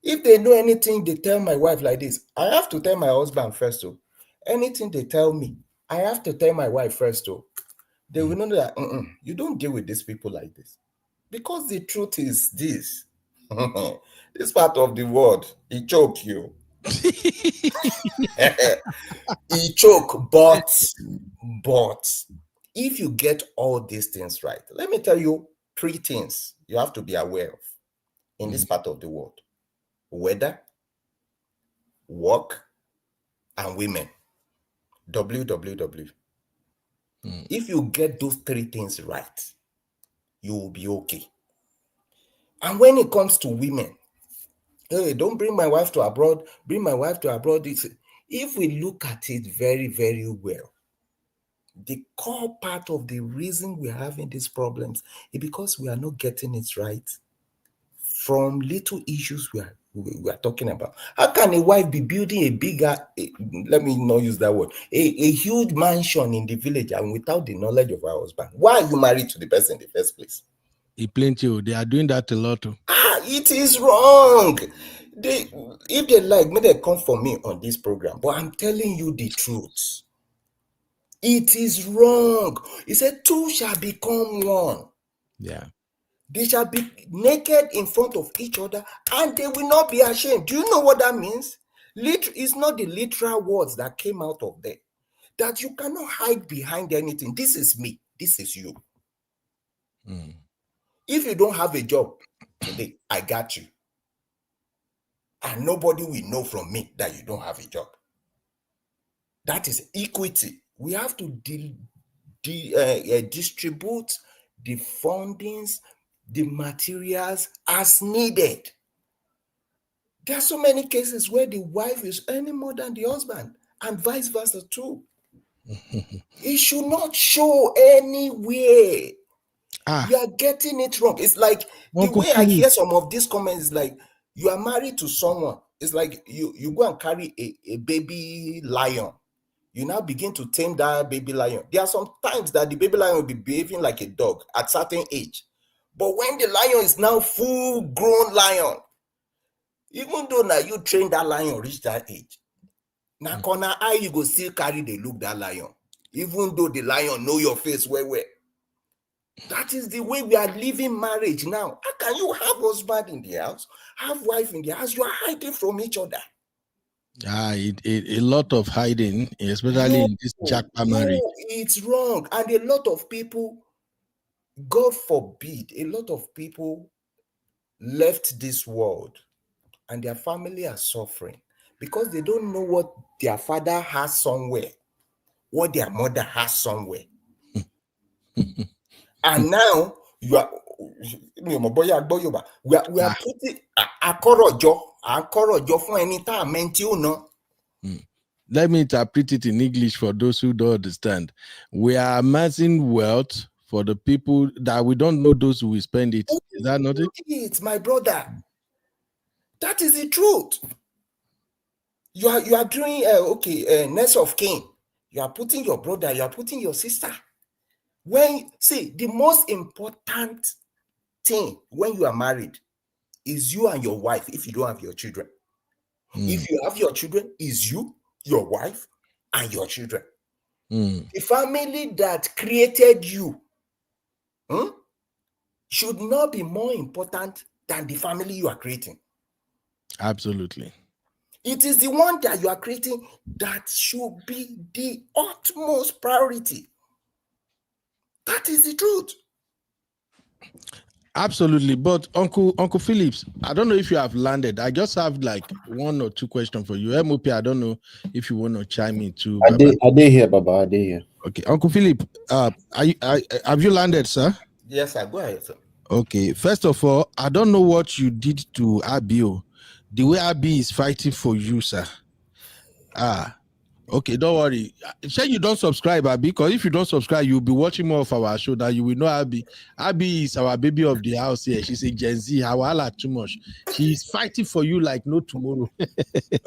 [SPEAKER 8] If they know anything, they tell my wife like this. I have to tell my husband first. So anything they tell me, I have to tell my wife first, though. They will know that you don't deal with these people like this. Because the truth is this. This part of the world, he choke you. He choke, but if you get all these things right, let me tell you 3 things you have to be aware of in this part of the world: weather, work, and women. WWW. If you get those 3 things right, you will be okay. And when it comes to women, hey, don't bring my wife to abroad. Bring my wife to abroad. If we look at it very, very well, the core part of the reason we're having these problems is because we are not getting it right from little issues we are talking about. How can a wife be building a bigger, let me not use that word, a huge mansion in the village and without the knowledge of her husband? Why are you married to the person in the first place?
[SPEAKER 3] They are doing that a lot.
[SPEAKER 8] It is wrong. If they like, may they come for me on this program, but I'm telling you the truth. It is wrong. He said, 2 shall become one.
[SPEAKER 3] Yeah.
[SPEAKER 8] They shall be naked in front of each other and they will not be ashamed. Do you know what that means? It's not the literal words that came out of there. That you cannot hide behind anything. This is me. This is you. If you don't have a job today, I got you. And nobody will know from me that you don't have a job. That is equity. We have to distribute the fundings, the materials as needed. There are so many cases where the wife is earning more than the husband and vice versa too. It should not show anywhere. You are getting it wrong. It's like the way I hear some of these comments is like, you are married to someone. It's like you go and carry a baby lion. You now begin to tame that baby lion. There are some times that the baby lion will be behaving like a dog at certain age. But when the lion is now full-grown lion, even though now you train that lion reach that age, now corner eye you go still carry the look that lion. Even though the lion know your face well. That is the way we are living marriage now. How can you have husband in the house, have wife in the house? You are hiding from each other.
[SPEAKER 3] A lot of hiding, especially in this jackpot marriage.
[SPEAKER 8] It's wrong. And a lot of people, God forbid, a lot of people left this world and their family are suffering because they don't know what their father has somewhere, what their mother has somewhere. And now we are putting akorojo for any time meant you know.
[SPEAKER 3] Let me interpret it in English for those who don't understand. We are amassing wealth for the people that we don't know those who will spend it. Is that not it?
[SPEAKER 8] It's my brother. That is the truth. You are doing next of kin. You are putting your brother, you are putting your sister. The most important thing when you are married is you and your wife if you don't have your children. If you have your children, is you, your wife, and your children. The family that created you should not be more important than the family you are creating.
[SPEAKER 3] Absolutely.
[SPEAKER 8] It is the one that you are creating that should be the utmost priority. That is the truth.
[SPEAKER 3] Absolutely. But Uncle Phillips, I don't know if you have landed. I just have like 1 or 2 questions for you. MOP, I don't know if you want to chime in too.
[SPEAKER 19] I did hear, Baba. I did hear.
[SPEAKER 3] Okay. Uncle Philip, have you landed, sir?
[SPEAKER 8] Yes, I go ahead, sir.
[SPEAKER 3] Okay. First of all, I don't know what you did to Abio. The way Abi is fighting for you, sir. Okay, don't worry. Say you don't subscribe, Abi, because if you don't subscribe, you'll be watching more of our show. That you will know Abi. Abi is our baby of the house here. She's a Gen Z. Hawala too much. She's fighting for you like no tomorrow.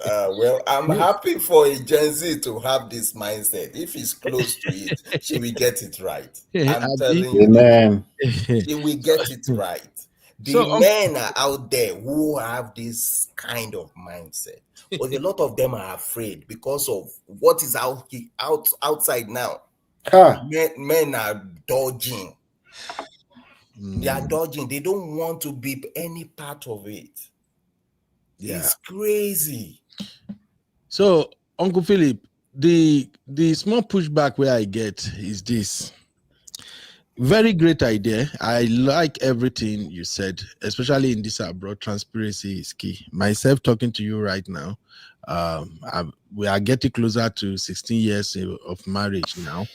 [SPEAKER 8] Well, I'm happy for a Gen Z to have this mindset. If he's close to it, she will get it right. I'm telling you,
[SPEAKER 19] Amen.
[SPEAKER 8] she will get it right. The men are out there who have this kind of mindset, but a lot of them are afraid because of what is outside now. Men are dodging. They are dodging. They don't want to be any part of it.
[SPEAKER 3] Yeah.
[SPEAKER 8] It's crazy.
[SPEAKER 3] So, Uncle Philip, the small pushback where I get is this. Very great idea. I like everything you said, especially in this abroad. Transparency is key. Myself talking to you right now, we are getting closer to 16 years of marriage now,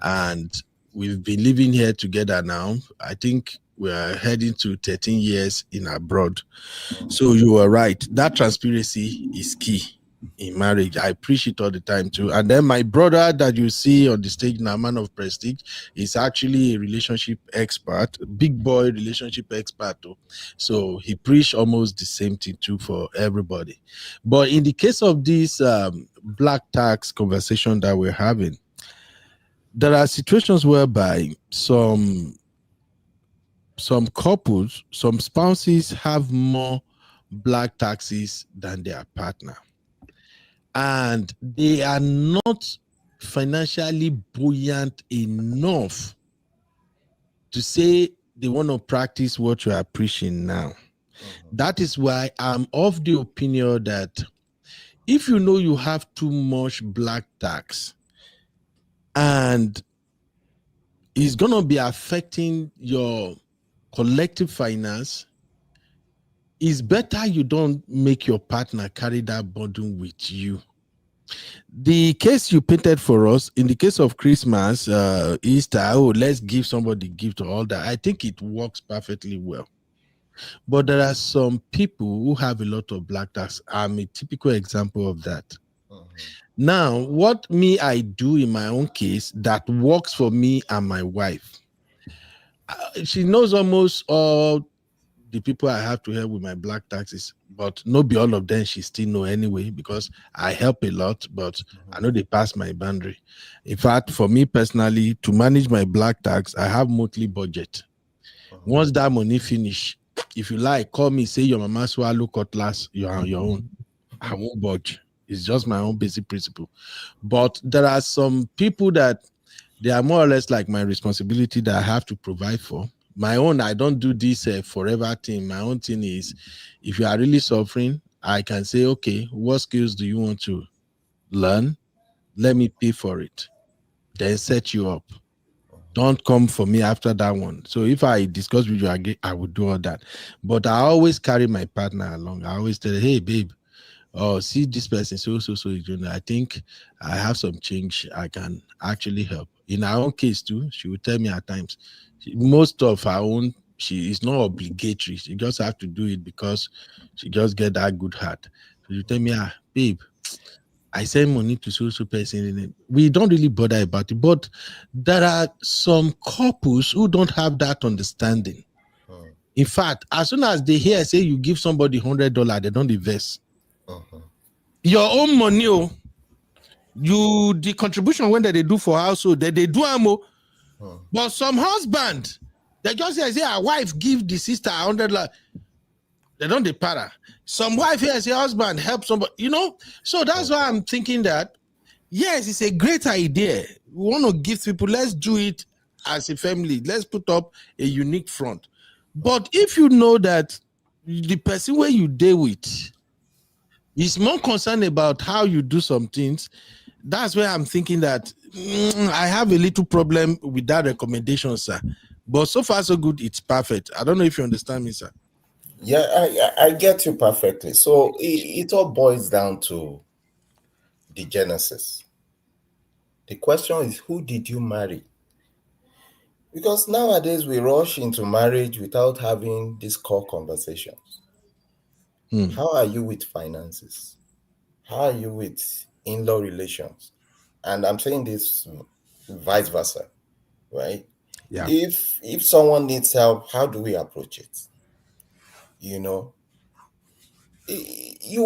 [SPEAKER 3] and we've been living here together now. I think we are heading to 13 years in abroad. So you are right. That transparency is key in marriage. I preach it all the time too. And then my brother that you see on the stage now, man of prestige, is actually a relationship expert, big boy relationship expert too. So he preached almost the same thing too for everybody. But in the case of this black tax conversation that we're having, there are situations whereby some couples, some spouses have more black taxes than their partner, and they are not financially buoyant enough to say they want to practice what you are preaching now. That is why I'm of the opinion that if you know you have too much black tax and it's going to be affecting your collective finance, it's better you don't make your partner carry that burden with you. The case you painted for us, in the case of Christmas, Easter, let's give somebody gift or all that, I think it works perfectly well. But there are some people who have a lot of black tax. I'm a typical example of that. Now, what I do in my own case that works for me and my wife, she knows almost all the people I have to help with my black taxes, but not be all of them she still know anyway, because I help a lot, but I know they pass my boundary. In fact, for me personally, to manage my black tax, I have monthly budget. Once that money finish, if you like, call me, say your mama swallow cutlass, you're on your own. I won't budge. It's just my own basic principle. But there are some people that they are more or less like my responsibility that I have to provide for. My own, I don't do this forever thing. My own thing is, if you are really suffering, I can say, okay, what skills do you want to learn? Let me pay for it. Then set you up. Don't come for me after that one. So if I discuss with you again, I will do all that. But I always carry my partner along. I always tell her, hey, babe, see this person, so, I think I have some change. I can actually help. In our own case too, she will tell me at times, most of her own, she is not obligatory. She just have to do it because she just get that good heart. So you tell me, babe, I send money to so person. We don't really bother about it. But there are some couples who don't have that understanding. In fact, as soon as they hear say you give somebody $100, they don't invest. Your own money, the contribution when they do for household, they do ammo. But some husband, they just say our wife give the sister $100. They don't de para. Some wife here say husband help somebody, So that's why I'm thinking that yes, it's a great idea. We want to give people, let's do it as a family. Let's put up a unique front. But if you know that the person where you deal with is more concerned about how you do some things, that's where I'm thinking that I have a little problem with that recommendation, sir. But so far, so good, it's perfect. I don't know if you understand me, sir.
[SPEAKER 8] Yeah, I get you perfectly. So it all boils down to the genesis. The question is, who did you marry? Because nowadays we rush into marriage without having these core conversations. How are you with finances? How are you with in-law relations? And I'm saying this vice versa, right?
[SPEAKER 3] Yeah.
[SPEAKER 8] If someone needs help, how do we approach it? You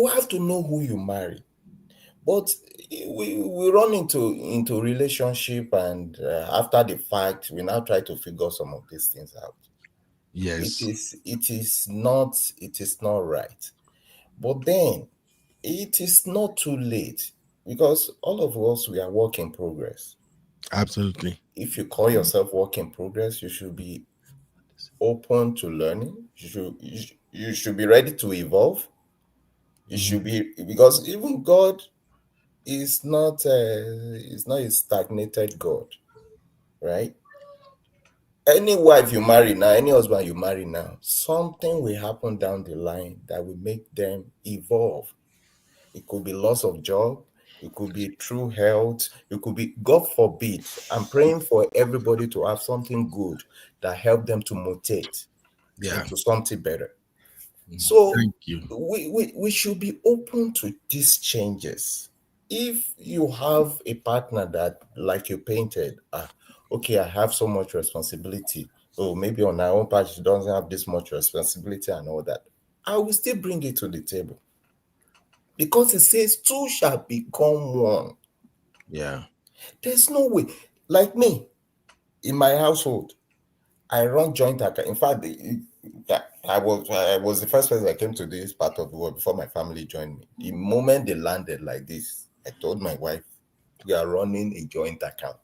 [SPEAKER 8] have to know who you marry. But we run into relationship, and after the fact, we now try to figure some of these things out.
[SPEAKER 3] Yes.
[SPEAKER 8] It is not right. But then it is not too late, because all of us, we are work in progress.
[SPEAKER 3] Absolutely.
[SPEAKER 8] If you call yourself work in progress, you should be open to learning. You should be ready to evolve. You should be, because even God is not a stagnated God, right? Any wife you marry now, any husband you marry now, something will happen down the line that will make them evolve. It could be loss of job, it could be true health, it could be, God forbid. I'm praying for everybody to have something good that help them to mutate into something better. So
[SPEAKER 3] Thank you.
[SPEAKER 8] we should be open to these changes. If you have a partner that, like you painted, okay, I have so much responsibility. Oh, maybe on our own part, she doesn't have this much responsibility and all that. I will still bring it to the table. Because it says two shall become one.
[SPEAKER 3] Yeah.
[SPEAKER 8] There's no way. Like me, in my household, I run joint account. In fact, I was the first person that came to this part of the world before my family joined me. The moment they landed like this, I told my wife, we are running a joint account.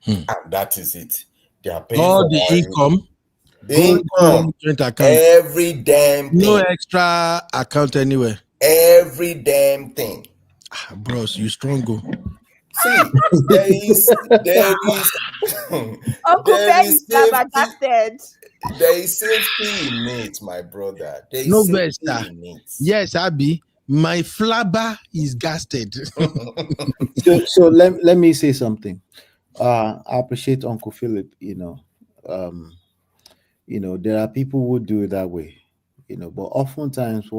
[SPEAKER 8] And that is it. They are paying
[SPEAKER 3] All
[SPEAKER 8] for
[SPEAKER 3] the
[SPEAKER 8] our
[SPEAKER 3] income.
[SPEAKER 8] the income,
[SPEAKER 3] Joint account.
[SPEAKER 8] every damn thing.
[SPEAKER 3] No extra account anywhere.
[SPEAKER 8] Every damn thing.
[SPEAKER 3] Bros, you strong go.
[SPEAKER 8] See, there is
[SPEAKER 2] Uncle Ben is flabbergasted.
[SPEAKER 8] There is safety in it, my brother. There is
[SPEAKER 3] No
[SPEAKER 8] safety
[SPEAKER 3] best.
[SPEAKER 8] in it.
[SPEAKER 3] Yes, Abby. My flabber is gasted.
[SPEAKER 19] So let me say something. I appreciate Uncle Philip. There are people who do it that way. But oftentimes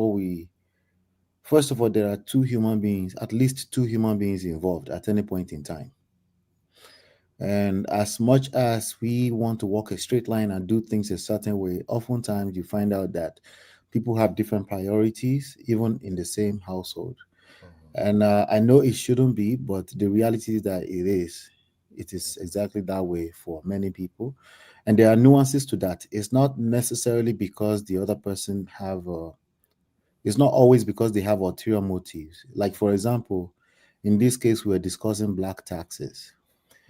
[SPEAKER 19] first of all, there are two human beings, at least two human beings involved at any point in time. And as much as we want to walk a straight line and do things a certain way, oftentimes you find out that people have different priorities, even in the same household. And I know it shouldn't be, but the reality is that it is. It is exactly that way for many people. And there are nuances to that. It's not necessarily because the other person it's not always because they have ulterior motives. Like, for example, in this case, we're discussing black taxes.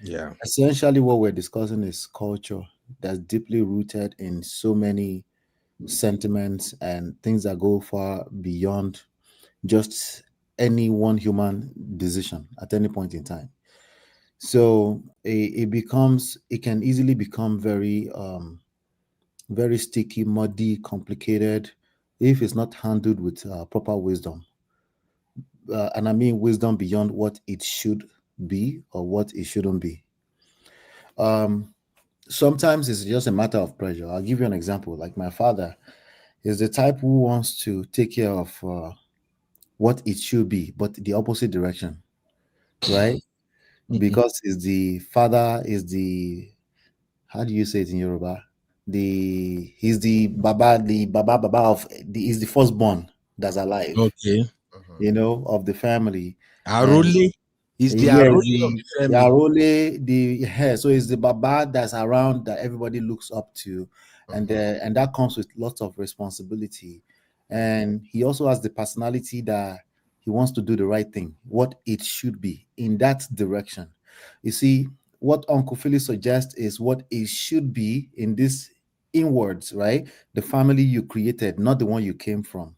[SPEAKER 3] Yeah.
[SPEAKER 19] Essentially, what we're discussing is culture that's deeply rooted in so many sentiments and things that go far beyond just any one human decision at any point in time. So it can easily become very sticky, muddy, complicated if it's not handled with proper wisdom. And I mean wisdom beyond what it should be or what it shouldn't be. Sometimes it's just a matter of pressure. I'll give you an example. Like my father is the type who wants to take care of what it should be, but the opposite direction, right? Because how do you say it in Yoruba? He's the baba of he's the firstborn that's alive,
[SPEAKER 3] Okay.
[SPEAKER 19] of the family.
[SPEAKER 3] Arole is the
[SPEAKER 19] Yes,
[SPEAKER 3] Arole of the family.
[SPEAKER 19] the hair. So it's the baba that's around that everybody looks up to, and that comes with lots of responsibility. And he also has the personality that he wants to do the right thing, what it should be in that direction. You see, what Uncle Philly suggests is what it should be in this inwards, right? The family you created, not the one you came from,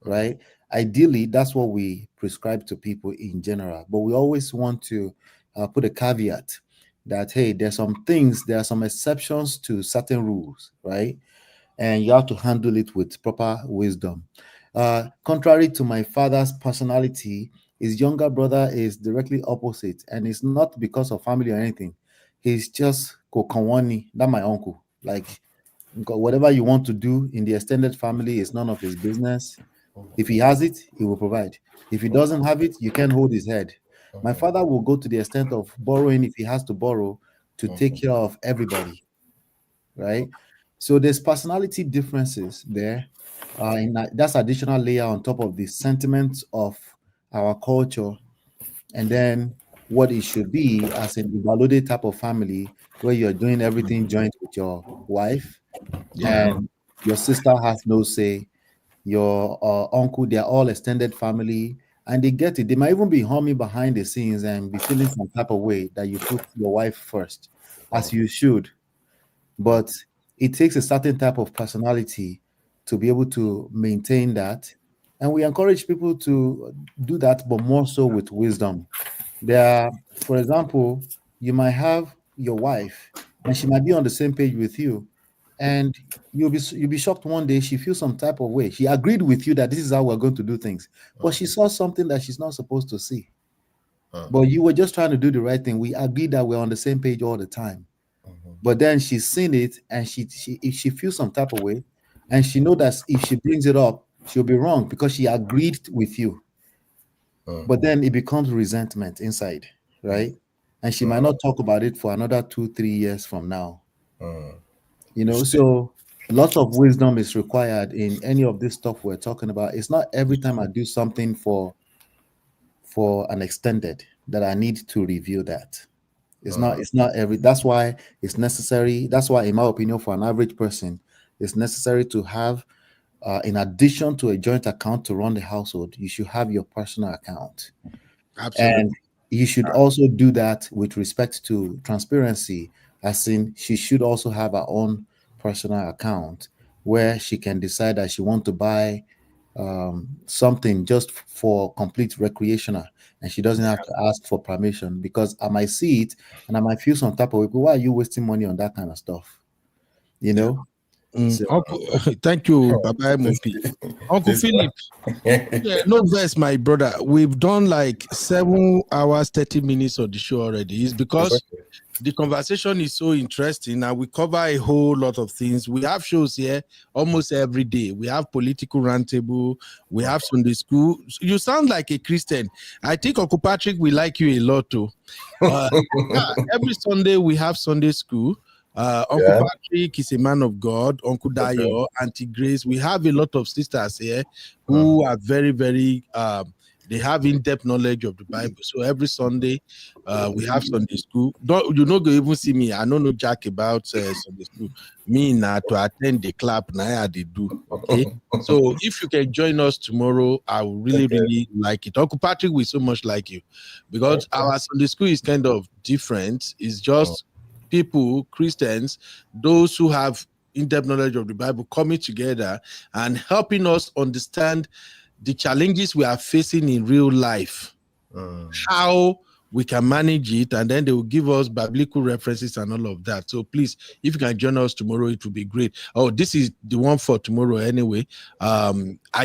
[SPEAKER 19] right? Ideally, that's what we prescribe to people in general, but we always want to put a caveat that, hey, there are some exceptions to certain rules, right? And you have to handle it with proper wisdom. Contrary to my father's personality, his younger brother is directly opposite, and it's not because of family or anything. He's just kokawani, that my uncle. Like, whatever you want to do in the extended family is none of his business. If he has it, he will provide. If he doesn't have it, you can't hold his head. My father will go to the extent of borrowing if he has to borrow to take care of everybody, right? So there's personality differences there. That's additional layer on top of the sentiments of our culture, and then what it should be as an Ibalode type of family where you're doing everything joint with your wife,
[SPEAKER 3] Yeah.
[SPEAKER 19] and your sister has no say, your uncle, they're all extended family, and they get it. They might even be humming behind the scenes and be feeling some type of way that you put your wife first, as you should. But it takes a certain type of personality to be able to maintain that. And we encourage people to do that, but more so with wisdom. For example, you might have your wife and she might be on the same page with you, and you'll be shocked one day she feels some type of way. She agreed with you that this is how we're going to do things, but she saw something that she's not supposed to see. But you were just trying to do the right thing. We agreed that we're on the same page all the time. But then she's seen it, and if she feels some type of way, and she know that if she brings it up, she'll be wrong because she agreed with you. But then it becomes resentment inside, right? And she might not talk about it for another 2-3 years from now. So lots of wisdom is required in any of this stuff we're talking about. It's not every time I do something for an extended that I need to review that. It's not every. That's why it's necessary. That's why, in my opinion, for an average person, it's necessary to have, in addition to a joint account to run the household, you should have your personal account.
[SPEAKER 3] Absolutely.
[SPEAKER 19] And you should also do that with respect to transparency, as in she should also have her own personal account where she can decide that she want to buy something just for complete recreational, and she doesn't have to ask for permission, because I might see it and I might feel some type of way. Why are you wasting money on that kind of stuff? So,
[SPEAKER 3] Uncle, thank you, Baba MOP. Uncle Philip, no verse, my brother. We've done like 7 hours, 30 minutes of the show already. It's because the conversation is so interesting and we cover a whole lot of things. We have shows here almost every day. We have political roundtable. We have Sunday school. You sound like a Christian. I think Uncle Patrick will like you a lot too. Every Sunday we have Sunday school. Uncle Patrick is a man of God. Uncle Dayo, Auntie Grace. We have a lot of sisters here who are very, very they have in-depth knowledge of the Bible. So every Sunday, we have Sunday school. Go even see me. I don't know jack about Sunday school. Me now to attend the clap now they do. Okay. So if you can join us tomorrow, I will really, really like it. Uncle Patrick will so much like you, because our Sunday school is kind of different. It's just people, Christians, those who have in-depth knowledge of the Bible coming together and helping us understand the challenges we are facing in real life, how we can manage it, and then they will give us biblical references and all of that. So please, if you can join us tomorrow, it will be great. Oh, this is the one for tomorrow anyway. Are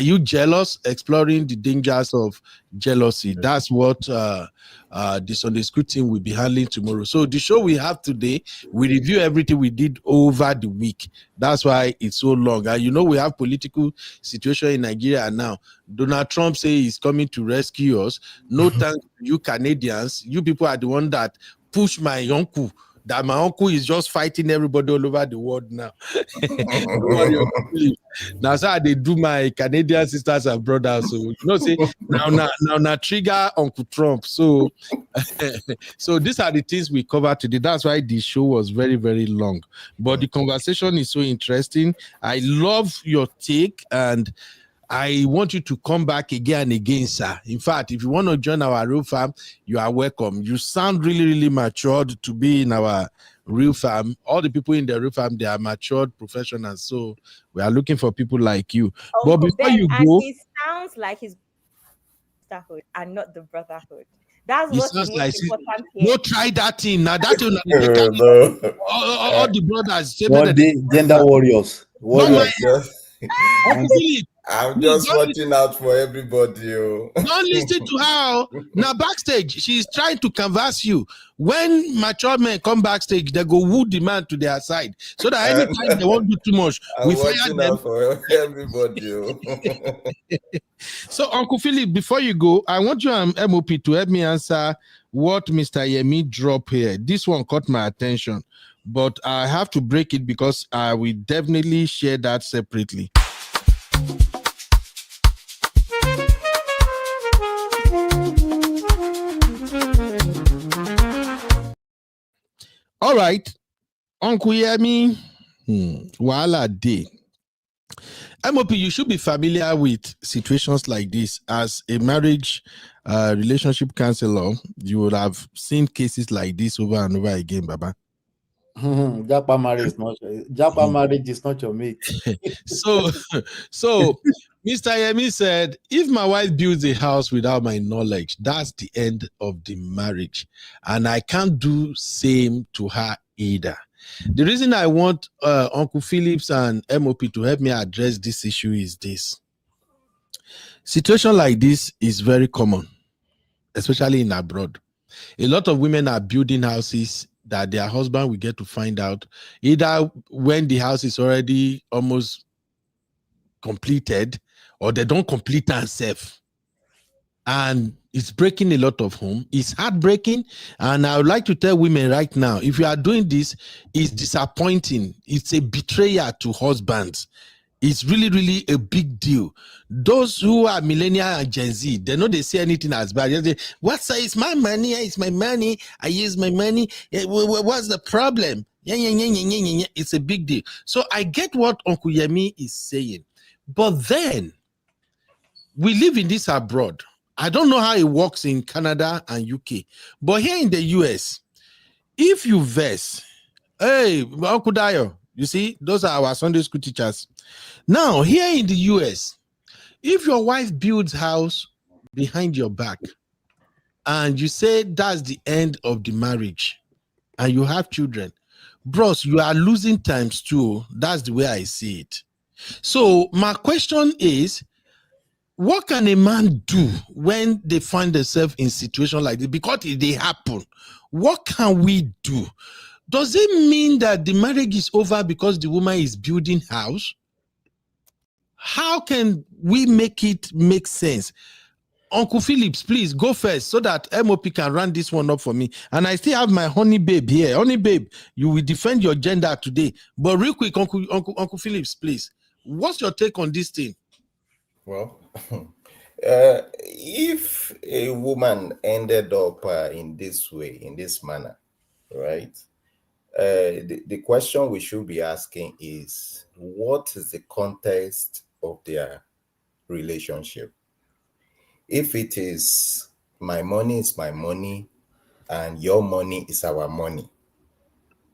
[SPEAKER 3] you jealous? Exploring the dangers of jealousy. That's what the Sunday school team will be handling tomorrow. So the show we have today, we review everything we did over the week. That's why it's so long. And we have political situation in Nigeria now. Donald Trump say he's coming to rescue us. No thanks to you Canadians. You people are the one that push my uncle. That my uncle is just fighting everybody all over the world now. Don't worry, that's how they do my Canadian sisters and brothers. So say now trigger Uncle Trump. So so these are the things we covered today. That's why the show was very, very long. But the conversation is so interesting. I love your take, and I want you to come back again and again, sir. In fact, if you want to join our real farm, you are welcome. You sound really, really matured to be in our real farm. All the people in the real farm, they are matured professionals. So we are looking for people like you. But before you go,
[SPEAKER 2] he sounds like his sisterhood and not the brotherhood. That's what's most important here.
[SPEAKER 3] No, try that thing. Now that you all the brothers.
[SPEAKER 19] What the gender warriors.
[SPEAKER 8] I'm just watching out for everybody.
[SPEAKER 3] Don't listen to her. Now backstage, she's trying to canvass you. When mature men come backstage, they go woo the man to their side, so that anytime they won't do too much, we fire them.
[SPEAKER 8] Out for everybody.
[SPEAKER 3] So, Uncle Philip, before you go, I want you and MOP to help me answer what Mr. Yemi dropped here. This one caught my attention, but I have to break it because I will definitely share that separately. All right. Uncle Yemi, Wala Day. MOP, you should be familiar with situations like this. As a marriage relationship counselor, you would have seen cases like this over and over again, Baba.
[SPEAKER 19] Japa marriage is not your mate.
[SPEAKER 3] so Mr. Yemi said, if my wife builds a house without my knowledge, that's the end of the marriage. And I can't do same to her either. The reason I want Uncle Phillips and MOP to help me address this issue is this. Situation like this is very common, especially in abroad. A lot of women are building houses that their husband will get to find out either when the house is already almost completed or they don't complete and safe. And it's breaking a lot of home. It's heartbreaking. And I would like to tell women right now, if you are doing this, it's disappointing. It's a betrayal to husbands. It's really, really a big deal. Those who are millennial and Gen Z, they know they say anything as bad. They say, what's it's my money? It's my money. I use my money. What's the problem? It's a big deal. So I get what Uncle Yemi is saying. But then we live in this abroad. I don't know how it works in Canada and UK. But here in the US, if you verse, hey, Uncle Dayo, you see, those are our Sunday school teachers. Now, here in the US, if your wife builds house behind your back and you say that's the end of the marriage and you have children, bros, you are losing times two. That's the way I see it. So my question is, what can a man do when they find themselves in situation like this? Because they happen. What can we do? Does it mean that the marriage is over because the woman is building house? How can we make it make sense? Uncle Phillips, please go first so that MOP can run this one up for me. And I still have my honey babe here. Honey babe, you will defend your gender today. But real quick, Uncle Phillips, please. What's your take on this thing?
[SPEAKER 8] Well, if a woman ended up in this way, in this manner, right? The question we should be asking is, what is the context of their relationship? If it is my money is my money and your money is our money,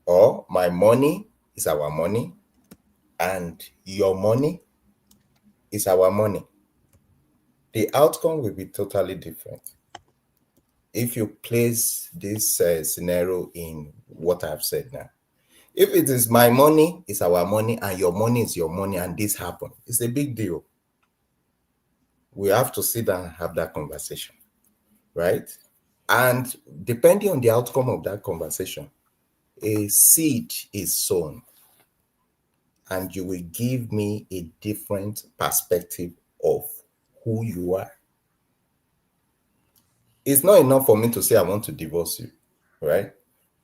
[SPEAKER 8] or my money is our money and your money is our money, the outcome will be totally different. If you place this scenario in what I've said now, if it is my money is our money and your money is your money and this happened, it's a big deal. We have to sit down and have that conversation, right? And depending on the outcome of that conversation, a seed is sown and you will give me a different perspective of who you are. It's not enough for me to say I want to divorce you, right?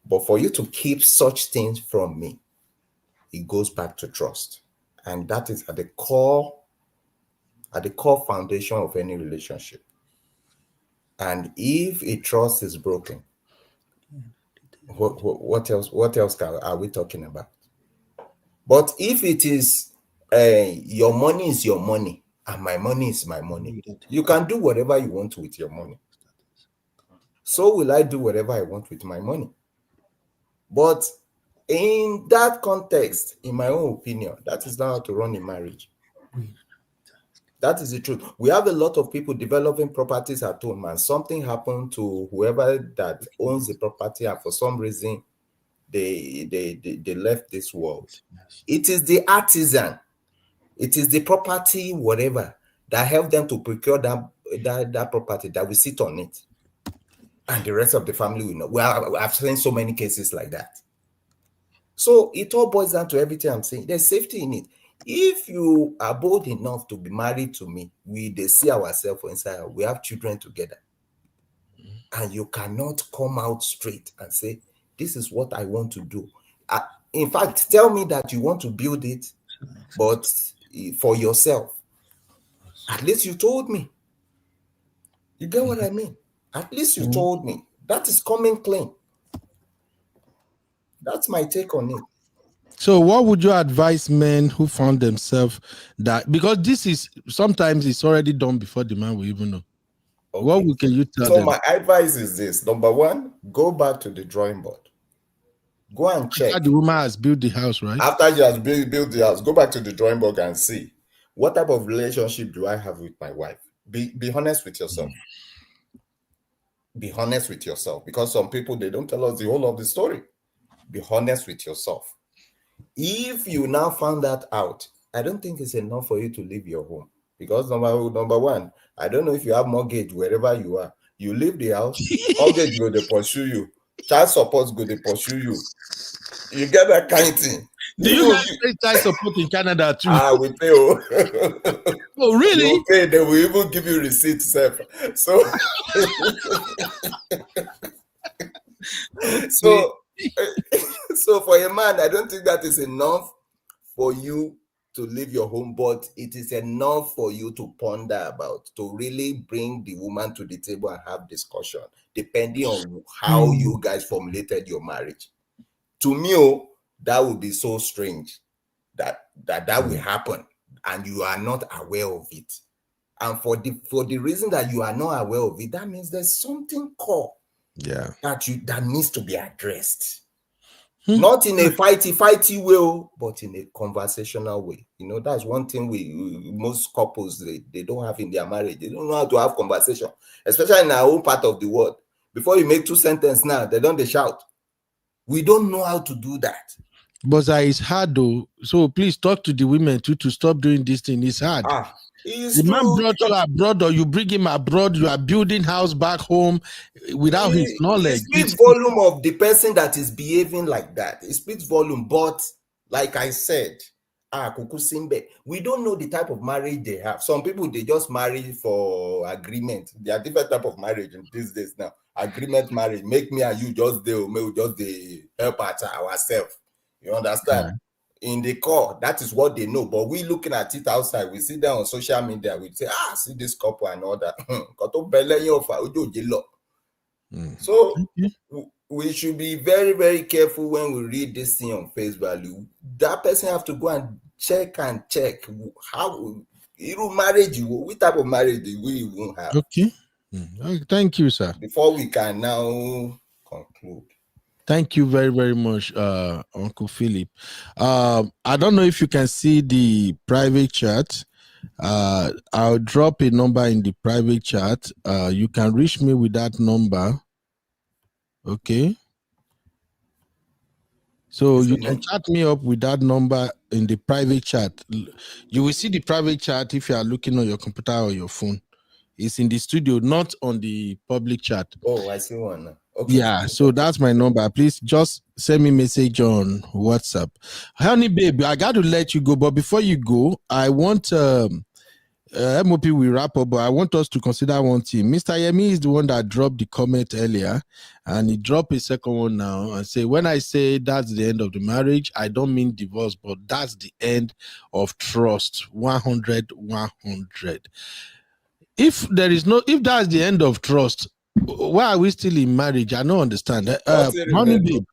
[SPEAKER 8] But for you to keep such things from me, it goes back to trust. And that is at the core foundation of any relationship. And if a trust is broken, what else are we talking about? But if it is your money is your money and my money is my money, you can do whatever you want with your money. So will I do whatever I want with my money. But in that context, in my own opinion, that is not how to run a marriage. That is the truth. We have a lot of people developing properties at home, and something happened to whoever that owns the property, and for some reason, they left this world. It is the artisan, it is the property, whatever, that helped them to procure that property that we sit on it. And the rest of the family will know. Well, I've seen so many cases like that. So it all boils down to everything I'm saying. There's safety in it. If you are bold enough to be married to me, they see ourselves inside, we have children together. And you cannot come out straight and say, this is what I want to do. In fact, tell me that you want to build it, but for yourself. At least you told me. You get what I mean? At least you told me. That is coming clean. That's my take on it.
[SPEAKER 3] So what would you advise men who found themselves that, because this is sometimes it's already done before the man will even know.
[SPEAKER 8] Okay.
[SPEAKER 3] What can you tell
[SPEAKER 8] so
[SPEAKER 3] them?
[SPEAKER 8] my advice is this. Number one, go back to the drawing board. Go and check.
[SPEAKER 3] After the woman has built the house, right?
[SPEAKER 8] After she has built the house, go back to the drawing board and see what type of relationship do I have with my wife. Be honest with yourself. Be honest with yourself, because some people, they don't tell us the whole of the story. Be honest with yourself. If you now found that out, I don't think it's enough for you to leave your home, because number one, I don't know if you have mortgage wherever you are. You leave the house, mortgage go to pursue you, child support go to pursue you. You get that kind of thing.
[SPEAKER 3] Do you guys pay child support in Canada too?
[SPEAKER 8] We pay.
[SPEAKER 3] Oh, really?
[SPEAKER 8] You pay, they will even give you receipt, sir. So, so for a man, I don't think that is enough for you to leave your home, but it is enough for you to ponder about, to really bring the woman to the table and have discussion, depending on how you guys formulated your marriage. To me, that would be so strange that will happen and you are not aware of it. And for the reason that you are not aware of it, that means there's something core that needs to be addressed. Not in a fighty way, but in a conversational way. You know, that's one thing most couples they don't have in their marriage. They don't know how to have conversation, especially in our own part of the world. Before you make two sentences now, they don't shout. We don't know how to do that.
[SPEAKER 3] But it's hard though. So please talk to the women too to stop doing this thing. It's hard. The man brought you abroad, or you bring him abroad, you are building house back home without his knowledge.
[SPEAKER 8] It speaks volume of the person that is behaving like that. It speaks volume. But like I said, we don't know the type of marriage they have. Some people, they just marry for agreement. There are different type of marriage in these days now. Agreement marriage. Make me and you just help ourselves. You understand? In the core, that is what they know. But we looking at it outside, we see them on social media, we say, see this couple and all that. So we should be very, very careful when we read this thing on face value. That person have to go and check how marriage, what type of marriage do we even have.
[SPEAKER 3] Okay. Thank you, sir.
[SPEAKER 8] Before we can now conclude.
[SPEAKER 3] Thank you very, very much, Uncle Philip. I don't know if you can see the private chat. I'll drop a number in the private chat. You can reach me with that number. Okay. So you can chat me up with that number in the private chat. You will see the private chat if you are looking on your computer or your phone. It's in the studio, not on the public chat.
[SPEAKER 8] Oh, I see one now. Okay.
[SPEAKER 3] Yeah, so that's my number. Please just send me a message on WhatsApp. Honey, baby, I got to let you go. But before you go, I want MOP will wrap up, but I want us to consider one thing. Mr. Yemi is the one that dropped the comment earlier, and he dropped a second one now and say, when I say that's the end of the marriage, I don't mean divorce, but that's the end of trust. 100. If that's the end of trust, why are we still in marriage? I don't understand. Honey babe,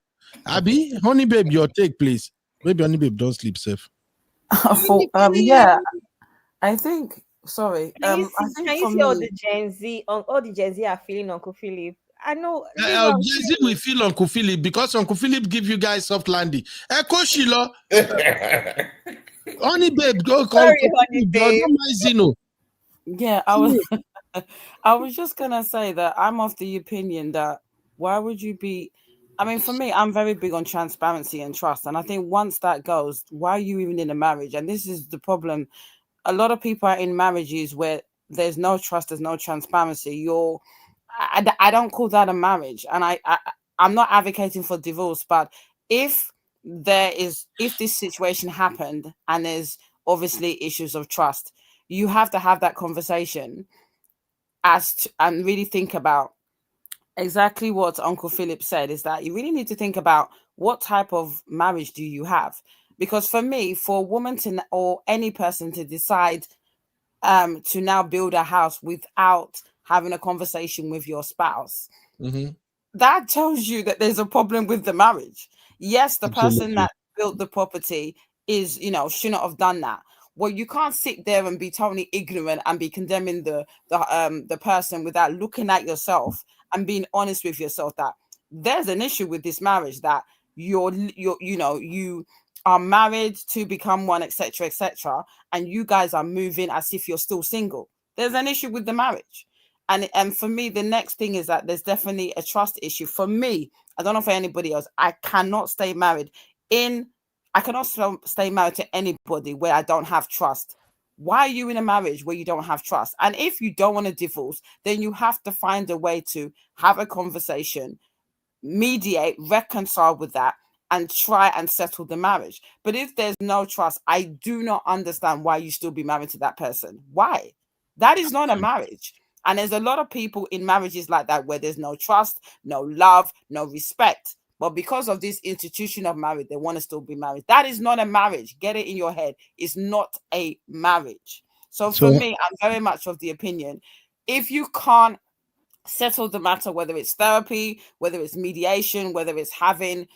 [SPEAKER 3] Abby, honey babe, your take, please. Maybe honey babe don't sleep safe.
[SPEAKER 15] Yeah, I think. Sorry.
[SPEAKER 2] Can you see all the Gen Z are feeling Uncle Philip? I know.
[SPEAKER 3] Gen Z will feel Uncle Philip because Uncle Philip give you guys soft landing. Echo Sheila. Honey babe, go call.
[SPEAKER 2] Sorry, honey babe.
[SPEAKER 15] Yeah, I was just gonna say that I'm of the opinion that why would you be? I mean, for me, I'm very big on transparency and trust, and I think once that goes, why are you even in a marriage? And this is the problem. A lot of people are in marriages where there's no trust, there's no transparency. I don't call that a marriage, and I'm not advocating for divorce, but if this situation happened and there's obviously issues of trust, you have to have that conversation and really think about exactly what Uncle Philip said, is that you really need to think about what type of marriage do you have? Because for me, for a woman or any person to decide to now build a house without having a conversation with your spouse, that tells you that there's a problem with the marriage. Yes, the person that built the property is, you know, shouldn't have done that. Well, you can't sit there and be totally ignorant and be condemning the person without looking at yourself and being honest with yourself that there's an issue with this marriage, that you are married to become one, etc., etc., and you guys are moving as if you're still single. There's an issue with the marriage. And for me, the next thing is that there's definitely a trust issue. For me, I don't know for anybody else, I cannot stay married to anybody where I don't have trust. Why are you in a marriage where you don't have trust? And if you don't want to divorce, then you have to find a way to have a conversation, mediate, reconcile with that, and try and settle the marriage. But if there's no trust, I do not understand why you still be married to that person. Why? That is not a marriage. And there's a lot of people in marriages like that where there's no trust, no love, no respect. But because of this institution of marriage, they want to still be married. That is not a marriage. Get it in your head. It's not a marriage. So for me, I'm very much of the opinion, if you can't settle the matter, whether it's therapy, whether it's mediation, whether it's having,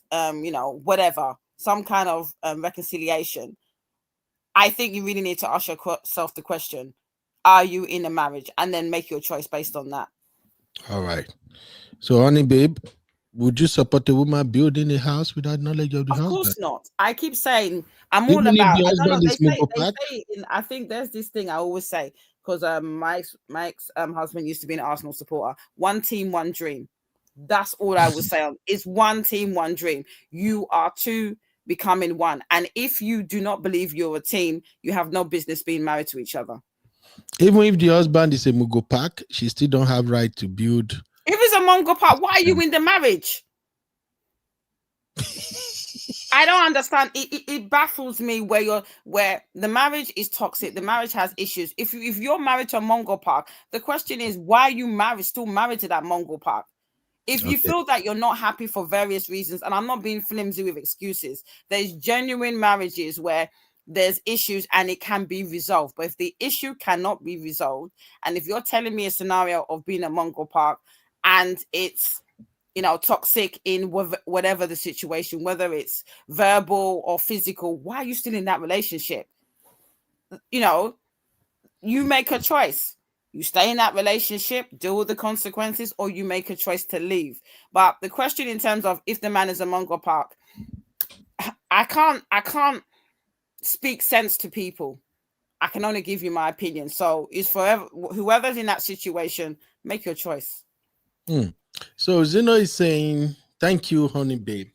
[SPEAKER 15] whatever, some kind of reconciliation, I think you really need to ask yourself the question, are you in a marriage? And then make your choice based on that.
[SPEAKER 3] All right. So, honey, babe, would you support a woman building a house without knowledge of the house?
[SPEAKER 15] Of course not. I keep saying I'm
[SPEAKER 3] Even
[SPEAKER 15] all about.
[SPEAKER 3] if the
[SPEAKER 15] I don't know.
[SPEAKER 3] husband is
[SPEAKER 15] I think there's this thing I always say, because my ex-husband used to be an Arsenal supporter. One team, one dream. That's all I would say. It's one team, one dream. You are two becoming one. And if you do not believe you're a team, you have no business being married to each other.
[SPEAKER 3] Even if the husband is a Mugo Park, she still don't have right to build.
[SPEAKER 15] If it's a Mongo Park, why are you in the marriage? I don't understand. It baffles me where the marriage is toxic. The marriage has issues. If you're married to a Mongol Park, the question is, why are you still married to that Mongol Park? If you feel that you're not happy for various reasons, and I'm not being flimsy with excuses, there's genuine marriages where there's issues and it can be resolved. But if the issue cannot be resolved, and if you're telling me a scenario of being a Mongol Park and it's toxic in whatever the situation, whether it's verbal or physical, why are you still in that relationship? You make a choice. You stay in that relationship, deal with the consequences, or you make a choice to leave. But the question in terms of if the man is a Mongol Park, I can't speak sense to people. I can only give you my opinion. So it's forever, whoever's in that situation, make your choice.
[SPEAKER 3] So Zeno is saying, thank you, honey babe.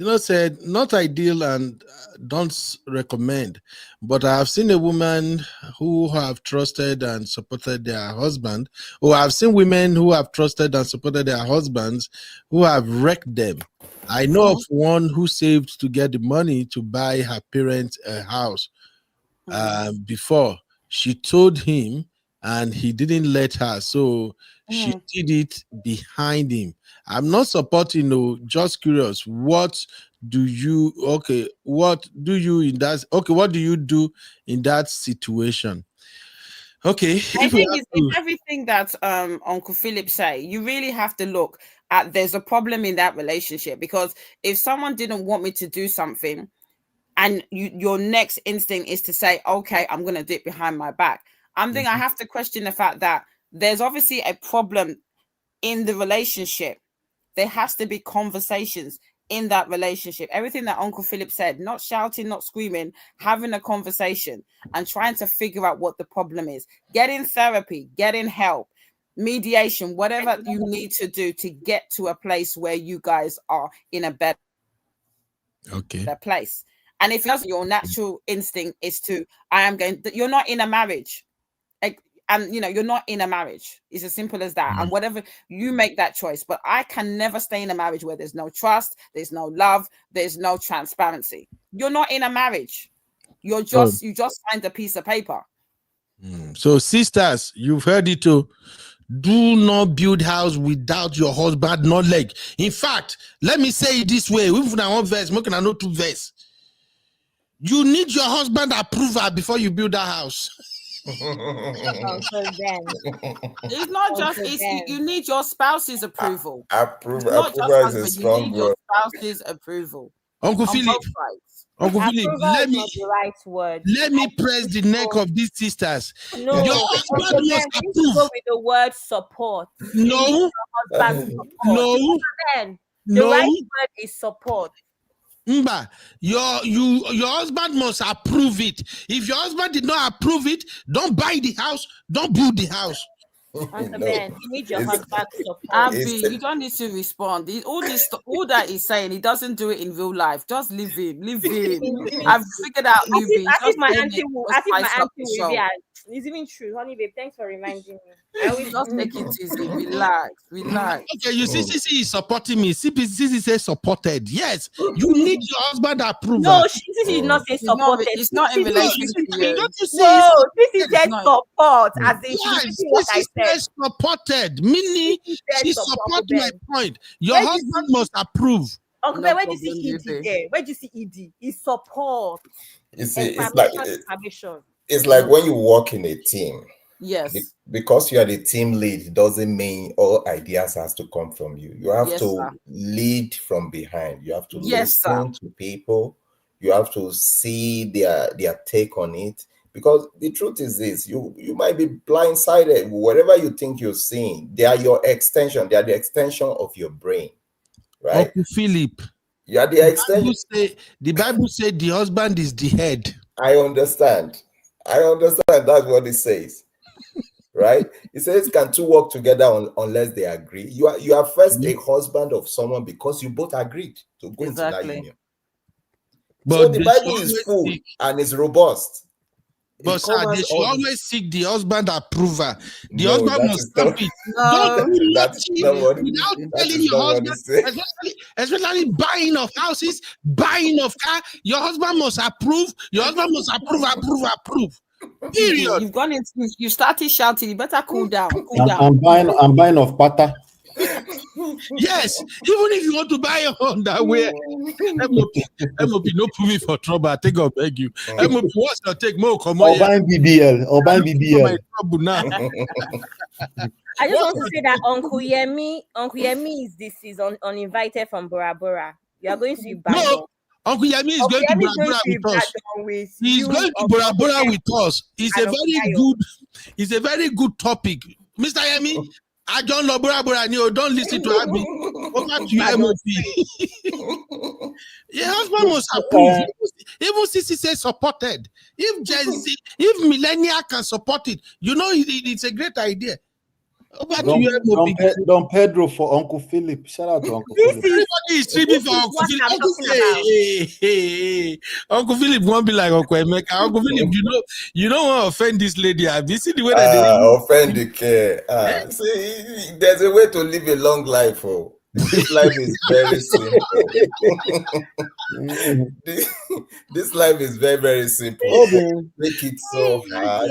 [SPEAKER 3] Zeno said, not ideal and don't recommend, but I have seen a woman who have trusted and supported their husband, or I've seen women who have trusted and supported their husbands who have wrecked them. I know of one who saved to get the money to buy her parents a house. Before she told him, and he didn't let her, so she did it behind him. I'm not supporting, just curious. What do you do in that situation? Okay,
[SPEAKER 15] I think it's everything that Uncle Philip say. You really have to look at, there's a problem in that relationship, because if someone didn't want me to do something and your next instinct is to say, okay, I'm going to do it behind my back, I have to question the fact that there's obviously a problem in the relationship. There has to be conversations in that relationship. Everything that Uncle Philip said, not shouting, not screaming, having a conversation and trying to figure out what the problem is. Getting therapy, getting help, mediation, whatever you need to do to get to a place where you guys are in a better place. And if your natural instinct is to, you're not in a marriage. You're not in a marriage. It's as simple as that. And whatever, you make that choice. But I can never stay in a marriage where there's no trust, there's no love, there's no transparency. You're not in a marriage. You just signed a piece of paper.
[SPEAKER 3] So sisters, you've heard it too. Do not build house without your husband knowledge. In fact, let me say it this way. If I want verse, I know 2 verse. You need your husband approval before you build that house.
[SPEAKER 15] It's not just you need your spouse's approval.
[SPEAKER 8] Approval is a strong word.
[SPEAKER 15] You need your spouse's approval.
[SPEAKER 3] Uncle
[SPEAKER 15] on
[SPEAKER 3] Philip.
[SPEAKER 15] both sides.
[SPEAKER 3] Uncle Philip,
[SPEAKER 2] Approval is not the right word.
[SPEAKER 3] let me press the neck of these sisters.
[SPEAKER 2] No,
[SPEAKER 3] Your
[SPEAKER 2] Uncle
[SPEAKER 3] husband
[SPEAKER 2] Ben,
[SPEAKER 3] must
[SPEAKER 2] we need to go
[SPEAKER 3] approve.
[SPEAKER 2] with the word support. You need
[SPEAKER 3] No,
[SPEAKER 2] your husband's support.
[SPEAKER 3] no,
[SPEAKER 2] Uncle Ben, the
[SPEAKER 3] no.
[SPEAKER 2] right word is support.
[SPEAKER 3] Mba, your husband must approve it. If your husband did not approve it, don't buy the house, don't build the house.
[SPEAKER 2] Uncle Ben, you need your husband's support.
[SPEAKER 15] Abby, you don't need to respond. All that he's saying, he doesn't do it in real life. Just leave him. Leave him. I've figured out
[SPEAKER 2] As if my auntie will be. It's even true. Honey babe, thanks for reminding me. I always
[SPEAKER 15] just take it easy. Relax.
[SPEAKER 3] Okay, you see, CC is supporting me. CC says supported. Yes, you need your husband approval.
[SPEAKER 2] No, CC did not say supported.
[SPEAKER 15] It's not in relation to you.
[SPEAKER 3] Don't you see?
[SPEAKER 2] No, CC said support. As in,
[SPEAKER 3] yes,
[SPEAKER 2] what I said.
[SPEAKER 3] Supported. Meaning, she supports my point. Your husband must approve.
[SPEAKER 2] Uncle Ben, where do you see ED there? Where do you see ED? It's support.
[SPEAKER 8] You see,
[SPEAKER 2] information.
[SPEAKER 8] It's like when you work in a team.
[SPEAKER 15] Yes.
[SPEAKER 8] Because you are the team lead doesn't mean all ideas has to come from you. You have to lead from behind. You have to listen to people. You have to see their take on it. Because the truth is this, you might be blindsided. Whatever you think you're seeing, they are your extension. They are the extension of your brain. Right?
[SPEAKER 3] Uncle Philip.
[SPEAKER 8] You are the extension.
[SPEAKER 3] The Bible said the husband is the head.
[SPEAKER 8] I understand. That's what it says. Right? It says, can two work together unless they agree? You are first a husband of someone because you both agreed to go into that union. But so the Bible is full and it's robust.
[SPEAKER 3] But sir, they should always seek the husband approval. The husband must stop it. Don't do nothing without telling your husband, especially buying of houses, buying of car. Your husband must approve. Your husband must approve. Period.
[SPEAKER 15] You've gone into. You started shouting. You better cool down.
[SPEAKER 19] I'm buying of pata.
[SPEAKER 3] Yes, even if you want to buy your underwear, MOP, no put me for trouble. I take up, beg you. MOP, what's your take? More come on.
[SPEAKER 19] Or buying BBL.
[SPEAKER 3] Trouble now.
[SPEAKER 2] I just want to say that Uncle Yemi is uninvited from Bora Bora. You are going to Ibadan.
[SPEAKER 3] No, Uncle Yemi is going to Bora Bora with us. He's going to Bora Bora with us. It's a very good topic, Mr. Yemi. I don't know Bora Bora. Don't listen to Abby. Over to you, MOP. Your husband must approve. Even CC says supported. If Gen Z, if millennial can support it, it's a great idea.
[SPEAKER 19] Don Pedro for Uncle Philip. Shout out to Uncle Philip.
[SPEAKER 3] Everybody is streaming for Uncle Philip. Hey. Uncle Philip won't be like Uncle Emeka. Uncle Philip, you don't want to offend this lady. Have you seen the way that they
[SPEAKER 8] offend the care? See, there's a way to live a long life. Oh. This life is very simple. This life is very, very simple. Make it so hard.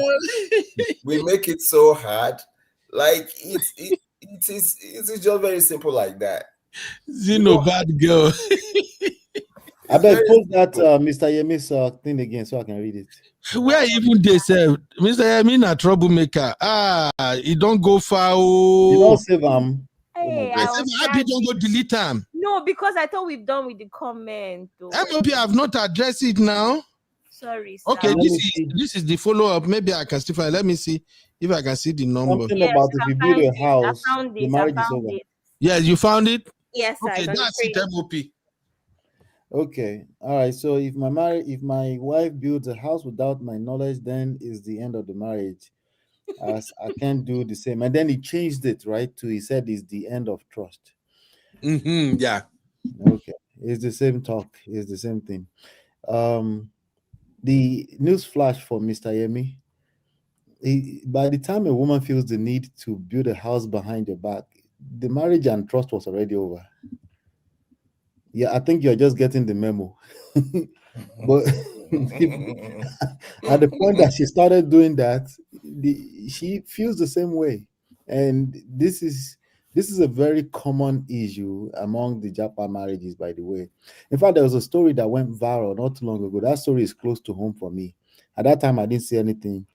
[SPEAKER 8] We make it so hard. Like it is just very simple like that.
[SPEAKER 3] Zeno, bad girl.
[SPEAKER 19] I beg post that Mr. Yemi's thing again so I can read it.
[SPEAKER 3] Where even they say Mr. Yemi a troublemaker. He don't go far.
[SPEAKER 19] You don't save him.
[SPEAKER 2] Hey,
[SPEAKER 3] I don't go delete him.
[SPEAKER 2] No, because I thought we've done with the comment.
[SPEAKER 3] MOP have not addressed it now.
[SPEAKER 2] Sorry.
[SPEAKER 3] Okay, this is the follow-up. Maybe I can still find. Let me see if I can see the number.
[SPEAKER 19] Something about if you build a house, the marriage is over.
[SPEAKER 3] Yes, you found it?
[SPEAKER 2] Yes,
[SPEAKER 3] okay, that's it, MOP.
[SPEAKER 19] Okay, all right. So if my wife builds a house without my knowledge, then is the end of the marriage. As I can't do the same. And then he changed it, right? He said it's the end of trust.
[SPEAKER 3] Yeah.
[SPEAKER 19] Okay. It's the same talk. It's the same thing. The news flash for Mr. Yemi. By the time a woman feels the need to build a house behind your back, the marriage and trust was already over. Yeah, I think you're just getting the memo. But at the point that she started doing that, she feels the same way. And this is a very common issue among the Japa marriages, by the way. In fact, there was a story that went viral not too long ago. That story is close to home for me. At that time, I didn't see anything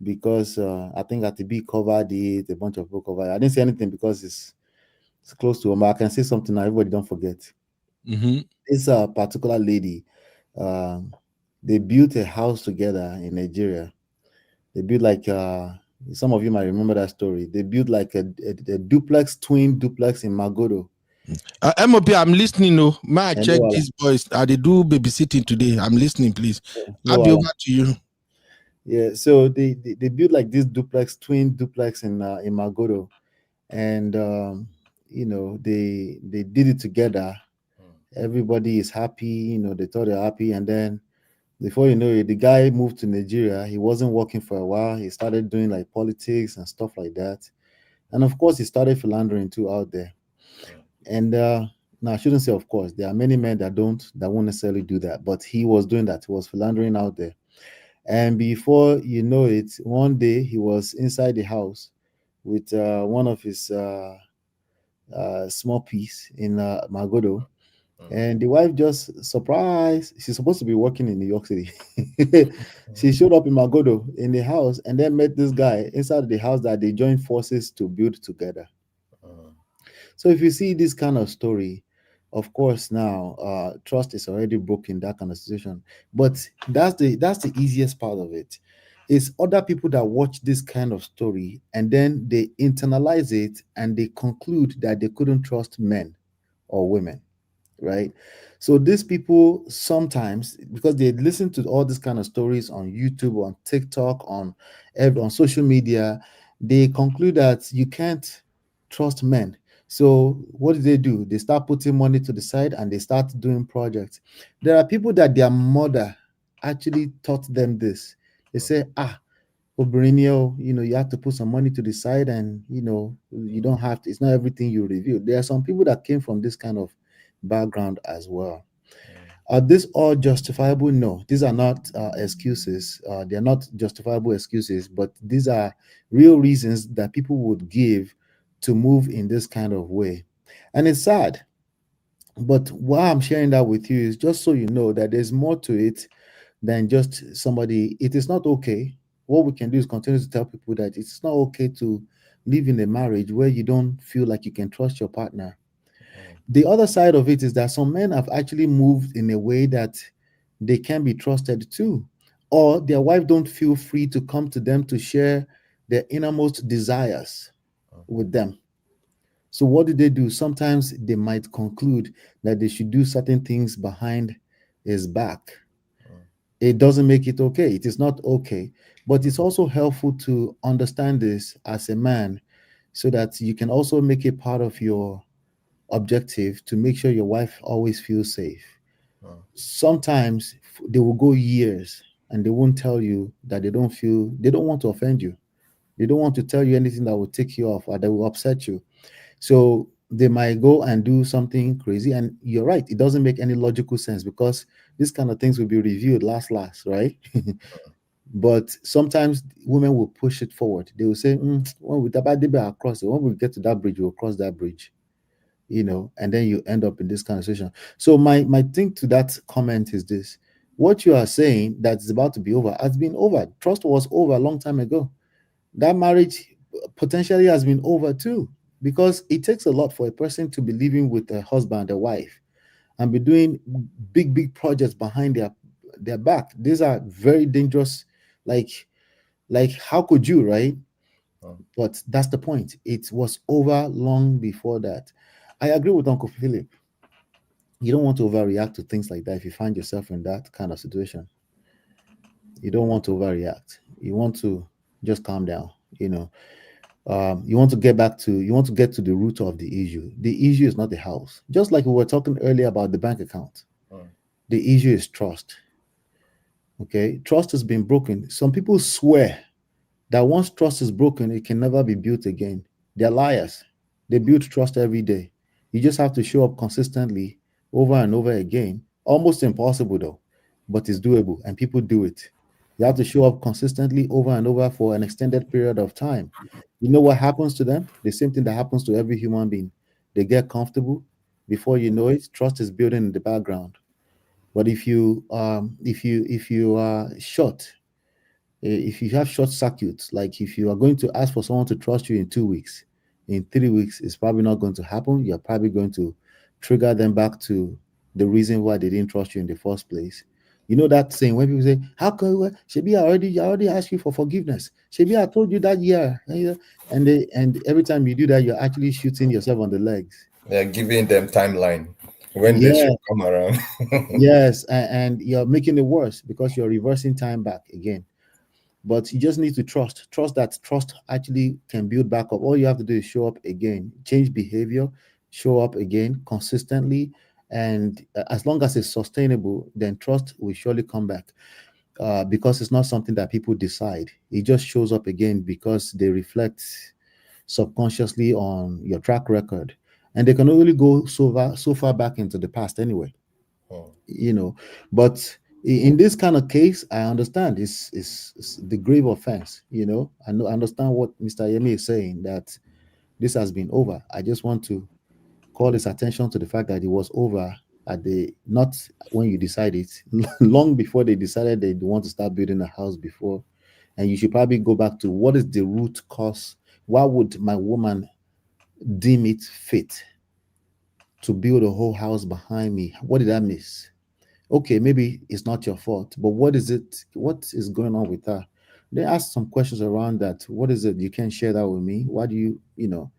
[SPEAKER 19] because I think ATB covered it, a bunch of people covered it. I didn't see anything because it's close to home. I can say something now, everybody don't forget. This particular lady, they built a house together in Nigeria. They built like some of you might remember that story. They built like a duplex, twin duplex in Magodo.
[SPEAKER 3] MOP, I'm listening. No, may I
[SPEAKER 19] And
[SPEAKER 3] check these boys? They do babysitting today. I'm listening, please. I'll be over to you.
[SPEAKER 19] Yeah, so they built like this duplex, twin duplex in Magodo, and you know they did it together. Everybody is happy. You know, they thought they're happy, and then before you know it, the guy moved to Nigeria. He wasn't working for a while. He started doing like politics and stuff like that, and of course he started philandering too out there. And now I shouldn't say of course. There are many men that won't necessarily do that, but he was doing that. He was philandering out there. And before you know it, one day he was inside the house with one of his small piece in Magodo. And the wife just surprised. She's supposed to be working in New York City. She showed up in Magodo in the house and then met this guy inside the house that they joined forces to build together. So if you see this kind of story, of course now trust is already broken, that kind of situation. But that's the easiest part of it. It's other people that watch this kind of story and then they internalize it and they conclude that they couldn't trust men or women, right? So these people sometimes, because they listen to all these kind of stories on YouTube, on TikTok, on social media, they conclude that you can't trust men. So what do? They start putting money to the side and they start doing projects. There are people that their mother actually taught them this. They say, Obrinio, you know, you have to put some money to the side and, you know, you don't have to, it's not everything you review. There are some people that came from this kind of background as well. Are these all justifiable? No, these are not excuses. They are not justifiable excuses, but these are real reasons that people would give to move in this kind of way. And it's sad. But why I'm sharing that with you is just so you know that there's more to it than just somebody. It is not okay. What we can do is continue to tell people that it's not okay to live in a marriage where you don't feel like you can trust your partner. The other side of it is that some men have actually moved in a way that they can be trusted too, or their wife don't feel free to come to them to share their innermost desires with them. So what do they do? Sometimes they might conclude that they should do certain things behind his back. It doesn't make it okay. It is not okay. But it's also helpful to understand this as a man so that you can also make it part of your objective to make sure your wife always feels safe. Sometimes they will go years and they won't tell you that they don't want to offend you. They don't want to tell you anything that will take you off or that will upset you. So they might go and do something crazy. And you're right, it doesn't make any logical sense because these kind of things will be reviewed last, right? But sometimes women will push it forward. They will say, when we get to that bridge, we'll cross that bridge. You know, and then you end up in this kind of situation. So my thing to that comment is this: what you are saying that's about to be over has been over. Trust was over a long time ago. That marriage potentially has been over too, because it takes a lot for a person to be living with a husband, a wife, and be doing big projects behind their back. These are very dangerous. Like how could you, right? But that's the point. It was over long before that. I agree with Uncle Philip. You don't want to overreact to things like that if you find yourself in that kind of situation. You don't want to overreact. You want to just calm down. You know, you want to get to the root of the issue. The issue is not the house. Just like we were talking earlier about the bank account. The issue is trust. Okay, trust has been broken. Some people swear that once trust is broken, it can never be built again. They're liars. They build trust every day. You just have to show up consistently over and over again. Almost impossible though, but it's doable and people do it. You have to show up consistently over and over for an extended period of time. You know what happens to them? The same thing that happens to every human being. They get comfortable. Before you know it, trust is building in the background. But if you are short, if you have short circuits, like if you are going to ask for someone to trust you in 2 weeks, in 3 weeks, it's probably not going to happen. You're probably going to trigger them back to the reason why they didn't trust you in the first place. You know that saying when people say, "How can we?" Shebi, I already asked you for forgiveness. Shebi, I told you that year, and every time you do that, you're actually shooting yourself on the legs.
[SPEAKER 8] They're giving them timeline when they
[SPEAKER 19] Yeah,
[SPEAKER 8] should come around.
[SPEAKER 19] yes, and you're making it worse because you're reversing time back again. But you just need to trust that trust actually can build back up. All you have to do is show up again, change behavior, show up again consistently, and as long as it's sustainable, then trust will surely come back. Because it's not something that people decide. It just shows up again because they reflect subconsciously on your track record, and they can only go so far back into the past anyway. You know, but in this kind of case, I understand it's the grave offense. You know, I understand what Mr. Yemi is saying, that this has been over. I just want to call his attention to the fact that it was over at the not when you decide it, long before they decided they want to start building a house before. And you should probably go back to what is the root cause. Why would my woman deem it fit to build a whole house behind me? What did I miss? Okay, maybe it's not your fault, but what is it? What is going on with her? They ask some questions around that. What is it? You can share that with me. Why do you know?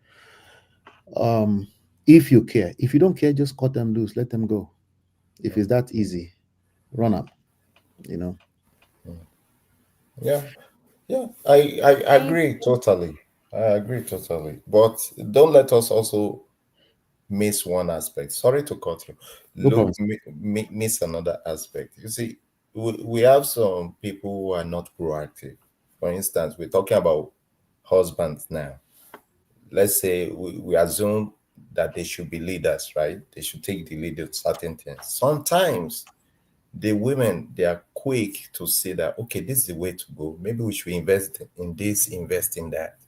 [SPEAKER 19] If you care. If you don't care, just cut them loose, let them go. If it's that easy, run up. You know.
[SPEAKER 8] Yeah, yeah, I agree totally. I agree totally. But don't let us also miss one aspect. Sorry to cut you.
[SPEAKER 19] No problem.
[SPEAKER 8] Miss another aspect. You see, we have some people who are not proactive. For instance, we're talking about husbands now. Let's say we assume that they should be leaders, right? They should take the lead in certain things. Sometimes the women, they are quick to say that, okay, this is the way to go. Maybe we should invest in this, invest in that.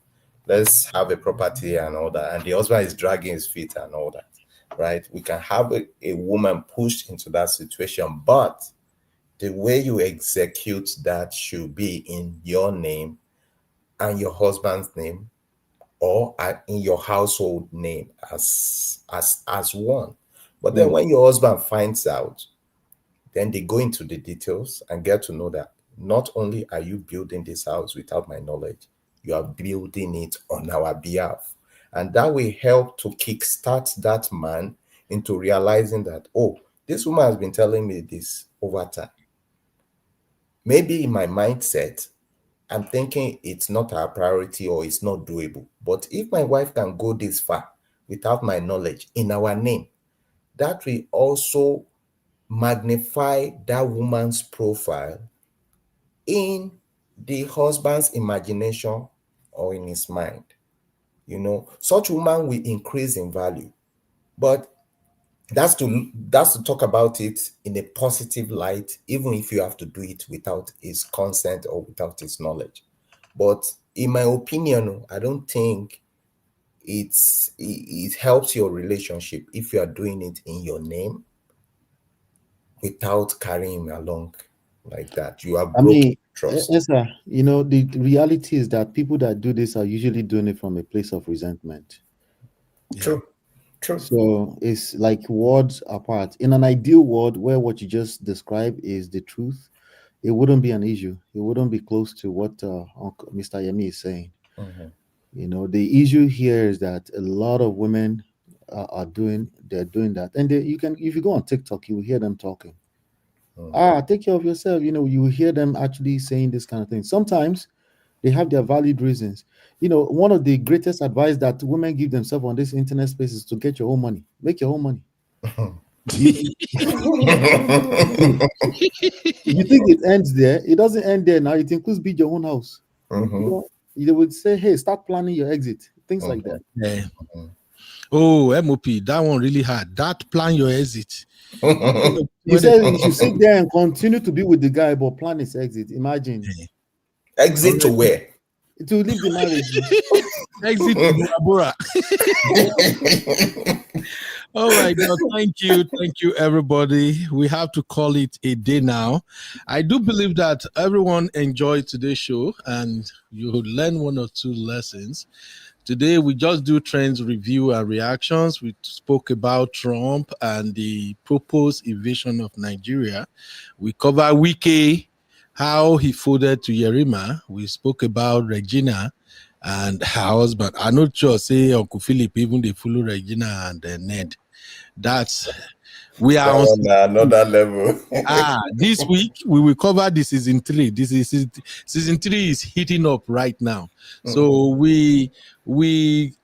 [SPEAKER 8] Let's have a property and all that. And the husband is dragging his feet and all that, right? We can have a woman pushed into that situation, but the way you execute that should be in your name and your husband's name, or in your household name as one. But then when your husband finds out, then they go into the details and get to know that not only are you building this house without my knowledge, you are building it on our behalf. And that will help to kickstart that man into realizing that, oh, this woman has been telling me this over time. Maybe in my mindset, I'm thinking it's not our priority or it's not doable. But if my wife can go this far without my knowledge in our name, that will also magnify that woman's profile in the husband's imagination or in his mind. You know, such woman will increase in value. But that's to talk about it in a positive light, even if you have to do it without his consent or without his knowledge. But in my opinion, I don't think it helps your relationship if you are doing it in your name without carrying him along like that. You are broken trust.
[SPEAKER 19] Yes, sir. You know, the reality is that people that do this are usually doing it from a place of resentment.
[SPEAKER 8] True.
[SPEAKER 19] So it's like words apart. In an ideal world where what you just described is the truth, it wouldn't be an issue. It wouldn't be close to what Mr. Yemi is saying. You know, the issue here is that a lot of women they're doing that. And if you go on TikTok, you will hear them talking. Take care of yourself. You know, you will hear them actually saying this kind of thing. Sometimes they have their valid reasons. You know, one of the greatest advice that women give themselves on this internet space is to get your own money. Make your own money. You think it ends there? It doesn't end there now. It includes build your own house. You know, they would say, hey, start planning your exit. Things like that.
[SPEAKER 3] Yeah. Oh, MOP, that one really hard. That plan your exit.
[SPEAKER 19] You said you should sit there and continue to be with the guy, but plan his exit. Imagine.
[SPEAKER 8] Exit to where?
[SPEAKER 19] To leave the marriage.
[SPEAKER 3] Exit to Bora Bora. Oh my God, thank you, everybody. We have to call it a day now. I do believe that everyone enjoyed today's show and you learn one or two lessons. Today, we just do trends review and reactions. We spoke about Trump and the proposed invasion of Nigeria. We cover Wike, how he folded to Yerima. We spoke about Regina and her husband. I'm not sure, say Uncle Philip, even they follow Regina and Ned. That's we are on
[SPEAKER 8] another level.
[SPEAKER 3] This week we will cover the season 3. This is season 3 is heating up right now. So we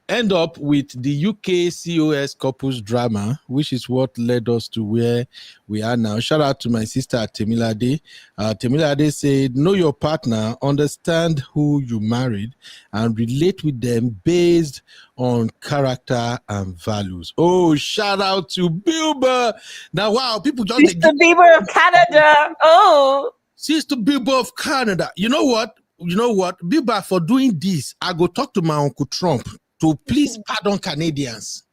[SPEAKER 3] end up with the UK COS couples drama, which is what led us to where we are now. Shout out to my sister Temilade. Temilade said, know your partner, understand who you married, and relate with them based on character and values. Oh, shout out to Bilba. Now, wow, people just...
[SPEAKER 2] Sister Bieber of Canada. Oh.
[SPEAKER 3] Sister Bieber of Canada. You know what? Bieber, for doing this, I go talk to my Uncle Trump to please pardon Canadians.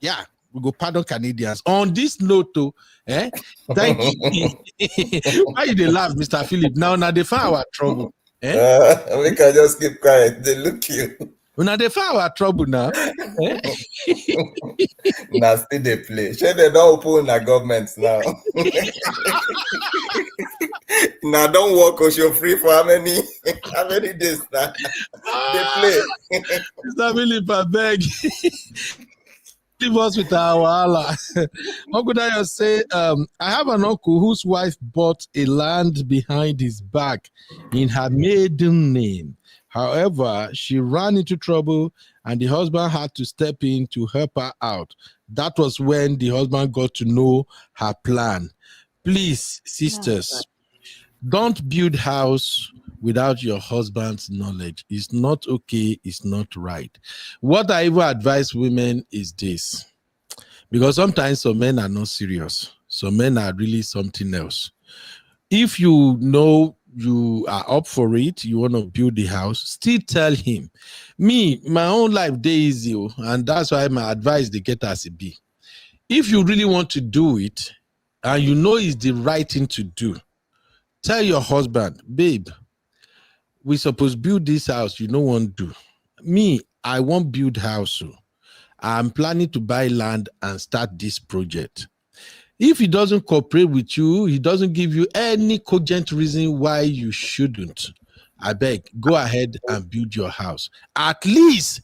[SPEAKER 3] Yeah, we go pardon Canadians. On this note, thank you. Why you they laugh, Mr. Philip? Now they find our trouble.
[SPEAKER 8] We can just keep quiet. They look you.
[SPEAKER 3] Now they find our trouble now.
[SPEAKER 8] Now still they play. Sure, they don't open our governments now. Now don't work or you're free for how many days now? They play.
[SPEAKER 3] Mr. Philip, I beg. Leave us with our wahala. Uncle Dayo say, I have an uncle whose wife bought a land behind his back in her maiden name. However, she ran into trouble and the husband had to step in to help her out. That was when the husband got to know her plan. Please, sisters, don't build house without your husband's knowledge. It's not okay. It's not right. What I even advise women is this, because sometimes some men are not serious. Some men are really something else. If you know you are up for it, you want to build the house, still tell him. Me, my own life day easy, and that's why my advice they get as it be. If you really want to do it, and you know it's the right thing to do, tell your husband, babe, we supposed to build this house, you don't want to do. Me, I won't build house. So I'm planning to buy land and start this project. If he doesn't cooperate with you, he doesn't give you any cogent reason why you shouldn't, I beg, go ahead and build your house. At least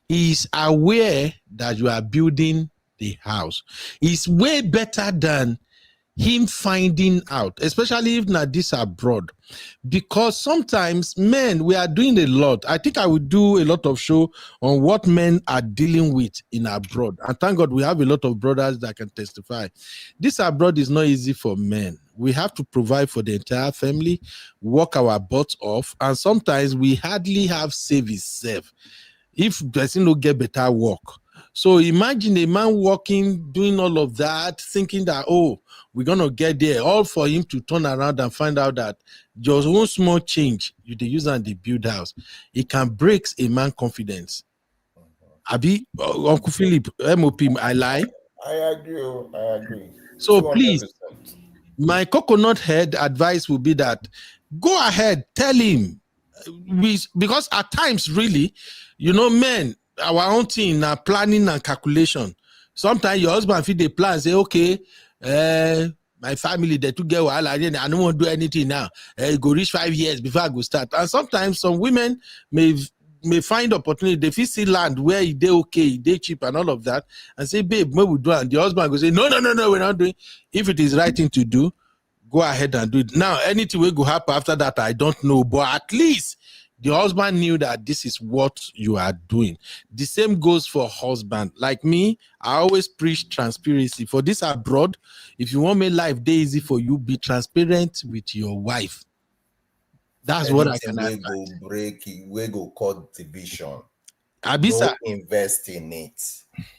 [SPEAKER 3] he's aware that you are building the house. It's way better than him finding out, especially if not this abroad, because sometimes men, we are doing a lot. I think I will do a lot of show on what men are dealing with in abroad, and thank God we have a lot of brothers that can testify. This abroad is not easy for men. We have to provide for the entire family, work our butts off, and sometimes we hardly have savings if person don't get better work. So imagine a man working, doing all of that, thinking that, oh, we're going to get there, all for him to turn around and find out that just one small change, you the use and the build house, it can break a man's confidence. Abi, Uncle Philip, MOP, I lie?
[SPEAKER 8] I agree.
[SPEAKER 3] So
[SPEAKER 8] 200%.
[SPEAKER 3] please, my coconut head advice will be that go ahead, tell him. Because at times, really, men, our own thing, planning and calculation. Sometimes your husband feed the plan, say, okay, my family, they took get while I don't want to do anything now. Go reach 5 years before I go start. And sometimes some women may find opportunity. They feel see land where they okay, they cheap and all of that, and say, babe, what we do? And the husband will say, no, we're not doing. If it is right thing to do, go ahead and do it. Now, anything will go happen after that, I don't know, but at least the husband knew that this is what you are doing. The same goes for husband. Like me, I always preach transparency. For this abroad, if you want to make life day easy for you, be transparent with your wife. That's what I can advise.
[SPEAKER 8] Go break it, we go cause division.
[SPEAKER 3] Abisa.
[SPEAKER 8] Don't invest in it.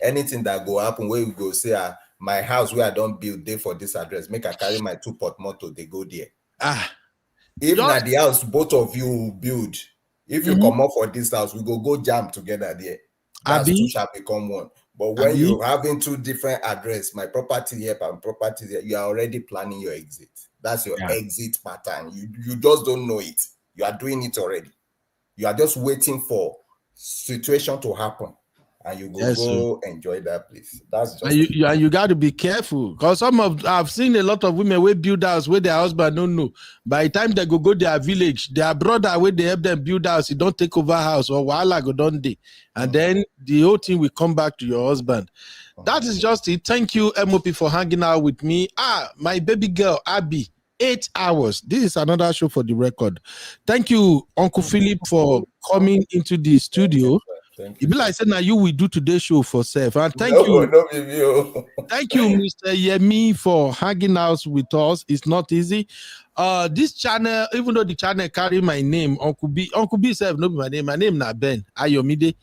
[SPEAKER 8] Anything that go happen, where we go say, my house where I don't build there for this address, make I carry my 2 portmanteau, they go there. If not the house, both of you will build. If you come up for this house, we go jam together there. That's two shall become one. But when you're having 2 different addresses, my property here and property there, you are already planning your exit. That's your exit pattern. You just don't know it. You are doing it already. You are just waiting for situation to happen, and you go enjoy that place. That's just
[SPEAKER 3] you got to be careful, because I've seen a lot of women who build house where their husband don't know. By the time they go their village, their brother where they help them build house, he don't take over house or wahala go don dey, and then the whole thing will come back to your husband. That is just it. Thank you, MOP, for hanging out with me. My baby girl Abby. 8 hours. This is another show for the record. Thank you, Uncle Philip, for coming into the studio. It be like I said, now you will do today's show for self. And thank you, thank you, Mr. Yemi, for hanging out with us. It's not easy. This channel, even though the channel carry my name, Uncle B self, no be my name. My name na Ben Ayomide.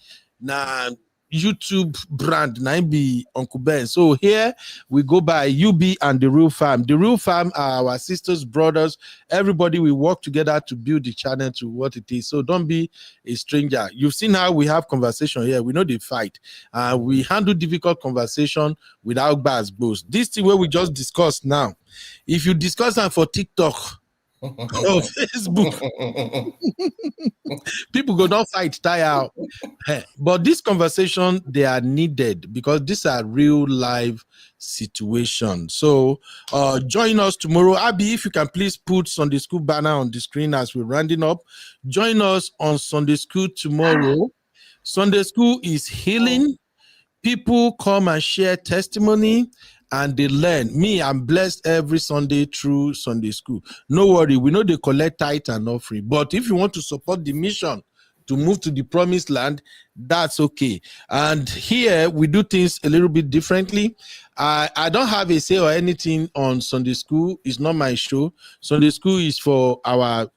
[SPEAKER 3] Na YouTube brand, na be Uncle Ben. So here we go by UB and the Real Fam. The Real Fam are our sisters, brothers. Everybody, we work together to build the channel to what it is. So don't be a stranger. You've seen how we have conversation here. We know they fight. We handle difficult conversation without bars boast. This thing where we just discussed now, if you discuss them for TikTok or Facebook, people go don't fight, tire out. But this conversation, they are needed because these are real live situations. So join us tomorrow. Abby, if you can please put Sunday School banner on the screen as we're rounding up. Join us on Sunday School tomorrow. Sunday School is healing. People come and share testimony and they learn. Me, I'm blessed every Sunday through Sunday School. No worry, we know they collect tithe and offering. But if you want to support the mission to move to the promised land, that's okay. And here we do things a little bit differently. I don't have a say or anything on Sunday School. It's not my show. Sunday School is for our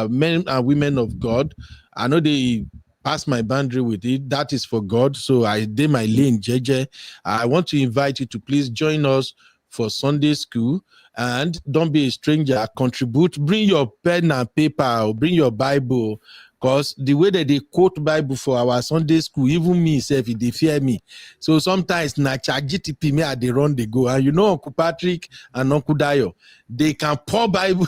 [SPEAKER 3] men and women of God. I know they pass my boundary with it. That is for God. So I did my lane, JJ. I want to invite you to please join us for Sunday School. And don't be a stranger. Contribute. Bring your pen and paper or bring your Bible. Because the way that they quote Bible for our Sunday School, even me, if they fear me. So sometimes, na ChatGPT me at the run they go. And you know, Uncle Patrick and Uncle Dayo, they can pour Bible,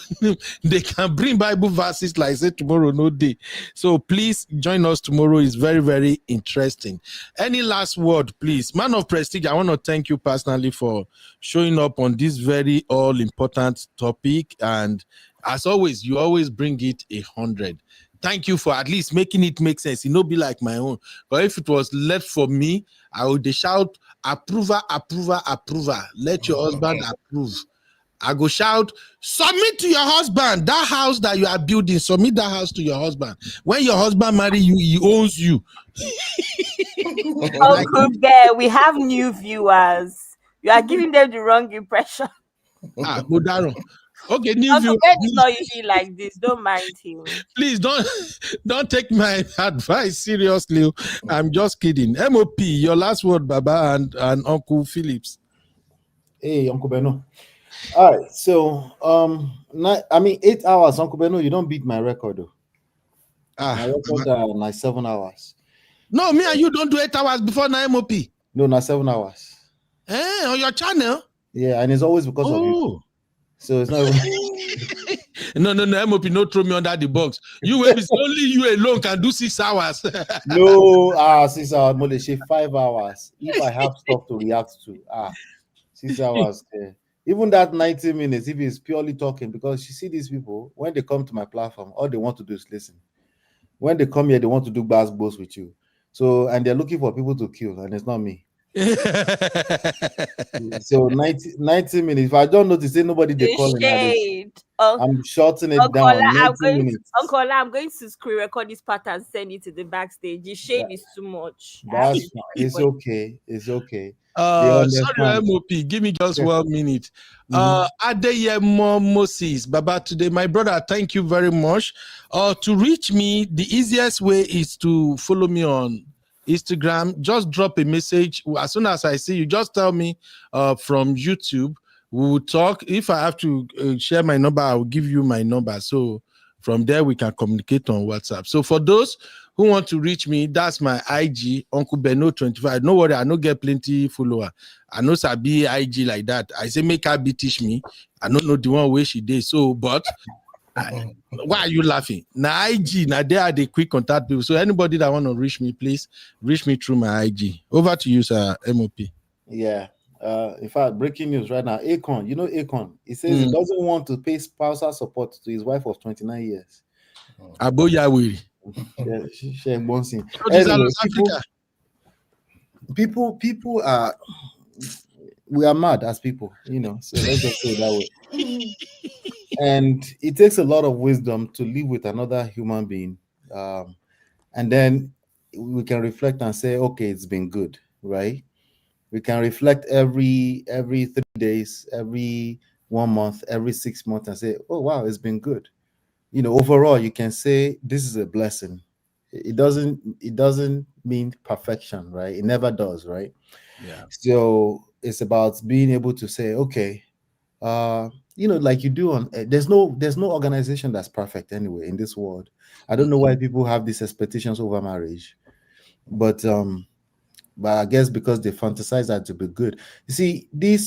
[SPEAKER 3] they can bring Bible verses like say tomorrow, no day. So please join us tomorrow. It's very, very interesting. Any last word, please? Man of Prestige, I want to thank you personally for showing up on this very all-important topic. And as always, you always bring it 100. Thank you for at least making it make sense. It not be like my own. But if it was left for me, I would shout, approver, approver, approver. Let your husband approve. I go shout, submit to your husband. That house that you are building, submit that house to your husband. When your husband marry you, he owns you.
[SPEAKER 2] Uncle Bear, we have new viewers. You are giving them the wrong impression.
[SPEAKER 3] Bodaro. Okay, new
[SPEAKER 2] Uncle
[SPEAKER 3] view.
[SPEAKER 2] Ben is not usually like this. Don't mind him.
[SPEAKER 3] Please don't take my advice seriously. I'm just kidding. MOP, your last word, Baba, and Uncle Phillips.
[SPEAKER 19] Hey, Uncle Beno. All right, so 8 hours, Uncle Beno. You don't beat my record though. My record like 7 hours.
[SPEAKER 3] No, me and you don't do 8 hours before na MOP.
[SPEAKER 19] No, not 7 hours.
[SPEAKER 3] On your channel?
[SPEAKER 19] Yeah, and it's always because of you. So it's not even...
[SPEAKER 3] no, MOP, no throw me under the box. You will be only you alone can do 6 hours.
[SPEAKER 19] No, 6 hours, more 5 hours. If I have stuff to react to, 6 hours. Even that 90 minutes, if it's purely talking, because you see these people, when they come to my platform, all they want to do is listen. When they come here, they want to do basketballs with you. So, and they're looking for people to kill, and it's not me. So 90 minutes. If I don't notice, ain't nobody they call
[SPEAKER 2] Shade.
[SPEAKER 19] I'm shorting it down.
[SPEAKER 2] Uncle, I'm going to screen record this part and send it to the backstage. The shade is too much.
[SPEAKER 19] That's it's okay. It's okay.
[SPEAKER 3] Sorry, MOP. Give me just 1 minute. Adeyemo Moses, Baba, today, my brother, thank you very much. To reach me, the easiest way is to follow me on Instagram. Just drop a message. As soon as I see you, just tell me from YouTube. We will talk. If I have to share my number, I will give you my number. So from there, we can communicate on WhatsApp. So for those who want to reach me, that's my IG, Uncle Beno 25. No worry, I no get plenty follower. I know Sabi IG like that. I say make her be teach me. I don't know the one way she did. So, but Why are you laughing? Now IG, now they are the quick contact people. So anybody that want to reach me, please reach me through my IG. Over to you, sir. MOP.
[SPEAKER 19] Yeah. In fact, breaking news right now. Akon, you know Akon. He says he doesn't want to pay spousal support to his wife of 29 years.
[SPEAKER 3] Aboyawiri.
[SPEAKER 19] Yeah, Sheik Gumi.
[SPEAKER 3] Anyway,
[SPEAKER 19] people are, we are mad as people, you know. So let's just say it that way. And it takes a lot of wisdom to live with another human being, and then we can reflect and say, okay, it's been good, right? We can reflect every 3 days, every 1 month, every 6 months, and say, oh wow, it's been good. You know, overall, you can say this is a blessing. It doesn't mean perfection, right? It never does, right?
[SPEAKER 3] Yeah.
[SPEAKER 19] So it's about being able to say, okay, you know, like you do on there's no organization that's perfect anyway in this world. I don't know why people have these expectations over marriage, but I guess because they fantasize that to be good. You see, the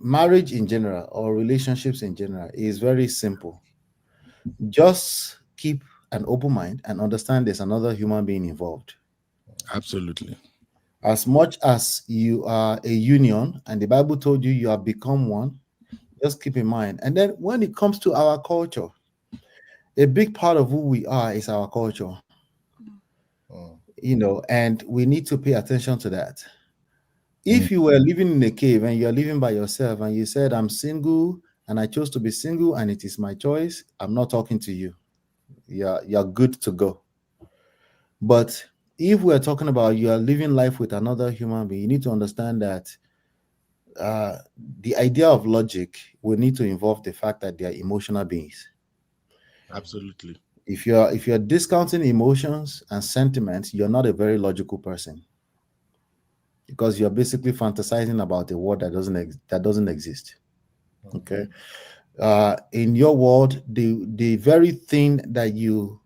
[SPEAKER 19] marriage in general or relationships in general is very simple. Just keep an open mind and understand there's another human being involved.
[SPEAKER 3] Absolutely.
[SPEAKER 19] As much as you are a union and the Bible told you you have become one, just keep in mind. And then when it comes to our culture, a big part of who we are is our culture. You know, and we need to pay attention to that. If you were living in a cave and you're living by yourself and you said, I'm single and I chose to be single and it is my choice, I'm not talking to you. You're good to go. But if we're talking about you are living life with another human being, you need to understand that the idea of logic will need to involve the fact that they are emotional beings.
[SPEAKER 3] Absolutely.
[SPEAKER 19] If you're discounting emotions and sentiments, you're not a very logical person, because you're basically fantasizing about a world that doesn't exist. Okay. In your world, the very thing that you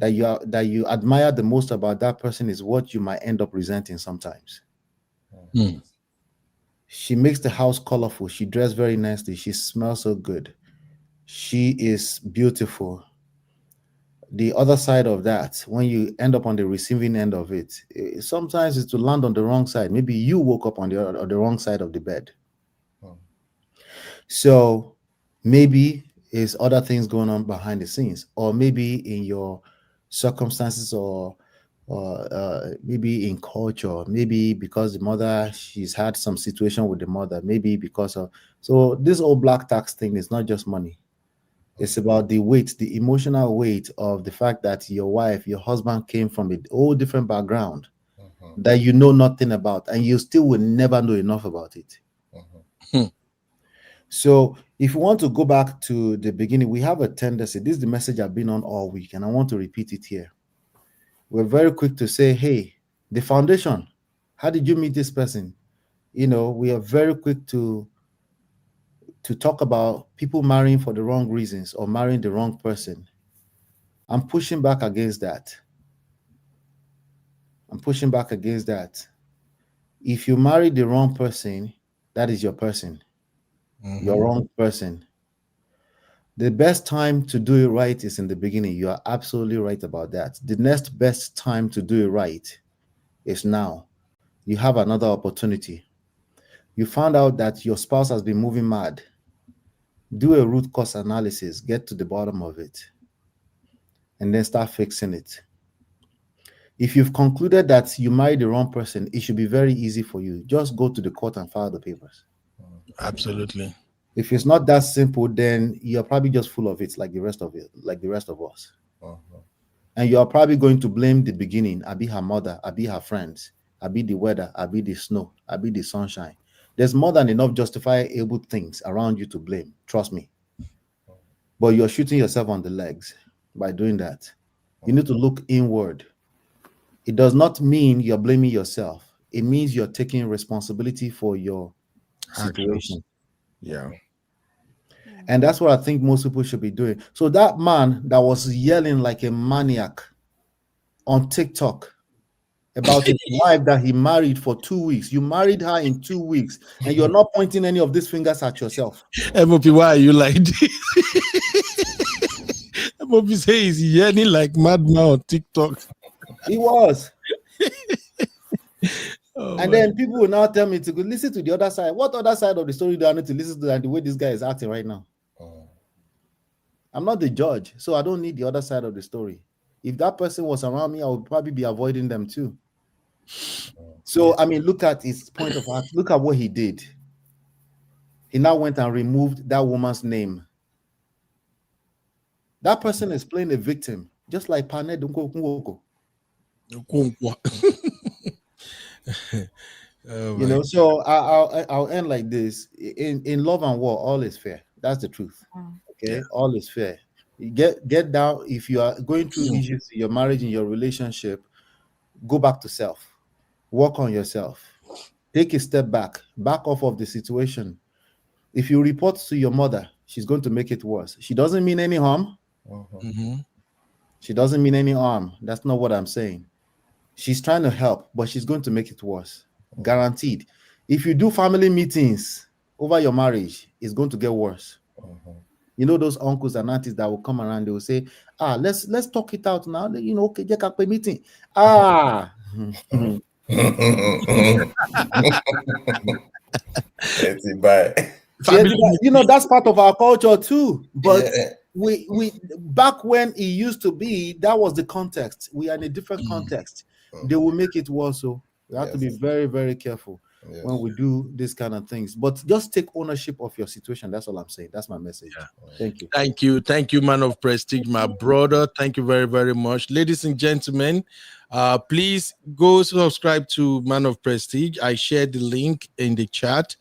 [SPEAKER 19] admire the most about that person is what you might end up resenting sometimes. She makes the house colorful. She dressed very nicely. She smells so good. She is beautiful. The other side of that, when you end up on the receiving end of it, sometimes it's to land on the wrong side. Maybe you woke up on the wrong side of the bed. So maybe it's other things going on behind the scenes, or maybe in your circumstances, or maybe in culture, maybe because the mother, she's had some situation with the mother, maybe because of, so this old black tax thing is not just money. It's about the weight, the emotional weight of the fact that your wife, your husband came from a whole different background that you know nothing about, and you still will never know enough about it. So if you want to go back to the beginning, we have a tendency, this is the message I've been on all week, and I want to repeat it here. We're very quick to say, hey, the foundation, how did you meet this person? You know, we are very quick to talk about people marrying for the wrong reasons or marrying the wrong person. I'm pushing back against that. If you marry the wrong person, that is your person. Your wrong person. The best time to do it right is in the beginning. You are absolutely right about that. The next best time to do it right is now. You have another opportunity. You found out that your spouse has been moving mad. Do a root cause analysis, get to the bottom of it, and then start fixing it. If you've concluded that you married the wrong person, it should be very easy for you. Just go to the court and file the papers.
[SPEAKER 3] Absolutely.
[SPEAKER 19] If it's not that simple, then you're probably just full of it, like the rest of us. And you're probably going to blame the beginning. I be her mother, I be her friends, I be the weather, I be the snow, I be the sunshine. There's more than enough justifiable things around you to blame. Trust me. But you're shooting yourself on the legs by doing that. You need to look inward. It does not mean you're blaming yourself. It means you're taking responsibility for your situation.
[SPEAKER 3] Yeah.
[SPEAKER 19] And that's what I think most people should be doing. So that man that was yelling like a maniac on TikTok about his wife that he married for 2 weeks. You married her in 2 weeks, and you're not pointing any of these fingers at yourself.
[SPEAKER 3] MOP, why are you like this? MOP say he's yelling like madman on TikTok.
[SPEAKER 19] He was.
[SPEAKER 3] Oh,
[SPEAKER 19] and then people will now tell me to go listen to the other side. What other side of the story do I need to listen to than the way this guy is acting right now? I'm not the judge, so I don't need the other side of the story. If that person was around me, I would probably be avoiding them too. So, I mean, look at his point of act. Look at what he did. He now went and removed that woman's name. That person is playing a victim, just like Ned Nwoko. You know, so I'll end like this. In love and war, all is fair. That's the truth. Okay, all is fair. You get down. If you are going through issues in your marriage, in your relationship, go back to self. Work on yourself. Take a step back off of the situation. If you report to your mother, she's going to make it worse. She doesn't mean any harm. She doesn't mean any harm. That's not what I'm saying. She's trying to help, but she's going to make it worse. Guaranteed. If you do family meetings over your marriage, it's going to get worse. You know those uncles and aunties that will come around, they will say, let's talk it out now. You know, okay, get a meeting. You know, that's part of our culture too. But we back when it used to be, that was the context. We are in a different context. They will make it worse. So we have to be very, very careful when we do these kind of things. But just take ownership of your situation. That's all I'm saying. That's my message. Thank you.
[SPEAKER 3] Thank you, man of prestige, my brother. Thank you very, very much. Ladies and gentlemen, please go subscribe to Man of Prestige. I shared the link in the chat.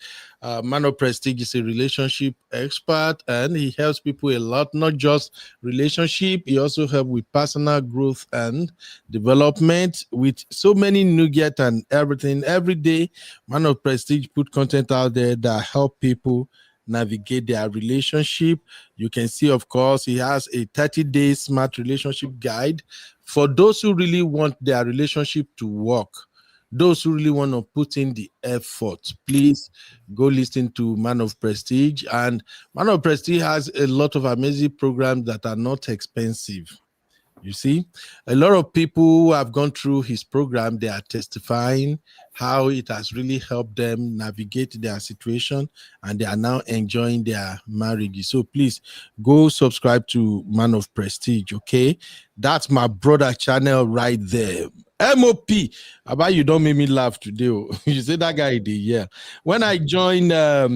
[SPEAKER 3] Man of Prestige is a relationship expert, and he helps people a lot, not just relationship. He also helps with personal growth and development with so many nuggets and everything. Every day, Man of Prestige put content out there that help people navigate their relationship. You can see, of course, he has a 30-day smart relationship guide for those who really want their relationship to work. Those who really want to put in the effort, please go listen to Man of Prestige. And Man of Prestige has a lot of amazing programs that are not expensive. You see, a lot of people who have gone through his program, they are testifying how it has really helped them navigate their situation, and they are now enjoying their marriage. So please go subscribe to Man of Prestige, okay? That's my brother channel right there. MOP, about you don't make me laugh today. You say that guy did, yeah. When I joined that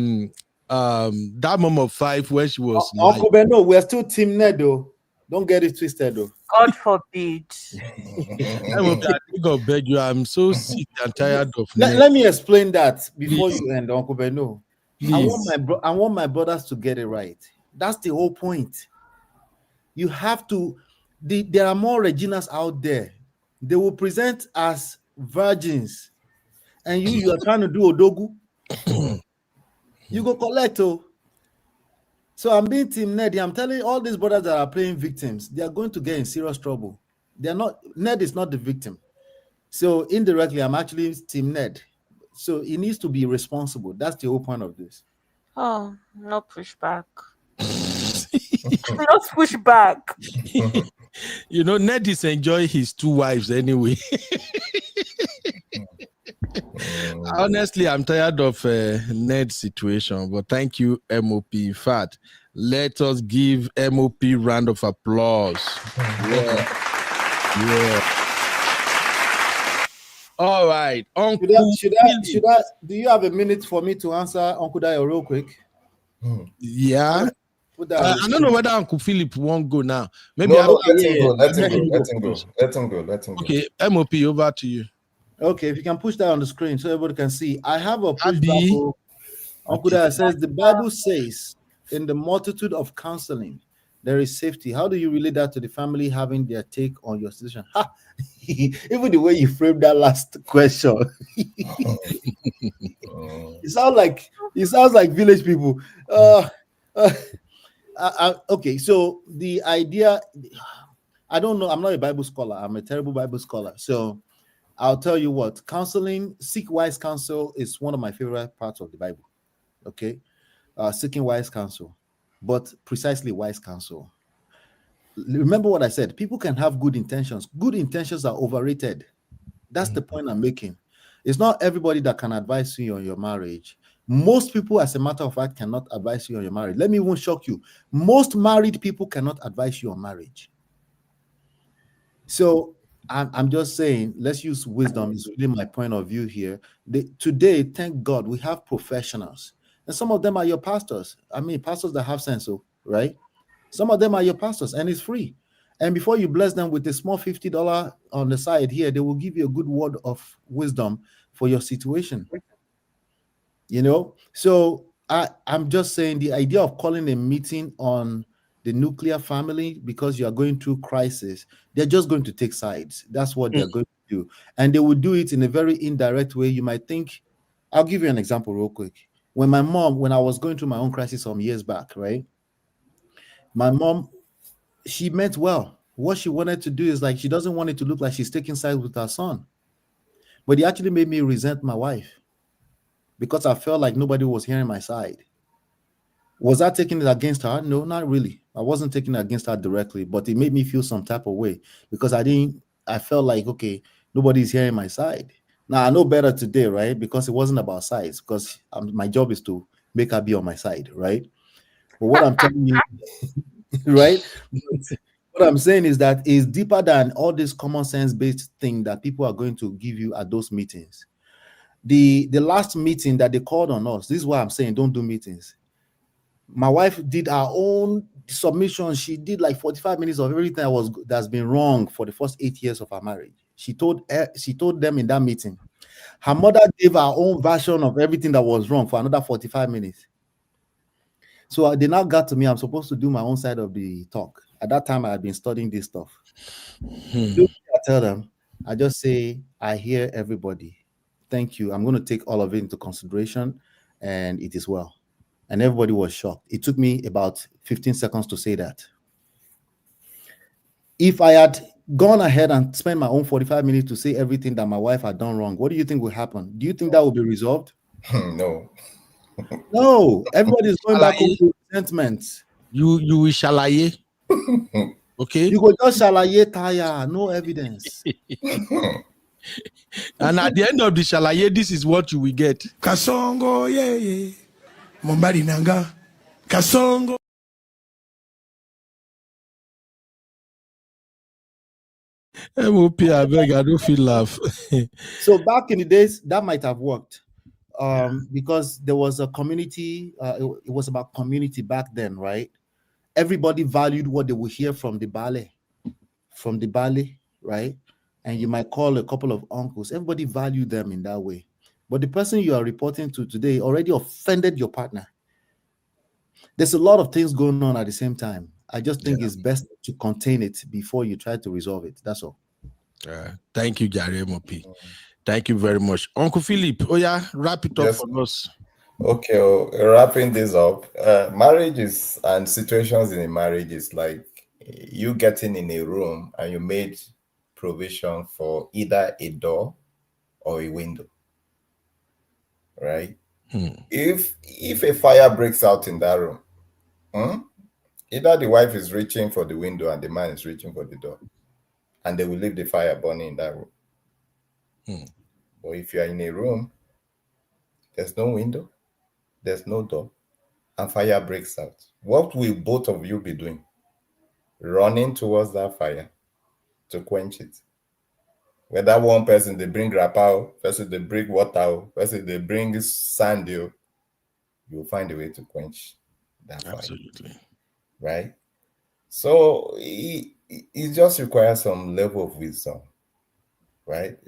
[SPEAKER 3] Mom of Five, where she was
[SPEAKER 19] Uncle Beno, we're still Team Ned though. Don't get it twisted though.
[SPEAKER 2] God forbid.
[SPEAKER 3] I think I'll beg you. I'm so sick and tired of
[SPEAKER 19] Let me explain that before you end, Uncle Beno.
[SPEAKER 3] Please.
[SPEAKER 19] I want my brothers to get it right. That's the whole point. You have to. There are more Reginas out there. They will present as virgins, and you are trying to do odogu. You go collect. So I'm being Team Ned. I'm telling all these brothers that are playing victims, they are going to get in serious trouble. They are not. Ned is not the victim. So indirectly, I'm actually Team Ned. So he needs to be responsible. That's the whole point of this.
[SPEAKER 2] Oh, no pushback. No pushback.
[SPEAKER 3] You know, Ned is enjoying his 2 wives anyway. Honestly, I'm tired of Ned's situation, but thank you, MOP. In fact, let us give MOP round of applause. Yeah. All right. Uncle,
[SPEAKER 19] do you have a minute for me to answer Uncle Dayo real quick?
[SPEAKER 3] Yeah. I don't know whether Uncle Philip won't go now. Maybe
[SPEAKER 8] let him go.
[SPEAKER 3] Okay, MOP, over to you.
[SPEAKER 19] Okay, if you can push that on the screen so everybody can see. I have a pushback. Uncle Dayo says the Bible says, in the multitude of counseling, there is safety. How do you relate that to the family having their take on your situation? Even the way you framed that last question, it sounds like village people. Okay, so the idea, I don't know. I'm not a Bible scholar. I'm a terrible Bible scholar. So I'll tell you what, counseling, seek wise counsel is one of my favorite parts of the Bible. Okay. Seeking wise counsel, but precisely wise counsel. Remember what I said, people can have good intentions. Good intentions are overrated. That's the point I'm making. It's not everybody that can advise you on your marriage. Most people, as a matter of fact, cannot advise you on your marriage. Let me even shock you. Most married people cannot advise you on marriage. So I'm just saying, let's use wisdom. It's really my point of view here. Today, thank God, we have professionals. And some of them are your pastors. I mean, pastors that have sense, right? Some of them are your pastors, and it's free. And before you bless them with a small $50 on the side here, they will give you a good word of wisdom for your situation. You know, so I'm just saying the idea of calling a meeting on the nuclear family because you are going through crisis, they're just going to take sides. That's what they're going to do. And they will do it in a very indirect way. You might think, I'll give you an example real quick. When I was going through my own crisis some years back, right? My mom, she meant well. What she wanted to do is like, she doesn't want it to look like she's taking sides with her son. But it actually made me resent my wife because I felt like nobody was hearing my side. Was I taking it against her? No, not really. I wasn't taking it against her directly, but it made me feel some type of way because I felt like, okay, nobody's hearing my side. Now I know better today, right? Because it wasn't about sides, because my job is to make her be on my side, right? But what I'm telling you, right? What I'm saying is that it's deeper than all this common sense based thing that people are going to give you at those meetings. The last meeting that they called on us, this is why I'm saying don't do meetings. My wife did her own submission. She did like 45 minutes of everything that's been wrong for the first 8 years of our marriage. She told them in that meeting. Her mother gave her own version of everything that was wrong for another 45 minutes. So they now got to me. I'm supposed to do my own side of the talk. At that time, I had been studying this stuff. I tell them, I just say, I hear everybody. Thank you. I'm going to take all of it into consideration, and it is well. And everybody was shocked. It took me about 15 seconds to say that. If I had gone ahead and spent my own 45 minutes to say everything that my wife had done wrong, what do you think would happen? Do you think that would be resolved?
[SPEAKER 8] No.
[SPEAKER 19] No. Everybody's going back home with resentment.
[SPEAKER 3] You will shalaye. Okay.
[SPEAKER 19] You go just shalaye tire, no evidence.
[SPEAKER 3] And at the end of the shalaye, this is what you will get.
[SPEAKER 20] Kasongo, yeah. Mombari nanga. Kasongo.
[SPEAKER 3] MOP, I beg, I don't feel laugh.
[SPEAKER 19] So back in the days, that might have worked. Because there was a community, it was about community back then, right? Everybody valued what they would hear from the ballet, right? And you might call a couple of uncles. Everybody valued them in that way. But the person you are reporting to today already offended your partner. There's a lot of things going on at the same time. I just think it's best to contain it before you try to resolve it. That's all.
[SPEAKER 3] Thank you, Gary MOP. Thank you very much. Uncle Philip, wrap it up for us.
[SPEAKER 8] Okay, wrapping this up. Marriages and situations in a marriage is like you getting in a room and you made provision for either a door or a window, right? If a fire breaks out in that room, either the wife is reaching for the window and the man is reaching for the door, and they will leave the fire burning in that room. But if you are in a room, there's no window, there's no door, and fire breaks out, what will both of you be doing? Running towards that fire to quench it. Whether one person they bring rapao, person they bring water, person they bring sand, you'll find a way to quench that fire.
[SPEAKER 3] Absolutely.
[SPEAKER 8] Right? So it just requires some level of wisdom, right?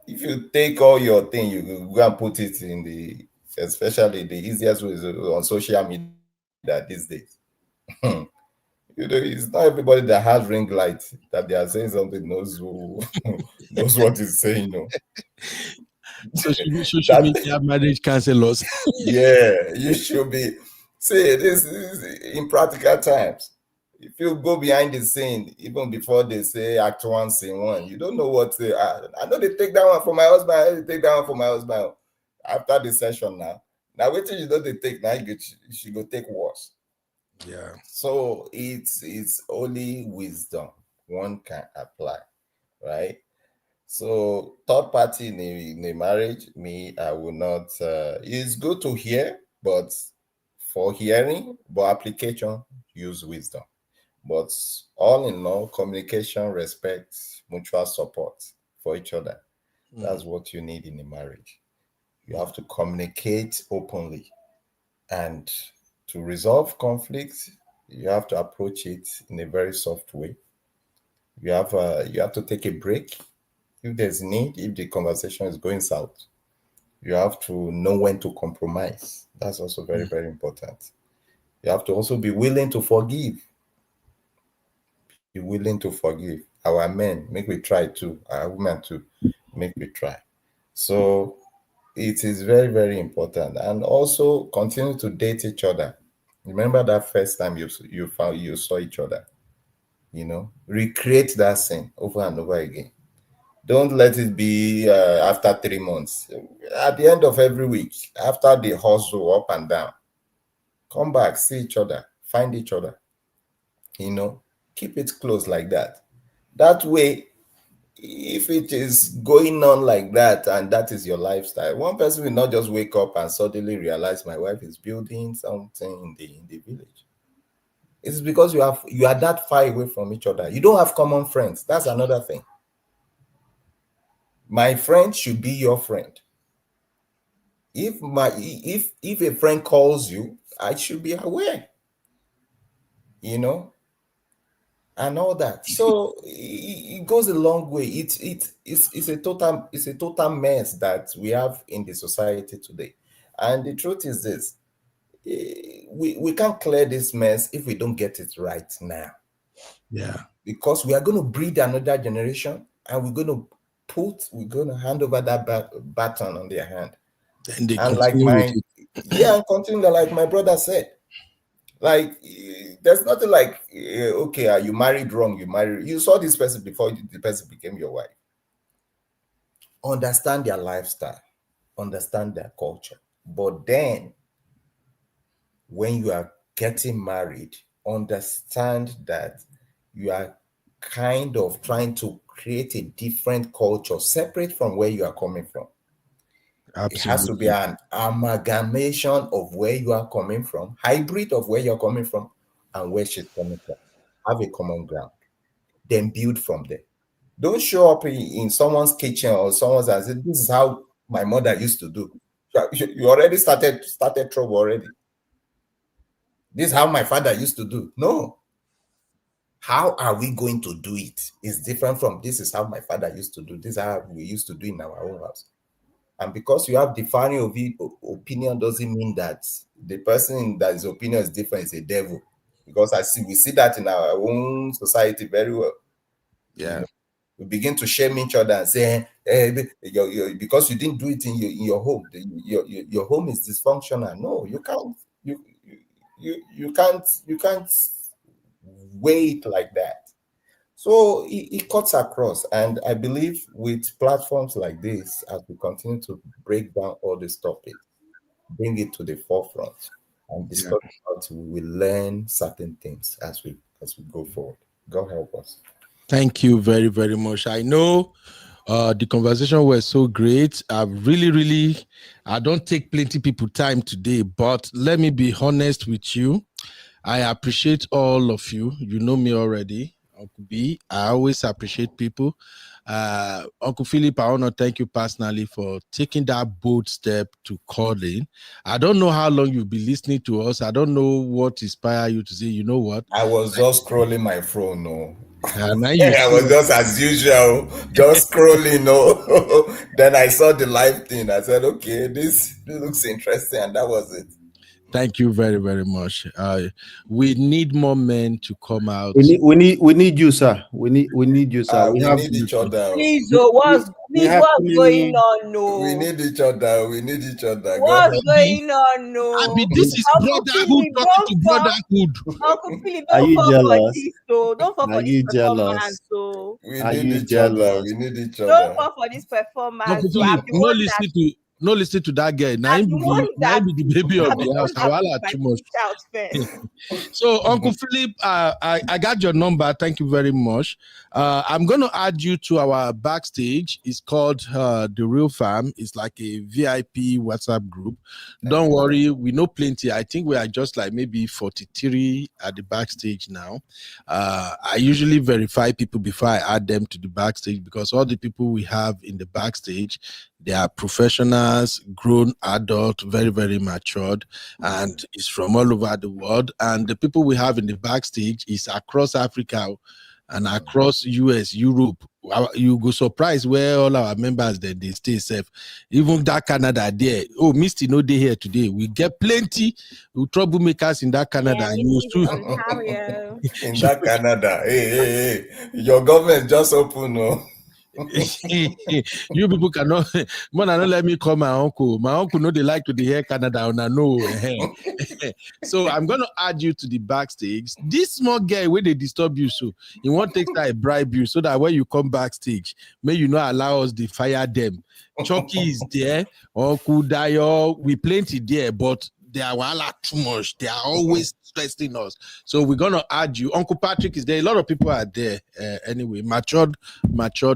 [SPEAKER 8] If you take all your thing, you go and put it in especially the easiest way is on social media these days. It's not everybody that has ring light that they are saying something knows what he's saying.
[SPEAKER 3] Social media marriage counselors.
[SPEAKER 8] Yeah, you should be. See, this is in practical times. If you go behind the scene, even before they say act 1, scene 1, you don't know what to. I know they take that one for my husband. I know they take that one for my husband. After the session now wait till you know they take now. You should go take worse.
[SPEAKER 3] Yeah.
[SPEAKER 8] So it's only wisdom one can apply, right? So third party in a marriage, I will not. It's good to hear, but for hearing, but application, use wisdom. But all in all, communication, respect, mutual support for each other. That's what you need in a marriage. You have to communicate openly, and to resolve conflicts, you have to approach it in a very soft way. You have to take a break if there's need. If the conversation is going south, you have to know when to compromise. That's also very, very important. You have to also be willing to forgive. Be willing to forgive. Our men, make we try too. Our women too, make we try. So it is very, very important. And also continue to date each other. Remember that first time you saw each other. Recreate that scene over and over again. Don't let it be after 3 months. At the end of every week, after the hustle up and down, come back, see each other, find each other. Keep it close like that. That way, if it is going on like that and that is your lifestyle, one person will not just wake up and suddenly realize my wife is building something in the village. It's because you are that far away from each other. You don't have common friends. That's another thing. My friend should be your friend. If a friend calls you, I should be aware. And all that. So it goes a long way. It's a total mess that we have in the society today. And the truth is this: we can't clear this mess if we don't get it right now.
[SPEAKER 3] Yeah.
[SPEAKER 8] Because we are going to breed another generation, and we're going to hand over that baton on their hand.
[SPEAKER 3] And they
[SPEAKER 8] and continue like my brother said. Like, there's nothing like, okay, you married wrong, you saw this person before the person became your wife. Understand their lifestyle, understand their culture. But then, when you are getting married, understand that you are kind of trying to create a different culture, separate from where you are coming from. Absolutely. It has to be an amalgamation of where you are coming from, hybrid of where you're coming from and where she's coming from. Have a common ground. Then build from there. Don't show up in someone's kitchen or someone's and say, this is how my mother used to do. You already started trouble already. This is how my father used to do. No. How are we going to do it? It's different from this is how my father used to do. This is how we used to do in our own house. And because you have differing opinion doesn't mean that the person that his opinion is different is a devil. Because we see that in our own society very well.
[SPEAKER 3] Yeah.
[SPEAKER 8] We begin to shame each other and say, because you didn't do it in your home, your home is dysfunctional. No, you can't. You can't weigh it like that. So it cuts across, and I believe with platforms like this, as we continue to break down all these topics, bring it to the forefront, and discuss how we will learn certain things as we go forward. God help us.
[SPEAKER 3] Thank you very, very much. I know the conversation was so great. I don't take plenty people time today, but let me be honest with you. I appreciate all of you. You know me already. Uncle B, I always appreciate people. Uncle Philip, I want to thank you personally for taking that bold step to call in. I don't know how long you'll be listening to us. I don't know what inspired you to say, you know what?
[SPEAKER 8] I was just scrolling my phone, no.
[SPEAKER 3] I
[SPEAKER 8] was just as usual, just scrolling, no. Then I saw the live thing. I said, okay, this looks interesting, and that was it.
[SPEAKER 3] Thank you very, very much. We need more men to come out.
[SPEAKER 19] We need you, sir. We need you, sir.
[SPEAKER 8] We need each other.
[SPEAKER 2] Please, what's
[SPEAKER 8] We
[SPEAKER 2] Please,
[SPEAKER 8] have
[SPEAKER 2] what's
[SPEAKER 8] too
[SPEAKER 2] going
[SPEAKER 8] many.
[SPEAKER 2] on? No.
[SPEAKER 8] We need each other. We need each other. God
[SPEAKER 2] What's
[SPEAKER 8] help
[SPEAKER 2] going on? No.
[SPEAKER 3] Abi, this is
[SPEAKER 2] Uncle
[SPEAKER 3] brotherhood
[SPEAKER 2] Philip,
[SPEAKER 3] talking
[SPEAKER 2] don't
[SPEAKER 3] to
[SPEAKER 2] fall.
[SPEAKER 3] brotherhood.
[SPEAKER 2] Uncle Philip,
[SPEAKER 19] Are
[SPEAKER 2] don't
[SPEAKER 19] you
[SPEAKER 2] fall for
[SPEAKER 19] jealous?
[SPEAKER 2] this. So don't fall
[SPEAKER 19] Are
[SPEAKER 2] for this
[SPEAKER 19] you
[SPEAKER 2] performance.
[SPEAKER 19] jealous?
[SPEAKER 2] So
[SPEAKER 8] We
[SPEAKER 19] Are
[SPEAKER 8] need
[SPEAKER 19] you
[SPEAKER 8] each other.
[SPEAKER 19] jealous?
[SPEAKER 8] We need each
[SPEAKER 2] don't
[SPEAKER 8] other.
[SPEAKER 2] fall for this performance.
[SPEAKER 3] Uncle
[SPEAKER 2] So I'm
[SPEAKER 3] Philip,
[SPEAKER 2] the one that
[SPEAKER 3] no listen to that girl. Now
[SPEAKER 2] I'm
[SPEAKER 3] him
[SPEAKER 2] the
[SPEAKER 3] be
[SPEAKER 2] one that
[SPEAKER 3] the baby of
[SPEAKER 2] I'm
[SPEAKER 3] the
[SPEAKER 2] the
[SPEAKER 3] house.
[SPEAKER 2] one that put
[SPEAKER 3] Awala
[SPEAKER 2] my
[SPEAKER 3] too much.
[SPEAKER 2] feet out first.
[SPEAKER 3] So, Uncle Philip, I got your number. Thank you very much. I'm going to add you to our backstage. It's called The Real Fam. It's like a VIP WhatsApp group. Don't worry, we know plenty. I think we are just like maybe 43 at the backstage now. I usually verify people before I add them to the backstage because all the people we have in the backstage, they are professionals, grown adult, very, very matured, and it's from all over the world. And the people we have in the backstage is across Africa and across US, Europe. You go surprised where all our members they stay safe. Even that Canada there. Oh, Misty, no day here today. We get plenty of troublemakers in that Canada.
[SPEAKER 2] Yeah,
[SPEAKER 3] You
[SPEAKER 2] Mrs.
[SPEAKER 3] too.
[SPEAKER 2] Ontario.
[SPEAKER 8] In that Canada, hey, your government just open, no.
[SPEAKER 3] You people cannot, man, don't let me call my uncle. My uncle know they like to hear Canada and I know. So I'm gonna add you to the backstage. This small guy where they disturb you, so he won't take that bribe you so that when you come backstage, may you not allow us to fire them. Chucky is there, Uncle Dayo, we plenty there, but they are too much. They are always stressing us. So we're gonna add you. Uncle Patrick is there. A lot of people are there. Anyway, matured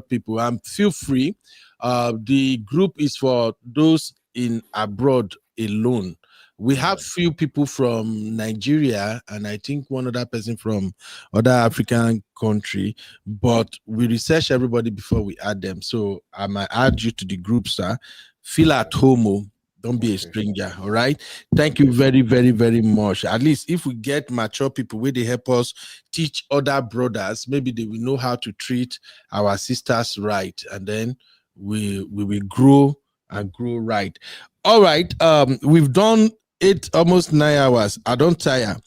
[SPEAKER 3] people. Feel free. The group is for those in abroad alone. We have few people from Nigeria and I think one other person from other African country, but we research everybody before we add them. So I might add you to the group, sir. Feel at home. Don't be a stranger, all right? Thank you very, very, very much. At least if we get mature people where they help us teach other brothers, maybe they will know how to treat our sisters right, and then we will grow and grow right. All right, we've done it almost 9 hours. I don't tire.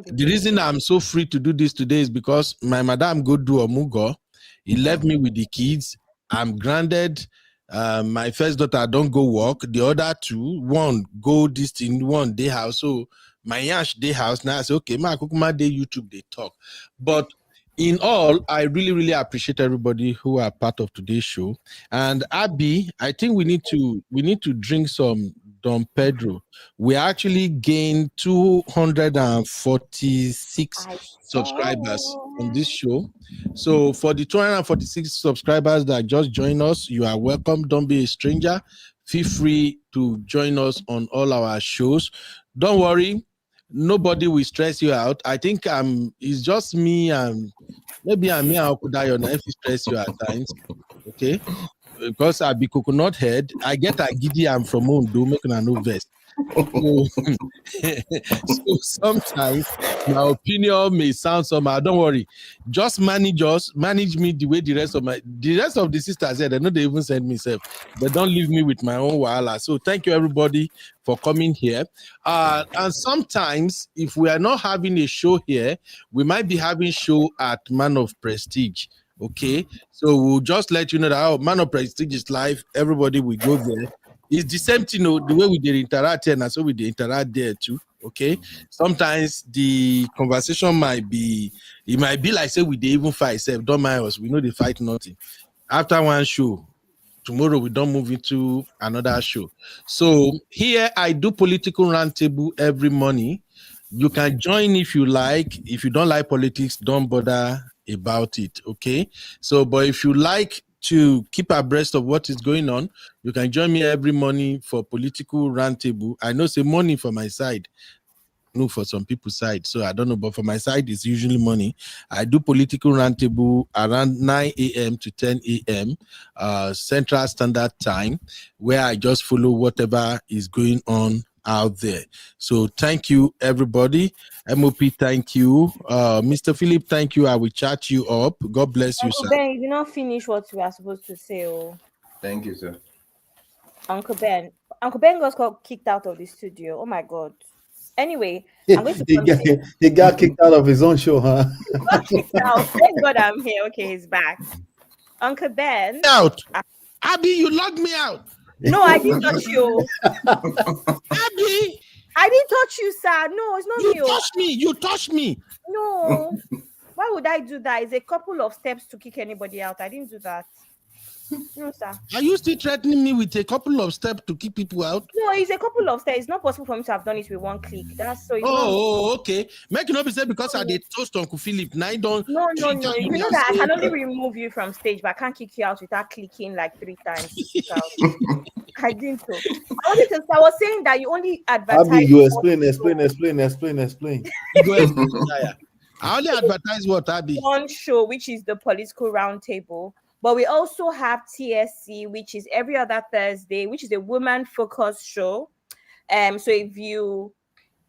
[SPEAKER 3] The reason I'm so free to do this today is because my madam go do Omugo. He left me with the kids. I'm grounded. My first daughter don't go work. The other two, one go this thing, one day house. So my yash day house. Now I say, okay, my kukuma day YouTube they talk. But in all, I really, really appreciate everybody who are part of today's show. And Abby, I think we need to drink some Don Pedro. We actually gained 246 subscribers on this show. So for the 246 subscribers that just joined us, you are welcome. Don't be a stranger. Feel free to join us on all our shows. Don't worry, nobody will stress you out. I think it's just me and maybe I'm me and Okudayo if he stress you at times. Okay. Because I be coconut head, I get a giddy. I'm from Ondo, making a no vest. So sometimes my opinion may sound somehow. Don't worry, just manage me the way the rest of the sisters here. They know they even send me self. They don't leave me with my own wahala. So thank you everybody for coming here. And sometimes if we are not having a show here, we might be having show at Man of Prestige. Okay, so we'll just let you know that Man of Prestige is live. Everybody will go there. It's the same thing, the way we did interact here, and so we did interact there too. Okay, sometimes the conversation might be like say we did even fight. Self, don't mind us. We know they fight nothing. After one show, tomorrow we don't move into another show. So here I do political roundtable every morning. You can join if you like. If you don't like politics, don't bother about it. Okay. So, but if you like to keep abreast of what is going on, you can join me every morning for political roundtable. I know say money for my side. No, for some people's side. So I don't know, but for my side, it's usually money. I do political roundtable around 9 a.m. to 10 a.m. Central Standard Time, where I just follow whatever is going on out there. So thank you, everybody. MOP, thank you. Mr. Philip, thank you. I will chat you up. God bless you,
[SPEAKER 2] Uncle
[SPEAKER 3] sir.
[SPEAKER 2] Ben, you did not finish what we are supposed to say. Oh.
[SPEAKER 8] Thank you, sir.
[SPEAKER 2] Uncle Ben got kicked out of the studio. Oh my God. Anyway, I'm going to
[SPEAKER 19] he got kicked out of his own show, huh?
[SPEAKER 2] He got kicked out. Thank God I'm here. Okay, he's back. Uncle Ben.
[SPEAKER 3] Out. Abby, you locked me out.
[SPEAKER 2] No, I didn't touch you.
[SPEAKER 3] Abby,
[SPEAKER 2] I didn't touch you, sir. No, it's not
[SPEAKER 3] you
[SPEAKER 2] me.
[SPEAKER 3] touched me. You touched me.
[SPEAKER 2] No. Why would I do that? It's a couple of steps to kick anybody out. I didn't do that. No, sir.
[SPEAKER 3] Are you still threatening me with a couple of steps to keep people out?
[SPEAKER 2] No, it's a couple of steps. It's not possible for me to have done it with one click. That's so.
[SPEAKER 3] Okay. Make it not be said because I did toast Uncle Philip. Now I don't.
[SPEAKER 2] No. You know that I can only remove you from stage, but I can't kick you out without clicking like 3 times. I didn't. So I was saying that you only advertise.
[SPEAKER 19] Abby, you explain.
[SPEAKER 3] I only advertise what, Abby?
[SPEAKER 2] One show, which is the Political Roundtable. But we also have TSC, which is every other Thursday, which is a woman-focused show. So if you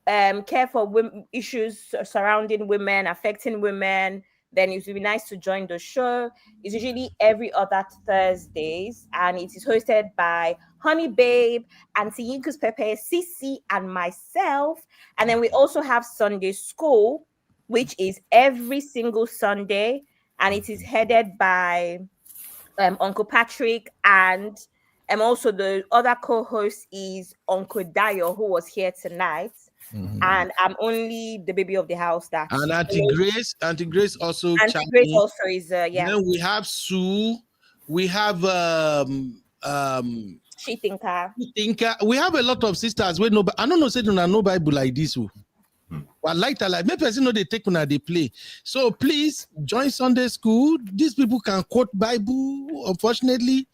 [SPEAKER 2] care for issues surrounding women, affecting women, then it would be nice to join the show. It's usually every other Thursdays, and it is hosted by Honey Babe, Auntie Yinkus Pepe, Sisi, and myself. And then we also have Sunday School, which is every single Sunday, and it is headed by Uncle Patrick, and also the other co-host is Uncle Dayo, who was here tonight. And I'm only the baby of the house. That
[SPEAKER 3] and Auntie Grace also.
[SPEAKER 2] Auntie Grace also is yeah.
[SPEAKER 3] Then we have Sue. We have
[SPEAKER 2] She Thinker.
[SPEAKER 3] We have a lot of sisters. I don't know say no Bible like this. Well, like maybe person know they take when they play. So please join Sunday School. These people can quote Bible. Unfortunately,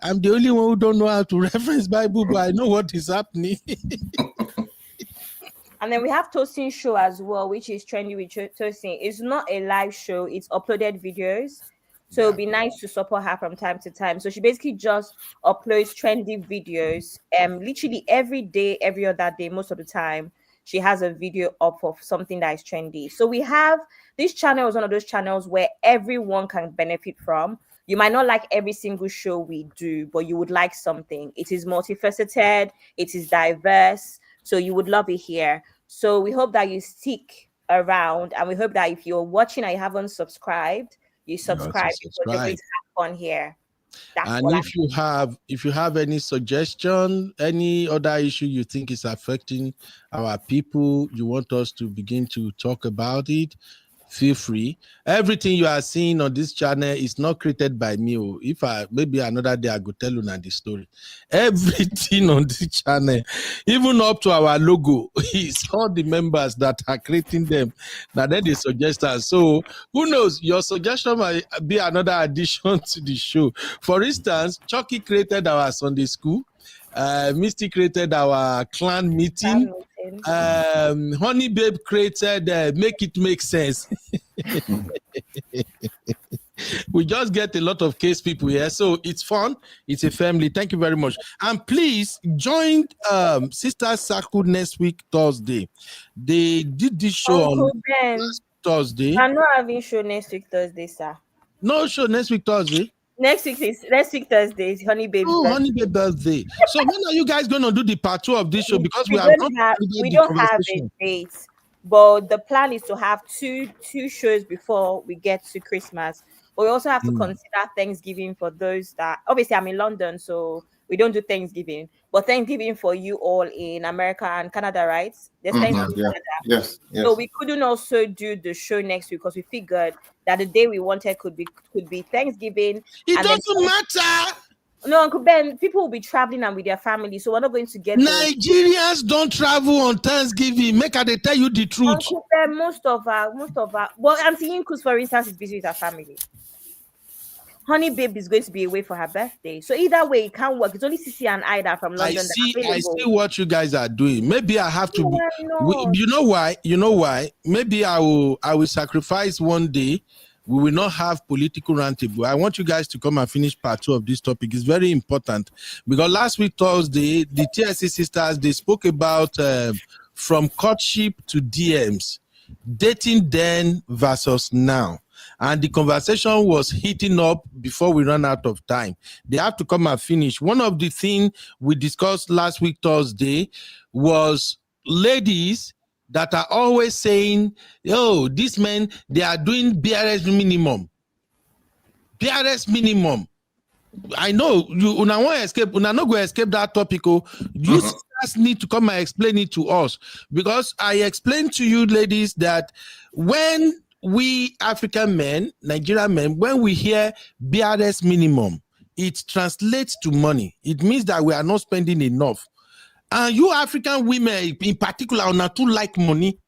[SPEAKER 3] I'm the only one who don't know how to reference Bible, but I know what is happening.
[SPEAKER 2] And then we have Toasting Show as well, which is Trendy with Toasting. It's not a live show, it's uploaded videos. So it'll be nice to support her from time to time. So she basically just uploads trendy videos literally every day, every other day, most of the time. She has a video up of something that is trendy. So we have this channel is one of those channels where everyone can benefit from. You might not like every single show we do, but you would like something. It is multifaceted, it is diverse. So you would love it here. So we hope that you stick around, and we hope that if you're watching and you haven't subscribed, you subscribe because we're going to have fun here.
[SPEAKER 3] And if you have any suggestion, any other issue you think is affecting our people, you want us to begin to talk about it, feel free. Everything you are seeing on this channel is not created by me. If maybe another day I go tell you the story. Everything on this channel, even up to our logo, is all the members that are creating them. Now then they suggest us. So who knows? Your suggestion might be another addition to the show. For instance, Chucky created our Sunday School. Misty created our clan meeting. Honey Babe created Make It Make Sense. We just get a lot of case people here, so it's fun. It's a family. Thank you very much. And please join Sister Circle next week Thursday. They did this show on last Thursday.
[SPEAKER 2] I'm not having show next week Thursday, sir.
[SPEAKER 3] No show next week Thursday.
[SPEAKER 2] Next week Thursday is Honey Babe's birthday.
[SPEAKER 3] Honey Babe birthday. So when are you guys going to do the part 2 of this show? Because we don't have
[SPEAKER 2] a date, but the plan is to have two shows before we get to Christmas. But we also have to consider Thanksgiving for those that obviously I'm in London, so we don't do Thanksgiving. But Thanksgiving for you all in America and Canada, right? There's Thanksgiving in Canada.
[SPEAKER 8] Yes.
[SPEAKER 2] So we couldn't also do the show next week because we figured that the day we wanted could be Thanksgiving.
[SPEAKER 3] It doesn't matter.
[SPEAKER 2] No, Uncle Ben, people will be traveling and with their family, so we're not going to get
[SPEAKER 3] Nigerians don't travel on Thanksgiving. Make her they tell you the truth.
[SPEAKER 2] Uncle Ben, most of our well, Auntie Yinkus, for instance, is busy with her family. Honey Babe is going to be away for her birthday. So either way, it can't work. It's only Sisi and I that from London.
[SPEAKER 3] I see what you guys are doing. Maybe I have to you know why? Maybe I will sacrifice one day. We will not have political roundtable. I want you guys to come and finish part 2 of this topic. It's very important because last week Thursday, the TSC sisters, they spoke about from courtship to DMs, dating then versus now. And the conversation was heating up before we run out of time. They have to come and finish. One of the things we discussed last week Thursday was ladies that are always saying, "Oh, these men, they are doing BRS minimum." BRS minimum. I know you una want escape, una not go escape that topic. You sisters need to come and explain it to us, because I explained to you ladies that when we African men, Nigerian men, when we hear BRS minimum, it translates to money. It means that we are not spending enough. And you African women in particular are not too like money.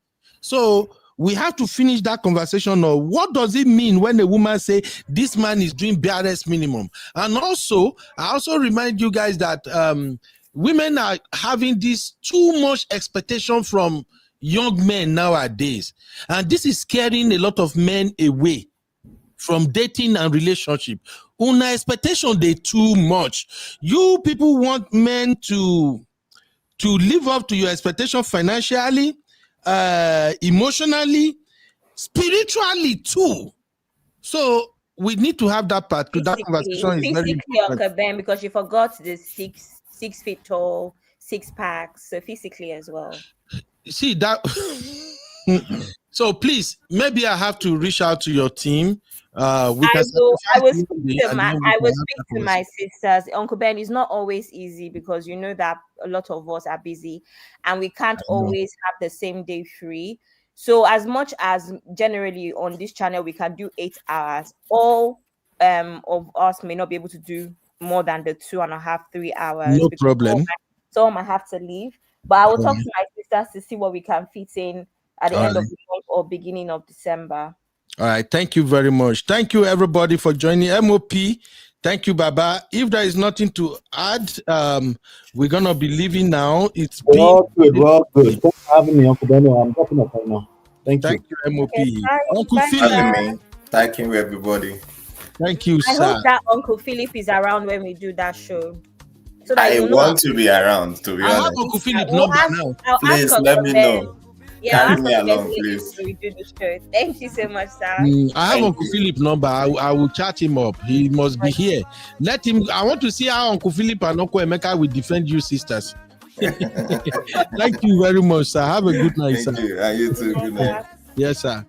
[SPEAKER 3] So we have to finish that conversation of what does it mean when a woman say this man is doing BRS minimum. And also, I also remind you guys that women are having this too much expectation from young men nowadays. And this is scaring a lot of men away from dating and relationship. Una expectation, they too much. You people want men to live up to your expectation financially, emotionally, spiritually too. So we need to have that part. That conversation is very important.
[SPEAKER 2] Uncle Ben, because you forgot the 6 feet tall, 6 packs, so physically as well.
[SPEAKER 3] See that. So please, maybe I have to reach out to your team. I will speak to my sisters. Uncle Ben, is not always easy because you know that a lot of us are busy and we can't always have the same day free. So as much as generally on this channel we can do 8 hours, all of us may not be able to do more than the 2.5, 3 hours. No problem.
[SPEAKER 2] Some might have to leave, but I will talk to my sisters to see what we can fit in at the end of the month or beginning of December.
[SPEAKER 3] All right. Thank you very much. Thank you, everybody, for joining MOP. Thank you, Baba. If there is nothing to add, we're going to be leaving now. It's
[SPEAKER 18] well good. Thanks for having me, Uncle Benno. I'm dropping up right now. Thank you,
[SPEAKER 3] MOP.
[SPEAKER 2] Okay,
[SPEAKER 3] Uncle
[SPEAKER 8] Philip. Thank you, everybody.
[SPEAKER 3] Thank you,
[SPEAKER 2] I
[SPEAKER 3] sir.
[SPEAKER 2] hope that Uncle Philip is around when we do that show. So that
[SPEAKER 8] I want to be around, to be honest.
[SPEAKER 3] I have Uncle Philip number now.
[SPEAKER 8] Please let me know.
[SPEAKER 2] Yeah,
[SPEAKER 8] carry me along, please.
[SPEAKER 2] We do the show. Thank you so much, sir.
[SPEAKER 3] I have Uncle Philip number. I will chat him up. He must be here. Let him. I want to see how Uncle Philip and Uncle Emeka will defend you, sisters. Thank you very much, sir. Have a good night, sir.
[SPEAKER 8] Thank you. And you too. Good night.
[SPEAKER 3] Yes, sir.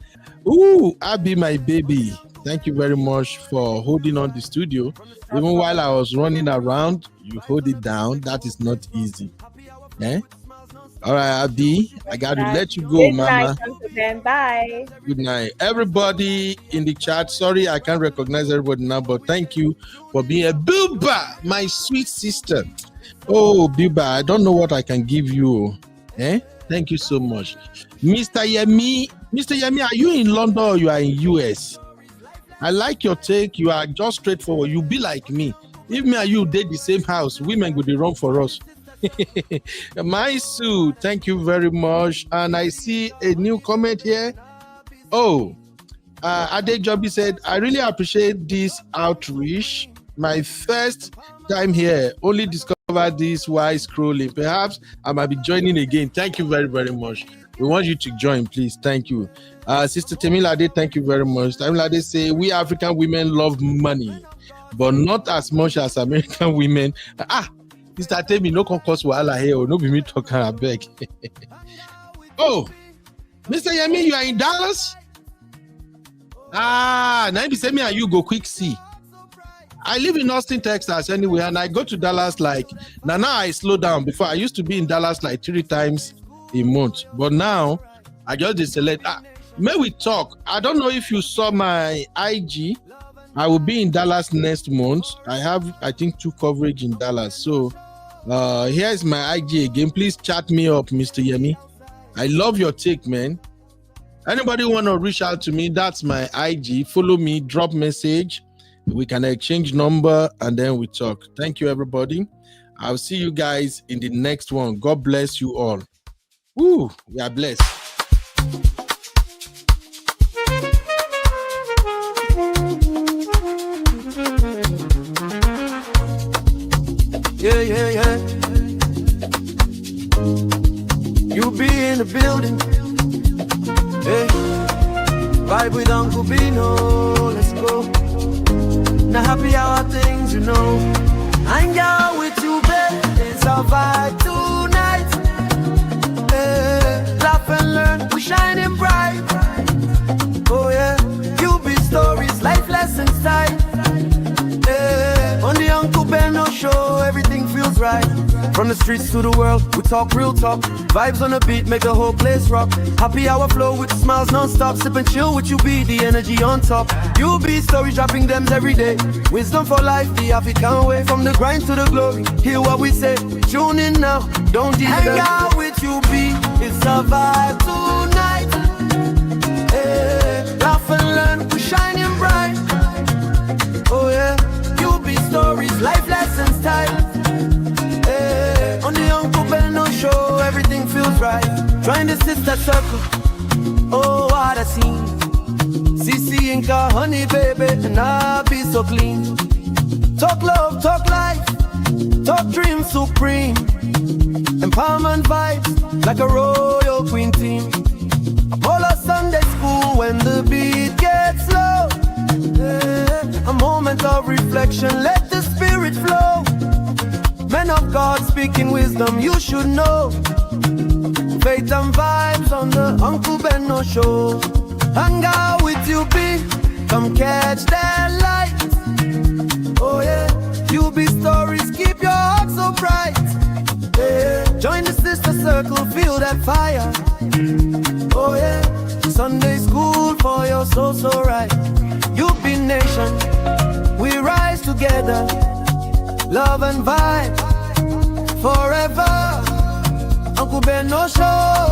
[SPEAKER 3] Ooh, Abby, my baby. Thank you very much for holding on the studio. Even while I was running around, you hold it down. That is not easy. Eh? All right, Abby, I got to let you go, Mama.
[SPEAKER 2] Bye.
[SPEAKER 3] Good night. Everybody in the chat, sorry I can't recognize everybody now, but thank you for being a Bilba, my sweet sister. Oh, Bilba, I don't know what I can give you. Thank you so much. Mr. Yemi, are you in London or you are in US? I like your take. You are just straightforward. You be like me. If me and you did the same house, women would be wrong for us. My Sue, thank you very much. And I see a new comment here. Oh, Ade Joby said, I really appreciate this outreach. My first time here, only discovered this while scrolling. Perhaps I might be joining again. Thank you very, very much. We want you to join, please. Thank you. Sister Temilade, thank you very much. Temilade say, we African women love money, but not as much as American women. Sister Temi, no concourse wahala here, no be me talking a beg. Oh, Mr. Yemi, you are in Dallas? Now you say me and you go quick see. I live in Austin, Texas anyway, and I go to Dallas like, now I slow down. Before I used to be in Dallas like 3 times a month, but now I just select. May we talk? I don't know if you saw my IG. I will be in Dallas next month. I have, I think, 2 coverage in Dallas. So here's my IG again. Please chat me up, Mr. Yemi. I love your take, man. Anybody want to reach out to me? That's my IG. Follow me, drop message. We can exchange number and then we talk. Thank you, everybody. I'll see you guys in the next one. God bless you all. Woo, we are blessed.
[SPEAKER 1] Yeah. You be in the building. Hey, vibe with Uncle Bino. Let's go. Now happy hour things, you know. Hang out with you, babe. It's our vibe tonight. Hey, laugh and learn. We shining bright. Oh yeah. You be stories, life lessons time. Hey, on the right. From the streets to the world, we talk real talk. Vibes on the beat make the whole place rock. Happy hour flow with smiles non-stop. Sip and chill with you be the energy on top. You be stories dropping them every day. Wisdom for life, the African way. From the grind to the glory, hear what we say. Tune in now, don't hang out with you be. It's a vibe tonight. Hey, laugh and learn, we're shining bright. Oh yeah, you be stories, life lessons type. Hey, on the Uncle Benno show, everything feels right. Join the sister circle. Oh, what a scene. CC Inca, honey baby, and I be so clean. Talk love, talk life, talk dream supreme. Empowerment vibes, like a royal queen team. All of Sunday school when the beat gets low. Yeah, a moment of reflection, let the spirit flow. Men of God speaking wisdom, you should know. Faith and vibes on the Uncle Benno show. Hang out with you, be, come catch that light. Oh yeah, you be stories, keep your heart so bright. Yeah, join the sister circle, feel that fire. Oh yeah, Sunday school for your soul so right. You be nation, we rise together. Love and vibe forever. Uncle Benno show.